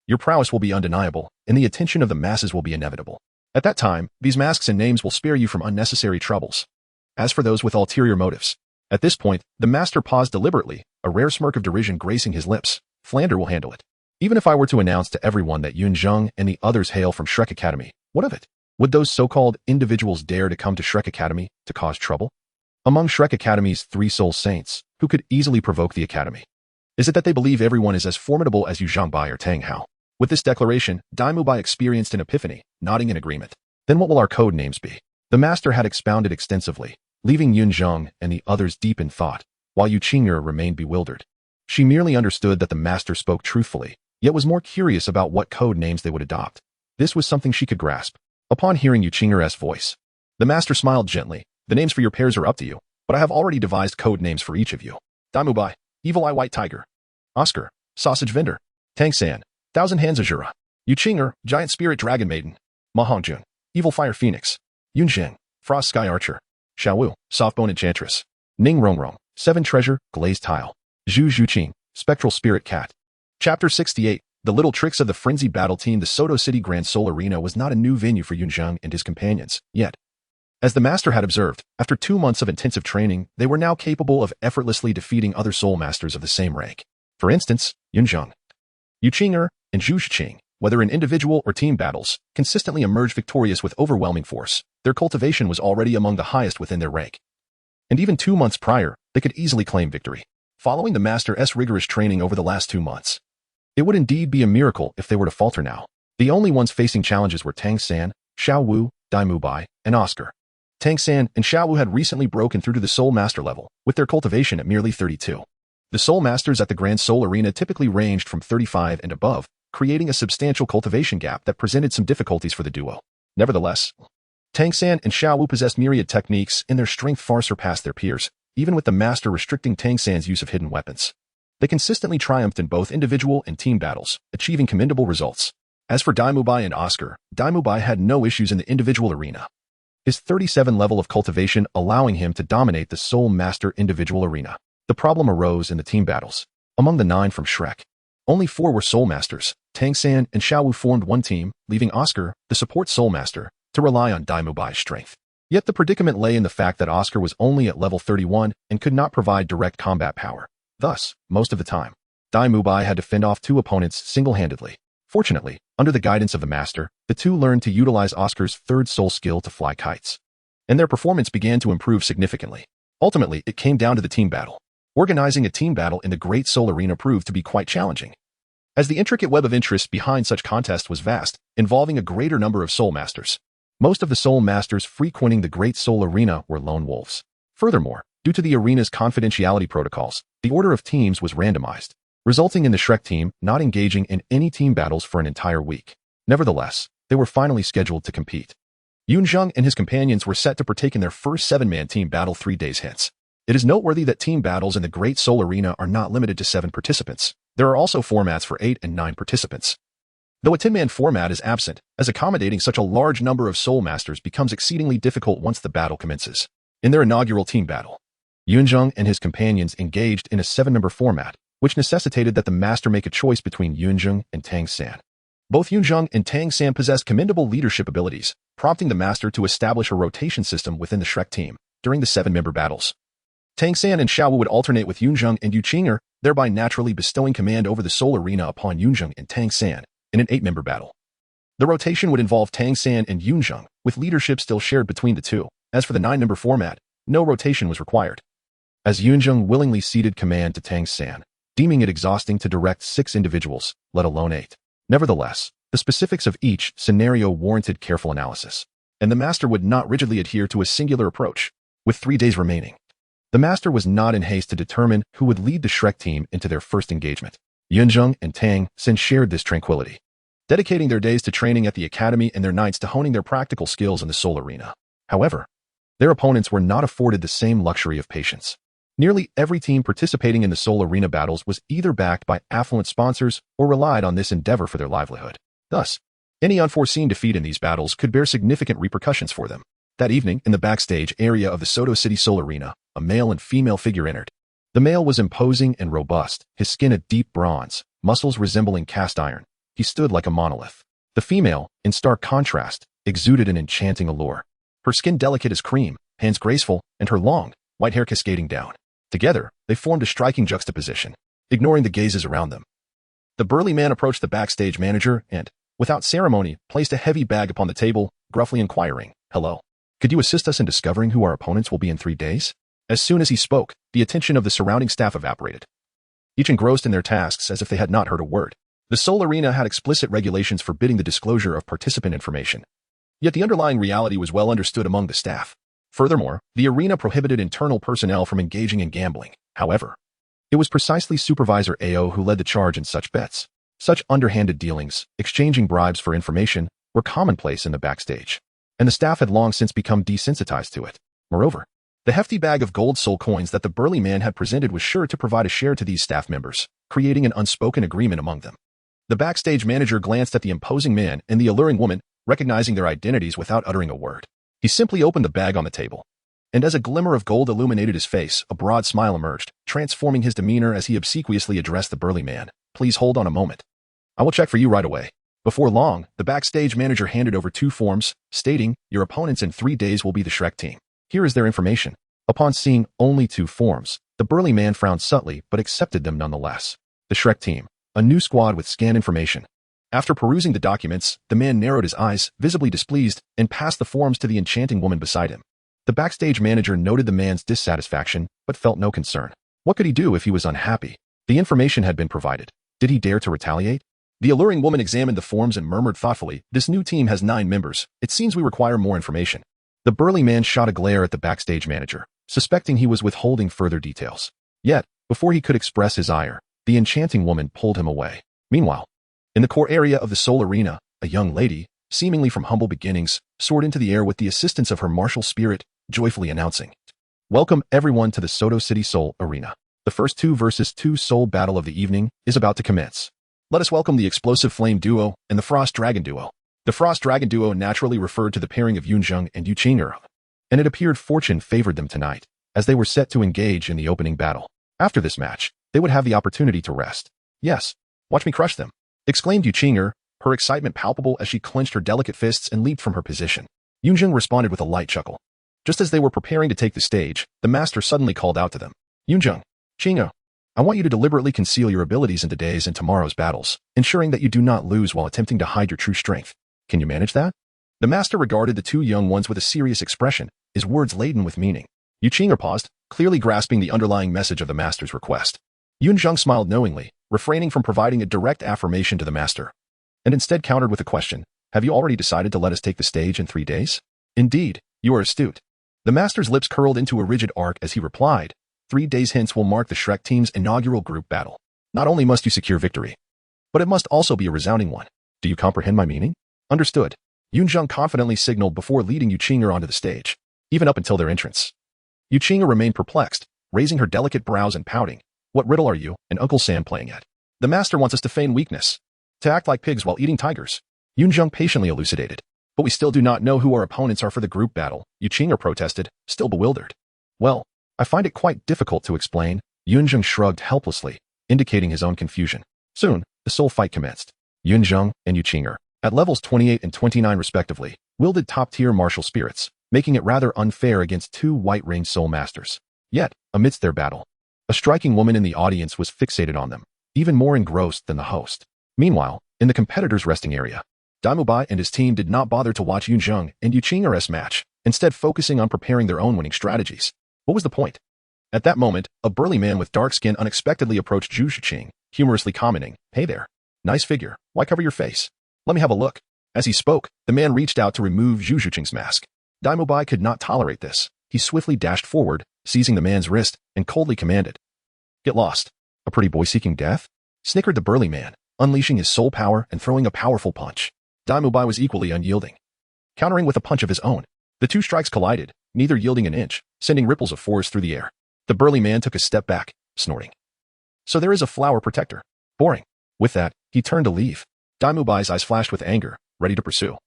Your prowess will be undeniable, and the attention of the masses will be inevitable. At that time, these masks and names will spare you from unnecessary troubles. As for those with ulterior motives, at this point, the master paused deliberately, a rare smirk of derision gracing his lips. Flander will handle it. Even if I were to announce to everyone that Yunzheng and the others hail from Shrek Academy, what of it? Would those so-called individuals dare to come to Shrek Academy to cause trouble? Among Shrek Academy's 3 soul saints, who could easily provoke the academy, is it that they believe everyone is as formidable as Yunzheng Bai or Tang Hao? With this declaration, Daimu Bai experienced an epiphany, nodding in agreement. Then what will our code names be? The master had expounded extensively, leaving Yunzheng and the others deep in thought, while Yuqing'er remained bewildered. She merely understood that the master spoke truthfully, yet was more curious about what code names they would adopt. This was something she could grasp. Upon hearing Yuqing'er's voice, the master smiled gently. The names for your pairs are up to you, but I have already devised code names for each of you. Daimu Bai, Evil Eye White Tiger. Oscar, Sausage Vendor. Tang San, Thousand Hands Azura. Yuqing, Giant Spirit Dragon Maiden. Ma Hongjun, Evil Fire Phoenix. Yunzheng, Frost Sky Archer. Xiaowu, Softbone Enchantress. Ning Rongrong, Seven Treasure, Glazed Tile. Zhu Zhuqing, Spectral Spirit Cat. Chapter 68, The Little Tricks of the Frenzied Battle Team. The Soto City Grand Soul Arena was not a new venue for Yunzheng and his companions, yet. As the master had observed, after 2 months of intensive training, they were now capable of effortlessly defeating other soul masters of the same rank. For instance, Yunzheng, Yuqing, and Zhu Zhuqing, whether in individual or team battles, consistently emerged victorious with overwhelming force. Their cultivation was already among the highest within their rank. And even 2 months prior, they could easily claim victory. Following the master's rigorous training over the last 2 months, it would indeed be a miracle if they were to falter now. The only ones facing challenges were Tang San, Xiaowu, Daimu Bai, and Oscar. Tang San and Xiaowu had recently broken through to the Soul Master level, with their cultivation at merely 32. The Soul Masters at the Grand Soul Arena typically ranged from 35 and above, creating a substantial cultivation gap that presented some difficulties for the duo. Nevertheless, Tang San and Xiaowu possessed myriad techniques, and their strength far surpassed their peers, even with the master restricting Tang San's use of hidden weapons. They consistently triumphed in both individual and team battles, achieving commendable results. As for Daimu Bai and Oscar, Daimu Bai had no issues in the individual arena, his 37 level of cultivation allowing him to dominate the Soul Master individual arena. The problem arose in the team battles. Among the 9 from Shrek, only 4 were Soul Masters. Tang San and Xiaowu formed one team, leaving Oscar, the support Soul Master, to rely on Daimu Bai's strength. Yet the predicament lay in the fact that Oscar was only at level 31 and could not provide direct combat power. Thus, most of the time, Daimu Bai had to fend off 2 opponents single-handedly. Fortunately, under the guidance of the master, the 2 learned to utilize Oscar's 3rd soul skill to fly kites, and their performance began to improve significantly. Ultimately, it came down to the team battle. Organizing a team battle in the Great Soul Arena proved to be quite challenging, as the intricate web of interest behind such contest was vast, involving a greater number of Soul Masters. Most of the Soul Masters frequenting the Great Soul Arena were lone wolves. Furthermore, due to the arena's confidentiality protocols, the order of teams was randomized, resulting in the Shrek team not engaging in any team battles for an entire week. Nevertheless, they were finally scheduled to compete. Yunzheng and his companions were set to partake in their first 7-man team battle 3 days hence. It is noteworthy that team battles in the Great Soul Arena are not limited to 7 participants. There are also formats for 8 and 9 participants. Though a 10-man format is absent, as accommodating such a large number of Soul Masters becomes exceedingly difficult once the battle commences. In their inaugural team battle, Yunzheng and his companions engaged in a 7-member format, which necessitated that the master make a choice between Yunzheng and Tang San. Both Yunzheng and Tang San possessed commendable leadership abilities, prompting the master to establish a rotation system within the Shrek team during the 7-member battles. Tang San and Xiaowu would alternate with Yunzheng and Yuqing, thereby naturally bestowing command over the Soul Arena upon Yunzheng and Tang San in an 8-member battle. The rotation would involve Tang San and Yunzheng, with leadership still shared between the 2. As for the 9-member format, no rotation was required, as Yunzheng willingly ceded command to Tang San, deeming it exhausting to direct 6 individuals, let alone 8. Nevertheless, the specifics of each scenario warranted careful analysis, and the master would not rigidly adhere to a singular approach. With 3 days remaining, the master was not in haste to determine who would lead the Shrek team into their first engagement. Yunzheng and Tang San shared this tranquility, dedicating their days to training at the academy and their nights to honing their practical skills in the Soul Arena. However, their opponents were not afforded the same luxury of patience. Nearly every team participating in the Soul Arena battles was either backed by affluent sponsors or relied on this endeavor for their livelihood. Thus, any unforeseen defeat in these battles could bear significant repercussions for them. That evening, in the backstage area of the Soto City Soul Arena, a male and female figure entered. The male was imposing and robust, his skin a deep bronze, muscles resembling cast iron. He stood like a monolith. The female, in stark contrast, exuded an enchanting allure. Her skin delicate as cream, hands graceful, and her long, white hair cascading down. Together, they formed a striking juxtaposition, ignoring the gazes around them. The burly man approached the backstage manager and, without ceremony, placed a heavy bag upon the table, gruffly inquiring, "Hello. Could you assist us in discovering who our opponents will be in 3 days?" As soon as he spoke, the attention of the surrounding staff evaporated, each engrossed in their tasks as if they had not heard a word. The Soul Arena had explicit regulations forbidding the disclosure of participant information, yet the underlying reality was well understood among the staff. Furthermore, the arena prohibited internal personnel from engaging in gambling. However, it was precisely Supervisor AO who led the charge in such bets. Such underhanded dealings, exchanging bribes for information, were commonplace in the backstage, and the staff had long since become desensitized to it. Moreover, the hefty bag of gold soul coins that the burly man had presented was sure to provide a share to these staff members, creating an unspoken agreement among them. The backstage manager glanced at the imposing man and the alluring woman, recognizing their identities without uttering a word. He simply opened the bag on the table. And as a glimmer of gold illuminated his face, a broad smile emerged, transforming his demeanor as he obsequiously addressed the burly man. Please hold on a moment. I will check for you right away. Before long, the backstage manager handed over 2 forms, stating, your opponents in 3 days will be the Shrek team. Here is their information. Upon seeing only 2 forms, the burly man frowned subtly but accepted them nonetheless. The Shrek team, a new squad with scan information. After perusing the documents, the man narrowed his eyes, visibly displeased, and passed the forms to the enchanting woman beside him. The backstage manager noted the man's dissatisfaction, but felt no concern. What could he do if he was unhappy? The information had been provided. Did he dare to retaliate? The alluring woman examined the forms and murmured thoughtfully, this new team has 9 members. It seems we require more information. The burly man shot a glare at the backstage manager, suspecting he was withholding further details. Yet, before he could express his ire, the enchanting woman pulled him away. Meanwhile, in the core area of the Soul Arena, a young lady, seemingly from humble beginnings, soared into the air with the assistance of her martial spirit, joyfully announcing, welcome everyone to the Soto City Soul Arena. The first 2 versus 2 soul battle of the evening is about to commence. Let us welcome the Explosive Flame Duo and the Frost Dragon Duo. The Frost Dragon Duo naturally referred to the pairing of Yunzheng and Yunzheng, and it appeared fortune favored them tonight, as they were set to engage in the opening battle. After this match, they would have the opportunity to rest. Yes, watch me crush them, exclaimed Yunzheng, her excitement palpable as she clenched her delicate fists and leaped from her position. Yunzheng responded with a light chuckle. Just as they were preparing to take the stage, the master suddenly called out to them. Yunzheng, Chingo, I want you to deliberately conceal your abilities in today's and tomorrow's battles, ensuring that you do not lose while attempting to hide your true strength. Can you manage that? The master regarded the 2 young ones with a serious expression, his words laden with meaning. Yunzheng paused, clearly grasping the underlying message of the master's request. Yunzheng smiled knowingly, refraining from providing a direct affirmation to the master, and instead countered with a question. Have you already decided to let us take the stage in 3 days? Indeed, you are astute. The master's lips curled into a rigid arc as he replied, 3 days hence will mark the Shrek team's inaugural group battle. Not only must you secure victory, but it must also be a resounding one. Do you comprehend my meaning? Understood. Yunzheng confidently signaled before leading Yunzheng onto the stage, even up until their entrance. Yunzheng remained perplexed, raising her delicate brows and pouting. What riddle are you and Uncle Sam playing at? The master wants us to feign weakness, to act like pigs while eating tigers. Yunzheng patiently elucidated. But we still do not know who our opponents are for the group battle, Yunzheng protested, still bewildered. Well, I find it quite difficult to explain. Yunzheng shrugged helplessly, indicating his own confusion. Soon, the soul fight commenced. Yunzheng and Yunzheng, at levels 28 and 29 respectively, wielded top-tier martial spirits, making it rather unfair against 2 white-range soul masters. Yet, amidst their battle, a striking woman in the audience was fixated on them, even more engrossed than the host. Meanwhile, in the competitor's resting area, Daimubai and his team did not bother to watch Yunzheng and Yunzheng's match, instead focusing on preparing their own winning strategies. What was the point? At that moment, a burly man with dark skin unexpectedly approached Zhu Shiqing, humorously commenting, hey there. Nice figure. Why cover your face? Let me have a look. As he spoke, the man reached out to remove Zhu Shiqing's mask. Daimubai could not tolerate this. He swiftly dashed forward, seizing the man's wrist, and coldly commanded, get lost. A pretty boy seeking death? Snickered the burly man, unleashing his soul power and throwing a powerful punch. Daimubai was equally unyielding, countering with a punch of his own. The 2 strikes collided, neither yielding an inch, sending ripples of force through the air. The burly man took a step back, snorting. So there is a flower protector. Boring. With that, he turned to leave. Daimubai's eyes flashed with anger, ready to pursue,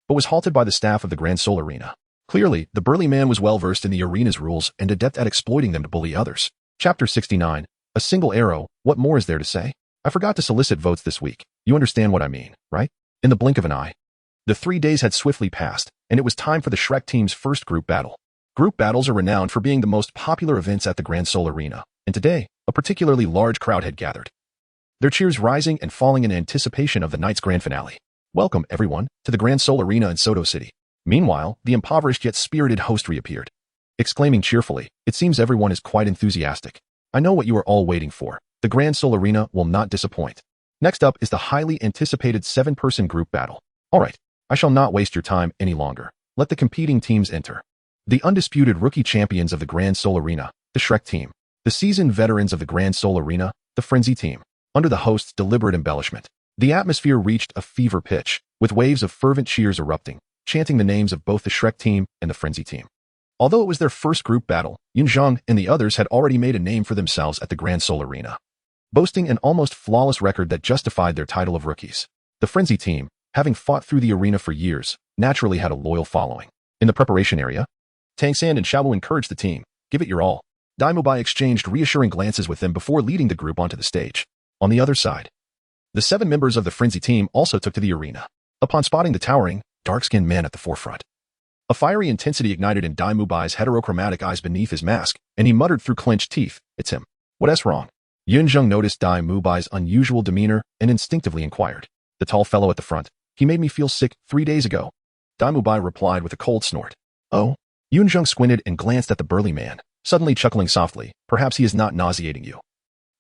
but was halted by the staff of the Grand Soul Arena. Clearly, the burly man was well-versed in the arena's rules and adept at exploiting them to bully others. Chapter 69. A single arrow. What more is there to say? I forgot to solicit votes this week. You understand what I mean, right? In the blink of an eye. The 3 days had swiftly passed, and it was time for the Shrek team's first group battle. Group battles are renowned for being the most popular events at the Grand Soul Arena, and today, a particularly large crowd had gathered, their cheers rising and falling in anticipation of the night's grand finale. Welcome, everyone, to the Grand Soul Arena in Soto City. Meanwhile, the impoverished yet spirited host reappeared, exclaiming cheerfully, it seems everyone is quite enthusiastic. I know what you are all waiting for. The Grand Soul Arena will not disappoint. Next up is the highly anticipated 7-person group battle. Alright, I shall not waste your time any longer. Let the competing teams enter. The undisputed rookie champions of the Grand Soul Arena, the Shrek team. The seasoned veterans of the Grand Soul Arena, the Frenzy team. Under the host's deliberate embellishment, the atmosphere reached a fever pitch, with waves of fervent cheers erupting, chanting the names of both the Shrek team and the Frenzy team. Although it was their first group battle, Yunzheng and the others had already made a name for themselves at the Grand Soul Arena. boasting an almost flawless record that justified their title of rookies. The Frenzy team, having fought through the arena for years, naturally had a loyal following. In the preparation area, Tang Sect and Xiaowu encouraged the team, give it your all. Daimubai exchanged reassuring glances with them before leading the group onto the stage. On the other side, the 7 members of the Frenzy team also took to the arena. Upon spotting the towering, dark-skinned man at the forefront, a fiery intensity ignited in Daimubai's heterochromatic eyes beneath his mask, and he muttered through clenched teeth, "It's him. What's wrong?" Yunzheng noticed Daimubai's unusual demeanor and instinctively inquired. "The tall fellow at the front. He made me feel sick 3 days ago." Daimubai replied with a cold snort. "Oh?" Yunzheng squinted and glanced at the burly man, suddenly chuckling softly. "Perhaps he is not nauseating you,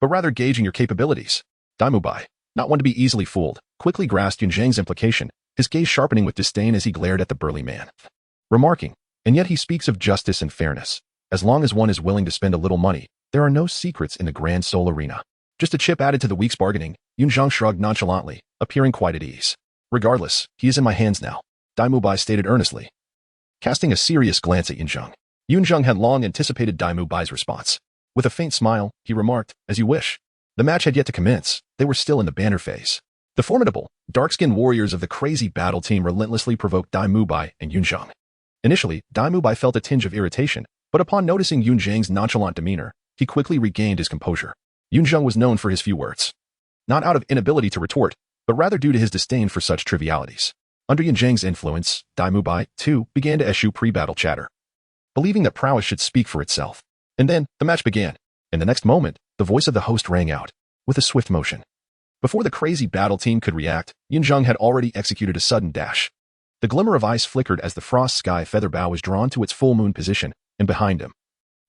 but rather gauging your capabilities." Daimubai, not one to be easily fooled, quickly grasped Yunzheng's implication, his gaze sharpening with disdain as he glared at the burly man, remarking, "And yet he speaks of justice and fairness. As long as one is willing to spend a little money, there are no secrets in the Grand Soul Arena. Just a chip added to the week's bargaining." Yunzheng shrugged nonchalantly, appearing quite at ease. "Regardless, he is in my hands now," Daimubai stated earnestly, casting a serious glance at Yunzheng. Yunzheng had long anticipated Daimubai's response. With a faint smile, he remarked, "As you wish." The match had yet to commence. They were still in the banner phase. The formidable, dark-skinned warriors of the crazy battle team relentlessly provoked Daimubai and Yunzheng. Initially, Daimubai felt a tinge of irritation, but upon noticing Yunzheng's nonchalant demeanor, he quickly regained his composure. Yunzheng was known for his few words, not out of inability to retort, but rather due to his disdain for such trivialities. Under Yunzheng's influence, Daimubai, too, began to eschew pre-battle chatter, believing that prowess should speak for itself. And then, the match began. In the next moment, the voice of the host rang out, with a swift motion. Before the crazy battle team could react, Yunzheng had already executed a sudden dash. The glimmer of ice flickered as the frost sky feather bow was drawn to its full moon position, and behind him,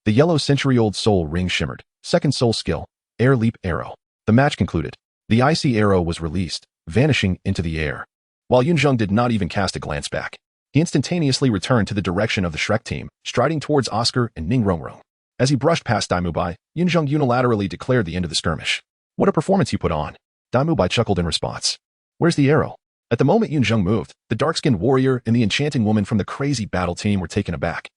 the yellow century-old soul ring shimmered. Second soul skill, air leap arrow. The match concluded. The icy arrow was released, vanishing into the air. While Yunzheng did not even cast a glance back, he instantaneously returned to the direction of the Shrek team, striding towards Oscar and Ning Rongrong. As he brushed past Daimubai, Yunzheng unilaterally declared the end of the skirmish. "What a performance you put on." Daimubai chuckled in response. "Where's the arrow?" At the moment Yunzheng moved, the dark-skinned warrior and the enchanting woman from the crazy battle team were taken aback.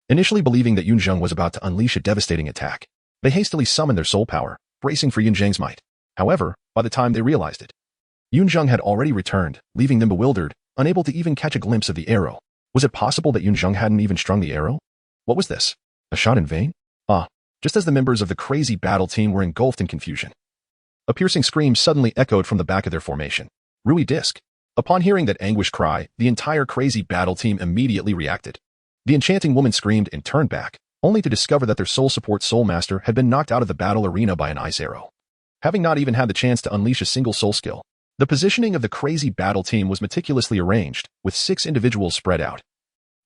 Initially believing that Yunzheng was about to unleash a devastating attack, they hastily summoned their soul power, bracing for Yunzheng's might. However, by the time they realized it, Yunzheng had already returned, leaving them bewildered, unable to even catch a glimpse of the arrow. Was it possible that Yunzheng hadn't even strung the arrow? What was this? A shot in vain? Just as the members of the crazy battle team were engulfed in confusion, a piercing scream suddenly echoed from the back of their formation. "Rui Disc." Upon hearing that anguished cry, the entire crazy battle team immediately reacted. The enchanting woman screamed and turned back, only to discover that their soul support soul master had been knocked out of the battle arena by an ice arrow. Having not even had the chance to unleash a single soul skill, the positioning of the crazy battle team was meticulously arranged, with 6 individuals spread out,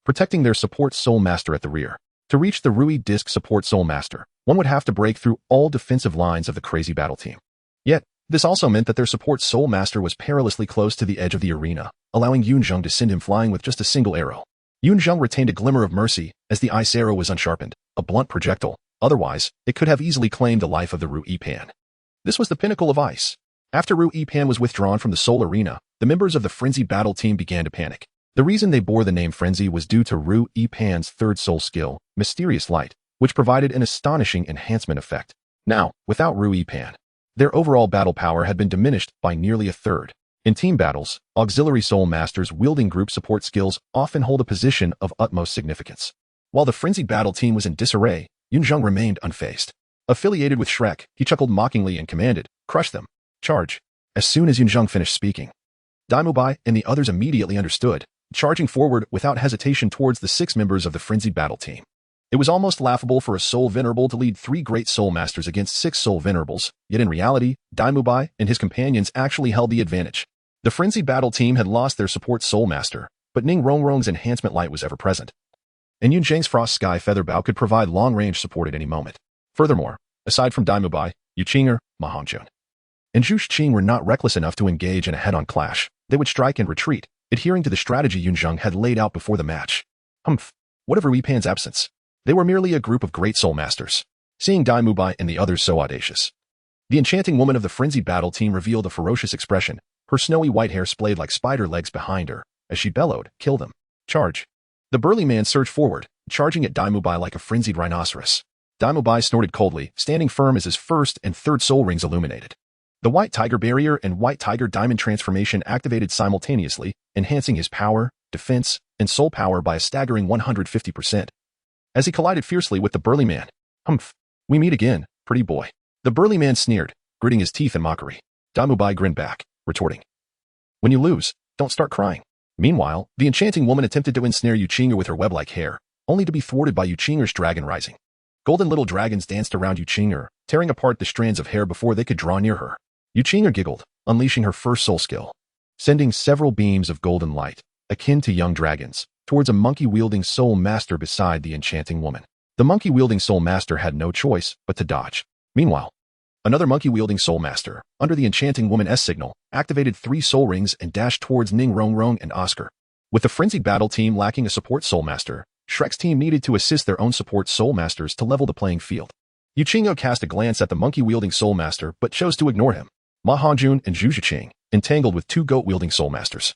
protecting their support soul master at the rear. To reach the Rui Disc support soul master, one would have to break through all defensive lines of the crazy battle team. Yet, this also meant that their support soul master was perilously close to the edge of the arena, allowing Yunzheng to send him flying with just a single arrow. Yunzheng retained a glimmer of mercy as the ice arrow was unsharpened, a blunt projectile. Otherwise, it could have easily claimed the life of the Rui Pan. This was the pinnacle of ice. After Rui Pan was withdrawn from the soul arena, the members of the Frenzy battle team began to panic. The reason they bore the name Frenzy was due to Rui Pan's third soul skill, Mysterious Light, which provided an astonishing enhancement effect. Now, without Rui Pan, their overall battle power had been diminished by nearly a third. In team battles, auxiliary soul masters wielding group support skills often hold a position of utmost significance. While the Frenzy battle team was in disarray, Yunzheng remained unfazed. Affiliated with Shrek, he chuckled mockingly and commanded, "Crush them. Charge." As soon as Yunzheng finished speaking, Daimubai and the others immediately understood, charging forward without hesitation towards the 6 members of the Frenzy battle team. It was almost laughable for a soul venerable to lead 3 great soul masters against 6 soul venerables, yet in reality, Daimubai and his companions actually held the advantage. The Frenzy battle team had lost their support soul master, but Ning Rongrong's enhancement light was ever present, and Yunzheng's frost sky feather bow could provide long-range support at any moment. Furthermore, aside from Daimubai, Yuqinger, Ma Hongzhun, and Zhu Xing were not reckless enough to engage in a head-on clash. They would strike and retreat, adhering to the strategy Yunzheng had laid out before the match. What of Rui Pan's absence? They were merely a group of great soul masters. Seeing Daimubai and the others so audacious, the enchanting woman of the Frenzy battle team revealed a ferocious expression, her snowy white hair splayed like spider legs behind her, as she bellowed, "Kill them. Charge." The burly man surged forward, charging at Daimubai like a frenzied rhinoceros. Daimubai snorted coldly, standing firm as his first and third soul rings illuminated. The White Tiger Barrier and White Tiger Diamond transformation activated simultaneously, enhancing his power, defense, and soul power by a staggering 150%. As he collided fiercely with the burly man, "Humph, we meet again, pretty boy." The burly man sneered, gritting his teeth in mockery. Daimubai grinned back, retorting, "When you lose, don't start crying." Meanwhile, the enchanting woman attempted to ensnare Yunzheng with her web-like hair, only to be thwarted by Yunzheng's dragon rising. Golden little dragons danced around Yunzheng, tearing apart the strands of hair before they could draw near her. Yunzheng giggled, unleashing her first soul skill, sending several beams of golden light, akin to young dragons, towards a monkey-wielding soul master beside the enchanting woman. The monkey-wielding soul master had no choice but to dodge. Meanwhile, another monkey-wielding soul master, under the enchanting woman's signal, activated 3 soul rings and dashed towards Ning Rongrong and Oscar. With the frenzied battle team lacking a support soul master, Shrek's team needed to assist their own support soul masters to level the playing field. Yunzheng cast a glance at the monkey-wielding soul master but chose to ignore him. Ma Hongjun and Zhu Zhiqing, entangled with 2 goat-wielding soul masters,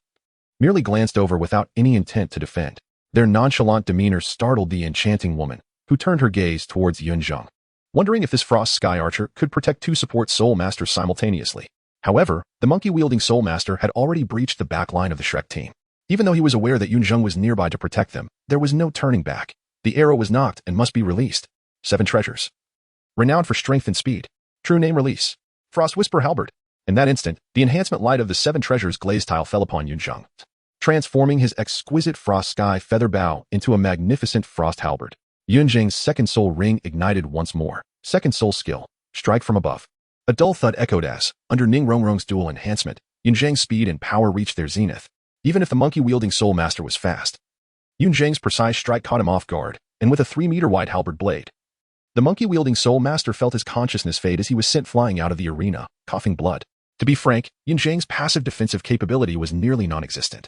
merely glanced over without any intent to defend. Their nonchalant demeanor startled the enchanting woman, who turned her gaze towards Yunzheng, wondering if this frost sky archer could protect 2 support soul masters simultaneously. However, the monkey-wielding soul master had already breached the back line of the Shrek team. Even though he was aware that Yunzheng was nearby to protect them, there was no turning back. The arrow was nocked and must be released. 7 treasures. Renowned for strength and speed. True name release. Frost Whisper Halberd. In that instant, the enhancement light of the 7 treasures glaze tile fell upon Yunzheng, transforming his exquisite frost sky feather bow into a magnificent frost halberd. Yunzheng's second soul ring ignited once more. Second soul skill, strike from above. A dull thud echoed as, under Ning Rongrong's dual enhancement, Yunzheng's speed and power reached their zenith. Even if the monkey-wielding soul master was fast, Yunzheng's precise strike caught him off guard, and with a 3-meter-wide halberd blade, the monkey-wielding soul master felt his consciousness fade as he was sent flying out of the arena, coughing blood. To be frank, Yunzheng's passive defensive capability was nearly non-existent.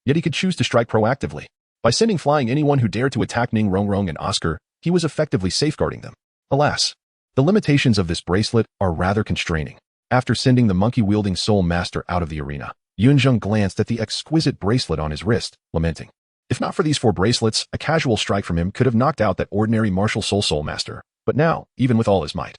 Yet he could choose to strike proactively. By sending flying anyone who dared to attack Ning Rongrong and Oscar, he was effectively safeguarding them. Alas, the limitations of this bracelet are rather constraining. After sending the monkey-wielding soul master out of the arena, Yunzheng glanced at the exquisite bracelet on his wrist, lamenting. If not for these 4 bracelets, a casual strike from him could have knocked out that ordinary martial soul master. But now, even with all his might,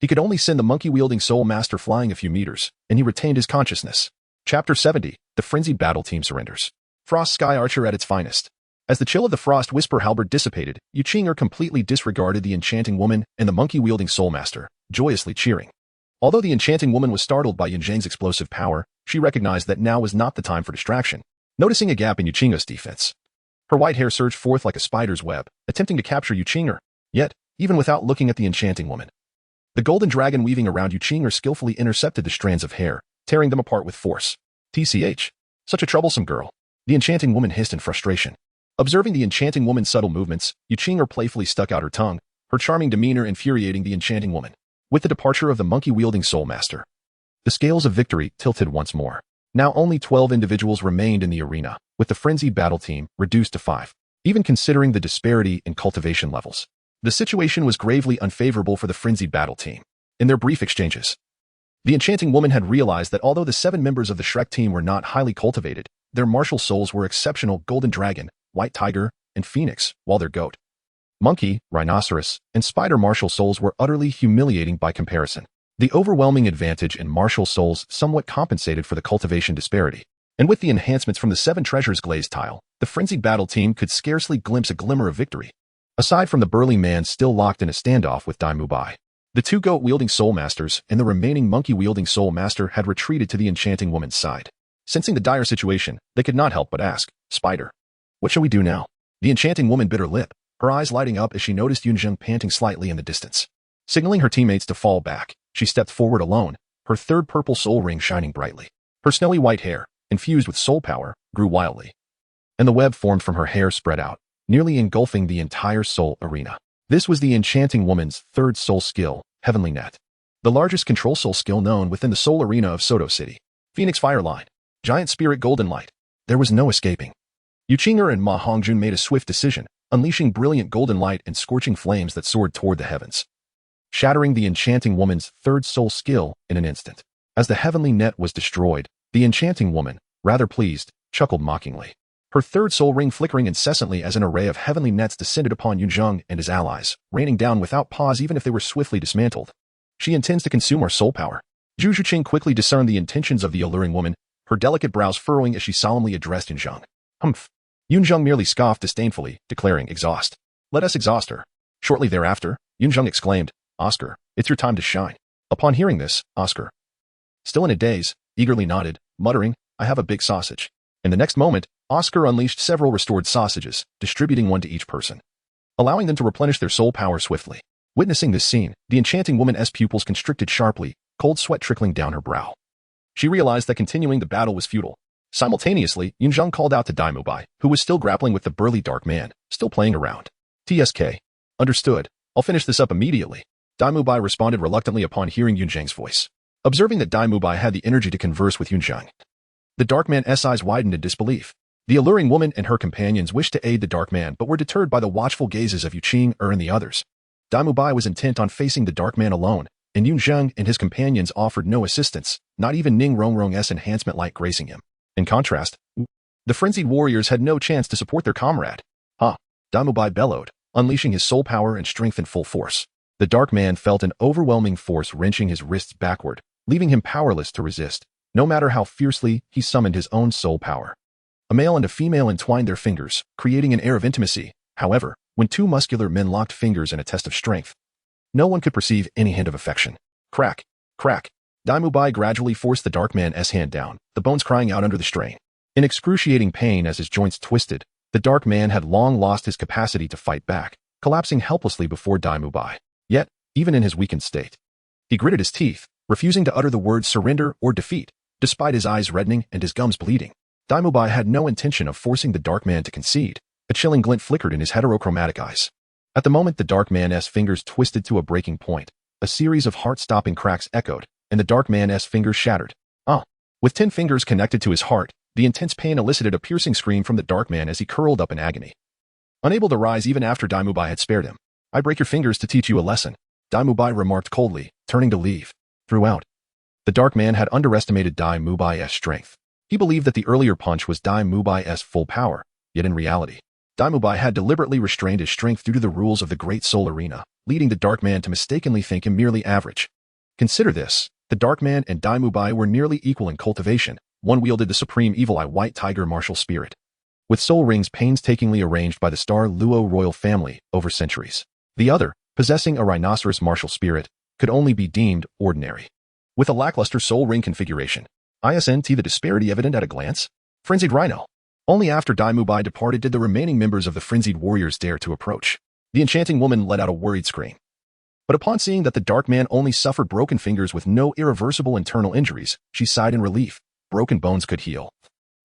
he could only send the monkey-wielding soul master flying a few meters, and he retained his consciousness. Chapter 70, The Frenzied Battle Team Surrenders. Frost Sky Archer at its finest. As the chill of the Frost Whisper halberd dissipated, Yunzheng completely disregarded the enchanting woman and the monkey-wielding soul master, joyously cheering. Although the enchanting woman was startled by Yunzheng's explosive power, she recognized that now was not the time for distraction. Noticing a gap in Yunzheng's defense, her white hair surged forth like a spider's web, attempting to capture Yunzheng. Yet, even without looking at the enchanting woman, the golden dragon weaving around Yunzheng skillfully intercepted the strands of hair, tearing them apart with force. TCH. Such a troublesome girl. The enchanting woman hissed in frustration. Observing the enchanting woman's subtle movements, Yunzheng playfully stuck out her tongue, her charming demeanor infuriating the enchanting woman. With the departure of the monkey-wielding soul master, the scales of victory tilted once more. Now only 12 individuals remained in the arena, with the frenzied battle team reduced to 5. Even considering the disparity in cultivation levels, the situation was gravely unfavorable for the frenzied battle team. In their brief exchanges, the enchanting woman had realized that although the 7 members of the Shrek team were not highly cultivated, their martial souls were exceptional. Golden Dragon, White Tiger, and Phoenix, while their goat, monkey, rhinoceros, and spider martial souls were utterly humiliating by comparison. The overwhelming advantage in martial souls somewhat compensated for the cultivation disparity. And with the enhancements from the 7 treasures glazed tile, the frenzied battle team could scarcely glimpse a glimmer of victory. Aside from the burly man still locked in a standoff with Daimubai, the 2 goat-wielding soul masters and the remaining monkey-wielding soul master had retreated to the enchanting woman's side. Sensing the dire situation, they could not help but ask, "Spider, what shall we do now?" The enchanting woman bit her lip, her eyes lighting up as she noticed Yunzheng panting slightly in the distance. Signaling her teammates to fall back, she stepped forward alone, her 3rd purple soul ring shining brightly. Her snowy white hair, infused with soul power, grew wildly, and the web formed from her hair spread out, nearly engulfing the entire soul arena. This was the enchanting woman's 3rd soul skill, Heavenly Net, the largest control soul skill known within the soul arena of Soto City. Phoenix Fireline, Giant Spirit Golden Light. There was no escaping. Yunzheng and Ma Hongjun made a swift decision, unleashing brilliant golden light and scorching flames that soared toward the heavens, shattering the enchanting woman's 3rd soul skill in an instant. As the heavenly net was destroyed, the enchanting woman, rather pleased, chuckled mockingly. her third soul ring flickering incessantly as an array of heavenly nets descended upon Yunzheng and his allies, raining down without pause even if they were swiftly dismantled. She intends to consume our soul power. Zhu Zhuqing quickly discerned the intentions of the alluring woman, her delicate brows furrowing as she solemnly addressed Yunzheng. Humph. Yunzheng merely scoffed disdainfully, declaring, exhaust. Let us exhaust her. Shortly thereafter, Yunzheng exclaimed, Oscar, it's your time to shine. Upon hearing this, Oscar, still in a daze, eagerly nodded, muttering, I have a big sausage. In the next moment, Oscar unleashed several restored sausages, distributing one to each person, allowing them to replenish their soul power swiftly. Witnessing this scene, the enchanting woman's pupils constricted sharply, cold sweat trickling down her brow. She realized that continuing the battle was futile. Simultaneously, Yunzheng called out to Daimubai, who was still grappling with the burly dark man, still playing around. TSK. Understood. I'll finish this up immediately. Daimubai responded reluctantly upon hearing Yunzheng's voice. Observing that Daimubai had the energy to converse with Yunzheng, the dark man's eyes widened in disbelief. The alluring woman and her companions wished to aid the dark man but were deterred by the watchful gazes of Yuqing and the others. Daimubai was intent on facing the dark man alone, and Yunzheng and his companions offered no assistance, not even Ning Rongrong's enhancement light gracing him. In contrast, the frenzied warriors had no chance to support their comrade. Daimubai bellowed, unleashing his soul power and strength in full force. The dark man felt an overwhelming force wrenching his wrists backward, leaving him powerless to resist, no matter how fiercely he summoned his own soul power. A male and a female entwined their fingers, creating an air of intimacy. However, when two muscular men locked fingers in a test of strength, no one could perceive any hint of affection. Crack, crack. Daimubai gradually forced the dark man's hand down, the bones crying out under the strain. In excruciating pain as his joints twisted, the dark man had long lost his capacity to fight back, collapsing helplessly before Daimubai. Yet, even in his weakened state, he gritted his teeth, refusing to utter the words surrender or defeat, despite his eyes reddening and his gums bleeding. Daimubai had no intention of forcing the dark man to concede. A chilling glint flickered in his heterochromatic eyes. At the moment the dark man's fingers twisted to a breaking point, a series of heart-stopping cracks echoed, and the dark man's fingers shattered. With 10 fingers connected to his heart, the intense pain elicited a piercing scream from the dark man as he curled up in agony. Unable to rise even after Daimubai had spared him. I break your fingers to teach you a lesson, Daimubai remarked coldly, turning to leave. Throughout, the dark man had underestimated Daimubai's strength. He believed that the earlier punch was Daimubai's full power, yet in reality, Daimubai had deliberately restrained his strength due to the rules of the Great Soul Arena, leading the dark man to mistakenly think him merely average. Consider this, the dark man and Daimubai were nearly equal in cultivation. One wielded the supreme evil eye white tiger martial spirit, with soul rings painstakingly arranged by the Star Luo royal family over centuries. The other, possessing a rhinoceros martial spirit, could only be deemed ordinary. With a lackluster soul ring configuration, isn't the disparity evident at a glance? Frenzied Rhino. Only after Daimubai departed did the remaining members of the frenzied warriors dare to approach. The enchanting woman let out a worried scream. But upon seeing that the dark man only suffered broken fingers with no irreversible internal injuries, she sighed in relief. Broken bones could heal.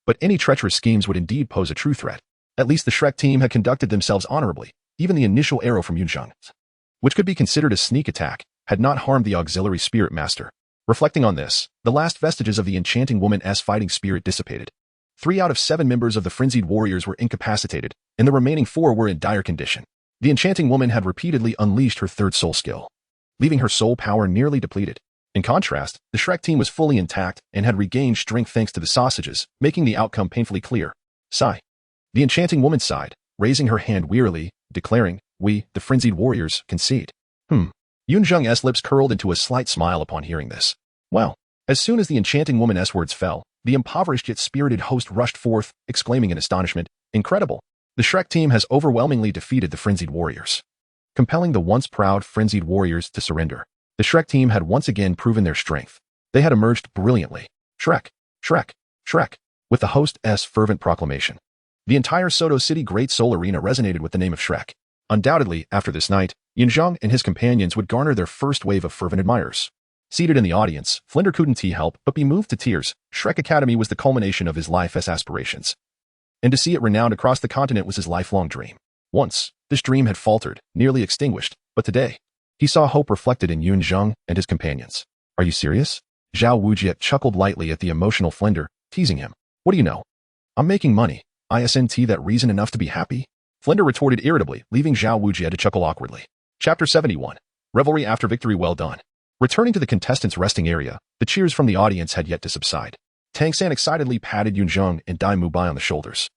But any treacherous schemes would indeed pose a true threat. At least the Shrek team had conducted themselves honorably. Even the initial arrow from Yunzheng, which could be considered a sneak attack, had not harmed the auxiliary spirit master. Reflecting on this, the last vestiges of the enchanting woman's fighting spirit dissipated. 3 out of 7 members of the frenzied warriors were incapacitated, and the remaining 4 were in dire condition. The enchanting woman had repeatedly unleashed her third soul skill, leaving her soul power nearly depleted. In contrast, the Shrek team was fully intact and had regained strength thanks to the sausages, making the outcome painfully clear. Sigh. The enchanting woman sighed, raising her hand wearily, declaring, we, the frenzied warriors, concede. Yunzheng's lips curled into a slight smile upon hearing this. Well, as soon as the enchanting woman's words fell, the impoverished yet spirited host rushed forth, exclaiming in astonishment, incredible! The Shrek team has overwhelmingly defeated the frenzied warriors, compelling the once proud frenzied warriors to surrender. The Shrek team had once again proven their strength. They had emerged brilliantly. Shrek, Shrek, Shrek, with the host's fervent proclamation. The entire Soto City Great Soul Arena resonated with the name of Shrek. Undoubtedly, after this night, Yunzheng and his companions would garner their first wave of fervent admirers. Seated in the audience, Flinder couldn't help but be moved to tears. Shrek Academy was the culmination of his life's aspirations, and to see it renowned across the continent was his lifelong dream. Once, this dream had faltered, nearly extinguished, but today, he saw hope reflected in Yunzheng and his companions. Are you serious? Zhao Wujiet chuckled lightly at the emotional Flinder, teasing him. What do you know? I'm making money. Isn't that reason enough to be happy? Flinder retorted irritably, leaving Zhao Wujiet to chuckle awkwardly. Chapter 71. Revelry after victory well done. Returning to the contestants' resting area, the cheers from the audience had yet to subside. Tang Sect excitedly patted Yunzheng and Daimubai on the shoulders.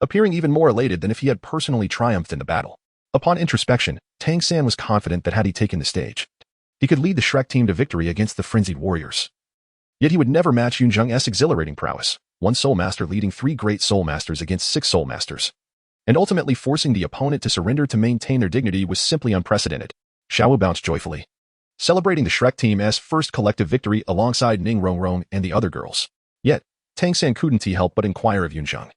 appearing even more elated than if he had personally triumphed in the battle. Upon introspection, Tang San was confident that had he taken the stage, he could lead the Shrek team to victory against the frenzied warriors. Yet he would never match Yunzheng's exhilarating prowess, one soul master leading 3 great soul masters against 6 soul masters. And ultimately forcing the opponent to surrender to maintain their dignity was simply unprecedented. Xiao bounced joyfully, celebrating the Shrek team's first collective victory alongside Ning Rongrong and the other girls. Yet, Tang San couldn't help but inquire of Yunzheng.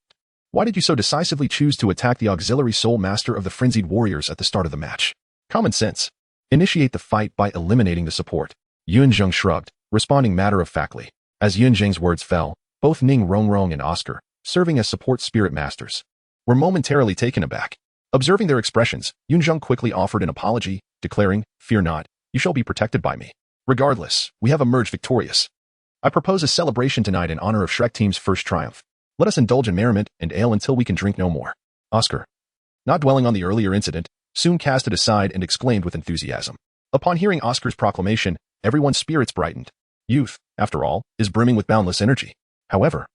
Why did you so decisively choose to attack the auxiliary soul master of the frenzied warriors at the start of the match? Common sense. Initiate the fight by eliminating the support. Yunzheng shrugged, responding matter-of-factly. As Yunzheng's words fell, both Ning Rongrong and Oscar, serving as support spirit masters, were momentarily taken aback. Observing their expressions, Yunzheng quickly offered an apology, declaring, "Fear not, you shall be protected by me. Regardless, we have emerged victorious. I propose a celebration tonight in honor of Shrek team's first triumph. Let us indulge in merriment and ale until we can drink no more." Oscar, not dwelling on the earlier incident, soon cast it aside and exclaimed with enthusiasm. Upon hearing Oscar's proclamation, everyone's spirits brightened. Youth, after all, is brimming with boundless energy. However,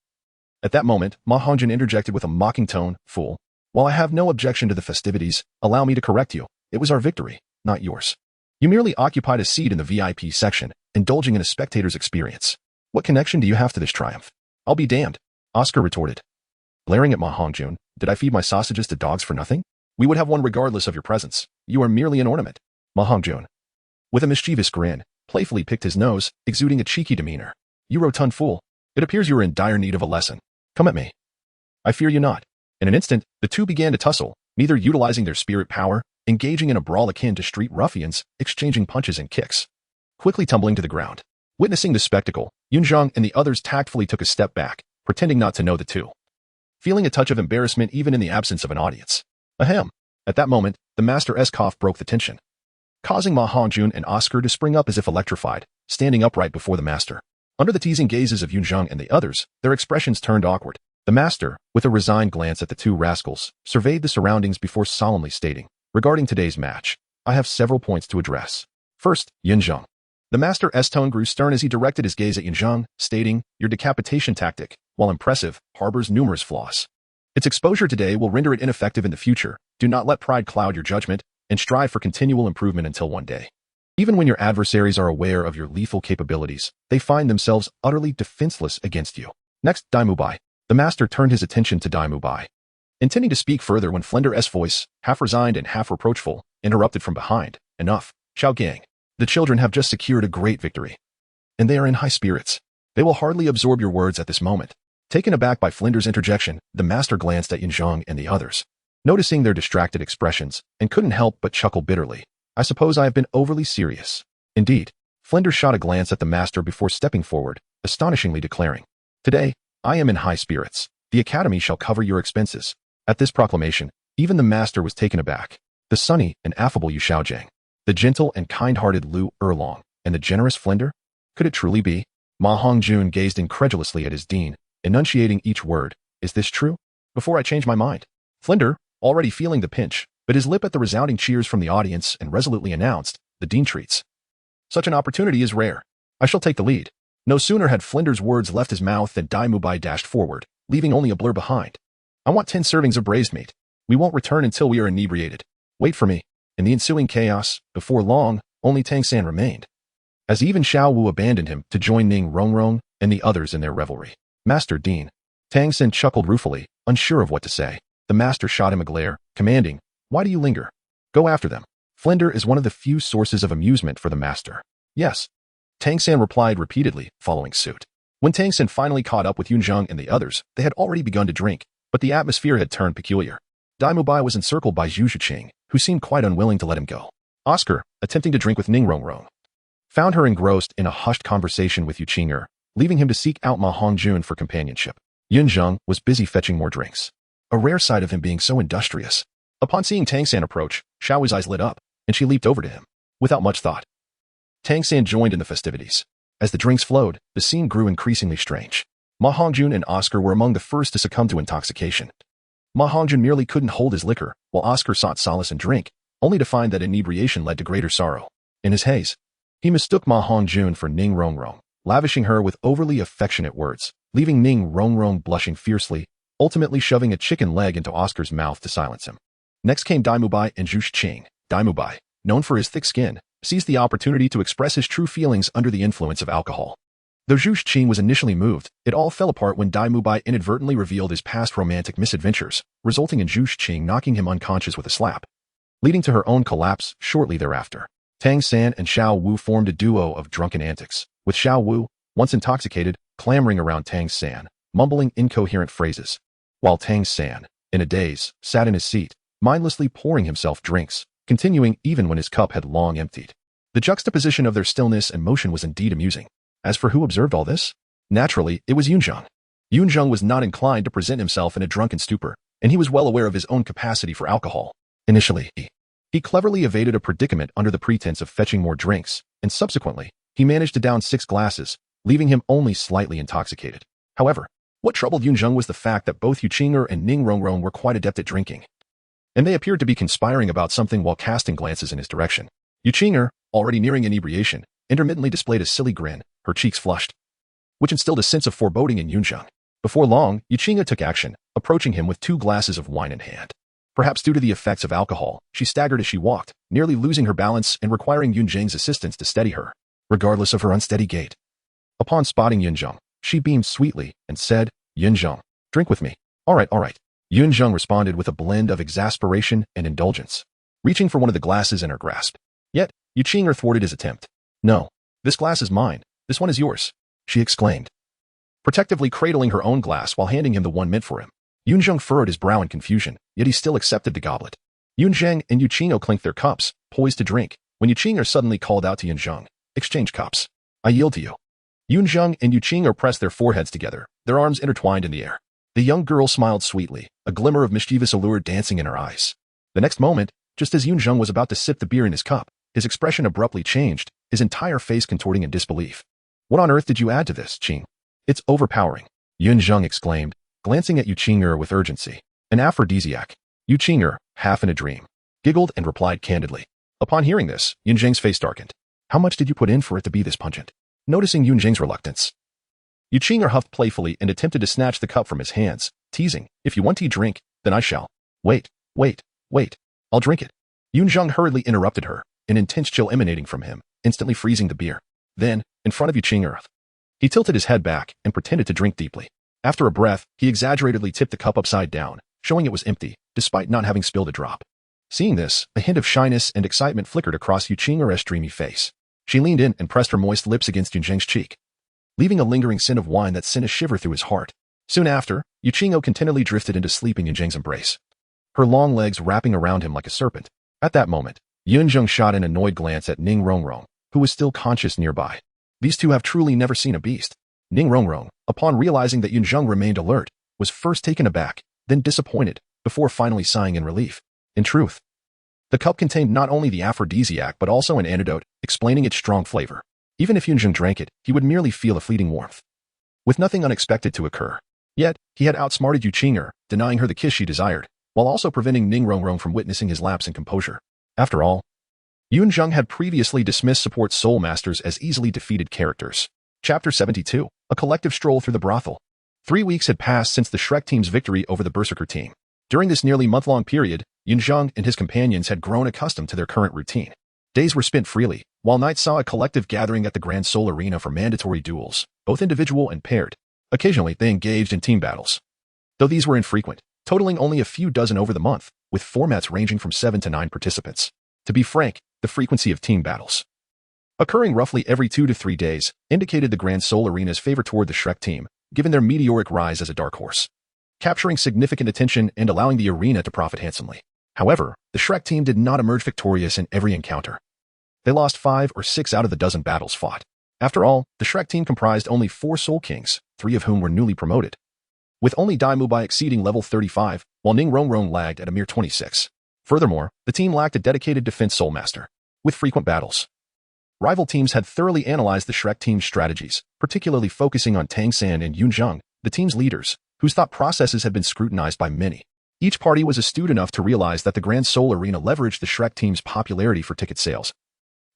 at that moment, Ma Hongjin interjected with a mocking tone, "Fool, while I have no objection to the festivities, allow me to correct you. It was our victory, not yours. You merely occupied a seat in the VIP section, indulging in a spectator's experience. What connection do you have to this triumph?" "I'll be damned," Oscar retorted, glaring at Ma Hongjun. "Did I feed my sausages to dogs for nothing? We would have one regardless of your presence. You are merely an ornament." Ma Hongjun, with a mischievous grin, playfully picked his nose, exuding a cheeky demeanor. "You rotund fool. It appears you are in dire need of a lesson. Come at me. I fear you not." In an instant, the two began to tussle, neither utilizing their spirit power, engaging in a brawl akin to street ruffians, exchanging punches and kicks, quickly tumbling to the ground. Witnessing the spectacle, Yunzheng and the others tactfully took a step back, pretending not to know the two, feeling a touch of embarrassment even in the absence of an audience. Ahem. At that moment, the master's cough broke the tension, causing Ma Hongjun and Oscar to spring up as if electrified, standing upright before the master. Under the teasing gazes of Yunzheng and the others, their expressions turned awkward. The master, with a resigned glance at the two rascals, surveyed the surroundings before solemnly stating, "Regarding today's match, I have several points to address. First, Yunzheng." The master's tone grew stern as he directed his gaze at Yunzheng, stating, "Your decapitation tactic, while impressive, harbors numerous flaws. Its exposure today will render it ineffective in the future. Do not let pride cloud your judgment, and strive for continual improvement until one day, even when your adversaries are aware of your lethal capabilities, they find themselves utterly defenseless against you." Next, Dai Mubai. The master turned his attention to Dai Mubai, intending to speak further when Flender's voice, half resigned and half reproachful, interrupted from behind. "Enough, Xiao Gang. The children have just secured a great victory, and they are in high spirits. They will hardly absorb your words at this moment." Taken aback by Flender's interjection, the master glanced at Yunzheng and the others, noticing their distracted expressions, and couldn't help but chuckle bitterly. "I suppose I have been overly serious." Indeed, Flender shot a glance at the master before stepping forward, astonishingly declaring, "Today, I am in high spirits. The academy shall cover your expenses." At this proclamation, even the master was taken aback. The sunny and affable Yu Xiaojiang, the gentle and kind-hearted Lu Erlong, and the generous Flender? Could it truly be? Ma Hongjun gazed incredulously at his dean, enunciating each word. "Is this true? Before I change my mind." Flender, already feeling the pinch, bit his lip at the resounding cheers from the audience and resolutely announced, "The dean treats. Such an opportunity is rare. I shall take the lead." No sooner had Flender's words left his mouth than Dai Mubai dashed forward, leaving only a blur behind. "I want 10 servings of braised meat. We won't return until we are inebriated. Wait for me." In the ensuing chaos, before long, only Tang San remained, as even Xiao Wu abandoned him to join Ning Rongrong and the others in their revelry. "Master Dean." Tang San chuckled ruefully, unsure of what to say. The master shot him a glare, commanding, "Why do you linger? Go after them." Flender is one of the few sources of amusement for the master. "Yes." Tang San replied repeatedly, following suit. When Tang San finally caught up with Yunzheng and the others, they had already begun to drink, but the atmosphere had turned peculiar. Dai Mubai was encircled by Zhu Zhiqing, who seemed quite unwilling to let him go. Oscar, attempting to drink with Ning Rongrong, found her engrossed in a hushed conversation with Yu Qing'er, leaving him to seek out Ma Hongjun for companionship. Yunzheng was busy fetching more drinks, a rare sight of him being so industrious. Upon seeing Tang San approach, Xiao's eyes lit up, and she leaped over to him. Without much thought, Tang San joined in the festivities. As the drinks flowed, the scene grew increasingly strange. Ma Hongjun and Oscar were among the first to succumb to intoxication. Ma Hongjun merely couldn't hold his liquor, while Oscar sought solace in drink, only to find that inebriation led to greater sorrow. In his haze, he mistook Ma Hongjun for Ning Rongrong, lavishing her with overly affectionate words, leaving Ning Rongrong blushing fiercely, ultimately shoving a chicken leg into Oscar's mouth to silence him. Next came Daimubai and Yunzheng. Daimubai, known for his thick skin, seized the opportunity to express his true feelings under the influence of alcohol. Though Yunzheng was initially moved, it all fell apart when Daimubai inadvertently revealed his past romantic misadventures, resulting in Yunzheng knocking him unconscious with a slap, leading to her own collapse shortly thereafter. Tang San and Xiao Wu formed a duo of drunken antics, with Xiao Wu, once intoxicated, clamoring around Tang San, mumbling incoherent phrases, while Tang San, in a daze, sat in his seat, mindlessly pouring himself drinks, continuing even when his cup had long emptied. The juxtaposition of their stillness and motion was indeed amusing. As for who observed all this? Naturally, it was Yunzheng. Yunzheng was not inclined to present himself in a drunken stupor, and he was well aware of his own capacity for alcohol. Initially, he cleverly evaded a predicament under the pretense of fetching more drinks, and subsequently, he managed to down 6 glasses, leaving him only slightly intoxicated. However, what troubled Yunzheng was the fact that both Yuqing'er and Ning Rongrong were quite adept at drinking, and they appeared to be conspiring about something while casting glances in his direction. Yuqing'er, already nearing inebriation, intermittently displayed a silly grin, her cheeks flushed, which instilled a sense of foreboding in Yunzheng. Before long, Yuqing'er took action, approaching him with 2 glasses of wine in hand. Perhaps due to the effects of alcohol, she staggered as she walked, nearly losing her balance and requiring Yunzheng's assistance to steady her, regardless of her unsteady gait. Upon spotting Yunzheng, she beamed sweetly and said, "Yunzheng, drink with me." All right. Yunzheng responded with a blend of exasperation and indulgence, reaching for one of the glasses in her grasp. Yet, Yuqing'er thwarted his attempt. "No, this glass is mine. This one is yours," she exclaimed, protectively cradling her own glass while handing him the one meant for him. Yunzheng furrowed his brow in confusion, yet he still accepted the goblet. Yunzheng and Yuqing'er clinked their cups, poised to drink, when Yuqing'er suddenly called out to Yunzheng, "Exchange cups. I yield to you." Yunzheng and Yuqing'er pressed their foreheads together, their arms intertwined in the air. The young girl smiled sweetly, a glimmer of mischievous allure dancing in her eyes. The next moment, just as Yunzheng was about to sip the beer in his cup, his expression abruptly changed, his entire face contorting in disbelief. "What on earth did you add to this, Qing? It's overpowering," Yunzheng exclaimed, glancing at Yuqing'er with urgency. "An aphrodisiac." Yuqing'er, half in a dream, giggled and replied candidly. Upon hearing this, Yunzheng's face darkened. "How much did you put in for it to be this pungent?" Noticing Yunzheng's reluctance, Yuqing'er huffed playfully and attempted to snatch the cup from his hands, teasing, "If you want to drink, then I shall." Wait. I'll drink it." Yunzheng hurriedly interrupted her, an intense chill emanating from him, instantly freezing the beer. Then, in front of Yuqing'er, he tilted his head back and pretended to drink deeply. After a breath, he exaggeratedly tipped the cup upside down, showing it was empty, despite not having spilled a drop. Seeing this, a hint of shyness and excitement flickered across Yuqing'er's dreamy face. She leaned in and pressed her moist lips against Yunzheng's cheek, leaving a lingering scent of wine that sent a shiver through his heart. Soon after, Yuqing'er contentedly drifted into sleep in Yunzheng's embrace, her long legs wrapping around him like a serpent. At that moment, Yunzheng shot an annoyed glance at Ning Rongrong, who was still conscious nearby. These two have truly never seen a beast. Ning Rongrong, upon realizing that Yunzheng remained alert, was first taken aback, then disappointed, before finally sighing in relief. In truth, the cup contained not only the aphrodisiac but also an antidote, explaining its strong flavor. Even if Yunzheng drank it, he would merely feel a fleeting warmth, with nothing unexpected to occur. Yet, he had outsmarted Yuqing'er, denying her the kiss she desired, while also preventing Ning Rongrong from witnessing his lapse in composure. After all, Yunzheng had previously dismissed support soul masters as easily defeated characters. Chapter 72, A Collective Stroll Through the Brothel. 3 weeks had passed since the Shrek team's victory over the Berserker team. During this nearly month-long period, Yunzheng and his companions had grown accustomed to their current routine. Days were spent freely, while nights saw a collective gathering at the Grand Soul Arena for mandatory duels, both individual and paired. Occasionally, they engaged in team battles, though these were infrequent, totaling only a few dozen over the month, with formats ranging from 7 to 9 participants. To be frank, the frequency of team battles, occurring roughly every 2 to 3 days, indicated the Grand Soul Arena's favor toward the Shrek team, given their meteoric rise as a dark horse, capturing significant attention and allowing the arena to profit handsomely. However, the Shrek team did not emerge victorious in every encounter. They lost 5 or 6 out of the dozen battles fought. After all, the Shrek team comprised only 4 Soul Kings, 3 of whom were newly promoted, with only Daimubai exceeding level 35, while Ning Rongrong lagged at a mere 26. Furthermore, the team lacked a dedicated defense Soul Master, with frequent battles. Rival teams had thoroughly analyzed the Shrek team's strategies, particularly focusing on Tang San and Yunzheng, the team's leaders, whose thought processes had been scrutinized by many. Each party was astute enough to realize that the Grand Soul Arena leveraged the Shrek team's popularity for ticket sales,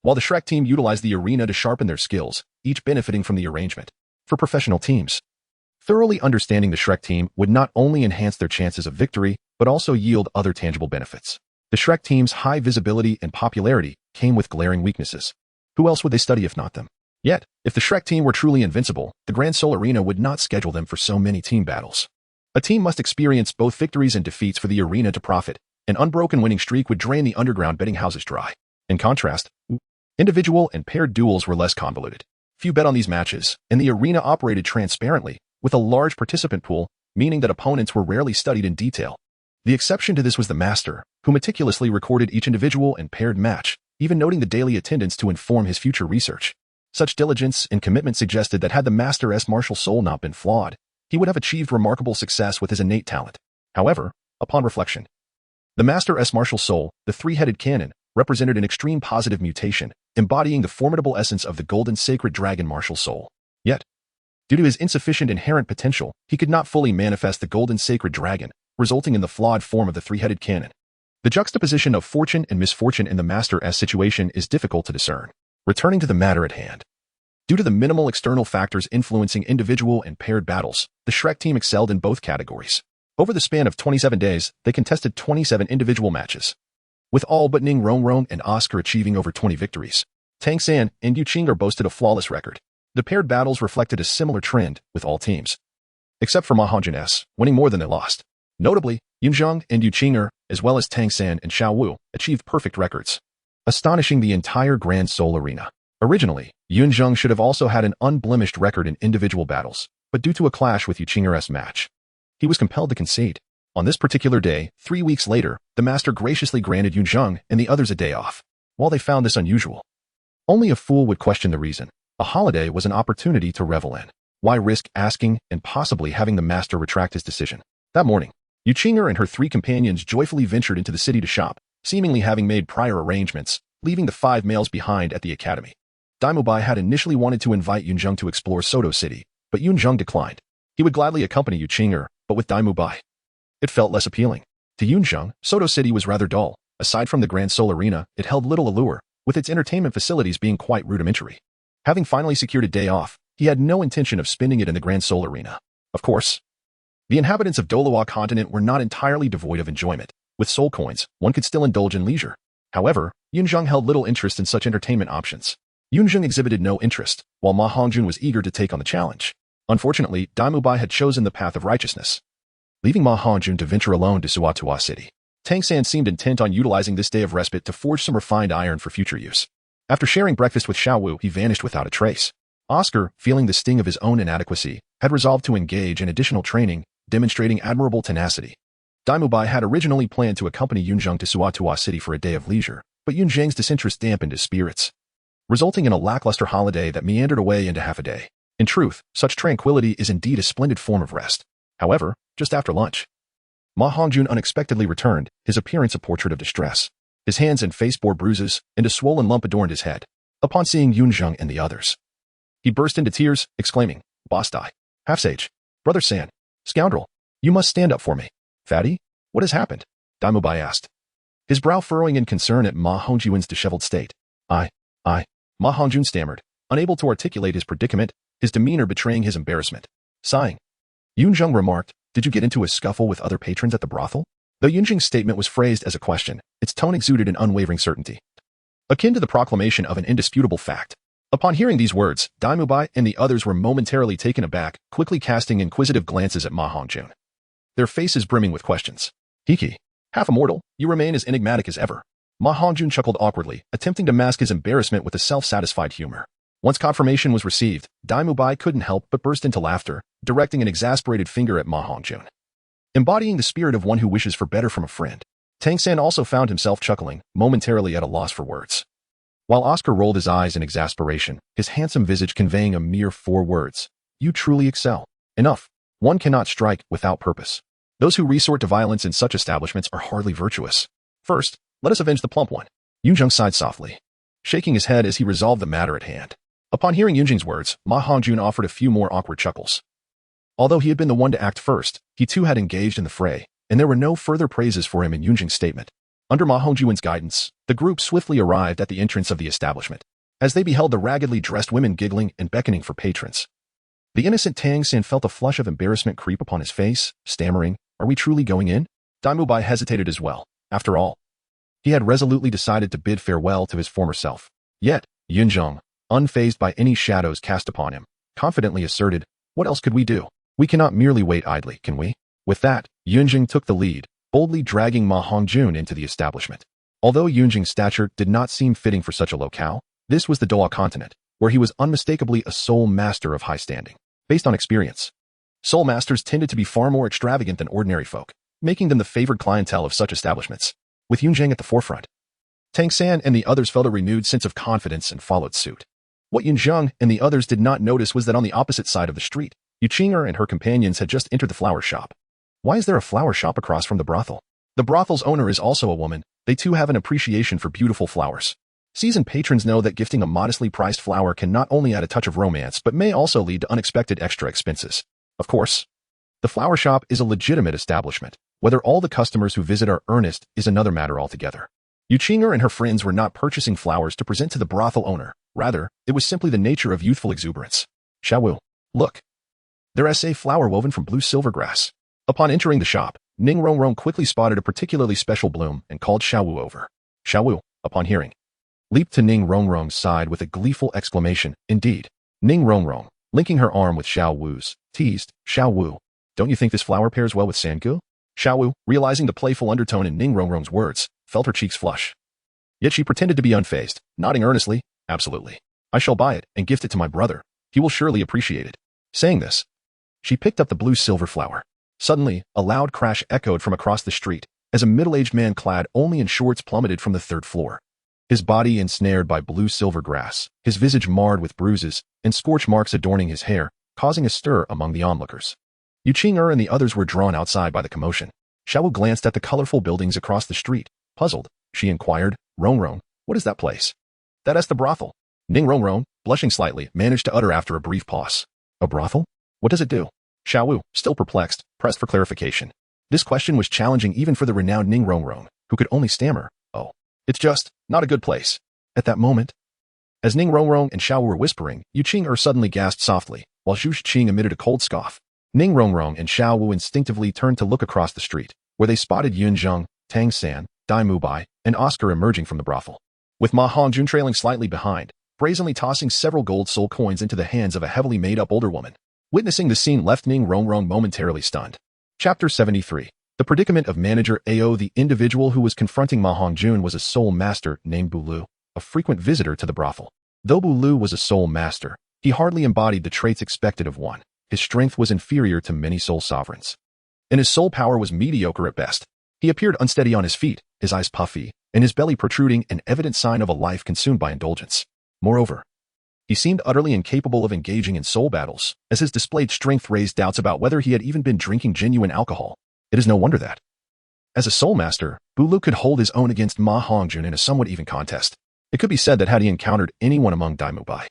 while the Shrek team utilized the arena to sharpen their skills, each benefiting from the arrangement. For professional teams, Thoroughly understanding the Shrek team would not only enhance their chances of victory, but also yield other tangible benefits. The Shrek team's high visibility and popularity came with glaring weaknesses. Who else would they study if not them? Yet, if the Shrek team were truly invincible, the Grand Soul Arena would not schedule them for so many team battles. A team must experience both victories and defeats for the arena to profit. An unbroken winning streak would drain the underground betting houses dry. In contrast, individual and paired duels were less convoluted. Few bet on these matches, and the arena operated transparently, with a large participant pool, meaning that opponents were rarely studied in detail. The exception to this was the Master, who meticulously recorded each individual and paired match, even noting the daily attendance to inform his future research. Such diligence and commitment suggested that had the Master's martial soul not been flawed, he would have achieved remarkable success with his innate talent. However, upon reflection, the Master's martial soul, the three-headed cannon, represented an extreme positive mutation, embodying the formidable essence of the golden sacred dragon martial soul. Yet, due to his insufficient inherent potential, he could not fully manifest the golden sacred dragon, resulting in the flawed form of the three-headed cannon. The juxtaposition of fortune and misfortune in the Master's situation is difficult to discern. Returning to the matter at hand. Due to the minimal external factors influencing individual and paired battles, the Shrek team excelled in both categories. Over the span of 27 days, they contested 27 individual matches, with all but Ning Rongrong and Oscar achieving over 20 victories. Tang Sect and Yunzheng boasted a flawless record. The paired battles reflected a similar trend with all teams, except for Ma Hongjun's, winning more than they lost. Notably, Yunzheng and Yunzheng, as well as Tang Sect and Xiao Wu, achieved perfect records, astonishing the entire Grand Soul Arena. Originally, Yunzheng should have also had an unblemished record in individual battles, but due to a clash with Yunzheng's match, he was compelled to concede. On this particular day, 3 weeks later, the Master graciously granted Yunzheng and the others a day off. While they found this unusual, only a fool would question the reason. A holiday was an opportunity to revel in. Why risk asking and possibly having the Master retract his decision? That morning, Yunzheng and her 3 companions joyfully ventured into the city to shop, seemingly having made prior arrangements, leaving the 5 males behind at the academy. Daimubai had initially wanted to invite Yunzheng to explore Soto City, but Yunzheng declined. He would gladly accompany Yunzheng, but with Daimubai, it felt less appealing. To Yunzheng, Soto City was rather dull. Aside from the Grand Soul Arena, it held little allure, with its entertainment facilities being quite rudimentary. Having finally secured a day off, he had no intention of spending it in the Grand Soul Arena. Of course, the inhabitants of Douluo Continent were not entirely devoid of enjoyment. With soul coins, one could still indulge in leisure. However, Yunzheng held little interest in such entertainment options. Yunzheng exhibited no interest, while Ma Hongjun was eager to take on the challenge. Unfortunately, Daimubai had chosen the path of righteousness, leaving Ma Hongjun to venture alone to Suatua City. Tang Sect seemed intent on utilizing this day of respite to forge some refined iron for future use. After sharing breakfast with Xiao Wu, he vanished without a trace. Oscar, feeling the sting of his own inadequacy, had resolved to engage in additional training, demonstrating admirable tenacity. Daimubai had originally planned to accompany Yunzheng to Suatua City for a day of leisure, but Yunzheng's disinterest dampened his spirits, resulting in a lackluster holiday that meandered away into half a day. In truth, such tranquility is indeed a splendid form of rest. However, just after lunch, Ma Hongjun unexpectedly returned, his appearance a portrait of distress. His hands and face bore bruises, and a swollen lump adorned his head. Upon seeing Yunzheng and the others, he burst into tears, exclaiming, "Boss Dai, half-sage, Brother San, scoundrel, you must stand up for me." "Fatty, what has happened?" Daimubai asked, his brow furrowing in concern at Ma Hongjun's disheveled state. I, Ma Hongjun stammered, unable to articulate his predicament, his demeanor betraying his embarrassment. Sighing, Yunzheng remarked, "Did you get into a scuffle with other patrons at the brothel?" Though Yunzheng's statement was phrased as a question, its tone exuded an unwavering certainty, akin to the proclamation of an indisputable fact. Upon hearing these words, Daimubai and the others were momentarily taken aback, quickly casting inquisitive glances at Ma Hongjun, their faces brimming with questions. "Hiki, half immortal, you remain as enigmatic as ever." Ma Hongjun chuckled awkwardly, attempting to mask his embarrassment with a self-satisfied humor. Once confirmation was received, Daimubai couldn't help but burst into laughter, directing an exasperated finger at Ma Hongjun, embodying the spirit of one who wishes for better from a friend. Tang Sect also found himself chuckling, momentarily at a loss for words. While Oscar rolled his eyes in exasperation, his handsome visage conveying a mere 4 words. "You truly excel. Enough. One cannot strike without purpose. Those who resort to violence in such establishments are hardly virtuous. First, let us avenge the plump one." Yunzheng sighed softly, shaking his head as he resolved the matter at hand. Upon hearing Yunzheng's words, Ma Hongjun offered a few more awkward chuckles. Although he had been the one to act first, he too had engaged in the fray, and there were no further praises for him in Yunzheng's statement. Under Ma Hongjun's guidance, the group swiftly arrived at the entrance of the establishment. As they beheld the raggedly dressed women giggling and beckoning for patrons, The innocent Tang Sect felt a flush of embarrassment creep upon his face, stammering, "Are we truly going in?" Daimubai hesitated as well. After all, he had resolutely decided to bid farewell to his former self. Yet, Yunzheng, unfazed by any shadows cast upon him, confidently asserted, "What else could we do? We cannot merely wait idly, can we?" With that, Yunzheng took the lead, boldly dragging Ma Hongjun into the establishment. Although Yunzheng's stature did not seem fitting for such a locale, this was the Douluo Continent, where he was unmistakably a soul master of high standing. Based on experience, soul masters tended to be far more extravagant than ordinary folk, making them the favored clientele of such establishments. With Yunzheng at the forefront, Tang Sect and the others felt a renewed sense of confidence and followed suit. What Yunzheng and the others did not notice was that on the opposite side of the street, Yuqing'er and her companions had just entered the flower shop. Why is there a flower shop across from the brothel? The brothel's owner is also a woman. They too have an appreciation for beautiful flowers. Seasoned patrons know that gifting a modestly priced flower can not only add a touch of romance but may also lead to unexpected extra expenses. Of course, the flower shop is a legitimate establishment. Whether all the customers who visit are earnest is another matter altogether. Yuqing'er and her friends were not purchasing flowers to present to the brothel owner. Rather, it was simply the nature of youthful exuberance. Xiaowu, look. There's a flower woven from blue silver grass. Upon entering the shop, Ning Rongrong quickly spotted a particularly special bloom and called Xiaowu over. Xiaowu, upon hearing, leaped to Ning Rongrong's side with a gleeful exclamation. Indeed, Ning Rongrong, linking her arm with Xiaowu's, teased, "Xiaowu, don't you think this flower pairs well with Sangu?" Xiaowu, realizing the playful undertone in Ning Rongrong's words, felt her cheeks flush. Yet she pretended to be unfazed, nodding earnestly, "Absolutely. I shall buy it and gift it to my brother. He will surely appreciate it." Saying this, she picked up the blue-silver flower. Suddenly, a loud crash echoed from across the street as a middle-aged man clad only in shorts plummeted from the third floor. His body ensnared by blue-silver grass, his visage marred with bruises and scorch marks adorning his hair, causing a stir among the onlookers. Yuqing'er and the others were drawn outside by the commotion. Xiaowu glanced at the colorful buildings across the street. Puzzled, she inquired, "Rongrong, what is that place?" "That's the brothel." Ning Rongrong, blushing slightly, managed to utter after a brief pause. "A brothel? What does it do?" Xiaowu, still perplexed, pressed for clarification. This question was challenging even for the renowned Ning Rongrong, who could only stammer, "Oh, it's just not a good place." At that moment, as Ning Rongrong and Xiaowu were whispering, Yuqing'er suddenly gasped softly, while Zhu Shiqing emitted a cold scoff. Ning Rongrong and Xiaowu instinctively turned to look across the street, where they spotted Yunzheng, Tang Sect, Daimubai, and Oscar emerging from the brothel, with Ma Hongjun trailing slightly behind, brazenly tossing several gold soul coins into the hands of a heavily made-up older woman. Witnessing the scene left Ning Rongrong momentarily stunned. Chapter 73. The predicament of Manager Ao. The individual who was confronting Ma Hongjun was a soul master named Douluo, a frequent visitor to the brothel. Though Douluo was a soul master, he hardly embodied the traits expected of one. His strength was inferior to many soul sovereigns, and his soul power was mediocre at best. He appeared unsteady on his feet, his eyes puffy, and his belly protruding, an evident sign of a life consumed by indulgence. Moreover, he seemed utterly incapable of engaging in soul battles, as his displayed strength raised doubts about whether he had even been drinking genuine alcohol. It is no wonder that, as a soul master, Douluo could hold his own against Ma Hongjun in a somewhat even contest. It could be said that had he encountered anyone among Daimubai,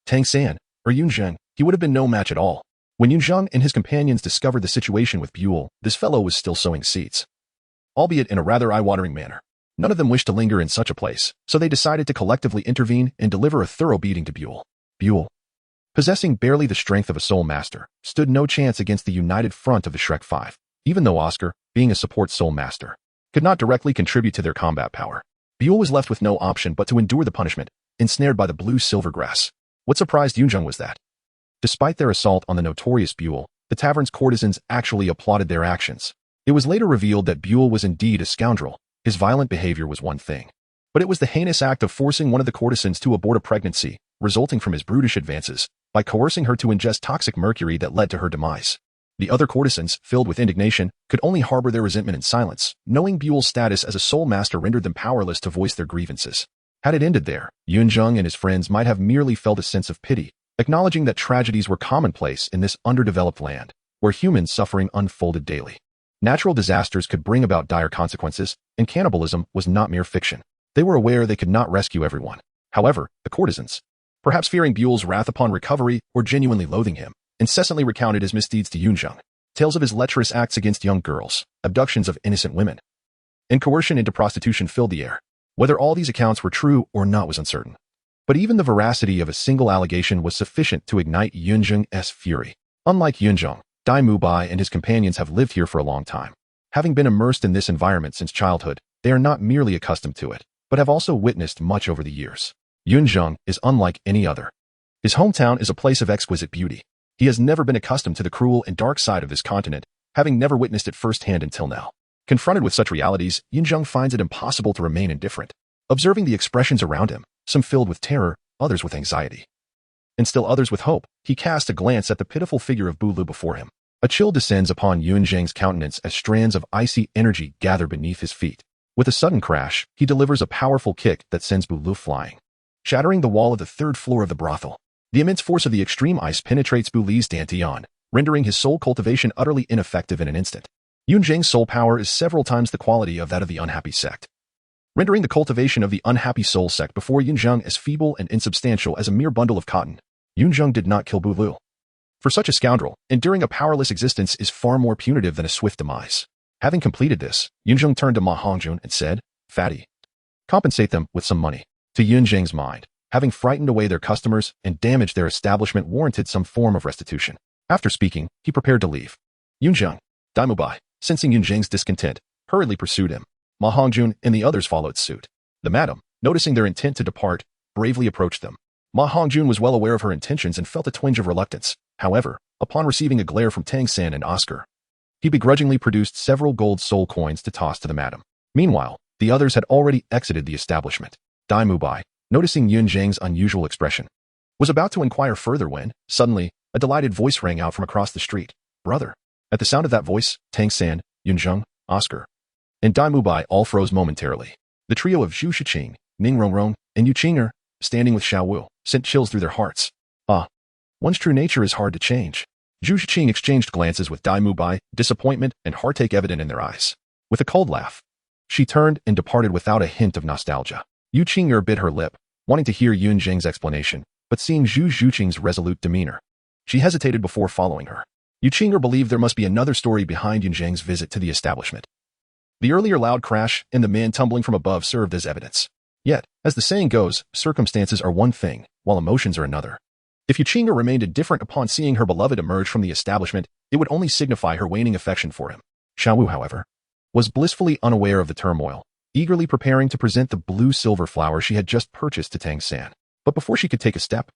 Tang Sect, or Yunzheng, he would have been no match at all. When Yunzheng and his companions discovered the situation with Buell, this fellow was still sowing seeds, albeit in a rather eye-watering manner. None of them wished to linger in such a place, so they decided to collectively intervene and deliver a thorough beating to Buell. Buell, possessing barely the strength of a soul master, stood no chance against the united front of the Shrek Five, even though Oscar, being a support soul master, could not directly contribute to their combat power. Buell was left with no option but to endure the punishment, ensnared by the blue-silver grass. What surprised Yunzheng was that, despite their assault on the notorious Buell, the tavern's courtesans actually applauded their actions. It was later revealed that Buell was indeed a scoundrel. His violent behavior was one thing, but it was the heinous act of forcing one of the courtesans to abort a pregnancy, resulting from his brutish advances, by coercing her to ingest toxic mercury that led to her demise. The other courtesans, filled with indignation, could only harbor their resentment in silence, knowing Buell's status as a soul master rendered them powerless to voice their grievances. Had it ended there, Yunzheng and his friends might have merely felt a sense of pity, acknowledging that tragedies were commonplace in this underdeveloped land, where human suffering unfolded daily. Natural disasters could bring about dire consequences, and cannibalism was not mere fiction. They were aware they could not rescue everyone. However, the courtesans, perhaps fearing Buell's wrath upon recovery or genuinely loathing him, incessantly recounted his misdeeds to Yunzheng. Tales of his lecherous acts against young girls, abductions of innocent women, and coercion into prostitution filled the air. Whether all these accounts were true or not was uncertain. But even the veracity of a single allegation was sufficient to ignite Yunzheng's fury. Unlike Yunzheng, Dai Mubai and his companions have lived here for a long time. Having been immersed in this environment since childhood, they are not merely accustomed to it, but have also witnessed much over the years. Yunzheng is unlike any other. His hometown is a place of exquisite beauty. He has never been accustomed to the cruel and dark side of this continent, having never witnessed it firsthand until now. Confronted with such realities, Yunzheng finds it impossible to remain indifferent. Observing the expressions around him, some filled with terror, others with anxiety, and still others with hope, he casts a glance at the pitiful figure of Douluo before him. A chill descends upon Yunzheng's countenance as strands of icy energy gather beneath his feet. With a sudden crash, he delivers a powerful kick that sends Douluo flying, shattering the wall of the third floor of the brothel. The immense force of the extreme ice penetrates Douluo's dantian, rendering his soul cultivation utterly ineffective in an instant. Yunzheng's soul power is several times the quality of that of the unhappy sect, rendering the cultivation of the unhappy soul sect before Yunzheng as feeble and insubstantial as a mere bundle of cotton. Yunzheng did not kill Douluo. For such a scoundrel, enduring a powerless existence is far more punitive than a swift demise. Having completed this, Yunzheng turned to Ma Hongjun and said, "Fatty, compensate them with some money." To Yunzheng's mind, having frightened away their customers and damaged their establishment warranted some form of restitution. After speaking, he prepared to leave. Yunzheng, Dai Mubai, sensing Yunzheng's discontent, hurriedly pursued him. Ma Hongjun and the others followed suit. The madam, noticing their intent to depart, bravely approached them. Ma Hongjun was well aware of her intentions and felt a twinge of reluctance. However, upon receiving a glare from Tang Sect and Oscar, he begrudgingly produced several gold soul coins to toss to the madam. Meanwhile, the others had already exited the establishment. Dai Mubai, noticing Yunzheng's unusual expression, was about to inquire further when, suddenly, a delighted voice rang out from across the street. "Brother." At the sound of that voice, Tang Sect, Yunzheng, Oscar, and Dai Mubai all froze momentarily. The trio of Zhu Shiqing, Ning Rongrong, and Yu Qinger, standing with Xiao Wu, sent chills through their hearts. One's true nature is hard to change. Zhu Shiqing exchanged glances with Dai Mubai, disappointment and heartache evident in their eyes. With a cold laugh, she turned and departed without a hint of nostalgia. Yu Qinger bit her lip, wanting to hear Yunzheng's explanation, but seeing Zhu Shiqing's resolute demeanor, she hesitated before following her. Yu Qinger believed there must be another story behind Yunzheng's visit to the establishment. The earlier loud crash and the man tumbling from above served as evidence. Yet, as the saying goes, circumstances are one thing, while emotions are another. If Yu Qinger remained indifferent upon seeing her beloved emerge from the establishment, it would only signify her waning affection for him. Xiao Wu, however, was blissfully unaware of the turmoil, eagerly preparing to present the blue-silver flower she had just purchased to Tang Sect. But before she could take a step,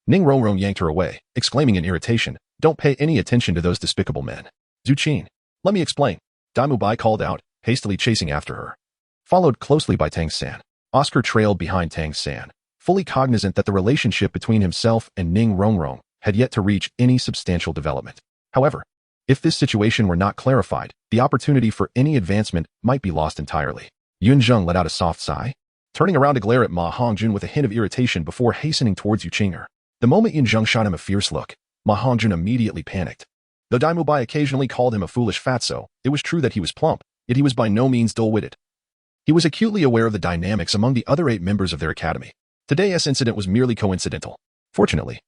Ning Rongrong yanked her away, exclaiming in irritation, "Don't pay any attention to those despicable men. Zhu Qin, let me explain." Dai Mubai called out, hastily chasing after her. Followed closely by Tang Sect, Oscar trailed behind Tang Sect, fully cognizant that the relationship between himself and Ning Rongrong had yet to reach any substantial development. However, if this situation were not clarified, the opportunity for any advancement might be lost entirely. Yunzheng let out a soft sigh, turning around to glare at Ma Hongjun with a hint of irritation before hastening towards Yu Qinger. The moment Yunzheng shot him a fierce look, Ma Hongjun immediately panicked. Though Dai Mubai occasionally called him a foolish fatso, it was true that he was plump, yet he was by no means dull-witted. He was acutely aware of the dynamics among the other 8 members of their academy. Today's incident was merely coincidental. Fortunately,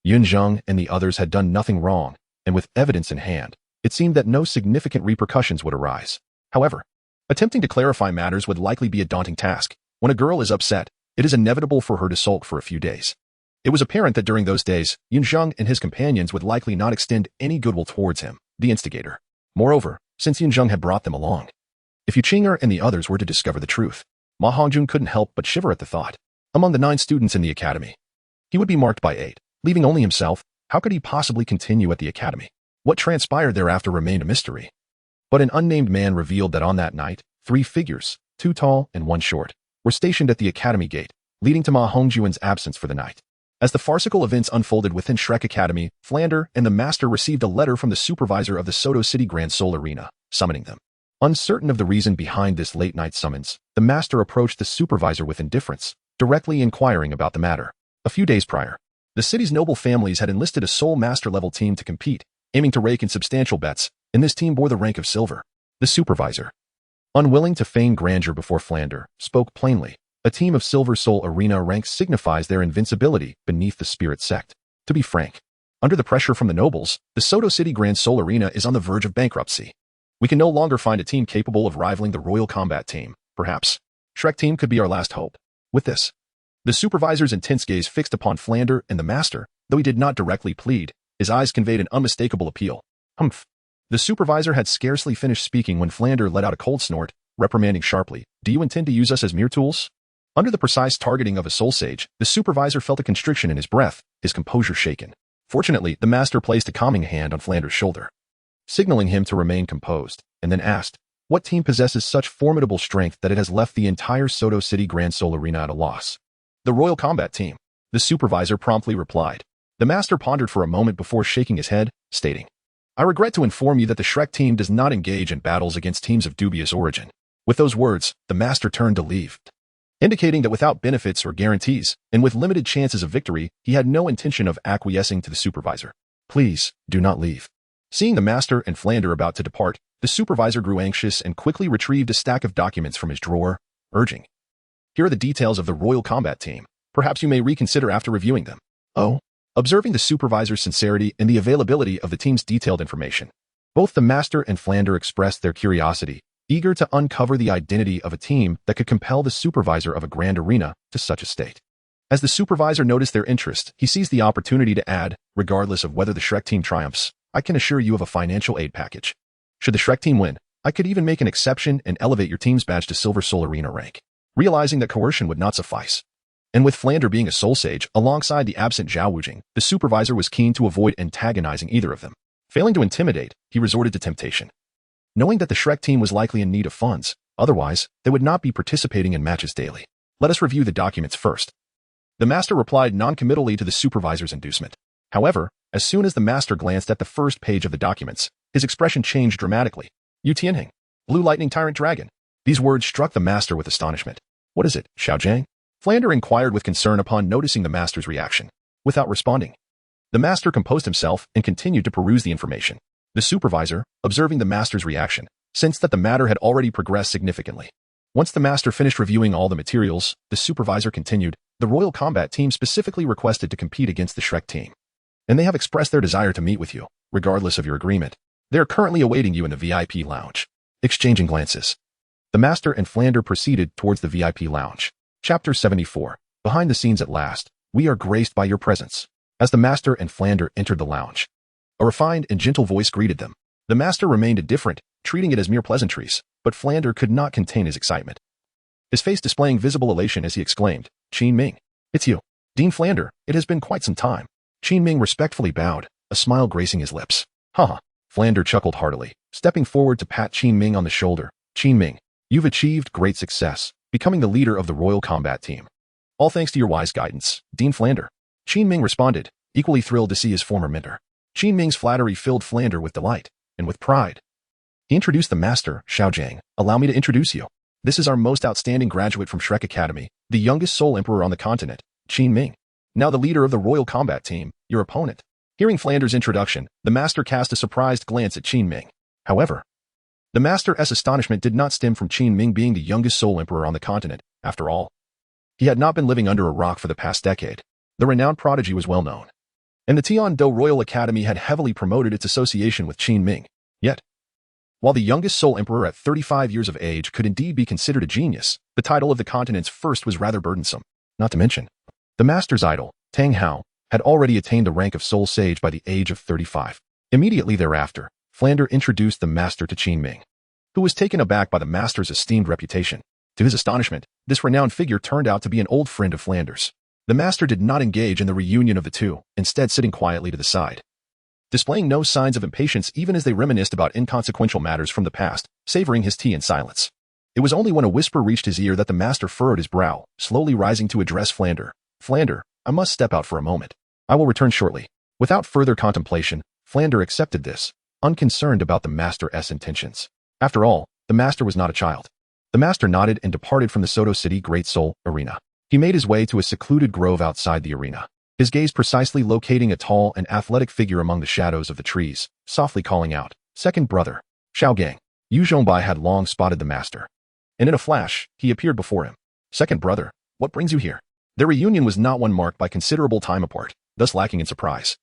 Yunzheng and the others had done nothing wrong, and with evidence in hand, it seemed that no significant repercussions would arise. However, attempting to clarify matters would likely be a daunting task. When a girl is upset, it is inevitable for her to sulk for a few days. It was apparent that during those days, Yunzheng and his companions would likely not extend any goodwill towards him, the instigator. Moreover, since Yunzheng had brought them along, if Yu Qinger and the others were to discover the truth, Ma Hongjun couldn't help but shiver at the thought. Among the 9 students in the academy, he would be marked by 8, leaving only himself. How could he possibly continue at the academy? What transpired thereafter remained a mystery. But an unnamed man revealed that on that night, 3 figures, 2 tall and 1 short, were stationed at the academy gate, leading to Ma Hongjun's absence for the night. As the farcical events unfolded within Shrek Academy, Flander and the master received a letter from the supervisor of the Soto City Grand Soul Arena, summoning them. Uncertain of the reason behind this late-night summons, the master approached the supervisor with indifference, directly inquiring about the matter. A few days prior, the city's noble families had enlisted a Soul Master-level team to compete, aiming to rake in substantial bets, and this team bore the rank of silver. The supervisor, unwilling to feign grandeur before Flander, spoke plainly. A team of Silver Soul Arena ranks signifies their invincibility beneath the Spirit Sect. To be frank, under the pressure from the nobles, the Soto City Grand Soul Arena is on the verge of bankruptcy. We can no longer find a team capable of rivaling the Royal Combat Team. Perhaps Shrek Team could be our last hope. With this, The supervisor's intense gaze fixed upon Flander and the master, though he did not directly plead. His eyes conveyed an unmistakable appeal. Humph. The supervisor had scarcely finished speaking when Flander let out a cold snort, reprimanding sharply, "Do you intend to use us as mere tools?" Under the precise targeting of a soul sage, the supervisor felt a constriction in his breath, his composure shaken. Fortunately, the master placed a calming hand on Flander's shoulder, signaling him to remain composed, and then asked, "What team possesses such formidable strength that it has left the entire Soto City Grand Soul Arena at a loss?" "The Royal Combat Team," the supervisor promptly replied. The master pondered for a moment before shaking his head, stating, "I regret to inform you that the Shrek team does not engage in battles against teams of dubious origin." With those words, the master turned to leave, indicating that without benefits or guarantees, and with limited chances of victory, he had no intention of acquiescing to the supervisor. "Please, do not leave." Seeing the master and Flander about to depart, the supervisor grew anxious and quickly retrieved a stack of documents from his drawer, urging, "Here are the details of the Royal Combat Team. Perhaps you may reconsider after reviewing them." "Oh?" Observing the supervisor's sincerity and the availability of the team's detailed information, both the master and Flander expressed their curiosity, eager to uncover the identity of a team that could compel the supervisor of a grand arena to such a state. As the supervisor noticed their interest, he seized the opportunity to add, "Regardless of whether the Shrek team triumphs, I can assure you of a financial aid package. Should the Shrek team win, I could even make an exception and elevate your team's badge to Silver Soul Arena rank." Realizing that coercion would not suffice, and with Flander being a soul sage alongside the absent Zhao Wujing, the supervisor was keen to avoid antagonizing either of them. Failing to intimidate, he resorted to temptation. Knowing that the Shrek team was likely in need of funds, otherwise, they would not be participating in matches daily. "Let us review the documents first." The master replied non-committally to the supervisor's inducement. However, as soon as the master glanced at the first page of the documents, his expression changed dramatically. "Yunzheng, Blue Lightning Tyrant Dragon." These words struck the master with astonishment. "What is it, Xiaojang?" Flander inquired with concern upon noticing the master's reaction. Without responding, the master composed himself and continued to peruse the information. The supervisor, observing the master's reaction, sensed that the matter had already progressed significantly. Once the master finished reviewing all the materials, the supervisor continued, "The Royal Combat Team specifically requested to compete against the Shrek team, and they have expressed their desire to meet with you, regardless of your agreement. They are currently awaiting you in the VIP lounge." Exchanging glances, the master and Flander proceeded towards the VIP lounge. Chapter 74. Behind the scenes at last, we are graced by your presence. As the master and Flander entered the lounge, a refined and gentle voice greeted them. The master remained indifferent, treating it as mere pleasantries, but Flander could not contain his excitement, his face displaying visible elation as he exclaimed, "Qin Ming, it's you. Dean Flander, it has been quite some time." Qin Ming respectfully bowed, a smile gracing his lips. "Haha." Flander chuckled heartily, stepping forward to pat Qin Ming on the shoulder. "Qin Ming, you've achieved great success, becoming the leader of the Royal Combat Team. All thanks to your wise guidance, Dean Flander." Qin Ming responded, equally thrilled to see his former mentor. Qin Ming's flattery filled Flander with delight and with pride. He introduced the master, Xiaojang. "Allow me to introduce you. This is our most outstanding graduate from Shrek Academy, the youngest soul emperor on the continent, Qin Ming. Now the leader of the Royal Combat Team, your opponent." Hearing Flander's introduction, the master cast a surprised glance at Qin Ming. However, the master's astonishment did not stem from Qin Ming being the youngest soul emperor on the continent. After all, he had not been living under a rock for the past decade. The renowned prodigy was well known, and the Tian-Do Royal Academy had heavily promoted its association with Qin Ming. Yet, while the youngest soul emperor at 35 years of age could indeed be considered a genius, the title of the continent's first was rather burdensome. Not to mention, the master's idol, Tang Hao, had already attained the rank of soul sage by the age of 35. Immediately thereafter, Flander introduced the master to Qin Ming, who was taken aback by the master's esteemed reputation. To his astonishment, this renowned figure turned out to be an old friend of Flander's. The master did not engage in the reunion of the two, instead sitting quietly to the side, displaying no signs of impatience even as they reminisced about inconsequential matters from the past, savoring his tea in silence. It was only when a whisper reached his ear that the master furrowed his brow, slowly rising to address Flander. "Flander, I must step out for a moment. I will return shortly." Without further contemplation, Flander accepted this, unconcerned about the master's intentions. After all, the master was not a child. The master nodded and departed from the Soto City Great Soul Arena. He made his way to a secluded grove outside the arena, his gaze precisely locating a tall and athletic figure among the shadows of the trees, softly calling out, "Second brother, Xiaogang." Yunzheng had long spotted the master, and in a flash, he appeared before him. "Second brother, what brings you here?" Their reunion was not one marked by considerable time apart, thus lacking in surprise.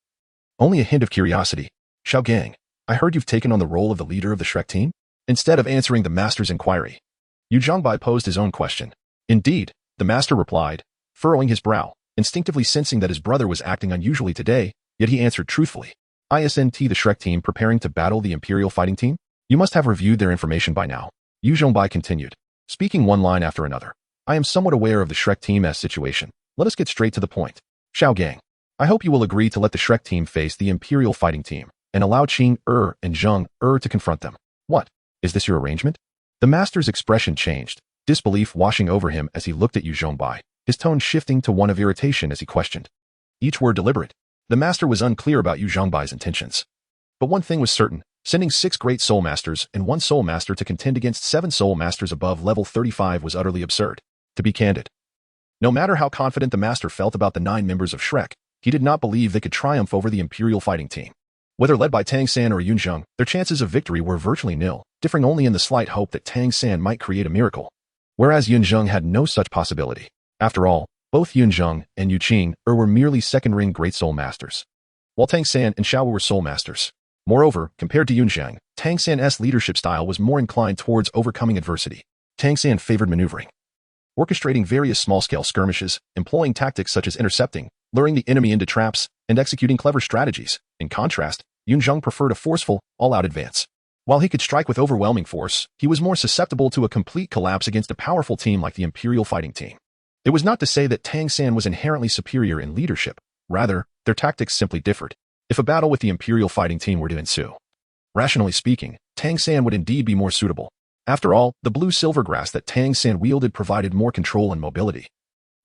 Only a hint of curiosity. "Xiaogang, I heard you've taken on the role of the leader of the Shrek team?" Instead of answering the master's inquiry, Yunzheng posed his own question. "Indeed," the master replied, furrowing his brow, instinctively sensing that his brother was acting unusually today, yet he answered truthfully. Isn't the Shrek team preparing to battle the Imperial fighting team? You must have reviewed their information by now. Yunzheng continued, speaking one line after another. I am somewhat aware of the Shrek team's situation. Let us get straight to the point. Xiaogang, I hope you will agree to let the Shrek team face the Imperial fighting team, and allow Qing and Zheng to confront them. What? Is this your arrangement? The master's expression changed, disbelief washing over him as he looked at Yunzheng, his tone shifting to one of irritation as he questioned. Each word deliberate. The master was unclear about Yunzheng's intentions. But one thing was certain, sending 6 great soul masters and 1 soul master to contend against 7 soul masters above level 35 was utterly absurd. To be candid, no matter how confident the master felt about the 9 members of Shrek, he did not believe they could triumph over the Imperial fighting team. Whether led by Tang Sect or Yunzheng, their chances of victory were virtually nil, differing only in the slight hope that Tang Sect might create a miracle. Whereas Yunzheng had no such possibility. After all, both Yunzheng and Qing were merely second-ring great soul masters, while Tang Sect and Xiao were soul masters. Moreover, compared to Yunzheng, Tang Sect's leadership style was more inclined towards overcoming adversity. Tang Sect favored maneuvering, orchestrating various small-scale skirmishes, employing tactics such as intercepting, luring the enemy into traps, and executing clever strategies. In contrast, Yunzheng preferred a forceful, all-out advance. While he could strike with overwhelming force, he was more susceptible to a complete collapse against a powerful team like the Imperial fighting team. It was not to say that Tang Sect was inherently superior in leadership. Rather, their tactics simply differed. If a battle with the Imperial fighting team were to ensue, rationally speaking, Tang Sect would indeed be more suitable. After all, the blue silver grass that Tang Sect wielded provided more control and mobility,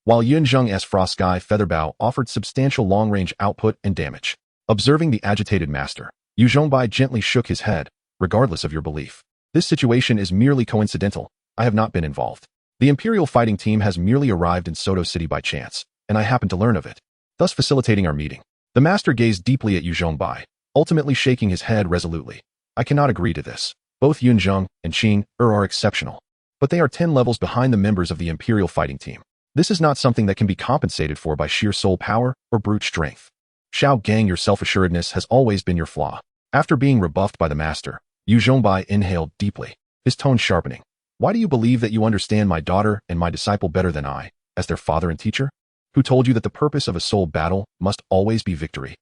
while Yunzheng's frost sky featherbow offered substantial long-range output and damage. Observing the agitated master, Yunzheng gently shook his head. Regardless of your belief, this situation is merely coincidental. I have not been involved. The Imperial fighting team has merely arrived in Soto City by chance, and I happened to learn of it, thus facilitating our meeting. The master gazed deeply at Yunzheng, ultimately shaking his head resolutely. I cannot agree to this. Both Yunzheng and Qing are exceptional, but they are 10 levels behind the members of the Imperial fighting team. This is not something that can be compensated for by sheer soul power or brute strength. Xiaogang, your self-assuredness has always been your flaw. After being rebuffed by the master, Yunzheng inhaled deeply, his tone sharpening. Why do you believe that you understand my daughter and my disciple better than I, as their father and teacher? Who told you that the purpose of a soul battle must always be victory?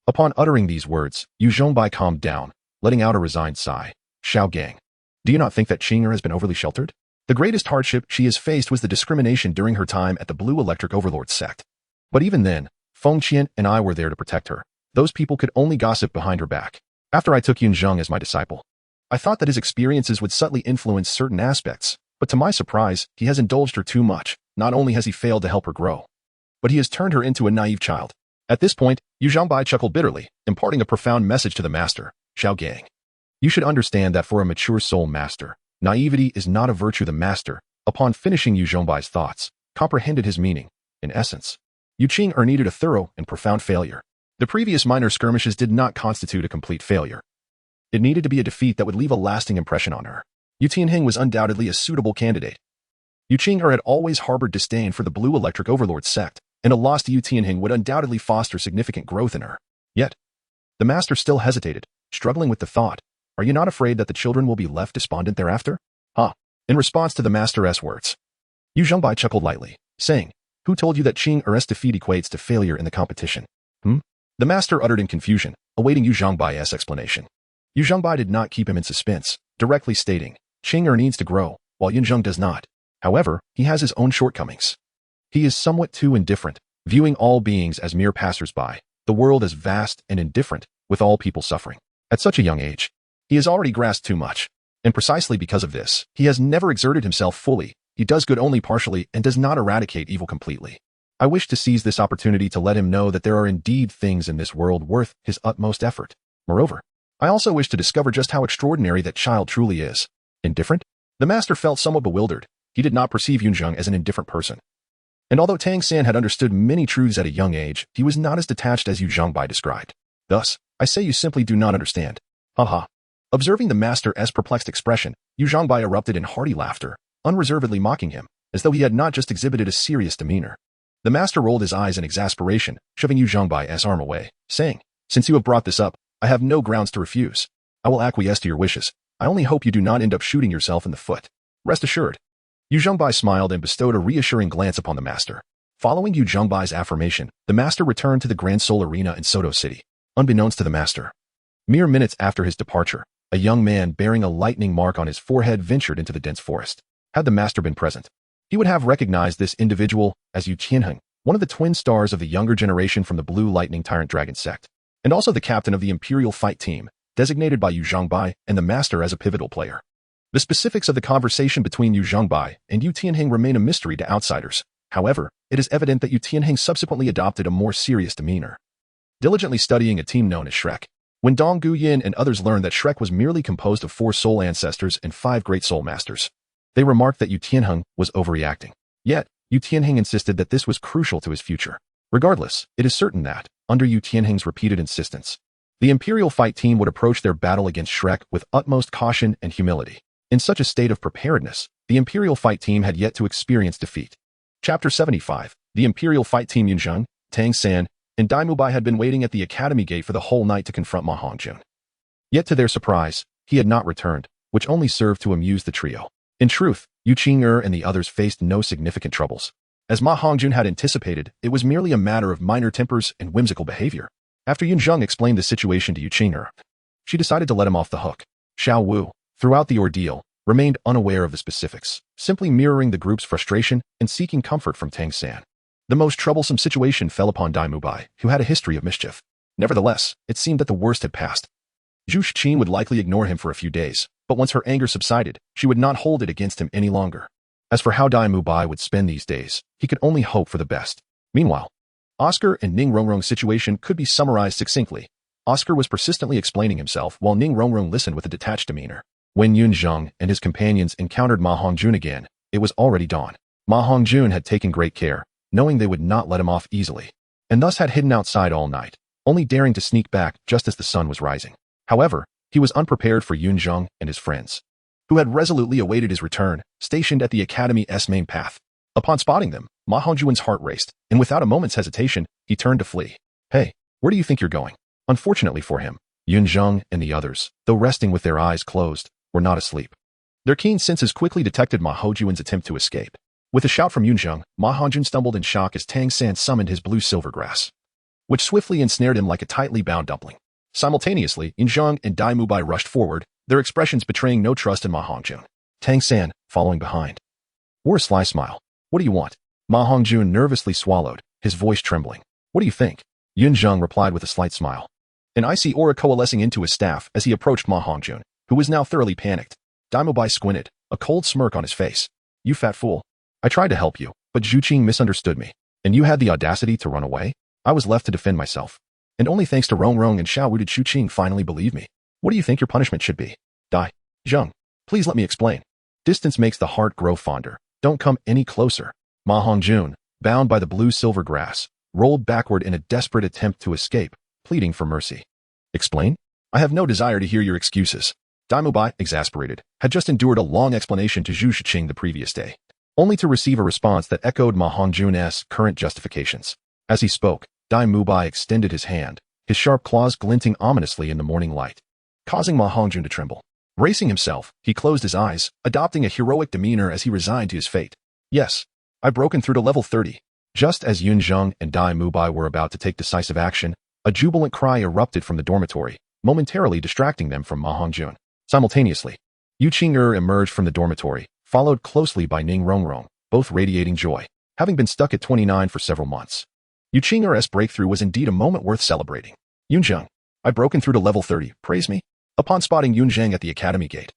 Upon uttering these words, Yunzheng calmed down, letting out a resigned sigh. Xiaogang, do you not think that Qing has been overly sheltered? The greatest hardship she has faced was the discrimination during her time at the Blue Electric Overlord sect. But even then, Feng Qian and I were there to protect her. Those people could only gossip behind her back. After I took Yunzheng as my disciple, I thought that his experiences would subtly influence certain aspects, but to my surprise, he has indulged her too much. Not only has he failed to help her grow, but he has turned her into a naive child. At this point, Yunzheng chuckled bitterly, imparting a profound message to the master. Xiaogang, you should understand that for a mature soul master, naivety is not a virtue. The master, upon finishing Yunzheng's thoughts, comprehended his meaning. In essence, Qing needed a thorough and profound failure. The previous minor skirmishes did not constitute a complete failure. It needed to be a defeat that would leave a lasting impression on her. Yunzheng was undoubtedly a suitable candidate. Qing had always harbored disdain for the Blue Electric Overlord sect, and a loss to Yunzheng would undoubtedly foster significant growth in her. Yet, the master still hesitated, struggling with the thought, are you not afraid that the children will be left despondent thereafter? In response to the master's words, Yunzheng chuckled lightly, saying, who told you that Qing's defeat equates to failure in the competition? The master uttered in confusion, awaiting Yunzheng's explanation. Yunzheng did not keep him in suspense, directly stating, Qing needs to grow, while Yunzheng does not. However, he has his own shortcomings. He is somewhat too indifferent, viewing all beings as mere passers-by, the world as vast and indifferent, with all people suffering. At such a young age, he has already grasped too much, and precisely because of this, he has never exerted himself fully. He does good only partially and does not eradicate evil completely. I wish to seize this opportunity to let him know that there are indeed things in this world worth his utmost effort. Moreover, I also wish to discover just how extraordinary that child truly is. Indifferent? The master felt somewhat bewildered. He did not perceive Yunzheng as an indifferent person. And although Tang Sect had understood many truths at a young age, he was not as detached as Yunzheng described. Thus, I say you simply do not understand. Observing the master's perplexed expression, Yunzheng erupted in hearty laughter, unreservedly mocking him, as though he had not just exhibited a serious demeanor. The master rolled his eyes in exasperation, shoving Yunzheng's arm away, saying, since you have brought this up, I have no grounds to refuse. I will acquiesce to your wishes. I only hope you do not end up shooting yourself in the foot. Rest assured. Yunzheng smiled and bestowed a reassuring glance upon the master. Following Yu Zhengbai's affirmation, the master returned to the Grand Soul Arena in Soto City. Unbeknownst to the master, mere minutes after his departure, a young man bearing a lightning mark on his forehead ventured into the dense forest. Had the master been present, he would have recognized this individual as Yunzheng, one of the twin stars of the younger generation from the Blue Lightning Tyrant Dragon Sect, and also the captain of the Imperial Fight Team, designated by Yu Zhengbei and the master as a pivotal player. The specifics of the conversation between Yu Zhengbei and Yu Tianheng remain a mystery to outsiders. However, it is evident that Yu Tianheng subsequently adopted a more serious demeanor, diligently studying a team known as Shrek. When Dong Guyin and others learned that Shrek was merely composed of 4 soul ancestors and 5 great soul masters, they remarked that Yu Tianheng was overreacting. Yet, Yu Tianheng insisted that this was crucial to his future. Regardless, it is certain that, under Yu Tianheng's repeated insistence, the Imperial Fight Team would approach their battle against Shrek with utmost caution and humility. In such a state of preparedness, the Imperial Fight Team had yet to experience defeat. Chapter 75. The Imperial Fight Team Yunzheng, Tang Sect, and Dai Mubai had been waiting at the academy gate for the whole night to confront Ma Hongjun. Yet to their surprise, he had not returned, which only served to amuse the trio. In truth, Yu Qing'er and the others faced no significant troubles. As Ma Hongjun had anticipated, it was merely a matter of minor tempers and whimsical behavior. After Yunzheng explained the situation to Yu Qing'er, she decided to let him off the hook. Xiao Wu, throughout the ordeal, remained unaware of the specifics, simply mirroring the group's frustration and seeking comfort from Tang Sect. The most troublesome situation fell upon Dai Mubai, who had a history of mischief. Nevertheless, it seemed that the worst had passed. Zhu Shiqing would likely ignore him for a few days, but once her anger subsided, she would not hold it against him any longer. As for how Dai Mubai would spend these days, he could only hope for the best. Meanwhile, Oscar and Ning Rongrong's situation could be summarized succinctly. Oscar was persistently explaining himself while Ning Rongrong listened with a detached demeanor. When Yunzheng and his companions encountered Ma Hongjun again, it was already dawn. Ma Hongjun had taken great care, knowing they would not let him off easily, and thus had hidden outside all night, only daring to sneak back just as the sun was rising. However, he was unprepared for Yunzheng and his friends, who had resolutely awaited his return, stationed at the academy's main path. Upon spotting them, Ma Hongjun's heart raced, and without a moment's hesitation, he turned to flee. Hey, where do you think you're going? Unfortunately for him, Yunzheng and the others, though resting with their eyes closed, were not asleep. Their keen senses quickly detected Ma Hongjun's attempt to escape. With a shout from Yunzheng, Ma Hongjun stumbled in shock as Tang Sect summoned his blue silver grass, which swiftly ensnared him like a tightly bound dumpling. Simultaneously, Yunzheng and Dai Mubai rushed forward, their expressions betraying no trust in Ma Hongjun. Tang Sect, following behind, wore a sly smile. What do you want? Ma Hongjun nervously swallowed, his voice trembling. What do you think? Yunzheng replied with a slight smile, an icy aura coalescing into his staff as he approached Ma Hongjun, who was now thoroughly panicked. Dai Mubai squinted, a cold smirk on his face. You fat fool. I tried to help you, but Zhu Qing misunderstood me, and you had the audacity to run away? I was left to defend myself. And only thanks to Rongrong and Xiao Wu did Zhu Qing finally believe me. What do you think your punishment should be? Dai Zheng, please let me explain. Distance makes the heart grow fonder. Don't come any closer. Ma Hongjun, bound by the blue-silver grass, rolled backward in a desperate attempt to escape, pleading for mercy. Explain? I have no desire to hear your excuses. Dai Mubai, exasperated, had just endured a long explanation to Zhu Shiqing the previous day, only to receive a response that echoed Ma Hongjun's current justifications. As he spoke, Dai Mubai extended his hand, his sharp claws glinting ominously in the morning light, causing Ma Hongjun to tremble. Bracing himself, he closed his eyes, adopting a heroic demeanor as he resigned to his fate. Yes, I've broken through to level 30. Just as Yunzheng and Dai Mubai were about to take decisive action, a jubilant cry erupted from the dormitory, momentarily distracting them from Ma Hongjun. Simultaneously, Yu Qing'er emerged from the dormitory, followed closely by Ning Rongrong, both radiating joy, having been stuck at 29 for several months. Yu Qing'er's breakthrough was indeed a moment worth celebrating. Yunzheng, I've broken through to level 30, praise me? Upon spotting Yunzheng at the academy gate,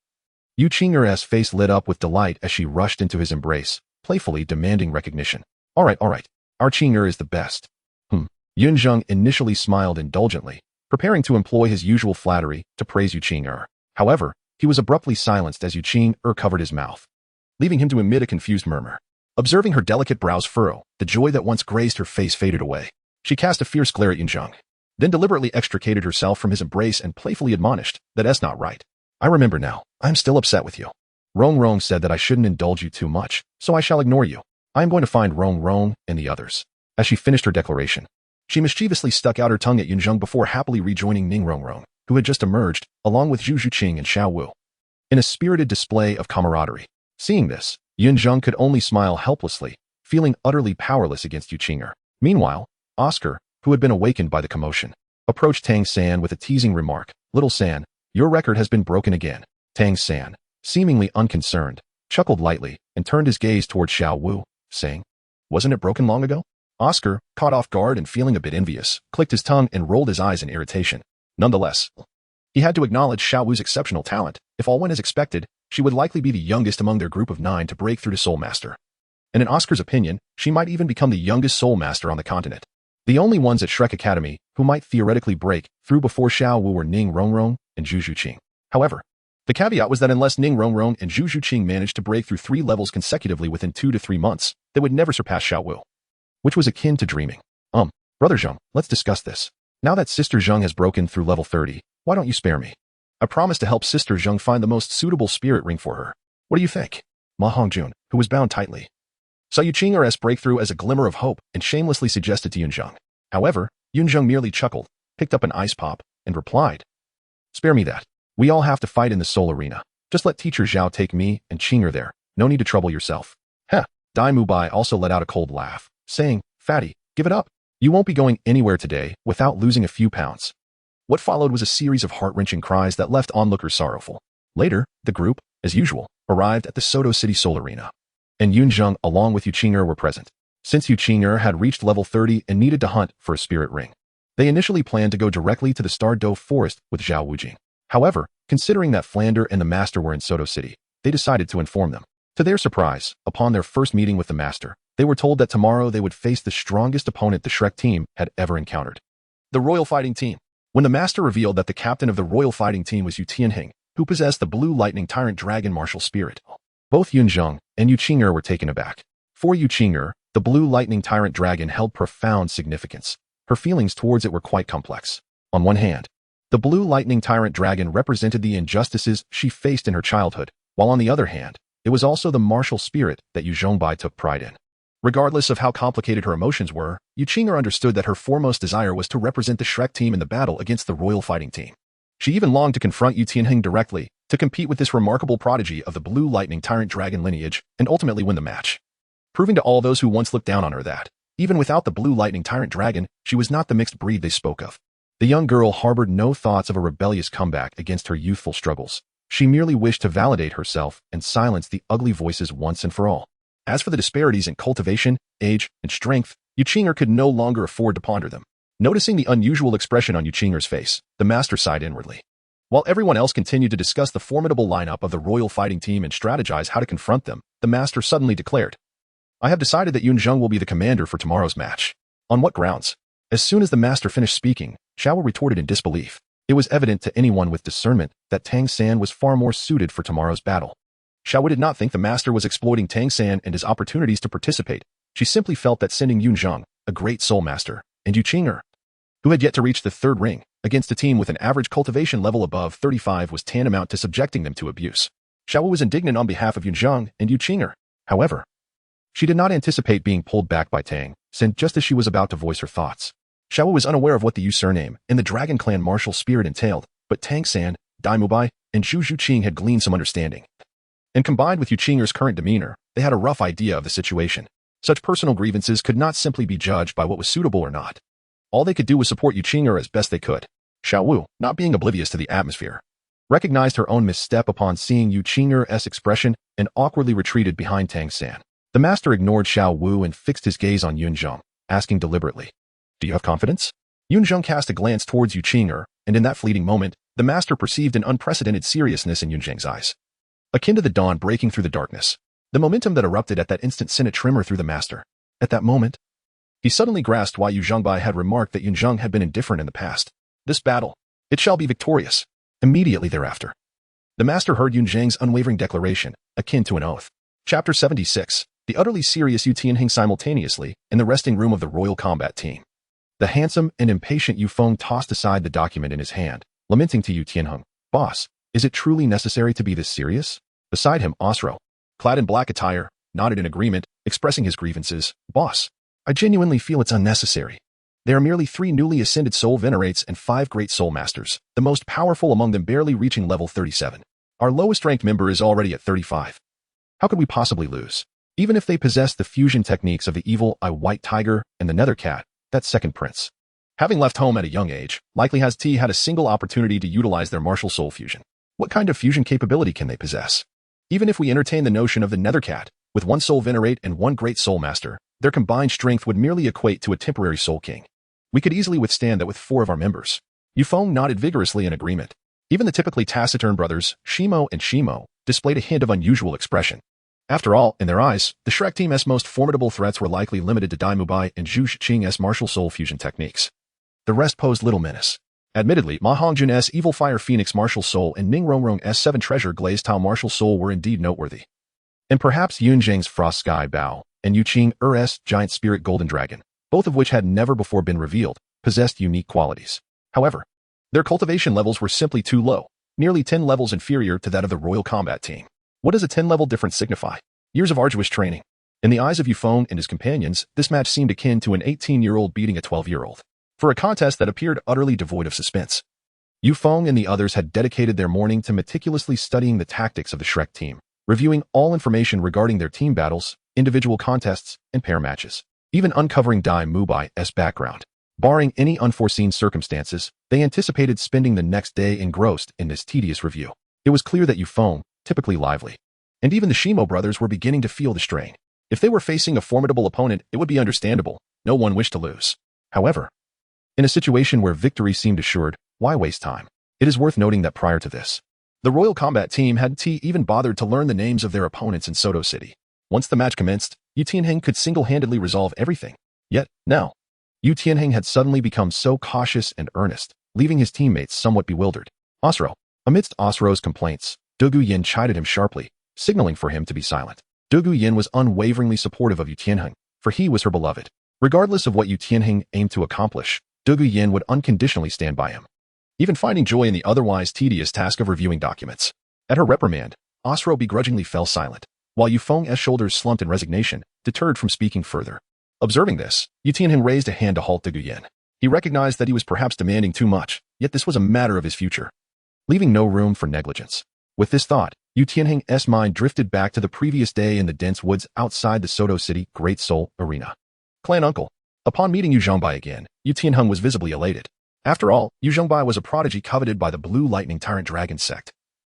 Yu Qing'er's face lit up with delight as she rushed into his embrace, playfully demanding recognition. All right, our Qing'er is the best. Yunzheng initially smiled indulgently, preparing to employ his usual flattery to praise Yu Qing'er. However, he was abruptly silenced as Yu Qing'er covered his mouth, leaving him to emit a confused murmur. Observing her delicate brows furrow, the joy that once grazed her face faded away. She cast a fierce glare at Yunzheng, then deliberately extricated herself from his embrace and playfully admonished, that's not right. I remember now, I'm still upset with you. Rongrong said that I shouldn't indulge you too much, so I shall ignore you. I am going to find Rongrong and the others. As she finished her declaration, she mischievously stuck out her tongue at Yunzheng before happily rejoining Ning Rongrong, who had just emerged, along with Zhu Shiqing and Xiao Wu, in a spirited display of camaraderie. Seeing this, Yunzheng could only smile helplessly, feeling utterly powerless against Youthful. Meanwhile, Oscar, who had been awakened by the commotion, approached Tang San with a teasing remark. Little San, your record has been broken again. Tang San, seemingly unconcerned, chuckled lightly and turned his gaze towards Xiao Wu, saying, wasn't it broken long ago? Oscar, caught off guard and feeling a bit envious, clicked his tongue and rolled his eyes in irritation. Nonetheless, he had to acknowledge Xiao Wu's exceptional talent. If all went as expected, she would likely be the youngest among their group of 9 to break through to Soul Master. And in Oscar's opinion, she might even become the youngest Soul Master on the continent. The only ones at Shrek Academy who might theoretically break through before Xiao Wu were Ning Rongrong and Zhu Zhuqing. However, the caveat was that unless Ning Rongrong and Zhu Zhuqing managed to break through 3 levels consecutively within 2 to 3 months, they would never surpass Xiao Wu, which was akin to dreaming. Brother Zheng, let's discuss this. Now that Sister Zheng has broken through level 30, why don't you spare me? I promise to help Sister Zheng find the most suitable spirit ring for her. What do you think? Ma Hongjun, who was bound tightly, saw Youthful's breakthrough as a glimmer of hope and shamelessly suggested to Yunzheng. However, Yunzheng merely chuckled, picked up an ice pop, and replied, spare me that. We all have to fight in the soul arena. Just let Teacher Zhao take me and Qing'er there. No need to trouble yourself. Heh. Dai Mubai also let out a cold laugh, saying, Fatty, give it up. You won't be going anywhere today without losing a few pounds. What followed was a series of heart-wrenching cries that left onlookers sorrowful. Later, the group, as usual, arrived at the Soto City Soul Arena. And Yunzheng along with Youthful were present. Since Youthful had reached level 30 and needed to hunt for a spirit ring, they initially planned to go directly to the Star Dove Forest with Zhao Wujing. However, considering that Flander and the Master were in Soto City, they decided to inform them. To their surprise, upon their first meeting with the Master, they were told that tomorrow they would face the strongest opponent the Shrek team had ever encountered. The Royal Fighting Team. When the Master revealed that the captain of the Royal Fighting Team was Yunzheng, who possessed the Blue Lightning Tyrant Dragon martial spirit, both Yunzheng and Youthful were taken aback. For Youthful, the Blue Lightning Tyrant Dragon held profound significance. Her feelings towards it were quite complex. On one hand, the Blue Lightning Tyrant Dragon represented the injustices she faced in her childhood, while on the other hand, it was also the martial spirit that Yu Zhongbai took pride in. Regardless of how complicated her emotions were, Youthful understood that her foremost desire was to represent the Shrek team in the battle against the Royal Fighting Team. She even longed to confront Yunzheng directly, to compete with this remarkable prodigy of the Blue Lightning Tyrant Dragon lineage, and ultimately win the match. Proving to all those who once looked down on her that, even without the Blue Lightning Tyrant Dragon, she was not the mixed breed they spoke of. The young girl harbored no thoughts of a rebellious comeback against her youthful struggles. She merely wished to validate herself and silence the ugly voices once and for all. As for the disparities in cultivation, age, and strength, Youthful could no longer afford to ponder them. Noticing the unusual expression on Youthful's face, the Master sighed inwardly. While everyone else continued to discuss the formidable lineup of the Royal Fighting Team and strategize how to confront them, the Master suddenly declared, I have decided that Yunzheng will be the commander for tomorrow's match. On what grounds? As soon as the Master finished speaking, Xiao retorted in disbelief. It was evident to anyone with discernment that Tang San was far more suited for tomorrow's battle. Xiao did not think the Master was exploiting Tang San and his opportunities to participate. She simply felt that sending Yunzheng, a great soul master, and Youthful, who had yet to reach the 3rd ring, against a team with an average cultivation level above 35 was tantamount to subjecting them to abuse. Xiao was indignant on behalf of Yunzheng and Youthful. However, she did not anticipate being pulled back by Tang San just as she was about to voice her thoughts. Xiao was unaware of what the Yu surname and the Dragon Clan martial spirit entailed, but Tang San, Dai Mubai, and Zhu Zhuqing had gleaned some understanding. And combined with Youthful's current demeanor, they had a rough idea of the situation. Such personal grievances could not simply be judged by what was suitable or not. All they could do was support Youthful as best they could. Xiao Wu, not being oblivious to the atmosphere, recognized her own misstep upon seeing Youthful's expression and awkwardly retreated behind Tang San. The Master ignored Xiao Wu and fixed his gaze on Yunzheng, asking deliberately, do you have confidence? Yunzheng cast a glance towards Youthful, and in that fleeting moment, the Master perceived an unprecedented seriousness in Yunzheng's eyes. Akin to the dawn breaking through the darkness, the momentum that erupted at that instant sent a tremor through the Master. At that moment, he suddenly grasped why Yu Zhongbai had remarked that Yunzheng had been indifferent in the past. This battle, it shall be victorious. Immediately thereafter, the Master heard Yunzheng's unwavering declaration, akin to an oath. Chapter 76, the utterly serious Yu Tianheng simultaneously in the resting room of the Royal Combat Team. The handsome and impatient Yu Feng tossed aside the document in his hand, lamenting to Yu Tianheng, Boss, is it truly necessary to be this serious? Beside him, Osro, clad in black attire, nodded in agreement, expressing his grievances. Boss, I genuinely feel it's unnecessary. There are merely 3 newly ascended soul venerates and 5 great soul masters, the most powerful among them barely reaching level 37. Our lowest ranked member is already at 35. How could we possibly lose? even if they possessed the fusion techniques of the evil white tiger and the nether cat, that second prince. Having left home at a young age, likely has T had a single opportunity to utilize their martial soul fusion. What kind of fusion capability can they possess? Even if we entertain the notion of the nether cat, with one soul venerate and one great soul master, their combined strength would merely equate to a temporary soul king. We could easily withstand that with 4 of our members. Yunzheng nodded vigorously in agreement. Even the typically taciturn brothers, Shimo and Shimo, displayed a hint of unusual expression. After all, in their eyes, the Shrek team's most formidable threats were likely limited to Dai Mubai and Zhu Shiqing's martial soul fusion techniques. The rest posed little menace. Admittedly, Ma Hongjun's evil fire phoenix martial soul and Ning Rongrong's 7 treasure glazed tile martial soul were indeed noteworthy. And perhaps Yunzheng's frost sky bao and Yuqing Er's giant spirit golden dragon, both of which had never before been revealed, possessed unique qualities. However, their cultivation levels were simply too low, nearly 10 levels inferior to that of the Royal Combat Team. What does a 10-level difference signify? Years of arduous training. In the eyes of Yunzheng and his companions, this match seemed akin to an 18-year-old beating a 12-year-old. For a contest that appeared utterly devoid of suspense. Yunzheng and the others had dedicated their morning to meticulously studying the tactics of the Shrek team, reviewing all information regarding their team battles, individual contests, and pair matches, even uncovering Dai Mubai's background. Barring any unforeseen circumstances, they anticipated spending the next day engrossed in this tedious review. It was clear that Yunzheng, typically lively, and even the Shimo brothers were beginning to feel the strain. If they were facing a formidable opponent, it would be understandable. No one wished to lose. However, in a situation where victory seemed assured, why waste time? It is worth noting that prior to this, the Royal Combat Team hadn't even bothered to learn the names of their opponents in Soto City. Once the match commenced, Yunzheng could single-handedly resolve everything. Yet, now, Yunzheng had suddenly become so cautious and earnest, leaving his teammates somewhat bewildered. Osro. Amidst Osro's complaints, Dogu Yin chided him sharply, signaling for him to be silent. Dogu Yin was unwaveringly supportive of Yunzheng, for he was her beloved. Regardless of what Yunzheng aimed to accomplish, Dogu Yin would unconditionally stand by him, even finding joy in the otherwise tedious task of reviewing documents. At her reprimand, Osro begrudgingly fell silent, while Yunzheng's shoulders slumped in resignation, deterred from speaking further. Observing this, Yunzheng raised a hand to halt Dogu Yin. He recognized that he was perhaps demanding too much, yet this was a matter of his future, leaving no room for negligence. With this thought, Yunzheng's mind drifted back to the previous day in the dense woods outside the Soto City Great Soul Arena. Clan Uncle. Upon meeting Yunzheng again, Yunzheng was visibly elated. After all, Yunzheng was a prodigy coveted by the Blue Lightning Tyrant Dragon Sect,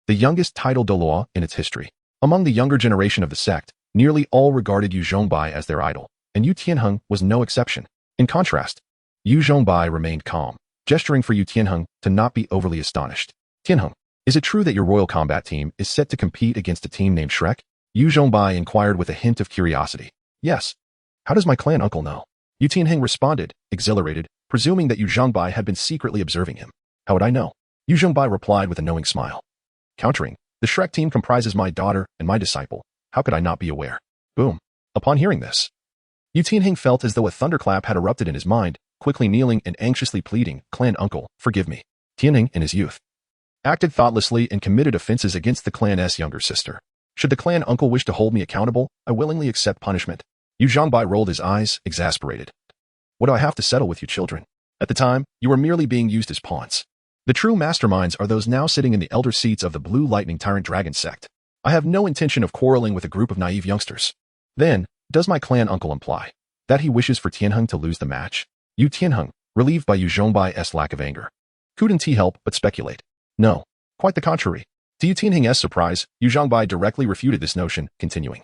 the youngest title Douluo in its history. Among the younger generation of the sect, nearly all regarded Yunzheng as their idol, and Yunzheng was no exception. In contrast, Yunzheng remained calm, gesturing for Yunzheng to not be overly astonished. Tianheng, is it true that your Royal Combat Team is set to compete against a team named Shrek? Yunzheng inquired with a hint of curiosity. Yes. How does my clan uncle know? Yunzheng responded, exhilarated, presuming that Yunzheng had been secretly observing him. How would I know? Yunzheng replied with a knowing smile. Countering, the Shrek team comprises my daughter and my disciple. How could I not be aware? Boom. Upon hearing this, Yunzheng felt as though a thunderclap had erupted in his mind, quickly kneeling and anxiously pleading, Clan uncle, forgive me. Tianheng, in his youth, acted thoughtlessly and committed offenses against the clan's younger sister. Should the clan uncle wish to hold me accountable, I willingly accept punishment. Yunzheng rolled his eyes, exasperated. What do I have to settle with you children? At the time, you were merely being used as pawns. The true masterminds are those now sitting in the elder seats of the Blue Lightning Tyrant Dragon Sect. I have no intention of quarreling with a group of naive youngsters. Then, does my clan uncle imply that he wishes for Tianheng to lose the match? Tianheng, relieved by Yunzheng's lack of anger, couldn't help but speculate. No, quite the contrary. To Tianheng's surprise, Yunzheng directly refuted this notion, continuing.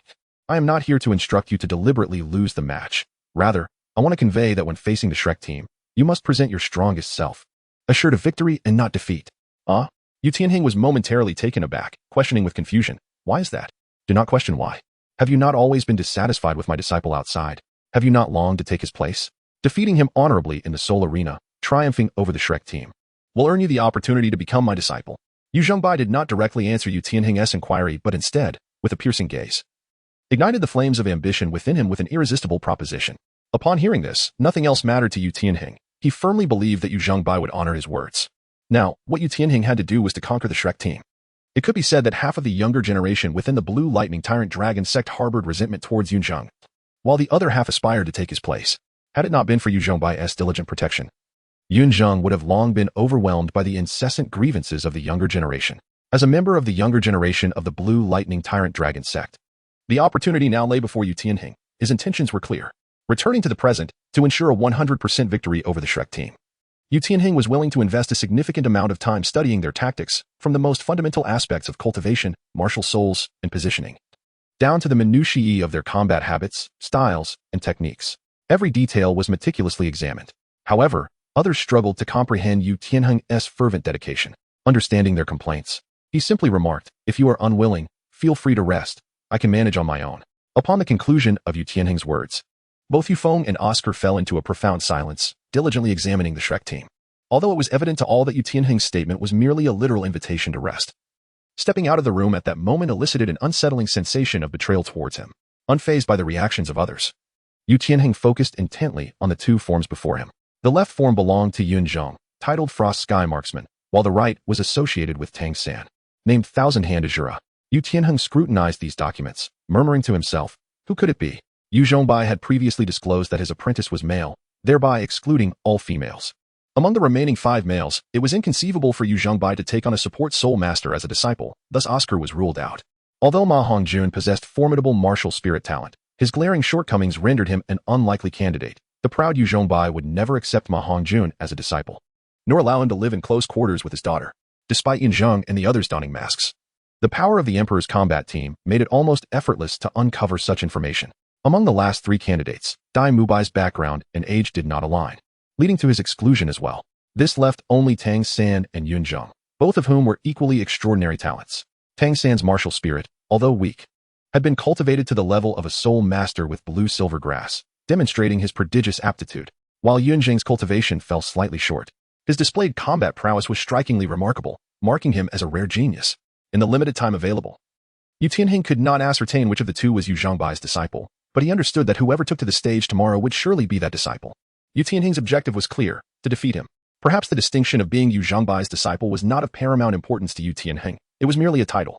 I am not here to instruct you to deliberately lose the match. Rather, I want to convey that when facing the Shrek team, you must present your strongest self, assured of victory and not defeat. Tianheng was momentarily taken aback, questioning with confusion. Why is that? Do not question why. Have you not always been dissatisfied with my disciple outside? Have you not longed to take his place? Defeating him honorably in the Soul Arena, triumphing over the Shrek team, will earn you the opportunity to become my disciple. Yunzheng did not directly answer Tianheng's inquiry, but instead, with a piercing gaze, ignited the flames of ambition within him with an irresistible proposition. Upon hearing this, nothing else mattered to Tianheng. He firmly believed that Yunzheng would honor his words. Now, what Tianheng had to do was to conquer the Shrek team. It could be said that half of the younger generation within the Blue Lightning Tyrant Dragon Sect harbored resentment towards Yunzheng, while the other half aspired to take his place. Had it not been for Yunzheng's diligent protection, Yunzheng would have long been overwhelmed by the incessant grievances of the younger generation. As a member of the younger generation of the Blue Lightning Tyrant Dragon Sect, The opportunity now lay before Yunzheng. His intentions were clear. Returning to the present to ensure a 100% victory over the Shrek team. Yunzheng was willing to invest a significant amount of time studying their tactics, from the most fundamental aspects of cultivation, martial souls, and positioning, down to the minutiae of their combat habits, styles, and techniques. Every detail was meticulously examined. However, others struggled to comprehend Yunzheng's fervent dedication. Understanding their complaints, he simply remarked, "If you are unwilling, feel free to rest. I can manage on my own." Upon the conclusion of Yunzheng's words, both Yufeng and Oscar fell into a profound silence, diligently examining the Shrek team. Although it was evident to all that Yunzheng's statement was merely a literal invitation to rest. Stepping out of the room at that moment elicited an unsettling sensation of betrayal towards him. Unfazed by the reactions of others, Yunzheng focused intently on the two forms before him. The left form belonged to Yunzheng, titled Frost Sky Marksman, while the right was associated with Tang Sect, named Thousand Hand Azura. Yunzheng scrutinized these documents, murmuring to himself, who could it be? Yu Zhongbai had previously disclosed that his apprentice was male, thereby excluding all females. Among the remaining 5 males, it was inconceivable for Yu Zhongbai to take on a support soul master as a disciple, thus Oscar was ruled out. Although Ma Hongjun possessed formidable martial spirit talent, his glaring shortcomings rendered him an unlikely candidate. The proud Yu Zhongbai would never accept Ma Hongjun as a disciple, nor allow him to live in close quarters with his daughter, despite Yunzheng and the others donning masks. The power of the Emperor's combat team made it almost effortless to uncover such information. Among the last 3 candidates, Dai Mubai's background and age did not align, leading to his exclusion as well. This left only Tang Sect and Yunzheng, both of whom were equally extraordinary talents. Tang Sect's martial spirit, although weak, had been cultivated to the level of a soul master with blue-silver grass, demonstrating his prodigious aptitude, while Yunzheng's cultivation fell slightly short. His displayed combat prowess was strikingly remarkable, marking him as a rare genius. In the limited time available, Yunzheng could not ascertain which of the two was Yu Zhongbai's disciple, but he understood that whoever took to the stage tomorrow would surely be that disciple. Yunzheng's objective was clear, to defeat him. Perhaps the distinction of being Yu Zhongbai's disciple was not of paramount importance to Yunzheng, it was merely a title.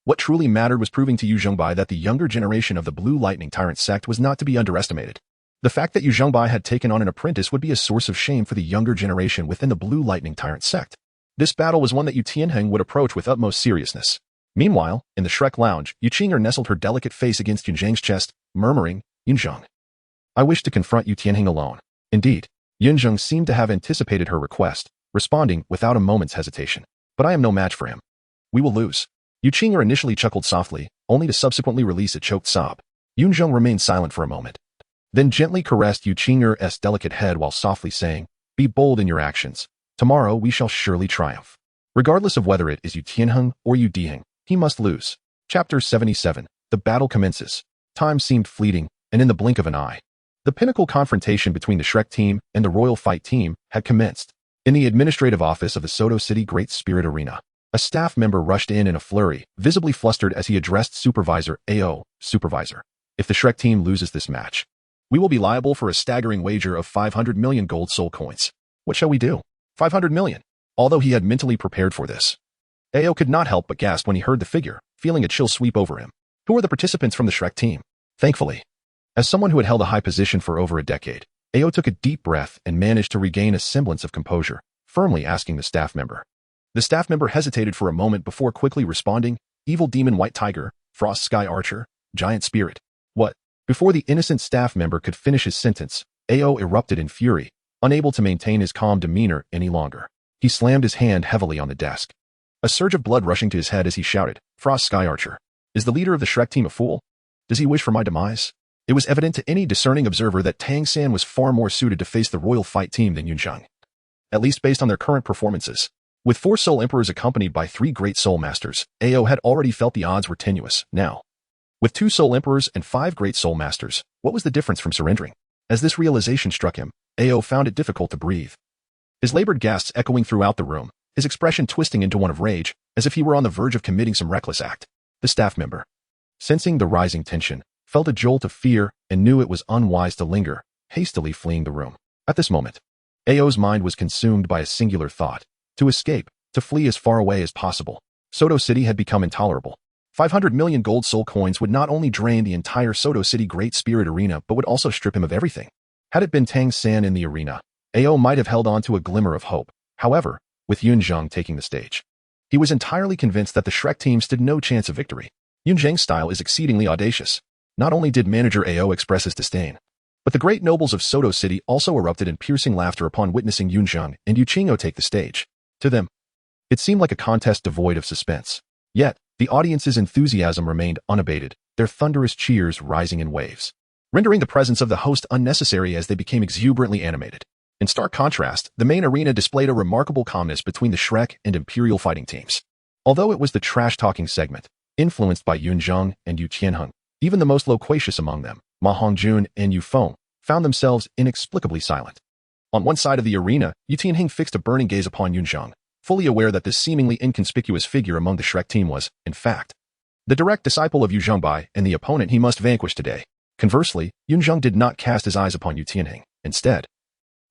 What truly mattered was proving to Yu Zhongbai that the younger generation of the Blue Lightning Tyrant sect was not to be underestimated. The fact that Yu Zhongbai had taken on an apprentice would be a source of shame for the younger generation within the Blue Lightning Tyrant sect. This battle was one that Yunzheng would approach with utmost seriousness. Meanwhile, in the Shrek lounge, Yu Qing'er nestled her delicate face against Yunzheng's chest, murmuring, "Yunzheng, I wish to confront Yunzheng alone." Indeed, Yunzheng seemed to have anticipated her request, responding without a moment's hesitation. "But I am no match for him. We will lose." Yu Qing'er initially chuckled softly, only to subsequently release a choked sob. Yunzheng remained silent for a moment, then gently caressed Yu Qing'er's delicate head while softly saying, "Be bold in your actions. Tomorrow we shall surely triumph." Regardless of whether it is Yunzheng or Yunzheng, he must lose. Chapter 77. The battle commences. Time seemed fleeting, and in the blink of an eye, the pinnacle confrontation between the Shrek team and the Royal Fight team had commenced. In the administrative office of the Soto City Great Spirit Arena, a staff member rushed in a flurry, visibly flustered as he addressed Supervisor AO, "Supervisor, if the Shrek team loses this match, we will be liable for a staggering wager of 500 million gold soul coins. What shall we do?" 500 million. Although he had mentally prepared for this, AO could not help but gasp when he heard the figure, feeling a chill sweep over him. Who were the participants from the Shrek team? Thankfully, as someone who had held a high position for over a decade, AO took a deep breath and managed to regain a semblance of composure, firmly asking the staff member. The staff member hesitated for a moment before quickly responding, "Evil Demon White Tiger, Frost Sky Archer, Giant Spirit." "What?" Before the innocent staff member could finish his sentence, AO erupted in fury, unable to maintain his calm demeanor any longer. He slammed his hand heavily on the desk, a surge of blood rushing to his head as he shouted, "Frost Sky Archer, is the leader of the Shrek team a fool? Does he wish for my demise?" It was evident to any discerning observer that Tang Sect was far more suited to face the Royal Fight team than Yunzheng, at least based on their current performances. With 4 Soul Emperors accompanied by 3 Great Soul Masters, AO had already felt the odds were tenuous. Now, with 2 Soul Emperors and 5 Great Soul Masters, what was the difference from surrendering? As this realization struck him, AO found it difficult to breathe. His labored gasps echoing throughout the room, his expression twisting into one of rage, as if he were on the verge of committing some reckless act. The staff member, sensing the rising tension, felt a jolt of fear and knew it was unwise to linger, hastily fleeing the room. At this moment, AO's mind was consumed by a singular thought: to escape, to flee as far away as possible. Soto City had become intolerable. 500 million gold soul coins would not only drain the entire Soto City Great Spirit Arena but would also strip him of everything. Had it been Tang Sect in the arena, AO might have held on to a glimmer of hope. However, with Yunzheng taking the stage, he was entirely convinced that the Shrek team stood no chance of victory. Yunzheng's style is exceedingly audacious. Not only did manager Ao express his disdain, but the great nobles of Soto City also erupted in piercing laughter upon witnessing Yunzheng and Yuqing'o take the stage. To them, it seemed like a contest devoid of suspense. Yet, the audience's enthusiasm remained unabated, their thunderous cheers rising in waves, rendering the presence of the host unnecessary as they became exuberantly animated. In stark contrast, the main arena displayed a remarkable calmness between the Shrek and Imperial fighting teams. Although it was the trash-talking segment, influenced by Yunzheng and Yu Tianheng, even the most loquacious among them, Ma Hongjun and Yu Feng, found themselves inexplicably silent. On one side of the arena, Yu Tianheng fixed a burning gaze upon Yunzheng, fully aware that this seemingly inconspicuous figure among the Shrek team was, in fact, the direct disciple of Yu Zhengbai and the opponent he must vanquish today. Conversely, Yunzheng did not cast his eyes upon Yu Tianheng. Instead,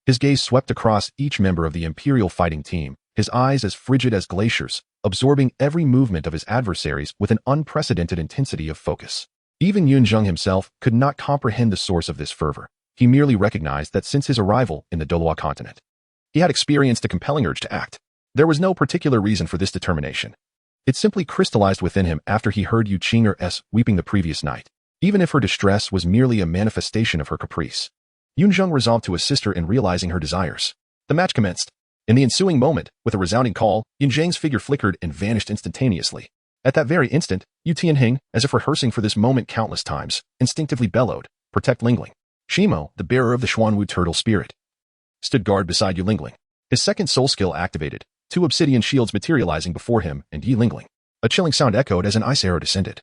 his gaze swept across each member of the Imperial fighting team, his eyes as frigid as glaciers, absorbing every movement of his adversaries with an unprecedented intensity of focus. Even Yunzheng himself could not comprehend the source of this fervor. He merely recognized that since his arrival in the Douluo Continent, he had experienced a compelling urge to act. There was no particular reason for this determination. It simply crystallized within him after he heard Yuqing'er's weeping the previous night. Even if her distress was merely a manifestation of her caprice, Yunzheng resolved to assist her in realizing her desires. The match commenced. In the ensuing moment, with a resounding call, Yunzheng's figure flickered and vanished instantaneously. At that very instant, Yu Tianheng, as if rehearsing for this moment countless times, instinctively bellowed, "Protect Lingling." Shimo, the bearer of the Xuanwu turtle spirit, stood guard beside Yu Lingling. His second soul skill activated, 2 obsidian shields materializing before him and Yi Lingling. A chilling sound echoed as an ice arrow descended,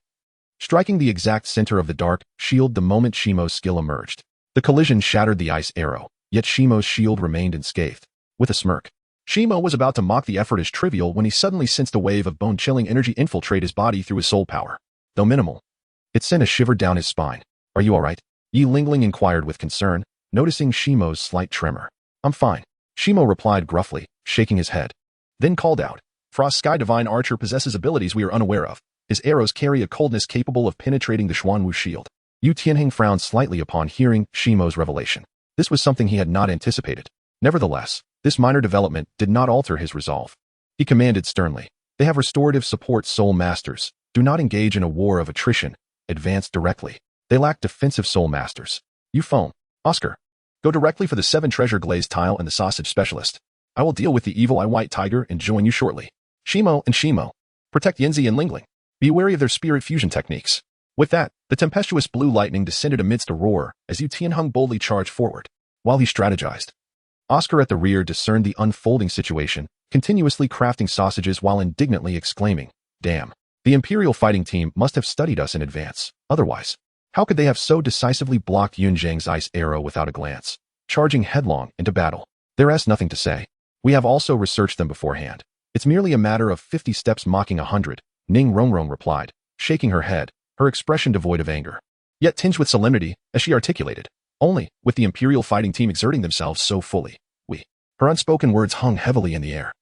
striking the exact center of the dark shield the moment Shimo's skill emerged. The collision shattered the ice arrow, yet Shimo's shield remained unscathed. With a smirk, Shimo was about to mock the effort as trivial when he suddenly sensed a wave of bone-chilling energy infiltrate his body through his soul power. Though minimal, it sent a shiver down his spine. "Are you all right?" Yi Lingling inquired with concern, noticing Shimo's slight tremor. "I'm fine," Shimo replied gruffly, shaking his head. Then called out, "Frost Sky Divine Archer possesses abilities we are unaware of. His arrows carry a coldness capable of penetrating the Xuanwu shield." Yu Tianheng frowned slightly upon hearing Shimo's revelation. This was something he had not anticipated. Nevertheless, this minor development did not alter his resolve. He commanded sternly, "They have restorative support soul masters. Do not engage in a war of attrition. Advance directly. They lack defensive soul masters. Yu Feng, Oscar, go directly for the 7 treasure glazed tile and the sausage specialist. I will deal with the evil eye white tiger and join you shortly. Shimo and Shimo, protect Yinzi and Lingling. Be wary of their spirit fusion techniques." With that, the tempestuous blue lightning descended amidst a roar as Yu Tianheng boldly charged forward. While he strategized, Oscar at the rear discerned the unfolding situation, continuously crafting sausages while indignantly exclaiming, "Damn, the Imperial fighting team must have studied us in advance. Otherwise, how could they have so decisively blocked Yunzheng's ice arrow without a glance, charging headlong into battle? There's nothing to say. We have also researched them beforehand. It's merely a matter of 50 steps mocking 100, Ning Rongrong replied, shaking her head, her expression devoid of anger, yet tinged with solemnity, as she articulated, "Only, with the Imperial fighting team exerting themselves so fully, we..." Her unspoken words hung heavily in the air,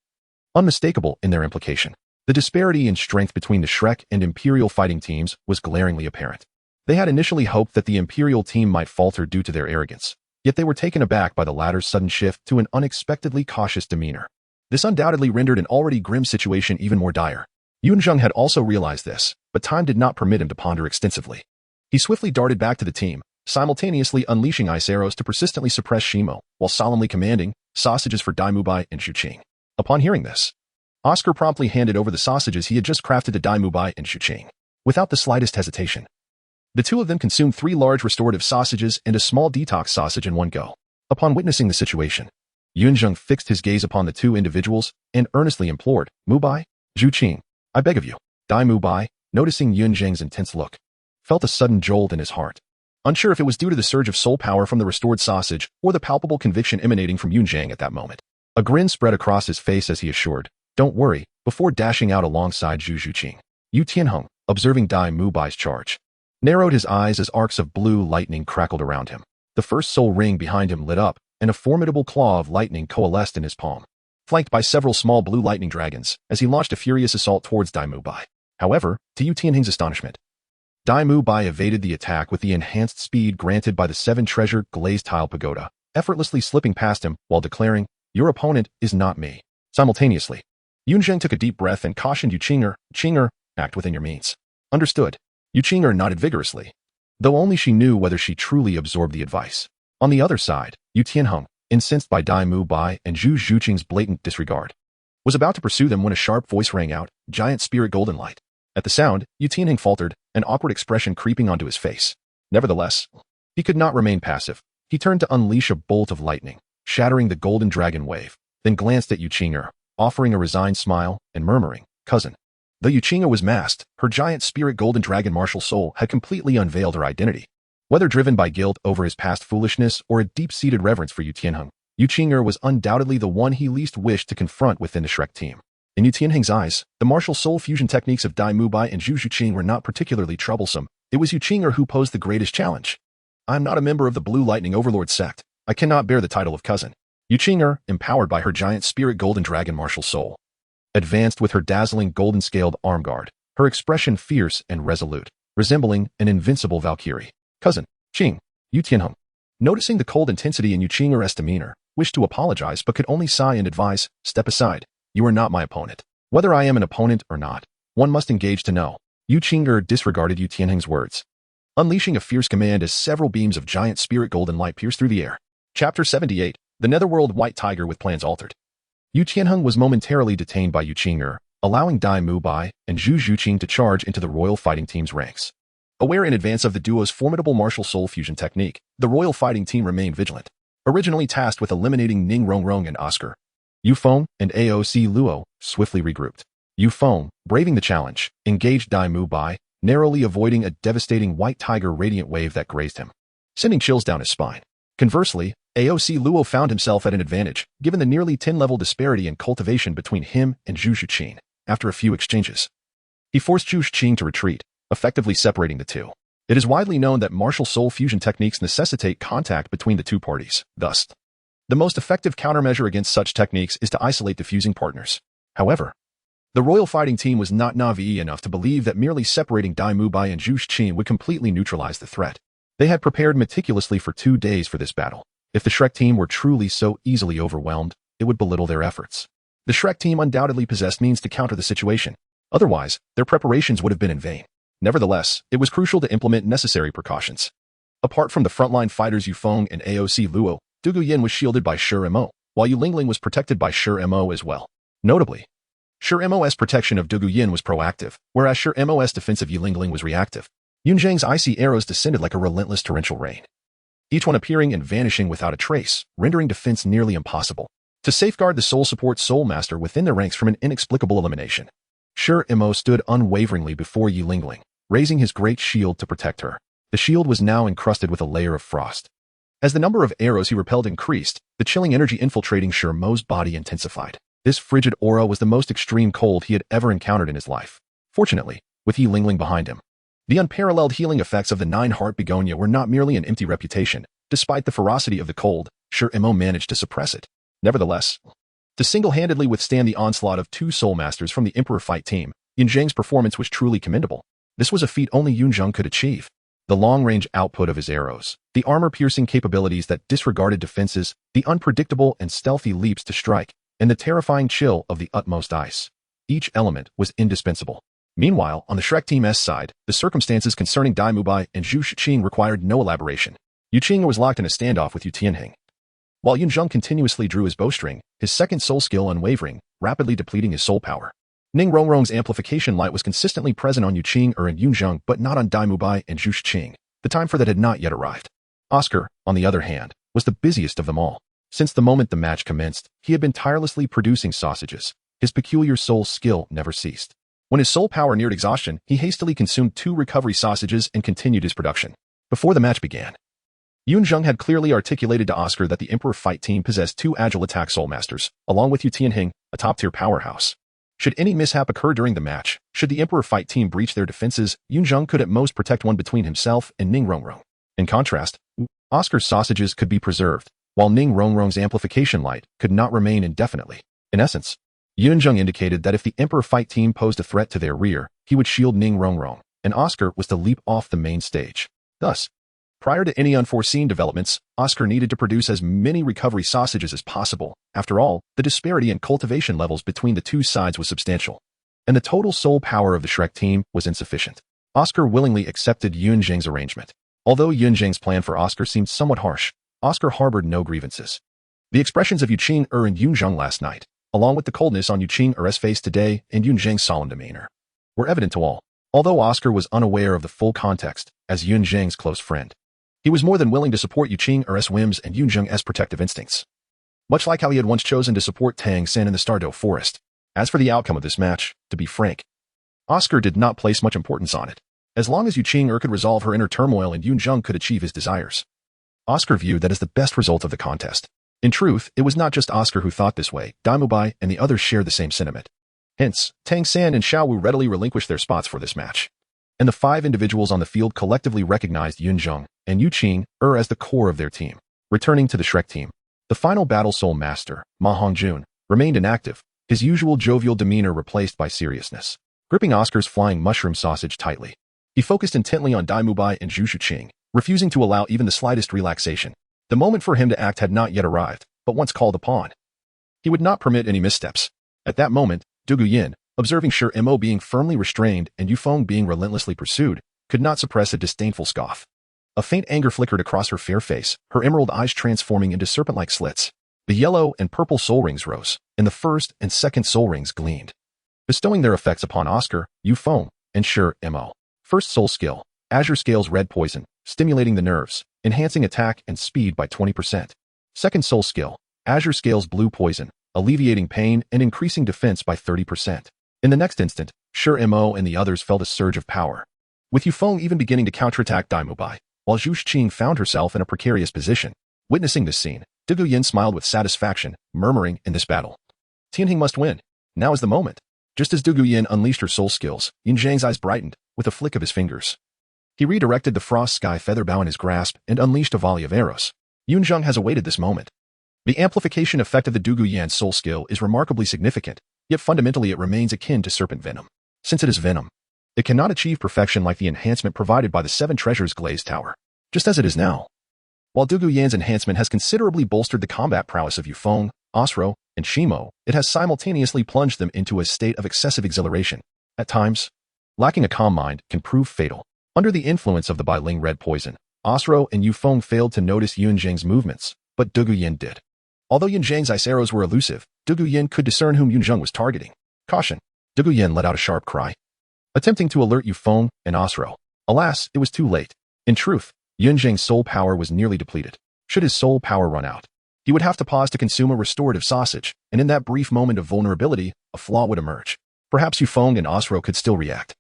unmistakable in their implication. The disparity in strength between the Shrek and Imperial fighting teams was glaringly apparent. They had initially hoped that the Imperial team might falter due to their arrogance, yet they were taken aback by the latter's sudden shift to an unexpectedly cautious demeanor. This undoubtedly rendered an already grim situation even more dire. Yunzheng had also realized this, but time did not permit him to ponder extensively. He swiftly darted back to the team, simultaneously unleashing ice arrows to persistently suppress Shimo, while solemnly commanding, "Sausages for Dai Mubai and Xuqing." Upon hearing this, Oscar promptly handed over the sausages he had just crafted to Dai Mubai and Xuqing. Without the slightest hesitation, the two of them consumed 3 large restorative sausages and a small detox sausage in one go. Upon witnessing the situation, Yunzheng fixed his gaze upon the 2 individuals and earnestly implored, "Mubai, Xuqing, I beg of you." Dai Mubai, noticing Yunzheng's intense look, felt a sudden jolt in his heart. Unsure if it was due to the surge of soul power from the restored sausage or the palpable conviction emanating from Yunzheng at that moment. A grin spread across his face as he assured, "Don't worry," before dashing out alongside Zhu Xuqing. Yu Tianheng, observing Dai Mubai's charge, narrowed his eyes as arcs of blue lightning crackled around him. The first soul ring behind him lit up, and a formidable claw of lightning coalesced in his palm, flanked by several small blue lightning dragons, as he launched a furious assault towards Dai Mubai. However, to Yu Tianheng's astonishment, Dai Mubai evaded the attack with the enhanced speed granted by the 7-treasure glazed tile pagoda, effortlessly slipping past him while declaring, "Your opponent is not me." Simultaneously, Yunzheng took a deep breath and cautioned Yuqing'er, "Qing'er, act within your means." Understood. Yunzheng nodded vigorously, though only she knew whether she truly absorbed the advice. On the other side, Yu Tianheng, incensed by Dai Mu Bai and Zhu Zhuqing's blatant disregard, was about to pursue them when a sharp voice rang out, "Giant spirit golden light." At the sound, Yu Tianheng faltered, an awkward expression creeping onto his face. Nevertheless, he could not remain passive. He turned to unleash a bolt of lightning, shattering the golden dragon wave, then glanced at Yunzheng, offering a resigned smile and murmuring, "Cousin." Though Yunzheng was masked, her giant spirit golden dragon martial soul had completely unveiled her identity. Whether driven by guilt over his past foolishness or a deep-seated reverence for Yunzheng was undoubtedly the one he least wished to confront within the Shrek team. In Yunzheng's eyes, the martial soul fusion techniques of Dai Mu Bai and Zhu Zhuqing were not particularly troublesome. It was Yunzheng who posed the greatest challenge. "I am not a member of the Blue Lightning Overlord sect. I cannot bear the title of cousin." Yunzheng, empowered by her giant spirit golden dragon martial soul, advanced with her dazzling golden-scaled arm guard, her expression fierce and resolute, resembling an invincible Valkyrie. "Cousin, Qing." Yu Tianheng, noticing the cold intensity in Yunzheng's demeanor, wished to apologize but could only sigh and advise, "Step aside. You are not my opponent. Whether I am an opponent or not, one must engage to know." Yunzheng disregarded Yu Tianheng's words, unleashing a fierce command as several beams of giant spirit golden light pierced through the air. Chapter 78, The Netherworld White Tiger with Plans Altered. Yu Tianheng was momentarily detained by Yunzheng, allowing Dai Mu Bai and Zhu Zhuqing to charge into the royal fighting team's ranks. Aware in advance of the duo's formidable martial soul fusion technique, the royal fighting team remained vigilant. Originally tasked with eliminating Ning Rongrong and Oscar, Yufeng and AOC Luo swiftly regrouped. Yufeng, braving the challenge, engaged Dai Mu Bai, narrowly avoiding a devastating white tiger radiant wave that grazed him, sending chills down his spine. Conversely, AOC Luo found himself at an advantage, given the nearly 10-level disparity in cultivation between him and Zhu Zhuqing. After a few exchanges, he forced Zhu Zhuqing to retreat, effectively separating the two. It is widely known that martial soul fusion techniques necessitate contact between the two parties. Thus, the most effective countermeasure against such techniques is to isolate diffusing partners. However, the royal fighting team was not naive enough to believe that merely separating Dai Mu Bai and Zhu Zhuqing would completely neutralize the threat. They had prepared meticulously for 2 days for this battle. If the Shrek team were truly so easily overwhelmed, it would belittle their efforts. The Shrek team undoubtedly possessed means to counter the situation. Otherwise, their preparations would have been in vain. Nevertheless, it was crucial to implement necessary precautions. Apart from the frontline fighters Yufeng and AOC Luo, Dugu Yin was shielded by Shi Mo, while Yu Lingling was protected by Shi Mo as well. Notably, Shi Mo's protection of Dugu Yin was proactive, whereas Shi Mo's defense of Yu Lingling was reactive. Yunzheng's icy arrows descended like a relentless torrential rain, each one appearing and vanishing without a trace, rendering defense nearly impossible. To safeguard the soul support soul master within their ranks from an inexplicable elimination, Shi Mo stood unwaveringly before Yu Lingling, raising his great shield to protect her. The shield was now encrusted with a layer of frost. As the number of arrows he repelled increased, the chilling energy infiltrating Shi Mo's body intensified. This frigid aura was the most extreme cold he had ever encountered in his life. Fortunately, with Yu Lingling behind him, the unparalleled healing effects of the 9-heart begonia were not merely an empty reputation. Despite the ferocity of the cold, Shi Mo managed to suppress it. Nevertheless, to single-handedly withstand the onslaught of 2 soul masters from the Emperor fight team, Yunzheng's performance was truly commendable. This was a feat only Yunzheng could achieve. The long-range output of his arrows, the armor-piercing capabilities that disregarded defenses, the unpredictable and stealthy leaps to strike, and the terrifying chill of the utmost ice. Each element was indispensable. Meanwhile, on the Shrek Team's side, the circumstances concerning Dai Mu Bai and Zhu Zhuqing required no elaboration. Yunzheng was locked in a standoff with Yu Tianheng, while Yunzheng continuously drew his bowstring, his second soul skill unwavering, rapidly depleting his soul power. Ning Rongrong's amplification light was consistently present on Yunzheng and Yunzheng but not on Dai Mu Bai and Zhu Zhuqing. The time for that had not yet arrived. Oscar, on the other hand, was the busiest of them all. Since the moment the match commenced, he had been tirelessly producing sausages. His peculiar soul skill never ceased. When his soul power neared exhaustion, he hastily consumed 2 recovery sausages and continued his production. Before the match began, Yunzheng had clearly articulated to Oscar that the Emperor fight team possessed 2 agile attack soul masters, along with Yu Tianheng, a top-tier powerhouse. Should any mishap occur during the match, should the Emperor fight team breach their defenses, Yunzheng could at most protect one between himself and Ning Rongrong. In contrast, Oscar's sausages could be preserved, while Ning Rongrong's amplification light could not remain indefinitely. In essence, Yunzheng indicated that if the Emperor fight team posed a threat to their rear, he would shield Ning Rongrong, and Oscar was to leap off the main stage. Thus, prior to any unforeseen developments, Oscar needed to produce as many recovery sausages as possible. After all, the disparity in cultivation levels between the 2 sides was substantial, and the total soul power of the Shrek team was insufficient. Oscar willingly accepted Yunzheng's arrangement. Although Yunzheng's plan for Oscar seemed somewhat harsh, Oscar harbored no grievances. The expressions of Yuqing and Yunzheng last night, along with the coldness on Yuqing's face today and Yunzheng's solemn demeanor, were evident to all. Although Oscar was unaware of the full context as Yunzheng's close friend, he was more than willing to support Yuqing's whims and Yunzheng's protective instincts. Much like how he had once chosen to support Tang Sect in the Stardew Forest. As for the outcome of this match, to be frank, Oscar did not place much importance on it. As long as Yuqing could resolve her inner turmoil and Yunzheng could achieve his desires, Oscar viewed that as the best result of the contest. In truth, it was not just Oscar who thought this way. Daimubai and the others shared the same sentiment. Hence, Tang Sect and Xiaowu readily relinquished their spots for this match. And the 5 individuals on the field collectively recognized Yunzheng and Yuqing as the core of their team. Returning to the Shrek team, the final Battle Soul Master, Ma Hongjun, remained inactive, his usual jovial demeanor replaced by seriousness. Gripping Oscar's flying mushroom sausage tightly, he focused intently on Daimubai and Zhu Shuqing, refusing to allow even the slightest relaxation. The moment for him to act had not yet arrived, but once called upon, he would not permit any missteps. At that moment, Du Guyan, observing Shi Mo being firmly restrained and Yufeng being relentlessly pursued, could not suppress a disdainful scoff. A faint anger flickered across her fair face, her emerald eyes transforming into serpent-like slits. The yellow and purple soul rings rose, and the first and second soul rings gleamed, bestowing their effects upon Oscar, Yufeng, and Shi Mo. First soul skill, Azure Scales Red Poison, stimulating the nerves, enhancing attack and speed by 20%. Second soul skill, Azure Scales Blue Poison, alleviating pain and increasing defense by 30%. In the next instant, Shi Mo and the others felt a surge of power, with Yufeng even beginning to counterattack Daimubai, while Zhu Shuqing found herself in a precarious position. Witnessing this scene, Du Guyan smiled with satisfaction, murmuring, in this battle, Tianheng must win. Now is the moment. Just as Du Guyan unleashed her soul skills, Yunzheng's eyes brightened, with a flick of his fingers. He redirected the frost sky feather bow in his grasp and unleashed a volley of arrows. Yunzheng has awaited this moment. The amplification effect of the Du Guyan soul skill is remarkably significant, yet fundamentally it remains akin to serpent venom. Since it is venom, it cannot achieve perfection like the enhancement provided by the 7 Treasures Glazed Tower, just as it is now. While Du Guyan's enhancement has considerably bolstered the combat prowess of Yufeng, Osro, and Shimo, it has simultaneously plunged them into a state of excessive exhilaration. At times, lacking a calm mind can prove fatal. Under the influence of the Bailing Red Poison, Osro and Yufeng failed to notice Yunzheng's movements, but Du Guyan did. Although Yunzheng's ice arrows were elusive, Du Guyan could discern whom Yunzheng was targeting. Caution! Du Guyan let out a sharp cry, attempting to alert Yufeng and Osro. Alas, it was too late. In truth, Yunzheng's soul power was nearly depleted. Should his soul power run out, he would have to pause to consume a restorative sausage, and in that brief moment of vulnerability, a flaw would emerge. Perhaps Yufeng and Osro could still react.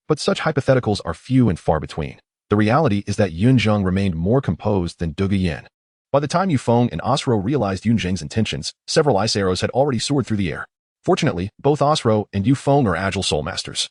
But such hypotheticals are few and far between. The reality is that Yunzheng remained more composed than Du Guyan. By the time Yufeng and Osro realized Yunzheng's intentions, several ice arrows had already soared through the air. Fortunately, both Osro and Yufeng are agile soul masters.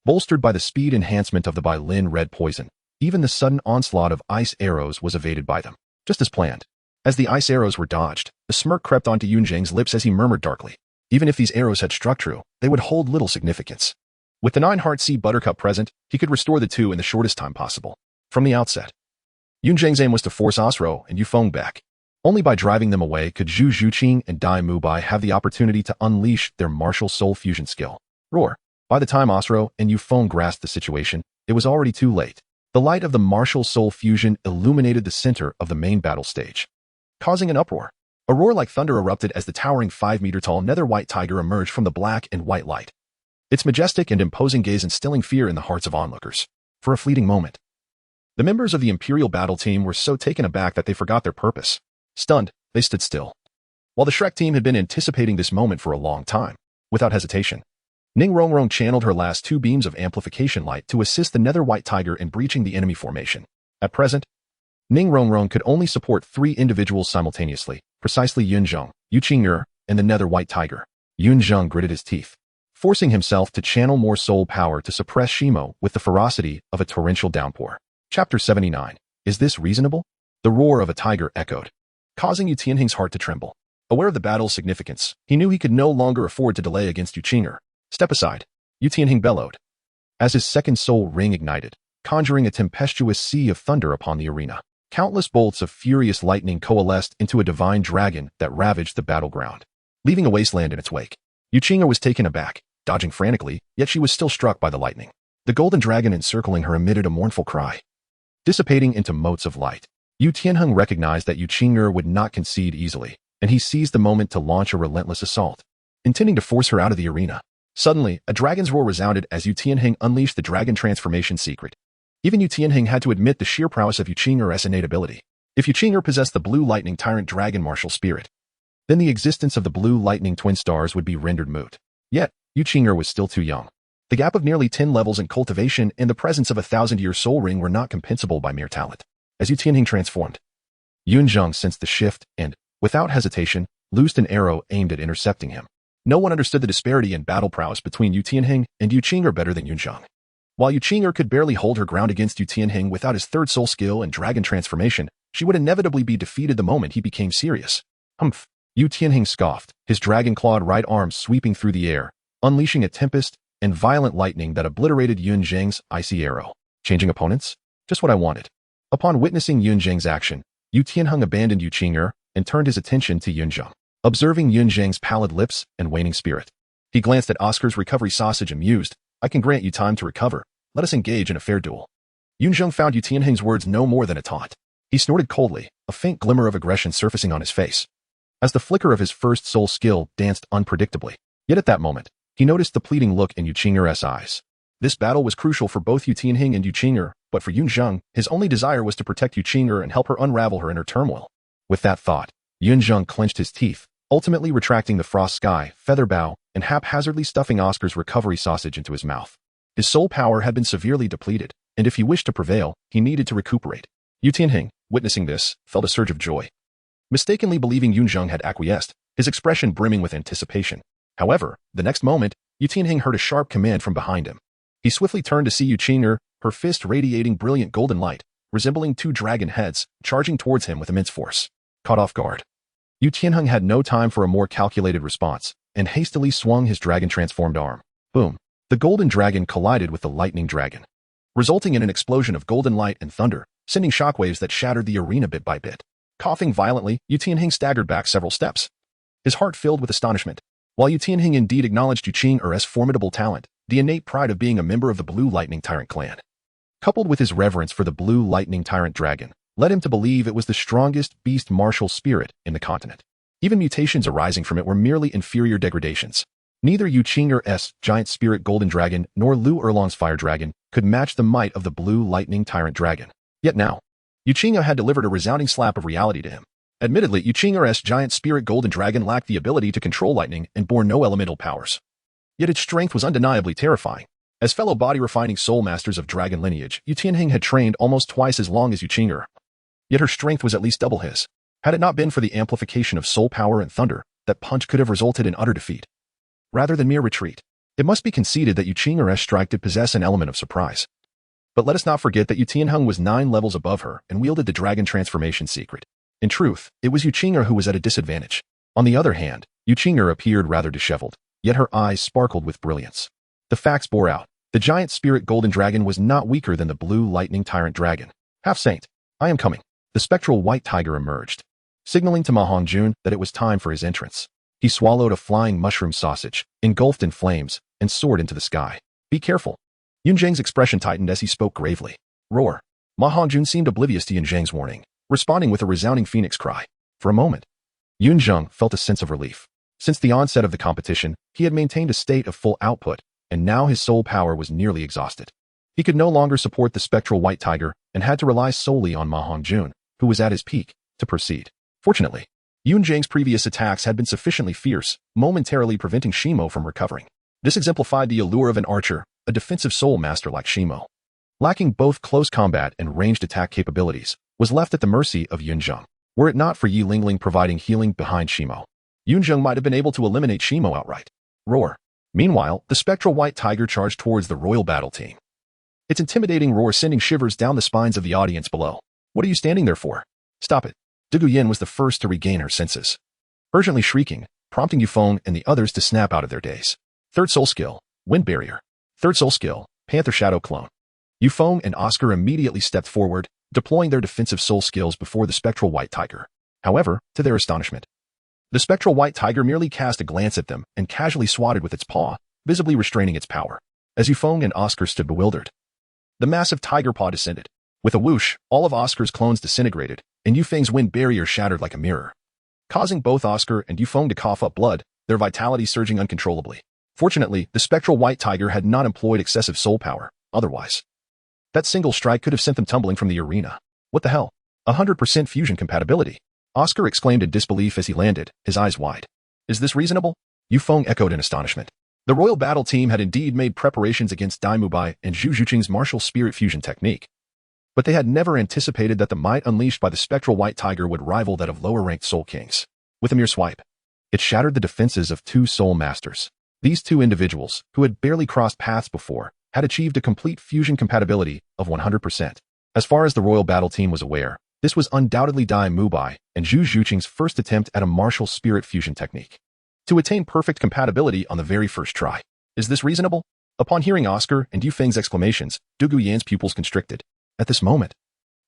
Bolstered by the speed enhancement of the Bailin Red Poison, even the sudden onslaught of ice arrows was evaded by them, just as planned. As the ice arrows were dodged, a smirk crept onto Yunzheng's lips as he murmured darkly. Even if these arrows had struck true, they would hold little significance. With the 9-heart sea buttercup present, he could restore the 2 in the shortest time possible. From the outset, Yunzheng's aim was to force Osro and Yufeng back. Only by driving them away could Zhu Shuqing and Dai Mubai have the opportunity to unleash their martial soul fusion skill. Roar! By the time Osro and Yufeng grasped the situation, it was already too late. The light of the martial soul fusion illuminated the center of the main battle stage, causing an uproar. A roar like thunder erupted as the towering 5-meter-tall nether-white tiger emerged from the black and white light, its majestic and imposing gaze instilling fear in the hearts of onlookers. For a fleeting moment, the members of the Imperial battle team were so taken aback that they forgot their purpose. Stunned, they stood still. While the Shrek team had been anticipating this moment for a long time, without hesitation, Ning Rongrong channeled her last 2 beams of amplification light to assist the nether-white tiger in breaching the enemy formation. At present, Ning Rongrong could only support 3 individuals simultaneously, precisely Yunzheng, Yuqing, and the nether-white tiger. Yunzheng gritted his teeth, forcing himself to channel more soul power to suppress Shimo with the ferocity of a torrential downpour. Chapter 79. Is this reasonable? The roar of a tiger echoed, causing Yu Tianheng's heart to tremble. Aware of the battle's significance, he knew he could no longer afford to delay against Yuqing. Step aside, Yu Tianheng bellowed, as his second soul ring ignited, conjuring a tempestuous sea of thunder upon the arena. Countless bolts of furious lightning coalesced into a divine dragon that ravaged the battleground, leaving a wasteland in its wake. Yuqing was taken aback, dodging frantically, yet she was still struck by the lightning. The golden dragon encircling her emitted a mournful cry. Dissipating into motes of light, Yu Tianheng recognized that Yu Qing'er would not concede easily, and he seized the moment to launch a relentless assault, intending to force her out of the arena. Suddenly, a dragon's roar resounded as Yu Tianheng unleashed the dragon transformation secret. Even Yu Tianheng had to admit the sheer prowess of Yu Qing'er's innate ability. If Yu Qing'er possessed the blue lightning tyrant dragon martial spirit, then the existence of the blue lightning twin stars would be rendered moot. Yet, Yu Qing'er was still too young. The gap of nearly 10 levels in cultivation and the presence of a 1,000-year soul ring were not compensable by mere talent. As Yu Tianheng transformed, Yunzheng sensed the shift and, without hesitation, loosed an arrow aimed at intercepting him. No one understood the disparity in battle prowess between Yu Tianheng and Yu Qing'er better than Yunzheng. While Yu Qing'er could barely hold her ground against Yu Tianheng without his third soul skill and dragon transformation, she would inevitably be defeated the moment he became serious. Humph! Yu Tianheng scoffed, his dragon-clawed right arm sweeping through the air, unleashing a tempest and violent lightning that obliterated Yunzheng's icy arrow. Changing opponents? Just what I wanted. Upon witnessing Yunzheng's action, Yu Tianheng abandoned Yu Qing'er and turned his attention to Yunzheng. Observing Yunzheng's pallid lips and waning spirit, he glanced at Oscar's recovery sausage and mused, I can grant you time to recover. Let us engage in a fair duel. Yunzheng found Yu Tianheng's words no more than a taunt. He snorted coldly, a faint glimmer of aggression surfacing on his face, as the flicker of his first soul skill danced unpredictably. Yet at that moment, he noticed the pleading look in Yu Qing'er's eyes. This battle was crucial for both Yu Tianheng and Yu Qing'er, but for Yunzheng, his only desire was to protect Yu Qing'er and help her unravel her inner turmoil. With that thought, Yunzheng clenched his teeth, ultimately retracting the frost sky, feather bow, and haphazardly stuffing Oscar's recovery sausage into his mouth. His soul power had been severely depleted, and if he wished to prevail, he needed to recuperate. Yu Tianheng, witnessing this, felt a surge of joy. Mistakenly believing Yunzheng had acquiesced, his expression brimming with anticipation. However, the next moment, Yu Tianheng heard a sharp command from behind him. He swiftly turned to see Yu Qing'er, her fist radiating brilliant golden light, resembling two dragon heads, charging towards him with immense force. Caught off guard, Yu Tianheng had no time for a more calculated response, and hastily swung his dragon-transformed arm. Boom! The golden dragon collided with the lightning dragon, resulting in an explosion of golden light and thunder, sending shockwaves that shattered the arena bit by bit. Coughing violently, Yu Tianheng staggered back several steps, his heart filled with astonishment. While Yu Tianheng indeed acknowledged Yu Qing'er's formidable talent, the innate pride of being a member of the Blue Lightning Tyrant clan, coupled with his reverence for the Blue Lightning Tyrant dragon, led him to believe it was the strongest beast martial spirit in the continent. Even mutations arising from it were merely inferior degradations. Neither Yu Qing'er's giant spirit golden dragon nor Lu Erlong's fire dragon could match the might of the Blue Lightning Tyrant dragon. Yet now, Yu Qing'er had delivered a resounding slap of reality to him. Admittedly, Yu Qing'er's giant spirit golden dragon lacked the ability to control lightning and bore no elemental powers. Yet its strength was undeniably terrifying. As fellow body-refining soul masters of dragon lineage, Yu Tianheng had trained almost twice as long as Yu Qing'er. Yet her strength was at least double his. Had it not been for the amplification of soul power and thunder, that punch could have resulted in utter defeat, rather than mere retreat. It must be conceded that Yu Qing'er's strike did possess an element of surprise. But let us not forget that Yu Tianheng was 9 levels above her and wielded the dragon transformation secret. In truth, it was Yu Qing'er who was at a disadvantage. On the other hand, Yu Qing'er appeared rather disheveled, yet her eyes sparkled with brilliance. The facts bore out. The giant spirit golden dragon was not weaker than the blue lightning tyrant dragon. Half-saint, I am coming. The spectral white tiger emerged, signaling to Ma Hongjun that it was time for his entrance. He swallowed a flying mushroom sausage, engulfed in flames, and soared into the sky. Be careful. Yunzheng's expression tightened as he spoke gravely. Roar. Ma Hongjun seemed oblivious to Yunzheng's warning, responding with a resounding phoenix cry. For a moment, Yunzheng felt a sense of relief. Since the onset of the competition, he had maintained a state of full output, and now his soul power was nearly exhausted. He could no longer support the spectral white tiger and had to rely solely on Ma Hongjun, who was at his peak, to proceed. Fortunately, Yunzheng's previous attacks had been sufficiently fierce, momentarily preventing Shimo from recovering. This exemplified the allure of an archer, a defensive soul master like Shimo, lacking both close combat and ranged attack capabilities, was left at the mercy of Yunzheng. Were it not for Yi Lingling providing healing behind Shimo, Yunzheng might have been able to eliminate Shimo outright. Roar. Meanwhile, the spectral white tiger charged towards the royal battle team, its intimidating roar sending shivers down the spines of the audience below. What are you standing there for? Stop it. Du Guyan was the first to regain her senses, urgently shrieking, prompting Yufeng and the others to snap out of their daze. Third soul skill, Wind Barrier. Third soul skill, Panther Shadow Clone. Yufeng and Oscar immediately stepped forward, deploying their defensive soul skills before the spectral white tiger. However, to their astonishment, the spectral white tiger merely cast a glance at them and casually swatted with its paw, visibly restraining its power. as Yufeng and Oscar stood bewildered. The massive tiger paw descended. With a whoosh, all of Oscar's clones disintegrated, and Yufeng's wind barrier shattered like a mirror, causing both Oscar and Yufeng to cough up blood, their vitality surging uncontrollably. Fortunately, the spectral white tiger had not employed excessive soul power. Otherwise, that single strike could have sent them tumbling from the arena. What the hell? 100% fusion compatibility. Oscar exclaimed in disbelief as he landed, his eyes wide. Is this reasonable? Yufeng echoed in astonishment. The royal battle team had indeed made preparations against Dai Mubai and Zhu Zhuqing's martial spirit fusion technique, but they had never anticipated that the might unleashed by the spectral white tiger would rival that of lower-ranked soul kings. With a mere swipe, it shattered the defenses of two soul masters. These two individuals, who had barely crossed paths before, had achieved a complete fusion compatibility of 100%. As far as the royal battle team was aware, this was undoubtedly Dai Mubai and Zhu Zhuqing's first attempt at a martial spirit fusion technique, to attain perfect compatibility on the very first try. Is this reasonable? Upon hearing Oscar and Yufeng's exclamations, Du Guyan's pupils constricted. At this moment,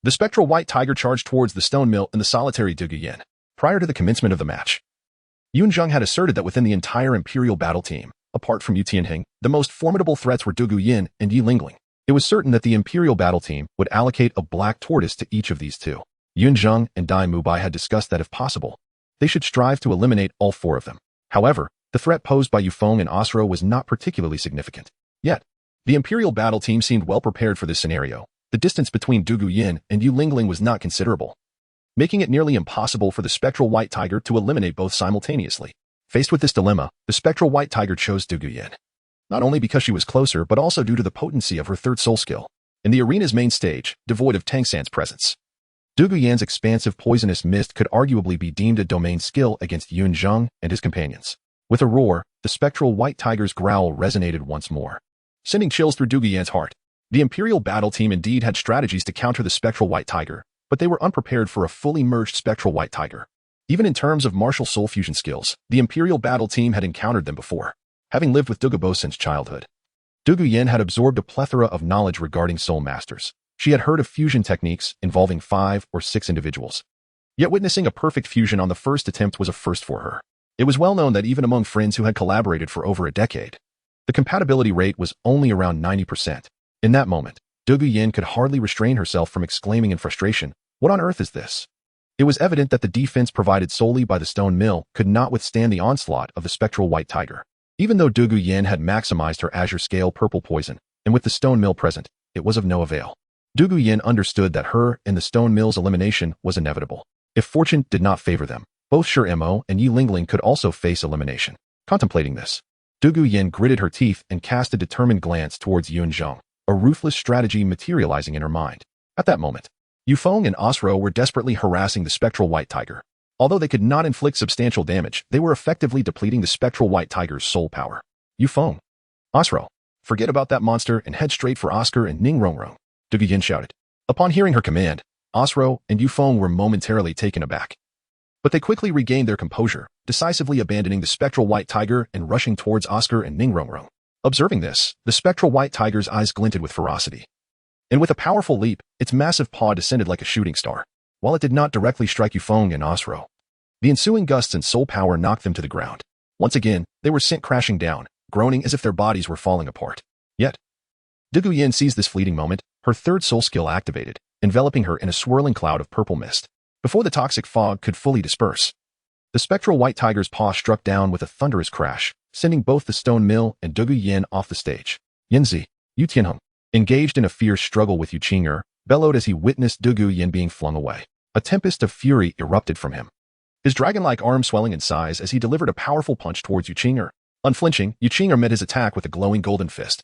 the spectral white tiger charged towards the stone mill and the solitary Du Guyan. Prior to the commencement of the match, Yunzheng had asserted that within the entire imperial battle team, apart from Yunzheng, the most formidable threats were Du Guyan and Yi Lingling. It was certain that the imperial battle team would allocate a black tortoise to each of these two. Yunzheng and Dai Mubai had discussed that if possible, they should strive to eliminate all four of them. However, the threat posed by Yufeng and Osro was not particularly significant. Yet, the imperial battle team seemed well prepared for this scenario. The distance between Du Guyan and Yu Lingling was not considerable, making it nearly impossible for the spectral white tiger to eliminate both simultaneously. Faced with this dilemma, the spectral white tiger chose Du Guyan, not only because she was closer but also due to the potency of her third soul skill. In the arena's main stage, devoid of Tang Sect's presence, Du Guyan's expansive poisonous mist could arguably be deemed a domain skill against Yunzheng and his companions. With a roar, the spectral white tiger's growl resonated once more, sending chills through Du Guyan's heart. The imperial battle team indeed had strategies to counter the spectral white tiger, but they were unprepared for a fully merged spectral white tiger. Even in terms of martial soul fusion skills, the imperial battle team had encountered them before. Having lived with Du Gubo since childhood, Du Guyan had absorbed a plethora of knowledge regarding soul masters. She had heard of fusion techniques involving 5 or 6 individuals. Yet witnessing a perfect fusion on the first attempt was a first for her. It was well known that even among friends who had collaborated for over a decade, the compatibility rate was only around 90%. In that moment, Du Guyan could hardly restrain herself from exclaiming in frustration, "What on earth is this?" It was evident that the defense provided solely by the stone mill could not withstand the onslaught of the spectral white tiger. Even though Du Guyan had maximized her azure scale purple poison, and with the stone mill present, it was of no avail. Du Guyan understood that her and the stone mill's elimination was inevitable. If fortune did not favor them, both Shi Mo and Yi Lingling could also face elimination. Contemplating this, Du Guyan gritted her teeth and cast a determined glance towards Yunzheng, a ruthless strategy materializing in her mind. At that moment, Yufeng and Osro were desperately harassing the spectral white tiger. Although they could not inflict substantial damage, they were effectively depleting the spectral white tiger's soul power. Yufeng, Osro, forget about that monster and head straight for Oscar and Ningrongrong, Du Guyan shouted. Upon hearing her command, Osro and Yufeng were momentarily taken aback. But they quickly regained their composure, decisively abandoning the spectral white tiger and rushing towards Oscar and Ningrongrong. Observing this, the spectral white tiger's eyes glinted with ferocity. And with a powerful leap, its massive paw descended like a shooting star. While it did not directly strike Yufeng and Osro, the ensuing gusts and soul power knocked them to the ground. Once again, they were sent crashing down, groaning as if their bodies were falling apart. Yet, Du Guyan seized this fleeting moment, her third soul skill activated, enveloping her in a swirling cloud of purple mist. Before the toxic fog could fully disperse, the spectral white tiger's paw struck down with a thunderous crash, sending both the stone mill and Du Guyan off the stage. Yunzi, Yu Tianheng, engaged in a fierce struggle with Yu Qing'er, bellowed as he witnessed Du Guyan being flung away. A tempest of fury erupted from him, his dragon-like arm swelling in size as he delivered a powerful punch towards Yu Qing'er. Unflinching, Yu Qing'er met his attack with a glowing golden fist,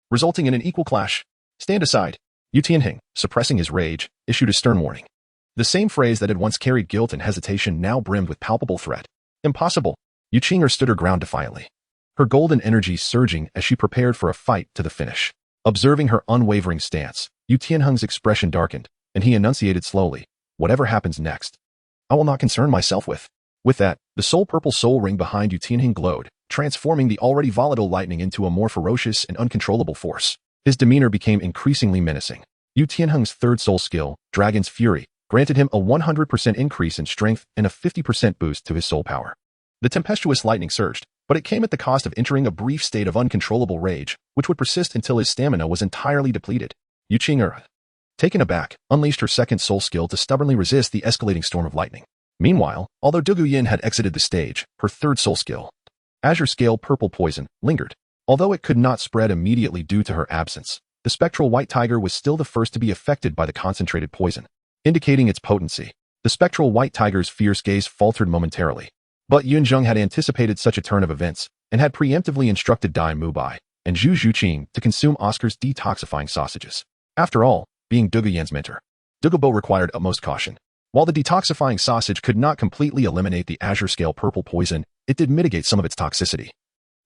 resulting in an equal clash. Stand aside. Yu Tianheng, suppressing his rage, issued a stern warning. The same phrase that had once carried guilt and hesitation now brimmed with palpable threat. Impossible. Yu Qing'er stood her ground defiantly, her golden energy surging as she prepared for a fight to the finish. Observing her unwavering stance, Yu Tianheng's expression darkened, and he enunciated slowly, "Whatever happens next, I will not concern myself with." With that, the purple soul ring behind Yu Tianheng glowed, transforming the already volatile lightning into a more ferocious and uncontrollable force. His demeanor became increasingly menacing. Yu Tianheng's third soul skill, Dragon's Fury, granted him a 100% increase in strength and a 50% boost to his soul power. The tempestuous lightning surged, but it came at the cost of entering a brief state of uncontrollable rage, which would persist until his stamina was entirely depleted. Yunzheng, taken aback, unleashed her second soul skill to stubbornly resist the escalating storm of lightning. Meanwhile, although Douluo Yin had exited the stage, her third soul skill, Azure Scale Purple Poison, lingered. Although it could not spread immediately due to her absence, the spectral white tiger was still the first to be affected by the concentrated poison, indicating its potency. The spectral white tiger's fierce gaze faltered momentarily, but Yunzheng had anticipated such a turn of events and had preemptively instructed Dai Mubai and Zhu Zhuqing to consume Oscar's detoxifying sausages. After all, being Douluo Yin's mentor, Douluo required utmost caution. While the detoxifying sausage could not completely eliminate the Azure Scale Purple Poison, it did mitigate some of its toxicity,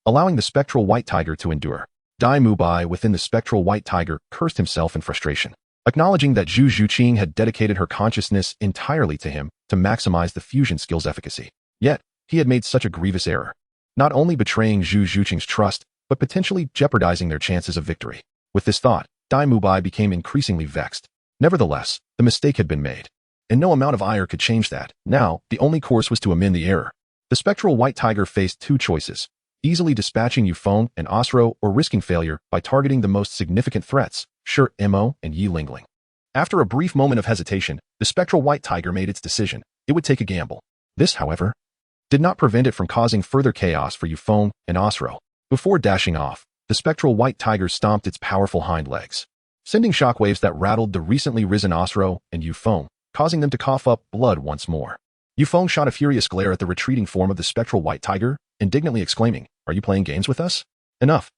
allowing the spectral white tiger to endure. Dai Mubai within the spectral white tiger cursed himself in frustration, acknowledging that Zhu Zhuqing had dedicated her consciousness entirely to him to maximize the fusion skill's efficacy. Yet, he had made such a grievous error, not only betraying Zhu Zhuqing's trust, but potentially jeopardizing their chances of victory. With this thought, Dai Mubai became increasingly vexed. Nevertheless, the mistake had been made, and no amount of ire could change that. Now, the only course was to amend the error. The spectral white tiger faced two choices: easily dispatching Youthful and Osro, or risking failure by targeting the most significant threats, Mo and Yi Lingling. After a brief moment of hesitation, the spectral white tiger made its decision. It would take a gamble. This, however, did not prevent it from causing further chaos for Youthful and Osro. Before dashing off, the spectral white tiger stomped its powerful hind legs, sending shockwaves that rattled the recently risen Osro and Youthful, causing them to cough up blood once more. Youthful shot a furious glare at the retreating form of the spectral white tiger, indignantly exclaiming, "Are you playing games with us? Enough.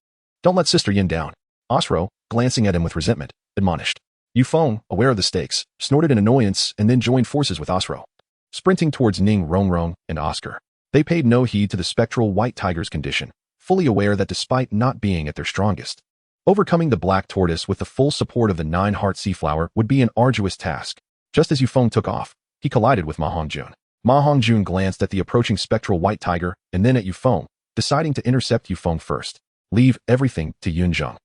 Don't let Sister Yin down." Osro, glancing at him with resentment, admonished. Youthful, aware of the stakes, snorted in annoyance and then joined forces with Osro, sprinting towards Ning Rongrong and Oscar. They paid no heed to the spectral white tiger's condition, fully aware that despite not being at their strongest, overcoming the black tortoise with the full support of the nine-heart seaflower would be an arduous task. Just as Youthful took off, he collided with Ma Hongjun. Ma Hongjun glanced at the approaching spectral white tiger and then at Youthful, deciding to intercept Youthful first. Leave everything to Yunzheng.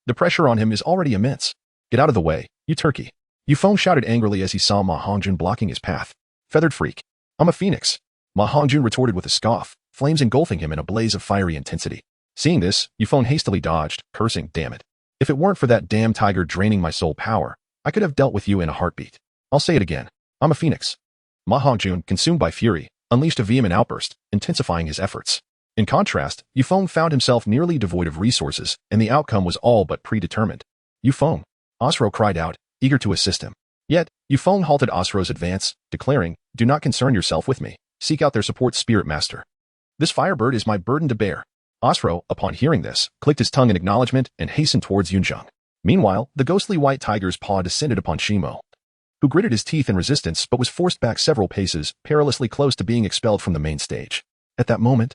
The pressure on him is already immense. Get out of the way, you turkey. Youthful shouted angrily as he saw Ma Hongjun blocking his path. Feathered freak. I'm a phoenix. Ma Hongjun retorted with a scoff, flames engulfing him in a blaze of fiery intensity. Seeing this, Youthful hastily dodged, cursing, "Damn it. If it weren't for that damn tiger draining my soul power, I could have dealt with you in a heartbeat. I'll say it again. I'm a phoenix." Ma Hongjun, consumed by fury, unleashed a vehement outburst, intensifying his efforts. In contrast, Youthful found himself nearly devoid of resources, and the outcome was all but predetermined. "Youthful!" Osro cried out, eager to assist him. Yet, Youthful halted Osro's advance, declaring, "Do not concern yourself with me. Seek out their support, Spirit Master. This firebird is my burden to bear." Osro, upon hearing this, clicked his tongue in acknowledgement and hastened towards Yunzheng. Meanwhile, the ghostly white tiger's paw descended upon Shimo, who gritted his teeth in resistance but was forced back several paces, perilously close to being expelled from the main stage. At that moment,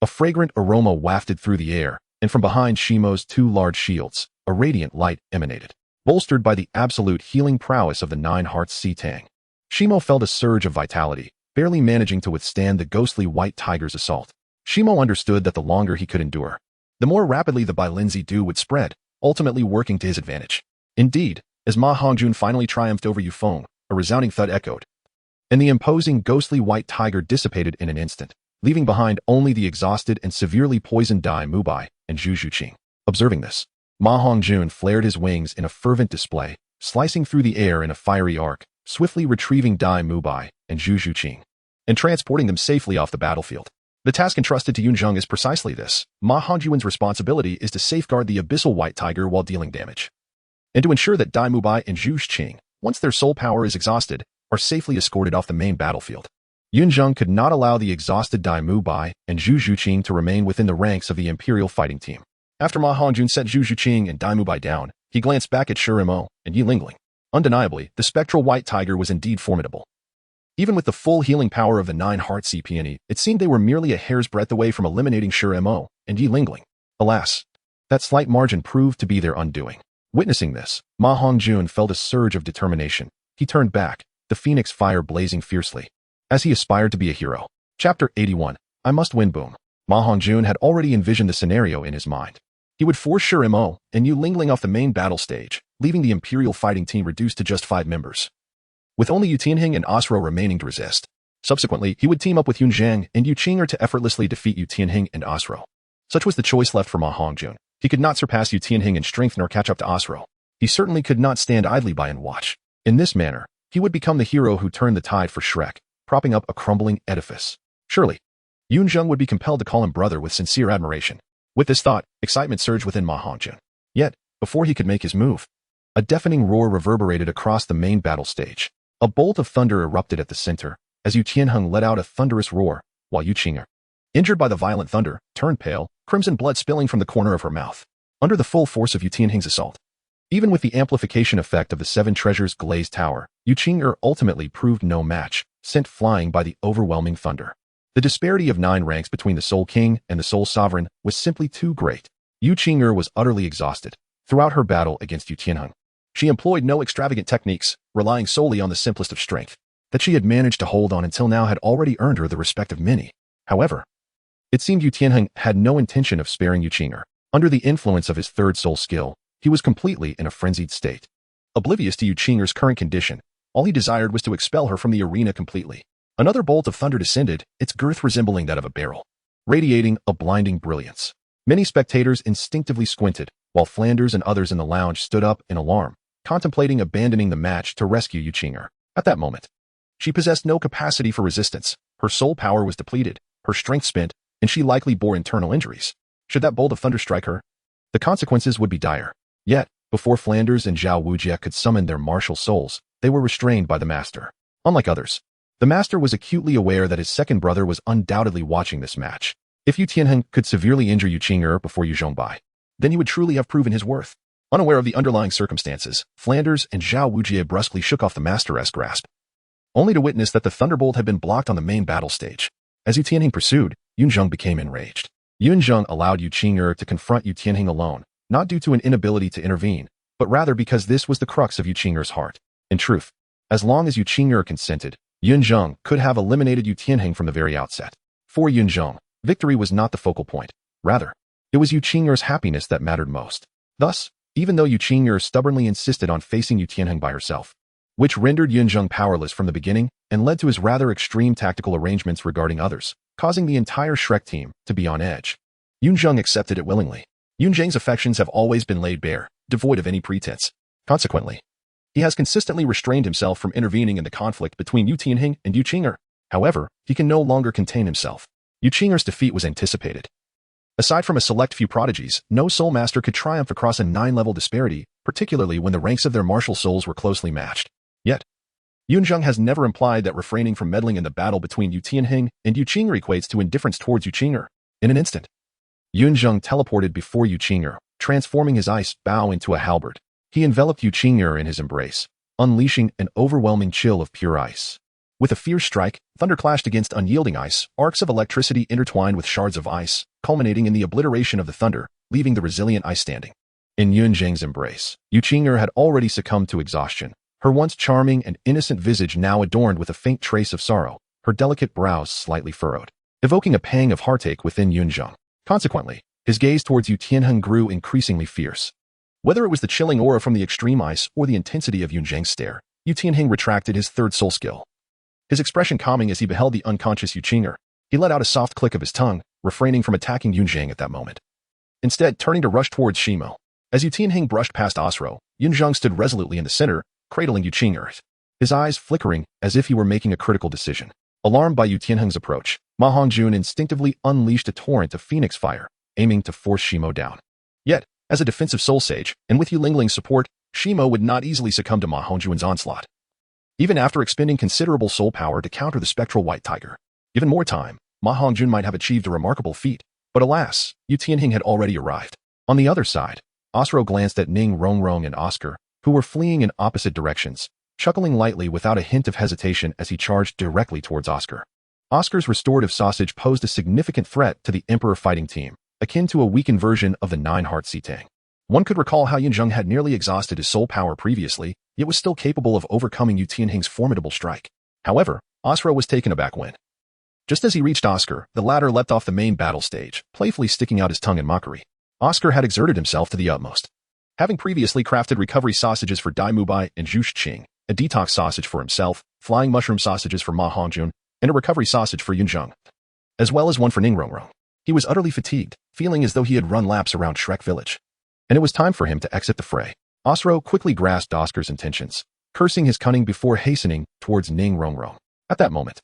a fragrant aroma wafted through the air, and from behind Shimo's two large shields, a radiant light emanated, bolstered by the absolute healing prowess of the Nine Hearts Sea Tang. Shimo felt a surge of vitality, barely managing to withstand the ghostly white tiger's assault. Shimo understood that the longer he could endure, the more rapidly the Bailinzi dew would spread, ultimately working to his advantage. Indeed, as Ma Hongjun finally triumphed over Youthful, a resounding thud echoed, and the imposing ghostly white tiger dissipated in an instant, leaving behind only the exhausted and severely poisoned Dai Mubai and Zhu Zhuqing. Observing this, Ma Hongjun flared his wings in a fervent display, slicing through the air in a fiery arc, swiftly retrieving Dai Mubai and Zhu Zhuqing, and transporting them safely off the battlefield. The task entrusted to Yunzheng is precisely this. Ma Hongjun's responsibility is to safeguard the abyssal white tiger while dealing damage, and to ensure that Dai Mubai and Zhu Zhuqing, once their soul power is exhausted, are safely escorted off the main battlefield. Yunzheng could not allow the exhausted Dai Mubai and Zhu Zhuqing to remain within the ranks of the Imperial fighting team. After Ma Hongjun set Zhu Zhuqing and Dai Mubai down, he glanced back at Mo and Yi Lingling. Undeniably, the spectral white tiger was indeed formidable. Even with the full healing power of the Nine Hearts Sea Peony, it seemed they were merely a hair's breadth away from eliminating Mo and Yi Lingling. Alas, that slight margin proved to be their undoing. Witnessing this, Ma Hongjun felt a surge of determination. He turned back, the phoenix fire blazing fiercely, as he aspired to be a hero. Chapter 81. I Must Win. Boom. Ma Hongjun had already envisioned the scenario in his mind. He would force Mo and Yi Lingling off the main battle stage, leaving the Imperial fighting team reduced to just 5 members, with only Yunzheng and Osro remaining to resist. Subsequently, he would team up with Yunzheng and Yuqing'er to effortlessly defeat Yu Tianheng and Osro. Such was the choice left for Ma Hongjun. He could not surpass Yu Tianheng in strength nor catch up to Osro. He certainly could not stand idly by and watch. In this manner, he would become the hero who turned the tide for Shrek, propping up a crumbling edifice. Surely, Yunzheng would be compelled to call him brother with sincere admiration. With this thought, excitement surged within Ma Hongjun. Yet, before he could make his move, a deafening roar reverberated across the main battle stage. A bolt of thunder erupted at the center, as Yu Tianheng let out a thunderous roar, while Yuqing'er, injured by the violent thunder, turned pale, crimson blood spilling from the corner of her mouth. Under the full force of Yu Tianheng's assault, even with the amplification effect of the Seven Treasures glazed tower, Yuqing'er ultimately proved no match, sent flying by the overwhelming thunder. The disparity of 9 ranks between the Soul King and the Soul Sovereign was simply too great. Yuqing'er was utterly exhausted. Throughout her battle against Yu Tianheng, she employed no extravagant techniques, relying solely on the simplest of strength. That she had managed to hold on until now had already earned her the respect of many. However, it seemed Yu Tianheng had no intention of sparing Yuqing'er. Under the influence of his third soul skill, he was completely in a frenzied state. Oblivious to Yuqing'er's current condition, all he desired was to expel her from the arena completely. Another bolt of thunder descended, its girth resembling that of a barrel, radiating a blinding brilliance. Many spectators instinctively squinted, while Flanders and others in the lounge stood up in alarm, contemplating abandoning the match to rescue Yuqing'er. At that moment, she possessed no capacity for resistance. Her soul power was depleted, her strength spent, and she likely bore internal injuries. Should that bolt of thunder strike her, the consequences would be dire. Yet, before Flanders and Zhao Wujie could summon their martial souls, they were restrained by the master. Unlike others, the master was acutely aware that his second brother was undoubtedly watching this match. If Yu Tianheng could severely injure Yuqing'er before Yu Zhongbai, then he would truly have proven his worth. Unaware of the underlying circumstances, Flanders and Zhao Wujie brusquely shook off the master's grasp, only to witness that the thunderbolt had been blocked on the main battle stage. As Yu Tianheng pursued, Yunzheng became enraged. Yunzheng allowed Yuqing'er to confront Yu Tianheng alone, not due to an inability to intervene, but rather because this was the crux of Yuqing'er's heart. In truth, as long as Yuqing'er consented, Yunzheng could have eliminated Yu Tianheng from the very outset. For Yunzheng, victory was not the focal point. Rather, it was Yuqing'er's happiness that mattered most. Thus, even though Yuqing'er stubbornly insisted on facing Yu Tianheng by herself, which rendered Yunzheng powerless from the beginning and led to his rather extreme tactical arrangements regarding others, causing the entire Shrek team to be on edge. Yunzheng accepted it willingly. Yunzheng's affections have always been laid bare, devoid of any pretense. Consequently, he has consistently restrained himself from intervening in the conflict between Yu Tianheng and Yuqing'er. However, he can no longer contain himself. Yuqing'er's defeat was anticipated. Aside from a select few prodigies, no soul master could triumph across a 9-level disparity, particularly when the ranks of their martial souls were closely matched. Yet, Yunzheng has never implied that refraining from meddling in the battle between Yu Tianheng and Yuqing'er equates to indifference towards Yuqing'er. In an instant, Yunzheng teleported before Yuqing'er, transforming his ice bow into a halberd. He enveloped Yuqing'er in his embrace, unleashing an overwhelming chill of pure ice. With a fierce strike, thunder clashed against unyielding ice, arcs of electricity intertwined with shards of ice, culminating in the obliteration of the thunder, leaving the resilient ice standing. In Yunzheng's embrace, Yuqing'er had already succumbed to exhaustion. Her once charming and innocent visage now adorned with a faint trace of sorrow, her delicate brows slightly furrowed, evoking a pang of heartache within Yunzheng. Consequently, his gaze towards Yu Tianheng grew increasingly fierce. Whether it was the chilling aura from the extreme ice or the intensity of Yunzheng's stare, Yu Tianheng retracted his third soul skill. His expression calming as he beheld the unconscious Yuqing'er, he let out a soft click of his tongue, refraining from attacking Yunzheng at that moment. Instead, turning to rush towards Shimo. As Yu Tianheng brushed past Osro, Yunzheng stood resolutely in the center, cradling Yuqing'er, his eyes flickering as if he were making a critical decision. Alarmed by Yu Tianheng's approach, Ma Hongjun instinctively unleashed a torrent of phoenix fire, aiming to force Shimo down. Yet, as a defensive soul sage, and with Yu Lingling's support, Shimo would not easily succumb to Ma Hongjun's onslaught. Even after expending considerable soul power to counter the spectral white tiger, given more time, Ma Hongjun might have achieved a remarkable feat, but alas, Yu Tianheng had already arrived. On the other side, Osro glanced at Ning Rongrong and Oscar, who were fleeing in opposite directions, chuckling lightly without a hint of hesitation as he charged directly towards Oscar. Oscar's restorative sausage posed a significant threat to the Emperor fighting team, akin to a weakened version of the Nine-Heart Sitang. One could recall how Yunzheng had nearly exhausted his soul power previously, yet was still capable of overcoming Yu Tianheng's formidable strike. However, Osro was taken aback when, just as he reached Oscar, the latter leapt off the main battle stage, playfully sticking out his tongue in mockery. Oscar had exerted himself to the utmost. Having previously crafted recovery sausages for Dai Mubai and Zhu Xing, a detox sausage for himself, flying mushroom sausages for Ma Hongjun, and a recovery sausage for Yunzheng, as well as one for Ningrongrong. He was utterly fatigued, feeling as though he had run laps around Shrek Village. And it was time for him to exit the fray. Osro quickly grasped Oscar's intentions, cursing his cunning before hastening towards Ningrongrong. At that moment,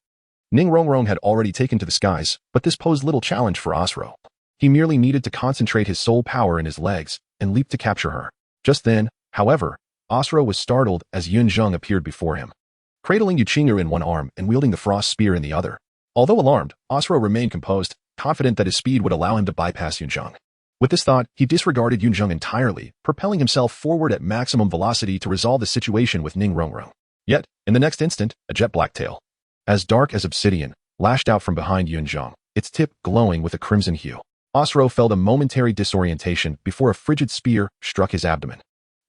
Ningrongrong had already taken to the skies, but this posed little challenge for Osro. He merely needed to concentrate his soul power in his legs and leap to capture her. Just then, however, Osro was startled as Yunzheng appeared before him, cradling Yuqing'er in one arm and wielding the frost spear in the other. Although alarmed, Osro remained composed, confident that his speed would allow him to bypass Yunzheng. With this thought, he disregarded Yunzheng entirely, propelling himself forward at maximum velocity to resolve the situation with Ningrongrong. Yet, in the next instant, a jet black tail, as dark as obsidian, lashed out from behind Yunzheng, its tip glowing with a crimson hue. Osro felt a momentary disorientation before a frigid spear struck his abdomen,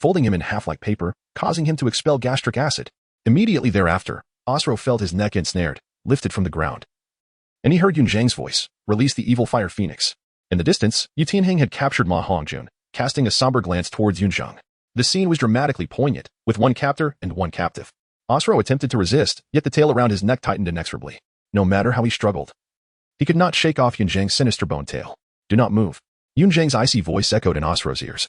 folding him in half like paper, causing him to expel gastric acid. Immediately thereafter, Osro felt his neck ensnared, lifted from the ground, and he heard Yunzheng's voice, release the evil fire phoenix. In the distance, Yunzheng had captured Ma Hongjun, casting a somber glance towards Yunzheng. The scene was dramatically poignant, with one captor and one captive. Osro attempted to resist, yet the tail around his neck tightened inexorably. No matter how he struggled, he could not shake off Yunzheng's sinister bone tail. Do not move. Yunzheng's icy voice echoed in Osro's ears.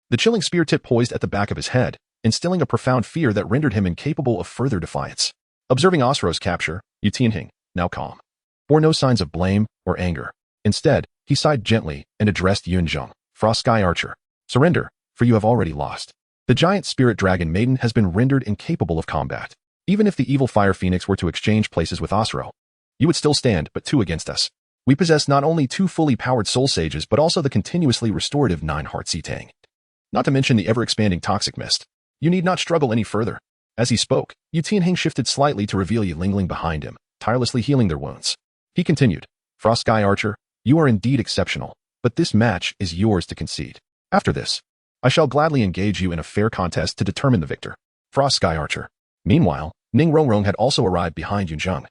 The chilling spear tip poised at the back of his head, instilling a profound fear that rendered him incapable of further defiance. Observing Osro's capture, Yunzheng, now calm, bore no signs of blame or anger. Instead, he sighed gently and addressed Yunzheng, Frost Sky Archer. Surrender, for you have already lost. The giant spirit dragon maiden has been rendered incapable of combat. Even if the evil fire phoenix were to exchange places with Osro, you would still stand but 2 against us. We possess not only 2 fully powered soul sages but also the continuously restorative 9-heart Tang. Not to mention the ever-expanding toxic mist. You need not struggle any further. As he spoke, Yunzheng shifted slightly to reveal Yulingling behind him, tirelessly healing their wounds. He continued, Frost Sky Archer, you are indeed exceptional, but this match is yours to concede. After this, I shall gladly engage you in a fair contest to determine the victor. Frost Sky Archer. Meanwhile, Ningrongrong had also arrived behind Yunzheng,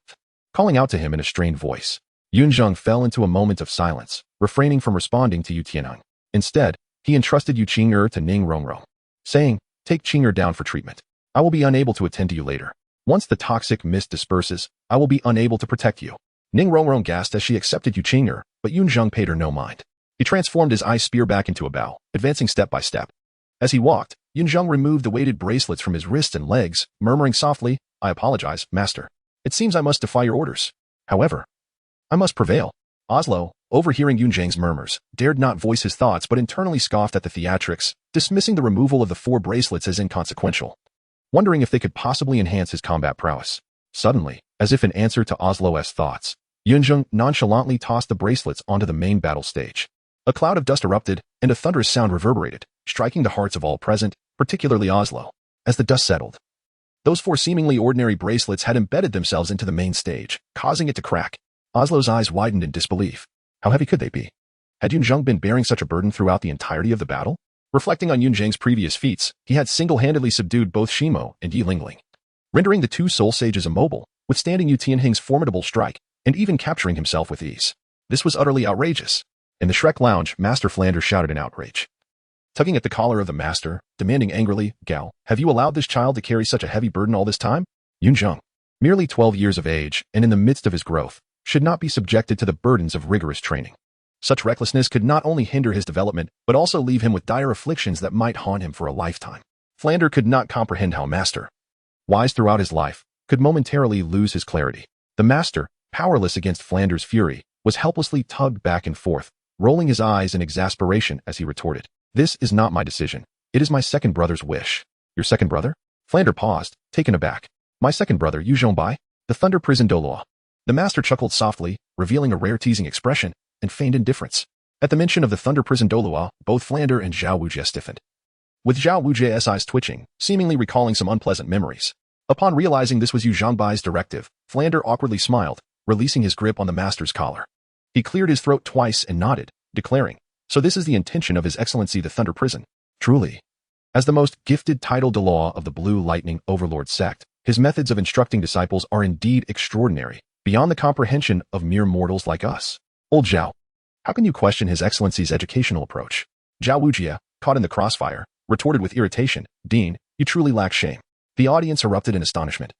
calling out to him in a strained voice. Yunzheng fell into a moment of silence, refraining from responding to Yunzheng. Instead, he entrusted Yuqing'er to Ningrongrong, saying, take Qing'er down for treatment. I will be unable to attend to you later. Once the toxic mist disperses, I will be unable to protect you. Ningrongrong gasped as she accepted Yuqing'er, but Yunzheng paid her no mind. He transformed his ice spear back into a bow, advancing step by step. As he walked, Yunzheng removed the weighted bracelets from his wrists and legs, murmuring softly, I apologize, master. It seems I must defy your orders. However, I must prevail. Oslo, overhearing Yunzheng's murmurs, dared not voice his thoughts but internally scoffed at the theatrics, dismissing the removal of the 4 bracelets as inconsequential, wondering if they could possibly enhance his combat prowess. Suddenly, as if in answer to Oslo's thoughts, Yunzheng nonchalantly tossed the bracelets onto the main battle stage. A cloud of dust erupted, and a thunderous sound reverberated, striking the hearts of all present, particularly Oslo. As the dust settled, those 4 seemingly ordinary bracelets had embedded themselves into the main stage, causing it to crack. Oslo's eyes widened in disbelief. How heavy could they be? Had Yunzheng been bearing such a burden throughout the entirety of the battle? Reflecting on Yunzheng's previous feats, he had single-handedly subdued both Shimo and Yulingling, rendering the 2 soul sages immobile, withstanding Yunzheng's formidable strike, and even capturing himself with ease. This was utterly outrageous. In the Shrek lounge, Master Flander shouted in outrage, tugging at the collar of the master, demanding angrily, Gal, have you allowed this child to carry such a heavy burden all this time? Yunzheng, merely 12 years of age and in the midst of his growth, should not be subjected to the burdens of rigorous training. Such recklessness could not only hinder his development, but also leave him with dire afflictions that might haunt him for a lifetime. Flander could not comprehend how Master, wise throughout his life, could momentarily lose his clarity. The Master, powerless against Flander's fury, was helplessly tugged back and forth, rolling his eyes in exasperation as he retorted, This is not my decision. It is my second brother's wish. Your second brother? Flander paused, taken aback. My second brother, Yunzheng, the Thunder Prison Douluo. The Master chuckled softly, revealing a rare teasing expression, and feigned indifference. At the mention of the Thunder Prison Douluo, both Flander and Zhao Wujie stiffened, with Zhao Wujie's eyes twitching, seemingly recalling some unpleasant memories. Upon realizing this was Yunzhengbai's directive, Flander awkwardly smiled, releasing his grip on the Master's collar. He cleared his throat twice and nodded, declaring, So this is the intention of His Excellency the Thunder Prison. Truly. As the most gifted title de law of the Blue Lightning Overlord sect, his methods of instructing disciples are indeed extraordinary, beyond the comprehension of mere mortals like us. Old Zhao, how can you question His Excellency's educational approach? Zhao Wujie, caught in the crossfire, retorted with irritation, Dean, you truly lack shame. The audience erupted in astonishment.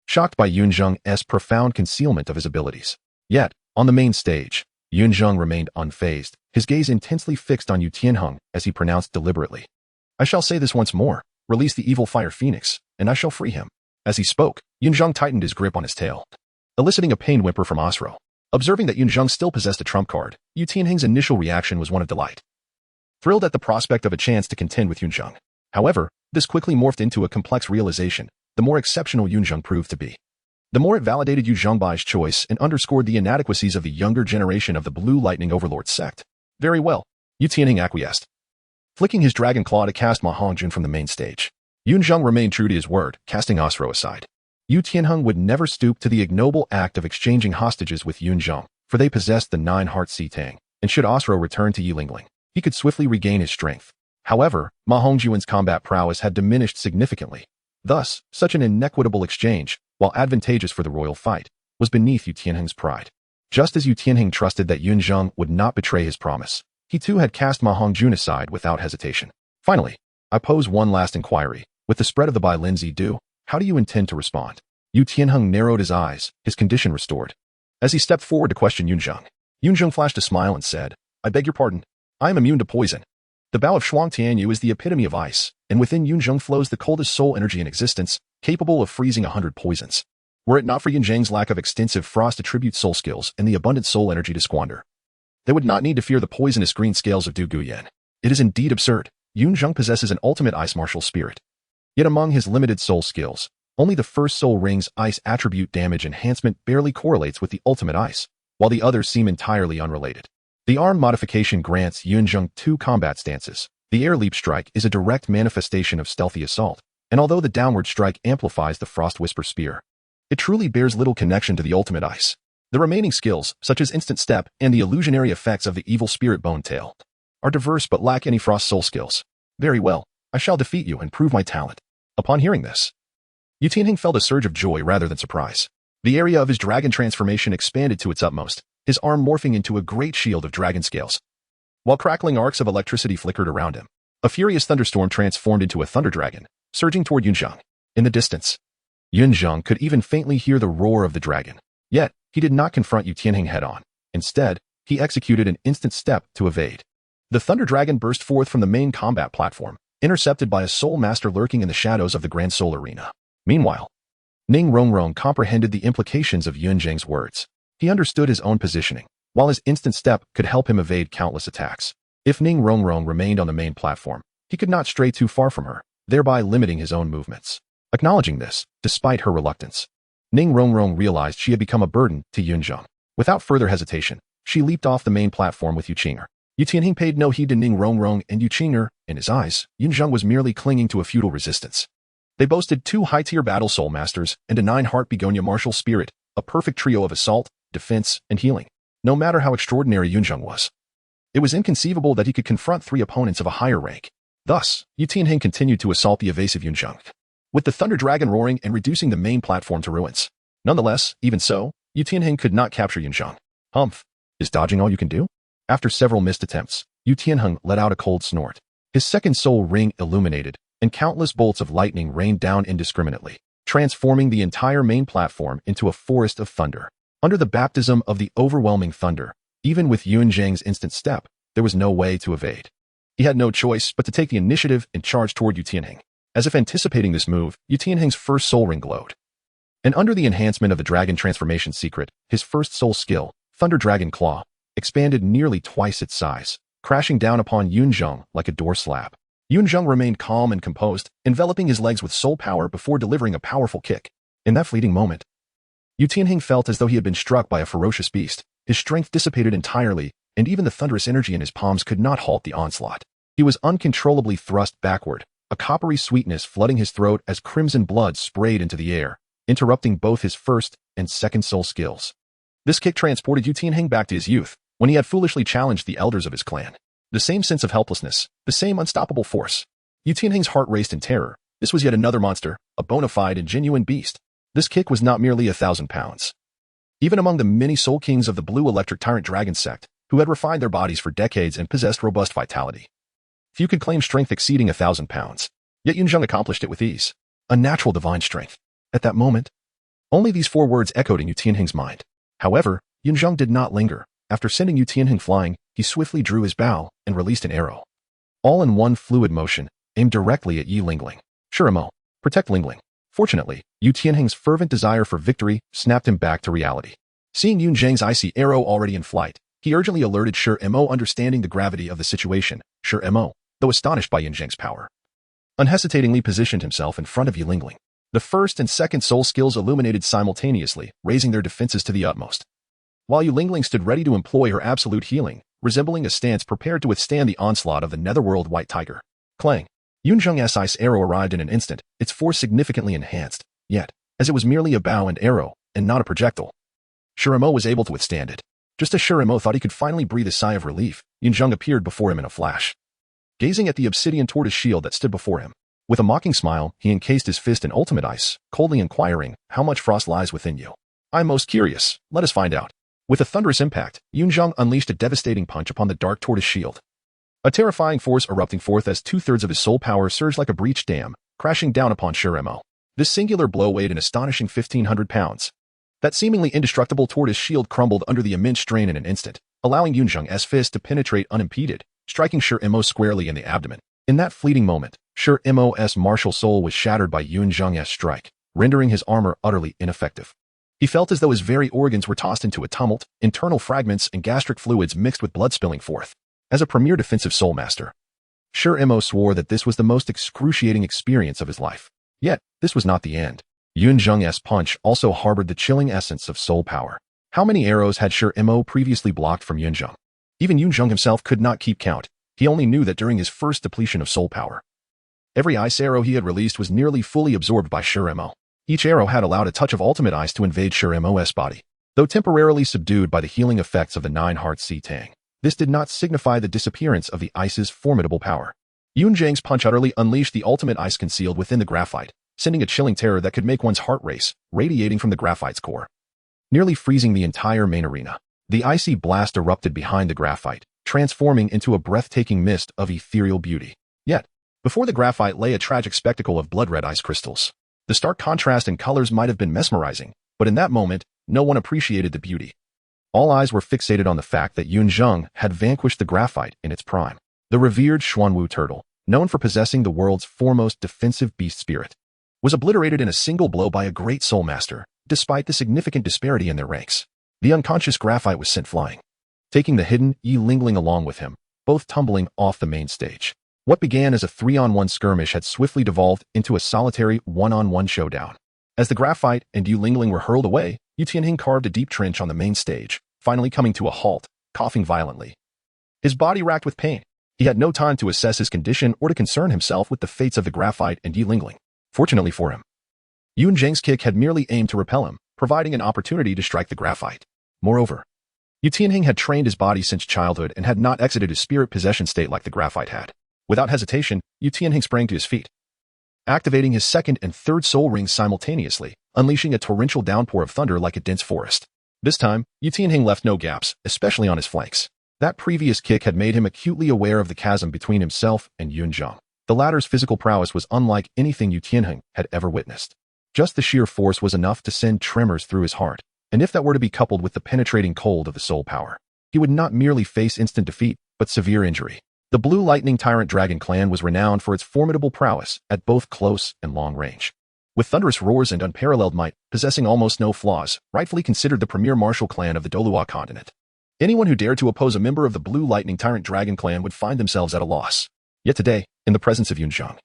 shocked by Yunzheng's profound concealment of his abilities. Yet, on the main stage, Yunzheng remained unfazed, his gaze intensely fixed on Yu Tianheng as he pronounced deliberately, "I shall say this once more, release the evil fire phoenix, and I shall free him." As he spoke, Yunzheng tightened his grip on his tail, eliciting a pained whimper from Osro. Observing that Yunzheng still possessed a trump card, Yu Tianheng's initial reaction was one of delight, thrilled at the prospect of a chance to contend with Yunzheng. However, this quickly morphed into a complex realization. The more exceptional Yunzheng proved to be, the more it validated Yu Zhengbai's choice and underscored the inadequacies of the younger generation of the Blue Lightning Overlord sect. Very well, Yu Tianheng acquiesced, flicking his dragon claw to cast Ma Hongjun from the main stage. Yunzheng remained true to his word, casting Osro aside. Yu Tianheng would never stoop to the ignoble act of exchanging hostages with Yunzheng, for they possessed the 9-heart Si Tang, and should Osro return to Yilingling, he could swiftly regain his strength. However, Ma Hongjun's combat prowess had diminished significantly. Thus, such an inequitable exchange, while advantageous for the royal fight, was beneath Yu Tianheng's pride. Just as Yu Tianheng trusted that Yunzheng would not betray his promise, he too had cast Ma Hongjun aside without hesitation. Finally, I pose one last inquiry. With the spread of the Bai Linzi due, how do you intend to respond? Yu Tianheng narrowed his eyes, his condition restored. As he stepped forward to question Yunzheng, Yunzheng flashed a smile and said, "I beg your pardon. I am immune to poison." The Bao of Shuang Tianyu is the epitome of ice, and within Yunzheng flows the coldest soul energy in existence, capable of freezing 100 poisons. Were it not for Yunzheng's lack of extensive frost attribute soul skills and the abundant soul energy to squander, they would not need to fear the poisonous green scales of Du Guyan. It is indeed absurd. Yunzheng possesses an ultimate ice martial spirit. Yet among his limited soul skills, only the first soul ring's ice attribute damage enhancement barely correlates with the ultimate ice, while the others seem entirely unrelated. The arm modification grants Yunzheng 2 combat stances. The air leap strike is a direct manifestation of stealthy assault, and although the downward strike amplifies the frost whisper spear, it truly bears little connection to the ultimate ice. The remaining skills, such as instant step and the illusionary effects of the evil spirit bone tail, are diverse but lack any frost soul skills. Very well, I shall defeat you and prove my talent. Upon hearing this, Yu Tianheng felt a surge of joy rather than surprise. The area of his dragon transformation expanded to its utmost, his arm morphing into a great shield of dragon scales. While crackling arcs of electricity flickered around him, a furious thunderstorm transformed into a thunder dragon, surging toward Yunzheng. In the distance, Yunzheng could even faintly hear the roar of the dragon. Yet, he did not confront Yu Tianheng head-on. Instead, he executed an instant step to evade. The thunder dragon burst forth from the main combat platform, intercepted by a soul master lurking in the shadows of the Grand Soul Arena. Meanwhile, Ning Rongrong comprehended the implications of Yunzheng's words. He understood his own positioning, while his instant step could help him evade countless attacks. If Ning Rongrong remained on the main platform, he could not stray too far from her, thereby limiting his own movements. Acknowledging this, despite her reluctance, Ning Rongrong realized she had become a burden to Yunzheng. Without further hesitation, she leaped off the main platform with Yu Qinger. Yu Tianheng paid no heed to Ning Rongrong and Yu Qinger. In his eyes, Yunzheng was merely clinging to a futile resistance. They boasted 2 high-tier battle soul masters and a 9-heart begonia martial spirit, a perfect trio of assault, defense, and healing. No matter how extraordinary Yunzheng was, it was inconceivable that he could confront 3 opponents of a higher rank. Thus, Yu Tianheng continued to assault the evasive Yunzheng, with the thunder dragon roaring and reducing the main platform to ruins. Nonetheless, even so, Yu Tianheng could not capture Yunzheng. Humph, is dodging all you can do? After several missed attempts, Yu Tianheng let out a cold snort. His second soul ring illuminated, and countless bolts of lightning rained down indiscriminately, transforming the entire main platform into a forest of thunder. Under the baptism of the overwhelming thunder, even with Yunzheng's instant step, there was no way to evade. He had no choice but to take the initiative and charge toward Yu Tianheng. As if anticipating this move, Yu Tianheng's first soul ring glowed. And under the enhancement of the dragon transformation secret, his first soul skill, Thunder Dragon Claw, expanded nearly twice its size, crashing down upon Yunzheng like a door slab. Yunzheng remained calm and composed, enveloping his legs with soul power before delivering a powerful kick. In that fleeting moment, Yu Tianheng felt as though he had been struck by a ferocious beast. His strength dissipated entirely, and even the thunderous energy in his palms could not halt the onslaught. He was uncontrollably thrust backward, a coppery sweetness flooding his throat as crimson blood sprayed into the air, interrupting both his first and second soul skills. This kick transported Yu Tianheng back to his youth, when he had foolishly challenged the elders of his clan. The same sense of helplessness, the same unstoppable force. Yu Tianheng's heart raced in terror. This was yet another monster, a bona fide and genuine beast. This kick was not merely 1,000 pounds. Even among the many soul kings of the Blue Electric Tyrant Dragon Sect, who had refined their bodies for decades and possessed robust vitality, few could claim strength exceeding 1,000 pounds. Yet Yunzheng accomplished it with ease. A natural divine strength. At that moment, Only these 4 words echoed in Yu Tianheng's mind. However, Yunzheng did not linger. After sending Yu Tianheng flying, he swiftly drew his bow and released an arrow. All in one fluid motion, aimed directly at Yi Lingling. Shurimo, protect Lingling. Fortunately, Yu Tianheng's fervent desire for victory snapped him back to reality. Seeing Yunzheng's icy arrow already in flight, he urgently alerted Shurimo, understanding the gravity of the situation. Shurimo, though astonished by Yunzheng's power, unhesitatingly positioned himself in front of Yi Lingling. The first and second soul skills illuminated simultaneously, raising their defenses to the utmost. While Yi Lingling stood ready to employ her absolute healing, resembling a stance prepared to withstand the onslaught of the netherworld white tiger. Clang! Yunzheng's ice arrow arrived in an instant, its force significantly enhanced. Yet, as it was merely a bow and arrow, and not a projectile, Shurimo was able to withstand it. Just as Shurimo thought he could finally breathe a sigh of relief, Yunzheng appeared before him in a flash. Gazing at the obsidian tortoise shield that stood before him, with a mocking smile, he encased his fist in ultimate ice, coldly inquiring, "How much frost lies within you?" "I'm most curious. Let us find out." With a thunderous impact, Yunzheng unleashed a devastating punch upon the dark tortoise shield. A terrifying force erupting forth as 2/3 of his soul power surged like a breached dam, crashing down upon Shurimo. This singular blow weighed an astonishing 1,500 pounds. That seemingly indestructible tortoise shield crumbled under the immense strain in an instant, allowing Yunzheng's fist to penetrate unimpeded, striking Shurimo squarely in the abdomen. In that fleeting moment, Shurimo's martial soul was shattered by Yunzheng's strike, rendering his armor utterly ineffective. He felt as though his very organs were tossed into a tumult, internal fragments and gastric fluids mixed with blood spilling forth. As a premier defensive soul master, Shurimo swore that this was the most excruciating experience of his life. Yet, this was not the end. Yunzheng's punch also harbored the chilling essence of soul power. How many arrows had Shurimo previously blocked from Yunzheng? Even Yunzheng himself could not keep count. He only knew that during his first depletion of soul power, every ice arrow he had released was nearly fully absorbed by Shurimo. Each arrow had allowed a touch of ultimate ice to invade Shurimo's body. Though temporarily subdued by the healing effects of the 9 heart sea Tang, this did not signify the disappearance of the ice's formidable power. Yunzheng's punch utterly unleashed the ultimate ice concealed within the graphite, sending a chilling terror that could make one's heart race, radiating from the graphite's core, nearly freezing the entire main arena. The icy blast erupted behind the graphite, transforming into a breathtaking mist of ethereal beauty. Yet, before the graphite lay a tragic spectacle of blood-red ice crystals. The stark contrast in colors might have been mesmerizing, but in that moment, no one appreciated the beauty. All eyes were fixated on the fact that Yunzheng had vanquished the graphite in its prime. The revered Xuanwu turtle, known for possessing the world's foremost defensive beast spirit, was obliterated in a single blow by a great soul master, despite the significant disparity in their ranks. The unconscious graphite was sent flying, taking the hidden Yi Lingling along with him, both tumbling off the main stage. What began as a 3-on-1 skirmish had swiftly devolved into a solitary 1-on-1 showdown. As the graphite and Yi Lingling were hurled away, Yu Tianheng carved a deep trench on the main stage, finally coming to a halt, coughing violently. His body racked with pain. He had no time to assess his condition or to concern himself with the fates of the graphite and Yi Lingling. Fortunately for him, Yunzheng's kick had merely aimed to repel him, providing an opportunity to strike the graphite. Moreover, Yu Tianheng had trained his body since childhood and had not exited his spirit possession state like the graphite had. Without hesitation, Yu Tianheng sprang to his feet, activating his second and third soul rings simultaneously, unleashing a torrential downpour of thunder like a dense forest. This time, Yu Tianheng left no gaps, especially on his flanks. That previous kick had made him acutely aware of the chasm between himself and Yunzheng. The latter's physical prowess was unlike anything Yu Tianheng had ever witnessed. Just the sheer force was enough to send tremors through his heart, and if that were to be coupled with the penetrating cold of the soul power, he would not merely face instant defeat, but severe injury. The Blue Lightning Tyrant Dragon clan was renowned for its formidable prowess at both close and long range. With thunderous roars and unparalleled might, possessing almost no flaws, rightfully considered the premier martial clan of the Douluo Continent. Anyone who dared to oppose a member of the Blue Lightning Tyrant Dragon clan would find themselves at a loss. Yet today, in the presence of Yunzheng,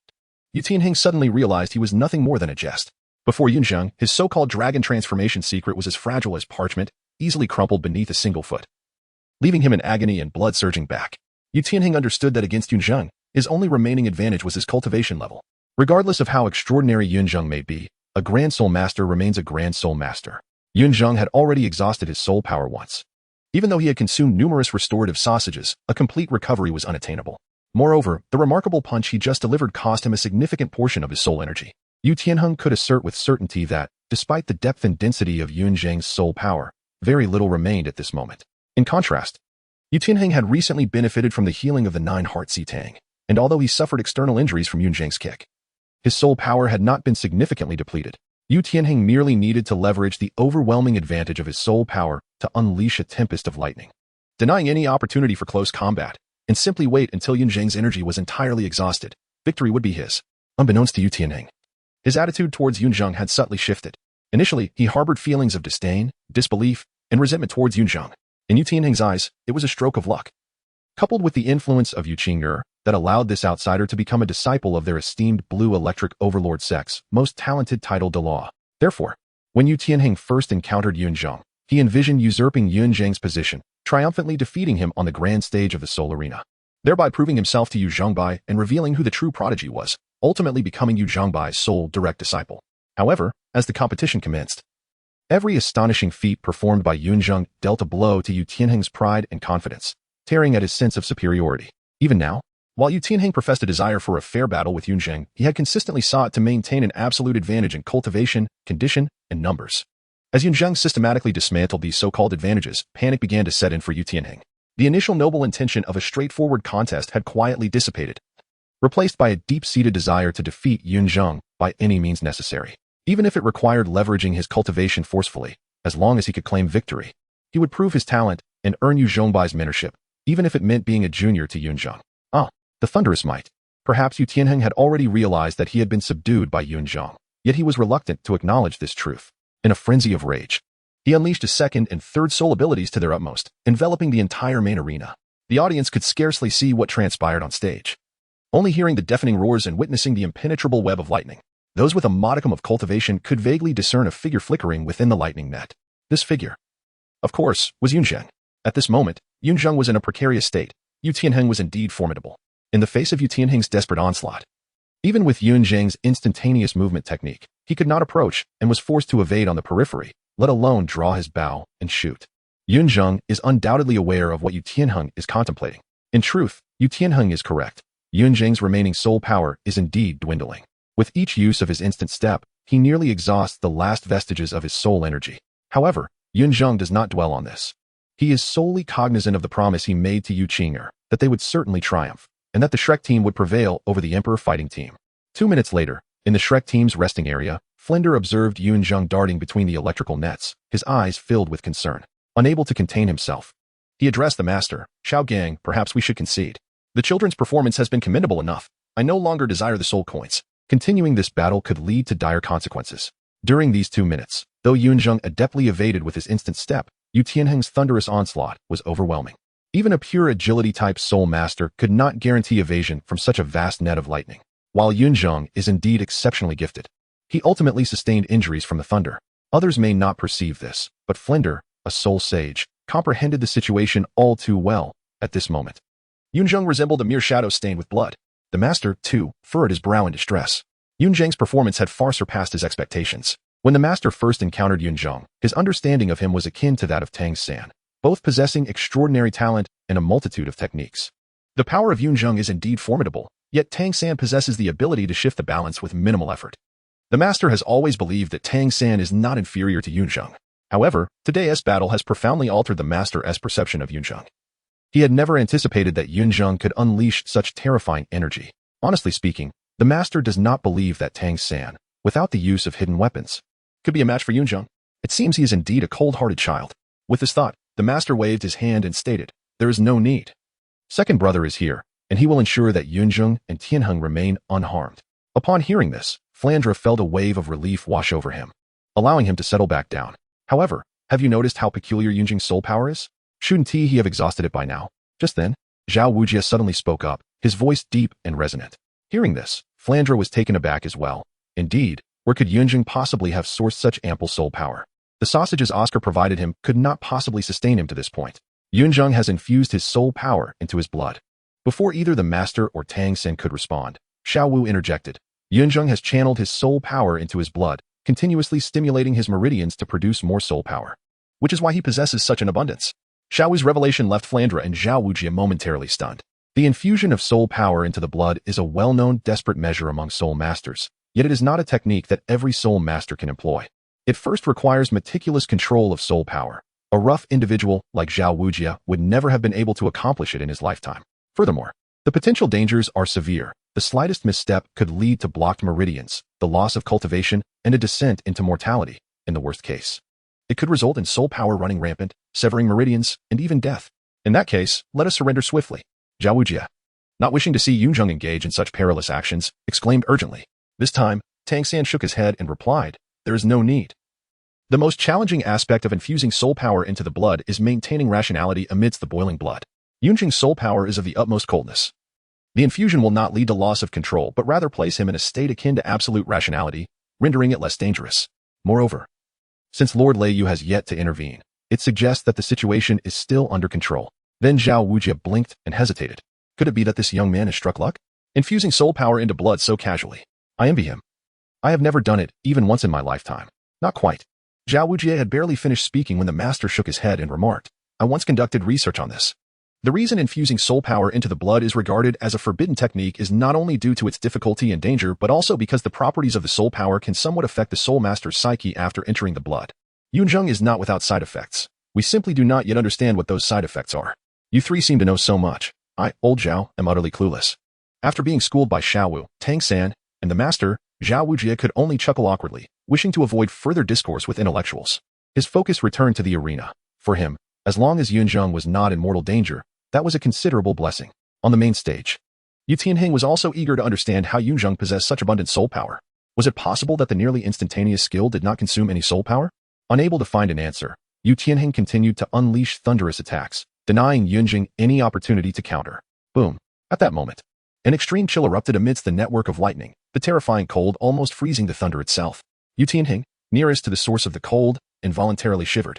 Yu Tianheng suddenly realized he was nothing more than a jest. Before Yunzheng, his so-called dragon transformation secret was as fragile as parchment, easily crumpled beneath a single foot, leaving him in agony and blood surging back. Yu Tianheng understood that against Yunzheng, his only remaining advantage was his cultivation level. Regardless of how extraordinary Yunzheng may be, a Grand Soul Master remains a Grand Soul Master. Yunzheng had already exhausted his soul power once. Even though he had consumed numerous restorative sausages, a complete recovery was unattainable. Moreover, the remarkable punch he just delivered cost him a significant portion of his soul energy. Yu Tianheng could assert with certainty that, despite the depth and density of Yunzheng's soul power, very little remained at this moment. In contrast, Yu Tianheng had recently benefited from the healing of the 9 heart sea Tang, and although he suffered external injuries from Yunzheng's kick, his soul power had not been significantly depleted. Yu Tianheng merely needed to leverage the overwhelming advantage of his soul power to unleash a tempest of lightning, denying any opportunity for close combat, and simply wait until Yunzheng's energy was entirely exhausted. Victory would be his. Unbeknownst to Yu Tianheng, his attitude towards Yunzheng had subtly shifted. Initially, he harbored feelings of disdain, disbelief, and resentment towards Yunzheng. In Yu Tianheng's eyes, it was a stroke of luck, coupled with the influence of Yunzheng, that allowed this outsider to become a disciple of their esteemed blue electric overlord sect's most talented title Douluo. Therefore, when Yu Tianheng first encountered Yunzheng, he envisioned usurping Yunzheng's position, triumphantly defeating him on the grand stage of the Soul Arena, thereby proving himself to Yu Zhongbai and revealing who the true prodigy was, ultimately becoming Yu Zhongbai's sole direct disciple. However, as the competition commenced, every astonishing feat performed by Yunzheng dealt a blow to Yu Tianheng's pride and confidence, tearing at his sense of superiority. Even now, while Yu Tianheng professed a desire for a fair battle with Yunzheng, he had consistently sought to maintain an absolute advantage in cultivation, condition, and numbers. As Yunzheng systematically dismantled these so-called advantages, panic began to set in for Yu Tianheng. The initial noble intention of a straightforward contest had quietly dissipated, replaced by a deep-seated desire to defeat Yunzheng by any means necessary. Even if it required leveraging his cultivation forcefully, as long as he could claim victory, he would prove his talent and earn Yu Zhongbai's mentorship, even if it meant being a junior to Yunzheng. The thunderous might. Perhaps Yu Tianheng had already realized that he had been subdued by Yunzheng, yet he was reluctant to acknowledge this truth. In a frenzy of rage, he unleashed his second and third soul abilities to their utmost, enveloping the entire main arena. The audience could scarcely see what transpired on stage, only hearing the deafening roars and witnessing the impenetrable web of lightning. Those with a modicum of cultivation could vaguely discern a figure flickering within the lightning net. This figure, of course, was Yunzheng. At this moment, Yunzheng was in a precarious state. Yu Tianheng was indeed formidable. In the face of Yu Tianheng's desperate onslaught, even with Yunzheng's instantaneous movement technique, he could not approach and was forced to evade on the periphery, let alone draw his bow and shoot. Yunzheng is undoubtedly aware of what Yu Tianheng is contemplating. In truth, Yu Tianheng is correct. Yunzheng's remaining soul power is indeed dwindling. With each use of his instant step, he nearly exhausts the last vestiges of his soul energy. However, Yunzheng does not dwell on this. He is solely cognizant of the promise he made to Yu Tianheng that they would certainly triumph, and that the Shrek team would prevail over the Emperor fighting team. 2 minutes later, in the Shrek team's resting area, Flender observed Yunzheng darting between the electrical nets, his eyes filled with concern. Unable to contain himself, he addressed the master. Shao Gang, perhaps we should concede. The children's performance has been commendable enough. I no longer desire the soul coins. Continuing this battle could lead to dire consequences. During these 2 minutes, though Yunzheng adeptly evaded with his instant step, Yu Tianheng's thunderous onslaught was overwhelming. Even a pure agility-type soul master could not guarantee evasion from such a vast net of lightning. While Yunzheng is indeed exceptionally gifted, he ultimately sustained injuries from the thunder. Others may not perceive this, but Flender, a soul sage, comprehended the situation all too well at this moment. Yunzheng resembled a mere shadow stained with blood. The master, too, furrowed his brow in distress. Yunzheng's performance had far surpassed his expectations. When the master first encountered Yunzheng, his understanding of him was akin to that of Tang Sect, both possessing extraordinary talent and a multitude of techniques. The power of Yunzheng is indeed formidable, yet Tang Sect possesses the ability to shift the balance with minimal effort. The master has always believed that Tang Sect is not inferior to Yunzheng. However, today's battle has profoundly altered the master's perception of Yunzheng. He had never anticipated that Yunzheng could unleash such terrifying energy. Honestly speaking, the master does not believe that Tang Sect, without the use of hidden weapons, could be a match for Yunzheng. It seems he is indeed a cold-hearted child. With this thought, the master waved his hand and stated, "There is no need. Second brother is here, and he will ensure that Yunzheng and Tianheng remain unharmed." Upon hearing this, Flandre felt a wave of relief wash over him, allowing him to settle back down. However, have you noticed how peculiar Yunzheng's soul power is? Shouldn't he have exhausted it by now? Just then, Zhao Wujie suddenly spoke up, his voice deep and resonant. Hearing this, Flandre was taken aback as well. Indeed, where could Yunzheng possibly have sourced such ample soul power? The sausages Oscar provided him could not possibly sustain him to this point. Yunzheng has infused his soul power into his blood. Before either the master or Tang Sect could respond, Xiao Wu interjected. Yunzheng has channeled his soul power into his blood, continuously stimulating his meridians to produce more soul power, which is why he possesses such an abundance. Xiao Wu's revelation left Flandre and Zhao Wujie momentarily stunned. The infusion of soul power into the blood is a well-known desperate measure among soul masters, yet it is not a technique that every soul master can employ. It first requires meticulous control of soul power. A rough individual like Zhao Wujie would never have been able to accomplish it in his lifetime. Furthermore, the potential dangers are severe. The slightest misstep could lead to blocked meridians, the loss of cultivation, and a descent into mortality, in the worst case. It could result in soul power running rampant, severing meridians, and even death. In that case, let us surrender swiftly. Zhao Wujie, not wishing to see Yunzheng engage in such perilous actions, exclaimed urgently. This time, Tang Sect shook his head and replied, there is no need. The most challenging aspect of infusing soul power into the blood is maintaining rationality amidst the boiling blood. Yunzheng's soul power is of the utmost coldness. The infusion will not lead to loss of control, but rather place him in a state akin to absolute rationality, rendering it less dangerous. Moreover, since Lord Lei Yu has yet to intervene, it suggests that the situation is still under control. Then Zhao Wujie blinked and hesitated. Could it be that this young man has struck luck? Infusing soul power into blood so casually. I envy him. I have never done it, even once in my lifetime. Not quite. Zhao Wujie had barely finished speaking when the master shook his head and remarked, I once conducted research on this. The reason infusing soul power into the blood is regarded as a forbidden technique is not only due to its difficulty and danger, but also because the properties of the soul power can somewhat affect the soul master's psyche after entering the blood. Yunzheng is not without side effects. We simply do not yet understand what those side effects are. You three seem to know so much. I, old Zhao, am utterly clueless. After being schooled by Xiaowu, Tang Sect, and the master, Zhao Wujie could only chuckle awkwardly, wishing to avoid further discourse with intellectuals. His focus returned to the arena. For him, as long as Yunzheng was not in mortal danger, that was a considerable blessing. On the main stage, Yunzheng was also eager to understand how Yunzheng possessed such abundant soul power. Was it possible that the nearly instantaneous skill did not consume any soul power? Unable to find an answer, Yunzheng continued to unleash thunderous attacks, denying Yunzheng any opportunity to counter. Boom. At that moment, an extreme chill erupted amidst the network of lightning, the terrifying cold almost freezing the thunder itself. Yunzheng, nearest to the source of the cold, involuntarily shivered.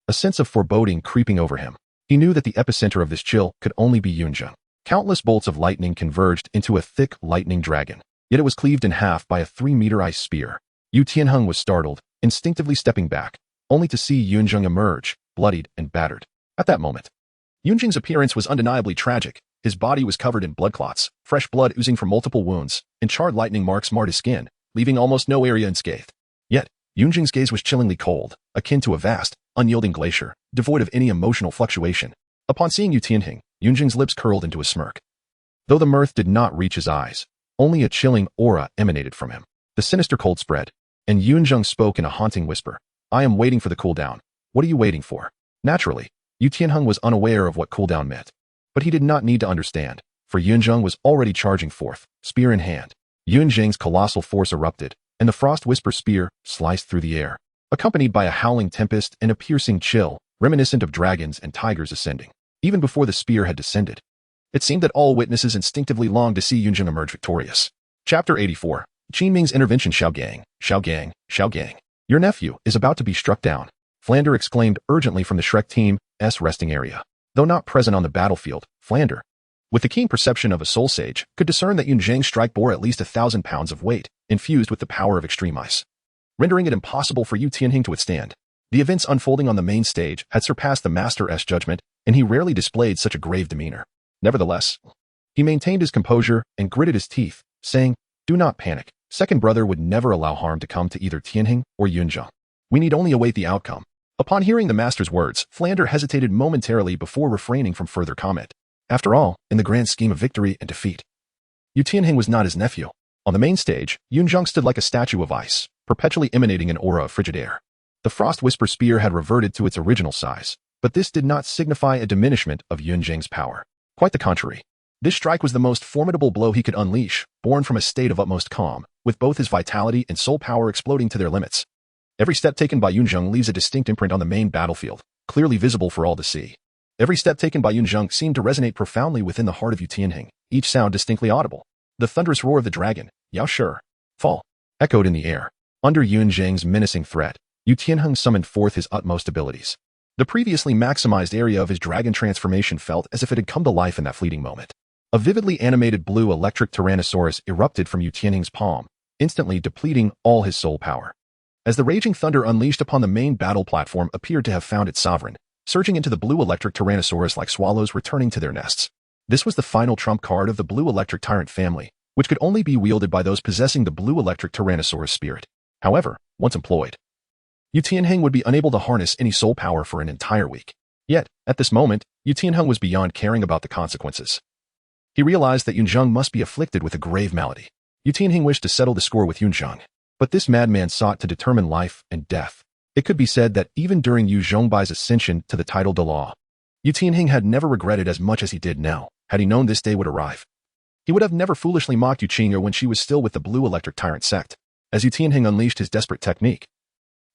A sense of foreboding creeping over him. He knew that the epicenter of this chill could only be Yunzheng. Countless bolts of lightning converged into a thick lightning dragon, yet it was cleaved in half by a 3-meter ice spear. Yunzheng was startled, instinctively stepping back, only to see Yunzheng emerge, bloodied and battered. At that moment, Yunzheng's appearance was undeniably tragic. His body was covered in blood clots, fresh blood oozing from multiple wounds, and charred lightning marks marred his skin, leaving almost no area unscathed. Yet, Yunzheng's gaze was chillingly cold, akin to a vast, unyielding glacier, devoid of any emotional fluctuation. Upon seeing Yunzheng, Yunzheng's lips curled into a smirk. Though the mirth did not reach his eyes, only a chilling aura emanated from him. The sinister cold spread, and Yunzheng spoke in a haunting whisper. I am waiting for the cooldown. What are you waiting for? Naturally, Yunzheng was unaware of what cooldown meant. But he did not need to understand, for Yunzheng was already charging forth, spear in hand. Yunzheng's colossal force erupted, and the frost whisper spear sliced through the air, accompanied by a howling tempest and a piercing chill, reminiscent of dragons and tigers ascending. Even before the spear had descended, it seemed that all witnesses instinctively longed to see Yunzheng emerge victorious. Chapter 84. Qin Ming's intervention. Xiao Gang. Your nephew is about to be struck down, Flander exclaimed urgently from the Shrek team's resting area. Though not present on the battlefield, Flander, with the keen perception of a soul sage, could discern that Yunzheng's strike bore at least 1,000 pounds of weight, infused with the power of extreme ice, rendering it impossible for Yunzheng to withstand. The events unfolding on the main stage had surpassed the master's judgment, and he rarely displayed such a grave demeanor. Nevertheless, he maintained his composure and gritted his teeth, saying, Do not panic. Second brother would never allow harm to come to either Tianheng or Yunzheng. We need only await the outcome. Upon hearing the master's words, Flander hesitated momentarily before refraining from further comment. After all, in the grand scheme of victory and defeat, Tianheng was not his nephew. On the main stage, Yunzheng stood like a statue of ice, perpetually emanating an aura of frigid air. The frost whisper spear had reverted to its original size, but this did not signify a diminishment of Yunzheng's power. Quite the contrary. This strike was the most formidable blow he could unleash, born from a state of utmost calm, with both his vitality and soul power exploding to their limits. Every step taken by Yunzheng leaves a distinct imprint on the main battlefield, clearly visible for all to see. Every step taken by Yunzheng seemed to resonate profoundly within the heart of Tianheng, each sound distinctly audible. The thunderous roar of the dragon, Yao Shi, fall, echoed in the air. Under Yunzheng's menacing threat, Tianheng summoned forth his utmost abilities. The previously maximized area of his dragon transformation felt as if it had come to life in that fleeting moment. A vividly animated blue electric Tyrannosaurus erupted from Tianheng's palm, instantly depleting all his soul power. As the raging thunder unleashed upon the main battle platform appeared to have found its sovereign, surging into the blue electric Tyrannosaurus like swallows returning to their nests. This was the final trump card of the blue electric tyrant family, which could only be wielded by those possessing the blue electric Tyrannosaurus spirit. However, once employed, Tianheng would be unable to harness any soul power for an entire week. Yet, at this moment, Tianheng was beyond caring about the consequences. He realized that Yunzheng must be afflicted with a grave malady. Yu Tianheng wished to settle the score with Yunzheng, but this madman sought to determine life and death. It could be said that even during Yu Zhongbai's ascension to the title Douluo, Yu Tianheng had never regretted as much as he did now, had he known this day would arrive. He would have never foolishly mocked Yu Qing'er when she was still with the Blue Electric Tyrant Sect. As Yu Tianheng unleashed his desperate technique,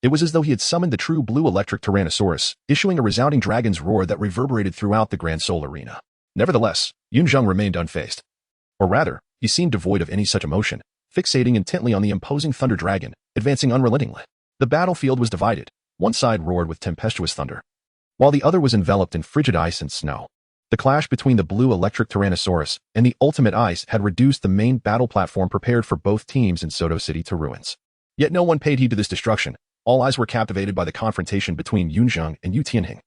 it was as though he had summoned the true Blue Electric Tyrannosaurus, issuing a resounding dragon's roar that reverberated throughout the Grand Soul Arena. Nevertheless, Yunzheng remained unfazed. Or rather, he seemed devoid of any such emotion, fixating intently on the imposing Thunder Dragon, advancing unrelentingly. The battlefield was divided. One side roared with tempestuous thunder, while the other was enveloped in frigid ice and snow. The clash between the Blue Electric Tyrannosaurus and the Ultimate Ice had reduced the main battle platform prepared for both teams in Soto City to ruins. Yet no one paid heed to this destruction. All eyes were captivated by the confrontation between Yunzheng and Yu Tianheng.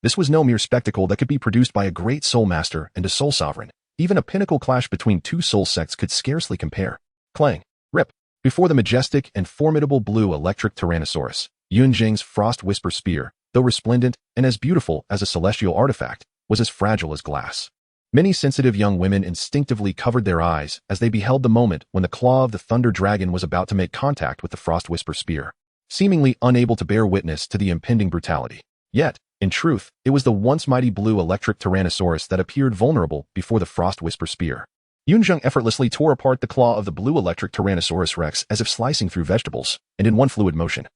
This was no mere spectacle that could be produced by a great soul master and a soul sovereign. Even a pinnacle clash between two soul sects could scarcely compare. Clang, rip. Before the majestic and formidable Blue Electric Tyrannosaurus, Yunzheng's Frost Whisper Spear, though resplendent and as beautiful as a celestial artifact, was as fragile as glass. Many sensitive young women instinctively covered their eyes as they beheld the moment when the claw of the Thunder Dragon was about to make contact with the Frost Whisper Spear, seemingly unable to bear witness to the impending brutality. Yet, in truth, it was the once mighty Blue Electric Tyrannosaurus that appeared vulnerable before the Frost Whisper Spear. Yunzheng effortlessly tore apart the claw of the Blue Electric Tyrannosaurus Rex as if slicing through vegetables, and in one fluid motion,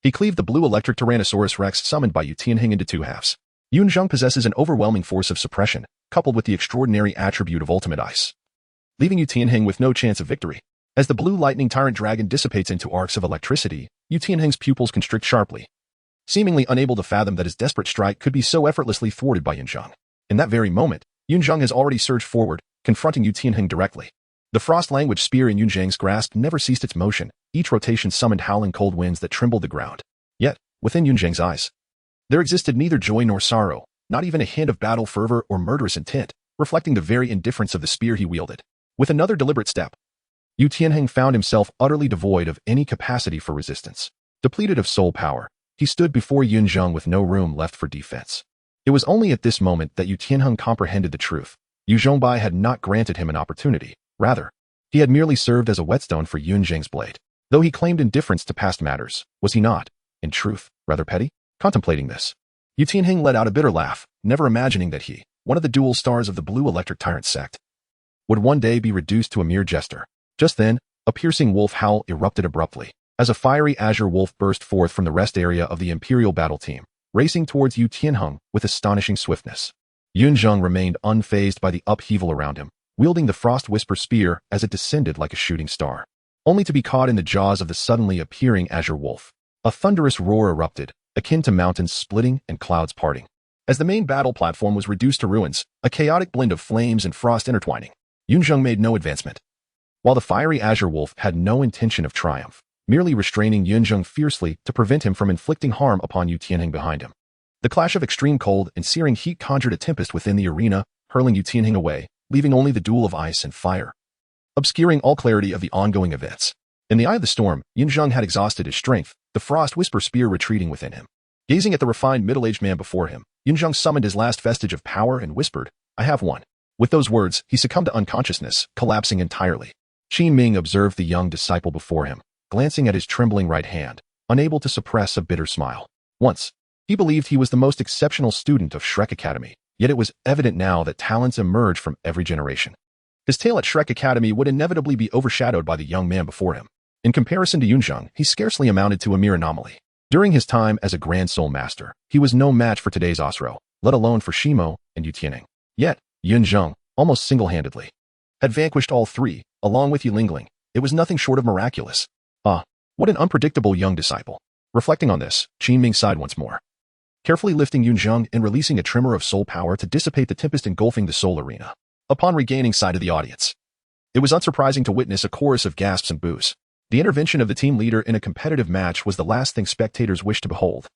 he cleaved the Blue Electric Tyrannosaurus Rex summoned by Yu Tianheng into two halves. Yunzheng possesses an overwhelming force of suppression, coupled with the extraordinary attribute of Ultimate Ice, leaving Yu Tianheng with no chance of victory. As the Blue Lightning Tyrant Dragon dissipates into arcs of electricity, Yu Tianheng's pupils constrict sharply, seemingly unable to fathom that his desperate strike could be so effortlessly thwarted by Yunzheng. In that very moment, Yunzheng has already surged forward, confronting Yu Tianheng directly. The frost language spear in Yunzheng's grasp never ceased its motion. Each rotation summoned howling cold winds that trembled the ground. Yet, within Yunzheng's eyes, there existed neither joy nor sorrow, not even a hint of battle fervor or murderous intent, reflecting the very indifference of the spear he wielded. With another deliberate step, Yu Tianheng found himself utterly devoid of any capacity for resistance. Depleted of soul power, he stood before Yunzheng with no room left for defense. It was only at this moment that Yu Tianheng comprehended the truth. Yu Zhongbai had not granted him an opportunity. Rather, he had merely served as a whetstone for Yunzheng's blade. Though he claimed indifference to past matters, was he not, in truth, rather petty? Contemplating this, Yu Tianheng let out a bitter laugh, never imagining that he, one of the dual stars of the Blue Electric Tyrant Sect, would one day be reduced to a mere jester. Just then, a piercing wolf howl erupted abruptly, as a fiery azure wolf burst forth from the rest area of the Imperial battle team, racing towards Yu Tianheng with astonishing swiftness. Yunzheng remained unfazed by the upheaval around him, wielding the Frost Whisper Spear as it descended like a shooting star, only to be caught in the jaws of the suddenly appearing azure wolf. A thunderous roar erupted, akin to mountains splitting and clouds parting. As the main battle platform was reduced to ruins, a chaotic blend of flames and frost intertwining, Yunzheng made no advancement. While the fiery azure wolf had no intention of triumph, merely restraining Yunzheng fiercely to prevent him from inflicting harm upon Yu Tianheng behind him. The clash of extreme cold and searing heat conjured a tempest within the arena, hurling Yu Tianheng away, leaving only the duel of ice and fire, obscuring all clarity of the ongoing events. In the eye of the storm, Yunzheng had exhausted his strength, the Frost Whisper Spear retreating within him. Gazing at the refined middle-aged man before him, Yunzheng summoned his last vestige of power and whispered, "I have won." With those words, he succumbed to unconsciousness, collapsing entirely. Qin Ming observed the young disciple before him, glancing at his trembling right hand, unable to suppress a bitter smile. Once, he believed he was the most exceptional student of Shrek Academy, yet it was evident now that talents emerge from every generation. His tale at Shrek Academy would inevitably be overshadowed by the young man before him. In comparison to Yunzheng, he scarcely amounted to a mere anomaly. During his time as a Grand Soul Master, he was no match for today's Osro, let alone for Shimo and Yu Tianheng. Yet, Yunzheng, almost single-handedly, had vanquished all three, along with Yulingling. It was nothing short of miraculous. Ah, what an unpredictable young disciple. Reflecting on this, Qin Ming sighed once more, carefully lifting Yunzheng and releasing a tremor of soul power to dissipate the tempest engulfing the soul arena. Upon regaining sight of the audience, it was unsurprising to witness a chorus of gasps and boos. The intervention of the team leader in a competitive match was the last thing spectators wished to behold,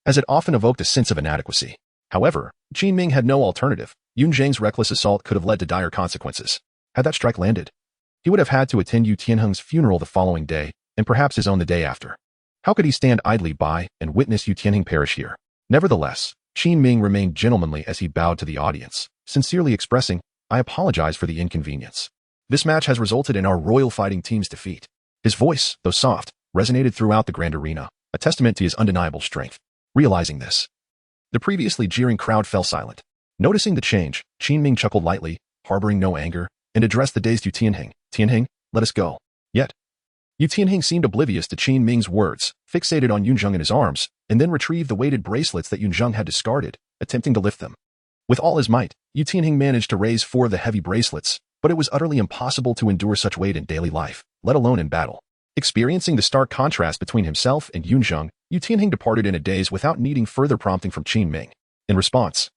as it often evoked a sense of inadequacy. However, Qin Ming had no alternative. Yunzheng's reckless assault could have led to dire consequences. Had that strike landed, he would have had to attend Yu Tianheng's funeral the following day, and perhaps his own the day after. How could he stand idly by and witness Yu Tianheng perish here? Nevertheless, Qin Ming remained gentlemanly as he bowed to the audience, sincerely expressing, I apologize for the inconvenience. This match has resulted in our royal fighting team's defeat. His voice, though soft, resonated throughout the grand arena, a testament to his undeniable strength. Realizing this, the previously jeering crowd fell silent. Noticing the change, Qin Ming chuckled lightly, harboring no anger, and addressed the dazed Yunzheng. Tianheng, let us go. Yet, Yunzheng seemed oblivious to Qin Ming's words, fixated on Yunzheng in his arms, and then retrieved the weighted bracelets that Yunzheng had discarded, attempting to lift them. With all his might, Yunzheng managed to raise 4 of the heavy bracelets, but it was utterly impossible to endure such weight in daily life, let alone in battle. Experiencing the stark contrast between himself and Yunzheng, Yunzheng departed in a daze without needing further prompting from Qin Ming. In response,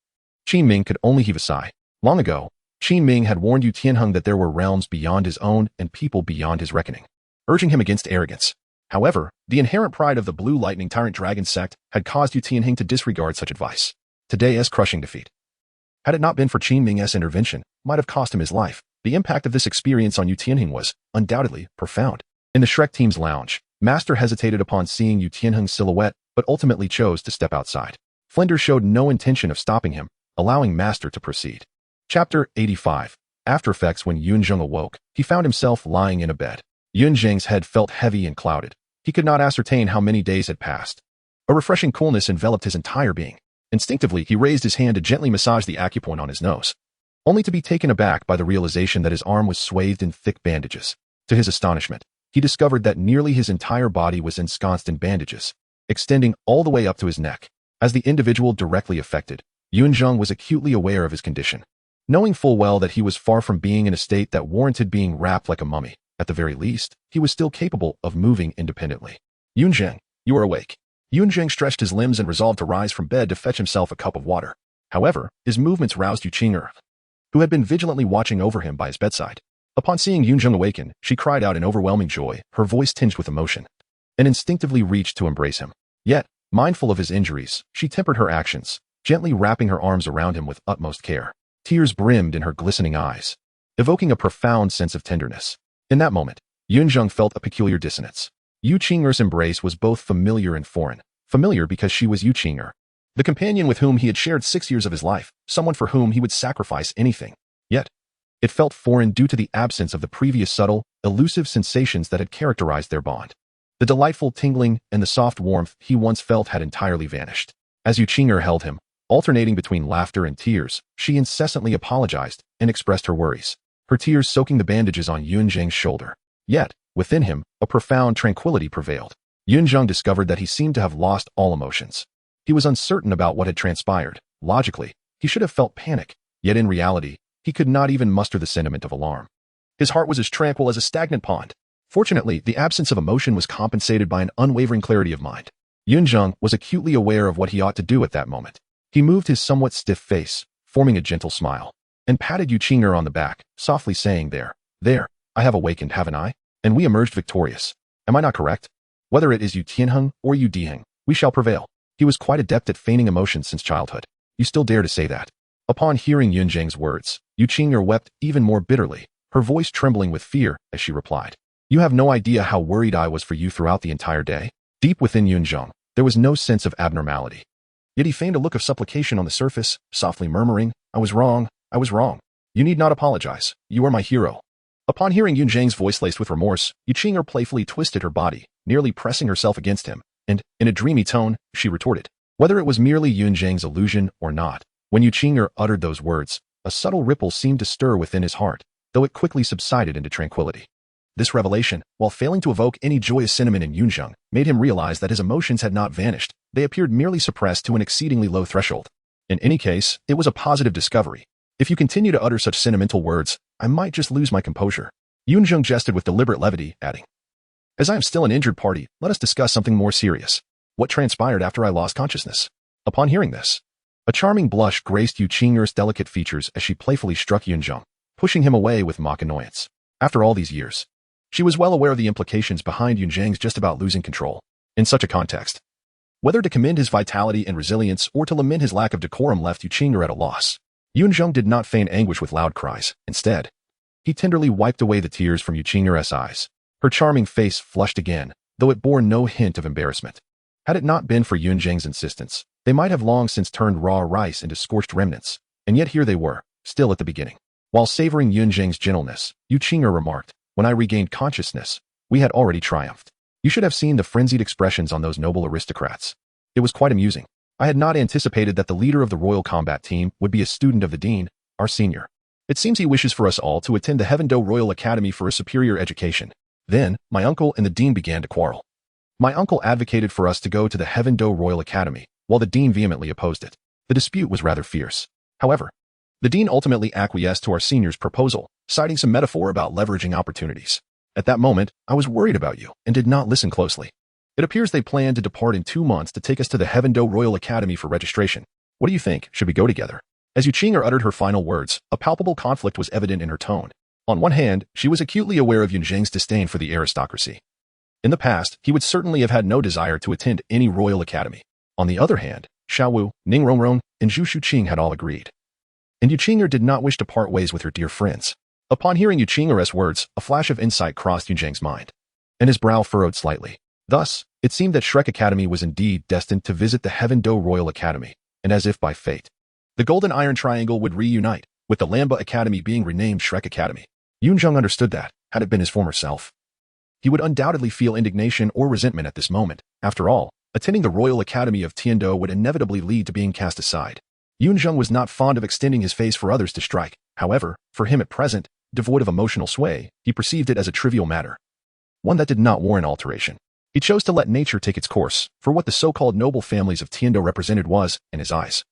Qin Ming could only heave a sigh. Long ago, Qin Ming had warned Yunzheng that there were realms beyond his own and people beyond his reckoning, urging him against arrogance. However, the inherent pride of the Blue Lightning Tyrant Dragon Sect had caused Yunzheng to disregard such advice. Today's crushing defeat, had it not been for Qin Ming's intervention, might have cost him his life. The impact of this experience on Yunzheng was, undoubtedly, profound. In the Shrek team's lounge, Master hesitated upon seeing Yunzheng's silhouette, but ultimately chose to step outside. Flinders showed no intention of stopping him, allowing Master to proceed. Chapter 85. After effects. When Yunzheng awoke, he found himself lying in a bed. Yunzheng's head felt heavy and clouded. He could not ascertain how many days had passed. A refreshing coolness enveloped his entire being. Instinctively, he raised his hand to gently massage the acupoint on his nose, only to be taken aback by the realization that his arm was swathed in thick bandages. To his astonishment, he discovered that nearly his entire body was ensconced in bandages, extending all the way up to his neck. As the individual directly affected, Yunzheng was acutely aware of his condition. Knowing full well that he was far from being in a state that warranted being wrapped like a mummy, at the very least, he was still capable of moving independently. Yunzheng, you are awake. Yunzheng stretched his limbs and resolved to rise from bed to fetch himself a cup of water. However, his movements roused Yuqing'er, who had been vigilantly watching over him by his bedside. Upon seeing Yunzheng awaken, she cried out in overwhelming joy, her voice tinged with emotion, and instinctively reached to embrace him. Yet, mindful of his injuries, she tempered her actions, gently wrapping her arms around him with utmost care. Tears brimmed in her glistening eyes, evoking a profound sense of tenderness. In that moment, Yunzheng felt a peculiar dissonance. Yuqing'er's embrace was both familiar and foreign. Familiar because she was Yuqing'er, the companion with whom he had shared 6 years of his life, someone for whom he would sacrifice anything. Yet, it felt foreign due to the absence of the previous subtle, elusive sensations that had characterized their bond. The delightful tingling and the soft warmth he once felt had entirely vanished. As Yuqing'er held him, alternating between laughter and tears, she incessantly apologized and expressed her worries, her tears soaking the bandages on Yunzheng's shoulder. Yet, within him, a profound tranquility prevailed. Yunzheng discovered that he seemed to have lost all emotions. He was uncertain about what had transpired. Logically, he should have felt panic, yet in reality, he could not even muster the sentiment of alarm. His heart was as tranquil as a stagnant pond. Fortunately, the absence of emotion was compensated by an unwavering clarity of mind. Yunzheng was acutely aware of what he ought to do at that moment. He moved his somewhat stiff face, forming a gentle smile, and patted Yuqing'er on the back, softly saying, There, I have awakened, haven't I? And we emerged victorious. Am I not correct? Whether it is Yunzheng or Yunzheng, we shall prevail. He was quite adept at feigning emotion since childhood. You still dare to say that? Upon hearing Yunzheng's words, Yuqing'er wept even more bitterly, her voice trembling with fear as she replied, You have no idea how worried I was for you throughout the entire day. Deep within Yunzheng, there was no sense of abnormality. Yet he feigned a look of supplication on the surface, softly murmuring, I was wrong. You need not apologize. You are my hero. Upon hearing Yunzheng's voice laced with remorse, Yuqing'er playfully twisted her body, nearly pressing herself against him, and, in a dreamy tone, she retorted. Whether it was merely Yunzheng's illusion or not, when Yuqing'er uttered those words, a subtle ripple seemed to stir within his heart, though it quickly subsided into tranquility. This revelation, while failing to evoke any joyous sentiment in Yunzheng, made him realize that his emotions had not vanished. They appeared merely suppressed to an exceedingly low threshold. In any case, it was a positive discovery. If you continue to utter such sentimental words, I might just lose my composure. Yunzheng jested with deliberate levity, adding, As I am still an injured party, let us discuss something more serious. What transpired after I lost consciousness? Upon hearing this, a charming blush graced Yuqing'er's delicate features as she playfully struck Yunzheng, pushing him away with mock annoyance. After all these years, she was well aware of the implications behind Yunzheng's just about losing control. In such a context, whether to commend his vitality and resilience or to lament his lack of decorum left Yuqing'er at a loss. Yunzheng did not feign anguish with loud cries. Instead, he tenderly wiped away the tears from Yuqing'er's eyes. Her charming face flushed again, though it bore no hint of embarrassment. Had it not been for Yunzheng's insistence, they might have long since turned raw rice into scorched remnants, and yet here they were, still at the beginning. While savoring Yunzheng's gentleness, Yu Qing'er remarked, "When I regained consciousness, we had already triumphed. You should have seen the frenzied expressions on those noble aristocrats. It was quite amusing. I had not anticipated that the leader of the royal combat team would be a student of the dean, our senior. It seems he wishes for us all to attend the Heavendo Royal Academy for a superior education." Then, my uncle and the dean began to quarrel. My uncle advocated for us to go to the Heavendo Royal Academy, while the dean vehemently opposed it. The dispute was rather fierce. However, the dean ultimately acquiesced to our senior's proposal, citing some metaphor about leveraging opportunities. At that moment, I was worried about you and did not listen closely. It appears they plan to depart in 2 months to take us to the Heavendo Royal Academy for registration. What do you think? Should we go together? As Yu Qing'er uttered her final words, a palpable conflict was evident in her tone. On one hand, she was acutely aware of Yunzheng's disdain for the aristocracy. In the past, he would certainly have had no desire to attend any royal academy. On the other hand, Xiaowu, Ning Rongrong, and Zhu Shuqing had all agreed. And Yu Qing'er did not wish to part ways with her dear friends. Upon hearing Yu Qing'er's words, a flash of insight crossed Yunzheng's mind, and his brow furrowed slightly. Thus, it seemed that Shrek Academy was indeed destined to visit the Heavendo Royal Academy, and as if by fate, the Golden Iron Triangle would reunite, with the Lamba Academy being renamed Shrek Academy. Yunzheng understood that, had it been his former self, he would undoubtedly feel indignation or resentment at this moment. After all, attending the Royal Academy of Tiando would inevitably lead to being cast aside. Yunzheng was not fond of extending his face for others to strike. However, for him at present, devoid of emotional sway, he perceived it as a trivial matter, one that did not warrant alteration. He chose to let nature take its course, for what the so-called noble families of Tiando represented was, in his eyes,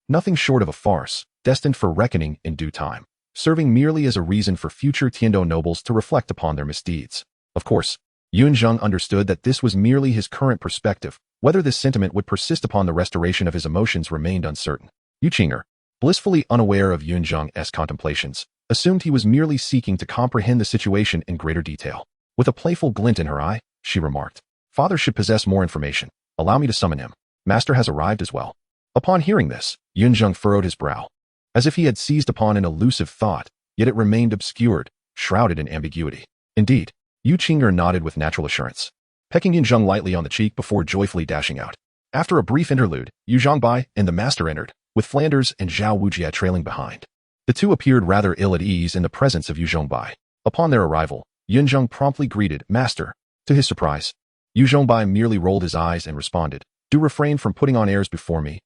nothing short of a farce, destined for reckoning in due time, serving merely as a reason for future Tiando nobles to reflect upon their misdeeds. Of course, Yunzheng understood that this was merely his current perspective. Whether this sentiment would persist upon the restoration of his emotions remained uncertain. Yu Qing'er, blissfully unaware of Yunzheng's contemplations, assumed he was merely seeking to comprehend the situation in greater detail. With a playful glint in her eye, she remarked, "Father should possess more information. Allow me to summon him. Master has arrived as well." Upon hearing this, Yunzheng furrowed his brow, as if he had seized upon an elusive thought, yet it remained obscured, shrouded in ambiguity. Indeed, Yu Qing'er nodded with natural assurance, pecking Yunzheng lightly on the cheek before joyfully dashing out. After a brief interlude, Yu Zhongbai and the master entered, with Flanders and Zhao Wujie trailing behind. The two appeared rather ill at ease in the presence of Yu Zhongbai. Upon their arrival, Yunzheng promptly greeted Master. To his surprise, Yu Zhongbai merely rolled his eyes and responded, "Do refrain from putting on airs before me.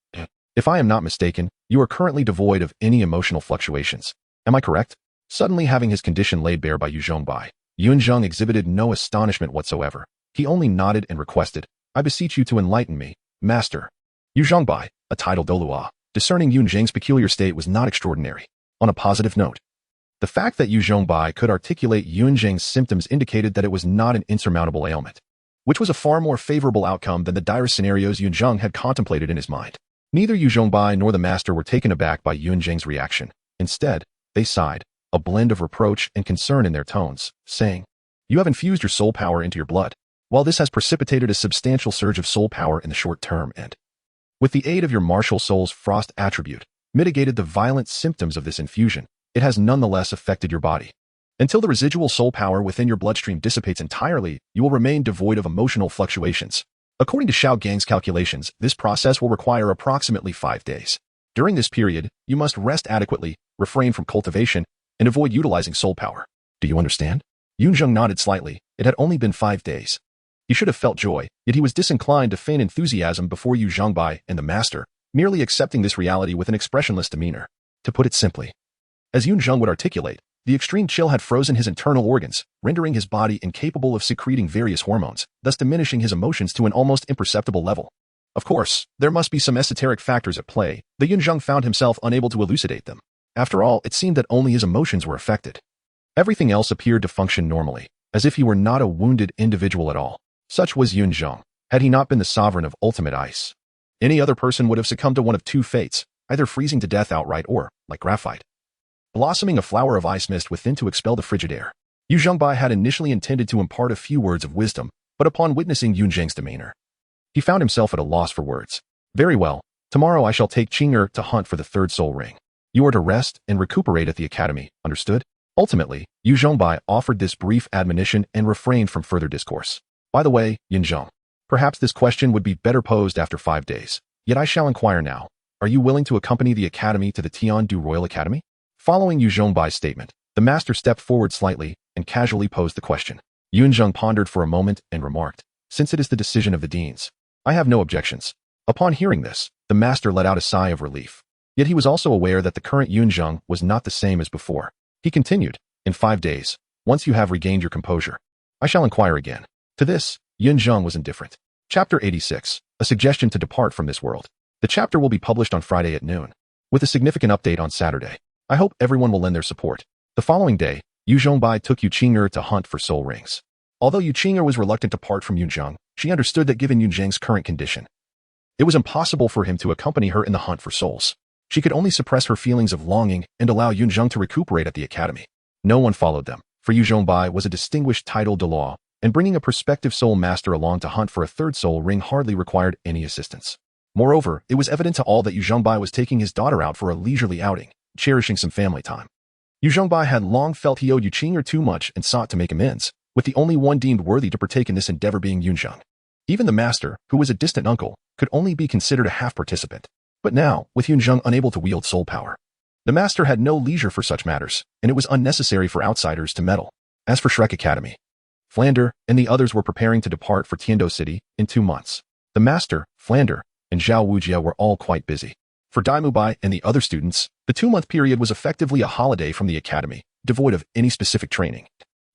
If I am not mistaken, you are currently devoid of any emotional fluctuations. Am I correct?" Suddenly having his condition laid bare by Yu Zhongbai, Yunzheng exhibited no astonishment whatsoever. He only nodded and requested, "I beseech you to enlighten me, Master." Yu Zhongbai, a titled Douluo, discerning Yunzheng's peculiar state was not extraordinary. On a positive note, the fact that Yu Zhongbai could articulate Yunzheng's symptoms indicated that it was not an insurmountable ailment, which was a far more favorable outcome than the dire scenarios Yunzheng had contemplated in his mind. Neither Yu Zhongbai nor the master were taken aback by Yunzheng's reaction. Instead, they sighed, a blend of reproach and concern in their tones, saying, "You have infused your soul power into your blood. While this has precipitated a substantial surge of soul power in the short term and, with the aid of your martial soul's frost attribute, mitigated the violent symptoms of this infusion, it has nonetheless affected your body. Until the residual soul power within your bloodstream dissipates entirely, you will remain devoid of emotional fluctuations. According to Xiao Gang's calculations, this process will require approximately 5 days. During this period, you must rest adequately, refrain from cultivation, and avoid utilizing soul power. Do you understand?" Yunzheng nodded slightly. It had only been 5 days. He should have felt joy, yet he was disinclined to feign enthusiasm before Yu Zhongbai and the master, merely accepting this reality with an expressionless demeanor. To put it simply, as Yunzheng would articulate, the extreme chill had frozen his internal organs, rendering his body incapable of secreting various hormones, thus diminishing his emotions to an almost imperceptible level. Of course, there must be some esoteric factors at play, but Yunzheng found himself unable to elucidate them. After all, it seemed that only his emotions were affected. Everything else appeared to function normally, as if he were not a wounded individual at all. Such was Yunzheng, had he not been the sovereign of ultimate ice. Any other person would have succumbed to one of two fates, either freezing to death outright or, like graphite, blossoming a flower of ice mist within to expel the frigid air. Yu Zhongbai had initially intended to impart a few words of wisdom, but upon witnessing Yunzheng's demeanor, he found himself at a loss for words. "Very well, tomorrow I shall take Qing'er to hunt for the third soul ring. You are to rest and recuperate at the academy, understood?" Ultimately, Yu Zhongbai offered this brief admonition and refrained from further discourse. "By the way, Yunzheng, perhaps this question would be better posed after 5 days. Yet I shall inquire now. Are you willing to accompany the academy to the Tiandu Royal Academy?" Following Yu Zhongbai's statement, the master stepped forward slightly and casually posed the question. Yunzheng pondered for a moment and remarked, "Since it is the decision of the deans, I have no objections." Upon hearing this, the master let out a sigh of relief. Yet he was also aware that the current Yunzheng was not the same as before. He continued, "In 5 days, once you have regained your composure, I shall inquire again." To this, Yunzheng was indifferent. Chapter 86, a suggestion to depart from this world. The chapter will be published on Friday at noon, with a significant update on Saturday. I hope everyone will lend their support. The following day, Yu Zhongbai took Yu Qing'er to hunt for soul rings. Although Yu Qing'er was reluctant to part from Yunzheng, she understood that given Yunzheng's current condition, it was impossible for him to accompany her in the hunt for souls. She could only suppress her feelings of longing and allow Yunzheng to recuperate at the academy. No one followed them, for Yu Zhongbai was a distinguished title Douluo, and bringing a prospective soul master along to hunt for a third soul ring hardly required any assistance. Moreover, it was evident to all that Yu Zhongbai was taking his daughter out for a leisurely outing, cherishing some family time. Yu Zhongbai had long felt he owed Yu Qing'er too much and sought to make amends, with the only one deemed worthy to partake in this endeavor being Yunzheng. Even the master, who was a distant uncle, could only be considered a half-participant. But now, with Yunzheng unable to wield soul power, the master had no leisure for such matters, and it was unnecessary for outsiders to meddle. As for Shrek Academy, Flander and the others were preparing to depart for Tiando City in 2 months. The master, Flander, and Zhao Wujia were all quite busy. For Dai Mubai and the other students, the 2-month period was effectively a holiday from the academy, devoid of any specific training.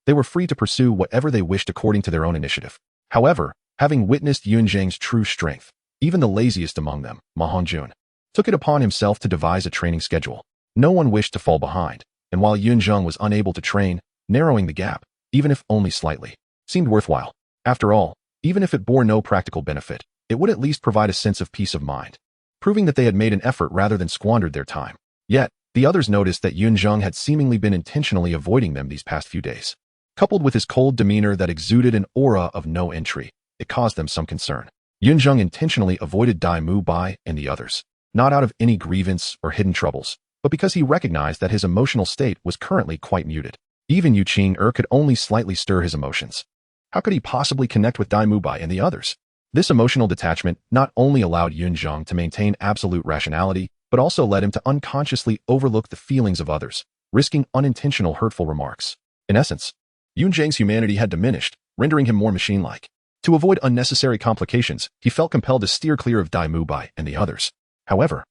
They were free to pursue whatever they wished according to their own initiative. However, having witnessed Yunzheng's true strength, even the laziest among them, Ma Hongjun, took it upon himself to devise a training schedule. No one wished to fall behind, and while Yunzheng was unable to train, narrowing the gap, even if only slightly, seemed worthwhile. After all, even if it bore no practical benefit, it would at least provide a sense of peace of mind, proving that they had made an effort rather than squandered their time. Yet, the others noticed that Yunzheng had seemingly been intentionally avoiding them these past few days. Coupled with his cold demeanor that exuded an aura of no entry, it caused them some concern. Yunzheng intentionally avoided Dai Mubai and the others, not out of any grievance or hidden troubles, but because he recognized that his emotional state was currently quite muted. Even Yu Qing'er could only slightly stir his emotions. How could he possibly connect with Dai Mubai and the others? This emotional detachment not only allowed Yunzheng to maintain absolute rationality, but also led him to unconsciously overlook the feelings of others, risking unintentional hurtful remarks. In essence, Yunzheng's humanity had diminished, rendering him more machine-like. To avoid unnecessary complications, he felt compelled to steer clear of Dai Mubai and the others. However,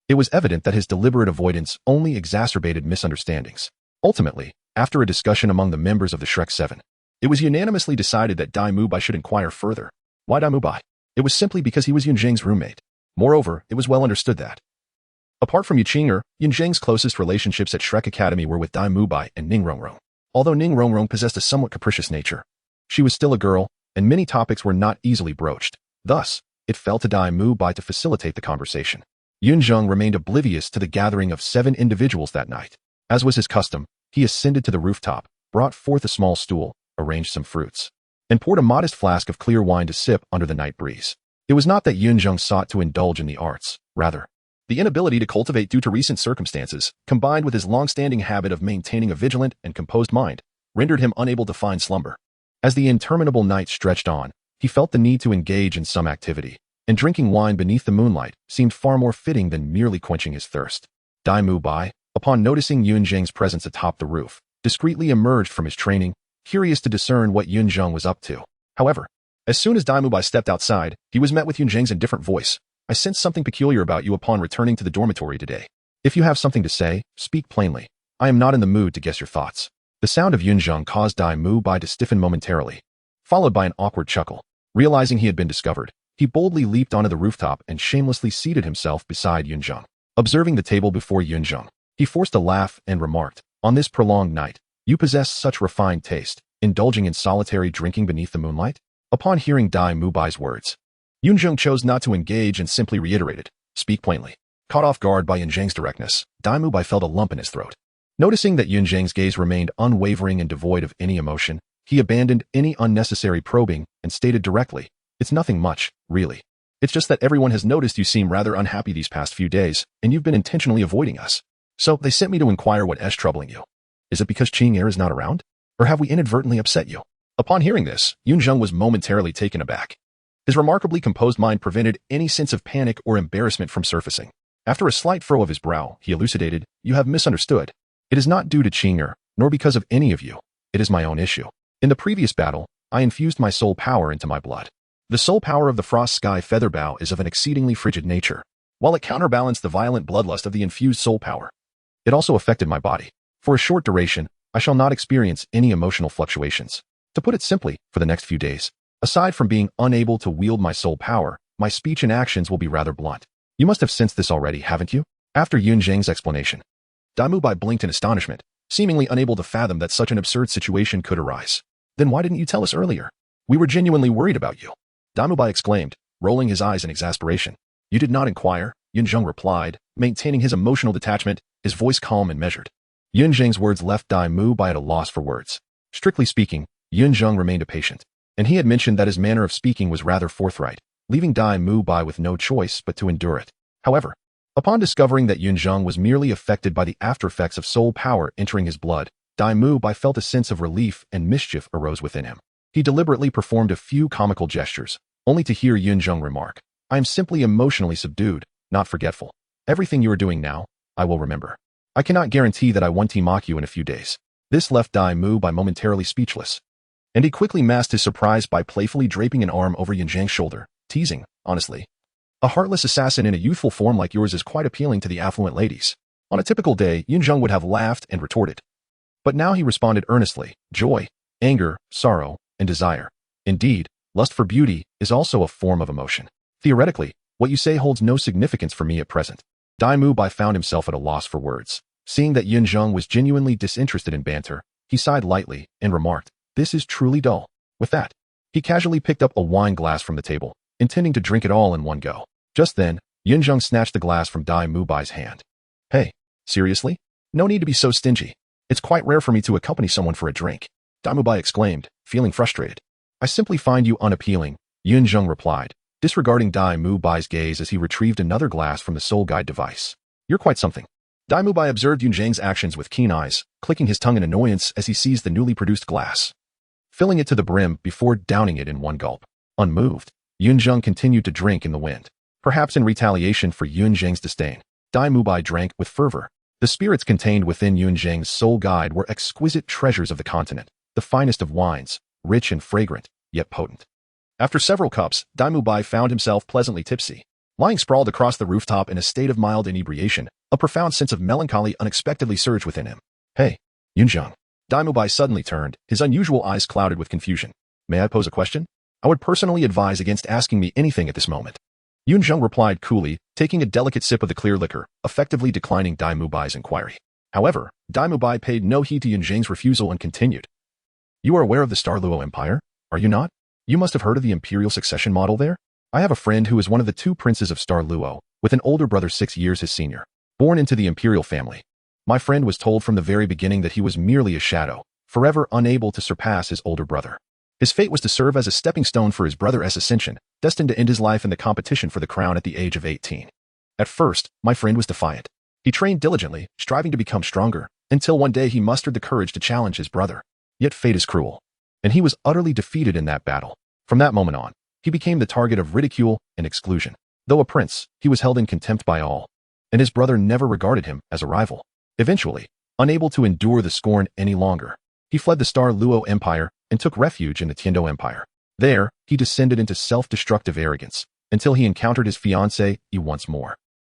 it was evident that his deliberate avoidance only exacerbated misunderstandings. Ultimately, after a discussion among the members of the Shrek 7, it was unanimously decided that Dai Mubai should inquire further. Why Dai Mubai? It was simply because he was Yunzheng's roommate. Moreover, it was well understood that, apart from Yu Qing'er, Yunzheng's closest relationships at Shrek Academy were with Dai Mubai and Ning Rongrong. Although Ning Rongrong possessed a somewhat capricious nature, she was still a girl, and many topics were not easily broached. Thus, it fell to Dai Mubai to facilitate the conversation. Yunzheng remained oblivious to the gathering of 7 individuals that night. As was his custom, he ascended to the rooftop, brought forth a small stool, arranged some fruits, and poured a modest flask of clear wine to sip under the night breeze. It was not that Yunzheng sought to indulge in the arts, rather, the inability to cultivate due to recent circumstances, combined with his long-standing habit of maintaining a vigilant and composed mind, rendered him unable to find slumber. As the interminable night stretched on, he felt the need to engage in some activity, and drinking wine beneath the moonlight seemed far more fitting than merely quenching his thirst. Dai Mubai, upon noticing Yunzheng's presence atop the roof, discreetly emerged from his training, curious to discern what Yunzheng was up to. However, as soon as Dai Mubai stepped outside, he was met with Yunzheng's indifferent voice. "I sensed something peculiar about you upon returning to the dormitory today. If you have something to say, speak plainly. I am not in the mood to guess your thoughts." The sound of Yunzheng caused Dai Mubai to stiffen momentarily, followed by an awkward chuckle. Realizing he had been discovered, he boldly leaped onto the rooftop and shamelessly seated himself beside Yunzheng. Observing the table before Yunzheng, he forced a laugh and remarked, "On this prolonged night, you possess such refined taste, indulging in solitary drinking beneath the moonlight?" Upon hearing Dai Mubai's words, Yunzheng chose not to engage and simply reiterated, "Speak plainly." Caught off guard by Yunzheng's directness, Dai Mubai felt a lump in his throat. Noticing that Yunzheng's gaze remained unwavering and devoid of any emotion, he abandoned any unnecessary probing and stated directly, "It's nothing much, really. It's just that everyone has noticed you seem rather unhappy these past few days, and you've been intentionally avoiding us. So they sent me to inquire what is troubling you. Is it because Qing'er is not around? Or have we inadvertently upset you?" Upon hearing this, Yunzheng was momentarily taken aback. His remarkably composed mind prevented any sense of panic or embarrassment from surfacing. After a slight furrow of his brow, he elucidated, "You have misunderstood. It is not due to Qing'er, nor because of any of you. It is my own issue. In the previous battle, I infused my soul power into my blood. The soul power of the frost sky featherbow is of an exceedingly frigid nature, while it counterbalanced the violent bloodlust of the infused soul power. It also affected my body. For a short duration, I shall not experience any emotional fluctuations. To put it simply, for the next few days, aside from being unable to wield my soul power, my speech and actions will be rather blunt. You must have sensed this already, haven't you?" After Yunzheng's explanation, Daimubai blinked in astonishment, seemingly unable to fathom that such an absurd situation could arise. "Then why didn't you tell us earlier? We were genuinely worried about you," Daimubai exclaimed, rolling his eyes in exasperation. "You did not inquire," Yunzheng replied, maintaining his emotional detachment, his voice calm and measured. Yunzheng's words left Daimubai at a loss for words. Strictly speaking, Yunzheng remained a patient, and he had mentioned that his manner of speaking was rather forthright, leaving Daimubai with no choice but to endure it. However, upon discovering that Yunzheng was merely affected by the aftereffects of soul power entering his blood, Daimubai felt a sense of relief and mischief arose within him. He deliberately performed a few comical gestures, only to hear Yunzheng remark, "I am simply emotionally subdued, not forgetful. Everything you are doing now, I will remember. I cannot guarantee that I won't mock you in a few days." This left Daimubai momentarily speechless, and he quickly masked his surprise by playfully draping an arm over Yunzheng's shoulder, teasing, "Honestly, a heartless assassin in a youthful form like yours is quite appealing to the affluent ladies." On a typical day, Yunzheng would have laughed and retorted. But now he responded earnestly, "Joy, anger, sorrow, and desire. Indeed, lust for beauty is also a form of emotion. Theoretically, what you say holds no significance for me at present." Daimubai found himself at a loss for words. Seeing that Yunzheng was genuinely disinterested in banter, he sighed lightly and remarked, "This is truly dull." With that, he casually picked up a wine glass from the table, intending to drink it all in one go. Just then, Yunzheng snatched the glass from Daimubai's hand. "Hey, seriously? No need to be so stingy. It's quite rare for me to accompany someone for a drink," Daimubai exclaimed, feeling frustrated. "I simply find you unappealing," Yunzheng replied, disregarding Daimubai's gaze as he retrieved another glass from the soul guide device. "You're quite something." Daimubai observed Yunzheng's actions with keen eyes, clicking his tongue in annoyance as he seized the newly produced glass, filling it to the brim before downing it in one gulp. Unmoved, Yunzheng continued to drink in the wind. Perhaps in retaliation for Yunzheng's disdain, Daimubai drank with fervor. The spirits contained within Yunzheng's soul guide were exquisite treasures of the continent, the finest of wines, rich and fragrant, yet potent. After several cups, Daimubai found himself pleasantly tipsy. Lying sprawled across the rooftop in a state of mild inebriation, a profound sense of melancholy unexpectedly surged within him. "Hey, Yunzheng." Daimubai suddenly turned, his unusual eyes clouded with confusion. "May I pose a question? I would personally advise against asking me anything at this moment." Yunzheng replied coolly, taking a delicate sip of the clear liquor, effectively declining Daimubai's inquiry. However, Daimubai paid no heed to Yunzheng's refusal and continued. "You are aware of the Luo Empire, are you not? You must have heard of the imperial succession model there? I have a friend who is one of the two princes of Luo, with an older brother 6 years his senior, born into the imperial family. My friend was told from the very beginning that he was merely a shadow, forever unable to surpass his older brother. His fate was to serve as a stepping stone for his brother's ascension, destined to end his life in the competition for the crown at the age of 18. At first, my friend was defiant. He trained diligently, striving to become stronger, until one day he mustered the courage to challenge his brother. Yet fate is cruel, and he was utterly defeated in that battle. From that moment on, he became the target of ridicule and exclusion. Though a prince, he was held in contempt by all, and his brother never regarded him as a rival. Eventually, unable to endure the scorn any longer, he fled the Luo Empire and took refuge in the Tiando Empire. There, he descended into self-destructive arrogance, until he encountered his fiancée, Yi once more.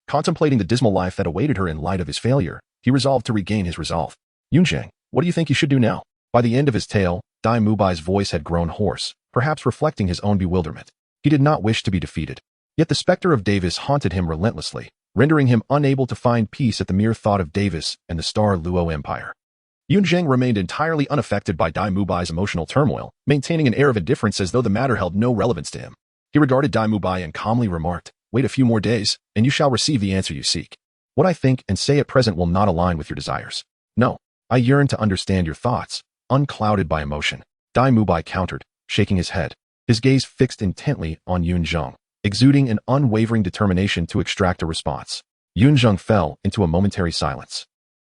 Contemplating the dismal life that awaited her in light of his failure, he resolved to regain his resolve. "Yunzheng, what do you think you should do now?" By the end of his tale, Daimubai's voice had grown hoarse, perhaps reflecting his own bewilderment. He did not wish to be defeated. Yet the specter of Davis haunted him relentlessly, rendering him unable to find peace at the mere thought of Davis and the Luo Empire. Yunzheng remained entirely unaffected by Daimubai's emotional turmoil, maintaining an air of indifference as though the matter held no relevance to him. He regarded Daimubai and calmly remarked, "Wait a few more days, and you shall receive the answer you seek. What I think and say at present will not align with your desires. No, I yearn to understand your thoughts, unclouded by emotion." Daimubai countered, shaking his head, his gaze fixed intently on Yunzheng, exuding an unwavering determination to extract a response. Yunzheng fell into a momentary silence,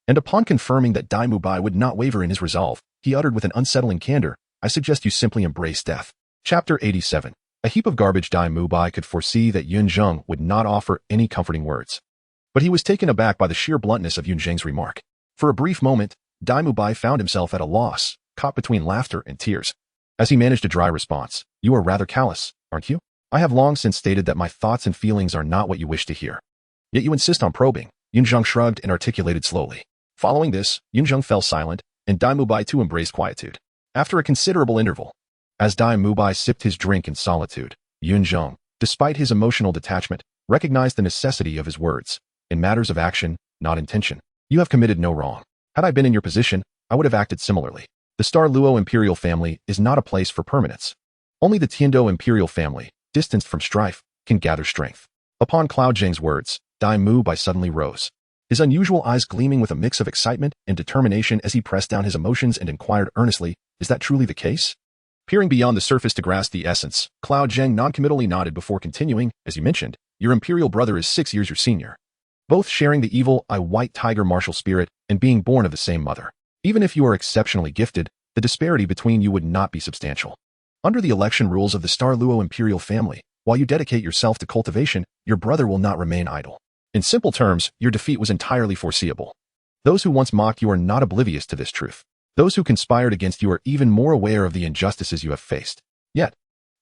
and upon confirming that Daimubai would not waver in his resolve, he uttered with an unsettling candor, "I suggest you simply embrace death." Chapter 87. A heap of garbage. Daimubai could foresee that Yunzheng would not offer any comforting words. But he was taken aback by the sheer bluntness of Yunzheng's remark. For a brief moment, Dai Mubai found himself at a loss, caught between laughter and tears. As he managed a dry response, "You are rather callous, aren't you? I have long since stated that my thoughts and feelings are not what you wish to hear. Yet you insist on probing." Yunzheng shrugged and articulated slowly. Following this, Yunzheng fell silent, and Dai Mubai too embraced quietude. After a considerable interval, as Dai Mubai sipped his drink in solitude, Yunzheng, despite his emotional detachment, recognized the necessity of his words. "In matters of action, not intention, you have committed no wrong. Had I been in your position, I would have acted similarly. The Douluo imperial family is not a place for permanence. Only the Tiando imperial family, distanced from strife, can gather strength." Upon Cloud Zheng's words, Dai Mubai suddenly rose, his unusual eyes gleaming with a mix of excitement and determination as he pressed down his emotions and inquired earnestly, "Is that truly the case?" Peering beyond the surface to grasp the essence, Cloud Zheng noncommittally nodded before continuing, "As you mentioned, your imperial brother is 6 years your senior, both sharing the evil white tiger martial spirit and being born of the same mother. Even if you are exceptionally gifted, the disparity between you would not be substantial. Under the election rules of the Douluo imperial family, while you dedicate yourself to cultivation, your brother will not remain idle. In simple terms, your defeat was entirely foreseeable. Those who once mocked you are not oblivious to this truth. Those who conspired against you are even more aware of the injustices you have faced. Yet,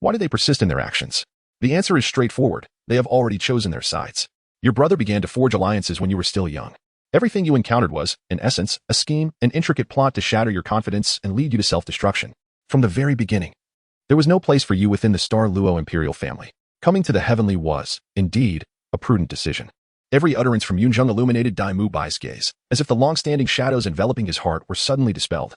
why do they persist in their actions? The answer is straightforward. They have already chosen their sides. Your brother began to forge alliances when you were still young. Everything you encountered was, in essence, a scheme, an intricate plot to shatter your confidence and lead you to self-destruction. From the very beginning, there was no place for you within the Douluo imperial family. Coming to the heavenly was, indeed, a prudent decision. Every utterance from Yunzheng illuminated Dai Mubai's gaze, as if the long-standing shadows enveloping his heart were suddenly dispelled,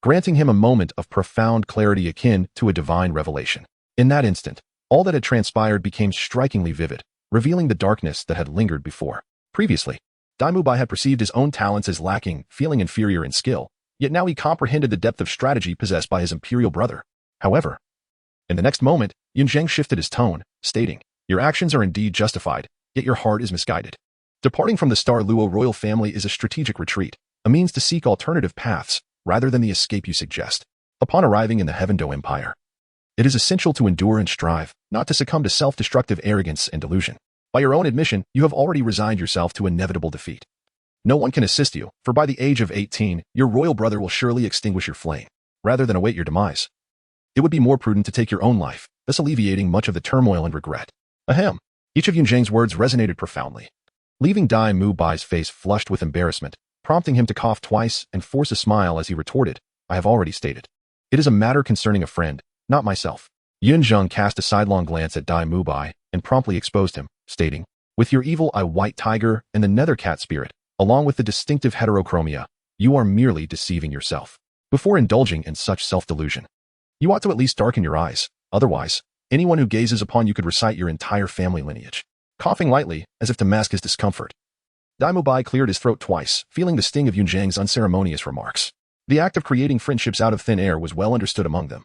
granting him a moment of profound clarity akin to a divine revelation. In that instant, all that had transpired became strikingly vivid, revealing the darkness that had lingered before. Previously, Dai Mubai had perceived his own talents as lacking, feeling inferior in skill, yet now he comprehended the depth of strategy possessed by his imperial brother. However, in the next moment, Yunzheng shifted his tone, stating, "Your actions are indeed justified, yet your heart is misguided. Departing from the Douluo royal family is a strategic retreat, a means to seek alternative paths, rather than the escape you suggest. Upon arriving in the Heavendo Empire, it is essential to endure and strive, not to succumb to self-destructive arrogance and delusion. By your own admission, you have already resigned yourself to inevitable defeat. No one can assist you, for by the age of 18, your royal brother will surely extinguish your flame, rather than await your demise. It would be more prudent to take your own life, thus alleviating much of the turmoil and regret." Ahem. Each of Yunzheng's words resonated profoundly, leaving Dai Mubai's face flushed with embarrassment, prompting him to cough twice and force a smile as he retorted, "I have already stated. It is a matter concerning a friend, not myself." Yunzheng cast a sidelong glance at Dai Mubai and promptly exposed him, stating, "With your evil white tiger and the nether cat spirit, along with the distinctive heterochromia, you are merely deceiving yourself. Before indulging in such self-delusion, you ought to at least darken your eyes. Otherwise, anyone who gazes upon you could recite your entire family lineage." Coughing lightly, as if to mask his discomfort, Dai Mubai cleared his throat twice, feeling the sting of Yunzheng's unceremonious remarks. The act of creating friendships out of thin air was well understood among them,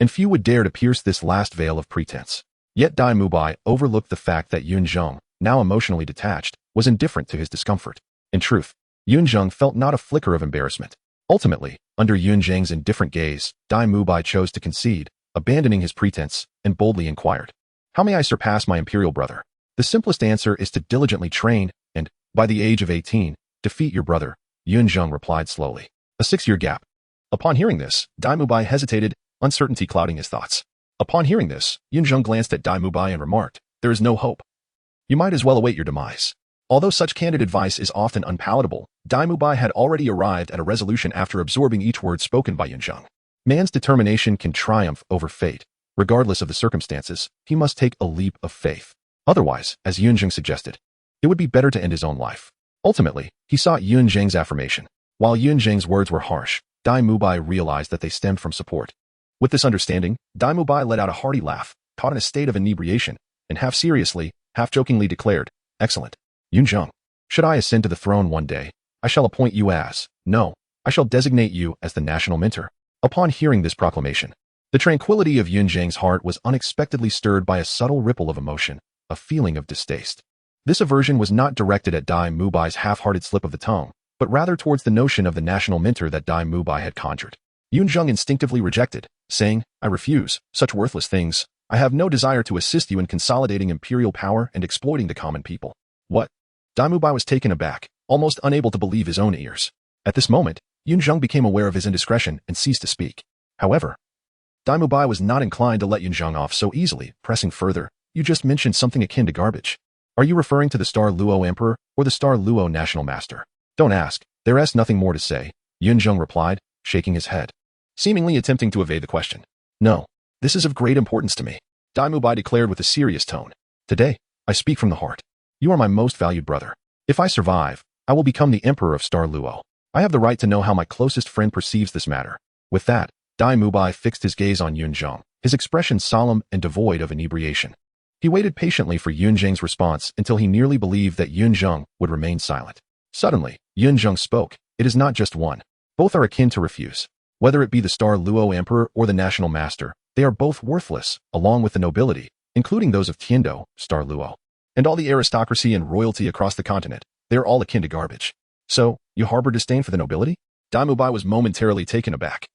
and few would dare to pierce this last veil of pretense. Yet Dai Mubai overlooked the fact that Yunzheng, now emotionally detached, was indifferent to his discomfort. In truth, Yunzheng felt not a flicker of embarrassment. Ultimately, under Yunzheng's indifferent gaze, Dai Mubai chose to concede, abandoning his pretense, and boldly inquired, "How may I surpass my imperial brother?" "The simplest answer is to diligently train, and, by the age of 18, defeat your brother," Yunzheng replied slowly. A 6-year gap. Upon hearing this, Dai Mubai hesitated, uncertainty clouding his thoughts. Upon hearing this, Yunzheng glanced at Dai Mubai and remarked, "There is no hope. You might as well await your demise." Although such candid advice is often unpalatable, Dai Mubai had already arrived at a resolution after absorbing each word spoken by Yunzheng. Man's determination can triumph over fate. Regardless of the circumstances, he must take a leap of faith. Otherwise, as Yunzheng suggested, it would be better to end his own life. Ultimately, he sought Yunzheng's affirmation. While Yunzheng's words were harsh, Dai Mubai realized that they stemmed from support. With this understanding, Dai Mubai let out a hearty laugh, caught in a state of inebriation, and half seriously, half jokingly declared, "Excellent. Yunzheng, should I ascend to the throne one day, I shall appoint you as, no, I shall designate you as the national mentor." Upon hearing this proclamation, the tranquility of Yunzheng's heart was unexpectedly stirred by a subtle ripple of emotion, a feeling of distaste. This aversion was not directed at Dai Mubai's half-hearted slip of the tongue, but rather towards the notion of the national mentor that Dai Mubai had conjured. Yunzheng instinctively rejected, saying, "I refuse such worthless things. I have no desire to assist you in consolidating imperial power and exploiting the common people." "What? Dai Mubai was taken aback, almost unable to believe his own ears. At this moment, Yunzheng became aware of his indiscretion and ceased to speak. However, Dai Mubai was not inclined to let Yunzheng off so easily, pressing further. You just mentioned something akin to garbage. Are you referring to the Star Luo Emperor or the Star Luo National Master? Don't ask. There's nothing more to say, Yunzheng replied, shaking his head, seemingly attempting to evade the question. No, this is of great importance to me, Dai Mubai declared with a serious tone. Today, I speak from the heart. You are my most valued brother. If I survive, I will become the Emperor of Star Luo. I have the right to know how my closest friend perceives this matter. With that, Dai Mubai fixed his gaze on Yunzheng, his expression solemn and devoid of inebriation. He waited patiently for Yunzheng's response until he nearly believed that Yunzheng would remain silent. Suddenly, Yunzheng spoke. It is not just one. Both are akin to refuse. Whether it be the Star Luo Emperor or the National Master, they are both worthless, along with the nobility, including those of Tiando, Star Luo, and all the aristocracy and royalty across the continent. They are all akin to garbage. So, you harbor disdain for the nobility? Dai Mubai was momentarily taken aback,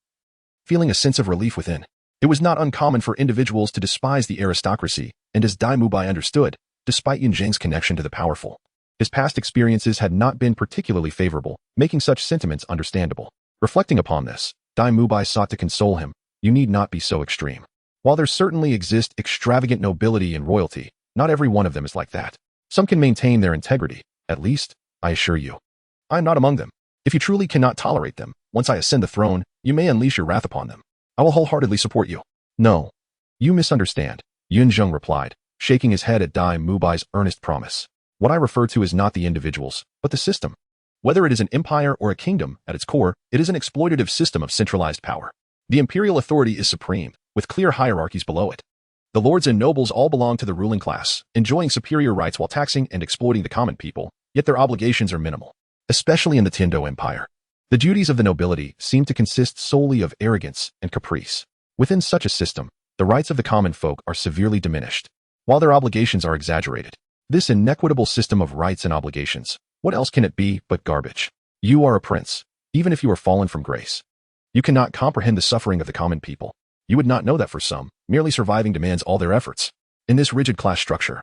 feeling a sense of relief within. It was not uncommon for individuals to despise the aristocracy, and as Dai Mubai understood, despite Yunzheng's connection to the powerful, his past experiences had not been particularly favorable, making such sentiments understandable. Reflecting upon this, Dai Mubai sought to console him. You need not be so extreme. While there certainly exists extravagant nobility and royalty, not every one of them is like that. Some can maintain their integrity, at least, I assure you. I am not among them. If you truly cannot tolerate them, once I ascend the throne, you may unleash your wrath upon them. I will wholeheartedly support you. No. You misunderstand, Yunzheng replied, shaking his head at Dai Mubai's earnest promise. What I refer to is not the individuals, but the system. Whether it is an empire or a kingdom, at its core, it is an exploitative system of centralized power. The imperial authority is supreme, with clear hierarchies below it. The lords and nobles all belong to the ruling class, enjoying superior rights while taxing and exploiting the common people, yet their obligations are minimal, especially in the Tiando Empire. The duties of the nobility seem to consist solely of arrogance and caprice. Within such a system, the rights of the common folk are severely diminished, while their obligations are exaggerated. This inequitable system of rights and obligations, what else can it be but garbage? You are a prince, even if you are fallen from grace. You cannot comprehend the suffering of the common people. You would not know that for some, merely surviving demands all their efforts. In this rigid class structure,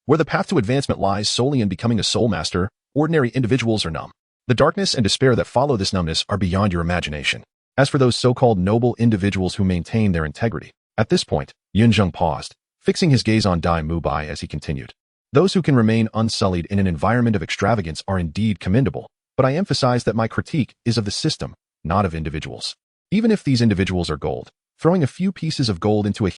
where the path to advancement lies solely in becoming a soul master, ordinary individuals are numb. The darkness and despair that follow this numbness are beyond your imagination. As for those so-called noble individuals who maintain their integrity, at this point, Yunzheng paused, fixing his gaze on Dai Mubai as he continued. Those who can remain unsullied in an environment of extravagance are indeed commendable, but I emphasize that my critique is of the system, not of individuals. Even if these individuals are gold, throwing a few pieces of gold into a